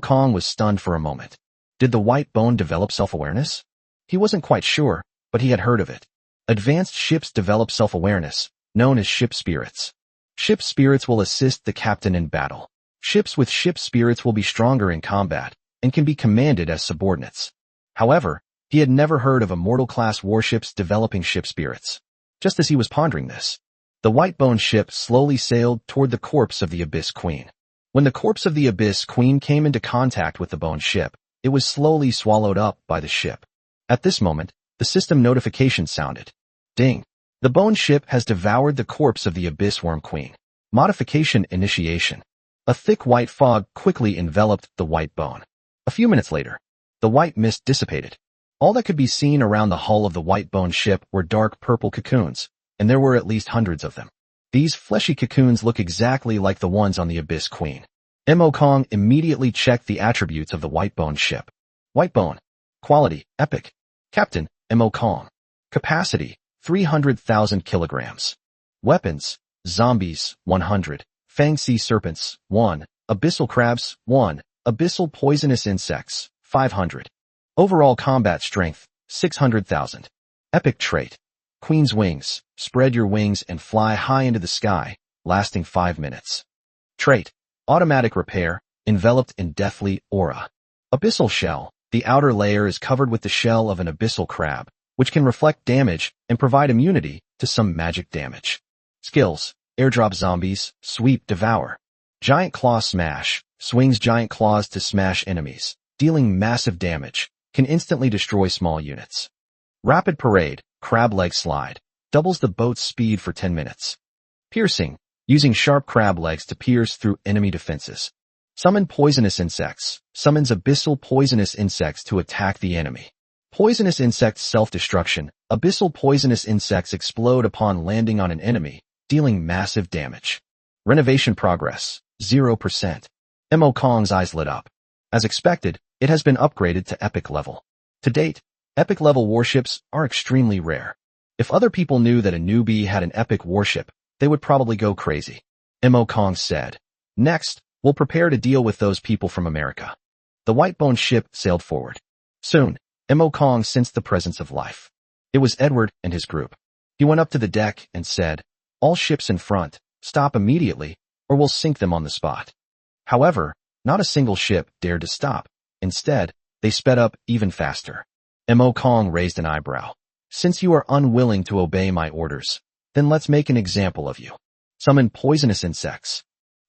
Kong was stunned for a moment. Did the white bone develop self-awareness? He wasn't quite sure, but he had heard of it. Advanced ships develop self-awareness, known as ship spirits. Ship spirits will assist the captain in battle. Ships with ship spirits will be stronger in combat and can be commanded as subordinates. However, he had never heard of immortal-class warships developing ship spirits. Just as he was pondering this, the white bone ship slowly sailed toward the corpse of the Abyss Queen. When the corpse of the Abyss Queen came into contact with the bone ship, it was slowly swallowed up by the ship. At this moment, the system notification sounded. Ding. The bone ship has devoured the corpse of the Abyss Worm Queen. Modification initiation. A thick white fog quickly enveloped the white bone. A few minutes later, the white mist dissipated. All that could be seen around the hull of the white bone ship were dark purple cocoons, and there were at least hundreds of them. These fleshy cocoons look exactly like the ones on the Abyss Queen. Mo Kong immediately checked the attributes of the white bone ship. White bone. Quality, epic. Captain, Mo Kong. Capacity, 300,000 kilograms. Weapons, zombies, 100. Fang sea serpents, 1. Abyssal crabs, 1. Abyssal poisonous insects, 500. Overall combat strength, 600,000. Epic trait. Queen's wings. Spread your wings and fly high into the sky, lasting 5 minutes. Trait. Automatic repair, enveloped in deathly aura. Abyssal shell. The outer layer is covered with the shell of an abyssal crab, which can reflect damage and provide immunity to some magic damage. Skills. Airdrop zombies, sweep, devour. Giant claw smash. Swings giant claws to smash enemies, dealing massive damage. Can instantly destroy small units. Rapid parade, crab leg slide, doubles the boat's speed for 10 minutes. Piercing, using sharp crab legs to pierce through enemy defenses. Summon poisonous insects, summons abyssal poisonous insects to attack the enemy. Poisonous insects self-destruction, abyssal poisonous insects explode upon landing on an enemy, dealing massive damage. Renovation progress, 0%. Mo Kong's eyes lit up. As expected, it has been upgraded to epic level. To date, epic level warships are extremely rare. If other people knew that a newbie had an epic warship, they would probably go crazy. Mo Kong said. Next, we'll prepare to deal with those people from America. The white-bone ship sailed forward. Soon, Mo Kong sensed the presence of life. It was Edward and his group. He went up to the deck and said, all ships in front, stop immediately, or we'll sink them on the spot. However, not a single ship dared to stop. Instead, they sped up even faster. Mo Kong raised an eyebrow. Since you are unwilling to obey my orders, then let's make an example of you. Summon poisonous insects.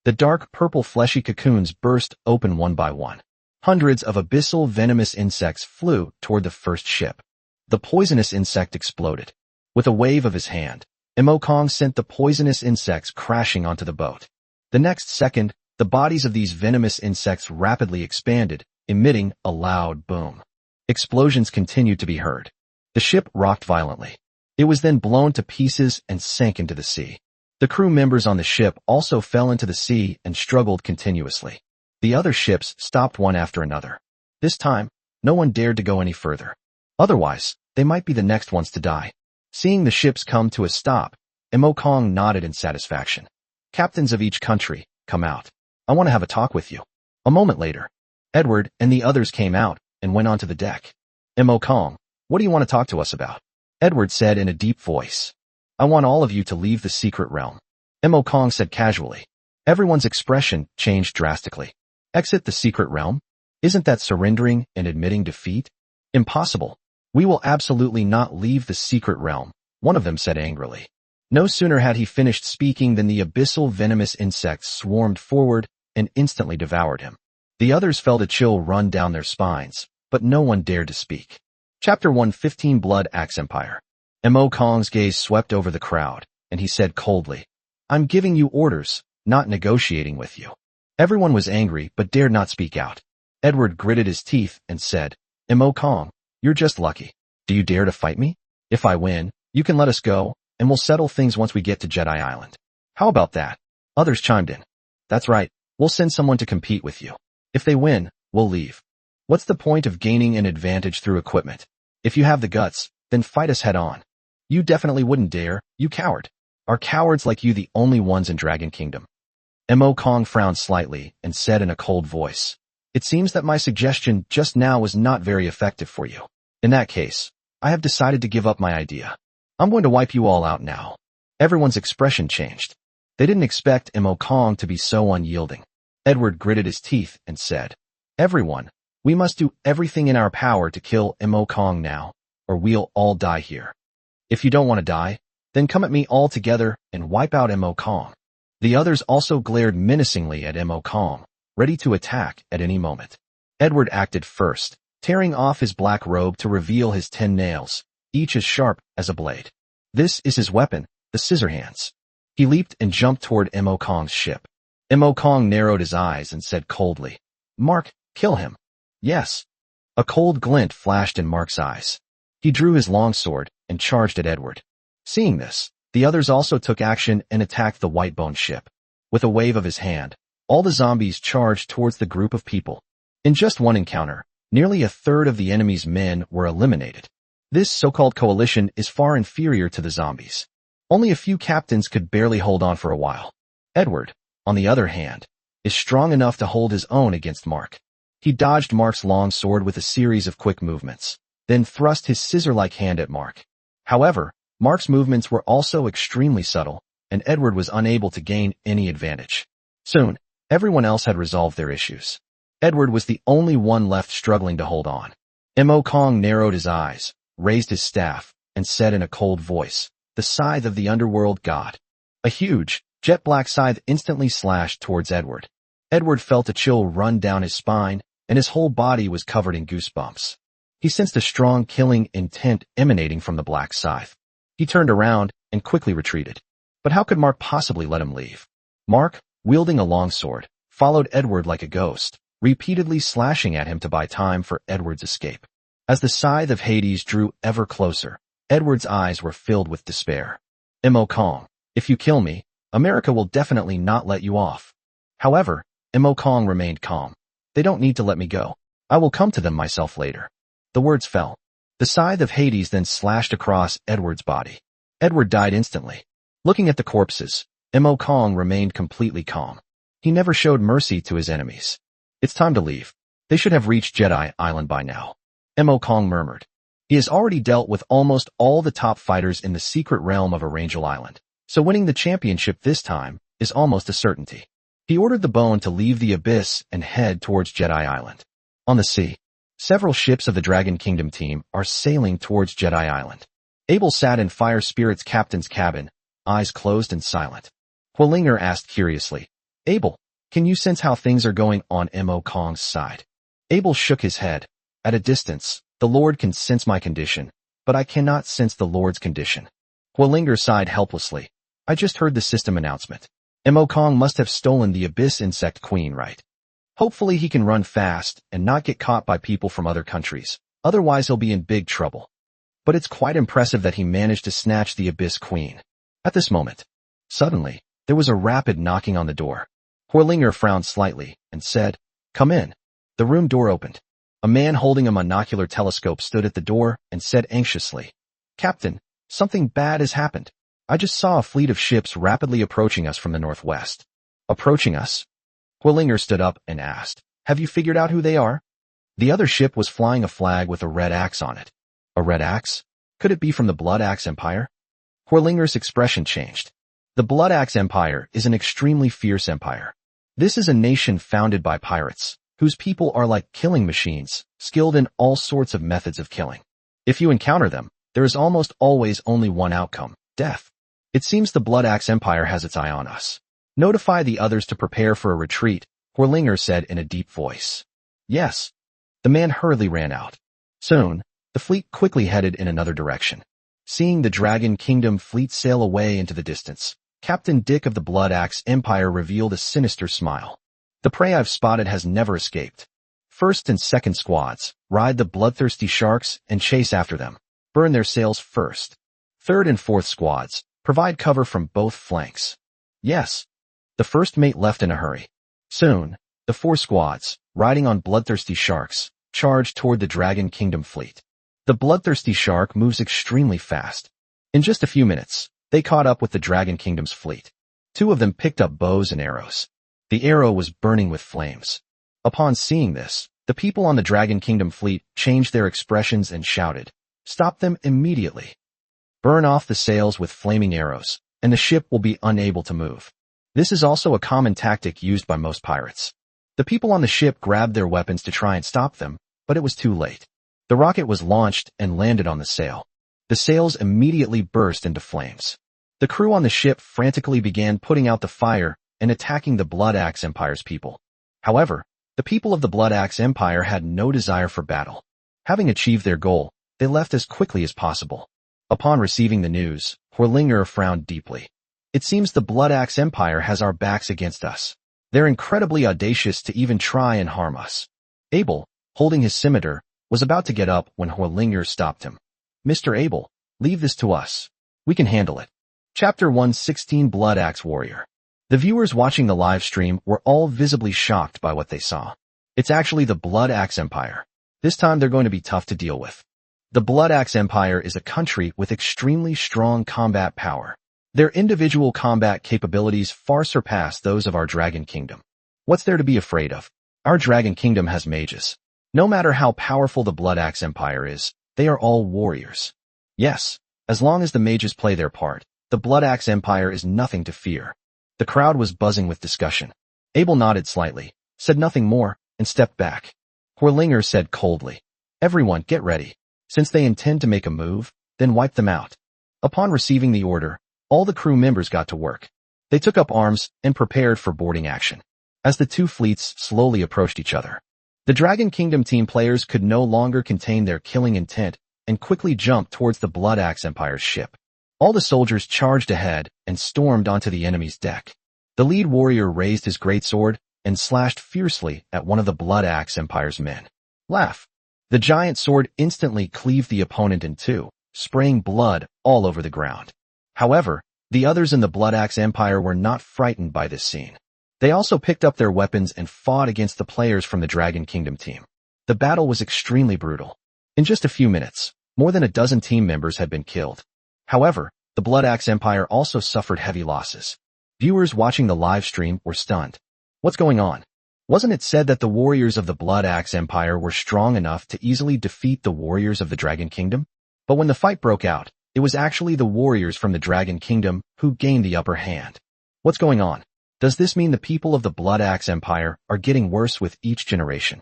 The dark purple fleshy cocoons burst open one by one. Hundreds of abyssal venomous insects flew toward the first ship. The poisonous insect exploded. With a wave of his hand, Mo Kong sent the poisonous insects crashing onto the boat. The next second, the bodies of these venomous insects rapidly expanded, emitting a loud boom. Explosions continued to be heard. The ship rocked violently. It was then blown to pieces and sank into the sea. The crew members on the ship also fell into the sea and struggled continuously. The other ships stopped one after another. This time, no one dared to go any further. Otherwise, they might be the next ones to die. Seeing the ships come to a stop, Mo Kong nodded in satisfaction. Captains of each country, come out. I want to have a talk with you. A moment later, Edward and the others came out and went onto the deck. Mo Kong, what do you want to talk to us about? Edward said in a deep voice. I want all of you to leave the secret realm. Mo Kong said casually. Everyone's expression changed drastically. Exit the secret realm? Isn't that surrendering and admitting defeat? Impossible. We will absolutely not leave the secret realm, one of them said angrily. No sooner had he finished speaking than the abyssal venomous insects swarmed forward and instantly devoured him. The others felt a chill run down their spines, but no one dared to speak. Chapter 115 Blood Axe Empire. Mo Kong's gaze swept over the crowd, and he said coldly, I'm giving you orders, not negotiating with you. Everyone was angry but dared not speak out. Edward gritted his teeth and said, Mo Kong, you're just lucky. Do you dare to fight me? If I win, you can let us go, and we'll settle things once we get to Jedi Island. How about that? Others chimed in. That's right, we'll send someone to compete with you. If they win, we'll leave. What's the point of gaining an advantage through equipment? If you have the guts, then fight us head on. You definitely wouldn't dare, you coward. Are cowards like you the only ones in Dragon Kingdom? Mo Kong frowned slightly and said in a cold voice, It seems that my suggestion just now was not very effective for you. In that case, I have decided to give up my idea. I'm going to wipe you all out now. Everyone's expression changed. They didn't expect Mo Kong to be so unyielding. Edward gritted his teeth and said, Everyone, we must do everything in our power to kill Mo Kong now, or we'll all die here. If you don't want to die, then come at me all together and wipe out Mo Kong. The others also glared menacingly at Kong, ready to attack at any moment. Edward acted first, tearing off his black robe to reveal his 10 nails, each as sharp as a blade. This is his weapon, the scissor hands. He leaped and jumped toward Kong's ship. Kong narrowed his eyes and said coldly, "Mark, kill him." "Yes." A cold glint flashed in Mark's eyes. He drew his longsword and charged at Edward. Seeing this, the others also took action and attacked the white-boned ship. With a wave of his hand, all the zombies charged towards the group of people. In just one encounter, nearly a third of the enemy's men were eliminated. This so-called coalition is far inferior to the zombies. Only a few captains could barely hold on for a while. Edward, on the other hand, is strong enough to hold his own against Mark. He dodged Mark's long sword with a series of quick movements, then thrust his scissor-like hand at Mark. However, Mark's movements were also extremely subtle, and Edward was unable to gain any advantage. Soon, everyone else had resolved their issues. Edward was the only one left struggling to hold on. Kong narrowed his eyes, raised his staff, and said in a cold voice, "The scythe of the underworld god." A huge, jet-black scythe instantly slashed towards Edward. Edward felt a chill run down his spine, and his whole body was covered in goosebumps. He sensed a strong killing intent emanating from the black scythe. He turned around and quickly retreated. But how could Mark possibly let him leave? Mark, wielding a longsword, followed Edward like a ghost, repeatedly slashing at him to buy time for Edward's escape. As the scythe of Hades drew ever closer, Edward's eyes were filled with despair. Kong, if you kill me, America will definitely not let you off. However, Kong remained calm. They don't need to let me go. I will come to them myself later. The words fell. The scythe of Hades then slashed across Edward's body. Edward died instantly. Looking at the corpses, Kong remained completely calm. He never showed mercy to his enemies. "It's time to leave. They should have reached Jedi Island by now," Kong murmured. He has already dealt with almost all the top fighters in the secret realm of Arangel Island, so winning the championship this time is almost a certainty. He ordered the bone to leave the abyss and head towards Jedi Island. On the sea, several ships of the Dragon Kingdom team are sailing towards Jedi Island. Abel sat in Fire Spirit's captain's cabin, eyes closed and silent. Hualinger asked curiously, "Abel, can you sense how things are going on Kong's side?" Abel shook his head. "At a distance, the Lord can sense my condition, but I cannot sense the Lord's condition." Hualinger sighed helplessly. "I just heard the system announcement. Kong must have stolen the Abyss Insect Queen, right? Hopefully he can run fast and not get caught by people from other countries, otherwise he'll be in big trouble. But it's quite impressive that he managed to snatch the Abyss Queen." At this moment, suddenly, there was a rapid knocking on the door. Hualinger frowned slightly and said, "Come in." The room door opened. A man holding a monocular telescope stood at the door and said anxiously, "Captain, something bad has happened. I just saw a fleet of ships rapidly approaching us from the northwest." "Approaching us?" Hualinger stood up and asked, "Have you figured out who they are?" The other ship was flying a flag with a red axe on it. A red axe? Could it be from the Blood Axe Empire? Hualinger's expression changed. The Blood Axe Empire is an extremely fierce empire. This is a nation founded by pirates, whose people are like killing machines, skilled in all sorts of methods of killing. If you encounter them, there is almost always only one outcome, death. It seems the Blood Axe Empire has its eye on us. "Notify the others to prepare for a retreat," Hualinger said in a deep voice. "Yes." The man hurriedly ran out. Soon, the fleet quickly headed in another direction. Seeing the Dragon Kingdom fleet sail away into the distance, Captain Dick of the Blood Axe Empire revealed a sinister smile. "The prey I've spotted has never escaped. First and second squads, ride the bloodthirsty sharks and chase after them. Burn their sails first. Third and fourth squads, provide cover from both flanks." "Yes." The first mate left in a hurry. Soon, the 4 squads, riding on bloodthirsty sharks, charged toward the Dragon Kingdom fleet. The bloodthirsty shark moves extremely fast. In just a few minutes, they caught up with the Dragon Kingdom's fleet. 2 of them picked up bows and arrows. The arrow was burning with flames. Upon seeing this, the people on the Dragon Kingdom fleet changed their expressions and shouted, "Stop them immediately. Burn off the sails with flaming arrows, and the ship will be unable to move." This is also a common tactic used by most pirates. The people on the ship grabbed their weapons to try and stop them, but it was too late. The rocket was launched and landed on the sail. The sails immediately burst into flames. The crew on the ship frantically began putting out the fire and attacking the Blood Axe Empire's people. However, the people of the Blood Axe Empire had no desire for battle. Having achieved their goal, they left as quickly as possible. Upon receiving the news, Horlinger frowned deeply. It seems the Blood Axe Empire has our backs against us. They're incredibly audacious to even try and harm us. Abel, holding his scimitar, was about to get up when Horlinger stopped him. Mr. Abel, leave this to us. We can handle it. Chapter 116 Blood Axe Warrior. The viewers watching the live stream were all visibly shocked by what they saw. It's actually the Blood Axe Empire. This time they're going to be tough to deal with. The Blood Axe Empire is a country with extremely strong combat power. Their individual combat capabilities far surpass those of our Dragon Kingdom. What's there to be afraid of? Our Dragon Kingdom has mages. No matter how powerful the Blood Axe Empire is, they are all warriors. Yes, as long as the mages play their part, the Blood Axe Empire is nothing to fear. The crowd was buzzing with discussion. Abel nodded slightly, said nothing more, and stepped back. Horlinger said coldly, "Everyone, get ready. Since they intend to make a move, then wipe them out." Upon receiving the order, all the crew members got to work. They took up arms and prepared for boarding action. As the two fleets slowly approached each other, the Dragon Kingdom team players could no longer contain their killing intent and quickly jumped towards the Blood Axe Empire's ship. All the soldiers charged ahead and stormed onto the enemy's deck. The lead warrior raised his greatsword and slashed fiercely at one of the Blood Axe Empire's men. Laugh! The giant sword instantly cleaved the opponent in two, spraying blood all over the ground. However, the others in the Blood Axe Empire were not frightened by this scene. They also picked up their weapons and fought against the players from the Dragon Kingdom team. The battle was extremely brutal. In just a few minutes, more than a dozen team members had been killed. However, the Blood Axe Empire also suffered heavy losses. Viewers watching the live stream were stunned. What's going on? Wasn't it said that the warriors of the Blood Axe Empire were strong enough to easily defeat the warriors of the Dragon Kingdom? But when the fight broke out, it was actually the warriors from the Dragon Kingdom who gained the upper hand. What's going on? Does this mean the people of the Blood Axe Empire are getting worse with each generation?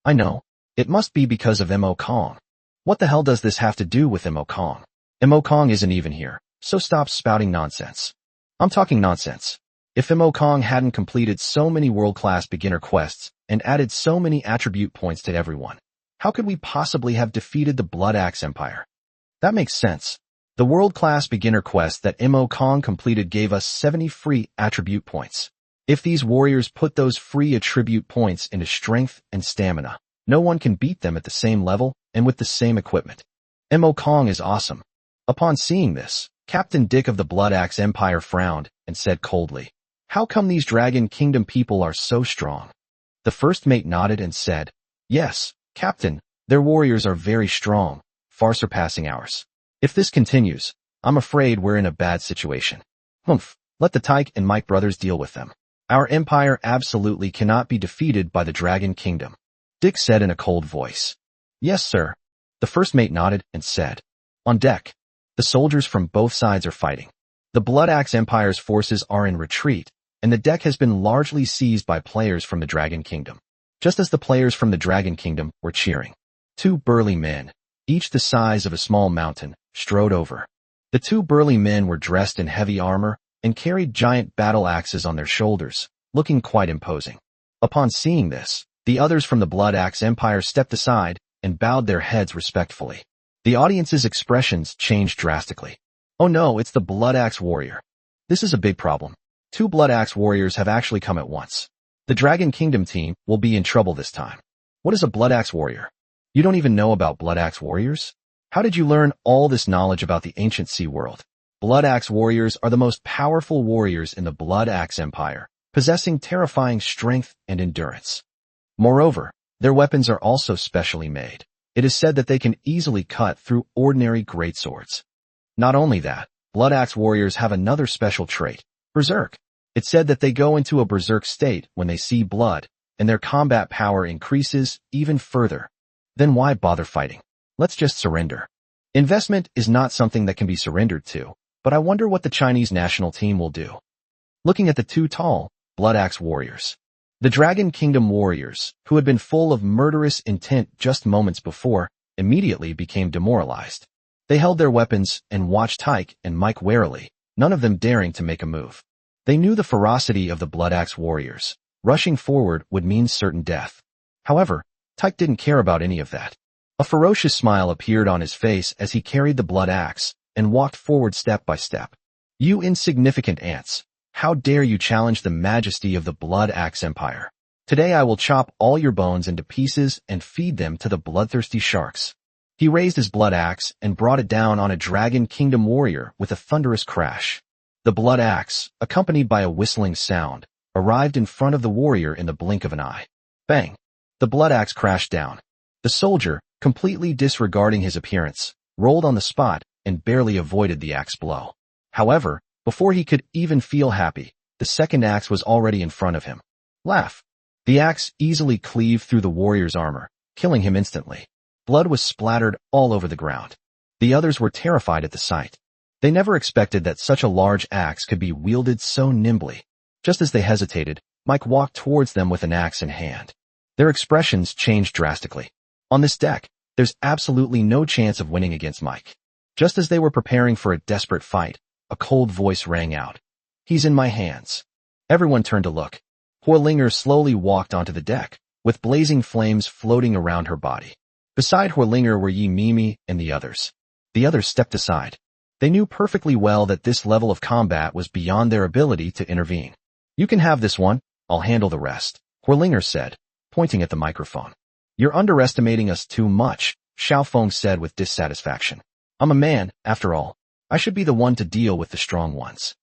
I know. It must be because of Mo Kong. What the hell does this have to do with Mo Kong? Mo Kong isn't even here, so stop spouting nonsense. I'm talking nonsense. If Mo Kong hadn't completed so many world-class beginner quests and added so many attribute points to everyone, how could we possibly have defeated the Blood Axe Empire? That makes sense. The world-class beginner quest that Mo Kong completed gave us 70 free attribute points. If these warriors put those free attribute points into strength and stamina, no one can beat them at the same level and with the same equipment. Mo Kong is awesome. Upon seeing this, Captain Dick of the Blood Axe Empire frowned and said coldly, "How come these Dragon Kingdom people are so strong?" The first mate nodded and said, "Yes, Captain, their warriors are very strong, far surpassing ours. If this continues, I'm afraid we're in a bad situation. Humph, let the Tyke and Mike brothers deal with them. Our empire absolutely cannot be defeated by the Dragon Kingdom," Dick said in a cold voice. "Yes, sir." The first mate nodded and said, "On deck." The soldiers from both sides are fighting. The Blood Axe Empire's forces are in retreat, and the deck has been largely seized by players from the Dragon Kingdom. Just as the players from the Dragon Kingdom were cheering, two burly men, each the size of a small mountain, strode over. The two burly men were dressed in heavy armor and carried giant battle axes on their shoulders, looking quite imposing. Upon seeing this, the others from the Blood Axe Empire stepped aside and bowed their heads respectfully. The audience's expressions changed drastically. Oh no, it's the Blood Axe Warrior. This is a big problem. Two Blood Axe Warriors have actually come at once. The Dragon Kingdom team will be in trouble this time. What is a Blood Axe Warrior? You don't even know about Blood Axe Warriors? How did you learn all this knowledge about the ancient sea world? Blood Axe Warriors are the most powerful warriors in the Blood Axe Empire, possessing terrifying strength and endurance. Moreover, their weapons are also specially made. It is said that they can easily cut through ordinary greatswords. Not only that, Blood Axe Warriors have another special trait, Berserk. It's said that they go into a berserk state when they see blood, and their combat power increases even further. Then why bother fighting? Let's just surrender. Investment is not something that can be surrendered to, but I wonder what the Chinese national team will do. Looking at the two tall Blood Axe Warriors. The Dragon Kingdom warriors, who had been full of murderous intent just moments before, immediately became demoralized. They held their weapons and watched Tyke and Mike warily, none of them daring to make a move. They knew the ferocity of the Blood Axe warriors. Rushing forward would mean certain death. However, Tyke didn't care about any of that. A ferocious smile appeared on his face as he carried the Blood Axe and walked forward step by step. You insignificant ants! How dare you challenge the majesty of the Blood Axe Empire? Today I will chop all your bones into pieces and feed them to the bloodthirsty sharks. He raised his Blood Axe and brought it down on a Dragon Kingdom warrior with a thunderous crash. The Blood Axe, accompanied by a whistling sound, arrived in front of the warrior in the blink of an eye. Bang! The Blood Axe crashed down. The soldier, completely disregarding his appearance, rolled on the spot and barely avoided the axe blow. However, before he could even feel happy, the second axe was already in front of him. Laugh! The axe easily cleaved through the warrior's armor, killing him instantly. Blood was splattered all over the ground. The others were terrified at the sight. They never expected that such a large axe could be wielded so nimbly. Just as they hesitated, Mike walked towards them with an axe in hand. Their expressions changed drastically. On this deck, there's absolutely no chance of winning against Mike. Just as they were preparing for a desperate fight, a cold voice rang out. He's in my hands. Everyone turned to look. Horlinger slowly walked onto the deck, with blazing flames floating around her body. Beside Horlinger were Yi Mimi and the others. The others stepped aside. They knew perfectly well that this level of combat was beyond their ability to intervene. You can have this one, I'll handle the rest, Horlinger said, pointing at the microphone. You're underestimating us too much, Xiaofeng said with dissatisfaction. I'm a man, after all. I should be the one to deal with the strong ones.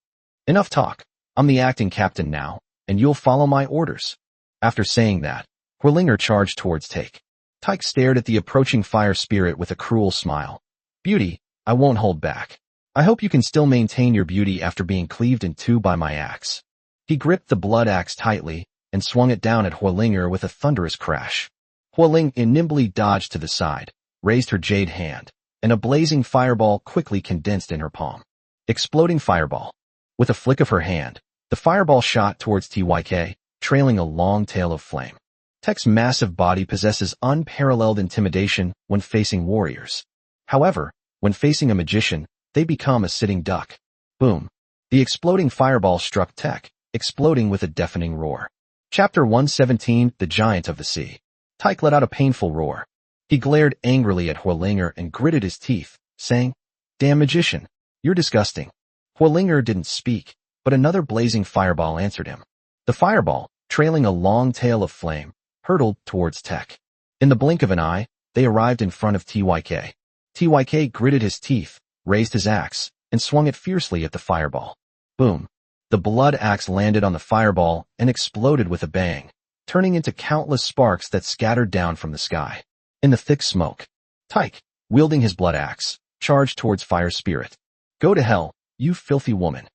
Enough talk. I'm the acting captain now, and you'll follow my orders. After saying that, Horlinger charged towards Take. Tyke stared at the approaching fire spirit with a cruel smile. Beauty, I won't hold back. I hope you can still maintain your beauty after being cleaved in two by my axe. He gripped the Blood Axe tightly and swung it down at Horlinger with a thunderous crash. Horlinger nimbly dodged to the side, raised her jade hand, and a blazing fireball quickly condensed in her palm. Exploding fireball. With a flick of her hand, the fireball shot towards Tyk, trailing a long tail of flame. Tech's massive body possesses unparalleled intimidation when facing warriors. However, when facing a magician, they become a sitting duck. Boom. The exploding fireball struck Tech, exploding with a deafening roar. Chapter 117, The Giant of the Sea. Tyke let out a painful roar. He glared angrily at Horlinger and gritted his teeth, saying, Damn magician, you're disgusting. Horlinger didn't speak, but another blazing fireball answered him. The fireball, trailing a long tail of flame, hurtled towards Tech. In the blink of an eye, they arrived in front of Tyk. Tyk gritted his teeth, raised his axe, and swung it fiercely at the fireball. Boom. The Blood Axe landed on the fireball and exploded with a bang, turning into countless sparks that scattered down from the sky. In the thick smoke, Tyke, wielding his Blood Axe, charged towards Fire Spirit. Go to hell, you filthy woman.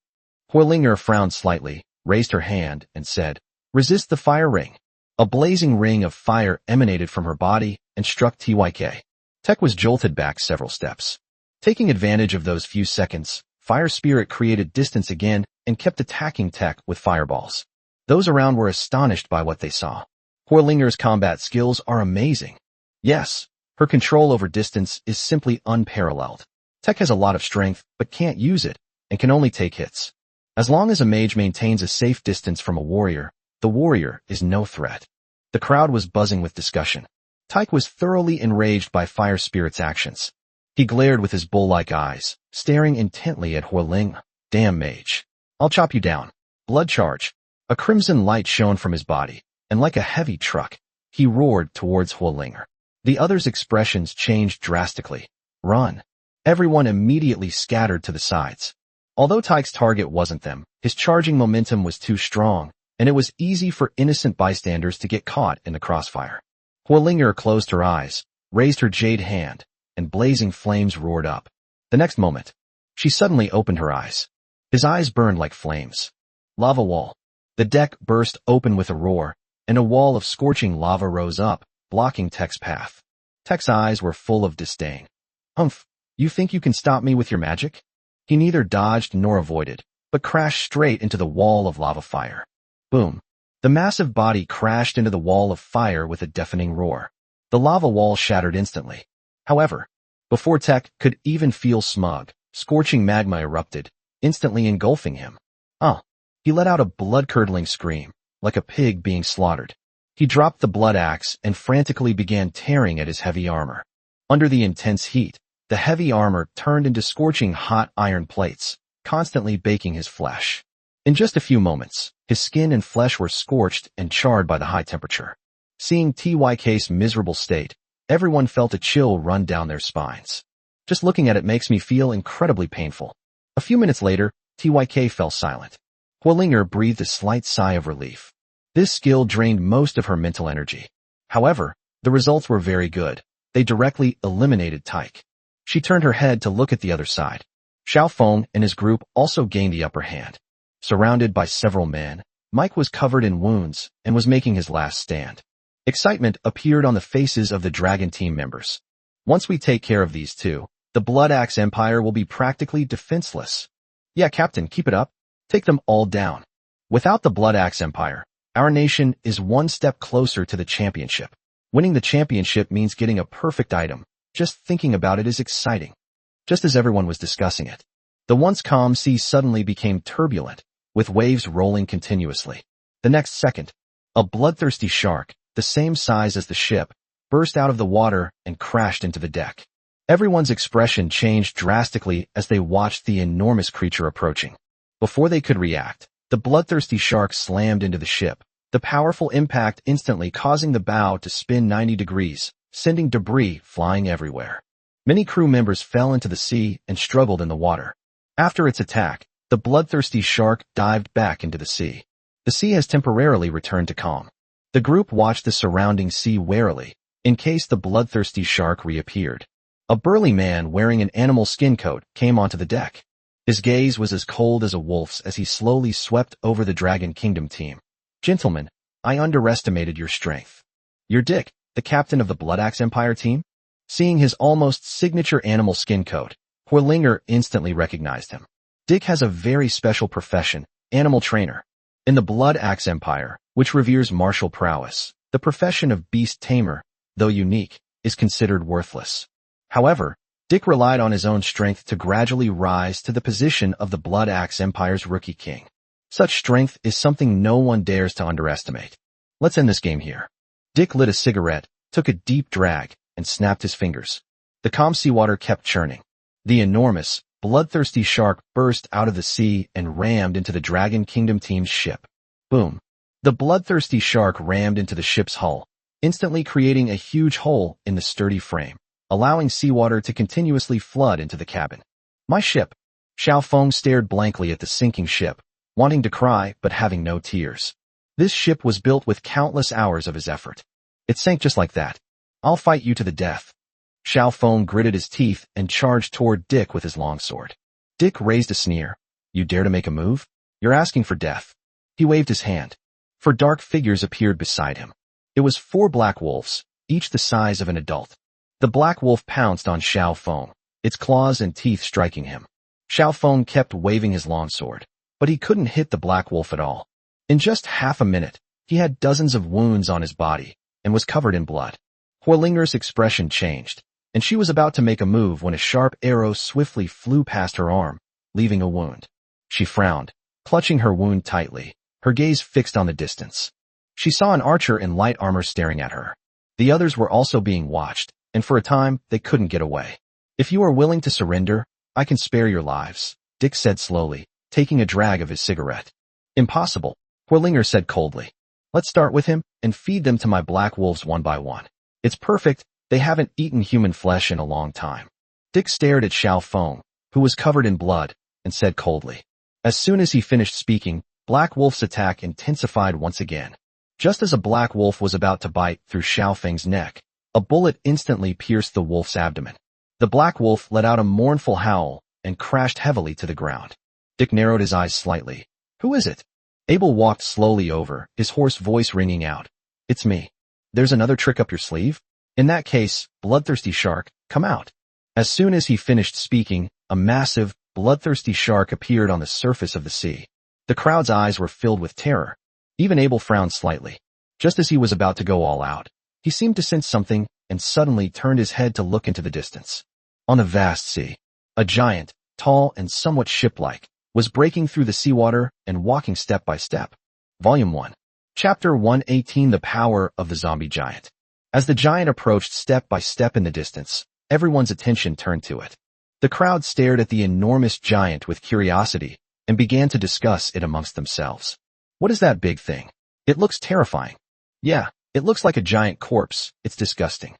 Horlinger frowned slightly, raised her hand, and said, Resist the fire ring. A blazing ring of fire emanated from her body and struck Tyk. Tech was jolted back several steps. Taking advantage of those few seconds, Fire Spirit created distance again and kept attacking Tech with fireballs. Those around were astonished by what they saw. Horlinger's combat skills are amazing. Yes, her control over distance is simply unparalleled. Tech has a lot of strength, but can't use it, and can only take hits. As long as a mage maintains a safe distance from a warrior, the warrior is no threat. The crowd was buzzing with discussion. Tyke was thoroughly enraged by Fire Spirit's actions. He glared with his bull-like eyes, staring intently at Horlinger. Damn mage. I'll chop you down. Blood charge. A crimson light shone from his body, and like a heavy truck, he roared towards Horlinger. The others' expressions changed drastically. Run. Everyone immediately scattered to the sides. Although Tyke's target wasn't them, his charging momentum was too strong, and it was easy for innocent bystanders to get caught in the crossfire. Horlinger closed her eyes, raised her jade hand, and blazing flames roared up. The next moment, she suddenly opened her eyes. His eyes burned like flames. Lava wall. The deck burst open with a roar, and a wall of scorching lava rose up, blocking Tech's path. Tech's eyes were full of disdain. Humph, you think you can stop me with your magic? He neither dodged nor avoided, but crashed straight into the wall of lava fire. Boom. The massive body crashed into the wall of fire with a deafening roar. The lava wall shattered instantly. However, before Tech could even feel smug, scorching magma erupted, instantly engulfing him. Ah! He let out a blood-curdling scream, like a pig being slaughtered. He dropped the blood axe and frantically began tearing at his heavy armor. Under the intense heat, the heavy armor turned into scorching hot iron plates, constantly baking his flesh. In just a few moments, his skin and flesh were scorched and charred by the high temperature. Seeing TYK's miserable state, everyone felt a chill run down their spines. Just looking at it makes me feel incredibly painful. A few minutes later, TYK fell silent. Huolinger breathed a slight sigh of relief. This skill drained most of her mental energy. However, the results were very good. They directly eliminated Tyke. She turned her head to look at the other side. Xiaofeng and his group also gained the upper hand. Surrounded by several men, Mike was covered in wounds and was making his last stand. Excitement appeared on the faces of the Dragon team members. Once we take care of these two, the Blood Axe Empire will be practically defenseless. Yeah, Captain, keep it up. Take them all down. Without the Blood Axe Empire, our nation is one step closer to the championship. Winning the championship means getting a perfect item. Just thinking about it is exciting. Just as everyone was discussing it, the once calm sea suddenly became turbulent, with waves rolling continuously. The next second, a bloodthirsty shark, the same size as the ship, burst out of the water and crashed into the deck. Everyone's expression changed drastically as they watched the enormous creature approaching. Before they could react, the bloodthirsty shark slammed into the ship, the powerful impact instantly causing the bow to spin 90 degrees, sending debris flying everywhere. Many crew members fell into the sea and struggled in the water. After its attack, the bloodthirsty shark dived back into the sea. The sea has temporarily returned to calm. The group watched the surrounding sea warily, in case the bloodthirsty shark reappeared. A burly man wearing an animal skin coat came onto the deck. His gaze was as cold as a wolf's as he slowly swept over the Dragon Kingdom team. Gentlemen, I underestimated your strength. You're Dick, the captain of the Blood Axe Empire team? Seeing his almost signature animal skin coat, Huolinger instantly recognized him. Dick has a very special profession, animal trainer. In the Blood Axe Empire, which reveres martial prowess, the profession of beast tamer, though unique, is considered worthless. However, Dick relied on his own strength to gradually rise to the position of the Blood Axe Empire's rookie king. Such strength is something no one dares to underestimate. Let's end this game here. Dick lit a cigarette, took a deep drag, and snapped his fingers. The calm seawater kept churning. The enormous, bloodthirsty shark burst out of the sea and rammed into the Dragon Kingdom team's ship. Boom. The bloodthirsty shark rammed into the ship's hull, instantly creating a huge hole in the sturdy frame, allowing seawater to continuously flood into the cabin. My ship. Xiaofeng stared blankly at the sinking ship, wanting to cry but having no tears. This ship was built with countless hours of his effort. It sank just like that. I'll fight you to the death. Xiaofeng gritted his teeth and charged toward Dick with his longsword. Dick raised a sneer. You dare to make a move? You're asking for death. He waved his hand. 4 dark figures appeared beside him. It was 4 black wolves, each the size of an adult. The black wolf pounced on Xiaofeng, its claws and teeth striking him. Xiaofeng kept waving his longsword, but he couldn't hit the black wolf at all. In just half a minute, he had dozens of wounds on his body and was covered in blood. Huolinger's expression changed, and she was about to make a move when a sharp arrow swiftly flew past her arm, leaving a wound. She frowned, clutching her wound tightly, her gaze fixed on the distance. She saw an archer in light armor staring at her. The others were also being watched, and for a time, they couldn't get away. If you are willing to surrender, I can spare your lives, Dick said slowly, taking a drag of his cigarette. Impossible, Huolinger said coldly. Let's start with him and feed them to my black wolves one by one. It's perfect, they haven't eaten human flesh in a long time. Dick stared at Xiaofeng, who was covered in blood, and said coldly. As soon as he finished speaking, Black Wolf's attack intensified once again. Just as a black wolf was about to bite through Xiaofeng's neck, a bullet instantly pierced the wolf's abdomen. The black wolf let out a mournful howl and crashed heavily to the ground. Dick narrowed his eyes slightly. Who is it? Abel walked slowly over, his hoarse voice ringing out. It's me. There's another trick up your sleeve? In that case, bloodthirsty shark, come out. As soon as he finished speaking, a massive, bloodthirsty shark appeared on the surface of the sea. The crowd's eyes were filled with terror. Even Abel frowned slightly. Just as he was about to go all out, he seemed to sense something and suddenly turned his head to look into the distance. On the vast sea, a giant, tall and somewhat ship-like, was breaking through the seawater and walking step by step. Volume 1. Chapter 118 The Power of the Zombie Giant. As the giant approached step by step in the distance, everyone's attention turned to it. The crowd stared at the enormous giant with curiosity and began to discuss it amongst themselves. What is that big thing? It looks terrifying. Yeah, it looks like a giant corpse. It's disgusting.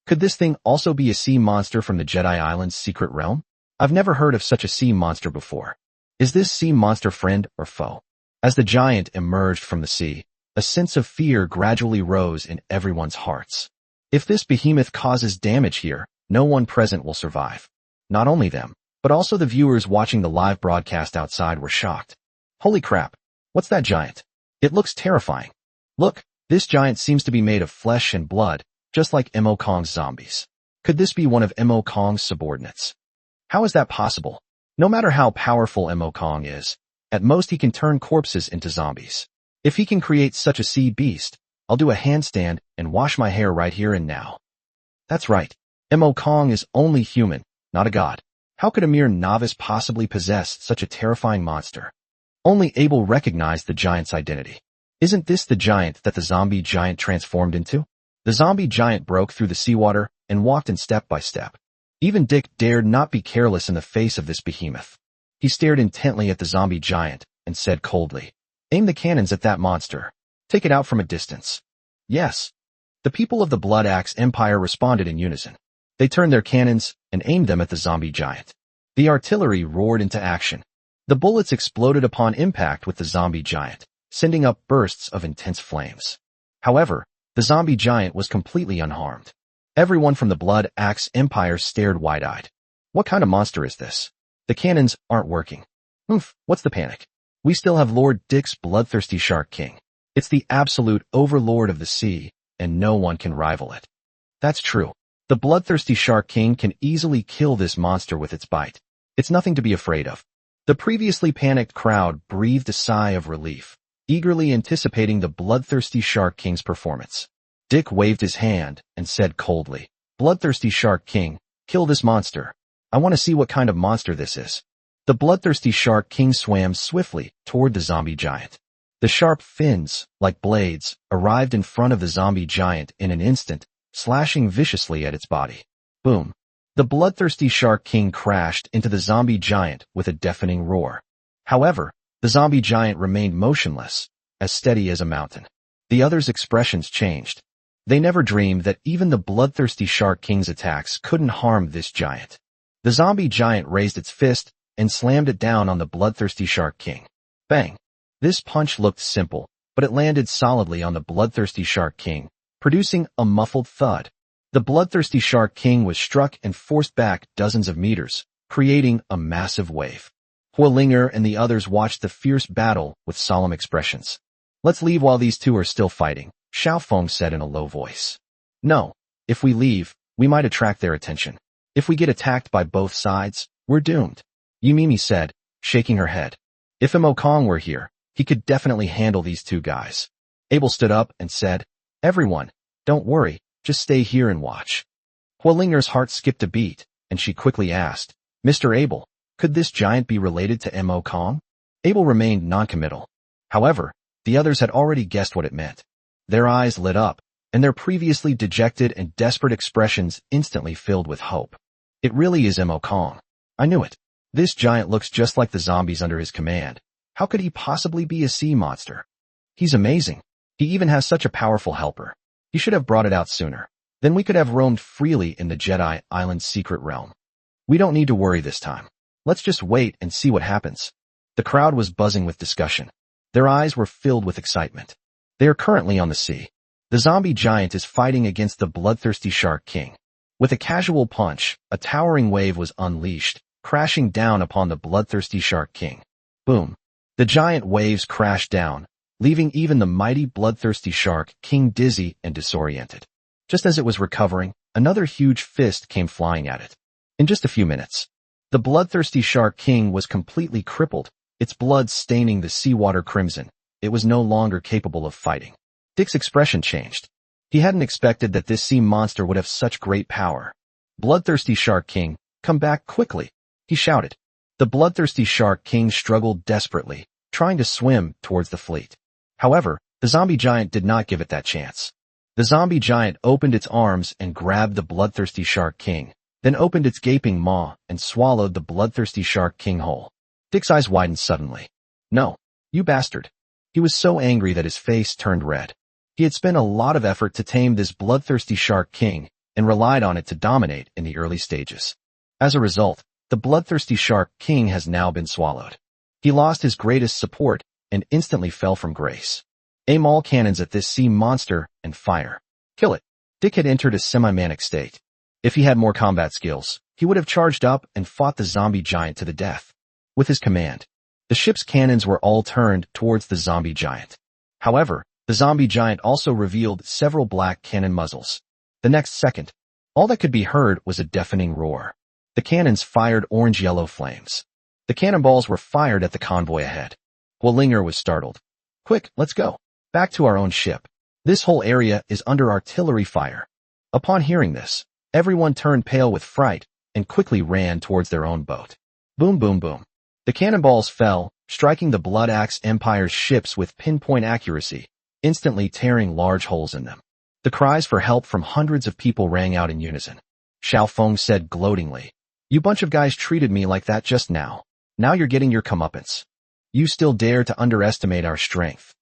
Could this thing also be a sea monster from the Jedi Island's secret realm? I've never heard of such a sea monster before. Is this sea monster friend or foe? As the giant emerged from the sea, a sense of fear gradually rose in everyone's hearts. If this behemoth causes damage here, no one present will survive. Not only them, but also the viewers watching the live broadcast outside were shocked. Holy crap! What's that giant? It looks terrifying. Look, this giant seems to be made of flesh and blood, just like Mo Kong's zombies. Could this be one of Mo Kong's subordinates? How is that possible? No matter how powerful Mo Kong is, at most he can turn corpses into zombies. If he can create such a sea beast, I'll do a handstand and wash my hair right here and now. That's right. Mo Kong is only human, not a god. How could a mere novice possibly possess such a terrifying monster? Only Abel recognized the giant's identity. Isn't this the giant that the zombie giant transformed into? The zombie giant broke through the seawater and walked in step by step. Even Dick dared not be careless in the face of this behemoth. He stared intently at the zombie giant and said coldly, "Aim the cannons at that monster. Take it out from a distance." Yes. The people of the Blood Axe Empire responded in unison. They turned their cannons and aimed them at the zombie giant. The artillery roared into action. The bullets exploded upon impact with the zombie giant, sending up bursts of intense flames. However, the zombie giant was completely unharmed. Everyone from the Blood Axe Empire stared wide-eyed. What kind of monster is this? The cannons aren't working. Oof, what's the panic? We still have Lord Dick's bloodthirsty Shark King. It's the absolute overlord of the sea, and no one can rival it. That's true. The bloodthirsty Shark King can easily kill this monster with its bite. It's nothing to be afraid of. The previously panicked crowd breathed a sigh of relief, eagerly anticipating the bloodthirsty Shark King's performance. Dick waved his hand and said coldly, "Bloodthirsty Shark King, kill this monster. I want to see what kind of monster this is." The bloodthirsty Shark King swam swiftly toward the zombie giant. The sharp fins, like blades, arrived in front of the zombie giant in an instant, slashing viciously at its body. Boom. The bloodthirsty Shark King crashed into the zombie giant with a deafening roar. However, the zombie giant remained motionless, as steady as a mountain. The others' expressions changed. They never dreamed that even the bloodthirsty Shark King's attacks couldn't harm this giant. The zombie giant raised its fist and slammed it down on the bloodthirsty Shark King. Bang! This punch looked simple, but it landed solidly on the bloodthirsty Shark King, producing a muffled thud. The bloodthirsty Shark King was struck and forced back dozens of meters, creating a massive wave. Hualinger and the others watched the fierce battle with solemn expressions. "Let's leave while these two are still fighting," Xiaofeng said in a low voice. "No. If we leave, we might attract their attention. If we get attacked by both sides, we're doomed," Yumimi said, shaking her head. "If Mo Kong were here, he could definitely handle these two guys." Abel stood up and said, "Everyone, don't worry, just stay here and watch." Hualinger's heart skipped a beat, and she quickly asked, "Mr. Abel, could this giant be related to Mo Kong?" Abel remained noncommittal. However, the others had already guessed what it meant. Their eyes lit up, and their previously dejected and desperate expressions instantly filled with hope. "It really is Mo Kong. I knew it. This giant looks just like the zombies under his command. How could he possibly be a sea monster? He's amazing. He even has such a powerful helper. He should have brought it out sooner. Then we could have roamed freely in the Jedi Island's secret realm. We don't need to worry this time. Let's just wait and see what happens." The crowd was buzzing with discussion. Their eyes were filled with excitement. They are currently on the sea. The zombie giant is fighting against the bloodthirsty Shark King. With a casual punch, a towering wave was unleashed, crashing down upon the bloodthirsty Shark King. Boom. The giant waves crashed down, leaving even the mighty bloodthirsty Shark King dizzy and disoriented. Just as it was recovering, another huge fist came flying at it. In just a few minutes, the bloodthirsty Shark King was completely crippled, its blood staining the seawater crimson. It was no longer capable of fighting. Dick's expression changed. He hadn't expected that this sea monster would have such great power. "Bloodthirsty Shark King, come back quickly," he shouted. The bloodthirsty Shark King struggled desperately, trying to swim towards the fleet. However, the zombie giant did not give it that chance. The zombie giant opened its arms and grabbed the bloodthirsty Shark King, then opened its gaping maw and swallowed the bloodthirsty Shark King whole. Dick's eyes widened suddenly. No, you bastard. He was so angry that his face turned red. He had spent a lot of effort to tame this bloodthirsty Shark King and relied on it to dominate in the early stages. As a result, the bloodthirsty Shark King has now been swallowed. He lost his greatest support and instantly fell from grace. Aim all cannons at this sea monster and fire. Kill it. Dick had entered a semi-manic state. If he had more combat skills, he would have charged up and fought the zombie giant to the death. With his command, the ship's cannons were all turned towards the zombie giant. However, the zombie giant also revealed several black cannon muzzles. The next second, all that could be heard was a deafening roar. The cannons fired orange-yellow flames. The cannonballs were fired at the convoy ahead. Wallinger was startled. Quick, let's go. Back to our own ship. This whole area is under artillery fire. Upon hearing this, everyone turned pale with fright and quickly ran towards their own boat. Boom, boom, boom. The cannonballs fell, striking the Blood Axe Empire's ships with pinpoint accuracy, instantly tearing large holes in them. The cries for help from hundreds of people rang out in unison. Xiao Feng said gloatingly, "You bunch of guys treated me like that just now. Now you're getting your comeuppance. You still dare to underestimate our strength."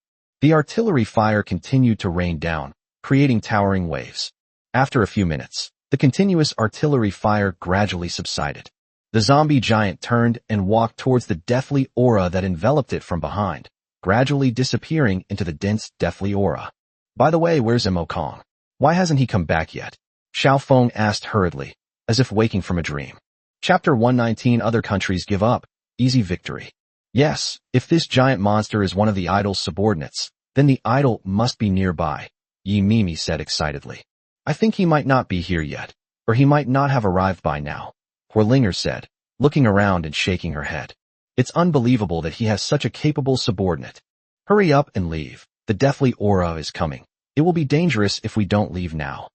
The artillery fire continued to rain down, creating towering waves. After a few minutes, the continuous artillery fire gradually subsided. The zombie giant turned and walked towards the deathly aura that enveloped it from behind, gradually disappearing into the dense deathly aura. By the way, where's Mo Kong? Why hasn't he come back yet? Xiao Feng asked hurriedly, as if waking from a dream. Chapter 119. Other countries give up. Easy victory. Yes, if this giant monster is one of the idol's subordinates, then the idol must be nearby, Yi Mimi said excitedly. I think he might not be here yet, or he might not have arrived by now, Horlinger said, looking around and shaking her head. It's unbelievable that he has such a capable subordinate. Hurry up and leave. The deathly aura is coming. It will be dangerous if we don't leave now.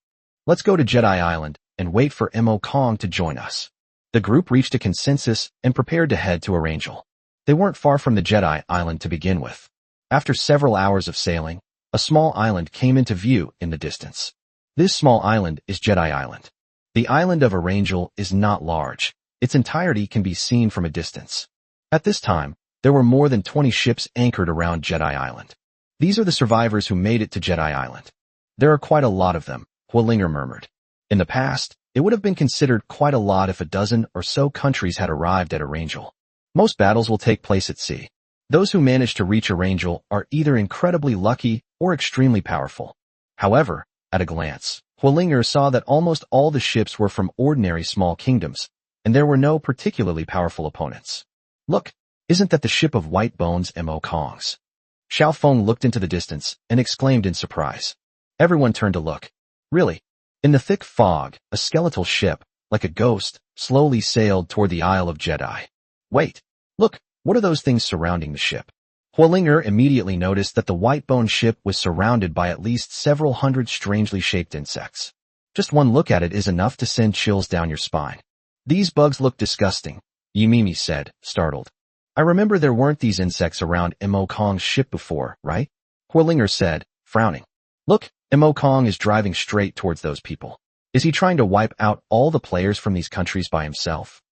Let's go to Jedi Island and wait for Mo Kong to join us. The group reached a consensus and prepared to head to Arangel. They weren't far from the Jedi Island to begin with. After several hours of sailing, a small island came into view in the distance. This small island is Jedi Island. The island of Arangel is not large. Its entirety can be seen from a distance. At this time, there were more than 20 ships anchored around Jedi Island. These are the survivors who made it to Jedi Island. There are quite a lot of them, Wallinger murmured. In the past, it would have been considered quite a lot if a dozen or so countries had arrived at Arangel. Most battles will take place at sea. Those who manage to reach Arangel are either incredibly lucky or extremely powerful. However, at a glance, Wallinger saw that almost all the ships were from ordinary small kingdoms, and there were no particularly powerful opponents. Look, isn't that the ship of White Bones Mo Kong's? Xiao Feng looked into the distance and exclaimed in surprise. Everyone turned to look. Really? In the thick fog, a skeletal ship, like a ghost, slowly sailed toward the Isle of Jedi. Wait, look, what are those things surrounding the ship? Wallinger immediately noticed that the white-boned ship was surrounded by at least several hundred strangely shaped insects. Just one look at it is enough to send chills down your spine. These bugs look disgusting, Yi Mimi said, startled. I remember there weren't these insects around Mo Kong's ship before, right? Wallinger said, frowning. Look, Mo Kong is driving straight towards those people. Is he trying to wipe out all the players from these countries by himself?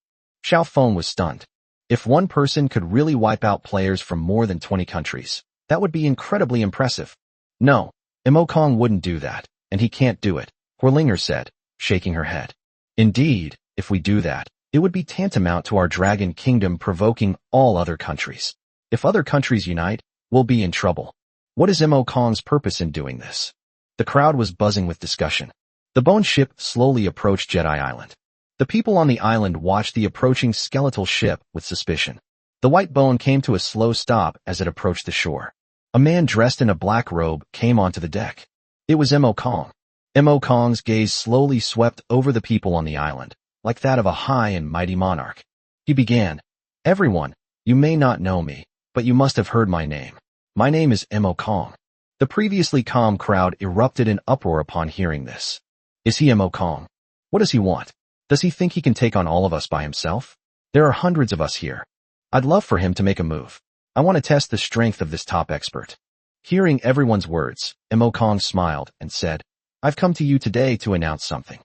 Xiao Feng was stunned. If one person could really wipe out players from more than 20 countries, that would be incredibly impressive. No, Mo Kong wouldn't do that, and he can't do it, Wallinger said, shaking her head. Indeed, if we do that, it would be tantamount to our dragon kingdom provoking all other countries. If other countries unite, we'll be in trouble. What is Mo Kong's purpose in doing this? The crowd was buzzing with discussion. The bone ship slowly approached Jedi Island. The people on the island watched the approaching skeletal ship with suspicion. The white bone came to a slow stop as it approached the shore. A man dressed in a black robe came onto the deck. It was Mo Kong. Mo Kong's gaze slowly swept over the people on the island, like that of a high and mighty monarch. He began, Everyone, you may not know me, but you must have heard my name. My name is Mo Kong. The previously calm crowd erupted in uproar upon hearing this. Is he Mo Kong? What does he want? Does he think he can take on all of us by himself? There are hundreds of us here. I'd love for him to make a move. I want to test the strength of this top expert. Hearing everyone's words, Kong smiled and said, I've come to you today to announce something.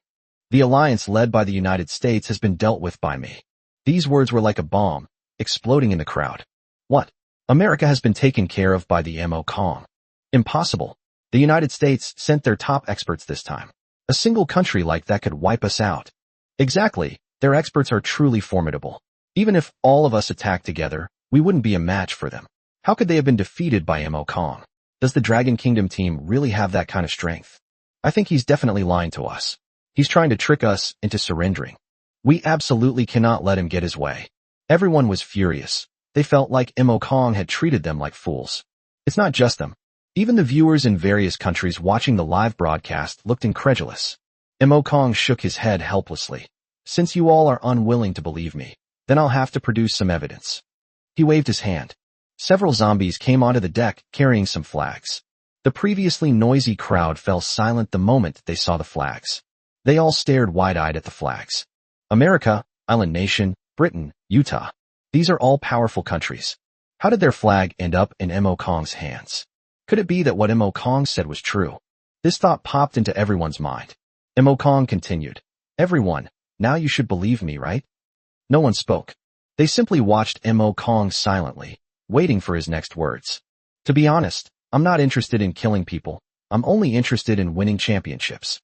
The alliance led by the United States has been dealt with by me. These words were like a bomb, exploding in the crowd. What? America has been taken care of by the Kong. Impossible. The United States sent their top experts this time. A single country like that could wipe us out. Exactly. Their experts are truly formidable. Even if all of us attacked together, we wouldn't be a match for them. How could they have been defeated by Kong? Does the Dragon Kingdom team really have that kind of strength? I think he's definitely lying to us. He's trying to trick us into surrendering. We absolutely cannot let him get his way. Everyone was furious. They felt like Kong had treated them like fools. It's not just them. Even the viewers in various countries watching the live broadcast looked incredulous. Kong shook his head helplessly. Since you all are unwilling to believe me, then I'll have to produce some evidence. He waved his hand. Several zombies came onto the deck carrying some flags. The previously noisy crowd fell silent the moment they saw the flags. They all stared wide-eyed at the flags. America, Island Nation, Britain, Utah. These are all powerful countries. How did their flag end up in Kong's hands? Could it be that what Kong said was true? This thought popped into everyone's mind. Kong continued. Everyone, now you should believe me, right? No one spoke. They simply watched Kong silently, waiting for his next words. To be honest, I'm not interested in killing people. I'm only interested in winning championships.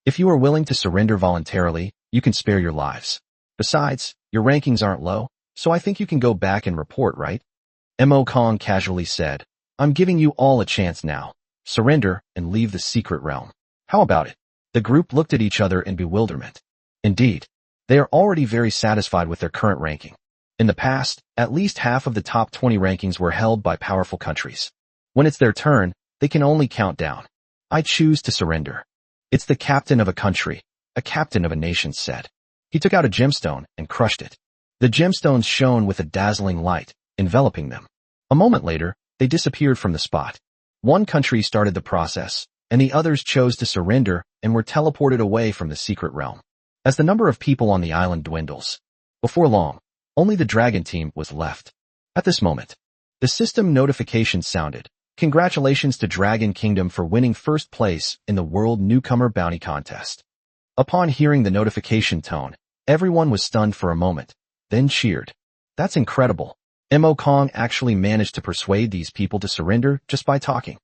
If you are willing to surrender voluntarily, you can spare your lives. Besides, your rankings aren't low, so I think you can go back and report, right? Kong casually said, I'm giving you all a chance now. Surrender and leave the secret realm. How about it? The group looked at each other in bewilderment. Indeed, they are already very satisfied with their current ranking. In the past, at least half of the top 20 rankings were held by powerful countries. When it's their turn, they can only count down. I choose to surrender. It's the captain of a country, a captain of a nation said. He took out a gemstone and crushed it. The gemstones shone with a dazzling light, enveloping them. A moment later, they disappeared from the spot. One country started the process, and the others chose to surrender and were teleported away from the secret realm. As the number of people on the island dwindles, before long, only the dragon team was left. At this moment, the system notification sounded. Congratulations to Dragon Kingdom for winning first place in the World Newcomer Bounty Contest. Upon hearing the notification tone, everyone was stunned for a moment, then cheered. That's incredible. Kong actually managed to persuade these people to surrender just by talking.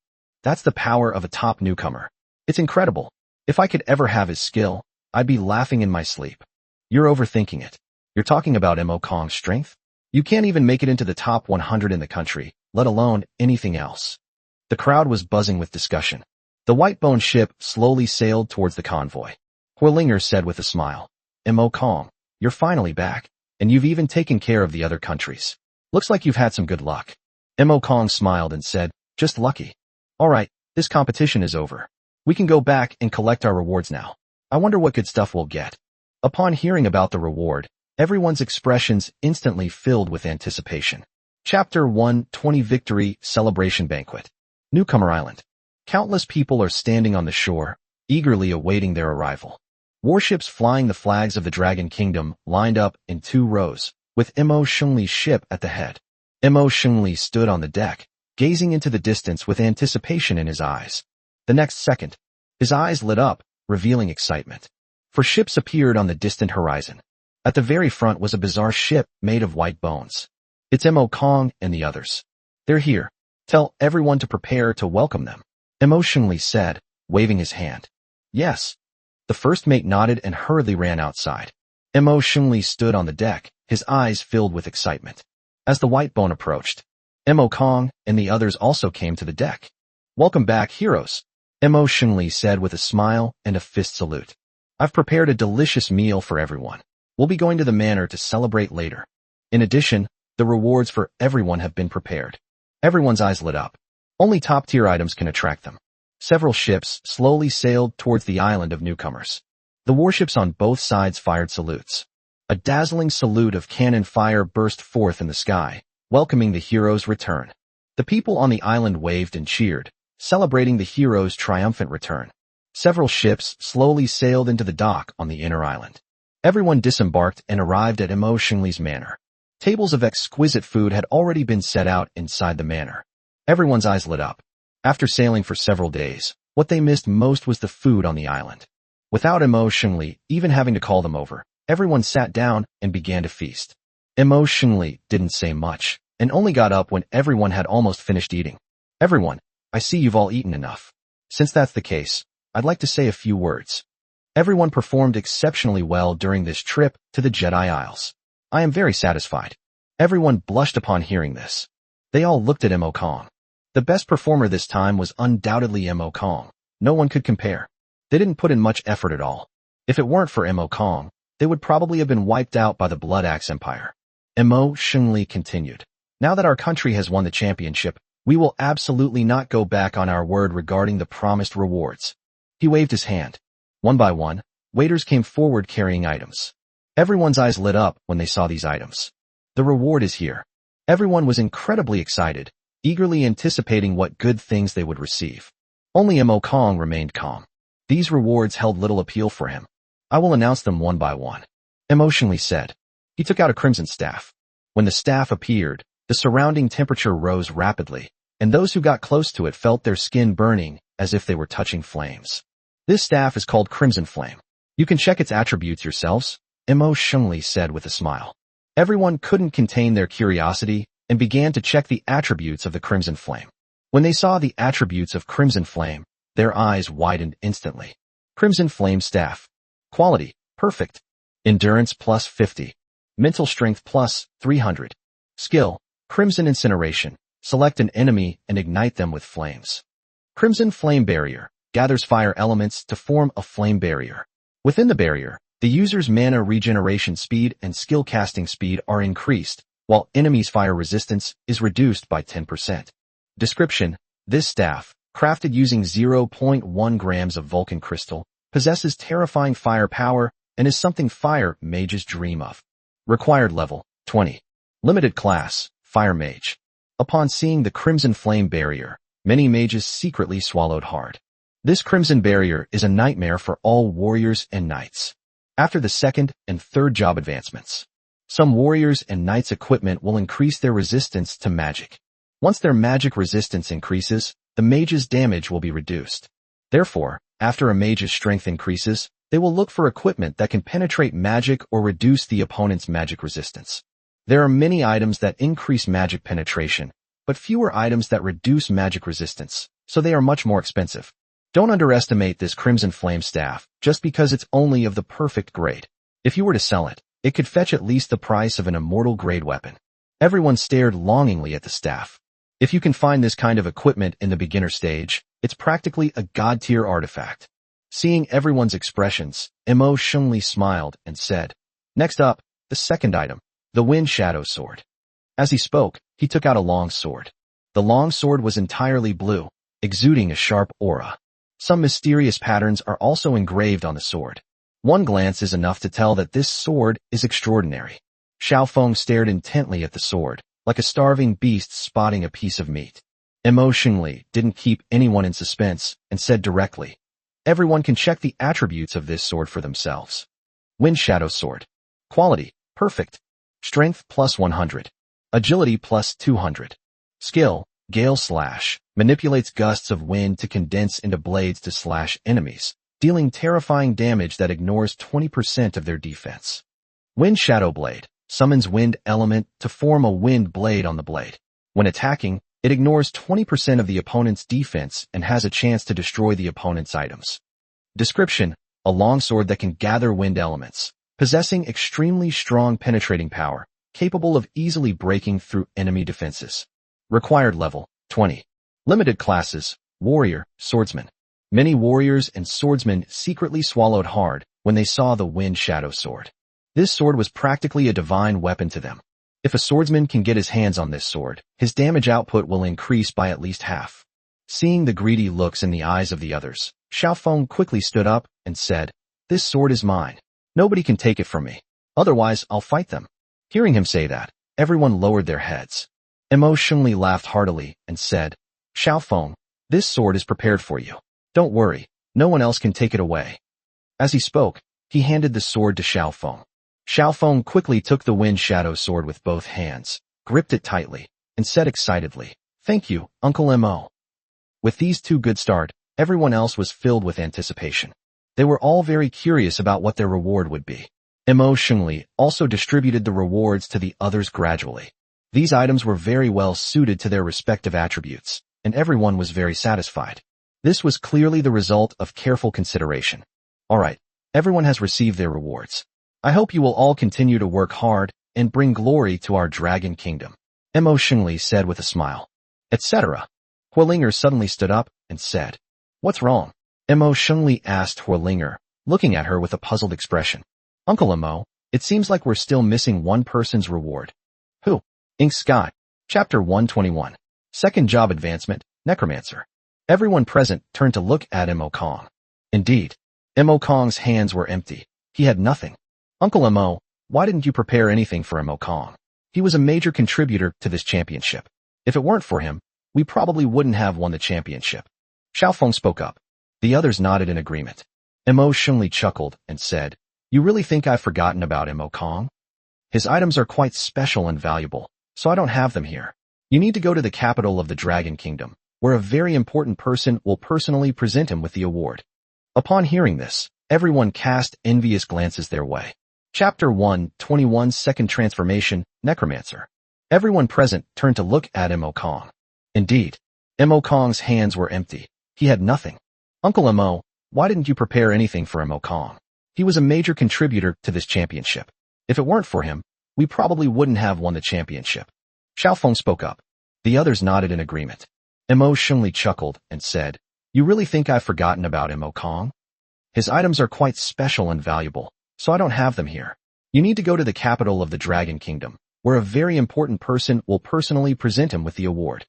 That's the power of a top newcomer. It's incredible. If I could ever have his skill, I'd be laughing in my sleep. You're overthinking it. You're talking about Kong's strength? You can't even make it into the top 100 in the country, let alone anything else. The crowd was buzzing with discussion. The white-boned ship slowly sailed towards the convoy. Huilinger said with a smile, Kong, you're finally back, and you've even taken care of the other countries. Looks like you've had some good luck. Kong smiled and said, just lucky. Alright, this competition is over. We can go back and collect our rewards now. I wonder what good stuff we'll get. Upon hearing about the reward, everyone's expressions instantly filled with anticipation. Chapter 120 Victory Celebration Banquet. Newcomer Island. Countless people are standing on the shore, eagerly awaiting their arrival. Warships flying the flags of the Dragon Kingdom lined up in 2 rows, with Shunli's ship at the head. Shunli stood on the deck, gazing into the distance with anticipation in his eyes. The next second, his eyes lit up, revealing excitement. For ships appeared on the distant horizon. At the very front was a bizarre ship made of white bones. It's Kong and the others. They're here. Tell everyone to prepare to welcome them. Shunli said, waving his hand. Yes. The first mate nodded and hurriedly ran outside. Shunli stood on the deck, his eyes filled with excitement. As the white bone approached, Kong and the others also came to the deck. Welcome back, heroes. Shunli said with a smile and a fist salute. I've prepared a delicious meal for everyone. We'll be going to the manor to celebrate later. In addition, the rewards for everyone have been prepared. Everyone's eyes lit up. Only top-tier items can attract them. Several ships slowly sailed towards the island of newcomers. The warships on both sides fired salutes. A dazzling salute of cannon fire burst forth in the sky, welcoming the heroes' return. The people on the island waved and cheered, celebrating the heroes' triumphant return. Several ships slowly sailed into the dock on the inner island. Everyone disembarked and arrived at Mo Xingli's manor. Tables of exquisite food had already been set out inside the manor. Everyone's eyes lit up. After sailing for several days, what they missed most was the food on the island. Without Mo Xingli even having to call them over, everyone sat down and began to feast. Mo Xingli didn't say much, and only got up when everyone had almost finished eating. Everyone, I see you've all eaten enough. Since that's the case, I'd like to say a few words. Everyone performed exceptionally well during this trip to the Jedi Isles. I am very satisfied. Everyone blushed upon hearing this. They all looked at Mo Kong. The best performer this time was undoubtedly Mo Kong. No one could compare. They didn't put in much effort at all. If it weren't for Mo Kong, they would probably have been wiped out by the Blood Axe Empire. Mo Xingli continued. Now that our country has won the championship, we will absolutely not go back on our word regarding the promised rewards. He waved his hand. One by one, waiters came forward carrying items. Everyone's eyes lit up when they saw these items. The reward is here. Everyone was incredibly excited, eagerly anticipating what good things they would receive. Only Mo Kong remained calm. These rewards held little appeal for him. I will announce them one by one. Emotionally said. He took out a crimson staff. When the staff appeared, the surrounding temperature rose rapidly, and those who got close to it felt their skin burning as if they were touching flames. This staff is called Crimson Flame. You can check its attributes yourselves, Mo Xingli said with a smile. Everyone couldn't contain their curiosity and began to check the attributes of the Crimson Flame. When they saw the attributes of Crimson Flame, their eyes widened instantly. Crimson Flame Staff. Quality, perfect. Endurance plus 50. Mental strength plus 300. Skill, Crimson Incineration. Select an enemy and ignite them with flames. Crimson Flame Barrier. Gathers fire elements to form a flame barrier. Within the barrier, the user's mana regeneration speed and skill casting speed are increased, while enemies' fire resistance is reduced by 10%. Description: this staff, crafted using 0.1 grams of Vulcan crystal, possesses terrifying fire power and is something fire mages dream of. Required level, 20. Limited class, Fire Mage. Upon seeing the Crimson Flame Barrier, many mages secretly swallowed hard. This Crimson Barrier is a nightmare for all warriors and knights. After the second and third job advancements, some warriors and knights' equipment will increase their resistance to magic. Once their magic resistance increases, the mage's damage will be reduced. Therefore, after a mage's strength increases, they will look for equipment that can penetrate magic or reduce the opponent's magic resistance. There are many items that increase magic penetration, but fewer items that reduce magic resistance, so they are much more expensive. Don't underestimate this Crimson Flame Staff just because it's only of the perfect grade. If you were to sell it, it could fetch at least the price of an immortal grade weapon. Everyone stared longingly at the staff. If you can find this kind of equipment in the beginner stage, it's practically a god-tier artifact. Seeing everyone's expressions, Mo Xingli smiled and said, "Next up, the second item, the Wind Shadow Sword." As he spoke, he took out a long sword. The long sword was entirely blue, exuding a sharp aura. Some mysterious patterns are also engraved on the sword. One glance is enough to tell that this sword is extraordinary. Xiaofeng stared intently at the sword, like a starving beast spotting a piece of meat. Mo Xingli didn't keep anyone in suspense and said directly, "Everyone can check the attributes of this sword for themselves. Wind Shadow Sword. Quality, perfect. Strength plus 100. Agility plus 200. Skill, Gale Slash. Manipulates gusts of wind to condense into blades to slash enemies, dealing terrifying damage that ignores 20% of their defense. Wind Shadow Blade. Summons wind element to form a wind blade on the blade. When attacking, it ignores 20% of the opponent's defense and has a chance to destroy the opponent's items. Description: a longsword that can gather wind elements, possessing extremely strong penetrating power, capable of easily breaking through enemy defenses. Required level, 20. Limited classes, Warrior, Swordsman. Many warriors and swordsmen secretly swallowed hard when they saw the Wind Shadow Sword. This sword was practically a divine weapon to them. If a swordsman can get his hands on this sword, his damage output will increase by at least half. Seeing the greedy looks in the eyes of the others, Xiaofeng quickly stood up and said, "This sword is mine. Nobody can take it from me. Otherwise, I'll fight them." Hearing him say that, everyone lowered their heads. Mo Xingli laughed heartily and said, "Xiaofeng, this sword is prepared for you. Don't worry, no one else can take it away." As he spoke, He handed the sword to Xiaofeng. Xiaofeng quickly took the wind shadow sword with both hands, gripped it tightly, and said excitedly, "Thank you, Uncle Mo." With these two good start, everyone else was filled with anticipation. They were all very curious about what their reward would be. Mo Shengli also distributed the rewards to the others gradually. These items were very well suited to their respective attributes, and everyone was very satisfied. This was clearly the result of careful consideration. Alright, everyone has received their rewards. I hope you will all continue to work hard and bring glory to our dragon kingdom, Mo Shengli said with a smile. Etc. Huolinger suddenly stood up and said, "What's wrong?" Mo Shengli asked Huolinger, looking at her with a puzzled expression. "Uncle Mo, it seems like we're still missing one person's reward." Who? Ink Sky. Chapter 121. Second job advancement, necromancer. Everyone present turned to look at Mo Kong. Indeed, Mo Kong's hands were empty. He had nothing. "Uncle Mo, why didn't you prepare anything for Mo Kong? He was a major contributor to this championship. If it weren't for him, we probably wouldn't have won the championship." Xiaofeng spoke up. The others nodded in agreement. Mo Shengli chuckled and said, "You really think I've forgotten about Mo Kong? His items are quite special and valuable, so I don't have them here. You need to go to the capital of the Dragon Kingdom, where a very important person will personally present him with the award." Upon hearing this, everyone cast envious glances their way. Chapter 121. Second transformation, necromancer. Everyone present turned to look at Mo Kong. Indeed, Mo Kong's hands were empty. He had nothing. "Uncle Mo, why didn't you prepare anything for Mo Kong? He was a major contributor to this championship. If it weren't for him, we probably wouldn't have won the championship." Xiaofeng spoke up. The others nodded in agreement. Mo Shengli chuckled and said, "You really think I've forgotten about Mo Kong? His items are quite special and valuable, so I don't have them here. You need to go to the capital of the Dragon Kingdom, where a very important person will personally present him with the award."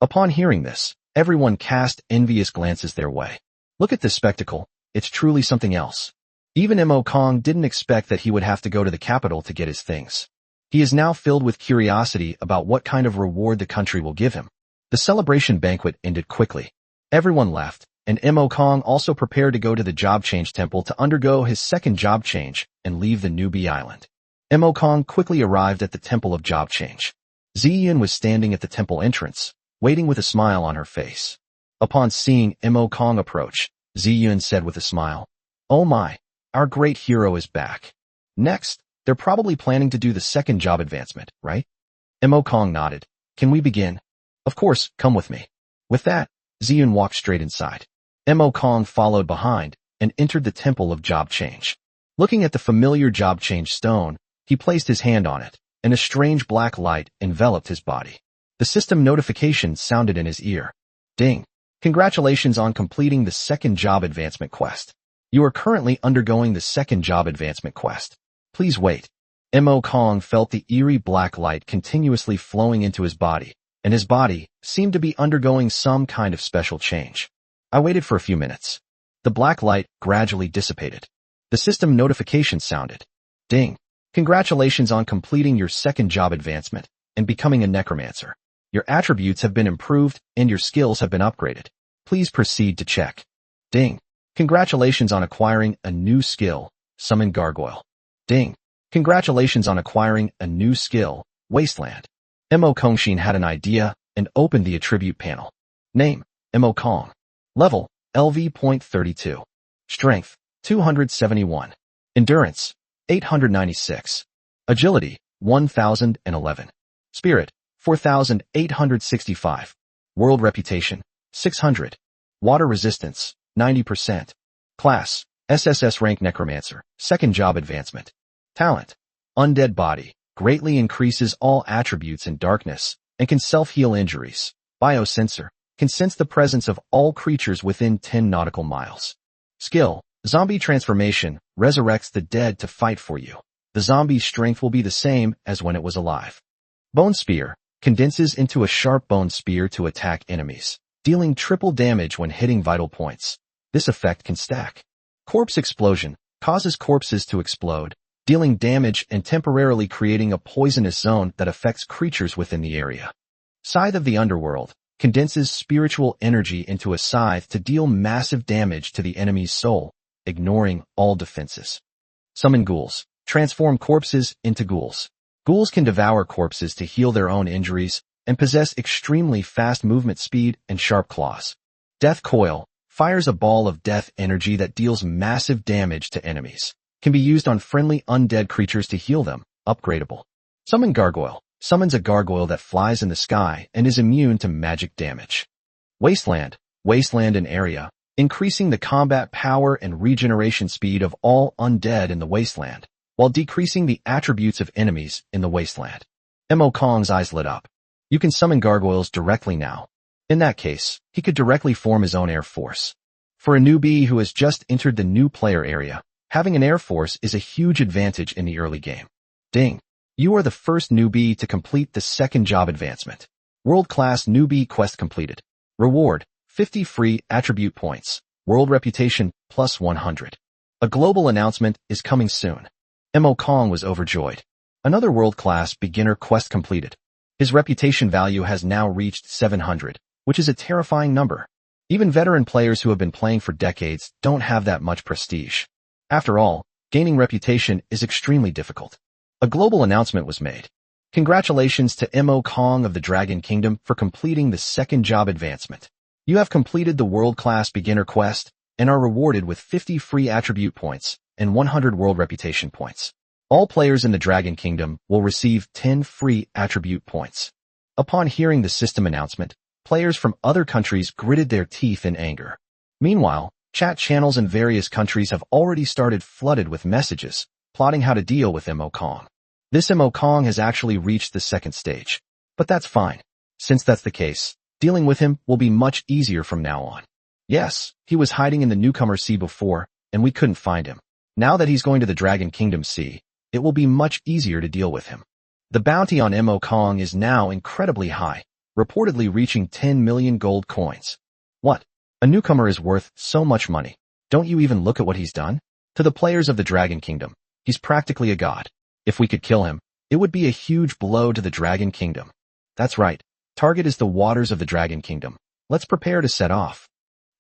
Upon hearing this, everyone cast envious glances their way. Look at this spectacle, it's truly something else. Even Mo Kong didn't expect that he would have to go to the capital to get his things. He is now filled with curiosity about what kind of reward the country will give him. The celebration banquet ended quickly. Everyone left, and Mo Kong also prepared to go to the job change temple to undergo his second job change and leave the newbie island. Mo Kong quickly arrived at the temple of job change. Ziyun was standing at the temple entrance, waiting with a smile on her face. Upon seeing Mo Kong approach, Ziyun said with a smile, "Oh my, our great hero is back. Next, they're probably planning to do the second job advancement, right?" Mo Kong nodded. "Can we begin?" "Of course, come with me." With that, Ziyun walked straight inside. Mo Kong followed behind and entered the temple of job change. Looking at the familiar job change stone, he placed his hand on it, and a strange black light enveloped his body. The system notification sounded in his ear. "Ding. Congratulations on completing the second job advancement quest. You are currently undergoing the second job advancement quest. Please wait." Mo Kong felt the eerie black light continuously flowing into his body, and his body seemed to be undergoing some kind of special change. I waited for a few minutes. The black light gradually dissipated. The system notification sounded. "Ding. Congratulations on completing your second job advancement and becoming a necromancer. Your attributes have been improved and your skills have been upgraded. Please proceed to check." "Ding. Congratulations on acquiring a new skill, Summon Gargoyle." "Ding. Congratulations on acquiring a new skill, Wasteland." Mo Kongshin had an idea and opened the attribute panel. Name, Mo Kong. Level, LV.32. Strength, 271. Endurance, 896. Agility, 1011. Spirit, 4865. World Reputation, 600. Water Resistance, 90%. Class, SSS Rank Necromancer, Second Job Advancement. Talent, Undead Body, greatly increases all attributes in darkness, and can self-heal injuries. Biosensor, can sense the presence of all creatures within 10 nautical miles. Skill, Zombie Transformation, resurrects the dead to fight for you. The zombie's strength will be the same as when it was alive. Bone Spear, condenses into a sharp bone spear to attack enemies, dealing triple damage when hitting vital points. This effect can stack. Corpse Explosion, causes corpses to explode, dealing damage and temporarily creating a poisonous zone that affects creatures within the area. Scythe of the Underworld, condenses spiritual energy into a scythe to deal massive damage to the enemy's soul, ignoring all defenses. Summon ghouls. Transform corpses into ghouls. Ghouls can devour corpses to heal their own injuries and possess extremely fast movement speed and sharp claws. Death Coil fires a ball of death energy that deals massive damage to enemies. Can be used on friendly undead creatures to heal them. Upgradable. Summon Gargoyle. Summons a gargoyle that flies in the sky and is immune to magic damage. Wasteland. Wasteland an area, increasing the combat power and regeneration speed of all undead in the wasteland, while decreasing the attributes of enemies in the wasteland. Mo Kong's eyes lit up. You can summon gargoyles directly now. In that case, he could directly form his own air force. For a newbie who has just entered the new player area, having an air force is a huge advantage in the early game. Ding! You are the first newbie to complete the second job advancement. World-class newbie quest completed. Reward, 50 free attribute points. World reputation, plus 100. A global announcement is coming soon. Mo Kong was overjoyed. Another world-class beginner quest completed. His reputation value has now reached 700, which is a terrifying number. Even veteran players who have been playing for decades don't have that much prestige. After all, gaining reputation is extremely difficult. A global announcement was made. Congratulations to Mo Kong of the Dragon Kingdom for completing the second job advancement. You have completed the world-class beginner quest and are rewarded with 50 free attribute points and 100 world reputation points. All players in the Dragon Kingdom will receive 10 free attribute points. Upon hearing the system announcement, players from other countries gritted their teeth in anger. Meanwhile, chat channels in various countries have already started flooded with messages, plotting how to deal with Mo Kong. This Mo Kong has actually reached the second stage. But that's fine. Since that's the case, dealing with him will be much easier from now on. Yes, he was hiding in the Newcomer Sea before, and we couldn't find him. Now that he's going to the Dragon Kingdom Sea, it will be much easier to deal with him. The bounty on Mo Kong is now incredibly high, reportedly reaching 10 million gold coins. What? A newcomer is worth so much money. Don't you even look at what he's done? To the players of the Dragon Kingdom, he's practically a god. If we could kill him, it would be a huge blow to the Dragon Kingdom. That's right. Target is the waters of the Dragon Kingdom. Let's prepare to set off.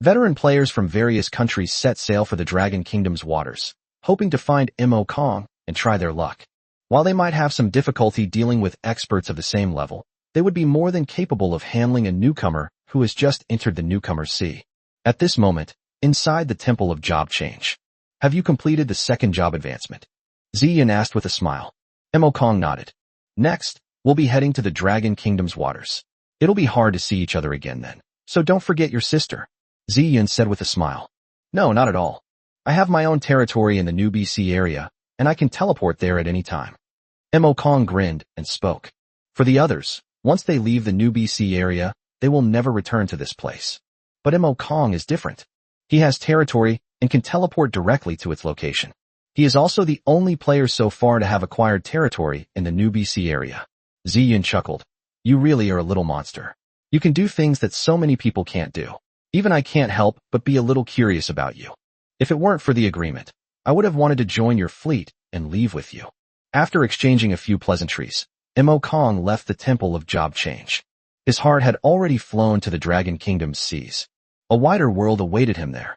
Veteran players from various countries set sail for the Dragon Kingdom's waters, hoping to find Mo Kong and try their luck. While they might have some difficulty dealing with experts of the same level, they would be more than capable of handling a newcomer who has just entered the Newcomer Sea. At this moment, inside the Temple of Job Change. Have you completed the second job advancement? Ziyin asked with a smile. Mo Kong nodded. Next, we'll be heading to the Dragon Kingdom's waters. It'll be hard to see each other again then, so don't forget your sister. Ziyin said with a smile. No, not at all. I have my own territory in the New BC area, and I can teleport there at any time. Mo Kong grinned and spoke. For the others, once they leave the New BC area, they will never return to this place. But Mo Kong is different. He has territory and can teleport directly to its location. He is also the only player so far to have acquired territory in the New BC area. Ziyin chuckled. You really are a little monster. You can do things that so many people can't do. Even I can't help but be a little curious about you. If it weren't for the agreement, I would have wanted to join your fleet and leave with you. After exchanging a few pleasantries, Mo Kong left the Temple of Job Change. His heart had already flown to the Dragon Kingdom's seas. A wider world awaited him there.